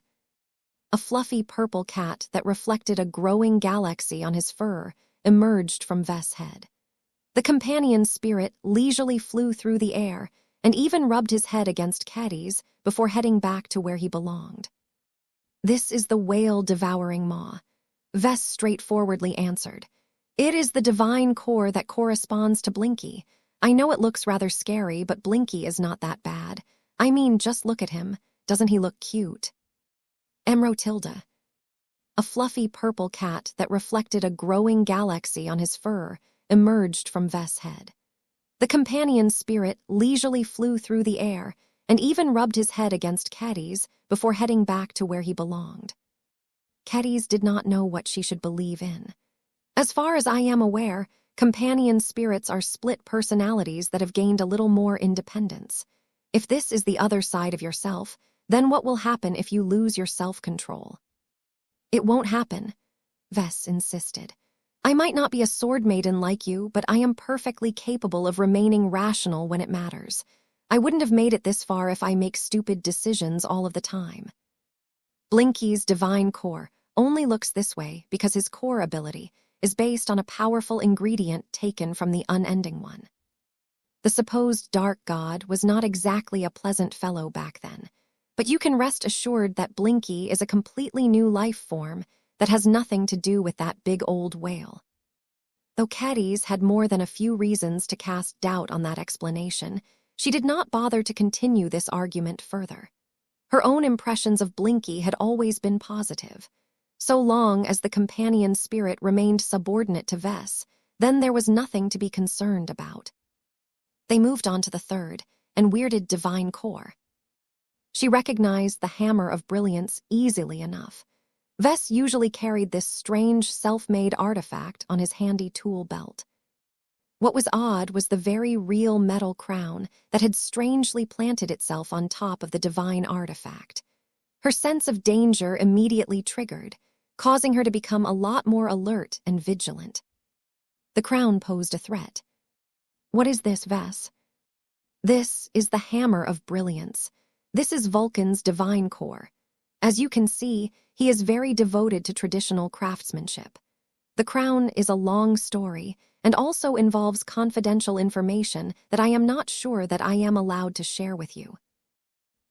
A fluffy purple cat that reflected a growing galaxy on his fur emerged from Vess's head. The companion spirit leisurely flew through the air and even rubbed his head against Kedis before heading back to where he belonged. "This is the whale-devouring maw," Vess straightforwardly answered. "It is the divine core that corresponds to Blinky. I know it looks rather scary, but Blinky is not that bad. I mean, just look at him. Doesn't he look cute?" Emrotilda. A fluffy purple cat that reflected a growing galaxy on his fur emerged from Vess's head. The companion spirit leisurely flew through the air and even rubbed his head against Kedis before heading back to where he belonged. Kedis did not know what she should believe in. As far as I am aware, companion spirits are split personalities that have gained a little more independence. If this is the other side of yourself, then what will happen if you lose your self-control? "It won't happen," Vess insisted. "I might not be a sword maiden like you, but I am perfectly capable of remaining rational when it matters. I wouldn't have made it this far if I make stupid decisions all of the time." Blinky's divine core only looks this way because his core ability is based on a powerful ingredient taken from the unending one. The supposed dark god was not exactly a pleasant fellow back then, but you can rest assured that Blinky is a completely new life form that has nothing to do with that big old whale. Though Kedis had more than a few reasons to cast doubt on that explanation, she did not bother to continue this argument further. Her own impressions of Blinky had always been positive. So long as the companion spirit remained subordinate to Vess, then there was nothing to be concerned about. They moved on to the third and weirded divine core. She recognized the hammer of brilliance easily enough. Vess usually carried this strange self-made artifact on his handy tool belt. What was odd was the very real metal crown that had strangely planted itself on top of the divine artifact. Her sense of danger immediately triggered, causing her to become a lot more alert and vigilant. The crown posed a threat. "What is this, Vess?" "This is the hammer of brilliance. This is Vulcan's divine core. As you can see, he is very devoted to traditional craftsmanship. The crown is a long story and also involves confidential information that I am not sure that I am allowed to share with you.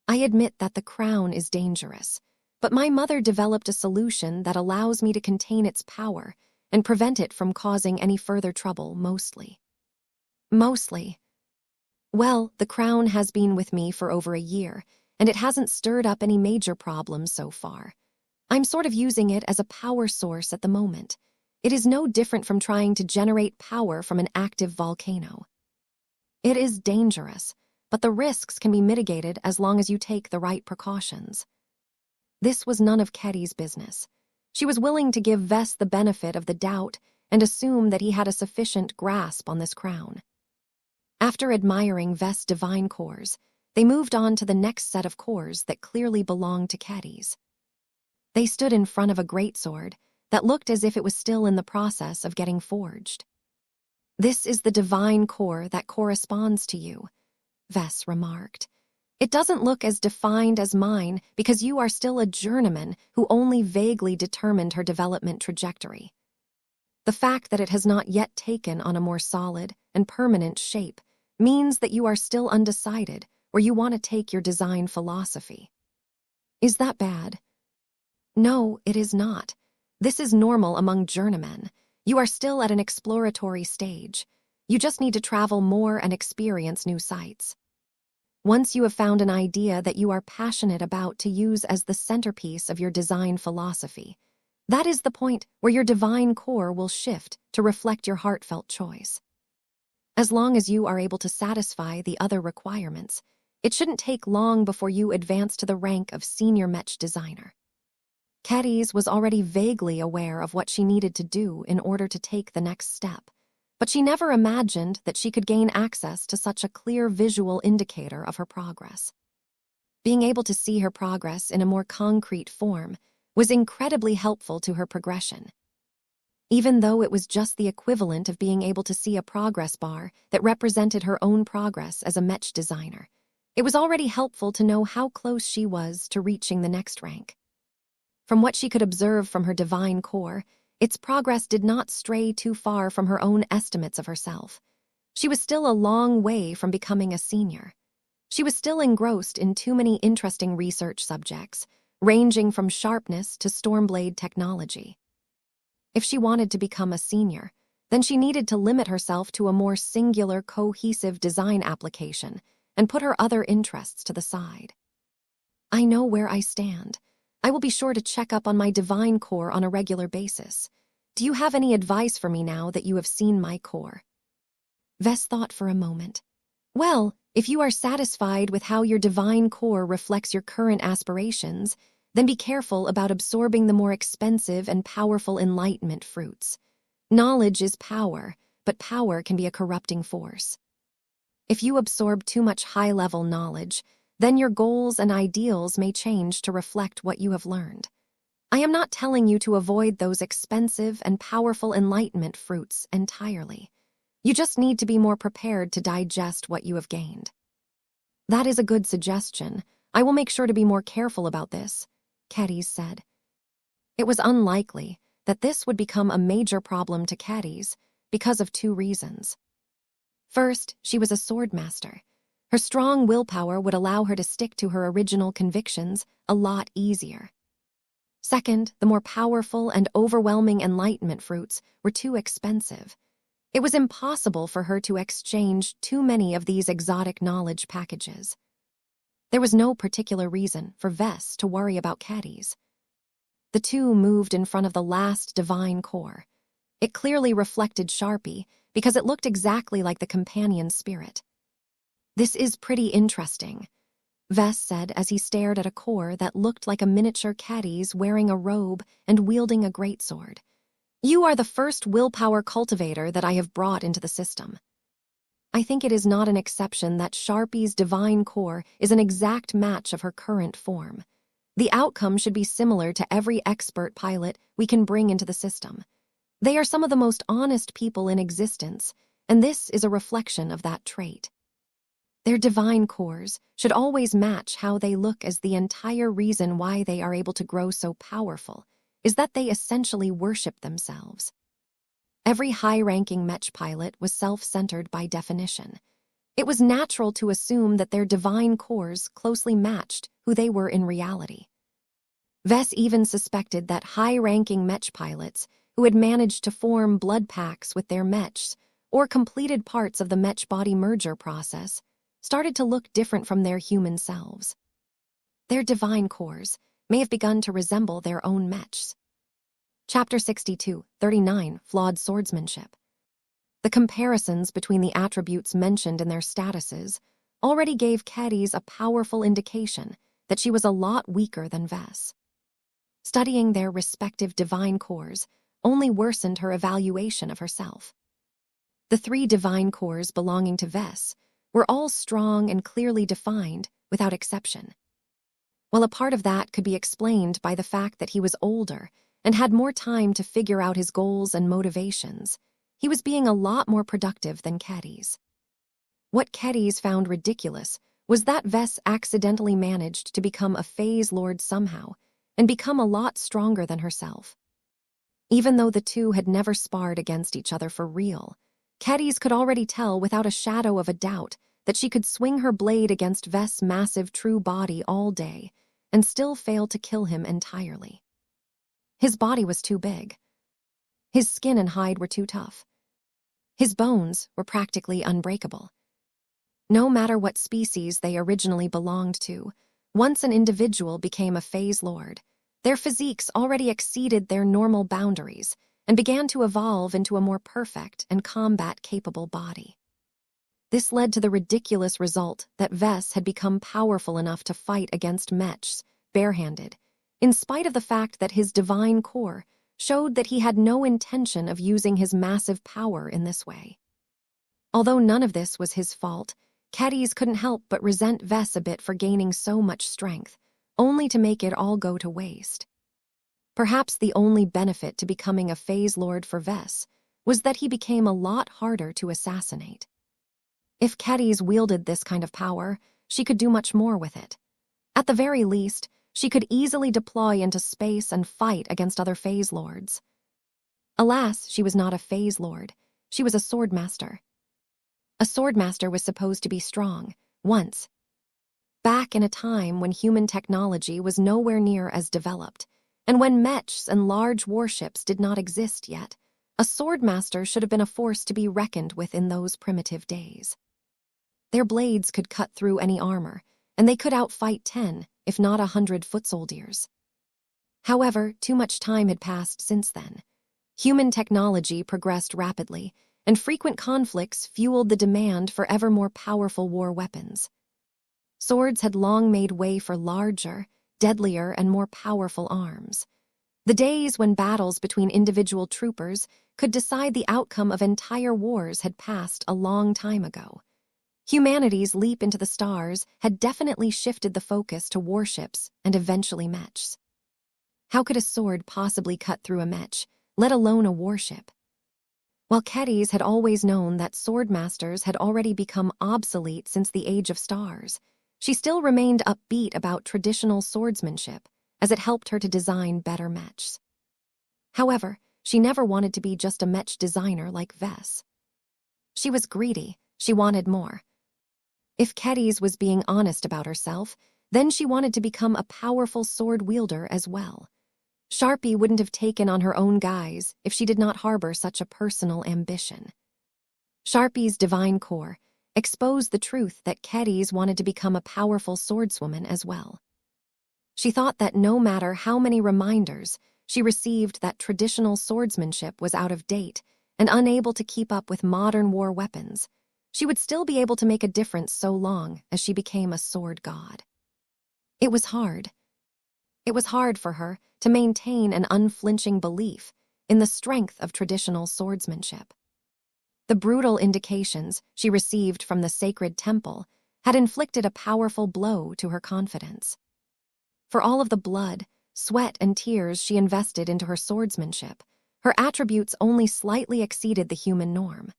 I admit that the crown is dangerous, but my mother developed a solution that allows me to contain its power and prevent it from causing any further trouble, mostly." "Mostly?" "Well, the crown has been with me for over a year, and it hasn't stirred up any major problems so far. I'm sort of using it as a power source at the moment. It is no different from trying to generate power from an active volcano. It is dangerous, but the risks can be mitigated as long as you take the right precautions." This was none of Kedis' business. She was willing to give Vess the benefit of the doubt and assume that he had a sufficient grasp on this crown. After admiring Vess' divine cores, they moved on to the next set of cores that clearly belonged to Caddies. They stood in front of a greatsword that looked as if it was still in the process of getting forged. "This is the divine core that corresponds to you," Vess remarked. "It doesn't look as defined as mine because you are still a journeyman who only vaguely determined her development trajectory. The fact that it has not yet taken on a more solid and permanent shape means that you are still undecided where you want to take your design philosophy." "Is that bad?" "No, it is not. This is normal among journeymen. You are still at an exploratory stage. You just need to travel more and experience new sights. Once you have found an idea that you are passionate about to use as the centerpiece of your design philosophy, that is the point where your divine core will shift to reflect your heartfelt choice. As long as you are able to satisfy the other requirements, it shouldn't take long before you advance to the rank of senior Mech designer." Caddies was already vaguely aware of what she needed to do in order to take the next step, but she never imagined that she could gain access to such a clear visual indicator of her progress. Being able to see her progress in a more concrete form was incredibly helpful to her progression. Even though it was just the equivalent of being able to see a progress bar that represented her own progress as a Mech designer, it was already helpful to know how close she was to reaching the next rank. From what she could observe from her divine core, its progress did not stray too far from her own estimates of herself. She was still a long way from becoming a senior. She was still engrossed in too many interesting research subjects, ranging from sharpness to Stormblade technology. If she wanted to become a senior, then she needed to limit herself to a more singular, cohesive design application and put her other interests to the side. "I know where I stand. I will be sure to check up on my divine core on a regular basis. Do you have any advice for me now that you have seen my core?" Vess thought for a moment. "Well, if you are satisfied with how your divine core reflects your current aspirations, then be careful about absorbing the more expensive and powerful enlightenment fruits. Knowledge is power, but power can be a corrupting force. If you absorb too much high-level knowledge, then your goals and ideals may change to reflect what you have learned. I am not telling you to avoid those expensive and powerful enlightenment fruits entirely. You just need to be more prepared to digest what you have gained." "That is a good suggestion. I will make sure to be more careful about this," Caddies said. It was unlikely that this would become a major problem to Caddies because of two reasons. First, she was a swordmaster. Her strong willpower would allow her to stick to her original convictions a lot easier. Second, the more powerful and overwhelming enlightenment fruits were too expensive. It was impossible for her to exchange too many of these exotic knowledge packages. There was no particular reason for Vess to worry about Caddies. The two moved in front of the last divine core. It clearly reflected Sharpie because it looked exactly like the companion spirit. "This is pretty interesting," Vess said as he stared at a core that looked like a miniature Caddies wearing a robe and wielding a greatsword. "You are the first willpower cultivator that I have brought into the system. I think it is not an exception that Sharpie's divine core is an exact match of her current form. The outcome should be similar to every expert pilot we can bring into the system. They are some of the most honest people in existence, and this is a reflection of that trait. Their divine cores should always match how they look, as the entire reason why they are able to grow so powerful is that they essentially worship themselves." Every high-ranking Mech pilot was self-centered by definition. It was natural to assume that their divine cores closely matched who they were in reality. Vess even suspected that high-ranking Mech pilots who had managed to form blood pacts with their Mechs or completed parts of the Mech body merger process started to look different from their human selves. Their divine cores may have begun to resemble their own Mechs. Chapter 62, 39, Flawed Swordsmanship. The comparisons between the attributes mentioned in their statuses already gave Caddies a powerful indication that she was a lot weaker than Vess. Studying their respective divine cores only worsened her evaluation of herself. The three divine cores belonging to Vess were all strong and clearly defined, without exception. While a part of that could be explained by the fact that he was older and had more time to figure out his goals and motivations, he was being a lot more productive than Kedis. What Kedis found ridiculous was that Vess accidentally managed to become a phase lord somehow and become a lot stronger than herself. Even though the two had never sparred against each other for real, Kedis could already tell without a shadow of a doubt that she could swing her blade against Vess' massive true body all day and still fail to kill him entirely. His body was too big. His skin and hide were too tough. His bones were practically unbreakable. No matter what species they originally belonged to, once an individual became a phase lord, their physiques already exceeded their normal boundaries and began to evolve into a more perfect and combat-capable body. This led to the ridiculous result that Vess had become powerful enough to fight against Mechs, barehanded, in spite of the fact that his divine core showed that he had no intention of using his massive power in this way. Although none of this was his fault, Kedis couldn't help but resent Vess a bit for gaining so much strength, only to make it all go to waste. Perhaps the only benefit to becoming a phase lord for Vess was that he became a lot harder to assassinate. If Kedis wielded this kind of power, she could do much more with it. At the very least, she could easily deploy into space and fight against other phase lords. Alas, she was not a phase lord. She was a swordmaster. A swordmaster was supposed to be strong, once. Back in a time when human technology was nowhere near as developed, and when mechs and large warships did not exist yet, a swordmaster should have been a force to be reckoned with in those primitive days. Their blades could cut through any armor, and they could outfight 10, if not 100 foot soldiers. However, too much time had passed since then. Human technology progressed rapidly, and frequent conflicts fueled the demand for ever more powerful war weapons. Swords had long made way for larger, deadlier, and more powerful arms. The days when battles between individual troopers could decide the outcome of entire wars had passed a long time ago. Humanity's leap into the stars had definitely shifted the focus to warships and eventually mechs. How could a sword possibly cut through a mech, let alone a warship? While Kedis had always known that swordmasters had already become obsolete since the Age of Stars, she still remained upbeat about traditional swordsmanship, as it helped her to design better mechs. However, she never wanted to be just a mech designer like Vess. She was greedy, she wanted more. If Kedis was being honest about herself, then she wanted to become a powerful sword wielder as well. Sharpie wouldn't have taken on her own guise if she did not harbor such a personal ambition. Sharpie's divine core exposed the truth that Kedis wanted to become a powerful swordswoman as well. She thought that no matter how many reminders she received that traditional swordsmanship was out of date and unable to keep up with modern war weapons, she would still be able to make a difference so long as she became a sword god. It was hard. It was hard for her to maintain an unflinching belief in the strength of traditional swordsmanship. The brutal indications she received from the sacred temple had inflicted a powerful blow to her confidence. For all of the blood, sweat, and tears she invested into her swordsmanship, her attributes only slightly exceeded the human norm.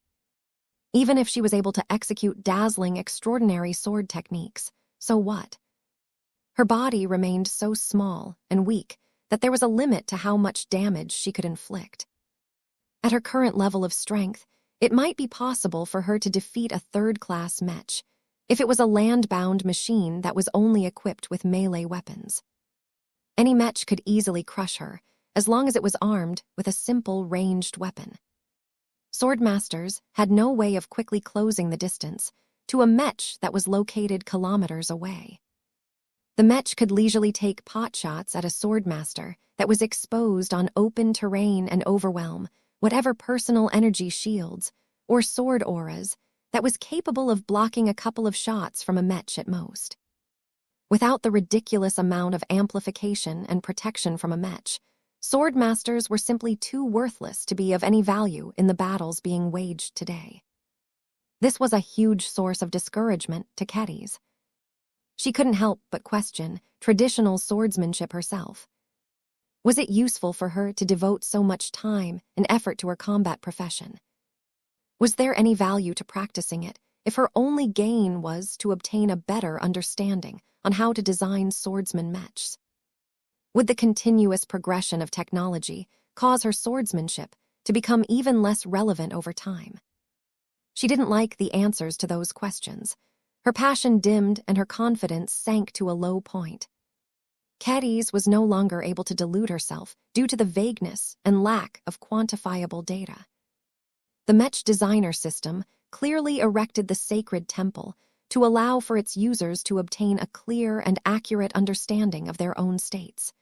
Even if she was able to execute dazzling, extraordinary sword techniques, so what? Her body remained so small and weak that there was a limit to how much damage she could inflict. At her current level of strength, it might be possible for her to defeat a third-class mech, if it was a land-bound machine that was only equipped with melee weapons. Any mech could easily crush her, as long as it was armed with a simple ranged weapon. Swordmasters had no way of quickly closing the distance to a mech that was located kilometers away. The mech could leisurely take potshots at a swordmaster that was exposed on open terrain and overwhelm whatever personal energy shields or sword auras that was capable of blocking a couple of shots from a mech at most. Without the ridiculous amount of amplification and protection from a mech, swordmasters were simply too worthless to be of any value in the battles being waged today. This was a huge source of discouragement to Kedis. She couldn't help but question traditional swordsmanship herself. Was it useful for her to devote so much time and effort to her combat profession? Was there any value to practicing it if her only gain was to obtain a better understanding on how to design swordsman mechs? Would the continuous progression of technology cause her swordsmanship to become even less relevant over time? She didn't like the answers to those questions. Her passion dimmed and her confidence sank to a low point. Kedis was no longer able to delude herself due to the vagueness and lack of quantifiable data. The Mech designer system clearly erected the sacred temple to allow for its users to obtain a clear and accurate understanding of their own states.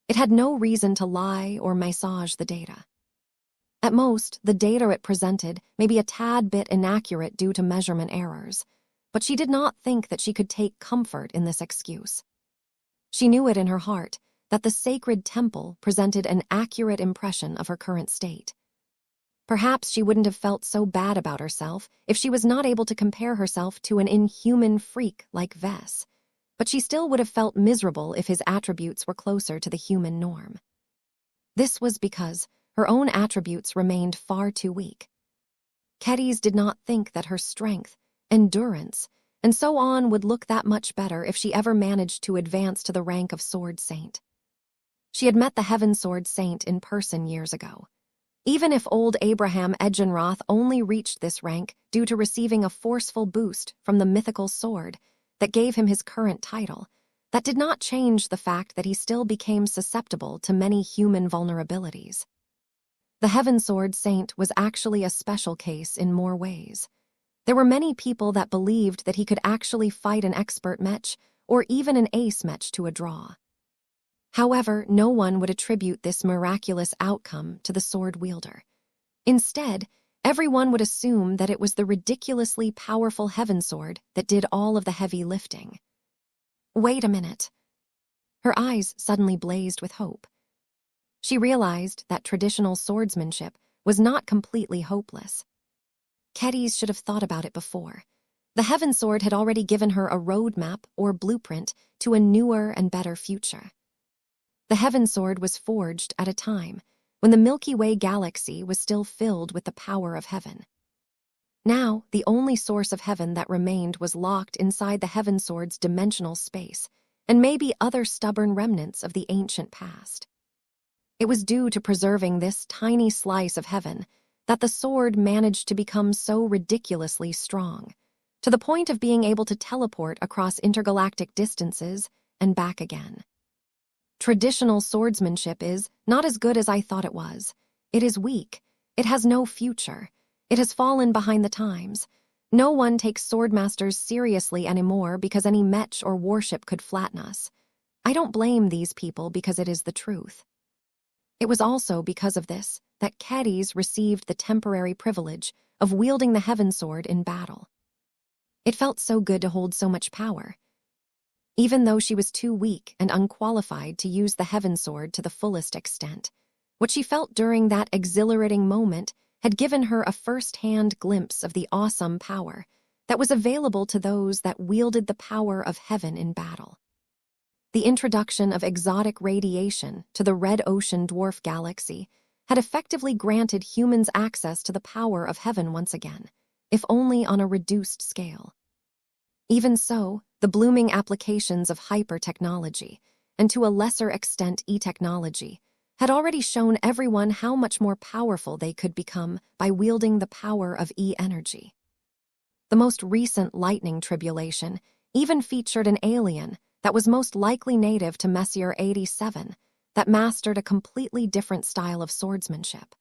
It had no reason to lie or massage the data. At most, the data it presented may be a tad bit inaccurate due to measurement errors, but she did not think that she could take comfort in this excuse. She knew it in her heart that the sacred temple presented an accurate impression of her current state. Perhaps she wouldn't have felt so bad about herself if she was not able to compare herself to an inhuman freak like Vess, but she still would have felt miserable if his attributes were closer to the human norm. This was because her own attributes remained far too weak. Kedis did not think that her strength, endurance, and so on would look that much better if she ever managed to advance to the rank of Sword Saint. She had met the Heaven Sword Saint in person years ago. Even if old Abraham Edgenroth only reached this rank due to receiving a forceful boost from the mythical sword that gave him his current title, that did not change the fact that he still became susceptible to many human vulnerabilities. The Heaven Sword Saint was actually a special case in more ways. There were many people that believed that he could actually fight an expert mech or even an ace mech to a draw. However, no one would attribute this miraculous outcome to the sword wielder. Instead, everyone would assume that it was the ridiculously powerful Heaven Sword that did all of the heavy lifting. Wait a minute. Her eyes suddenly blazed with hope. She realized that traditional swordsmanship was not completely hopeless. Kedis should have thought about it before. The Heaven Sword had already given her a roadmap or blueprint to a newer and better future. The Heaven Sword was forged at a time when the Milky Way galaxy was still filled with the power of heaven. Now, the only source of heaven that remained was locked inside the Heaven Sword's dimensional space, and maybe other stubborn remnants of the ancient past. It was due to preserving this tiny slice of heaven that the sword managed to become so ridiculously strong, to the point of being able to teleport across intergalactic distances and back again. Traditional swordsmanship is not as good as I thought it was. It is weak. It has no future. It has fallen behind the times. No one takes swordmasters seriously anymore because any mech or warship could flatten us. I don't blame these people because it is the truth. It was also because of this that Kedis received the temporary privilege of wielding the Heaven Sword in battle. It felt so good to hold so much power. Even though she was too weak and unqualified to use the Heaven Sword to the fullest extent, what she felt during that exhilarating moment had given her a first-hand glimpse of the awesome power that was available to those that wielded the power of heaven in battle. The introduction of exotic radiation to the red ocean dwarf galaxy had effectively granted humans access to the power of heaven once again, if only on a reduced scale. Even so, the blooming applications of hyper-technology, and to a lesser extent e-technology, had already shown everyone how much more powerful they could become by wielding the power of e-energy. The most recent lightning tribulation even featured an alien that was most likely native to Messier 87 that mastered a completely different style of swordsmanship.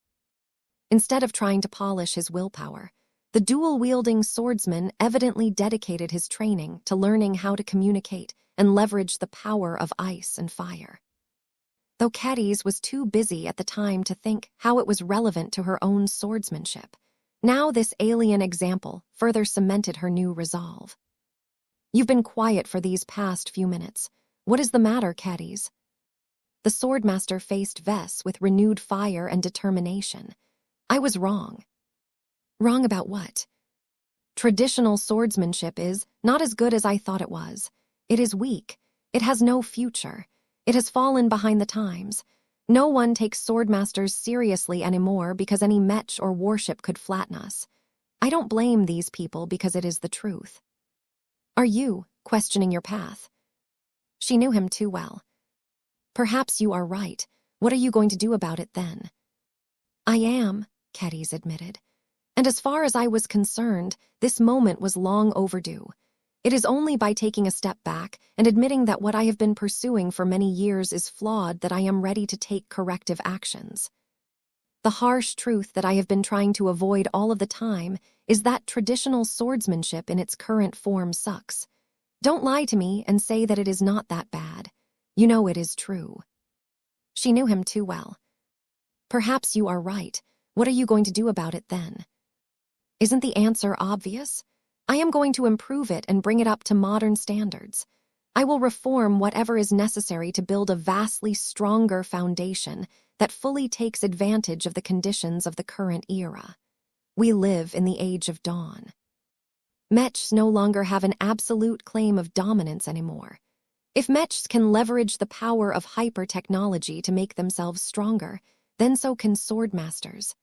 Instead of trying to polish his willpower, the dual-wielding swordsman evidently dedicated his training to learning how to communicate and leverage the power of ice and fire. Though Kedis was too busy at the time to think how it was relevant to her own swordsmanship, now this alien example further cemented her new resolve. "You've been quiet for these past few minutes. What is the matter, Kedis?" The swordmaster faced Vess with renewed fire and determination. "I was wrong." "Wrong about what?" Traditional swordsmanship is not as good as I thought it was. It is weak. It has no future. It has fallen behind the times. No one takes swordmasters seriously anymore because any mech or warship could flatten us. I don't blame these people because it is the truth. Are you questioning your path? She knew him too well. Perhaps you are right. What are you going to do about it then? I am, Kedys admitted. And as far as I was concerned, this moment was long overdue. It is only by taking a step back and admitting that what I have been pursuing for many years is flawed that I am ready to take corrective actions. The harsh truth that I have been trying to avoid all of the time is that traditional swordsmanship in its current form sucks. Don't lie to me and say that it is not that bad. You know it is true. She knew him too well. Perhaps you are right. What are you going to do about it then? Isn't the answer obvious? I am going to improve it and bring it up to modern standards. I will reform whatever is necessary to build a vastly stronger foundation that fully takes advantage of the conditions of the current era. We live in the age of dawn. Mechs no longer have an absolute claim of dominance anymore. If mechs can leverage the power of hyper-technology to make themselves stronger, then so can swordmasters.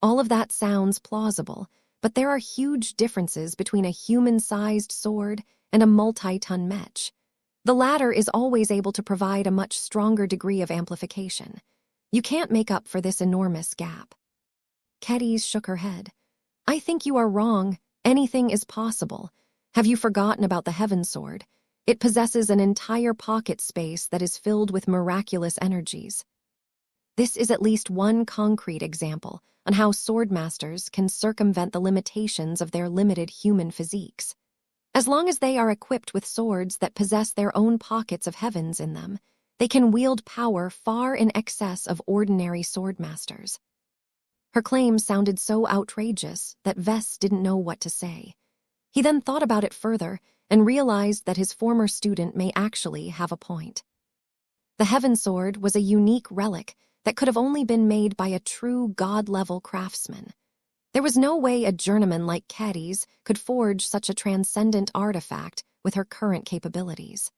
All of that sounds plausible, but there are huge differences between a human-sized sword and a multi-ton mech. The latter is always able to provide a much stronger degree of amplification. You can't make up for this enormous gap. Kedys shook her head. I think you are wrong. Anything is possible. Have you forgotten about the Heaven Sword? It possesses an entire pocket space that is filled with miraculous energies. This is at least one concrete example on how swordmasters can circumvent the limitations of their limited human physiques. As long as they are equipped with swords that possess their own pockets of heavens in them, they can wield power far in excess of ordinary swordmasters. Her claims sounded so outrageous that Vess didn't know what to say. He then thought about it further and realized that his former student may actually have a point. The Heaven Sword was a unique relic that could have only been made by a true god-level craftsman. There was no way a journeyman like Kedys could forge such a transcendent artifact with her current capabilities.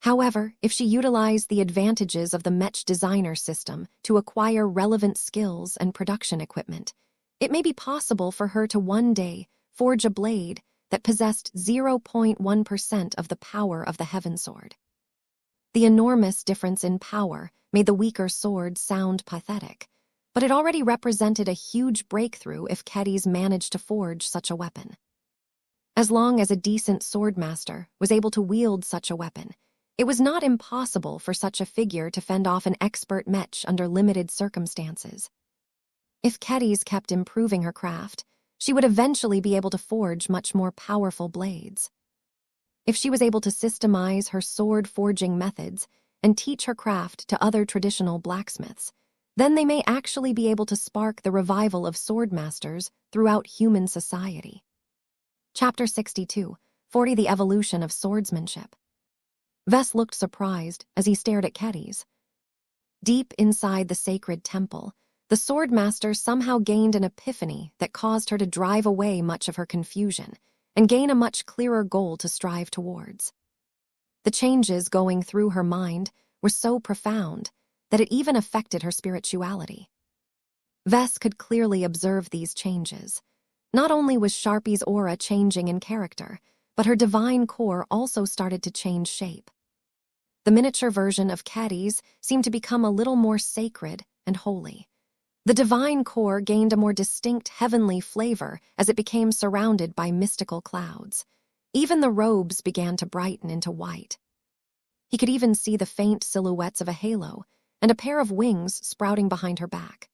However, if she utilized the advantages of the Mech designer system to acquire relevant skills and production equipment, it may be possible for her to one day forge a blade that possessed 0.1% of the power of the Heaven Sword. The enormous difference in power made the weaker sword sound pathetic, but it already represented a huge breakthrough if Kedys managed to forge such a weapon. As long as a decent swordmaster was able to wield such a weapon, it was not impossible for such a figure to fend off an expert mech under limited circumstances. If Kedys kept improving her craft, she would eventually be able to forge much more powerful blades. If she was able to systemize her sword-forging methods and teach her craft to other traditional blacksmiths, then they may actually be able to spark the revival of swordmasters throughout human society. Chapter 62, 40 The Evolution of Swordsmanship. Vess looked surprised as he stared at Kedys. Deep inside the sacred temple, the swordmaster somehow gained an epiphany that caused her to drive away much of her confusion and gain a much clearer goal to strive towards. The changes going through her mind were so profound that it even affected her spirituality. Vess could clearly observe these changes. Not only was Sharpie's aura changing in character, but her divine core also started to change shape. The miniature version of Kedys seemed to become a little more sacred and holy. The divine core gained a more distinct heavenly flavor as it became surrounded by mystical clouds. Even the robes began to brighten into white. He could even see the faint silhouettes of a halo and a pair of wings sprouting behind her back.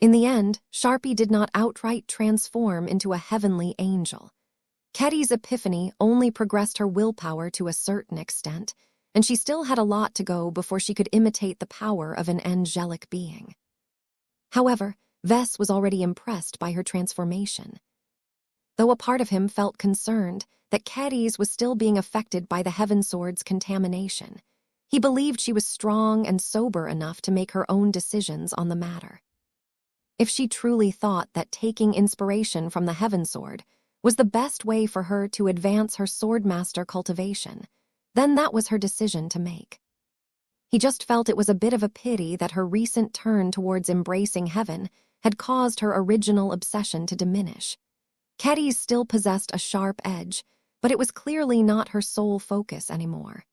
In the end, Sharpie did not outright transform into a heavenly angel. Kedys' epiphany only progressed her willpower to a certain extent, and she still had a lot to go before she could imitate the power of an angelic being. However, Vess was already impressed by her transformation. Though a part of him felt concerned that Kedys was still being affected by the Heaven Sword's contamination, he believed she was strong and sober enough to make her own decisions on the matter. If she truly thought that taking inspiration from the Heaven Sword was the best way for her to advance her swordmaster cultivation, then that was her decision to make. He just felt it was a bit of a pity that her recent turn towards embracing heaven had caused her original obsession to diminish. Kedis still possessed a sharp edge, but it was clearly not her sole focus anymore.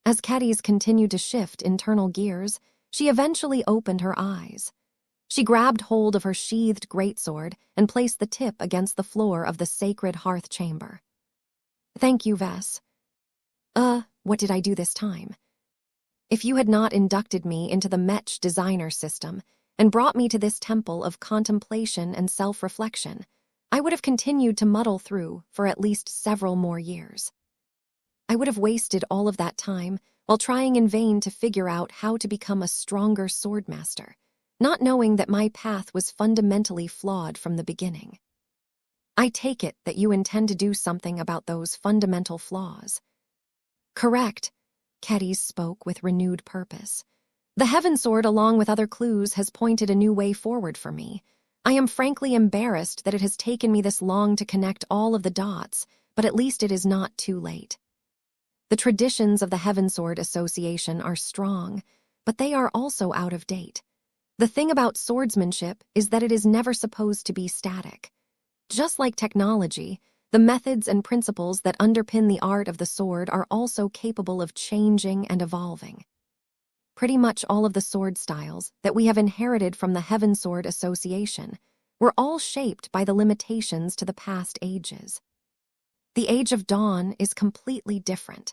As Kedis continued to shift internal gears, she eventually opened her eyes. She grabbed hold of her sheathed greatsword and placed the tip against the floor of the sacred hearth chamber. "Thank you, Vess." What did I do this time? If you had not inducted me into the Mech designer system and brought me to this temple of contemplation and self-reflection, I would have continued to muddle through for at least several more years. I would have wasted all of that time while trying in vain to figure out how to become a stronger swordmaster, not knowing that my path was fundamentally flawed from the beginning. I take it that you intend to do something about those fundamental flaws. Correct, Kedis spoke with renewed purpose. The Heaven Sword, along with other clues, has pointed a new way forward for me. I am frankly embarrassed that it has taken me this long to connect all of the dots, but at least it is not too late. The traditions of the Heaven Sword Association are strong, but they are also out of date. The thing about swordsmanship is that it is never supposed to be static. Just like technology, the methods and principles that underpin the art of the sword are also capable of changing and evolving. Pretty much all of the sword styles that we have inherited from the Heaven Sword Association were all shaped by the limitations to the past ages. The Age of Dawn is completely different.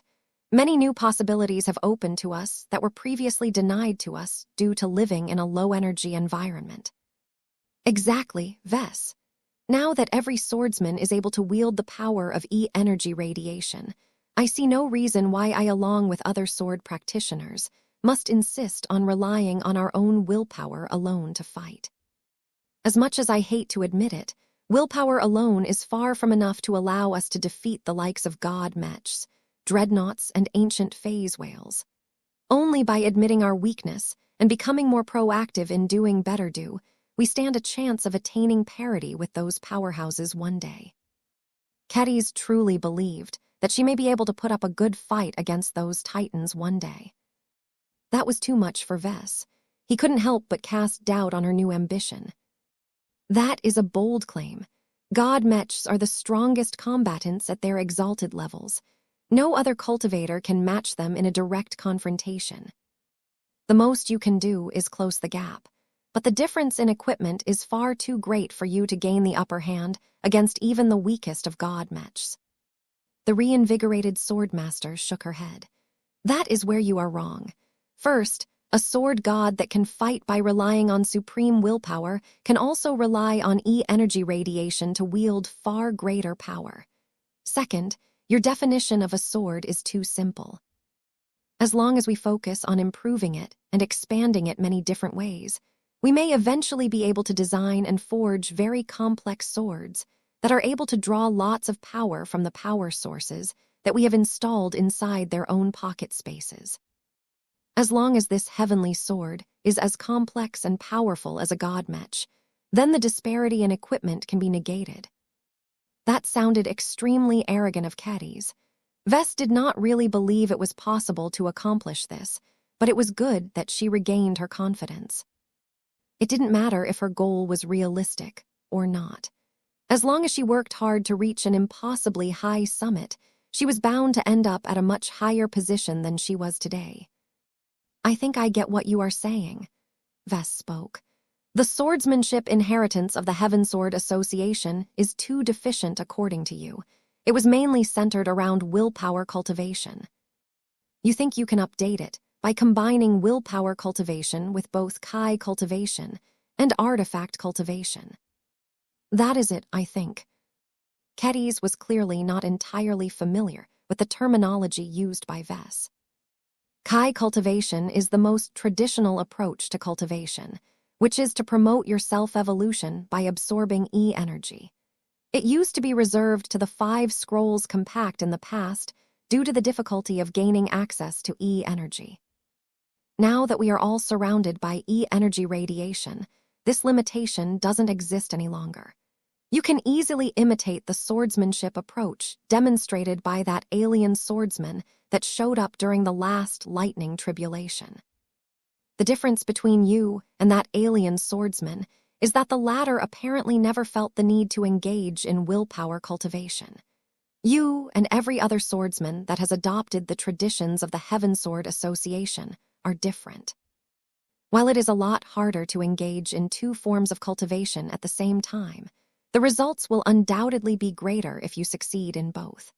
Many new possibilities have opened to us that were previously denied to us due to living in a low-energy environment. Exactly, Vess. Now that every swordsman is able to wield the power of E-energy radiation, I see no reason why I, along with other sword practitioners, must insist on relying on our own willpower alone to fight. As much as I hate to admit it, willpower alone is far from enough to allow us to defeat the likes of god mechs, dreadnoughts, and ancient phase whales. Only by admitting our weakness and becoming more proactive in doing better we stand a chance of attaining parity with those powerhouses one day. Kedis truly believed that she may be able to put up a good fight against those titans one day. That was too much for Vess. He couldn't help but cast doubt on her new ambition. That is a bold claim. God mechs are the strongest combatants at their exalted levels. No other cultivator can match them in a direct confrontation. The most you can do is close the gap, but the difference in equipment is far too great for you to gain the upper hand against even the weakest of god mechs. The reinvigorated swordmaster shook her head. That is where you are wrong. First, a sword god that can fight by relying on supreme willpower can also rely on E-energy radiation to wield far greater power. Second, your definition of a sword is too simple. As long as we focus on improving it and expanding it many different ways, we may eventually be able to design and forge very complex swords that are able to draw lots of power from the power sources that we have installed inside their own pocket spaces. As long as this heavenly sword is as complex and powerful as a god mech, then the disparity in equipment can be negated. That sounded extremely arrogant of Kedis. Vess did not really believe it was possible to accomplish this, but it was good that she regained her confidence. It didn't matter if her goal was realistic or not. As long as she worked hard to reach an impossibly high summit, she was bound to end up at a much higher position than she was today. I think I get what you are saying, Vess spoke. The swordsmanship inheritance of the Heaven Sword Association is too deficient according to you. It was mainly centered around willpower cultivation. You think you can update it by combining willpower cultivation with both Kai cultivation and artifact cultivation. That is it, I think. Kedis was clearly not entirely familiar with the terminology used by Vess. Kai cultivation is the most traditional approach to cultivation, which is to promote your self-evolution by absorbing E-energy. It used to be reserved to the 5 scrolls compact in the past due to the difficulty of gaining access to E-energy. Now that we are all surrounded by E-energy radiation, this limitation doesn't exist any longer. You can easily imitate the swordsmanship approach demonstrated by that alien swordsman that showed up during the last lightning tribulation. The difference between you and that alien swordsman is that the latter apparently never felt the need to engage in willpower cultivation. You and every other swordsman that has adopted the traditions of the Heavensword Association are different. While it is a lot harder to engage in two forms of cultivation at the same time, the results will undoubtedly be greater if you succeed in both.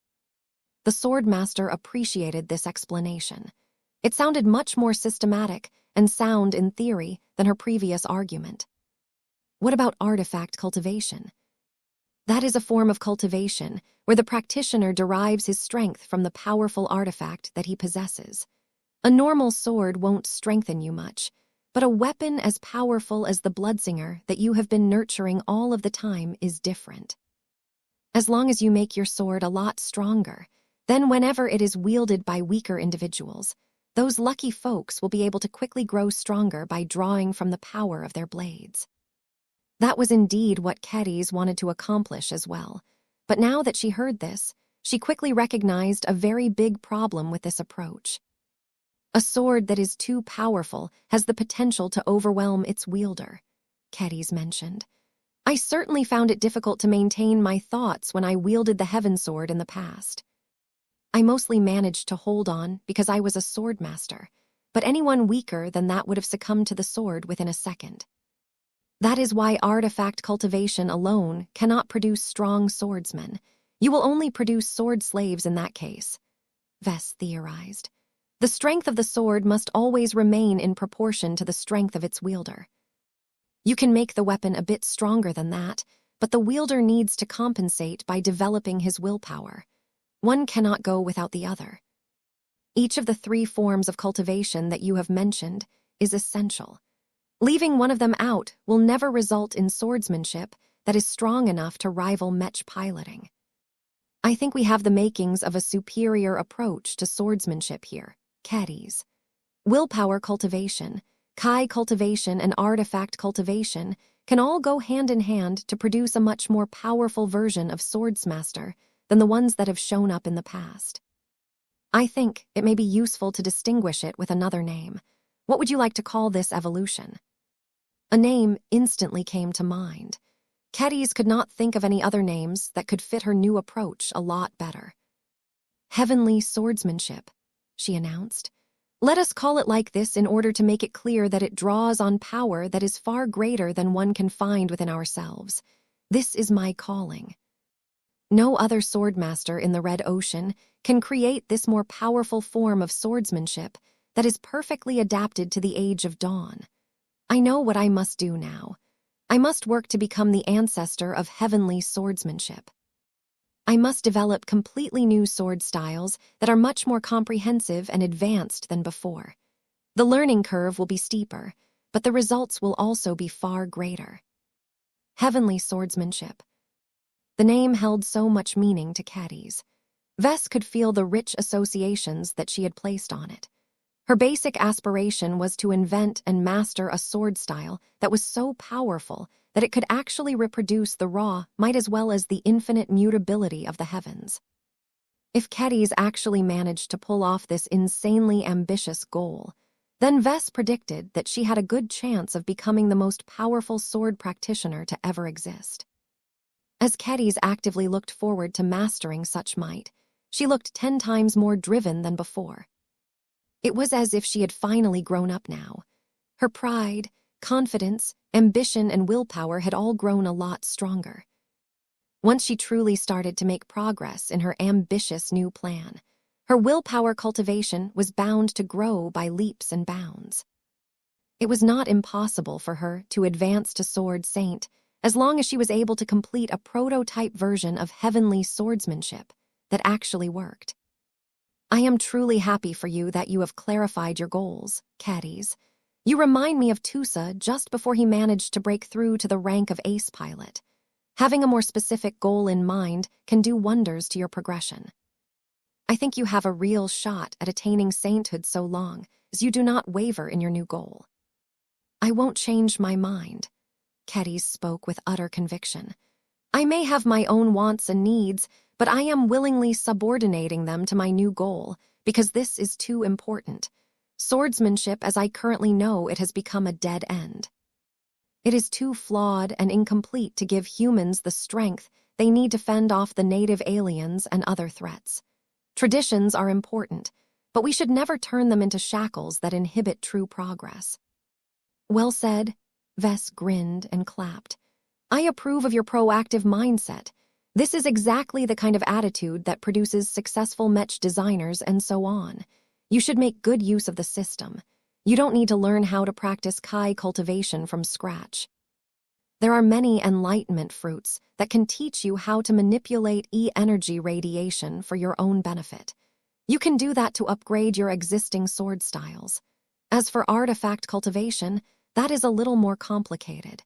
The Swordmaster appreciated this explanation. It sounded much more systematic and sound in theory than her previous argument. What about artifact cultivation? That is a form of cultivation where the practitioner derives his strength from the powerful artifact that he possesses. A normal sword won't strengthen you much, but a weapon as powerful as the Bloodsinger that you have been nurturing all of the time is different. As long as you make your sword a lot stronger, then whenever it is wielded by weaker individuals, those lucky folks will be able to quickly grow stronger by drawing from the power of their blades. That was indeed what Kedis wanted to accomplish as well, but now that she heard this, she quickly recognized a very big problem with this approach. A sword that is too powerful has the potential to overwhelm its wielder, Kedis mentioned. I certainly found it difficult to maintain my thoughts when I wielded the Heavensword in the past. I mostly managed to hold on because I was a swordmaster, but anyone weaker than that would have succumbed to the sword within a second. That is why artifact cultivation alone cannot produce strong swordsmen. You will only produce sword slaves in that case, Vess theorized. The strength of the sword must always remain in proportion to the strength of its wielder. You can make the weapon a bit stronger than that, but the wielder needs to compensate by developing his willpower. One cannot go without the other. Each of the three forms of cultivation that you have mentioned is essential. Leaving one of them out will never result in swordsmanship that is strong enough to rival Mech piloting. I think we have the makings of a superior approach to swordsmanship here, Kedis. Willpower cultivation, Kai cultivation, and artifact cultivation can all go hand in hand to produce a much more powerful version of Swordsmaster than the ones that have shown up in the past. I think it may be useful to distinguish it with another name. What would you like to call this evolution? A name instantly came to mind. Kedis could not think of any other names that could fit her new approach a lot better. Heavenly swordsmanship, she announced. Let us call it like this in order to make it clear that it draws on power that is far greater than one can find within ourselves. This is my calling. No other swordmaster in the Red Ocean can create this more powerful form of swordsmanship that is perfectly adapted to the Age of Dawn. I know what I must do now. I must work to become the ancestor of heavenly swordsmanship. I must develop completely new sword styles that are much more comprehensive and advanced than before. The learning curve will be steeper, but the results will also be far greater. Heavenly swordsmanship. The name held so much meaning to Kedis. Vess could feel the rich associations that she had placed on it. Her basic aspiration was to invent and master a sword style that was so powerful that it could actually reproduce the raw might as well as the infinite mutability of the heavens. If Kedis actually managed to pull off this insanely ambitious goal, then Vess predicted that she had a good chance of becoming the most powerful sword practitioner to ever exist. As Kedis actively looked forward to mastering such might, she looked 10 times more driven than before. It was as if she had finally grown up now. Her pride, confidence, ambition, and willpower had all grown a lot stronger. Once she truly started to make progress in her ambitious new plan, her willpower cultivation was bound to grow by leaps and bounds. It was not impossible for her to advance to Sword Saint as long as she was able to complete a prototype version of heavenly swordsmanship that actually worked. I am truly happy for you that you have clarified your goals, Kedis. You remind me of Tusa just before he managed to break through to the rank of ace pilot. Having a more specific goal in mind can do wonders to your progression. I think you have a real shot at attaining sainthood so long as you do not waver in your new goal. I won't change my mind. Kedis spoke with utter conviction. I may have my own wants and needs, but I am willingly subordinating them to my new goal, because this is too important. Swordsmanship, as I currently know it, has become a dead end. It is too flawed and incomplete to give humans the strength they need to fend off the native aliens and other threats. Traditions are important, but we should never turn them into shackles that inhibit true progress. Well said, Vess grinned and clapped. I approve of your proactive mindset. This is exactly the kind of attitude that produces successful Mech designers and so on. You should make good use of the system. You don't need to learn how to practice Kai cultivation from scratch. There are many enlightenment fruits that can teach you how to manipulate E-energy radiation for your own benefit. You can do that to upgrade your existing sword styles. As for artifact cultivation, that is a little more complicated.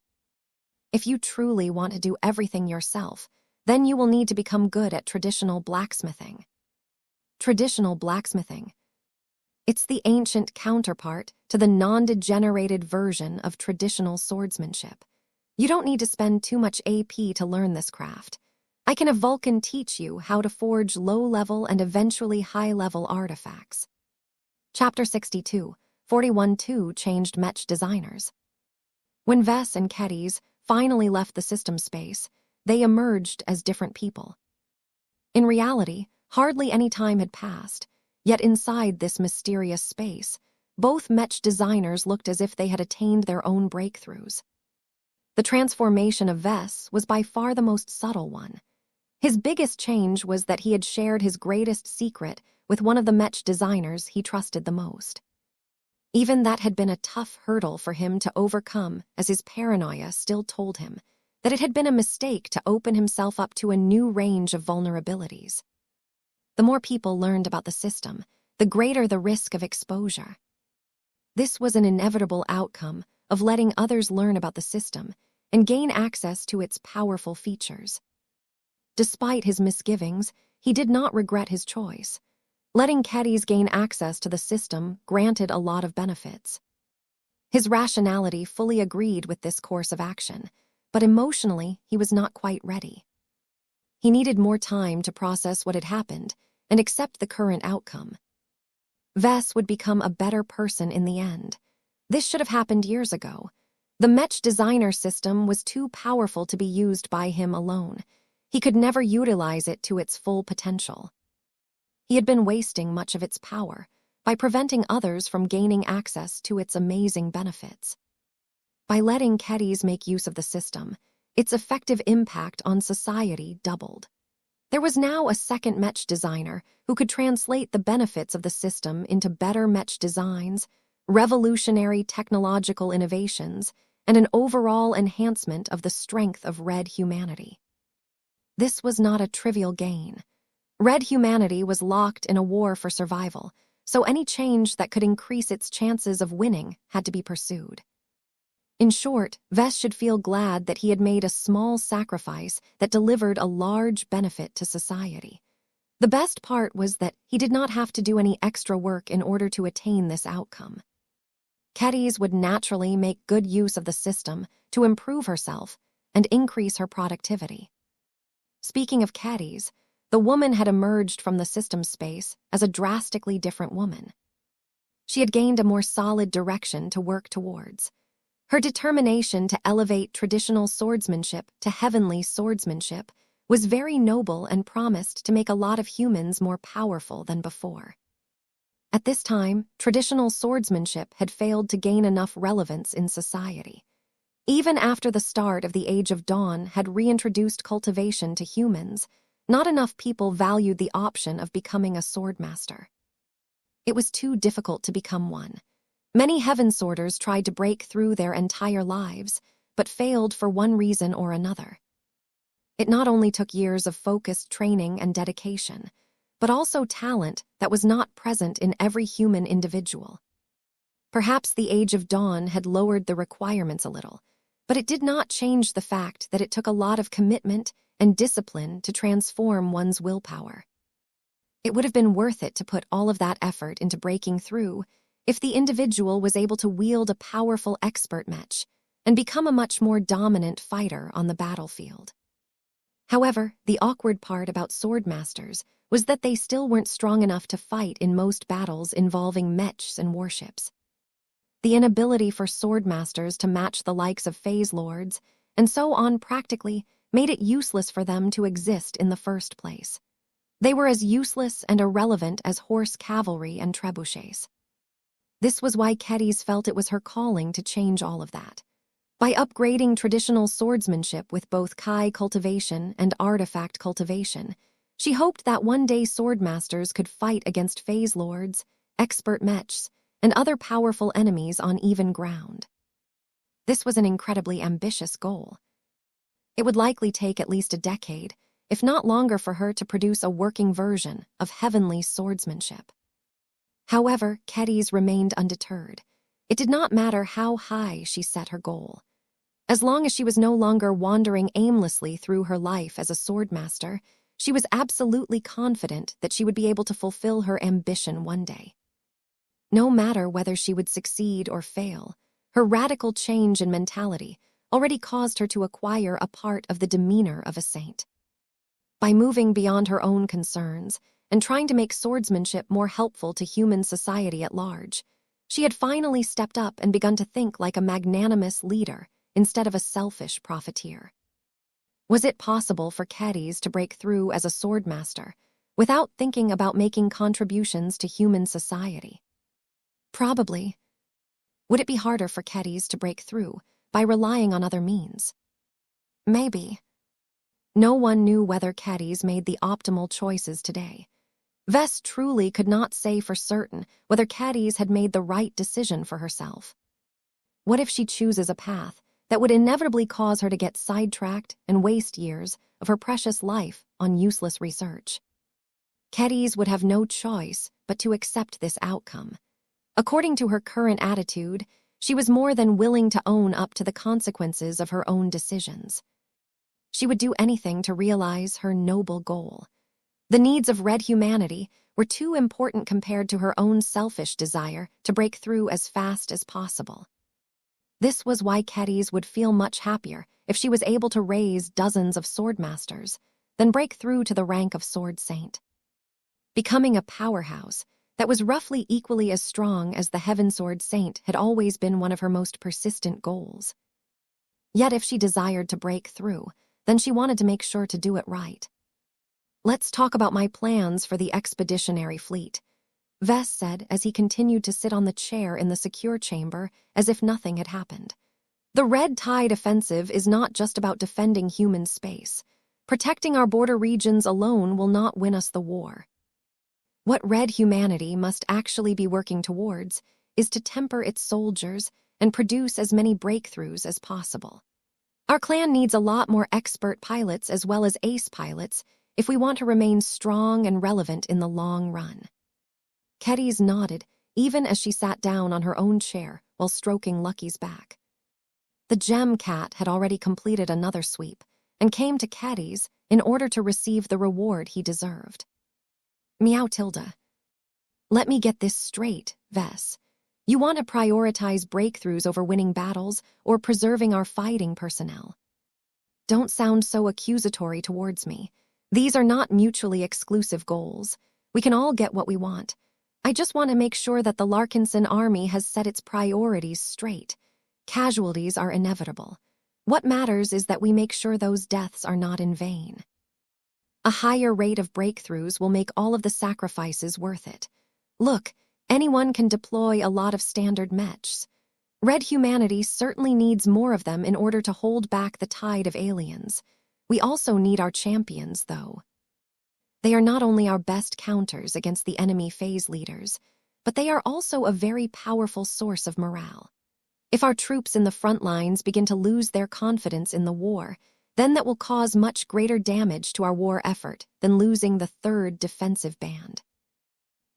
If you truly want to do everything yourself, then you will need to become good at traditional blacksmithing. Traditional blacksmithing. It's the ancient counterpart to the non-degenerated version of traditional swordsmanship. You don't need to spend too much AP to learn this craft. I can have Vulcan teach you how to forge low-level and eventually high-level artifacts. Chapter 62, 41-2 Changed Mech Designers. When Vess and Kedis finally left the system space, they emerged as different people. In reality, hardly any time had passed, yet inside this mysterious space, both Mech designers looked as if they had attained their own breakthroughs. The transformation of Vess was by far the most subtle one. His biggest change was that he had shared his greatest secret with one of the Mech designers he trusted the most. Even that had been a tough hurdle for him to overcome, as his paranoia still told him that it had been a mistake to open himself up to a new range of vulnerabilities. The more people learned about the system, the greater the risk of exposure. This was an inevitable outcome of letting others learn about the system and gain access to its powerful features. Despite his misgivings, he did not regret his choice. Letting Kedis gain access to the system granted a lot of benefits. His rationality fully agreed with this course of action, but emotionally he was not quite ready. He needed more time to process what had happened and accept the current outcome. Vess would become a better person in the end. This should have happened years ago. The Mech designer system was too powerful to be used by him alone. He could never utilize it to its full potential. He had been wasting much of its power by preventing others from gaining access to its amazing benefits. By letting Kedis make use of the system, its effective impact on society doubled. There was now a second Mech designer who could translate the benefits of the system into better Mech designs, revolutionary technological innovations, and an overall enhancement of the strength of Red humanity. This was not a trivial gain. Red humanity was locked in a war for survival, so any change that could increase its chances of winning had to be pursued. In short, Vess should feel glad that he had made a small sacrifice that delivered a large benefit to society. The best part was that he did not have to do any extra work in order to attain this outcome. Kedis would naturally make good use of the system to improve herself and increase her productivity. Speaking of Kedis, the woman had emerged from the system space as a drastically different woman. She had gained a more solid direction to work towards. Her determination to elevate traditional swordsmanship to heavenly swordsmanship was very noble and promised to make a lot of humans more powerful than before. At this time, traditional swordsmanship had failed to gain enough relevance in society. Even after the start of the Age of Dawn had reintroduced cultivation to humans, not enough people valued the option of becoming a swordmaster. It was too difficult to become one. Many Heaven Sworders tried to break through their entire lives, but failed for one reason or another. It not only took years of focused training and dedication, but also talent that was not present in every human individual. Perhaps the Age of Dawn had lowered the requirements a little, but it did not change the fact that it took a lot of commitment and discipline to transform one's willpower. It would have been worth it to put all of that effort into breaking through if the individual was able to wield a powerful expert mech, and become a much more dominant fighter on the battlefield. However, the awkward part about swordmasters was that they still weren't strong enough to fight in most battles involving mechs and warships. The inability for swordmasters to match the likes of phase lords, and so on practically, made it useless for them to exist in the first place. They were as useless and irrelevant as horse cavalry and trebuchets. This was why Kedis felt it was her calling to change all of that. By upgrading traditional swordsmanship with both Kai cultivation and artifact cultivation, she hoped that one day swordmasters could fight against phase lords, expert mechs, and other powerful enemies on even ground. This was an incredibly ambitious goal. It would likely take at least a decade, if not longer, for her to produce a working version of heavenly swordsmanship. However, Kedis remained undeterred. It did not matter how high she set her goal. As long as she was no longer wandering aimlessly through her life as a swordmaster, she was absolutely confident that she would be able to fulfill her ambition one day. No matter whether she would succeed or fail, her radical change in mentality already caused her to acquire a part of the demeanor of a saint. By moving beyond her own concerns and trying to make swordsmanship more helpful to human society at large, she had finally stepped up and begun to think like a magnanimous leader instead of a selfish profiteer. Was it possible for Kedis to break through as a swordmaster without thinking about making contributions to human society? Probably. Would it be harder for Kedis to break through by relying on other means? Maybe. No one knew whether Kedis made the optimal choices today. Vess truly could not say for certain whether Kedis had made the right decision for herself. What if she chooses a path that would inevitably cause her to get sidetracked and waste years of her precious life on useless research? Kedis would have no choice but to accept this outcome. According to her current attitude, she was more than willing to own up to the consequences of her own decisions. She would do anything to realize her noble goal. The needs of red humanity were too important compared to her own selfish desire to break through as fast as possible. This was why Kedis would feel much happier if she was able to raise dozens of swordmasters than break through to the rank of sword saint. Becoming a powerhouse that was roughly equally as strong as the Heaven Sword Saint had always been one of her most persistent goals. Yet if she desired to break through, then she wanted to make sure to do it right. "Let's talk about my plans for the expeditionary fleet," Vess said as he continued to sit on the chair in the secure chamber as if nothing had happened. "The Red Tide Offensive is not just about defending human space. Protecting our border regions alone will not win us the war. What red humanity must actually be working towards is to temper its soldiers and produce as many breakthroughs as possible. Our clan needs a lot more expert pilots as well as ace pilots if we want to remain strong and relevant in the long run." Kedis nodded, even as she sat down on her own chair while stroking Lucky's back. The gem cat had already completed another sweep and came to Kedis in order to receive the reward he deserved. "Meow Tilda. Let me get this straight, Vess. You want to prioritize breakthroughs over winning battles or preserving our fighting personnel? Don't sound so accusatory towards me. These are not mutually exclusive goals. We can all get what we want. I just want to make sure that the Larkinson army has set its priorities straight. Casualties are inevitable. What matters is that we make sure those deaths are not in vain. A higher rate of breakthroughs will make all of the sacrifices worth it. Look, anyone can deploy a lot of standard mechs. Red humanity certainly needs more of them in order to hold back the tide of aliens. We also need our champions, though. They are not only our best counters against the enemy phase leaders, but they are also a very powerful source of morale. If our troops in the front lines begin to lose their confidence in the war, then that will cause much greater damage to our war effort than losing the third defensive band.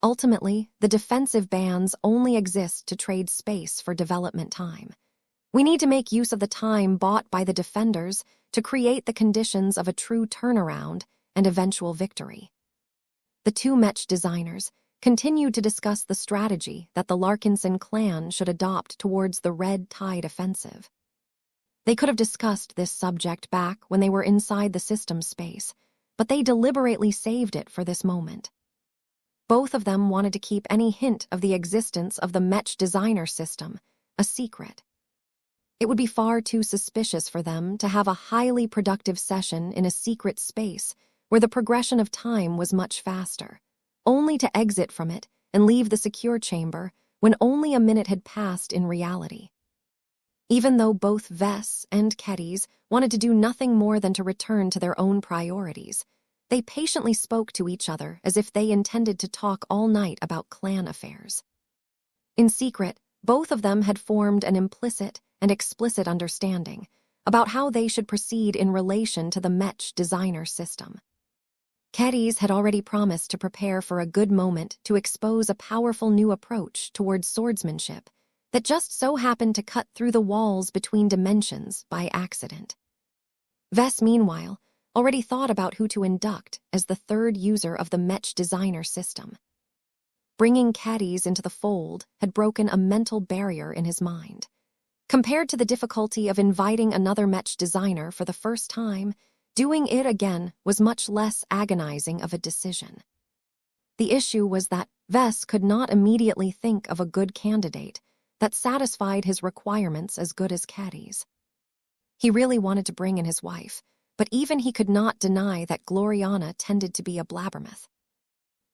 Ultimately, the defensive bands only exist to trade space for development time. We need to make use of the time bought by the defenders to create the conditions of a true turnaround and eventual victory. The two Mech designers continued to discuss the strategy that the Larkinson clan should adopt towards the Red Tide Offensive. They could have discussed this subject back when they were inside the system space, but they deliberately saved it for this moment. Both of them wanted to keep any hint of the existence of the Mech designer system a secret. It would be far too suspicious for them to have a highly productive session in a secret space where the progression of time was much faster, only to exit from it and leave the secure chamber when only a minute had passed in reality. Even though both Vess and Keddies wanted to do nothing more than to return to their own priorities, they patiently spoke to each other as if they intended to talk all night about clan affairs. In secret, both of them had formed an implicit and explicit understanding about how they should proceed in relation to the Mech designer system. Keddies had already promised to prepare for a good moment to expose a powerful new approach towards swordsmanship that just so happened to cut through the walls between dimensions by accident. Vess, meanwhile, already thought about who to induct as the third user of the Mech designer system. Bringing Keddies into the fold had broken a mental barrier in his mind. Compared to the difficulty of inviting another Mech designer for the first time, doing it again was much less agonizing of a decision. The issue was that Vess could not immediately think of a good candidate that satisfied his requirements as good as Keddies. He really wanted to bring in his wife, but even he could not deny that Gloriana tended to be a blabbermouth.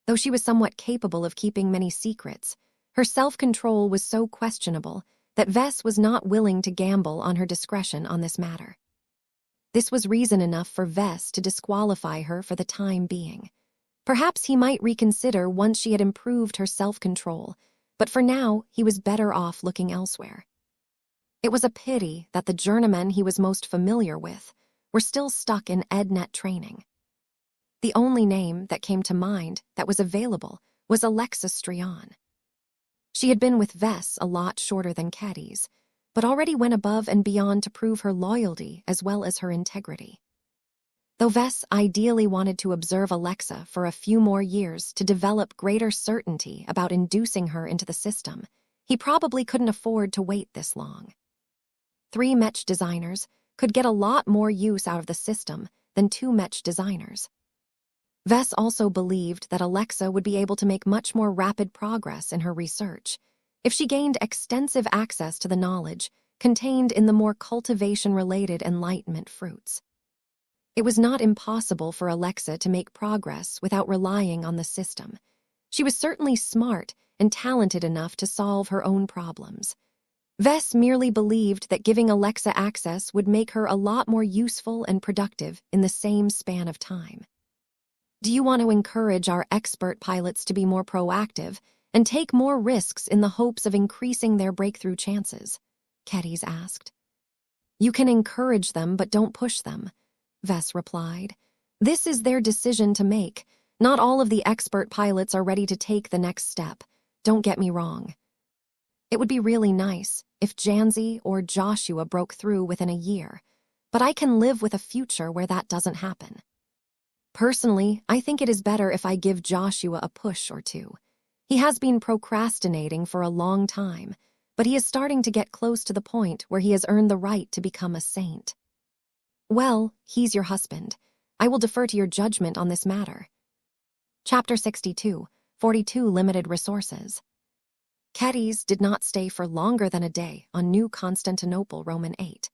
Though she was somewhat capable of keeping many secrets, her self-control was so questionable that Vess was not willing to gamble on her discretion on this matter. This was reason enough for Vess to disqualify her for the time being. Perhaps he might reconsider once she had improved her self-control, but for now he was better off looking elsewhere. It was a pity that the journeymen he was most familiar with were still stuck in EdNet training. The only name that came to mind that was available was Alexa Strian. She had been with Vess a lot shorter than Keddies, but already went above and beyond to prove her loyalty as well as her integrity. Though Vess ideally wanted to observe Alexa for a few more years to develop greater certainty about inducing her into the system, he probably couldn't afford to wait this long. 3 Mech designers could get a lot more use out of the system than 2 Mech designers. Vess also believed that Alexa would be able to make much more rapid progress in her research if she gained extensive access to the knowledge contained in the more cultivation-related enlightenment fruits. It was not impossible for Alexa to make progress without relying on the system. She was certainly smart and talented enough to solve her own problems. Vess merely believed that giving Alexa access would make her a lot more useful and productive in the same span of time. Do you want to encourage our expert pilots to be more proactive and take more risks in the hopes of increasing their breakthrough chances? Keddies asked. You can encourage them, but don't push them, Vess replied. This is their decision to make. Not all of the expert pilots are ready to take the next step. Don't get me wrong. It would be really nice if Janzi or Joshua broke through within a year, but I can live with a future where that doesn't happen. Personally, I think it is better if I give Joshua a push or two. He has been procrastinating for a long time, but he is starting to get close to the point where he has earned the right to become a saint. Well, he's your husband. I will defer to your judgment on this matter. Chapter 62, 42 Limited Resources. Keddies did not stay for longer than a day on New Constantinople Roman 8.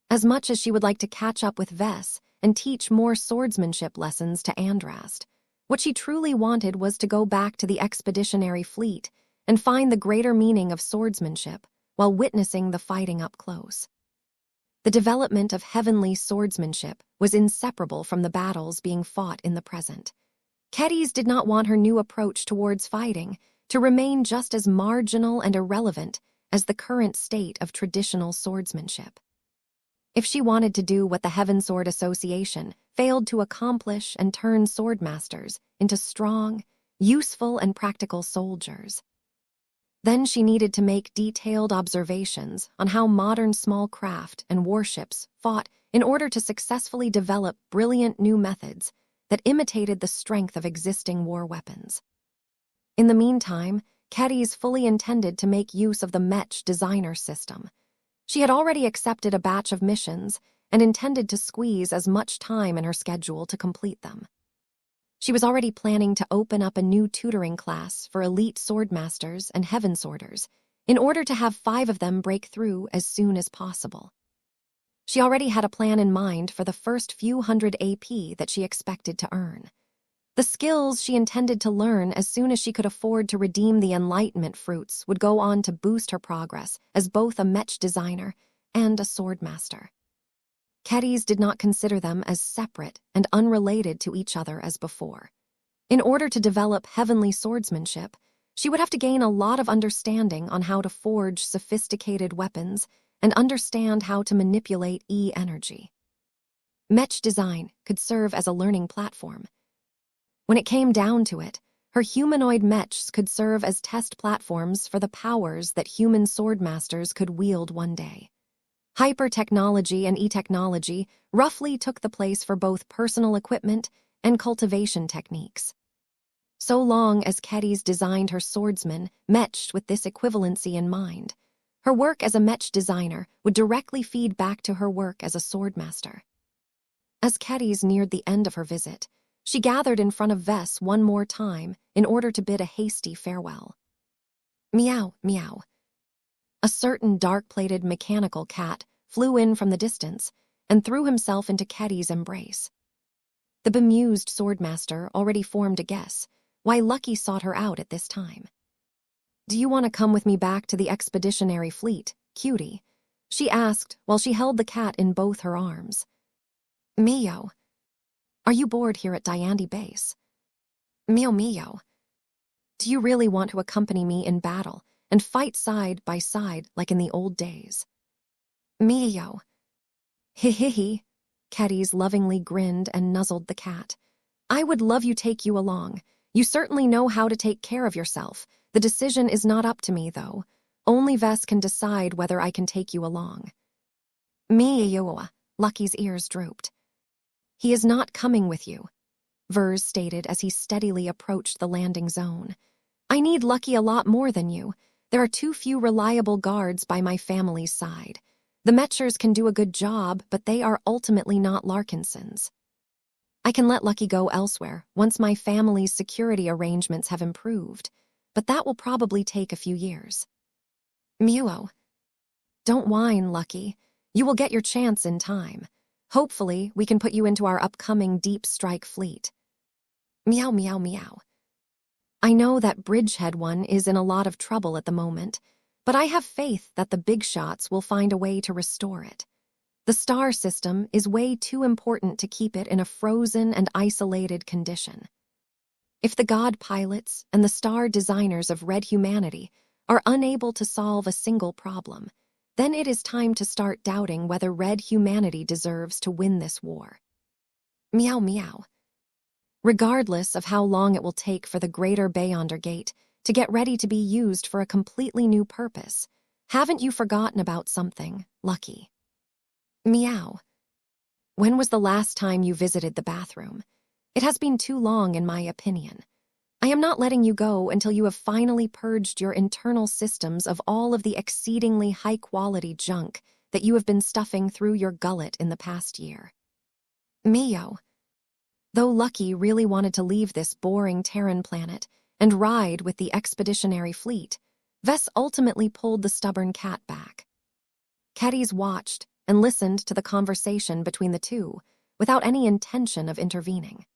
As much as she would like to catch up with Vess and teach more swordsmanship lessons to Andrast, what she truly wanted was to go back to the expeditionary fleet and find the greater meaning of swordsmanship while witnessing the fighting up close. The development of heavenly swordsmanship was inseparable from the battles being fought in the present. Keddies did not want her new approach towards fighting to remain just as marginal and irrelevant as the current state of traditional swordsmanship. If she wanted to do what the Heavensword Association failed to accomplish and turn swordmasters into strong, useful, and practical soldiers, then she needed to make detailed observations on how modern small craft and warships fought in order to successfully develop brilliant new methods that imitated the strength of existing war weapons. In the meantime, Keddies fully intended to make use of the Mech designer system. She had already accepted a batch of missions and intended to squeeze as much time in her schedule to complete them. She was already planning to open up a new tutoring class for elite swordmasters and heaven sorters in order to have 5 of them break through as soon as possible. She already had a plan in mind for the first few hundred AP that she expected to earn. The skills she intended to learn as soon as she could afford to redeem the enlightenment fruits would go on to boost her progress as both a Mech designer and a swordmaster. Kedis did not consider them as separate and unrelated to each other as before. In order to develop heavenly swordsmanship, she would have to gain a lot of understanding on how to forge sophisticated weapons and understand how to manipulate E-energy. Mech design could serve as a learning platform. When it came down to it, her humanoid mechs could serve as test platforms for the powers that human swordmasters could wield one day. Hyper-technology and E-technology roughly took the place for both personal equipment and cultivation techniques. So long as Kedis designed her swordsman matched with this equivalency in mind, her work as a Mech designer would directly feed back to her work as a swordmaster. As Kedis neared the end of her visit, she gathered in front of Vess one more time in order to bid a hasty farewell. Meow, meow. A certain dark-plated mechanical cat flew in from the distance and threw himself into Kedis' embrace. The bemused swordmaster already formed a guess why Lucky sought her out at this time. "Do you want to come with me back to the expeditionary fleet, cutie?" she asked while she held the cat in both her arms. "Meow. Are you bored here at Diandi Base?" "Meow meow. Do you really want to accompany me in battle and fight side by side like in the old days?" "Meow." "Hee. Kedis lovingly grinned and nuzzled the cat. "I would love you take you along. You certainly know how to take care of yourself. The decision is not up to me, though. Only Vess can decide whether I can take you along." "Meow." Lucky's ears drooped. "He is not coming with you," Vers stated as he steadily approached the landing zone. "I need Lucky a lot more than you. There are too few reliable guards by my family's side. The Mechers can do a good job, but they are ultimately not Larkinsons. I can let Lucky go elsewhere once my family's security arrangements have improved, but that will probably take a few years." "Meow. Don't whine, Lucky. You will get your chance in time. Hopefully, we can put you into our upcoming deep strike fleet." "Meow meow meow. I know that Bridgehead one is in a lot of trouble at the moment, but I have faith that the big shots will find a way to restore it. The star system is way too important to keep it in a frozen and isolated condition. If the god pilots and the star designers of Red Humanity are unable to solve a single problem, then it is time to start doubting whether Red Humanity deserves to win this war." "Meow meow. Regardless of how long it will take for the Greater Beyonder Gate to get ready to be used for a completely new purpose, haven't you forgotten about something, Lucky?" "Meow. When was the last time you visited the bathroom? It has been too long, in my opinion. I am not letting you go until you have finally purged your internal systems of all of the exceedingly high-quality junk that you have been stuffing through your gullet in the past year." "Meow." Though Lucky really wanted to leave this boring Terran planet and ride with the expeditionary fleet, Vess ultimately pulled the stubborn cat back. Kedis watched and listened to the conversation between the two without any intention of intervening.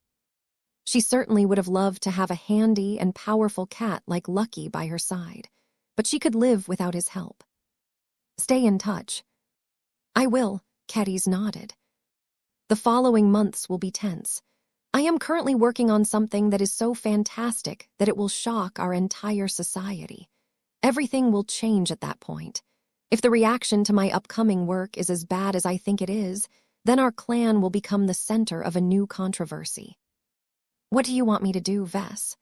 She certainly would have loved to have a handy and powerful cat like Lucky by her side, but she could live without his help. "Stay in touch." "I will," Kedis nodded. "The following months will be tense. I am currently working on something that is so fantastic that it will shock our entire society. Everything will change at that point. If the reaction to my upcoming work is as bad as I think it is, then our clan will become the center of a new controversy." "What do you want me to do, Vess?"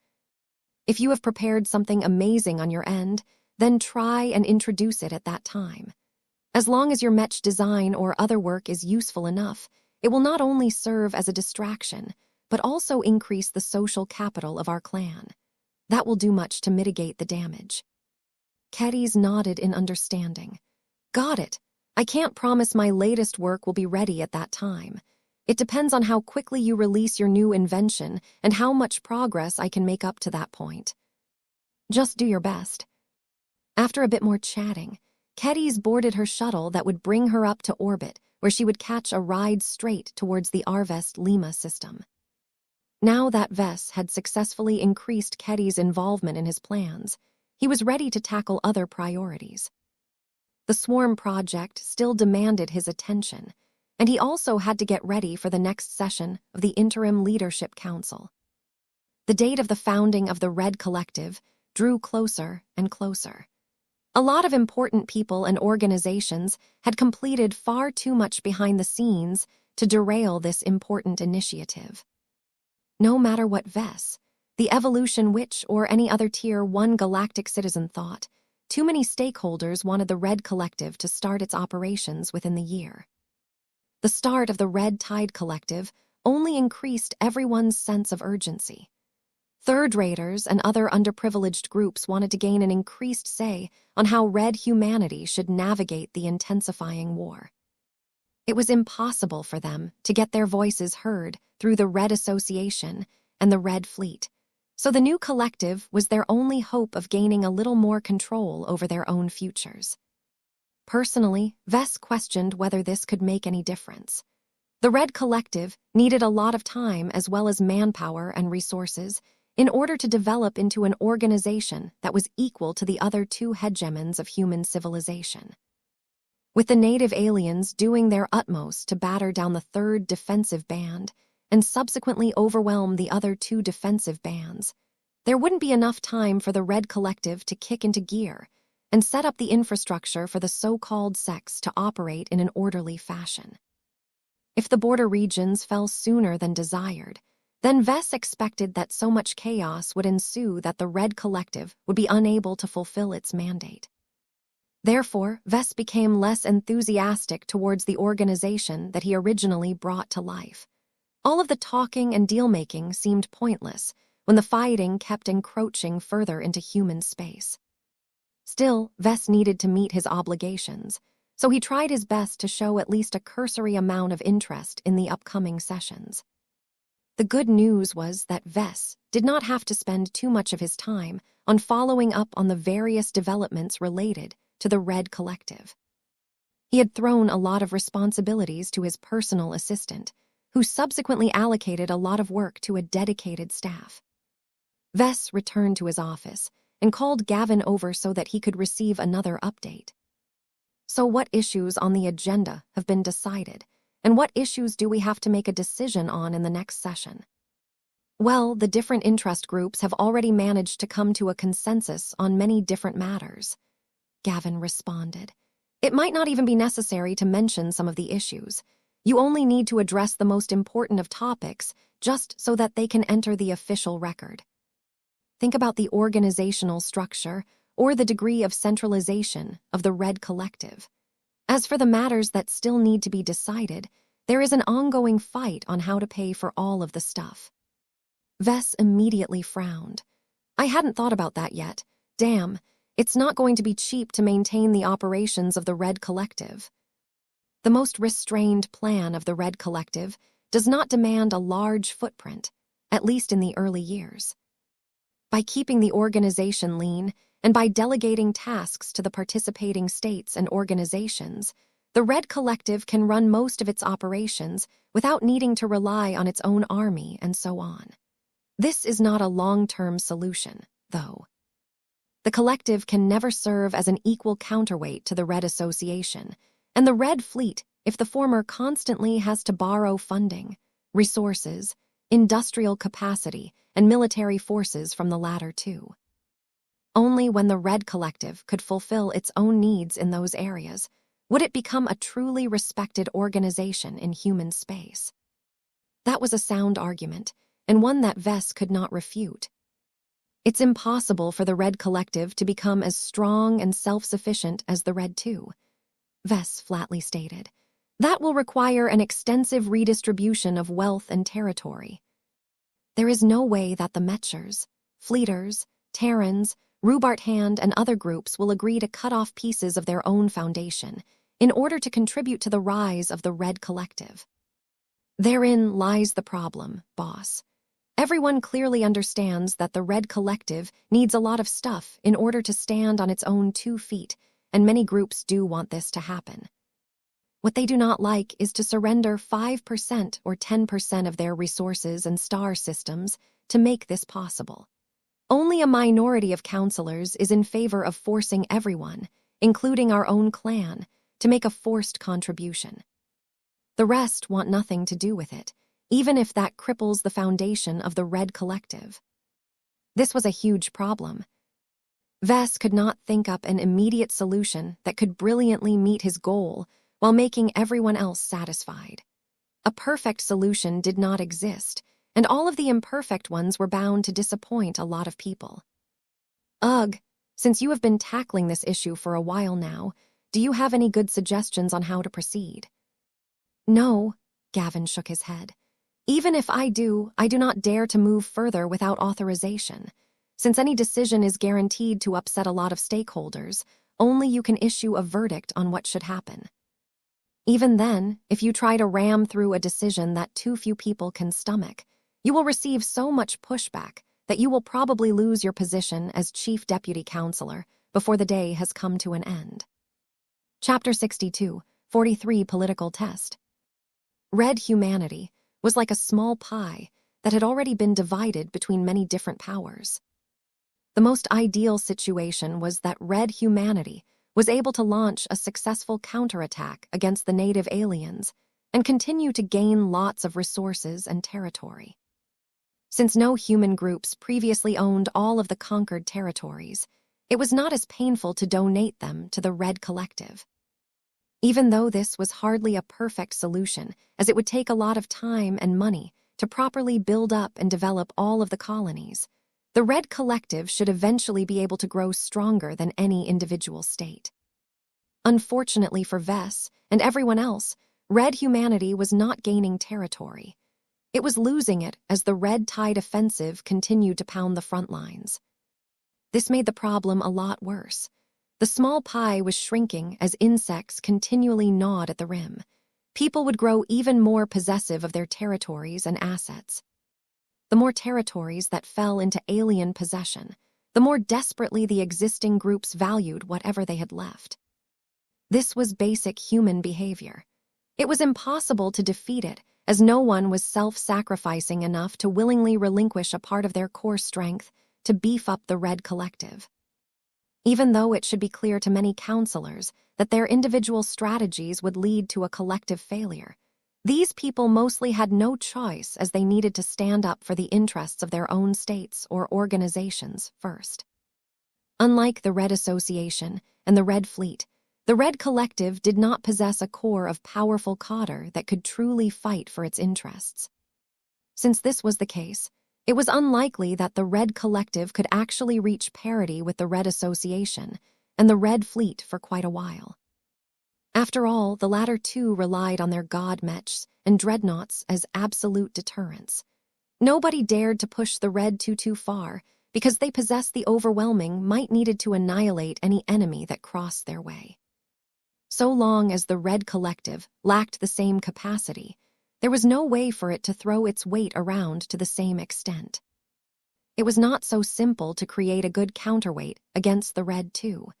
"If you have prepared something amazing on your end, then try and introduce it at that time. As long as your Mech design or other work is useful enough, it will not only serve as a distraction, but also increase the social capital of our clan. That will do much to mitigate the damage." Kedis nodded in understanding. "Got it. I can't promise my latest work will be ready at that time. It depends on how quickly you release your new invention and how much progress I can make up to that point. Just do your best. After a bit more chatting, Kedys boarded her shuttle that would bring her up to orbit, where she would catch a ride straight towards the Arvest Lima system. Now that Vess had successfully increased Kedys' involvement in his plans, he was ready to tackle other priorities. The Swarm project still demanded his attention, and he also had to get ready for the next session of the Interim Leadership Council. The date of the founding of the Red Collective drew closer and closer. A lot of important people and organizations had completed far too much behind the scenes to derail this important initiative. No matter what Vess, the Evolution Witch, or any other Tier 1 galactic citizen thought, too many stakeholders wanted the Red Collective to start its operations within the year. The start of the Red Tide Collective only increased everyone's sense of urgency. Third-raters and other underprivileged groups wanted to gain an increased say on how Red humanity should navigate the intensifying war. It was impossible for them to get their voices heard through the Red Association and the Red Fleet, so the new collective was their only hope of gaining a little more control over their own futures. Personally, Vess questioned whether this could make any difference. The Red Collective needed a lot of time as well as manpower and resources in order to develop into an organization that was equal to the other two hegemons of human civilization. With the native aliens doing their utmost to batter down the third defensive band and subsequently overwhelm the other two defensive bands, there wouldn't be enough time for the Red Collective to kick into gear and set up the infrastructure for the so-called sects to operate in an orderly fashion. If the border regions fell sooner than desired, then Vess expected that so much chaos would ensue that the Red Collective would be unable to fulfill its mandate. Therefore, Vess became less enthusiastic towards the organization that he originally brought to life. All of the talking and deal-making seemed pointless when the fighting kept encroaching further into human space. Still, Vess needed to meet his obligations, so he tried his best to show at least a cursory amount of interest in the upcoming sessions. The good news was that Vess did not have to spend too much of his time on following up on the various developments related to the Red Collective. He had thrown a lot of responsibilities to his personal assistant, who subsequently allocated a lot of work to a dedicated staff. Vess returned to his office and called Gavin over so that he could receive another update. So what issues on the agenda have been decided, and what issues do we have to make a decision on in the next session? Well, the different interest groups have already managed to come to a consensus on many different matters, Gavin responded. It might not even be necessary to mention some of the issues. You only need to address the most important of topics just so that they can enter the official record. Think about the organizational structure or the degree of centralization of the Red Collective. As for the matters that still need to be decided, there is an ongoing fight on how to pay for all of the stuff. Vess immediately frowned. I hadn't thought about that yet. Damn, it's not going to be cheap to maintain the operations of the Red Collective. The most restrained plan of the Red Collective does not demand a large footprint, at least in the early years. By keeping the organization lean, and by delegating tasks to the participating states and organizations, the Red Collective can run most of its operations without needing to rely on its own army and so on. This is not a long-term solution, though. The collective can never serve as an equal counterweight to the Red Association, and the Red Fleet if the former constantly has to borrow funding, resources, industrial capacity, and military forces from the latter too. Only when the Red Collective could fulfill its own needs in those areas would it become a truly respected organization in human space. That was a sound argument, and one that Vess could not refute. It's impossible for the Red Collective to become as strong and self-sufficient as the Red Two, Vess flatly stated. That will require an extensive redistribution of wealth and territory. There is no way that the Mechers, Fleeters, Terrans, Rubart Hand, and other groups will agree to cut off pieces of their own foundation in order to contribute to the rise of the Red Collective. Therein lies the problem, boss. Everyone clearly understands that the Red Collective needs a lot of stuff in order to stand on its own 2 feet, and many groups do want this to happen. What they do not like is to surrender 5% or 10% of their resources and star systems to make this possible. Only a minority of counselors is in favor of forcing everyone, including our own clan, to make a forced contribution. The rest want nothing to do with it, even if that cripples the foundation of the Red Collective. This was a huge problem. Vess could not think up an immediate solution that could brilliantly meet his goal while making everyone else satisfied. A perfect solution did not exist, and all of the imperfect ones were bound to disappoint a lot of people. Ugh, since you have been tackling this issue for a while now, do you have any good suggestions on how to proceed? No, Gavin shook his head. Even if I do not dare to move further without authorization. Since any decision is guaranteed to upset a lot of stakeholders, only you can issue a verdict on what should happen. Even then, if you try to ram through a decision that too few people can stomach, you will receive so much pushback that you will probably lose your position as Chief Deputy Counselor before the day has come to an end. Chapter 62, 43 Political Test. Red humanity was like a small pie that had already been divided between many different powers. The most ideal situation was that red humanity was able to launch a successful counterattack against the native aliens and continue to gain lots of resources and territory. Since no human groups previously owned all of the conquered territories, it was not as painful to donate them to the Red Collective. Even though this was hardly a perfect solution, as it would take a lot of time and money to properly build up and develop all of the colonies, the Red Collective should eventually be able to grow stronger than any individual state. Unfortunately for Vess and everyone else, Red humanity was not gaining territory. It was losing it as the Red Tide offensive continued to pound the front lines. This made the problem a lot worse. The small pie was shrinking as insects continually gnawed at the rim. People would grow even more possessive of their territories and assets. The more territories that fell into alien possession, the more desperately the existing groups valued whatever they had left. This was basic human behavior. It was impossible to defeat it, as no one was self-sacrificing enough to willingly relinquish a part of their core strength to beef up the Red Collective. Even though it should be clear to many counselors that their individual strategies would lead to a collective failure, these people mostly had no choice as they needed to stand up for the interests of their own states or organizations first. Unlike the Red Association and the Red Fleet, the Red Collective did not possess a core of powerful cadre that could truly fight for its interests. Since this was the case, it was unlikely that the Red Collective could actually reach parity with the Red Association and the Red Fleet for quite a while. After all, the latter two relied on their god mechs and dreadnoughts as absolute deterrents. Nobody dared to push the Red too far because they possessed the overwhelming might needed to annihilate any enemy that crossed their way. So long as the Red Collective lacked the same capacity, there was no way for it to throw its weight around to the same extent. It was not so simple to create a good counterweight against the Red too.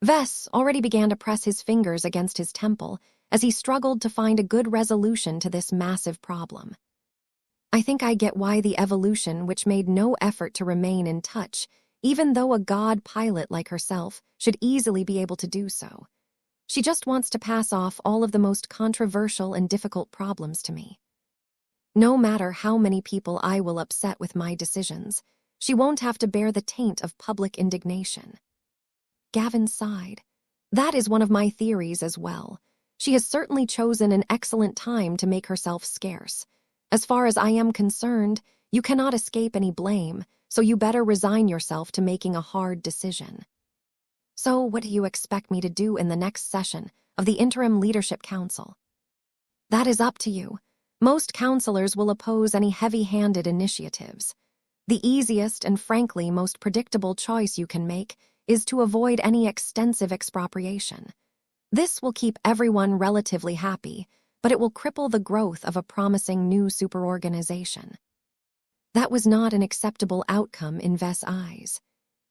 Vess already began to press his fingers against his temple as he struggled to find a good resolution to this massive problem. I think I get why the evolution, which made no effort to remain in touch, even though a god pilot like herself should easily be able to do so. She just wants to pass off all of the most controversial and difficult problems to me. No matter how many people I will upset with my decisions, she won't have to bear the taint of public indignation. Gavin sighed. That is one of my theories as well. She has certainly chosen an excellent time to make herself scarce. As far as I am concerned, you cannot escape any blame, so you better resign yourself to making a hard decision. So what do you expect me to do in the next session of the Interim Leadership Council? That is up to you. Most counselors will oppose any heavy-handed initiatives. The easiest and frankly most predictable choice you can make is to avoid any extensive expropriation. This will keep everyone relatively happy, but it will cripple the growth of a promising new superorganization. That was not an acceptable outcome in Vess' eyes.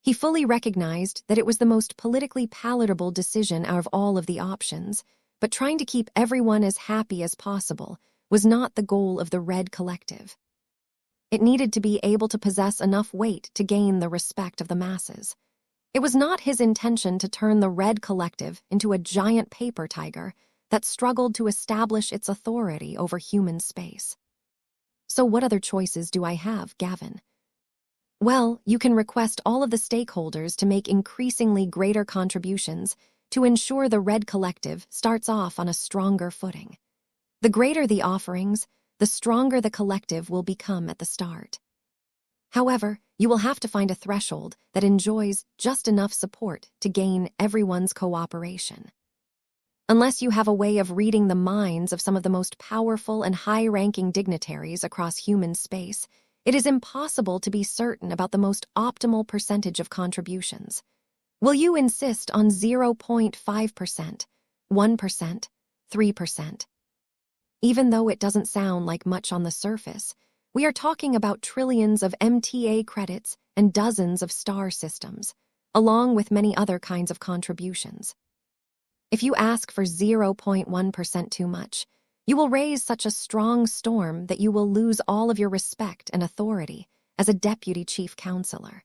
He fully recognized that it was the most politically palatable decision out of all of the options, but trying to keep everyone as happy as possible was not the goal of the Red Collective. It needed to be able to possess enough weight to gain the respect of the masses. It was not his intention to turn the Red Collective into a giant paper tiger that struggled to establish its authority over human space. So what other choices do I have, Gavin? Well, you can request all of the stakeholders to make increasingly greater contributions to ensure the Red Collective starts off on a stronger footing. The greater the offerings, the stronger the collective will become at the start. However, you will have to find a threshold that enjoys just enough support to gain everyone's cooperation. Unless you have a way of reading the minds of some of the most powerful and high-ranking dignitaries across human space, it is impossible to be certain about the most optimal percentage of contributions. Will you insist on 0.5%, 1%, 3%? Even though it doesn't sound like much on the surface, we are talking about trillions of MTA credits and dozens of star systems, along with many other kinds of contributions. If you ask for 0.1% too much, you will raise such a strong storm that you will lose all of your respect and authority as a deputy chief counselor.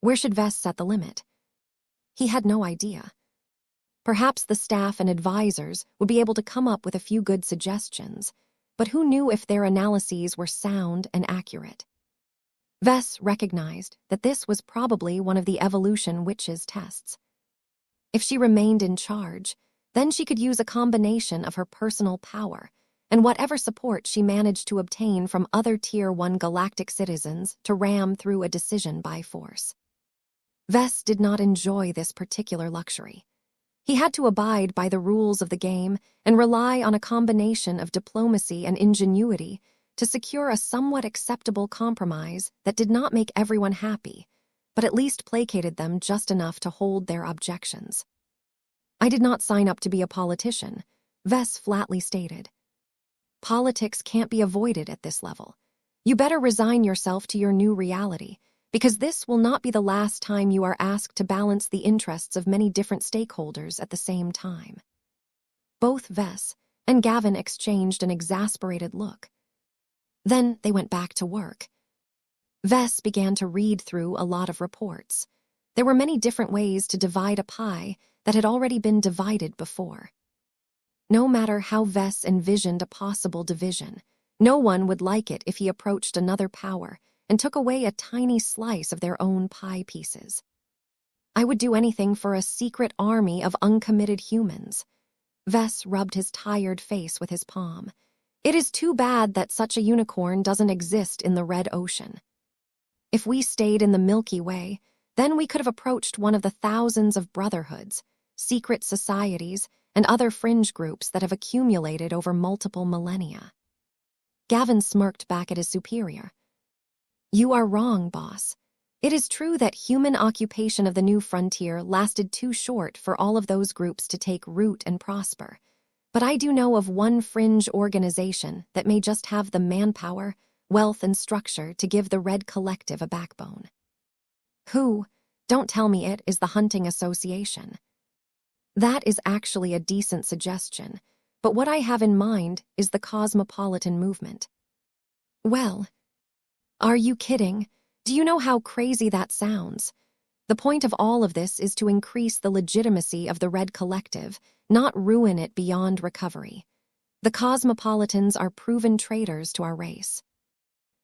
Where should Vess set the limit? He had no idea. Perhaps the staff and advisors would be able to come up with a few good suggestions, but who knew if their analyses were sound and accurate? Vess recognized that this was probably one of the evolution witch's tests. If she remained in charge, then she could use a combination of her personal power and whatever support she managed to obtain from other Tier 1 galactic citizens to ram through a decision by force. Vess did not enjoy this particular luxury. He had to abide by the rules of the game and rely on a combination of diplomacy and ingenuity to secure a somewhat acceptable compromise that did not make everyone happy, but at least placated them just enough to hold their objections. I did not sign up to be a politician, Vess flatly stated. Politics can't be avoided at this level. You better resign yourself to your new reality, because this will not be the last time you are asked to balance the interests of many different stakeholders at the same time. Both Vess and Gavin exchanged an exasperated look. Then they went back to work. Vess began to read through a lot of reports. There were many different ways to divide a pie that had already been divided before. No matter how Vess envisioned a possible division, no one would like it if he approached another power and took away a tiny slice of their own pie pieces. I would do anything for a secret army of uncommitted humans. Vess rubbed his tired face with his palm. It is too bad that such a unicorn doesn't exist in the Red Ocean. If we stayed in the Milky Way, then we could have approached one of the thousands of brotherhoods, secret societies, and other fringe groups that have accumulated over multiple millennia. Gavin smirked back at his superior. You are wrong, boss. It is true that human occupation of the new frontier lasted too short for all of those groups to take root and prosper. But I do know of one fringe organization that may just have the manpower, wealth, and structure to give the Red Collective a backbone. Who? Don't tell me it is the Hunting Association. That is actually a decent suggestion, but what I have in mind is the cosmopolitan movement. Well, are you kidding? Do you know how crazy that sounds? The point of all of this is to increase the legitimacy of the Red Collective, not ruin it beyond recovery. The cosmopolitans are proven traitors to our race.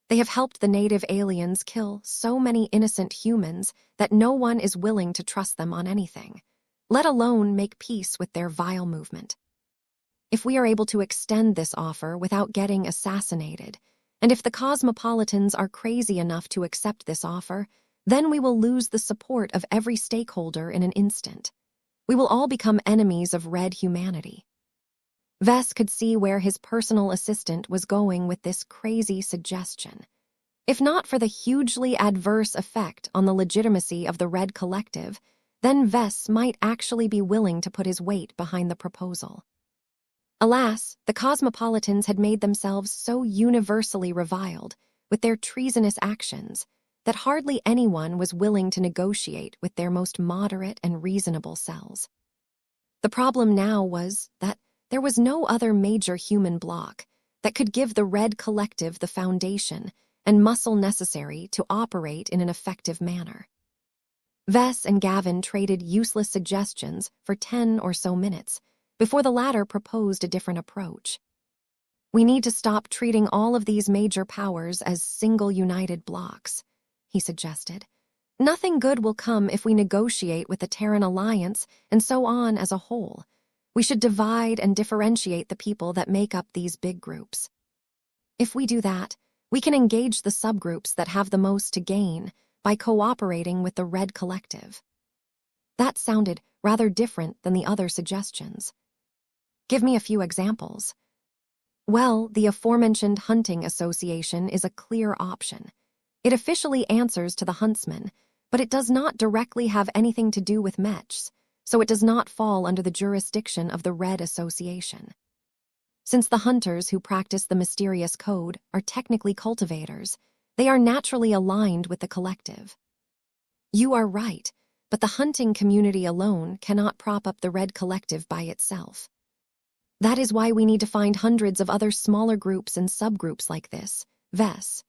They have helped the native aliens kill so many innocent humans that no one is willing to trust them on anything, let alone make peace with their vile movement. If we are able to extend this offer without getting assassinated, and if the cosmopolitans are crazy enough to accept this offer, then we will lose the support of every stakeholder in an instant. We will all become enemies of Red humanity. Vess could see where his personal assistant was going with this crazy suggestion. If not for the hugely adverse effect on the legitimacy of the Red Collective, then Vess might actually be willing to put his weight behind the proposal. Alas, the cosmopolitans had made themselves so universally reviled with their treasonous actions that hardly anyone was willing to negotiate with their most moderate and reasonable selves. The problem now was that there was no other major human bloc that could give the Red Collective the foundation and muscle necessary to operate in an effective manner. Vess and Gavin traded useless suggestions for 10 or so minutes before the latter proposed a different approach. "We need to stop treating all of these major powers as single united blocs," he suggested. "Nothing good will come if we negotiate with the Terran Alliance and so on as a whole. We should divide and differentiate the people that make up these big groups. If we do that, we can engage the subgroups that have the most to gain by cooperating with the Red Collective." That sounded rather different than the other suggestions. "Give me a few examples." "Well, the aforementioned Hunting Association is a clear option. It officially answers to the huntsman, but it does not directly have anything to do with mechs, so it does not fall under the jurisdiction of the Red Association. Since the hunters who practice the mysterious code are technically cultivators, they are naturally aligned with the collective." "You are right, but the hunting community alone cannot prop up the Red Collective by itself. That is why we need to find hundreds of other smaller groups and subgroups like this, Vess.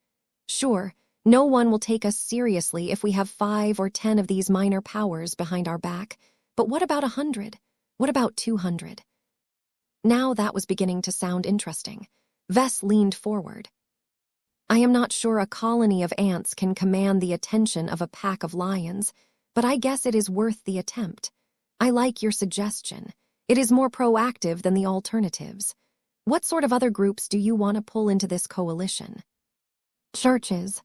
Sure, no one will take us seriously if we have 5 or 10 of these minor powers behind our back, but what about 100? What about 200? Now that was beginning to sound interesting. Vess leaned forward. "I am not sure a colony of ants can command the attention of a pack of lions, but I guess it is worth the attempt. I like your suggestion. It is more proactive than the alternatives. What sort of other groups do you want to pull into this coalition?" "Churches."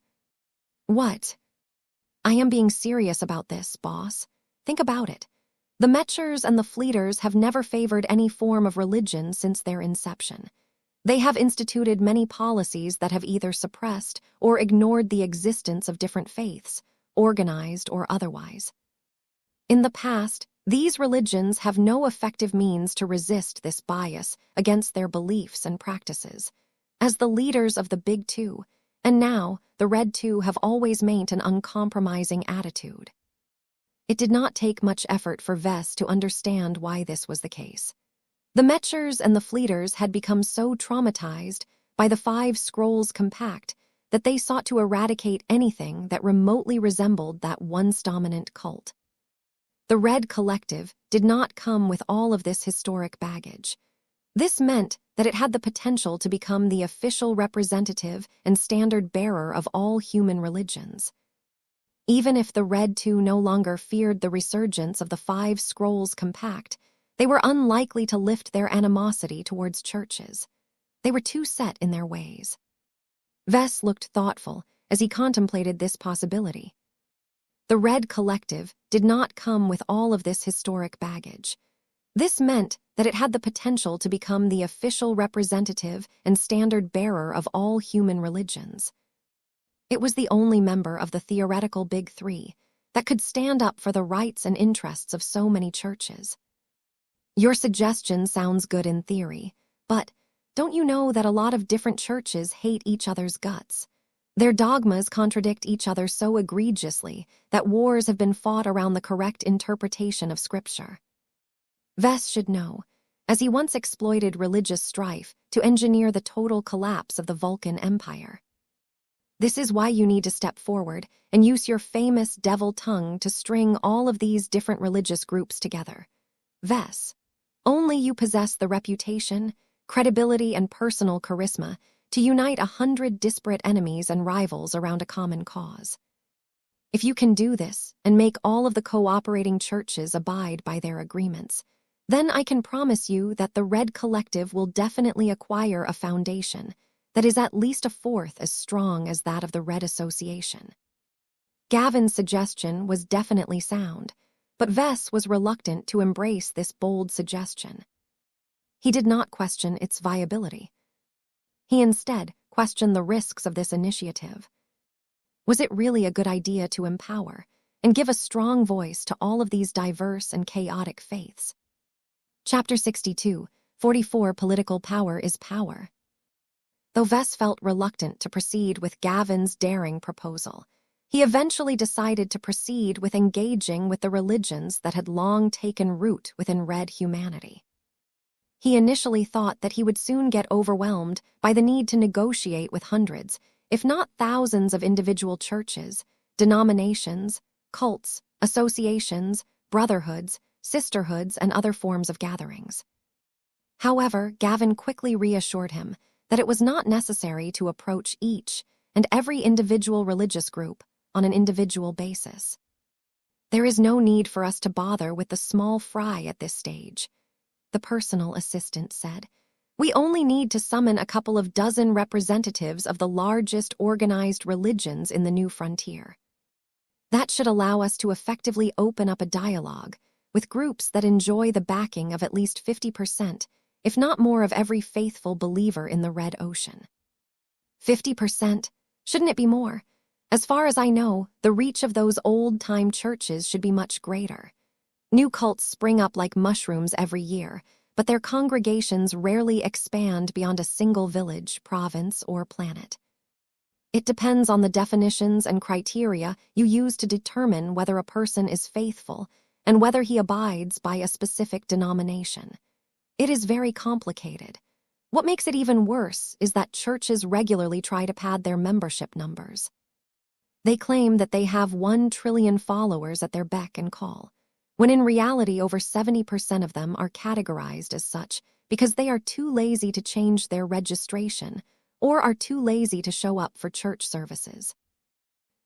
"What?" "I am being serious about this, boss. Think about it. The Mechers and the Fleeters have never favored any form of religion since their inception. They have instituted many policies that have either suppressed or ignored the existence of different faiths, organized or otherwise. In the past, these religions have no effective means to resist this bias against their beliefs and practices. As the leaders of the Big Two, and now the Red Two have always maintained an uncompromising attitude." It did not take much effort for Vess to understand why this was the case. The Mechers and the Fleeters had become so traumatized by the 5 Scrolls Compact that they sought to eradicate anything that remotely resembled that once-dominant cult. The Red Collective did not come with all of this historic baggage. This meant that it had the potential to become the official representative and standard bearer of all human religions. Even if the Red Two no longer feared the resurgence of the 5 Scrolls Compact, they were unlikely to lift their animosity towards churches. They were too set in their ways. Vess looked thoughtful as he contemplated this possibility. The Red Collective did not come with all of this historic baggage. This meant that it had the potential to become the official representative and standard bearer of all human religions. It was the only member of the theoretical Big Three that could stand up for the rights and interests of so many churches. "Your suggestion sounds good in theory, but don't you know that a lot of different churches hate each other's guts? Their dogmas contradict each other so egregiously that wars have been fought around the correct interpretation of Scripture." Vess should know, as he once exploited religious strife to engineer the total collapse of the Vulcan Empire. This is why you need to step forward and use your famous devil tongue to string all of these different religious groups together. Vess, only you possess the reputation, credibility, and personal charisma to unite 100 disparate enemies and rivals around a common cause. If you can do this and make all of the cooperating churches abide by their agreements, then I can promise you that the Red Collective will definitely acquire a foundation that is at least a fourth as strong as that of the Red Association. Gavin's suggestion was definitely sound, but Vess was reluctant to embrace this bold suggestion. He did not question its viability. He instead questioned the risks of this initiative. Was it really a good idea to empower, and give a strong voice to all of these diverse and chaotic faiths. Chapter 62, 44 Political Power is Power. Though Vess felt reluctant to proceed with Gavin's daring proposal, he eventually decided to proceed with engaging with the religions that had long taken root within Red humanity. He initially thought that he would soon get overwhelmed by the need to negotiate with hundreds, if not thousands of individual churches, denominations, cults, associations, brotherhoods, sisterhoods, and other forms of gatherings. However, Gavin quickly reassured him that it was not necessary to approach each and every individual religious group on an individual basis. There is no need for us to bother with the small fry at this stage, the personal assistant said. We only need to summon a couple of dozen representatives of the largest organized religions in the new frontier. That should allow us to effectively open up a dialogue with groups that enjoy the backing of at least 50%, if not more, of every faithful believer in the Red Ocean. 50%? Shouldn't it be more? As far as I know, the reach of those old-time churches should be much greater. New cults spring up like mushrooms every year, but their congregations rarely expand beyond a single village, province, or planet. It depends on the definitions and criteria you use to determine whether a person is faithful and whether he abides by a specific denomination. It is very complicated. What makes it even worse is that churches regularly try to pad their membership numbers. They claim that they have 1 trillion followers at their beck and call, when in reality over 70% of them are categorized as such because they are too lazy to change their registration or are too lazy to show up for church services.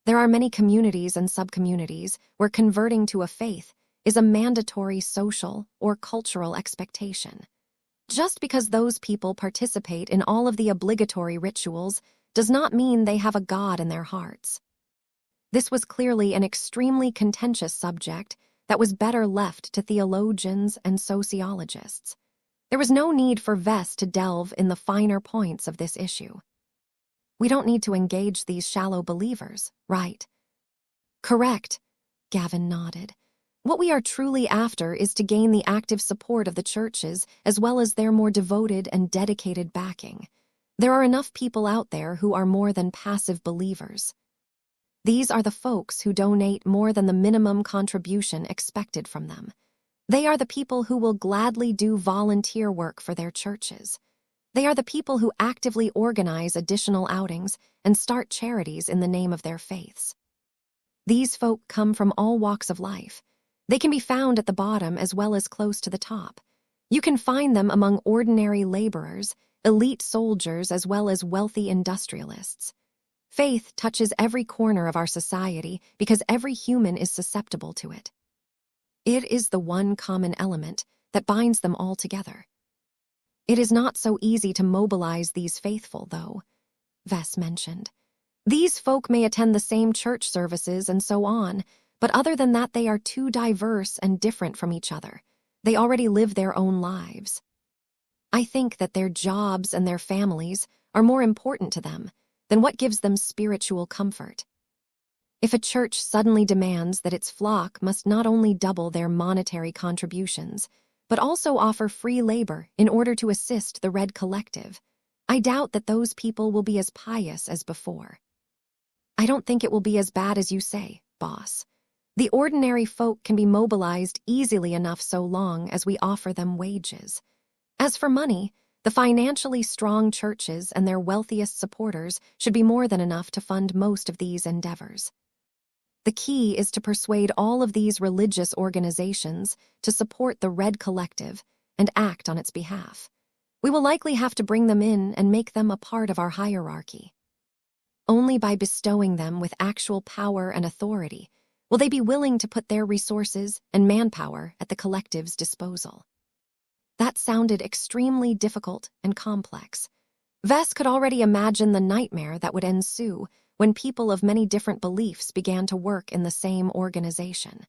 There are many communities and subcommunities where converting to a faith is a mandatory social or cultural expectation. Just because those people participate in all of the obligatory rituals does not mean they have a God in their hearts. This was clearly an extremely contentious subject that was better left to theologians and sociologists. There was no need for Vess to delve in the finer points of this issue. We don't need to engage these shallow believers, right? Correct, Gavin nodded. What we are truly after is to gain the active support of the churches as well as their more devoted and dedicated backing. There are enough people out there who are more than passive believers. These are the folks who donate more than the minimum contribution expected from them. They are the people who will gladly do volunteer work for their churches. They are the people who actively organize additional outings and start charities in the name of their faiths. These folk come from all walks of life. They can be found at the bottom as well as close to the top. You can find them among ordinary laborers, elite soldiers, as well as wealthy industrialists. Faith touches every corner of our society because every human is susceptible to it. It is the one common element that binds them all together. It is not so easy to mobilize these faithful, though, Vess mentioned. These folk may attend the same church services and so on, but other than that they are too diverse and different from each other. They already live their own lives. I think that their jobs and their families are more important to them than what gives them spiritual comfort. If a church suddenly demands that its flock must not only double their monetary contributions, but also offer free labor in order to assist the Red Collective, I doubt that those people will be as pious as before. I don't think it will be as bad as you say, boss. The ordinary folk can be mobilized easily enough so long as we offer them wages. As for money, the financially strong churches and their wealthiest supporters should be more than enough to fund most of these endeavors. The key is to persuade all of these religious organizations to support the Red Collective and act on its behalf. We will likely have to bring them in and make them a part of our hierarchy. Only by bestowing them with actual power and authority will they be willing to put their resources and manpower at the collective's disposal. That sounded extremely difficult and complex. Vess could already imagine the nightmare that would ensue when people of many different beliefs began to work in the same organization.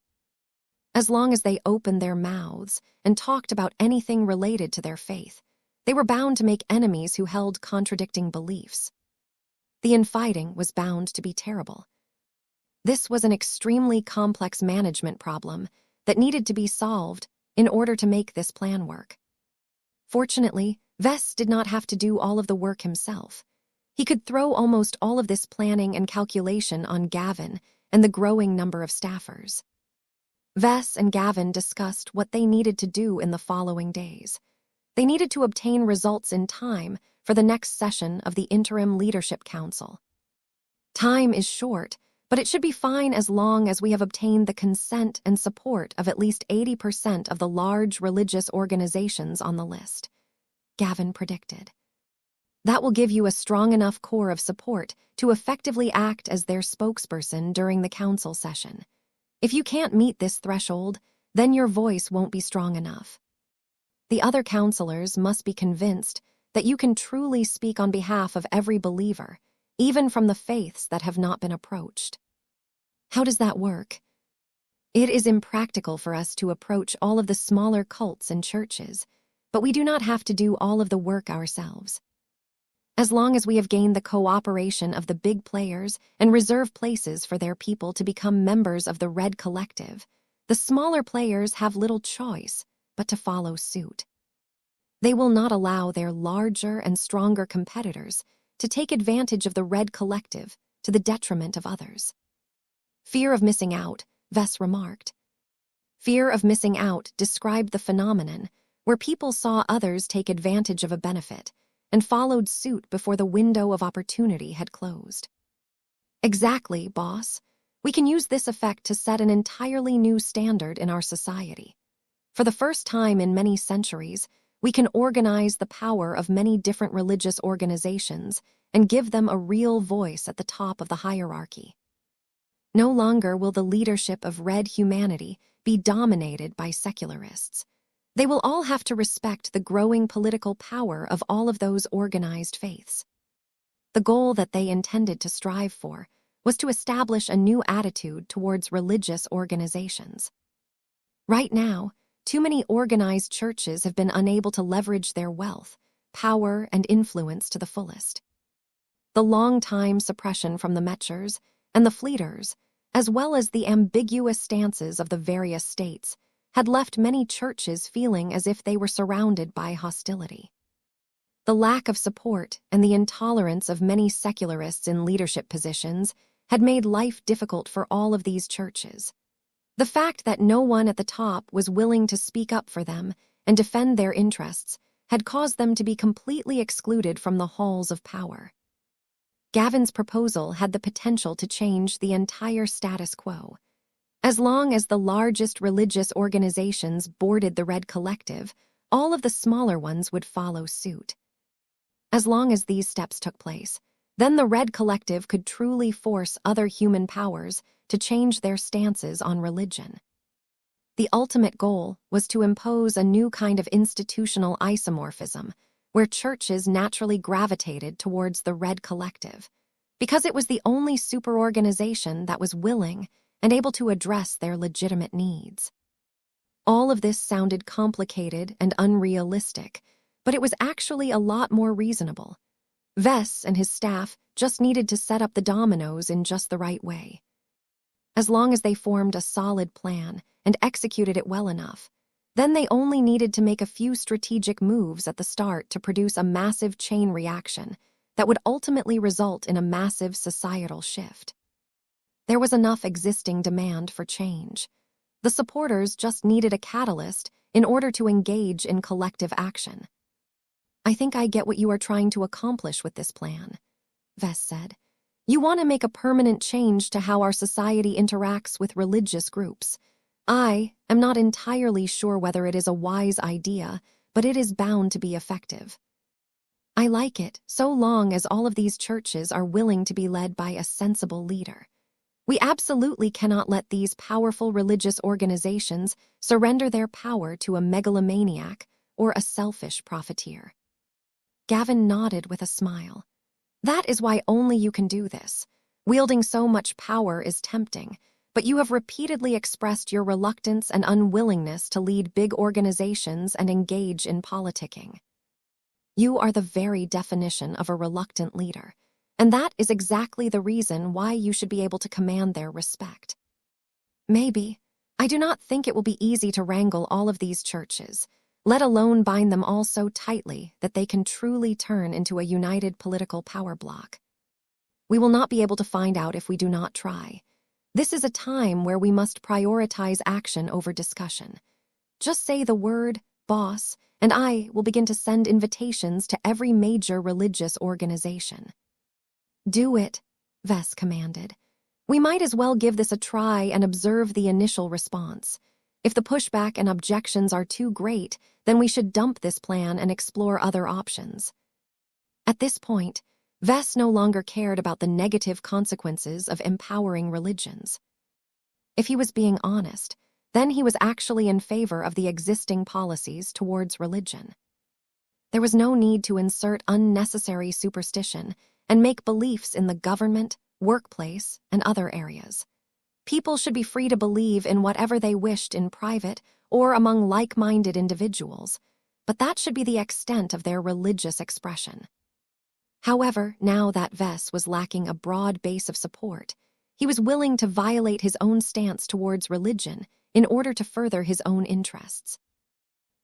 As long as they opened their mouths and talked about anything related to their faith, they were bound to make enemies who held contradicting beliefs. The infighting was bound to be terrible. This was an extremely complex management problem that needed to be solved in order to make this plan work. Fortunately, Vess did not have to do all of the work himself. He could throw almost all of this planning and calculation on Gavin and the growing number of staffers. Vess and Gavin discussed what they needed to do in the following days. They needed to obtain results in time for the next session of the Interim Leadership Council. Time is short, but it should be fine as long as we have obtained the consent and support of at least 80% of the large religious organizations on the list, Gavin predicted. That will give you a strong enough core of support to effectively act as their spokesperson during the council session. If you can't meet this threshold, then your voice won't be strong enough. The other counselors must be convinced that you can truly speak on behalf of every believer, even from the faiths that have not been approached. How does that work? It is impractical for us to approach all of the smaller cults and churches, but we do not have to do all of the work ourselves. As long as we have gained the cooperation of the big players and reserve places for their people to become members of the Red Collective, the smaller players have little choice but to follow suit. They will not allow their larger and stronger competitors to take advantage of the Red Collective to the detriment of others. Fear of missing out, Vess remarked. Fear of missing out described the phenomenon where people saw others take advantage of a benefit and followed suit before the window of opportunity had closed. Exactly, boss. We can use this effect to set an entirely new standard in our society. For the first time in many centuries, we can organize the power of many different religious organizations and give them a real voice at the top of the hierarchy. No longer will the leadership of Red humanity be dominated by secularists. They will all have to respect the growing political power of all of those organized faiths. The goal that they intended to strive for was to establish a new attitude towards religious organizations. Right now, too many organized churches have been unable to leverage their wealth, power, and influence to the fullest. The long-time suppression from the Mechers and the Fleeters, as well as the ambiguous stances of the various states, had left many churches feeling as if they were surrounded by hostility. The lack of support and the intolerance of many secularists in leadership positions had made life difficult for all of these churches. The fact that no one at the top was willing to speak up for them and defend their interests had caused them to be completely excluded from the halls of power. Gavin's proposal had the potential to change the entire status quo. As long as the largest religious organizations boarded the Red Collective, all of the smaller ones would follow suit. As long as these steps took place, then the Red Collective could truly force other human powers to change their stances on religion. The ultimate goal was to impose a new kind of institutional isomorphism, where churches naturally gravitated towards the Red Collective, because it was the only superorganization that was willing and able to address their legitimate needs. All of this sounded complicated and unrealistic, but it was actually a lot more reasonable. Vess and his staff just needed to set up the dominoes in just the right way. As long as they formed a solid plan and executed it well enough, then they only needed to make a few strategic moves at the start to produce a massive chain reaction that would ultimately result in a massive societal shift. There was enough existing demand for change. The supporters just needed a catalyst in order to engage in collective action. I think I get what you are trying to accomplish with this plan, Vess said. You want to make a permanent change to how our society interacts with religious groups. I am not entirely sure whether it is a wise idea, but it is bound to be effective. I like it, so long as all of these churches are willing to be led by a sensible leader. We absolutely cannot let these powerful religious organizations surrender their power to a megalomaniac or a selfish profiteer. Gavin nodded with a smile. That is why only you can do this. Wielding so much power is tempting, but you have repeatedly expressed your reluctance and unwillingness to lead big organizations and engage in politicking. You are the very definition of a reluctant leader, And that is exactly the reason why you should be able to command their respect. Maybe. I do not think it will be easy to wrangle all of these churches, let alone bind them all so tightly that they can truly turn into a united political power bloc. We will not be able to find out if we do not try. This is a time where we must prioritize action over discussion. Just say the word, boss, and I will begin to send invitations to every major religious organization. Do it, Vess commanded. We might as well give this a try and observe the initial response. If the pushback and objections are too great, then we should dump this plan and explore other options. At this point, Vess no longer cared about the negative consequences of empowering religions. If he was being honest, then he was actually in favor of the existing policies towards religion. There was no need to insert unnecessary superstition and make beliefs in the government, workplace, and other areas. People should be free to believe in whatever they wished in private or among like-minded individuals, but that should be the extent of their religious expression. However, now that Vess was lacking a broad base of support, he was willing to violate his own stance towards religion in order to further his own interests.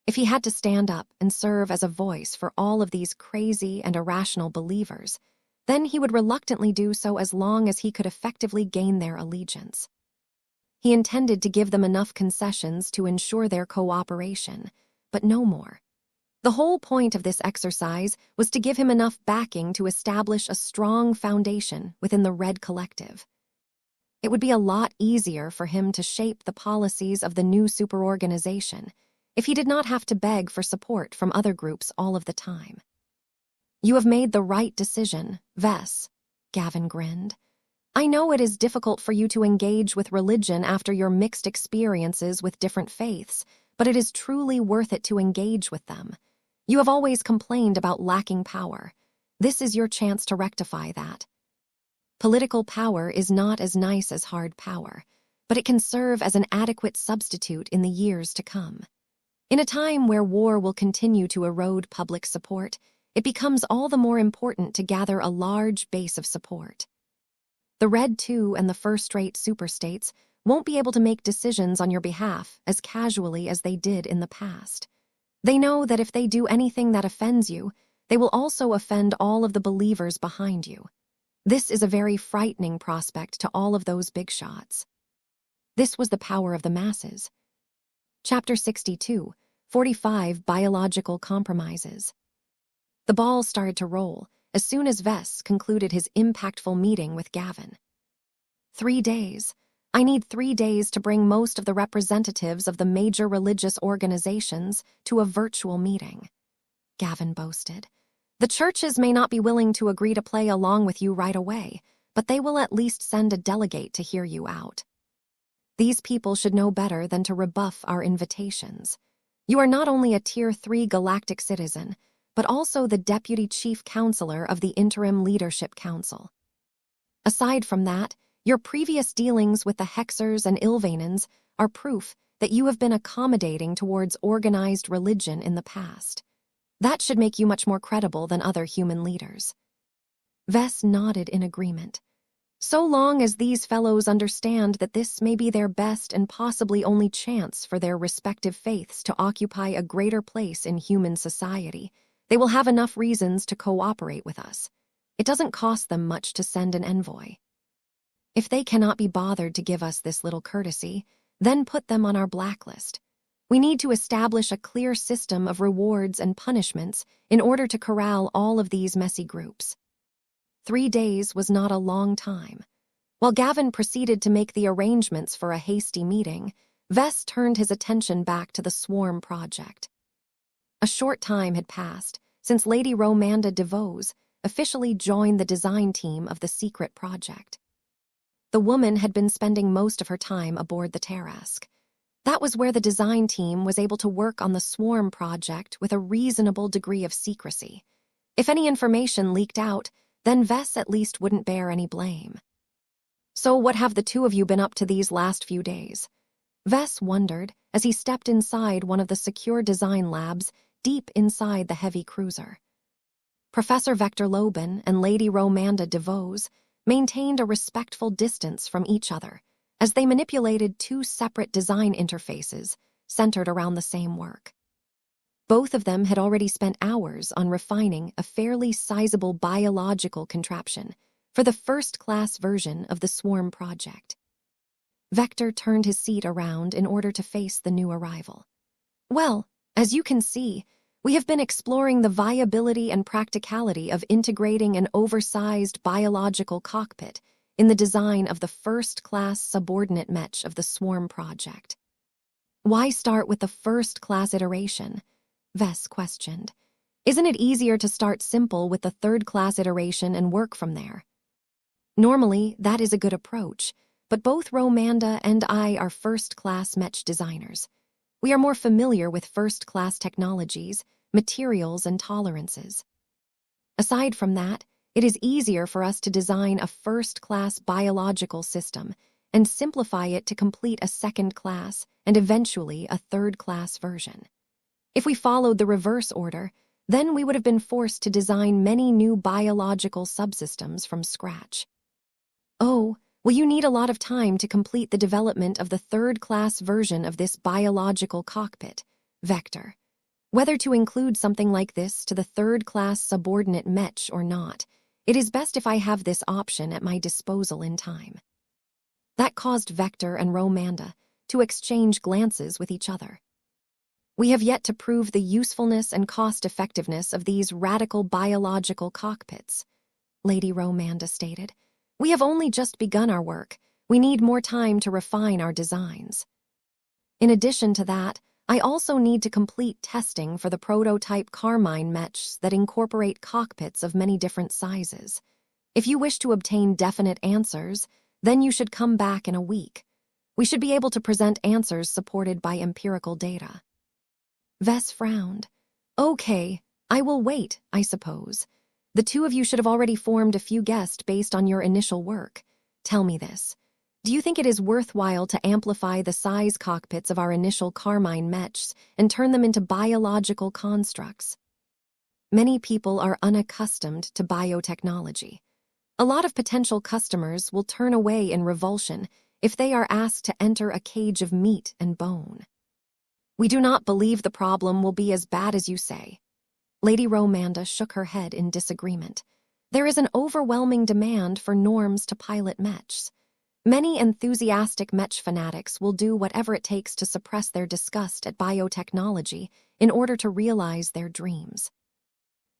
If he had to stand up and serve as a voice for all of these crazy and irrational believers, then he would reluctantly do so as long as he could effectively gain their allegiance. He intended to give them enough concessions to ensure their cooperation, but no more. The whole point of this exercise was to give him enough backing to establish a strong foundation within the Red Collective. It would be a lot easier for him to shape the policies of the new superorganization if he did not have to beg for support from other groups all of the time. You have made the right decision, Vess, Gavin grinned. I know it is difficult for you to engage with religion after your mixed experiences with different faiths, but it is truly worth it to engage with them. You have always complained about lacking power. This is your chance to rectify that. Political power is not as nice as hard power, but it can serve as an adequate substitute in the years to come. In a time where war will continue to erode public support, it becomes all the more important to gather a large base of support. The Red 2 and the first-rate superstates won't be able to make decisions on your behalf as casually as they did in the past. They know that if they do anything that offends you, they will also offend all of the believers behind you. This is a very frightening prospect to all of those big shots. This was the power of the masses. Chapter 62, 45 Biological Compromises. The ball started to roll as soon as Vess concluded his impactful meeting with Gavin. 3 days. I need 3 days to bring most of the representatives of the major religious organizations to a virtual meeting, Gavin boasted. The churches may not be willing to agree to play along with you right away, but they will at least send a delegate to hear you out. These people should know better than to rebuff our invitations. You are not only a Tier 3 galactic citizen, but also the Deputy Chief Counselor of the Interim Leadership Council. Aside from that, your previous dealings with the Hexers and Ilvanans are proof that you have been accommodating towards organized religion in the past. That should make you much more credible than other human leaders. Vess nodded in agreement. So long as these fellows understand that this may be their best and possibly only chance for their respective faiths to occupy a greater place in human society, they will have enough reasons to cooperate with us. It doesn't cost them much to send an envoy. If they cannot be bothered to give us this little courtesy, then put them on our blacklist. We need to establish a clear system of rewards and punishments in order to corral all of these messy groups. 3 days was not a long time. While Gavin proceeded to make the arrangements for a hasty meeting, Vess turned his attention back to the Swarm project. A short time had passed since Lady Romanda DeVos officially joined the design team of the secret project. The woman had been spending most of her time aboard the Tarrasque. That was where the design team was able to work on the Swarm project with a reasonable degree of secrecy. If any information leaked out, then Vess at least wouldn't bear any blame. So what have the two of you been up to these last few days? Vess wondered as he stepped inside one of the secure design labs deep inside the heavy cruiser. Professor Vector Loban and Lady Romanda DeVos maintained a respectful distance from each other as they manipulated two separate design interfaces centered around the same work. Both of them had already spent hours on refining a fairly sizable biological contraption for the first-class version of the Swarm project. Vector turned his seat around in order to face the new arrival. Well, as you can see, we have been exploring the viability and practicality of integrating an oversized biological cockpit in the design of the first-class subordinate Mech of the Swarm project. Why start with the first-class iteration? Vess questioned. Isn't it easier to start simple with the third-class iteration and work from there? Normally, that is a good approach, but both Romanda and I are first-class Mech designers. We are more familiar with first-class technologies, materials, and tolerances. Aside from that, it is easier for us to design a first-class biological system and simplify it to complete a second-class and eventually a third-class version. If we followed the reverse order, then we would have been forced to design many new biological subsystems from scratch. Oh, will you need a lot of time to complete the development of the third-class version of this biological cockpit, Vector? Whether to include something like this to the third-class subordinate Mech or not, it is best if I have this option at my disposal in time. That caused Vector and Romanda to exchange glances with each other. We have yet to prove the usefulness and cost-effectiveness of these radical biological cockpits, Lady Romanda stated. We have only just begun our work. We need more time to refine our designs. In addition to that, I also need to complete testing for the prototype Carmine Mechs that incorporate cockpits of many different sizes. If you wish to obtain definite answers, then you should come back in a week. We should be able to present answers supported by empirical data. Vess frowned. Okay, I will wait, I suppose. The two of you should have already formed a few guesses based on your initial work. Tell me this. Do you think it is worthwhile to amplify the size cockpits of our initial Carmine Mechs and turn them into biological constructs? Many people are unaccustomed to biotechnology. A lot of potential customers will turn away in revulsion if they are asked to enter a cage of meat and bone. We do not believe the problem will be as bad as you say. Lady Romanda shook her head in disagreement. There is an overwhelming demand for norms to pilot Mechs. Many enthusiastic Mech fanatics will do whatever it takes to suppress their disgust at biotechnology in order to realize their dreams.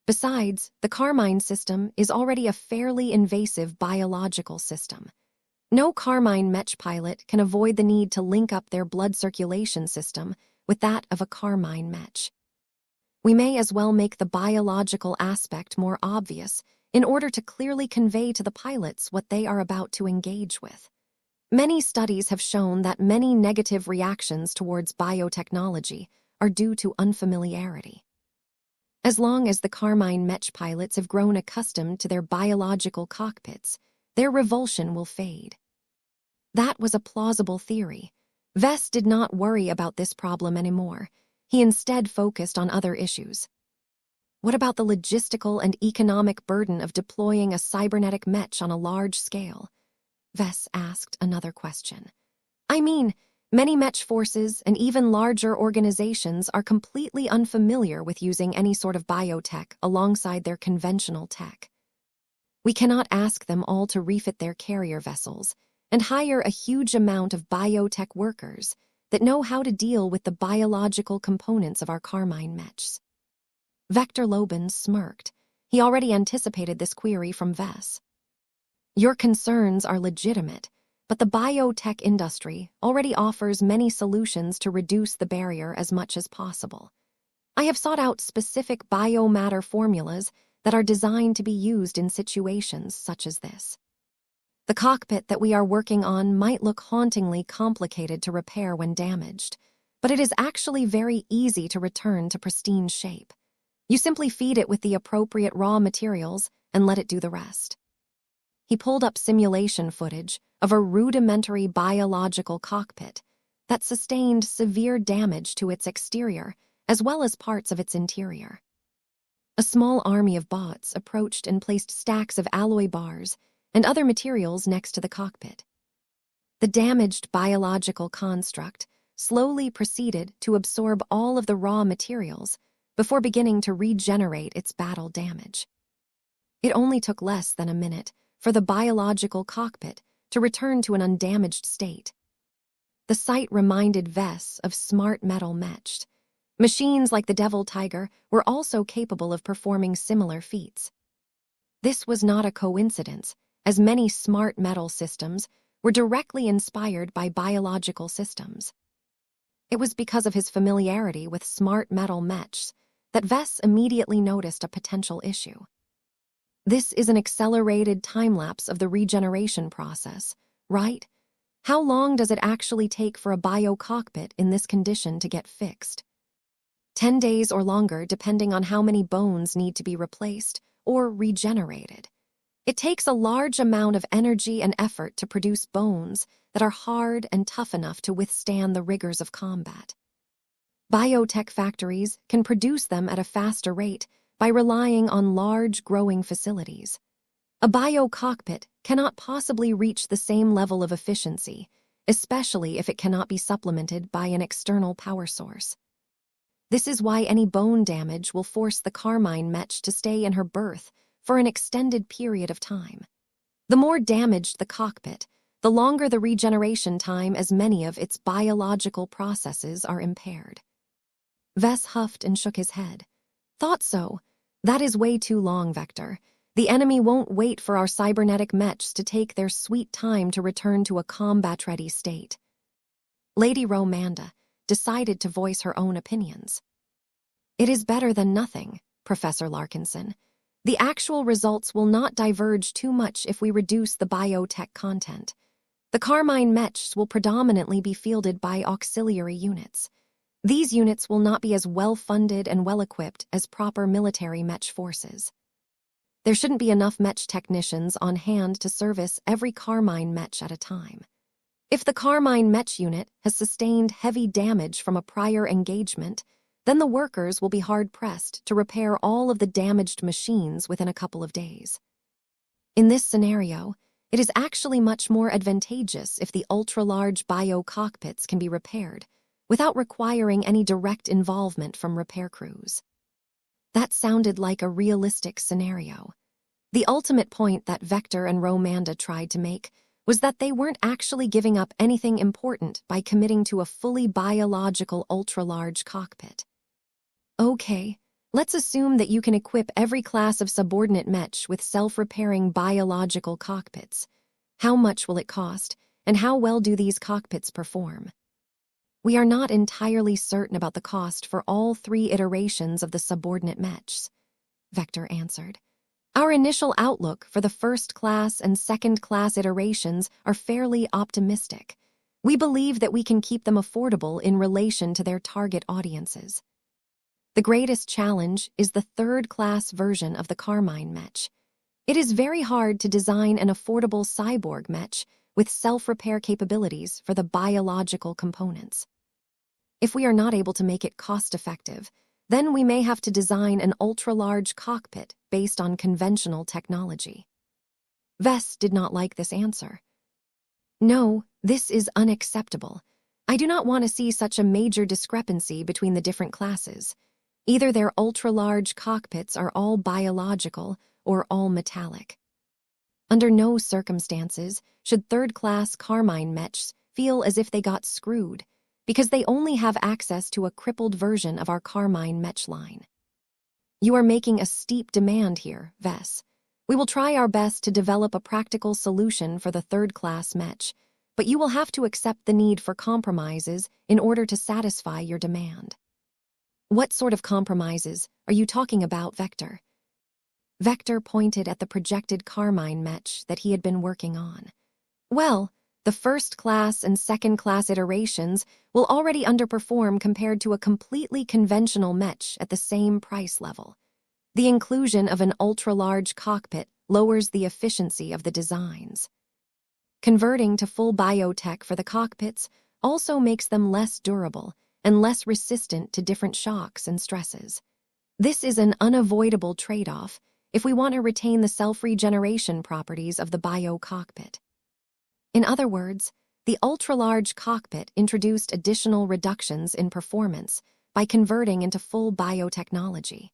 Besides, the Carmine system is already a fairly invasive biological system. No Carmine Mech pilot can avoid the need to link up their blood circulation system with that of a Carmine Mech. We may as well make the biological aspect more obvious in order to clearly convey to the pilots what they are about to engage with. Many studies have shown that many negative reactions towards biotechnology are due to unfamiliarity. As long as the Carmine Mech pilots have grown accustomed to their biological cockpits, their revulsion will fade. That was a plausible theory. Vess did not worry about this problem anymore. He instead focused on other issues. What about the logistical and economic burden of deploying a cybernetic Mech on a large scale? Vess asked another question. I mean, many Mech forces and even larger organizations are completely unfamiliar with using any sort of biotech alongside their conventional tech. We cannot ask them all to refit their carrier vessels and hire a huge amount of biotech workers that know how to deal with the biological components of our Carmine Mechs. Vector Loban smirked. He already anticipated this query from Vess. Your concerns are legitimate, but the biotech industry already offers many solutions to reduce the barrier as much as possible. I have sought out specific biomatter formulas that are designed to be used in situations such as this. The cockpit that we are working on might look hauntingly complicated to repair when damaged, but it is actually very easy to return to pristine shape. You simply feed it with the appropriate raw materials and let it do the rest. He pulled up simulation footage of a rudimentary biological cockpit that sustained severe damage to its exterior as well as parts of its interior. A small army of bots approached and placed stacks of alloy bars and other materials next to the cockpit. The damaged biological construct slowly proceeded to absorb all of the raw materials before beginning to regenerate its battle damage. It only took less than a minute for the biological cockpit to return to an undamaged state. The sight reminded Vess of smart metal Mech. Machines like the Devil Tiger were also capable of performing similar feats. This was not a coincidence, as many smart metal systems were directly inspired by biological systems. It was because of his familiarity with smart metal Mechs that Vess immediately noticed a potential issue. This is an accelerated time-lapse of the regeneration process, right? How long does it actually take for a bio-cockpit in this condition to get fixed? 10 days or longer, depending on how many bones need to be replaced or regenerated. It takes a large amount of energy and effort to produce bones that are hard and tough enough to withstand the rigors of combat. Biotech factories can produce them at a faster rate by relying on large growing facilities. A bio-cockpit cannot possibly reach the same level of efficiency, especially if it cannot be supplemented by an external power source. This is why any bone damage will force the Carmine Mech to stay in her berth for an extended period of time. The more damaged the cockpit, the longer the regeneration time, as many of its biological processes are impaired. Vess huffed and shook his head. Thought so. That is way too long, Vector. The enemy won't wait for our cybernetic Mechs to take their sweet time to return to a combat-ready state. Lady Romanda decided to voice her own opinions. It is better than nothing, Professor Larkinson. The actual results will not diverge too much if we reduce the biotech content. The Carmine Mechs will predominantly be fielded by auxiliary units. These units will not be as well-funded and well-equipped as proper military Mech forces. There shouldn't be enough Mech technicians on hand to service every Carmine Mech at a time. If the Carmine Mech unit has sustained heavy damage from a prior engagement, then the workers will be hard-pressed to repair all of the damaged machines within a couple of days. In this scenario, it is actually much more advantageous if the ultra-large bio-cockpits can be repaired without requiring any direct involvement from repair crews. That sounded like a realistic scenario. The ultimate point that Vector and Romanda tried to make was that they weren't actually giving up anything important by committing to a fully biological ultra-large cockpit. Okay, let's assume that you can equip every class of subordinate Mech with self-repairing biological cockpits. How much will it cost, and how well do these cockpits perform? We are not entirely certain about the cost for all 3 iterations of the subordinate Mechs, Vector answered. Our initial outlook for the first-class and second-class iterations are fairly optimistic. We believe that we can keep them affordable in relation to their target audiences. The greatest challenge is the third-class version of the Carmine Mech. It is very hard to design an affordable cyborg Mech with self-repair capabilities for the biological components. If we are not able to make it cost-effective, then we may have to design an ultra-large cockpit based on conventional technology. Vess did not like this answer. No, this is unacceptable. I do not want to see such a major discrepancy between the different classes. Either their ultra-large cockpits are all biological or all metallic. Under no circumstances should third-class Carmine Mechs feel as if they got screwed, because they only have access to a crippled version of our Carmine Mech line. You are making a steep demand here, Vess. We will try our best to develop a practical solution for the third-class Mech, but you will have to accept the need for compromises in order to satisfy your demand. What sort of compromises are you talking about, Vector? Vector pointed at the projected Carmine Mech that he had been working on. Well, the first-class and second-class iterations will already underperform compared to a completely conventional Mech at the same price level. The inclusion of an ultra-large cockpit lowers the efficiency of the designs. Converting to full biotech for the cockpits also makes them less durable and less resistant to different shocks and stresses. This is an unavoidable trade-off if we want to retain the self-regeneration properties of the bio-cockpit. In other words, the ultra-large cockpit introduced additional reductions in performance by converting into full biotechnology.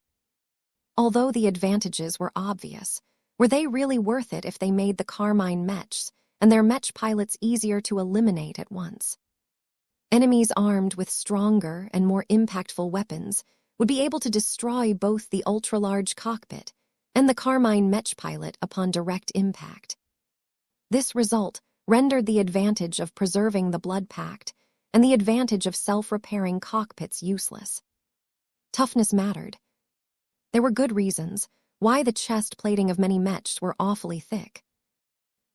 Although the advantages were obvious, were they really worth it if they made the Carmine Mechs and their Mech pilots easier to eliminate at once? Enemies armed with stronger and more impactful weapons would be able to destroy both the ultra-large cockpit and the Carmine Mech pilot upon direct impact. This result rendered the advantage of preserving the blood pact and the advantage of self-repairing cockpits useless. Toughness mattered. There were good reasons why the chest plating of many Mechs were awfully thick.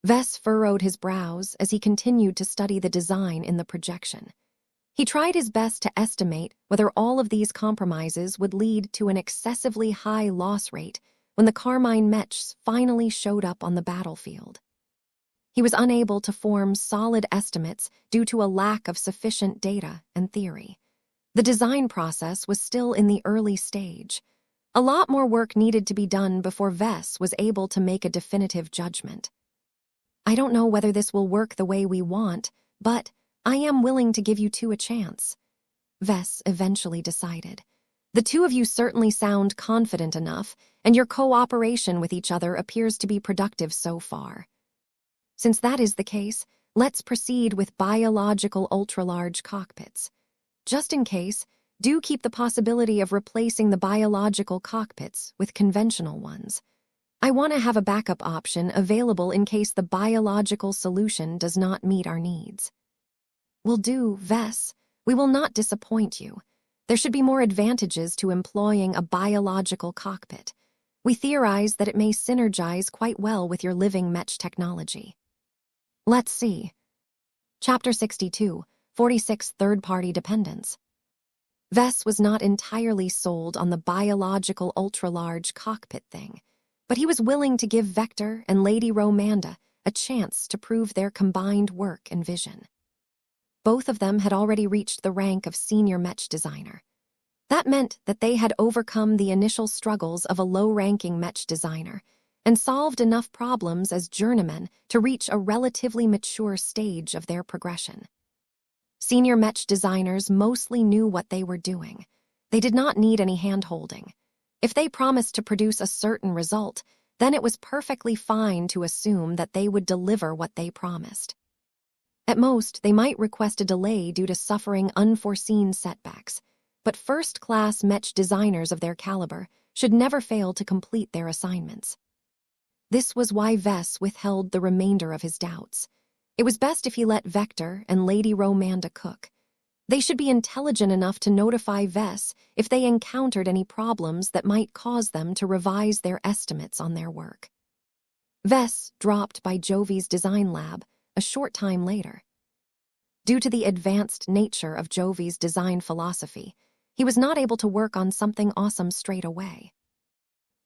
Vess furrowed his brows as he continued to study the design in the projection. He tried his best to estimate whether all of these compromises would lead to an excessively high loss rate when the Carmine Mechs finally showed up on the battlefield. He was unable to form solid estimates due to a lack of sufficient data and theory. The design process was still in the early stage. A lot more work needed to be done before Vess was able to make a definitive judgment. I don't know whether this will work the way we want, but I am willing to give you two a chance, Vess eventually decided. The two of you certainly sound confident enough, and your cooperation with each other appears to be productive so far. Since that is the case, let's proceed with biological ultra-large cockpits. Just in case, do keep the possibility of replacing the biological cockpits with conventional ones. I want to have a backup option available in case the biological solution does not meet our needs. Will do, Vess. We will not disappoint you. There should be more advantages to employing a biological cockpit. We theorize that it may synergize quite well with your living Mech technology. Let's see. Chapter 62, 46 Third-Party Dependence. Vess was not entirely sold on the biological ultra-large cockpit thing, but he was willing to give Vector and Lady Romanda a chance to prove their combined work and vision. Both of them had already reached the rank of senior Mech designer. That meant that they had overcome the initial struggles of a low-ranking Mech designer and solved enough problems as journeymen to reach a relatively mature stage of their progression. Senior Mech designers mostly knew what they were doing. They did not need any hand-holding. If they promised to produce a certain result, then it was perfectly fine to assume that they would deliver what they promised. At most, they might request a delay due to suffering unforeseen setbacks, but first-class Mech designers of their caliber should never fail to complete their assignments. This was why Vess withheld the remainder of his doubts. It was best if he let Vector and Lady Romanda cook. They should be intelligent enough to notify Vess if they encountered any problems that might cause them to revise their estimates on their work. Vess dropped by Jovi's design lab a short time later. Due to the advanced nature of Jovi's design philosophy, he was not able to work on something awesome straight away.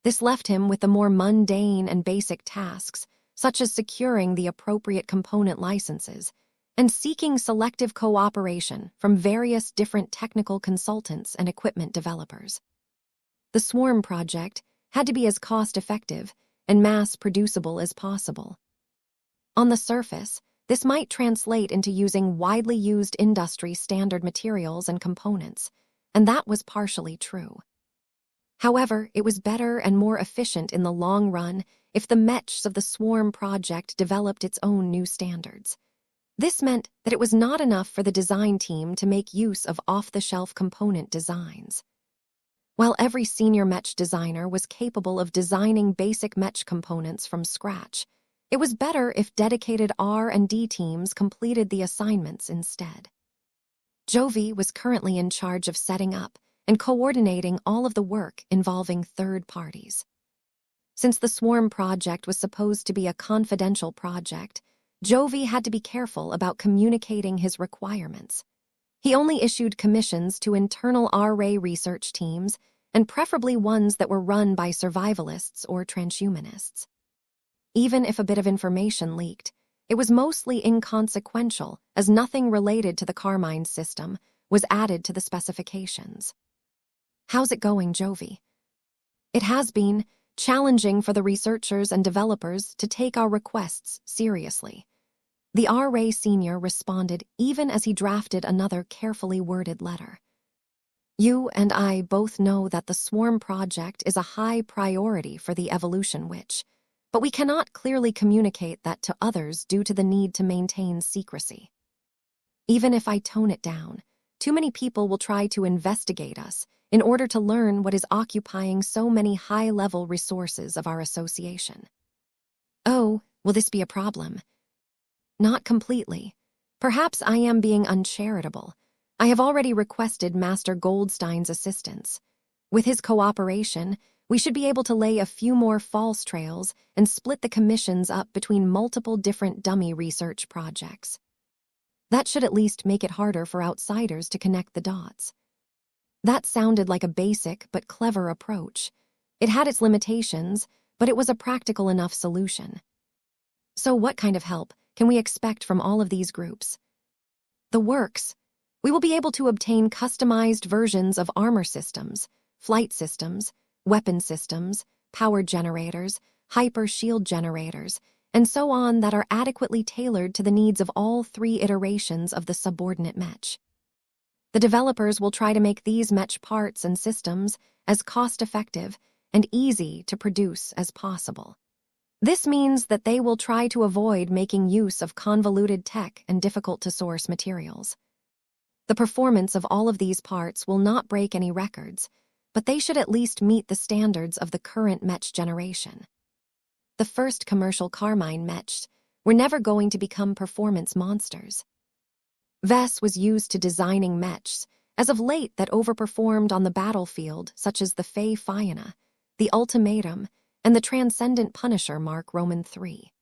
This left him with the more mundane and basic tasks, such as securing the appropriate component licenses and seeking selective cooperation from various different technical consultants and equipment developers. The Swarm project had to be as cost-effective and mass-producible as possible. On the surface, this might translate into using widely used industry standard materials and components, and that was partially true. However, it was better and more efficient in the long run if the Mechs of the Swarm project developed its own new standards. This meant that it was not enough for the design team to make use of off-the-shelf component designs. While every senior Mech designer was capable of designing basic Mech components from scratch, it was better if dedicated R&D teams completed the assignments instead. Jovi was currently in charge of setting up and coordinating all of the work involving third parties. Since the Swarm project was supposed to be a confidential project, Jovi had to be careful about communicating his requirements. He only issued commissions to internal RA research teams and preferably ones that were run by survivalists or transhumanists. Even if a bit of information leaked, it was mostly inconsequential as nothing related to the Carmine system was added to the specifications. "How's it going, Jovi?" It has been challenging for the researchers and developers to take our requests seriously. The R-Ray Sr. responded even as he drafted another carefully worded letter. You and I both know that the Swarm project is a high priority for the Evolution Witch, but we cannot clearly communicate that to others due to the need to maintain secrecy. Even if I tone it down, too many people will try to investigate us in order to learn what is occupying so many high-level resources of our association. Oh, will this be a problem? Not completely. Perhaps I am being uncharitable. I have already requested Master Goldstein's assistance. With his cooperation, we should be able to lay a few more false trails and split the commissions up between multiple different dummy research projects. That should at least make it harder for outsiders to connect the dots. That sounded like a basic but clever approach. It had its limitations, but it was a practical enough solution. So what kind of help can we expect from all of these groups? The works. We will be able to obtain customized versions of armor systems, flight systems, weapon systems, power generators, hyper shield generators, and so on that are adequately tailored to the needs of all 3 iterations of the subordinate Mech. The developers will try to make these Mech parts and systems as cost-effective and easy to produce as possible. This means that they will try to avoid making use of convoluted tech and difficult-to-source materials. The performance of all of these parts will not break any records, but they should at least meet the standards of the current Mech generation. The first commercial Carmine Mechs were never going to become performance monsters. Vess was used to designing Mechs as of late that overperformed on the battlefield, such as the Fey Fianna, the Ultimatum, and the Transcendent Punisher Mark Roman III.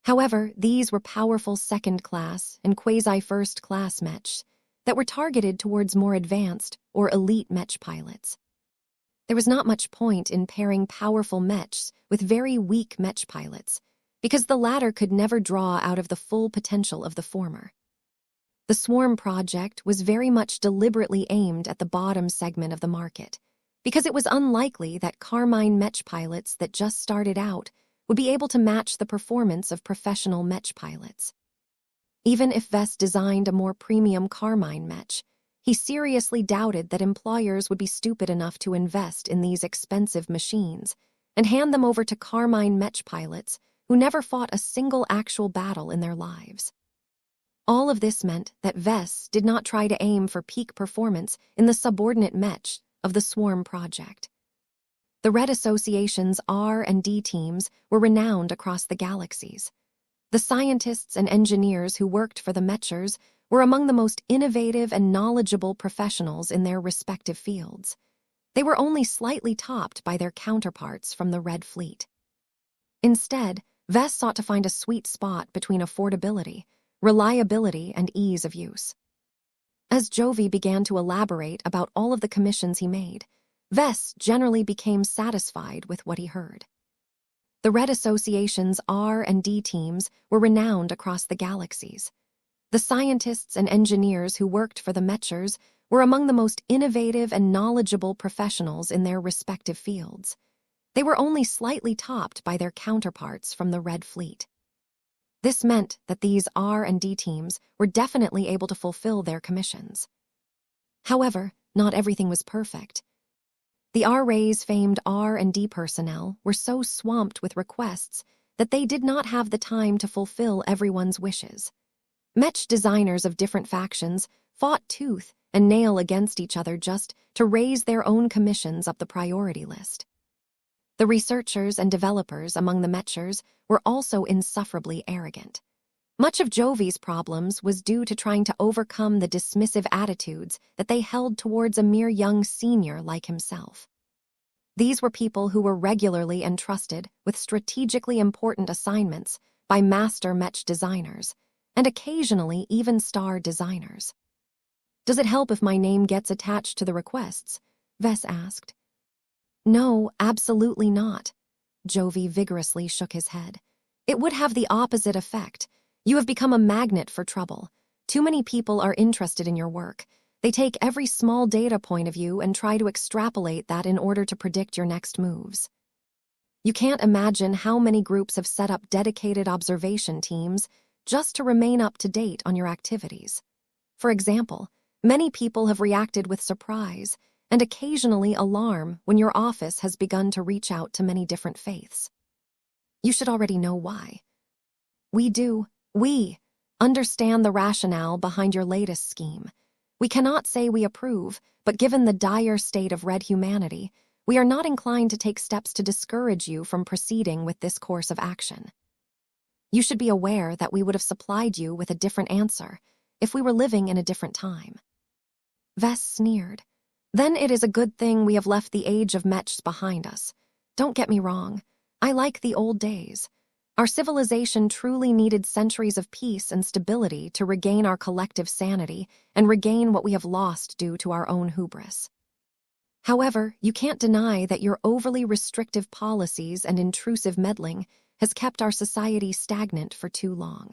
However, these were powerful second-class and quasi-first-class Mechs that were targeted towards more advanced or elite Mech pilots. There was not much point in pairing powerful Mechs with very weak Mech pilots, because the latter could never draw out of the full potential of the former. The Swarm project was very much deliberately aimed at the bottom segment of the market, because it was unlikely that Carmine Mech pilots that just started out would be able to match the performance of professional Mech pilots. Even if Vess designed a more premium Carmine Mech, he seriously doubted that employers would be stupid enough to invest in these expensive machines and hand them over to Carmine Mech pilots who never fought a single actual battle in their lives. All of this meant that Vess did not try to aim for peak performance in the subordinate Mech of the Swarm project. The Red Association's R&D teams were renowned across the galaxies. The scientists and engineers who worked for the Mechers were among the most innovative and knowledgeable professionals in their respective fields. They were only slightly topped by their counterparts from the Red Fleet. Instead, Vess sought to find a sweet spot between affordability, reliability, and ease of use. As Jovi began to elaborate about all of the commissions he made, Vess generally became satisfied with what he heard. The Red Association's R&D teams were renowned across the galaxies. The scientists and engineers who worked for the Mechers were among the most innovative and knowledgeable professionals in their respective fields. They were only slightly topped by their counterparts from the Red Fleet. This meant that these R&D teams were definitely able to fulfill their commissions. However, not everything was perfect. The R-Ray's famed R&D personnel were so swamped with requests that they did not have the time to fulfill everyone's wishes. Mech designers of different factions fought tooth and nail against each other just to raise their own commissions up the priority list. The researchers and developers among the Mechers were also insufferably arrogant. Much of Jovi's problems was due to trying to overcome the dismissive attitudes that they held towards a mere young senior like himself. These were people who were regularly entrusted with strategically important assignments by master Mech designers, and occasionally even star designers. "Does it help if my name gets attached to the requests?" Vess asked. "No, absolutely not." Jovi vigorously shook his head. "It would have the opposite effect. You have become a magnet for trouble. Too many people are interested in your work. They take every small data point of you and try to extrapolate that in order to predict your next moves. You can't imagine how many groups have set up dedicated observation teams just to remain up to date on your activities. For example, many people have reacted with surprise and occasionally alarm when your office has begun to reach out to many different faiths. You should already know why. We understand the rationale behind your latest scheme. We cannot say we approve, but given the dire state of red humanity, we are not inclined to take steps to discourage you from proceeding with this course of action. You should be aware that we would have supplied you with a different answer if we were living in a different time. Vess sneered. Then it is a good thing we have left the age of Mechs behind us. Don't get me wrong. I like the old days. Our civilization truly needed centuries of peace and stability to regain our collective sanity and regain what we have lost due to our own hubris. However, you can't deny that your overly restrictive policies and intrusive meddling has kept our society stagnant for too long.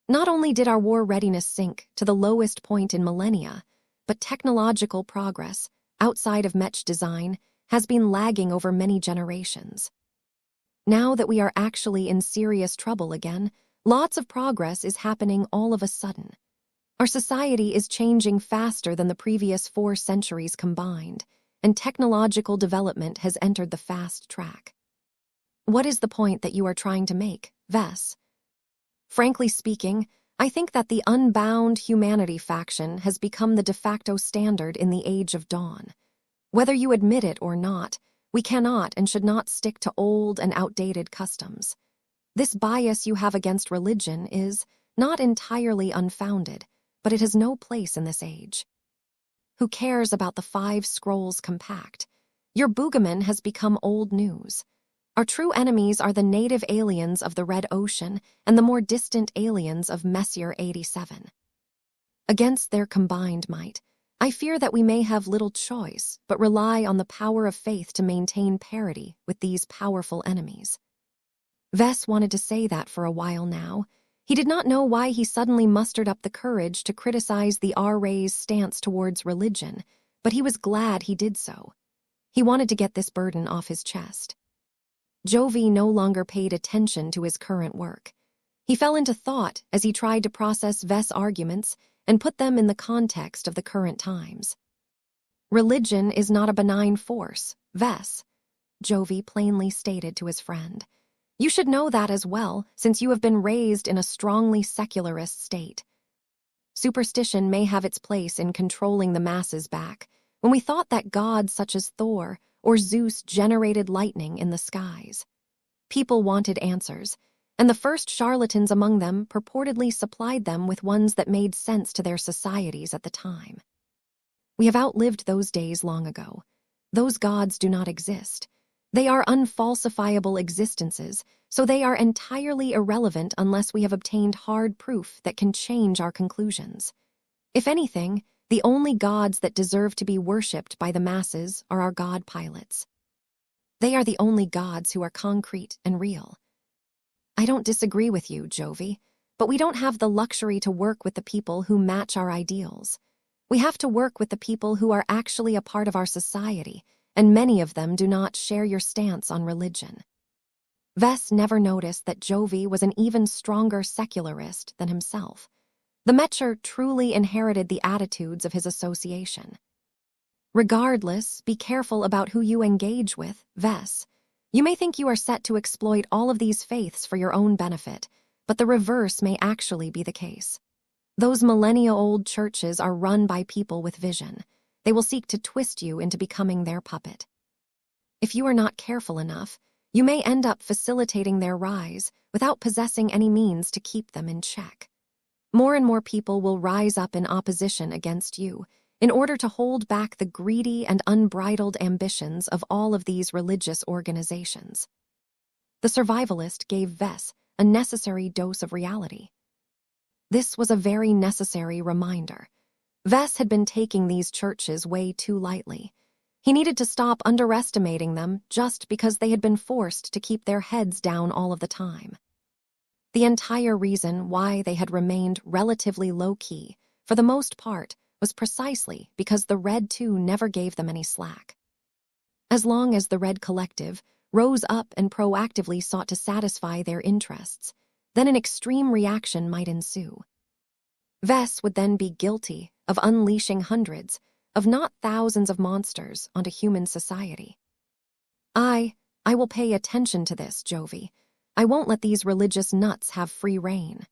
Not only did our war readiness sink to the lowest point in millennia, but technological progress, outside of Mech design, has been lagging over many generations. Now that we are actually in serious trouble again, lots of progress is happening all of a sudden. Our society is changing faster than the previous 4 centuries combined, and technological development has entered the fast track. What is the point that you are trying to make, Vess? Frankly speaking, I think that the unbound humanity faction has become the de facto standard in the Age of Dawn. Whether you admit it or not, we cannot and should not stick to old and outdated customs. This bias you have against religion is not entirely unfounded, but it has no place in this age. Who cares about the 5 scrolls compact? Your Boogaman has become old news. Our true enemies are the native aliens of the Red Ocean and the more distant aliens of Messier 87. Against their combined might, I fear that we may have little choice but rely on the power of faith to maintain parity with these powerful enemies. Vess wanted to say that for a while now. He did not know why he suddenly mustered up the courage to criticize the RA's stance towards religion, but he was glad he did so. He wanted to get this burden off his chest. Jovi no longer paid attention to his current work. He fell into thought as he tried to process Vess' arguments and put them in the context of the current times. Religion is not a benign force, Vess, Jovi plainly stated to his friend. You should know that as well, since you have been raised in a strongly secularist state. Superstition may have its place in controlling the masses back, when we thought that gods such as Thor or Zeus generated lightning in the skies. People wanted answers, and the first charlatans among them purportedly supplied them with ones that made sense to their societies at the time. We have outlived those days long ago. Those gods do not exist. They are unfalsifiable existences, so they are entirely irrelevant unless we have obtained hard proof that can change our conclusions. If anything, the only gods that deserve to be worshipped by the masses are our god pilots. They are the only gods who are concrete and real. I don't disagree with you, Jovi, but we don't have the luxury to work with the people who match our ideals. We have to work with the people who are actually a part of our society, and many of them do not share your stance on religion. Vess never noticed that Jovi was an even stronger secularist than himself. The Mecher truly inherited the attitudes of his association. Regardless, be careful about who you engage with, Vess. You may think you are set to exploit all of these faiths for your own benefit, but the reverse may actually be the case. Those millennia-old churches are run by people with vision. They will seek to twist you into becoming their puppet. If you are not careful enough, you may end up facilitating their rise without possessing any means to keep them in check. More and more people will rise up in opposition against you in order to hold back the greedy and unbridled ambitions of all of these religious organizations. The survivalist gave Vess a necessary dose of reality. This was a very necessary reminder. Vess had been taking these churches way too lightly. He needed to stop underestimating them just because they had been forced to keep their heads down all of the time. The entire reason why they had remained relatively low-key, for the most part, was precisely because the Red too never gave them any slack. As long as the Red Collective rose up and proactively sought to satisfy their interests, then an extreme reaction might ensue. Vess would then be guilty of unleashing hundreds, if not thousands of monsters onto human society. I will pay attention to this, Jovi. I won't let these religious nuts have free rein.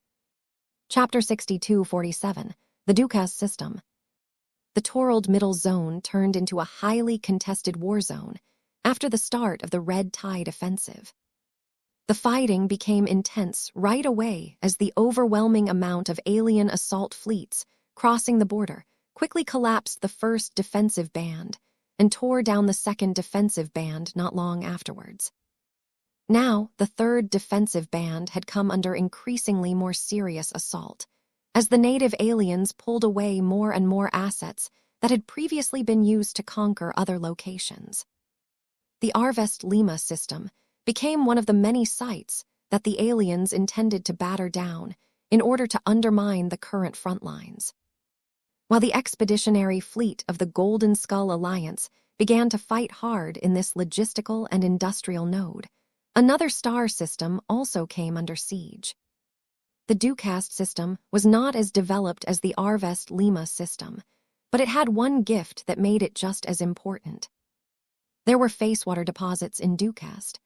Chapter 6247, The Dukas System. The Torald Middle Zone turned into a highly contested war zone after the start of the Red Tide Offensive. The fighting became intense right away as the overwhelming amount of alien assault fleets crossing the border quickly collapsed the first defensive band and tore down the second defensive band not long afterwards. Now, the third defensive band had come under increasingly more serious assault, as the native aliens pulled away more and more assets that had previously been used to conquer other locations. The Arvest Lima system became one of the many sites that the aliens intended to batter down in order to undermine the current front lines. While the expeditionary fleet of the Golden Skull Alliance began to fight hard in this logistical and industrial node, another star system also came under siege. The Ducast system was not as developed as the Arvest Lima system, but it had one gift that made it just as important. There were facewater deposits in Ducast.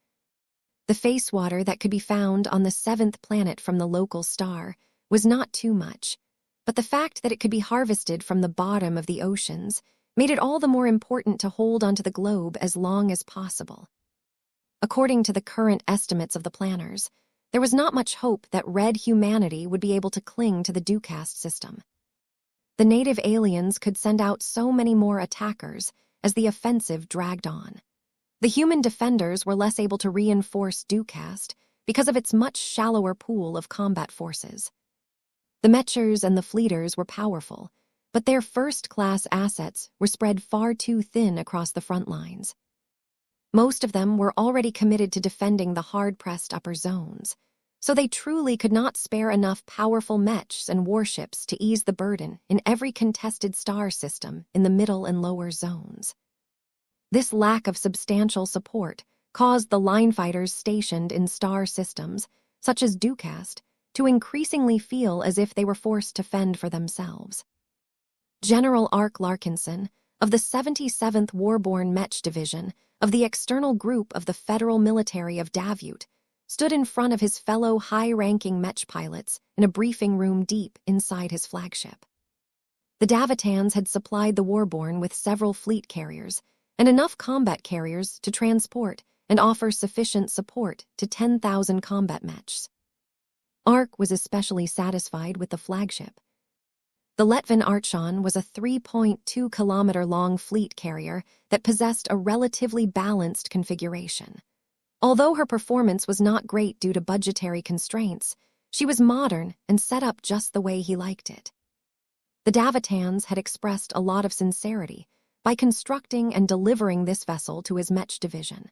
The facewater that could be found on the 7th planet from the local star was not too much, but the fact that it could be harvested from the bottom of the oceans made it all the more important to hold onto the globe as long as possible. According to the current estimates of the planners, there was not much hope that Red humanity would be able to cling to the Ducast system. The native aliens could send out so many more attackers as the offensive dragged on. The human defenders were less able to reinforce Ducast because of its much shallower pool of combat forces. The Mechers and the Fleeters were powerful, but their first-class assets were spread far too thin across the front lines. Most of them were already committed to defending the hard-pressed upper zones, so they truly could not spare enough powerful Mechs and warships to ease the burden in every contested star system in the middle and lower zones. This lack of substantial support caused the line fighters stationed in star systems, such as Ducast, to increasingly feel as if they were forced to fend for themselves. General Ark Larkinson, of the 77th Warborn Mech Division of the external group of the Federal Military of Davut, stood in front of his fellow high-ranking Mech pilots in a briefing room deep inside his flagship. The Davitans had supplied the Warborn with several fleet carriers and enough combat carriers to transport and offer sufficient support to 10,000 combat Mechs. Ark was especially satisfied with the flagship. The Letvin Archon was a 3.2-kilometer-long fleet carrier that possessed a relatively balanced configuration. Although her performance was not great due to budgetary constraints, she was modern and set up just the way he liked it. The Davitans had expressed a lot of sincerity by constructing and delivering this vessel to his Mech division.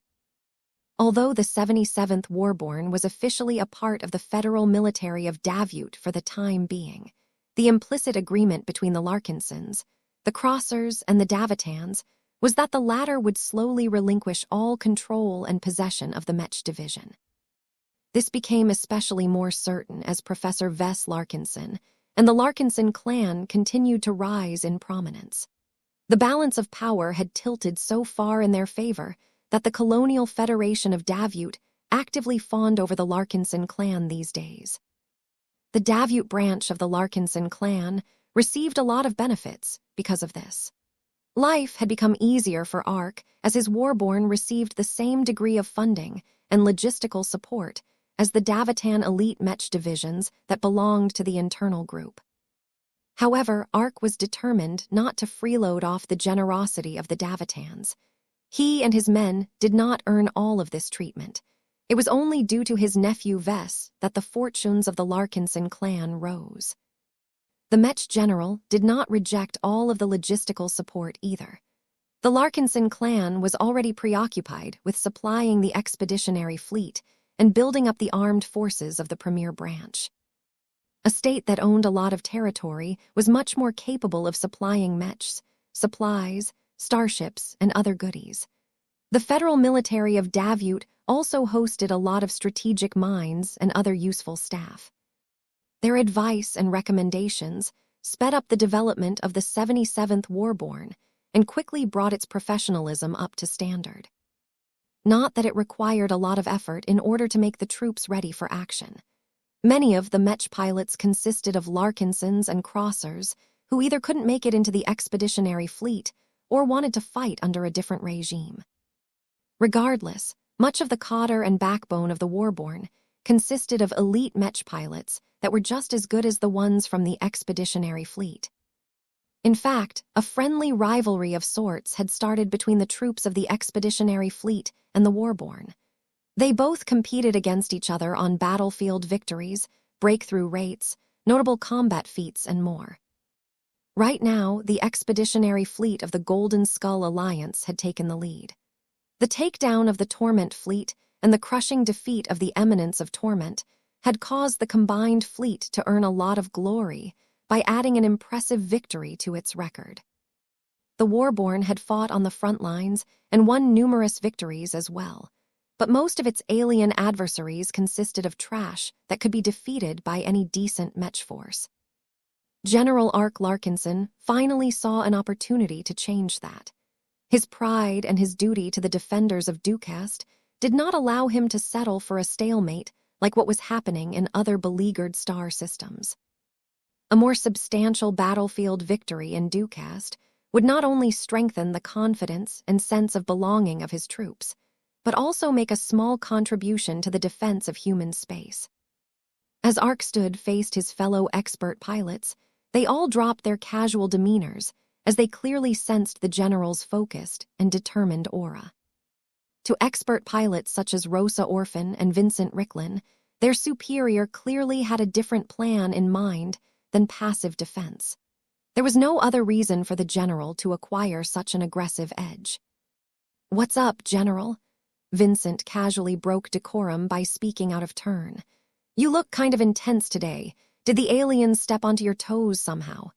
Although the 77th Warborn was officially a part of the Federal Military of Davut for the time being, the implicit agreement between the Larkinsons, the Crossers, and the Davitans was that the latter would slowly relinquish all control and possession of the Mech division. This became especially more certain as Professor Vess Larkinson and the Larkinson clan continued to rise in prominence. The balance of power had tilted so far in their favor that the Colonial Federation of Davut actively fawned over the Larkinson clan these days. The Davut branch of the Larkinson clan received a lot of benefits because of this. Life had become easier for Ark as his Warborn received the same degree of funding and logistical support as the Davitan elite Mech divisions that belonged to the internal group. However, Ark was determined not to freeload off the generosity of the Davitans. He and his men did not earn all of this treatment. It was only due to his nephew Vess that the fortunes of the Larkinson clan rose. The Mech general did not reject all of the logistical support either. The Larkinson clan was already preoccupied with supplying the expeditionary fleet and building up the armed forces of the premier branch. A state that owned a lot of territory was much more capable of supplying mechs, supplies, starships, and other goodies. The federal military of Davut also hosted a lot of strategic minds and other useful staff. Their advice and recommendations sped up the development of the 77th Warborn and quickly brought its professionalism up to standard. Not that it required a lot of effort in order to make the troops ready for action. Many of the Mech pilots consisted of Larkinsons and Crossers who either couldn't make it into the expeditionary fleet or wanted to fight under a different regime. Regardless, much of the cadre and backbone of the Warborn consisted of elite Mech pilots that were just as good as the ones from the expeditionary fleet. In fact, a friendly rivalry of sorts had started between the troops of the expeditionary fleet and the Warborn. They both competed against each other on battlefield victories, breakthrough rates, notable combat feats, and more. Right now, the expeditionary fleet of the Golden Skull Alliance had taken the lead. The takedown of the Torment fleet and the crushing defeat of the Eminence of Torment had caused the combined fleet to earn a lot of glory by adding an impressive victory to its record. The Warborn had fought on the front lines and won numerous victories as well, but most of its alien adversaries consisted of trash that could be defeated by any decent Mech force. General Ark Larkinson finally saw an opportunity to change that. His pride and his duty to the defenders of Ducast did not allow him to settle for a stalemate like what was happening in other beleaguered star systems. A more substantial battlefield victory in Ducast would not only strengthen the confidence and sense of belonging of his troops, but also make a small contribution to the defense of human space. As Arkstad faced his fellow expert pilots, they all dropped their casual demeanors as they clearly sensed the general's focused and determined aura. To expert pilots such as Rosa Orphan and Vincent Ricklin, their superior clearly had a different plan in mind than passive defense. There was no other reason for the general to acquire such an aggressive edge. "What's up, General?" Vincent casually broke decorum by speaking out of turn. "You look kind of intense today. Did the aliens step onto your toes somehow?"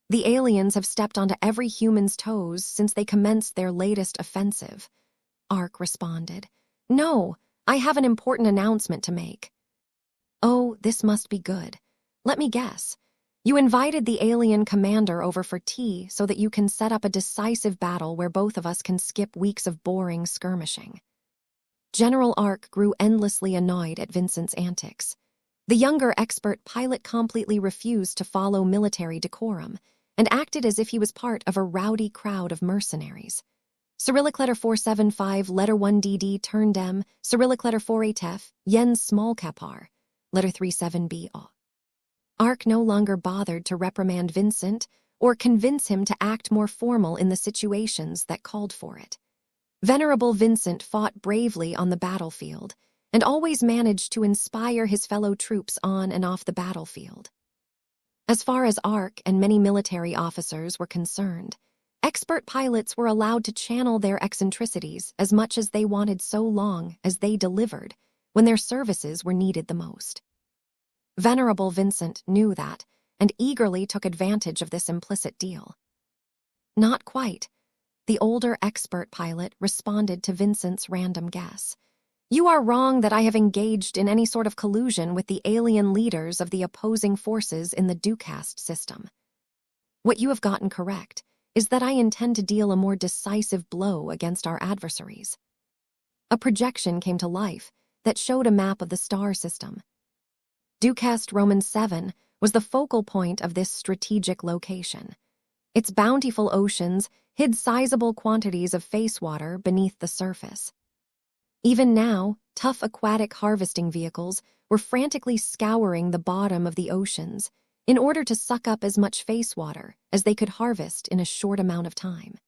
"The aliens have stepped onto every human's toes since they commenced their latest offensive," Ark responded. "No, I have an important announcement to make." "Oh, this must be good. Let me guess. You invited the alien commander over for tea so that you can set up a decisive battle where both of us can skip weeks of boring skirmishing." General Ark grew endlessly annoyed at Vincent's antics. The younger expert pilot completely refused to follow military decorum and acted as if he was part of a rowdy crowd of mercenaries. Cyrillic letter 475, letter 1DD, turn dem, Cyrillic letter 48F, yen small capar, letter 37B. Ark no longer bothered to reprimand Vincent or convince him to act more formal in the situations that called for it. Venerable Vincent fought bravely on the battlefield and always managed to inspire his fellow troops on and off the battlefield. As far as Ark and many military officers were concerned, expert pilots were allowed to channel their eccentricities as much as they wanted so long as they delivered when their services were needed the most. Venerable Vincent knew that and eagerly took advantage of this implicit deal. "Not quite," the older expert pilot responded to Vincent's random guess. "You are wrong that I have engaged in any sort of collusion with the alien leaders of the opposing forces in the Ducast system. What you have gotten correct is that I intend to deal a more decisive blow against our adversaries." A projection came to life that showed a map of the star system. Ducast Roman 7 was the focal point of this strategic location. Its bountiful oceans hid sizable quantities of face water beneath the surface. Even now, tough aquatic harvesting vehicles were frantically scouring the bottom of the oceans in order to suck up as much face water as they could harvest in a short amount of time.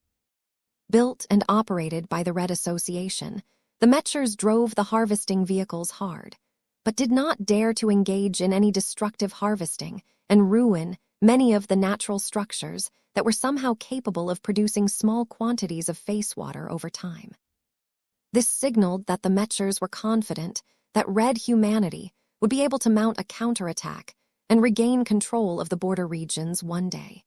Built and operated by the Red Association, the Mechers drove the harvesting vehicles hard, but did not dare to engage in any destructive harvesting and ruin many of the natural structures that were somehow capable of producing small quantities of face water over time. This signaled that the Mechers were confident that red humanity would be able to mount a counterattack and regain control of the border regions one day.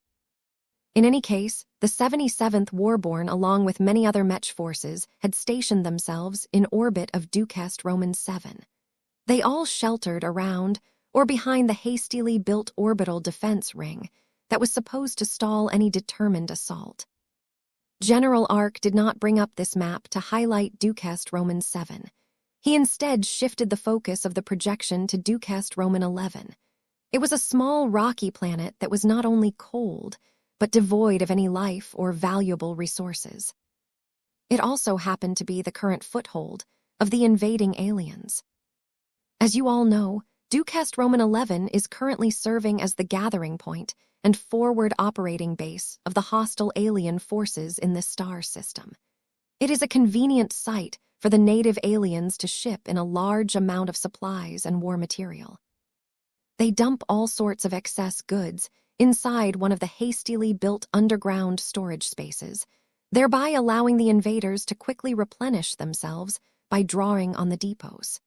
In any case, the 77th Warborn, along with many other Mech forces, had stationed themselves in orbit of Ducast Roman 7. They all sheltered around or behind the hastily built orbital defense ring that was supposed to stall any determined assault. General Ark did not bring up this map to highlight Ducast Roman 7. He instead shifted the focus of the projection to Ducast Roman 11. It was a small rocky planet that was not only cold, but devoid of any life or valuable resources. It also happened to be the current foothold of the invading aliens. As you all know, Ducast Roman 11 is currently serving as the gathering point and forward operating base of the hostile alien forces in this star system. It is a convenient site for the native aliens to ship in a large amount of supplies and war material. They dump all sorts of excess goods inside one of the hastily built underground storage spaces, thereby allowing the invaders to quickly replenish themselves by drawing on the depots.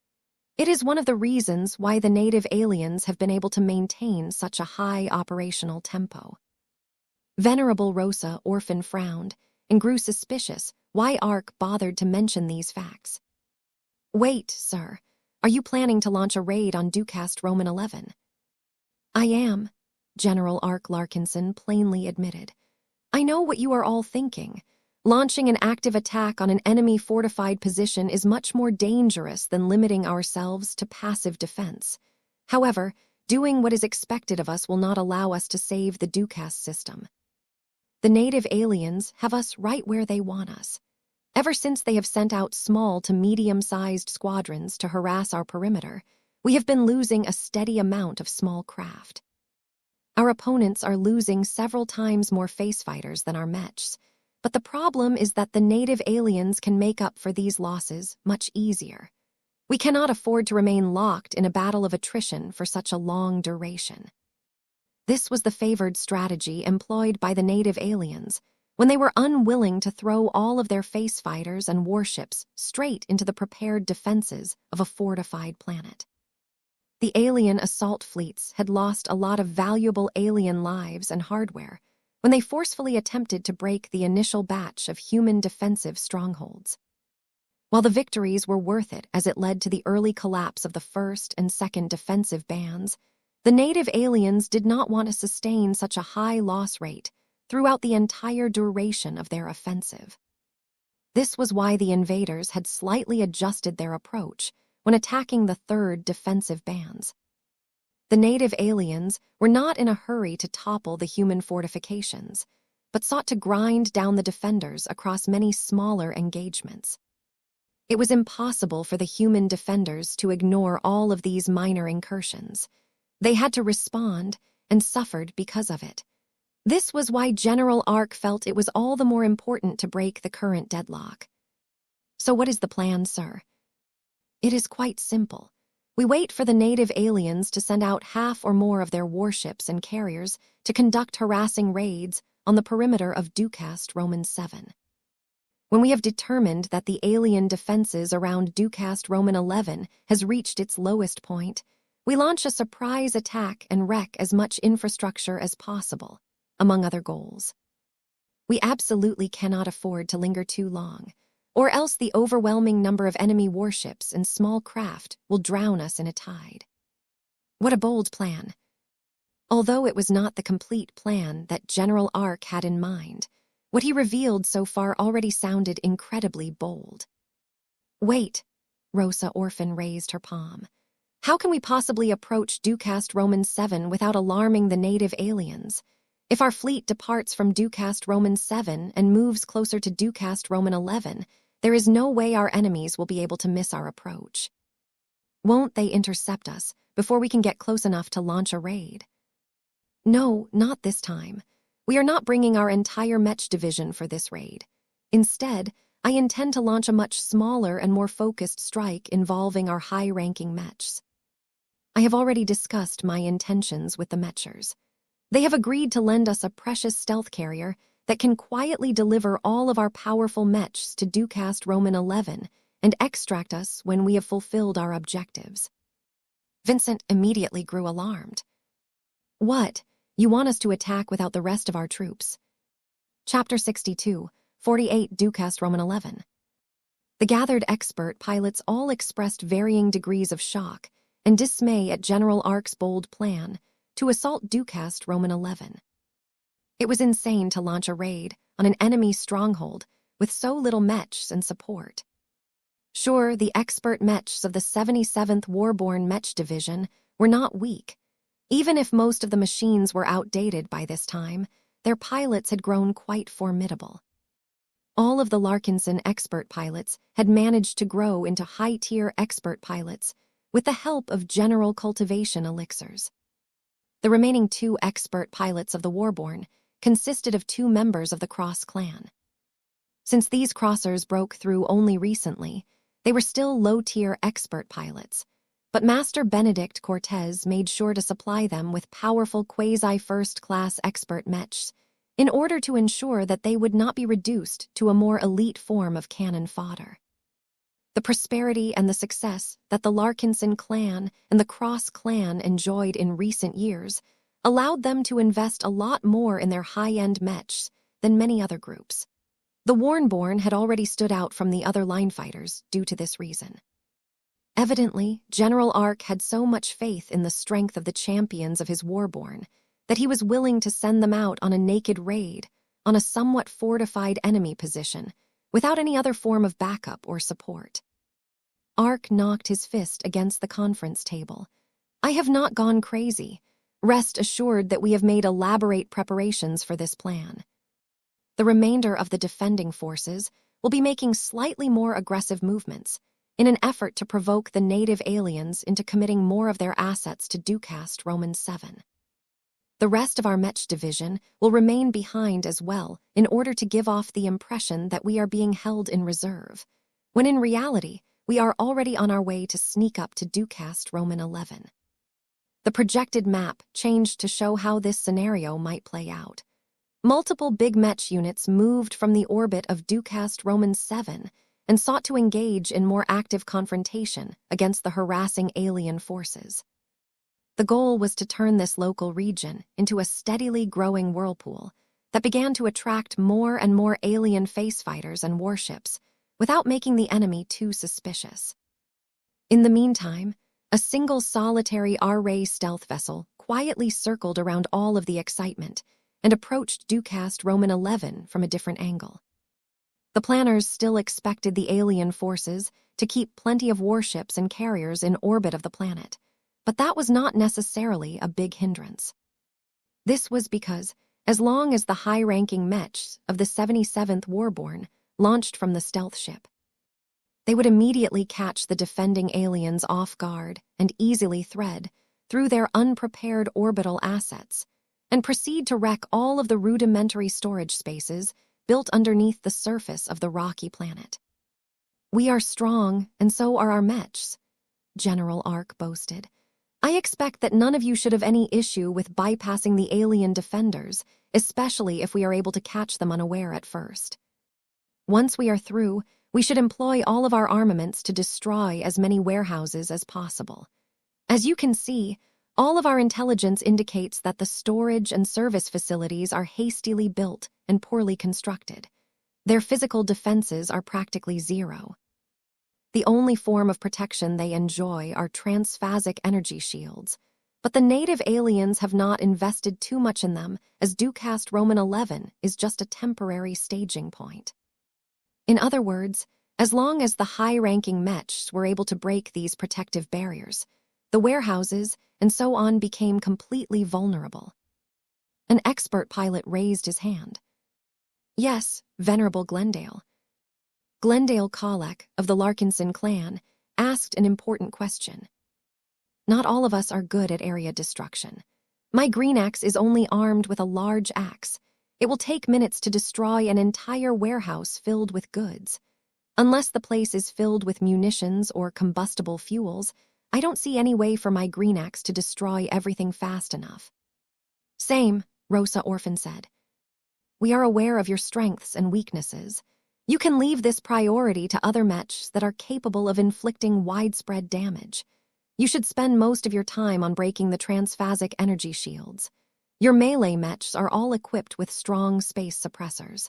It is one of the reasons why the native aliens have been able to maintain such a high operational tempo. Venerable Rosa Orphan frowned and grew suspicious why Ark bothered to mention these facts. "Wait, sir. Are you planning to launch a raid on Ducast Roman 11? "I am," General Ark Larkinson plainly admitted. "I know what you are all thinking. Launching an active attack on an enemy fortified position is much more dangerous than limiting ourselves to passive defense. However, doing what is expected of us will not allow us to save the Ducast system. The native aliens have us right where they want us. Ever since they have sent out small to medium-sized squadrons to harass our perimeter, we have been losing a steady amount of small craft. Our opponents are losing several times more face fighters than our Mechs, but the problem is that the native aliens can make up for these losses much easier. We cannot afford to remain locked in a battle of attrition for such a long duration." This was the favored strategy employed by the native aliens when they were unwilling to throw all of their face fighters and warships straight into the prepared defenses of a fortified planet. The alien assault fleets had lost a lot of valuable alien lives and hardware when they forcefully attempted to break the initial batch of human defensive strongholds. While the victories were worth it as it led to the early collapse of the first and second defensive bands, the native aliens did not want to sustain such a high loss rate throughout the entire duration of their offensive. This was why the invaders had slightly adjusted their approach when attacking the third defensive bands. The native aliens were not in a hurry to topple the human fortifications, but sought to grind down the defenders across many smaller engagements. It was impossible for the human defenders to ignore all of these minor incursions. They had to respond and suffered because of it. This was why General Ark felt it was all the more important to break the current deadlock. "So what is the plan, sir?" "It is quite simple. We wait for the native aliens to send out half or more of their warships and carriers to conduct harassing raids on the perimeter of Ducast Roman 7. When we have determined that the alien defenses around Ducast Roman 11 has reached its lowest point, we launch a surprise attack and wreck as much infrastructure as possible, among other goals. We absolutely cannot afford to linger too long, or else the overwhelming number of enemy warships and small craft will drown us in a tide." What a bold plan. Although it was not the complete plan that General Ark had in mind, what he revealed so far already sounded incredibly bold. "Wait," Rosa Orphan raised her palm. "How can we possibly approach Ducast Roman 7 without alarming the native aliens? If our fleet departs from Ducast Roman 7 and moves closer to Ducast Roman 11, there is no way our enemies will be able to miss our approach. Won't they intercept us before we can get close enough to launch a raid?" "No, not this time. We are not bringing our entire Mech division for this raid. Instead, I intend to launch a much smaller and more focused strike involving our high-ranking Mechs. I have already discussed my intentions with the Mechers. They have agreed to lend us a precious stealth carrier that can quietly deliver all of our powerful Mechs to Ducast Roman 11 and extract us when we have fulfilled our objectives." Vincent immediately grew alarmed. What? You want us to attack without the rest of our troops? Chapter 62, 48 Ducast Roman 11. The gathered expert pilots all expressed varying degrees of shock and dismay at General Ark's bold plan to assault Ducast Roman 11. It was insane to launch a raid on an enemy stronghold with so little mechs and support. Sure, the expert mechs of the 77th Warborne Mech Division were not weak. Even if most of the machines were outdated by this time, their pilots had grown quite formidable. All of the Larkinson expert pilots had managed to grow into high-tier expert pilots with the help of general cultivation elixirs. The remaining 2 expert pilots of the Warborne consisted of 2 members of the Cross clan. Since these crossers broke through only recently, they were still low-tier expert pilots, but Master Benedict Cortez made sure to supply them with powerful quasi-first-class expert mechs in order to ensure that they would not be reduced to a more elite form of cannon fodder. The prosperity and the success that the Larkinson clan and the Cross clan enjoyed in recent years allowed them to invest a lot more in their high-end mechs than many other groups. The Warborne had already stood out from the other line fighters due to this reason. Evidently, General Ark had so much faith in the strength of the champions of his Warborne that he was willing to send them out on a naked raid on a somewhat fortified enemy position without any other form of backup or support. Ark knocked his fist against the conference table. I have not gone crazy. Rest assured that we have made elaborate preparations for this plan. The remainder of the defending forces will be making slightly more aggressive movements in an effort to provoke the native aliens into committing more of their assets to Ducast Roman 7. The rest of our Mech division will remain behind as well in order to give off the impression that we are being held in reserve, when in reality we are already on our way to sneak up to Ducast Roman 11. The projected map changed to show how this scenario might play out. Multiple big Mech units moved from the orbit of Ducast Roman 7 and sought to engage in more active confrontation against the harassing alien forces. The goal was to turn this local region into a steadily growing whirlpool that began to attract more and more alien face fighters and warships without making the enemy too suspicious. In the meantime, a single solitary R-ray stealth vessel quietly circled around all of the excitement and approached Ducast Roman 11 from a different angle. The planners still expected the alien forces to keep plenty of warships and carriers in orbit of the planet, but that was not necessarily a big hindrance. This was because, as long as the high-ranking mechs of the 77th Warborne launched from the stealth ship, they would immediately catch the defending aliens off guard and easily thread through their unprepared orbital assets and proceed to wreck all of the rudimentary storage spaces built underneath the surface of the rocky planet. We are strong, and so are our mechs, General Ark boasted. I expect that none of you should have any issue with bypassing the alien defenders, especially if we are able to catch them unaware at first. Once we are through, we should employ all of our armaments to destroy as many warehouses as possible. As you can see, all of our intelligence indicates that the storage and service facilities are hastily built and poorly constructed. Their physical defenses are practically zero. The only form of protection they enjoy are transphasic energy shields, but the native aliens have not invested too much in them, as Ducast Roman 11 is just a temporary staging point. In other words, as long as the high-ranking mechs were able to break these protective barriers, the warehouses and so on became completely vulnerable. An expert pilot raised his hand. Yes, Venerable Glendale. Glendale Colac of the Larkinson clan asked an important question. Not all of us are good at area destruction. My green axe is only armed with a large axe. It will take minutes to destroy an entire warehouse filled with goods. Unless the place is filled with munitions or combustible fuels, I don't see any way for my green axe to destroy everything fast enough. Same, Rosa Orphan said. We are aware of your strengths and weaknesses. You can leave this priority to other mechs that are capable of inflicting widespread damage. You should spend most of your time on breaking the transphasic energy shields. Your melee mechs are all equipped with strong space suppressors.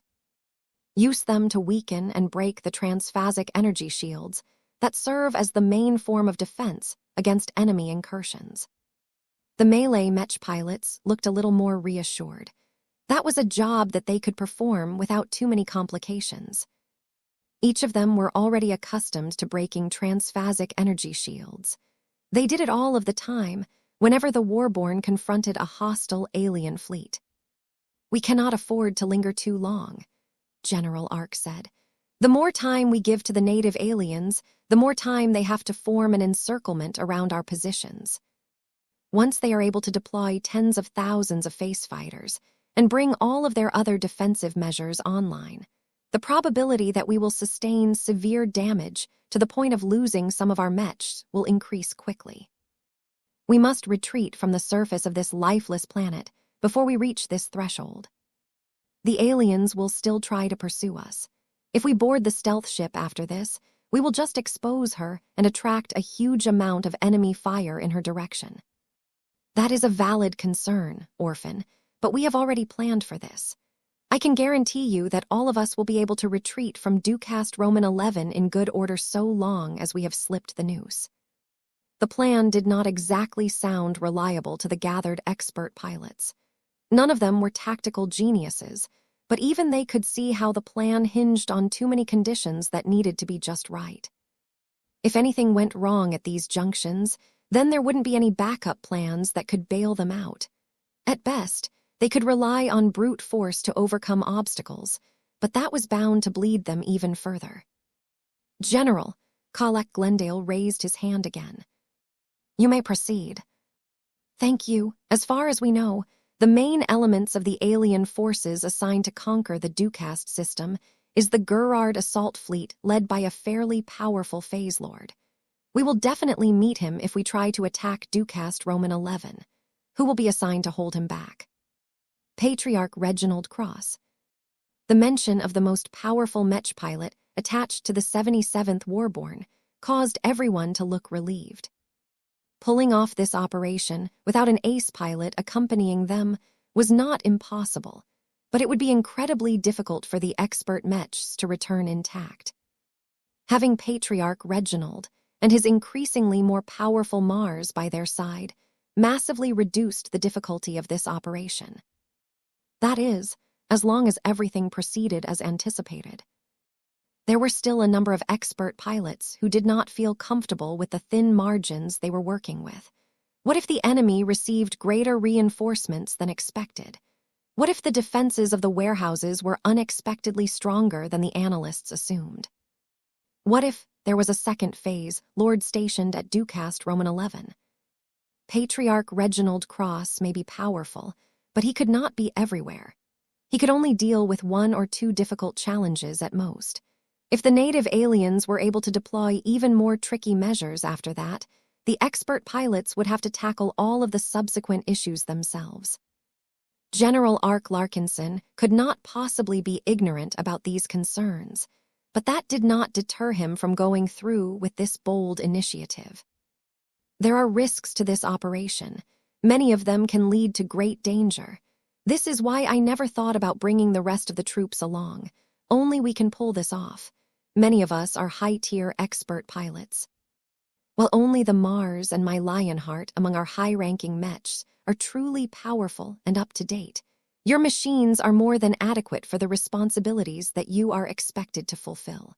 Use them to weaken and break the transphasic energy shields that serve as the main form of defense against enemy incursions. The melee mech pilots looked a little more reassured. That was a job that they could perform without too many complications. Each of them were already accustomed to breaking transphasic energy shields. They did it all of the time, whenever the Warborn confronted a hostile alien fleet. "We cannot afford to linger too long," General Ark said. "The more time we give to the native aliens, the more time they have to form an encirclement around our positions. Once they are able to deploy tens of thousands of face fighters and bring all of their other defensive measures online, the probability that we will sustain severe damage to the point of losing some of our mechs will increase quickly. We must retreat from the surface of this lifeless planet before we reach this threshold. The aliens will still try to pursue us. If we board the stealth ship after this, we will just expose her and attract a huge amount of enemy fire in her direction." "That is a valid concern, Orphan, but we have already planned for this. I can guarantee you that all of us will be able to retreat from Ducast Roman 11 in good order so long as we have slipped the noose." The plan did not exactly sound reliable to the gathered expert pilots. None of them were tactical geniuses, but even they could see how the plan hinged on too many conditions that needed to be just right. If anything went wrong at these junctions, then there wouldn't be any backup plans that could bail them out. At best, they could rely on brute force to overcome obstacles, but that was bound to bleed them even further. "General," Kalek Glendale raised his hand again. "You may proceed." "Thank you. As far as we know, the main elements of the alien forces assigned to conquer the Ducast system is the Gerard assault fleet led by a fairly powerful phase lord. We will definitely meet him if we try to attack Ducast Roman 11. Who will be assigned to hold him back?" "Patriarch Reginald Cross." The mention of the most powerful Mech pilot attached to the 77th Warborn caused everyone to look relieved. Pulling off this operation without an ace pilot accompanying them was not impossible, but it would be incredibly difficult for the expert Mechs to return intact. Having Patriarch Reginald and his increasingly more powerful Mars by their side massively reduced the difficulty of this operation. That is, as long as everything proceeded as anticipated. There were still a number of expert pilots who did not feel comfortable with the thin margins they were working with. What if the enemy received greater reinforcements than expected? What if the defenses of the warehouses were unexpectedly stronger than the analysts assumed? What if there was a second phase lord stationed at Ducast Roman 11? Patriarch Reginald Cross may be powerful, but he could not be everywhere. He could only deal with one or two difficult challenges at most. If the native aliens were able to deploy even more tricky measures after that, the expert pilots would have to tackle all of the subsequent issues themselves. General Ark Larkinson could not possibly be ignorant about these concerns, but that did not deter him from going through with this bold initiative. There are risks to this operation. Many of them can lead to great danger. This is why I never thought about bringing the rest of the troops along. Only we can pull this off. Many of us are high-tier expert pilots. While only the Mars and my Lionheart among our high-ranking mechs are truly powerful and up-to-date, your machines are more than adequate for the responsibilities that you are expected to fulfill.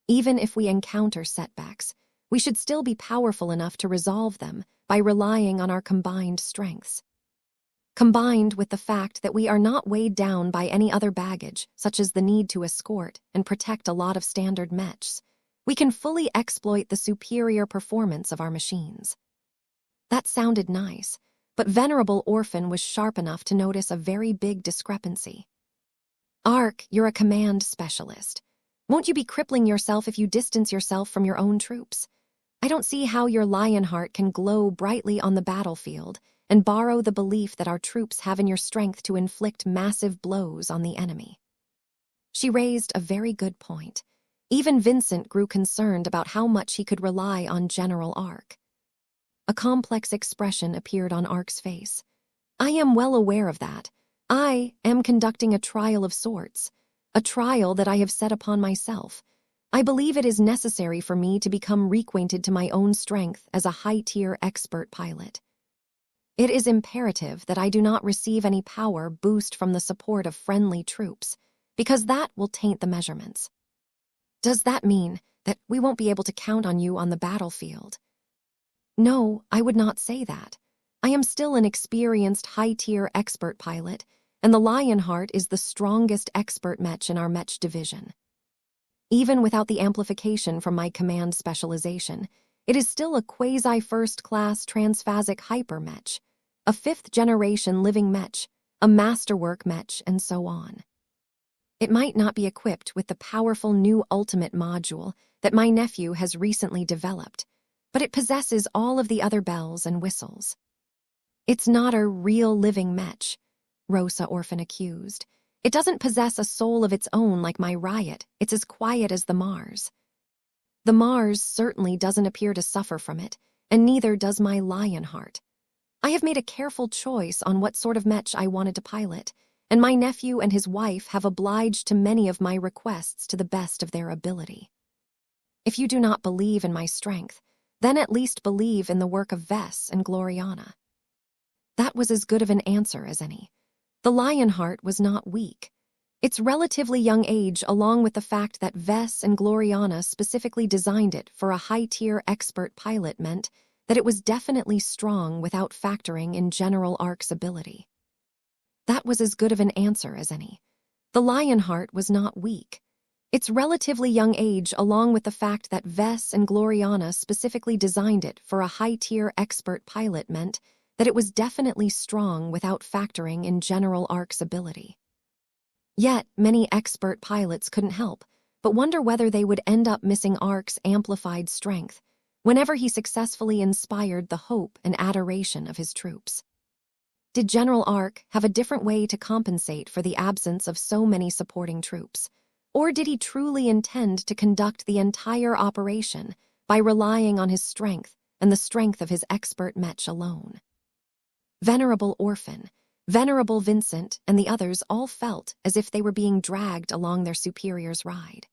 Even if we encounter setbacks, we should still be powerful enough to resolve them by relying on our combined strengths. Combined with the fact that we are not weighed down by any other baggage, such as the need to escort and protect a lot of standard mechs, we can fully exploit the superior performance of our machines. That sounded nice, but Venerable Orphan was sharp enough to notice a very big discrepancy. "Ark, you're a command specialist. Won't you be crippling yourself if you distance yourself from your own troops? I don't see how your Lionheart can glow brightly on the battlefield and borrow the belief that our troops have in your strength to inflict massive blows on the enemy." She raised a very good point. Even Vincent grew concerned about how much he could rely on General Ark. A complex expression appeared on Ark's face. I am well aware of that. I am conducting a trial of sorts, a trial that I have set upon myself. I believe it is necessary for me to become reacquainted to my own strength as a high-tier expert pilot. It is imperative that I do not receive any power boost from the support of friendly troops, because that will taint the measurements. Does that mean that we won't be able to count on you on the battlefield? No, I would not say that. I am still an experienced high-tier expert pilot, and the Lionheart is the strongest expert Mech in our Mech division. Even without the amplification from my command specialization, it is still a quasi-first-class transphasic hyper-Mech, a fifth-generation living Mech, a masterwork Mech, and so on. It might not be equipped with the powerful new ultimate module that my nephew has recently developed, but it possesses all of the other bells and whistles. It's not a real living Mech, Rosa Orphan accused. It doesn't possess a soul of its own like my Riot. It's as quiet as the Mars. The Mars certainly doesn't appear to suffer from it, and neither does my Lionheart. I have made a careful choice on what sort of Mech I wanted to pilot, and my nephew and his wife have obliged to many of my requests to the best of their ability. If you do not believe in my strength, then at least believe in the work of Vess and Gloriana. That was as good of an answer as any. The Lionheart was not weak. Its relatively young age, along with the fact that Vess and Gloriana specifically designed it for a high-tier expert pilot, meant that it was definitely strong without factoring in General Ark's ability. That was as good of an answer as any. The Lionheart was not weak. Its relatively young age, along with the fact that Vess and Gloriana specifically designed it for a high-tier expert pilot, meant that it was definitely strong without factoring in General Ark's ability. Yet, many expert pilots couldn't help but wonder whether they would end up missing Ark's amplified strength whenever he successfully inspired the hope and adoration of his troops. Did General Ark have a different way to compensate for the absence of so many supporting troops? Or did he truly intend to conduct the entire operation by relying on his strength and the strength of his expert Mech alone? Venerable Orphan, Venerable Vincent, and the others all felt as if they were being dragged along their superior's ride.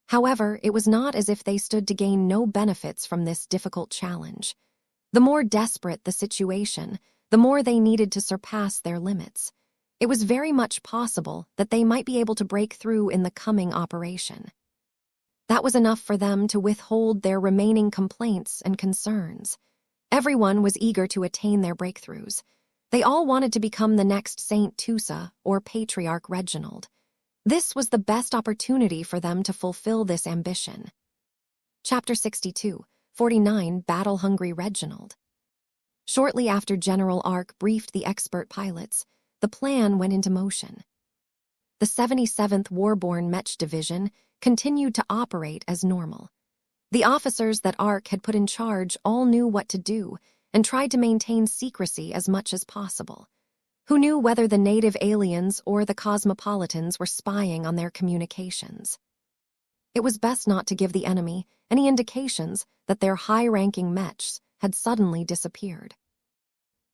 However, it was not as if they stood to gain no benefits from this difficult challenge. The more desperate the situation, the more they needed to surpass their limits. It was very much possible that they might be able to break through in the coming operation. That was enough for them to withhold their remaining complaints and concerns. Everyone was eager to attain their breakthroughs. They all wanted to become the next Saint Tusa or Patriarch Reginald. This was the best opportunity for them to fulfill this ambition. Chapter 62, 49, Battle-Hungry Reginald. Shortly after General Ark briefed the expert pilots, the plan went into motion. The 77th Warborn Mech Division continued to operate as normal. The officers that Ark had put in charge all knew what to do and tried to maintain secrecy as much as possible. Who knew whether the native aliens or the cosmopolitans were spying on their communications? It was best not to give the enemy any indications that their high-ranking Mechs had suddenly disappeared.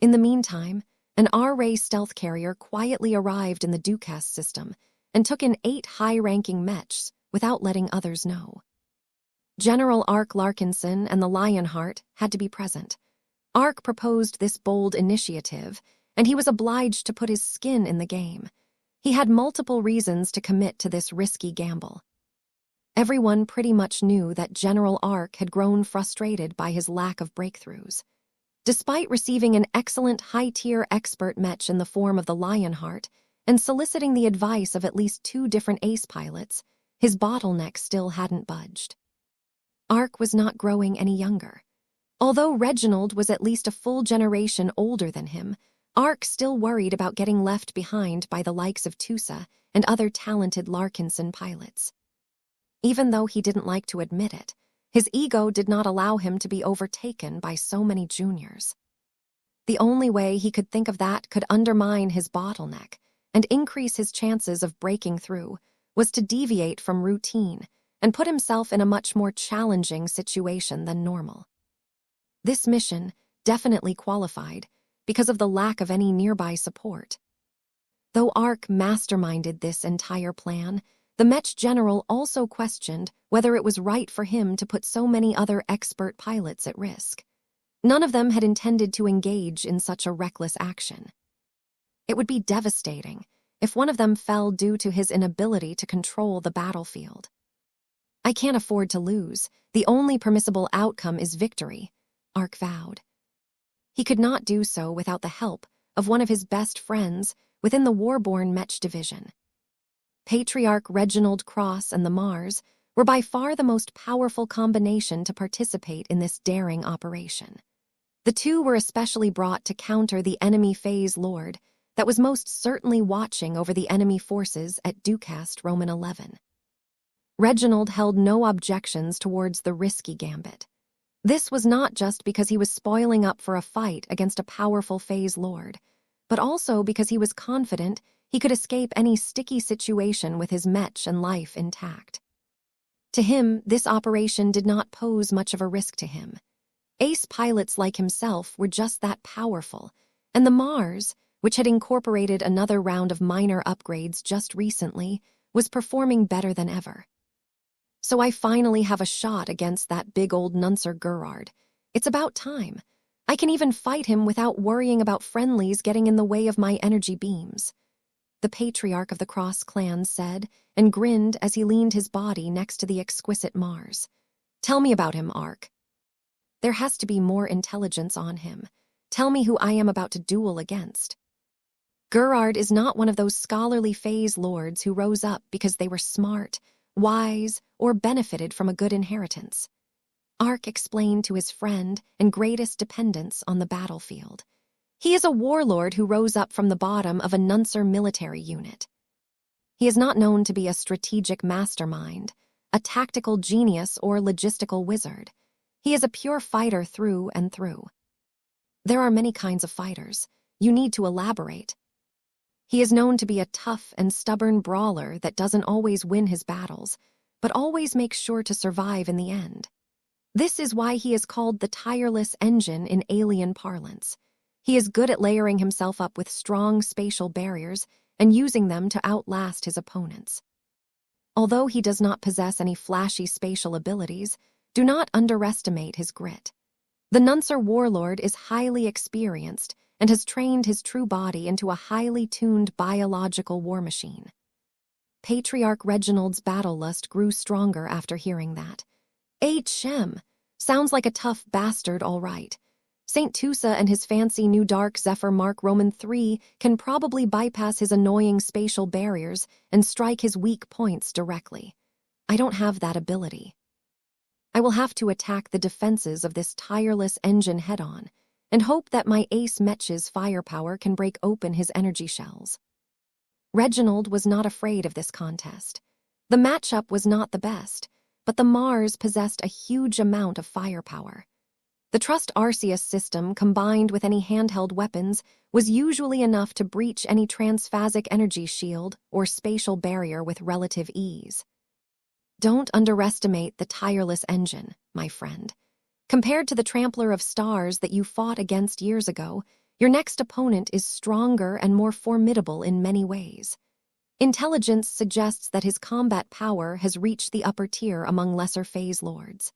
In the meantime, an R-ray stealth carrier quietly arrived in the Dukas system and took in 8 high-ranking Mechs without letting others know. General Ark Larkinson and the Lionheart had to be present. Ark proposed this bold initiative, and he was obliged to put his skin in the game. He had multiple reasons to commit to this risky gamble. Everyone pretty much knew that General Ark had grown frustrated by his lack of breakthroughs. Despite receiving an excellent high-tier expert Mech in the form of the Lionheart and soliciting the advice of at least 2 different ace pilots, his bottleneck still hadn't budged. Ark was not growing any younger. Although Reginald was at least a full generation older than him, Ark still worried about getting left behind by the likes of Tusa and other talented Larkinson pilots. Even though he didn't like to admit it, his ego did not allow him to be overtaken by so many juniors. The only way he could think of that could undermine his bottleneck and increase his chances of breaking through was to deviate from routine and put himself in a much more challenging situation than normal. This mission definitely qualified because of the lack of any nearby support. Though Ark masterminded this entire plan, the Mech general also questioned whether it was right for him to put so many other expert pilots at risk. None of them had intended to engage in such a reckless action. It would be devastating if one of them fell due to his inability to control the battlefield. I can't afford to lose. The only permissible outcome is victory, Ark vowed. He could not do so without the help of one of his best friends within the Warborn Mech division. Patriarch Reginald Cross and the Mars were by far the most powerful combination to participate in this daring operation. The two were especially brought to counter the enemy Phase Lord that was most certainly watching over the enemy forces at Ducast Roman 11. Reginald held no objections towards the risky gambit. This was not just because he was spoiling up for a fight against a powerful Phase Lord, but also because he was confident he could escape any sticky situation with his Mech and life intact. To him, this operation did not pose much of a risk to him. Ace pilots like himself were just that powerful, and the Mars, which had incorporated another round of minor upgrades just recently, was performing better than ever. So I finally have a shot against that big old Nuncer Gerard. It's about time. I can even fight him without worrying about friendlies getting in the way of my energy beams, the patriarch of the Cross clan said, and grinned as he leaned his body next to the exquisite Mars. Tell me about him, Ark. There has to be more intelligence on him. Tell me who I am about to duel against. Gerard is not one of those scholarly Phase Lords who rose up because they were smart, wise, or benefited from a good inheritance. Ark explained to his friend and greatest dependence on the battlefield. He is a warlord who rose up from the bottom of a Nuncer military unit. He is not known to be a strategic mastermind, a tactical genius, or logistical wizard. He is a pure fighter through and through. There are many kinds of fighters. You need to elaborate. He is known to be a tough and stubborn brawler that doesn't always win his battles, but always makes sure to survive in the end. This is why he is called the tireless engine in alien parlance. He is good at layering himself up with strong spatial barriers and using them to outlast his opponents. Although he does not possess any flashy spatial abilities, do not underestimate his grit. The Nuncer warlord is highly experienced and has trained his true body into a highly tuned biological war machine. Patriarch Reginald's battle lust grew stronger after hearing that. Shem, sounds like a tough bastard, all right. St. Tusa and his fancy new Dark Zephyr Mark Roman 3 can probably bypass his annoying spatial barriers and strike his weak points directly. I don't have that ability. I will have to attack the defenses of this tireless engine head-on and hope that my ace Mech's firepower can break open his energy shells. Reginald was not afraid of this contest. The matchup was not the best, but the Mars possessed a huge amount of firepower. The Trust Arceus system, combined with any handheld weapons, was usually enough to breach any transphasic energy shield or spatial barrier with relative ease. Don't underestimate the tireless engine, my friend. Compared to the Trampler of Stars that you fought against years ago, your next opponent is stronger and more formidable in many ways. Intelligence suggests that his combat power has reached the upper tier among lesser Phase Lords.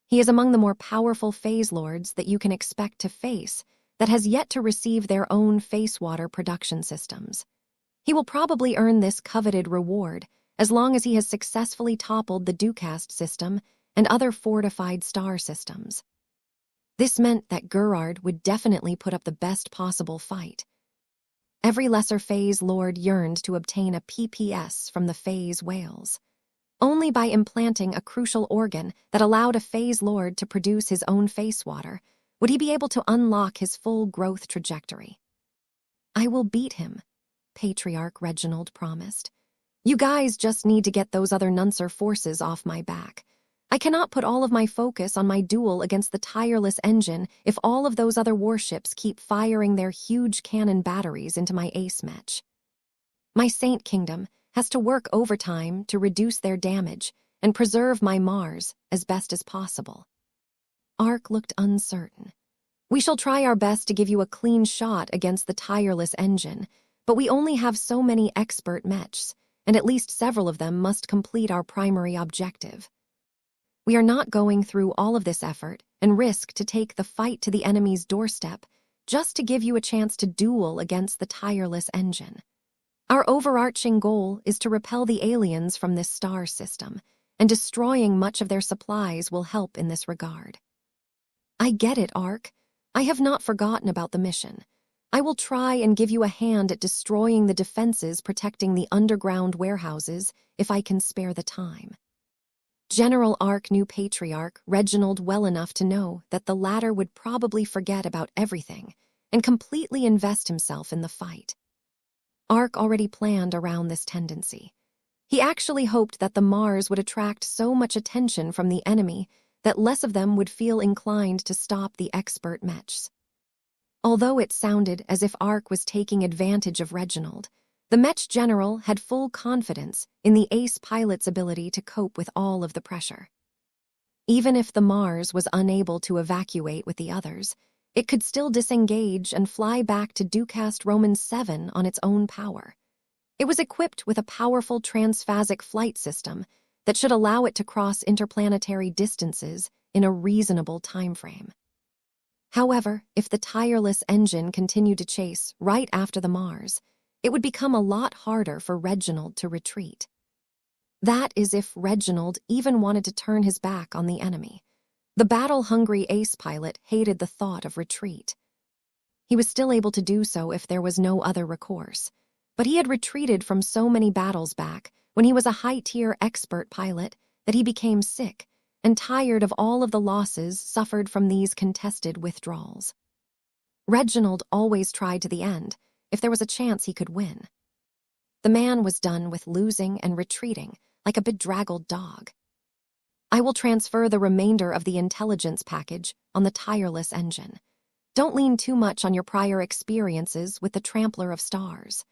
He is among the more powerful Phase Lords that you can expect to face that has yet to receive their own face water production systems. He will probably earn this coveted reward as long as he has successfully toppled the Ducast system and other fortified star systems. This meant that Gerard would definitely put up the best possible fight. Every lesser Phase Lord yearned to obtain a PPS from the Phase whales. Only by implanting a crucial organ that allowed a Phase Lord to produce his own face water would he be able to unlock his full growth trajectory. I will beat him, Patriarch Reginald promised. You guys just need to get those other Nuncer forces off my back. I cannot put all of my focus on my duel against the tireless engine if all of those other warships keep firing their huge cannon batteries into my ace Mech. My Saint Kingdom has to work overtime to reduce their damage and preserve my Mars as best as possible. Ark Ark looked uncertain. "We shall try our best to give you a clean shot against the tireless engine, but we only have so many expert mechs, and at least several of them must complete our primary objective. We are not going through all of this effort and risk to take the fight to the enemy's doorstep just to give you a chance to duel against the tireless engine. Our overarching goal is to repel the aliens from this star system, and destroying much of their supplies will help in this regard." "I get it, Ark. I have not forgotten about the mission. I will try and give you a hand at destroying the defenses protecting the underground warehouses if I can spare the time." General Ark knew Patriarch Reginald well enough to know that the latter would probably forget about everything and completely invest himself in the fight. Ark already planned around this tendency. He actually hoped that the Mars would attract so much attention from the enemy that less of them would feel inclined to stop the expert mechs. Although it sounded as if Ark was taking advantage of Reginald, the Mech General had full confidence in the ace pilot's ability to cope with all of the pressure. Even if the Mars was unable to evacuate with the others, it could still disengage and fly back to Ducast Roman 7 on its own power. It was equipped with a powerful transphasic flight system that should allow it to cross interplanetary distances in a reasonable timeframe. However, if the tireless engine continued to chase right after the Mars, it would become a lot harder for Reginald to retreat. That is if Reginald even wanted to turn his back on the enemy. The battle-hungry ace pilot hated the thought of retreat. He was still able to do so if there was no other recourse, but he had retreated from so many battles back when he was a high-tier expert pilot that he became sick and tired of all of the losses suffered from these contested withdrawals. Reginald always tried to the end, if there was a chance he could win. The man was done with losing and retreating like a bedraggled dog. "I will transfer the remainder of the intelligence package on the tireless engine. Don't lean too much on your prior experiences with the Trampler of Stars.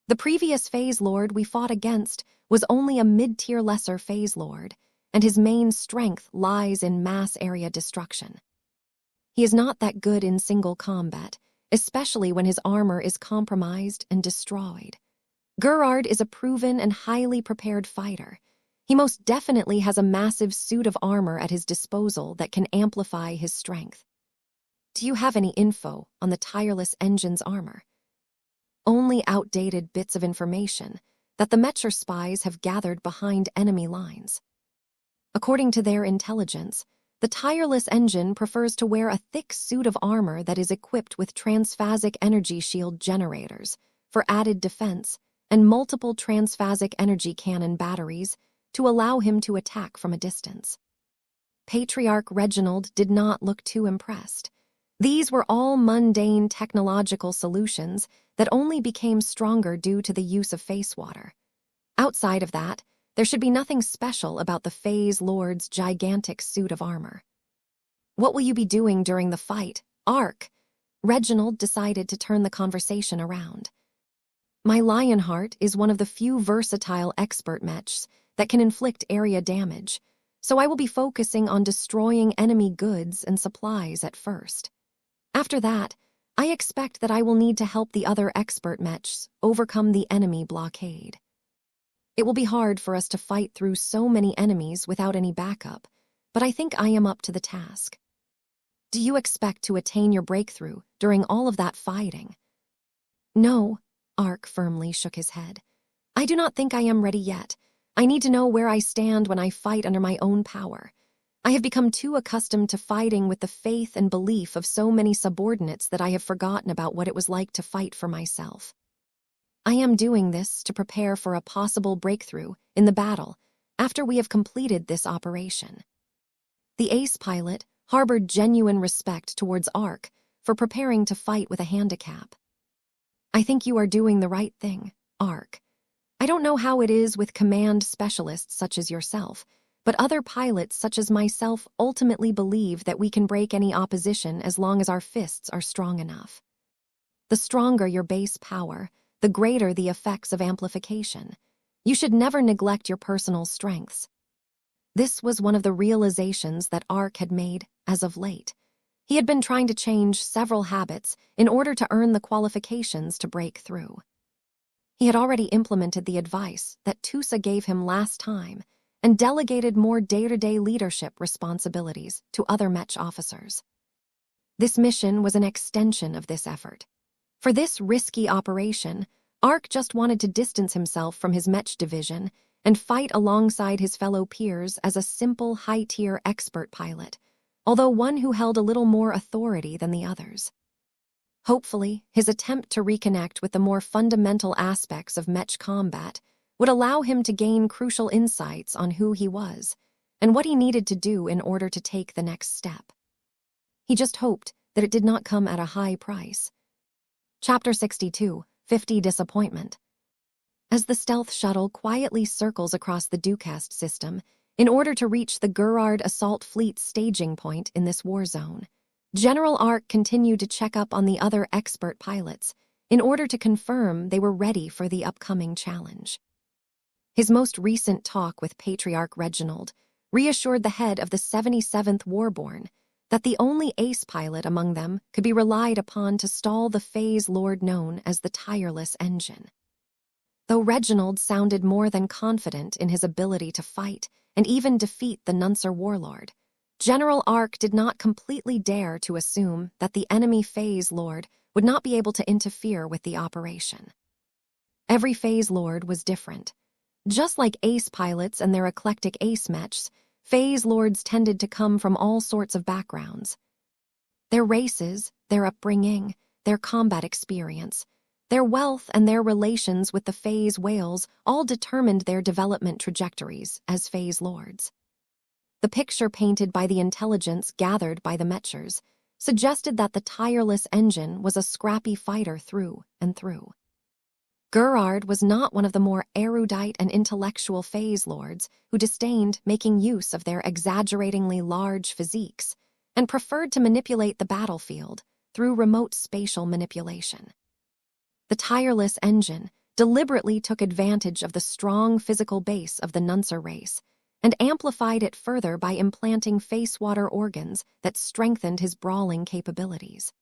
The previous Phase Lord we fought against was only a mid-tier lesser Phase Lord, and his main strength lies in mass area destruction. He is not that good in single combat, especially when his armor is compromised and destroyed. Gerard is a proven and highly prepared fighter. He most definitely has a massive suit of armor at his disposal that can amplify his strength. Do you have any info on the tireless engine's armor?" "Only outdated bits of information that the Mecher spies have gathered behind enemy lines. According to their intelligence, the tireless engine prefers to wear a thick suit of armor that is equipped with transphasic energy shield generators for added defense and multiple transphasic energy cannon batteries to allow him to attack from a distance." Patriarch Reginald did not look too impressed. These were all mundane technological solutions that only became stronger due to the use of face water. Outside of that, there should be nothing special about the Phase Lord's gigantic suit of armor. "What will you be doing during the fight, Ark?" Reginald decided to turn the conversation around. "My Lionheart is one of the few versatile expert mechs that can inflict area damage, so I will be focusing on destroying enemy goods and supplies at first. After that, I expect that I will need to help the other expert mechs overcome the enemy blockade. It will be hard for us to fight through so many enemies without any backup, but I think I am up to the task." "Do you expect to attain your breakthrough during all of that fighting?" "No," Ark firmly shook his head. "I do not think I am ready yet. I need to know where I stand when I fight under my own power. I have become too accustomed to fighting with the faith and belief of so many subordinates that I have forgotten about what it was like to fight for myself. I am doing this to prepare for a possible breakthrough in the battle after we have completed this operation." The ace pilot harbored genuine respect towards Ark for preparing to fight with a handicap. "I think you are doing the right thing, Ark. I don't know how it is with command specialists such as yourself, but other pilots such as myself ultimately believe that we can break any opposition as long as our fists are strong enough. The stronger your base power, the greater the effects of amplification. You should never neglect your personal strengths." This was one of the realizations that Ark had made as of late. He had been trying to change several habits in order to earn the qualifications to break through. He had already implemented the advice that Tusa gave him last time and delegated more day-to-day leadership responsibilities to other Mech officers. This mission was an extension of this effort. For this risky operation, Ark just wanted to distance himself from his Mech division and fight alongside his fellow peers as a simple high-tier expert pilot, although one who held a little more authority than the others. Hopefully, his attempt to reconnect with the more fundamental aspects of Mech combat would allow him to gain crucial insights on who he was and what he needed to do in order to take the next step. He just hoped that it did not come at a high price. Chapter 62, 50 Disappointment. As the stealth shuttle quietly circles across the Ducast system in order to reach the Gerard Assault Fleet's staging point in this war zone, General Ark continued to check up on the other expert pilots in order to confirm they were ready for the upcoming challenge. His most recent talk with Patriarch Reginald reassured the head of the 77th Warborn that the only ace pilot among them could be relied upon to stall the phase lord known as the Tireless Engine. Though Reginald sounded more than confident in his ability to fight and even defeat the Nuncer warlord, General Ark did not completely dare to assume that the enemy phase lord would not be able to interfere with the operation. Every phase lord was different. Just like ace pilots and their eclectic ace mechs, phase lords tended to come from all sorts of backgrounds. Their races, their upbringing, their combat experience, their wealth and their relations with the phase whales all determined their development trajectories as phase lords. The picture painted by the intelligence gathered by the Mechers suggested that the Tireless Engine was a scrappy fighter through and through. Gerard was not one of the more erudite and intellectual phase lords who disdained making use of their exaggeratingly large physiques and preferred to manipulate the battlefield through remote spatial manipulation. The Tireless Engine deliberately took advantage of the strong physical base of the Nuncer race and amplified it further by implanting face-water organs that strengthened his brawling capabilities.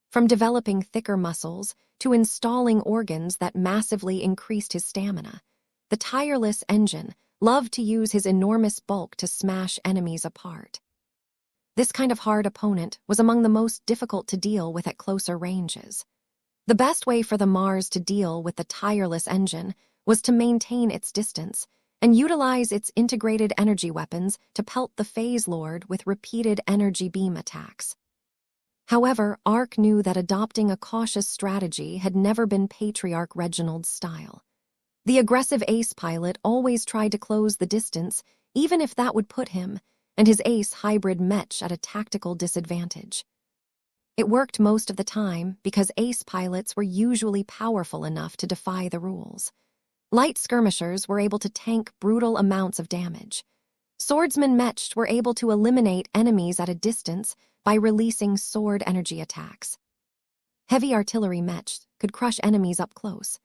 From developing thicker muscles to installing organs that massively increased his stamina, the Tireless Engine loved to use his enormous bulk to smash enemies apart. This kind of hard opponent was among the most difficult to deal with at closer ranges. The best way for the Mars to deal with the Tireless Engine was to maintain its distance and utilize its integrated energy weapons to pelt the phase lord with repeated energy beam attacks. However, Ark knew that adopting a cautious strategy had never been Patriarch Reginald's style. The aggressive ace pilot always tried to close the distance, even if that would put him and his ace hybrid Mech at a tactical disadvantage. It worked most of the time because ace pilots were usually powerful enough to defy the rules. Light skirmishers were able to tank brutal amounts of damage. Swordsman Mechs were able to eliminate enemies at a distance by releasing sword energy attacks. Heavy artillery Mechs could crush enemies up close.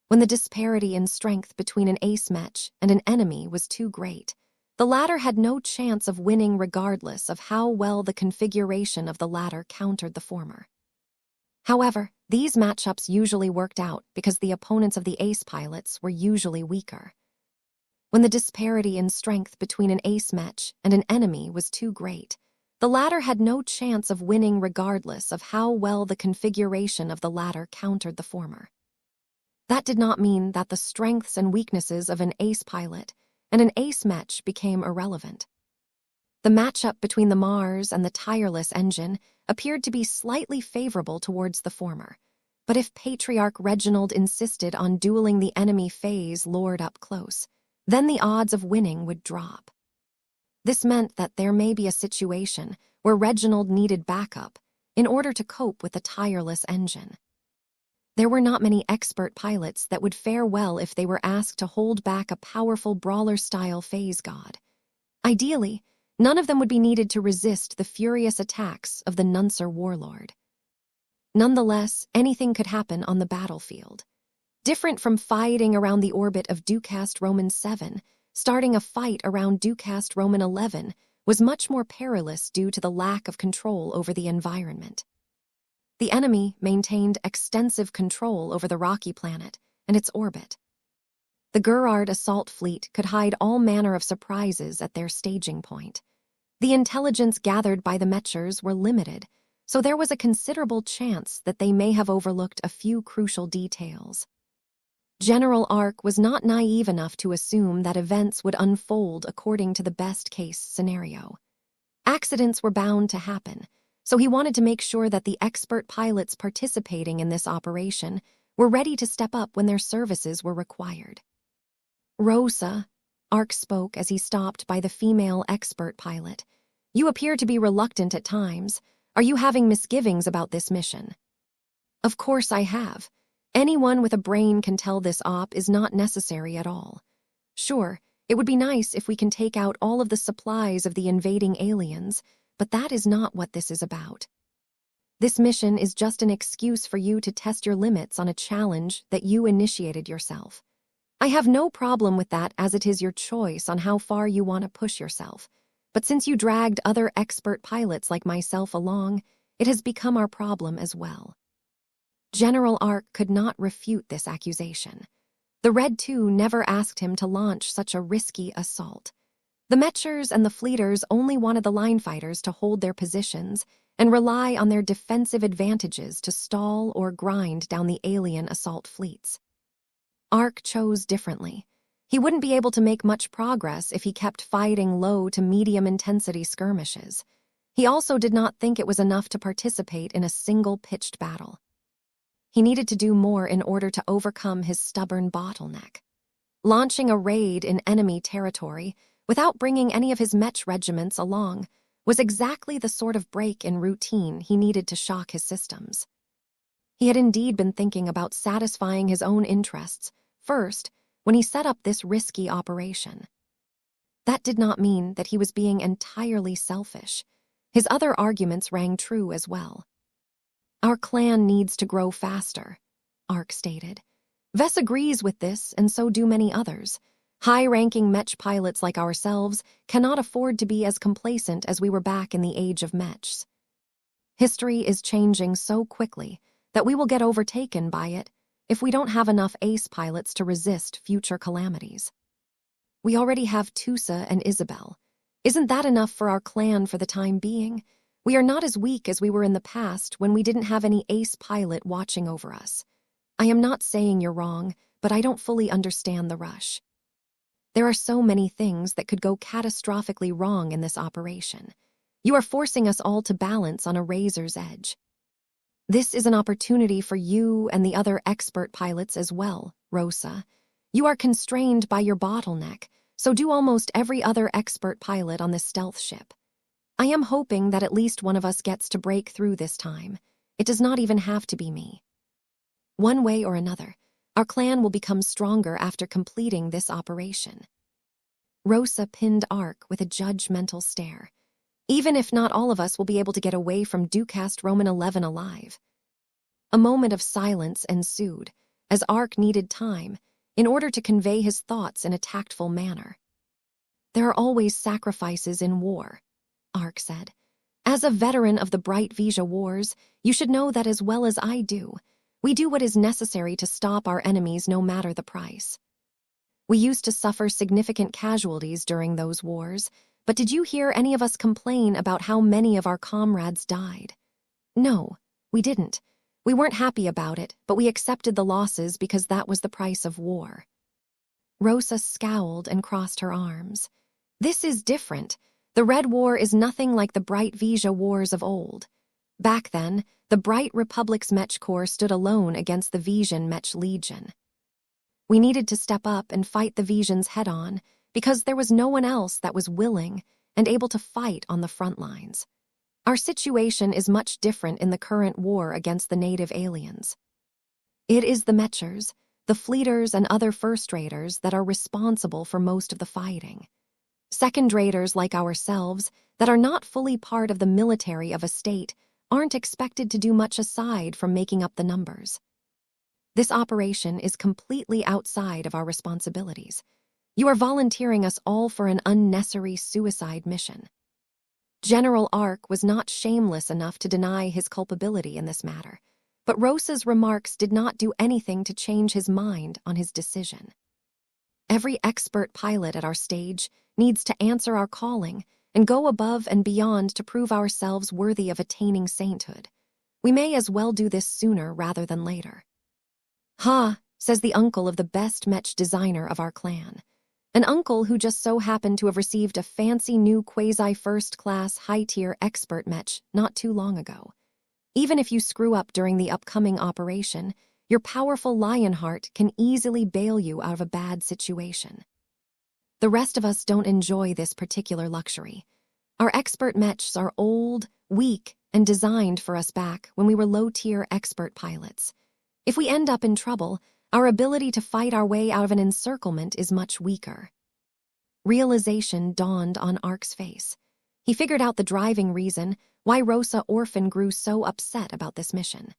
When the disparity in strength between an ace Mech and an enemy was too great, the latter had no chance of winning regardless of how well the configuration of the latter countered the former. However, these matchups usually worked out because the opponents of the ace pilots were usually weaker. When the disparity in strength between an ace Mech and an enemy was too great, the latter had no chance of winning regardless of how well the configuration of the latter countered the former. That did not mean that the strengths and weaknesses of an ace pilot and an ace Mech became irrelevant. The matchup between the Mars and the Tireless Engine appeared to be slightly favorable towards the former, but if Patriarch Reginald insisted on dueling the enemy phase lord up close, then the odds of winning would drop. This meant that there may be a situation where Reginald needed backup in order to cope with the Tireless Engine. There were not many expert pilots that would fare well if they were asked to hold back a powerful brawler-style phase god. Ideally, none of them would be needed to resist the furious attacks of the Nuncer warlord. Nonetheless, anything could happen on the battlefield. Different from fighting around the orbit of Ducast Roman 7, starting a fight around Ducast Roman 11 was much more perilous due to the lack of control over the environment. The enemy maintained extensive control over the rocky planet and its orbit. The Gerard assault fleet could hide all manner of surprises at their staging point. The intelligence gathered by the Mechers were limited, so there was a considerable chance that they may have overlooked a few crucial details. General Ark was not naive enough to assume that events would unfold according to the best-case scenario. Accidents were bound to happen, so he wanted to make sure that the expert pilots participating in this operation were ready to step up when their services were required. "Rosa," Ark spoke as he stopped by the female expert pilot. "You appear to be reluctant at times. Are you having misgivings about this mission?" "Of course I have. Anyone with a brain can tell this op is not necessary at all. Sure, it would be nice if we can take out all of the supplies of the invading aliens, but that is not what this is about. This mission is just an excuse for you to test your limits on a challenge that you initiated yourself. I have no problem with that, as it is your choice on how far you want to push yourself. But since you dragged other expert pilots like myself along, it has become our problem as well." General Ark could not refute this accusation. The Red Two never asked him to launch such a risky assault. The Mechers and the Fleeters only wanted the line fighters to hold their positions and rely on their defensive advantages to stall or grind down the alien assault fleets. Ark chose differently. He wouldn't be able to make much progress if he kept fighting low to medium-intensity skirmishes. He also did not think it was enough to participate in a single pitched battle. He needed to do more in order to overcome his stubborn bottleneck. Launching a raid in enemy territory without bringing any of his Mech regiments along was exactly the sort of break in routine he needed to shock his systems. He had indeed been thinking about satisfying his own interests first when he set up this risky operation. That did not mean that he was being entirely selfish. His other arguments rang true as well. "Our clan needs to grow faster," Ark stated. "Vess agrees with this, and so do many others. High-ranking Mech pilots like ourselves cannot afford to be as complacent as we were back in the age of Mechs. History is changing so quickly that we will get overtaken by it if we don't have enough ace pilots to resist future calamities. We already have Tusa and Isabel. Isn't that enough for our clan for the time being? We are not as weak as we were in the past when we didn't have any ace pilot watching over us. I am not saying you're wrong, but I don't fully understand the rush. There are so many things that could go catastrophically wrong in this operation. You are forcing us all to balance on a razor's edge. This is an opportunity for you and the other expert pilots as well, Rosa. You are constrained by your bottleneck, so do almost every other expert pilot on this stealth ship. I am hoping that at least one of us gets to break through this time. It does not even have to be me. One way or another, our clan will become stronger after completing this operation." Rosa pinned Ark with a judgmental stare. "Even if not all of us will be able to get away from Ducast Roman 11 alive." A moment of silence ensued, as Ark needed time in order to convey his thoughts in a tactful manner. "There are always sacrifices in war," Ark said. "As a veteran of the Bright Vija Wars, you should know that as well as I do. We do what is necessary to stop our enemies no matter the price. We used to suffer significant casualties during those wars, but did you hear any of us complain about how many of our comrades died? No, we didn't. We weren't happy about it, but we accepted the losses because that was the price of war." Rosa scowled and crossed her arms. "This is different. The Red War is nothing like the Bright Vija Wars of old. Back then, the Bright Republic's Mech Corps stood alone against the Vision Mech Legion. We needed to step up and fight the Visions head-on because there was no one else that was willing and able to fight on the front lines. Our situation is much different in the current war against the native aliens. It is the Mechers, the Fleeters, and other first-raters that are responsible for most of the fighting. Second-raters like ourselves that are not fully part of the military of a state aren't expected to do much aside from making up the numbers. This operation is completely outside of our responsibilities. You are volunteering us all for an unnecessary suicide mission." General Ark was not shameless enough to deny his culpability in this matter, but Rosa's remarks did not do anything to change his mind on his decision. Every expert pilot at our stage needs to answer our calling and go above and beyond to prove ourselves worthy of attaining sainthood. We may as well do this sooner rather than later. Ha, says the uncle of the best Mech designer of our clan. An uncle who just so happened to have received a fancy new quasi-first-class high-tier expert Mech not too long ago. Even if you screw up during the upcoming operation, your powerful Lionheart can easily bail you out of a bad situation. The rest of us don't enjoy this particular luxury. Our expert Mechs are old, weak, and designed for us back when we were low-tier expert pilots. If we end up in trouble, our ability to fight our way out of an encirclement is much weaker. Realization dawned on Ark's face. He figured out the driving reason why Rosa Orphan grew so upset about this mission.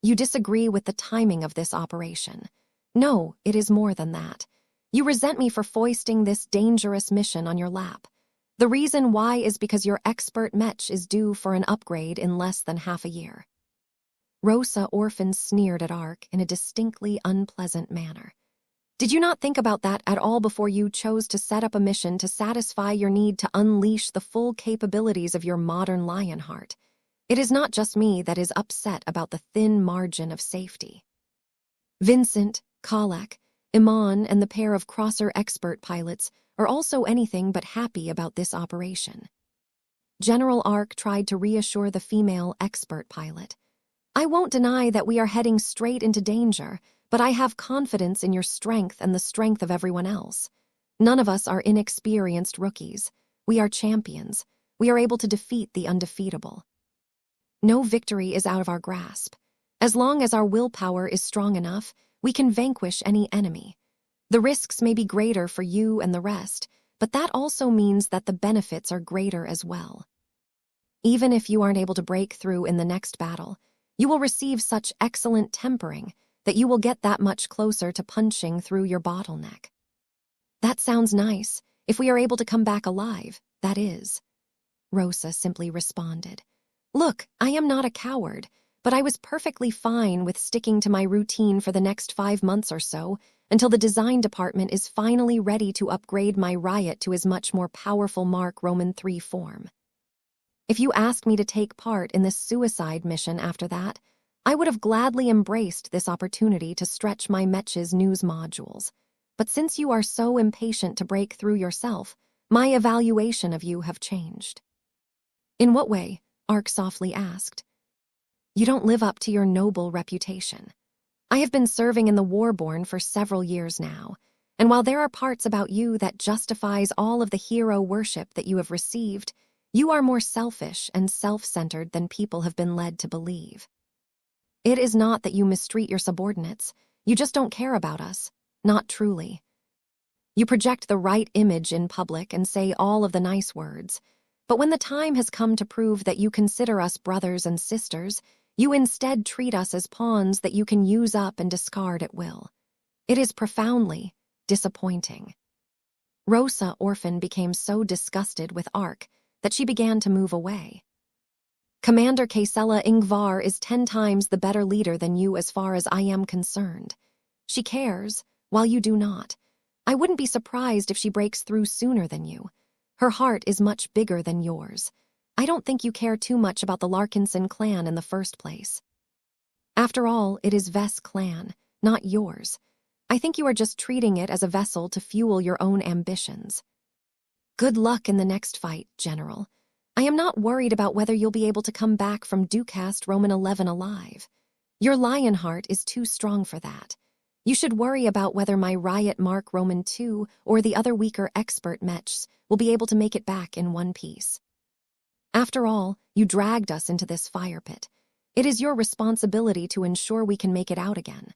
You disagree with the timing of this operation. No, it is more than that. You resent me for foisting this dangerous mission on your lap. The reason why is because your expert Mech is due for an upgrade in less than half a year. Rosa Orphan sneered at Ark in a distinctly unpleasant manner. Did you not think about that at all before you chose to set up a mission to satisfy your need to unleash the full capabilities of your modern Lionheart? It is not just me that is upset about the thin margin of safety. Vincent, Kalak, Iman, and the pair of crosser expert pilots are also anything but happy about this operation. General Ark tried to reassure the female expert pilot. I won't deny that we are heading straight into danger, but I have confidence in your strength and the strength of everyone else. None of us are inexperienced rookies. We are champions. We are able to defeat the undefeatable. No victory is out of our grasp. As long as our willpower is strong enough, we can vanquish any enemy. The risks may be greater for you and the rest, but that also means that the benefits are greater as well. Even if you aren't able to break through in the next battle, you will receive such excellent tempering that you will get that much closer to punching through your bottleneck. That sounds nice, if we are able to come back alive, that is. Rosa simply responded. Look, I am not a coward, but I was perfectly fine with sticking to my routine for the next 5 months or so until the design department is finally ready to upgrade my Riot to his much more powerful Mark Roman III form. If you asked me to take part in this suicide mission after that, I would have gladly embraced this opportunity to stretch my Mech's news modules. But since you are so impatient to break through yourself, my evaluation of you have changed. In what way? Ark softly asked. You don't live up to your noble reputation. I have been serving in the Warborn for several years now, and while there are parts about you that justifies all of the hero worship that you have received, you are more selfish and self-centered than people have been led to believe. It is not that you mistreat your subordinates, you just don't care about us, not truly. You project the right image in public and say all of the nice words, but when the time has come to prove that you consider us brothers and sisters, you instead treat us as pawns that you can use up and discard at will. It is profoundly disappointing. Rosa Orphan became so disgusted with Ark that she began to move away. Commander Kaesela Ingvar is 10 times the better leader than you as far as I am concerned. She cares, while you do not. I wouldn't be surprised if she breaks through sooner than you. Her heart is much bigger than yours. I don't think you care too much about the Larkinson clan in the first place. After all, it is Vess' clan, not yours. I think you are just treating it as a vessel to fuel your own ambitions. Good luck in the next fight, General. I am not worried about whether you'll be able to come back from Ducast Roman 11 alive. Your Lionheart is too strong for that. You should worry about whether my Riot Mark Roman II or the other weaker expert Mechs will be able to make it back in one piece. After all, you dragged us into this fire pit. It is your responsibility to ensure we can make it out again.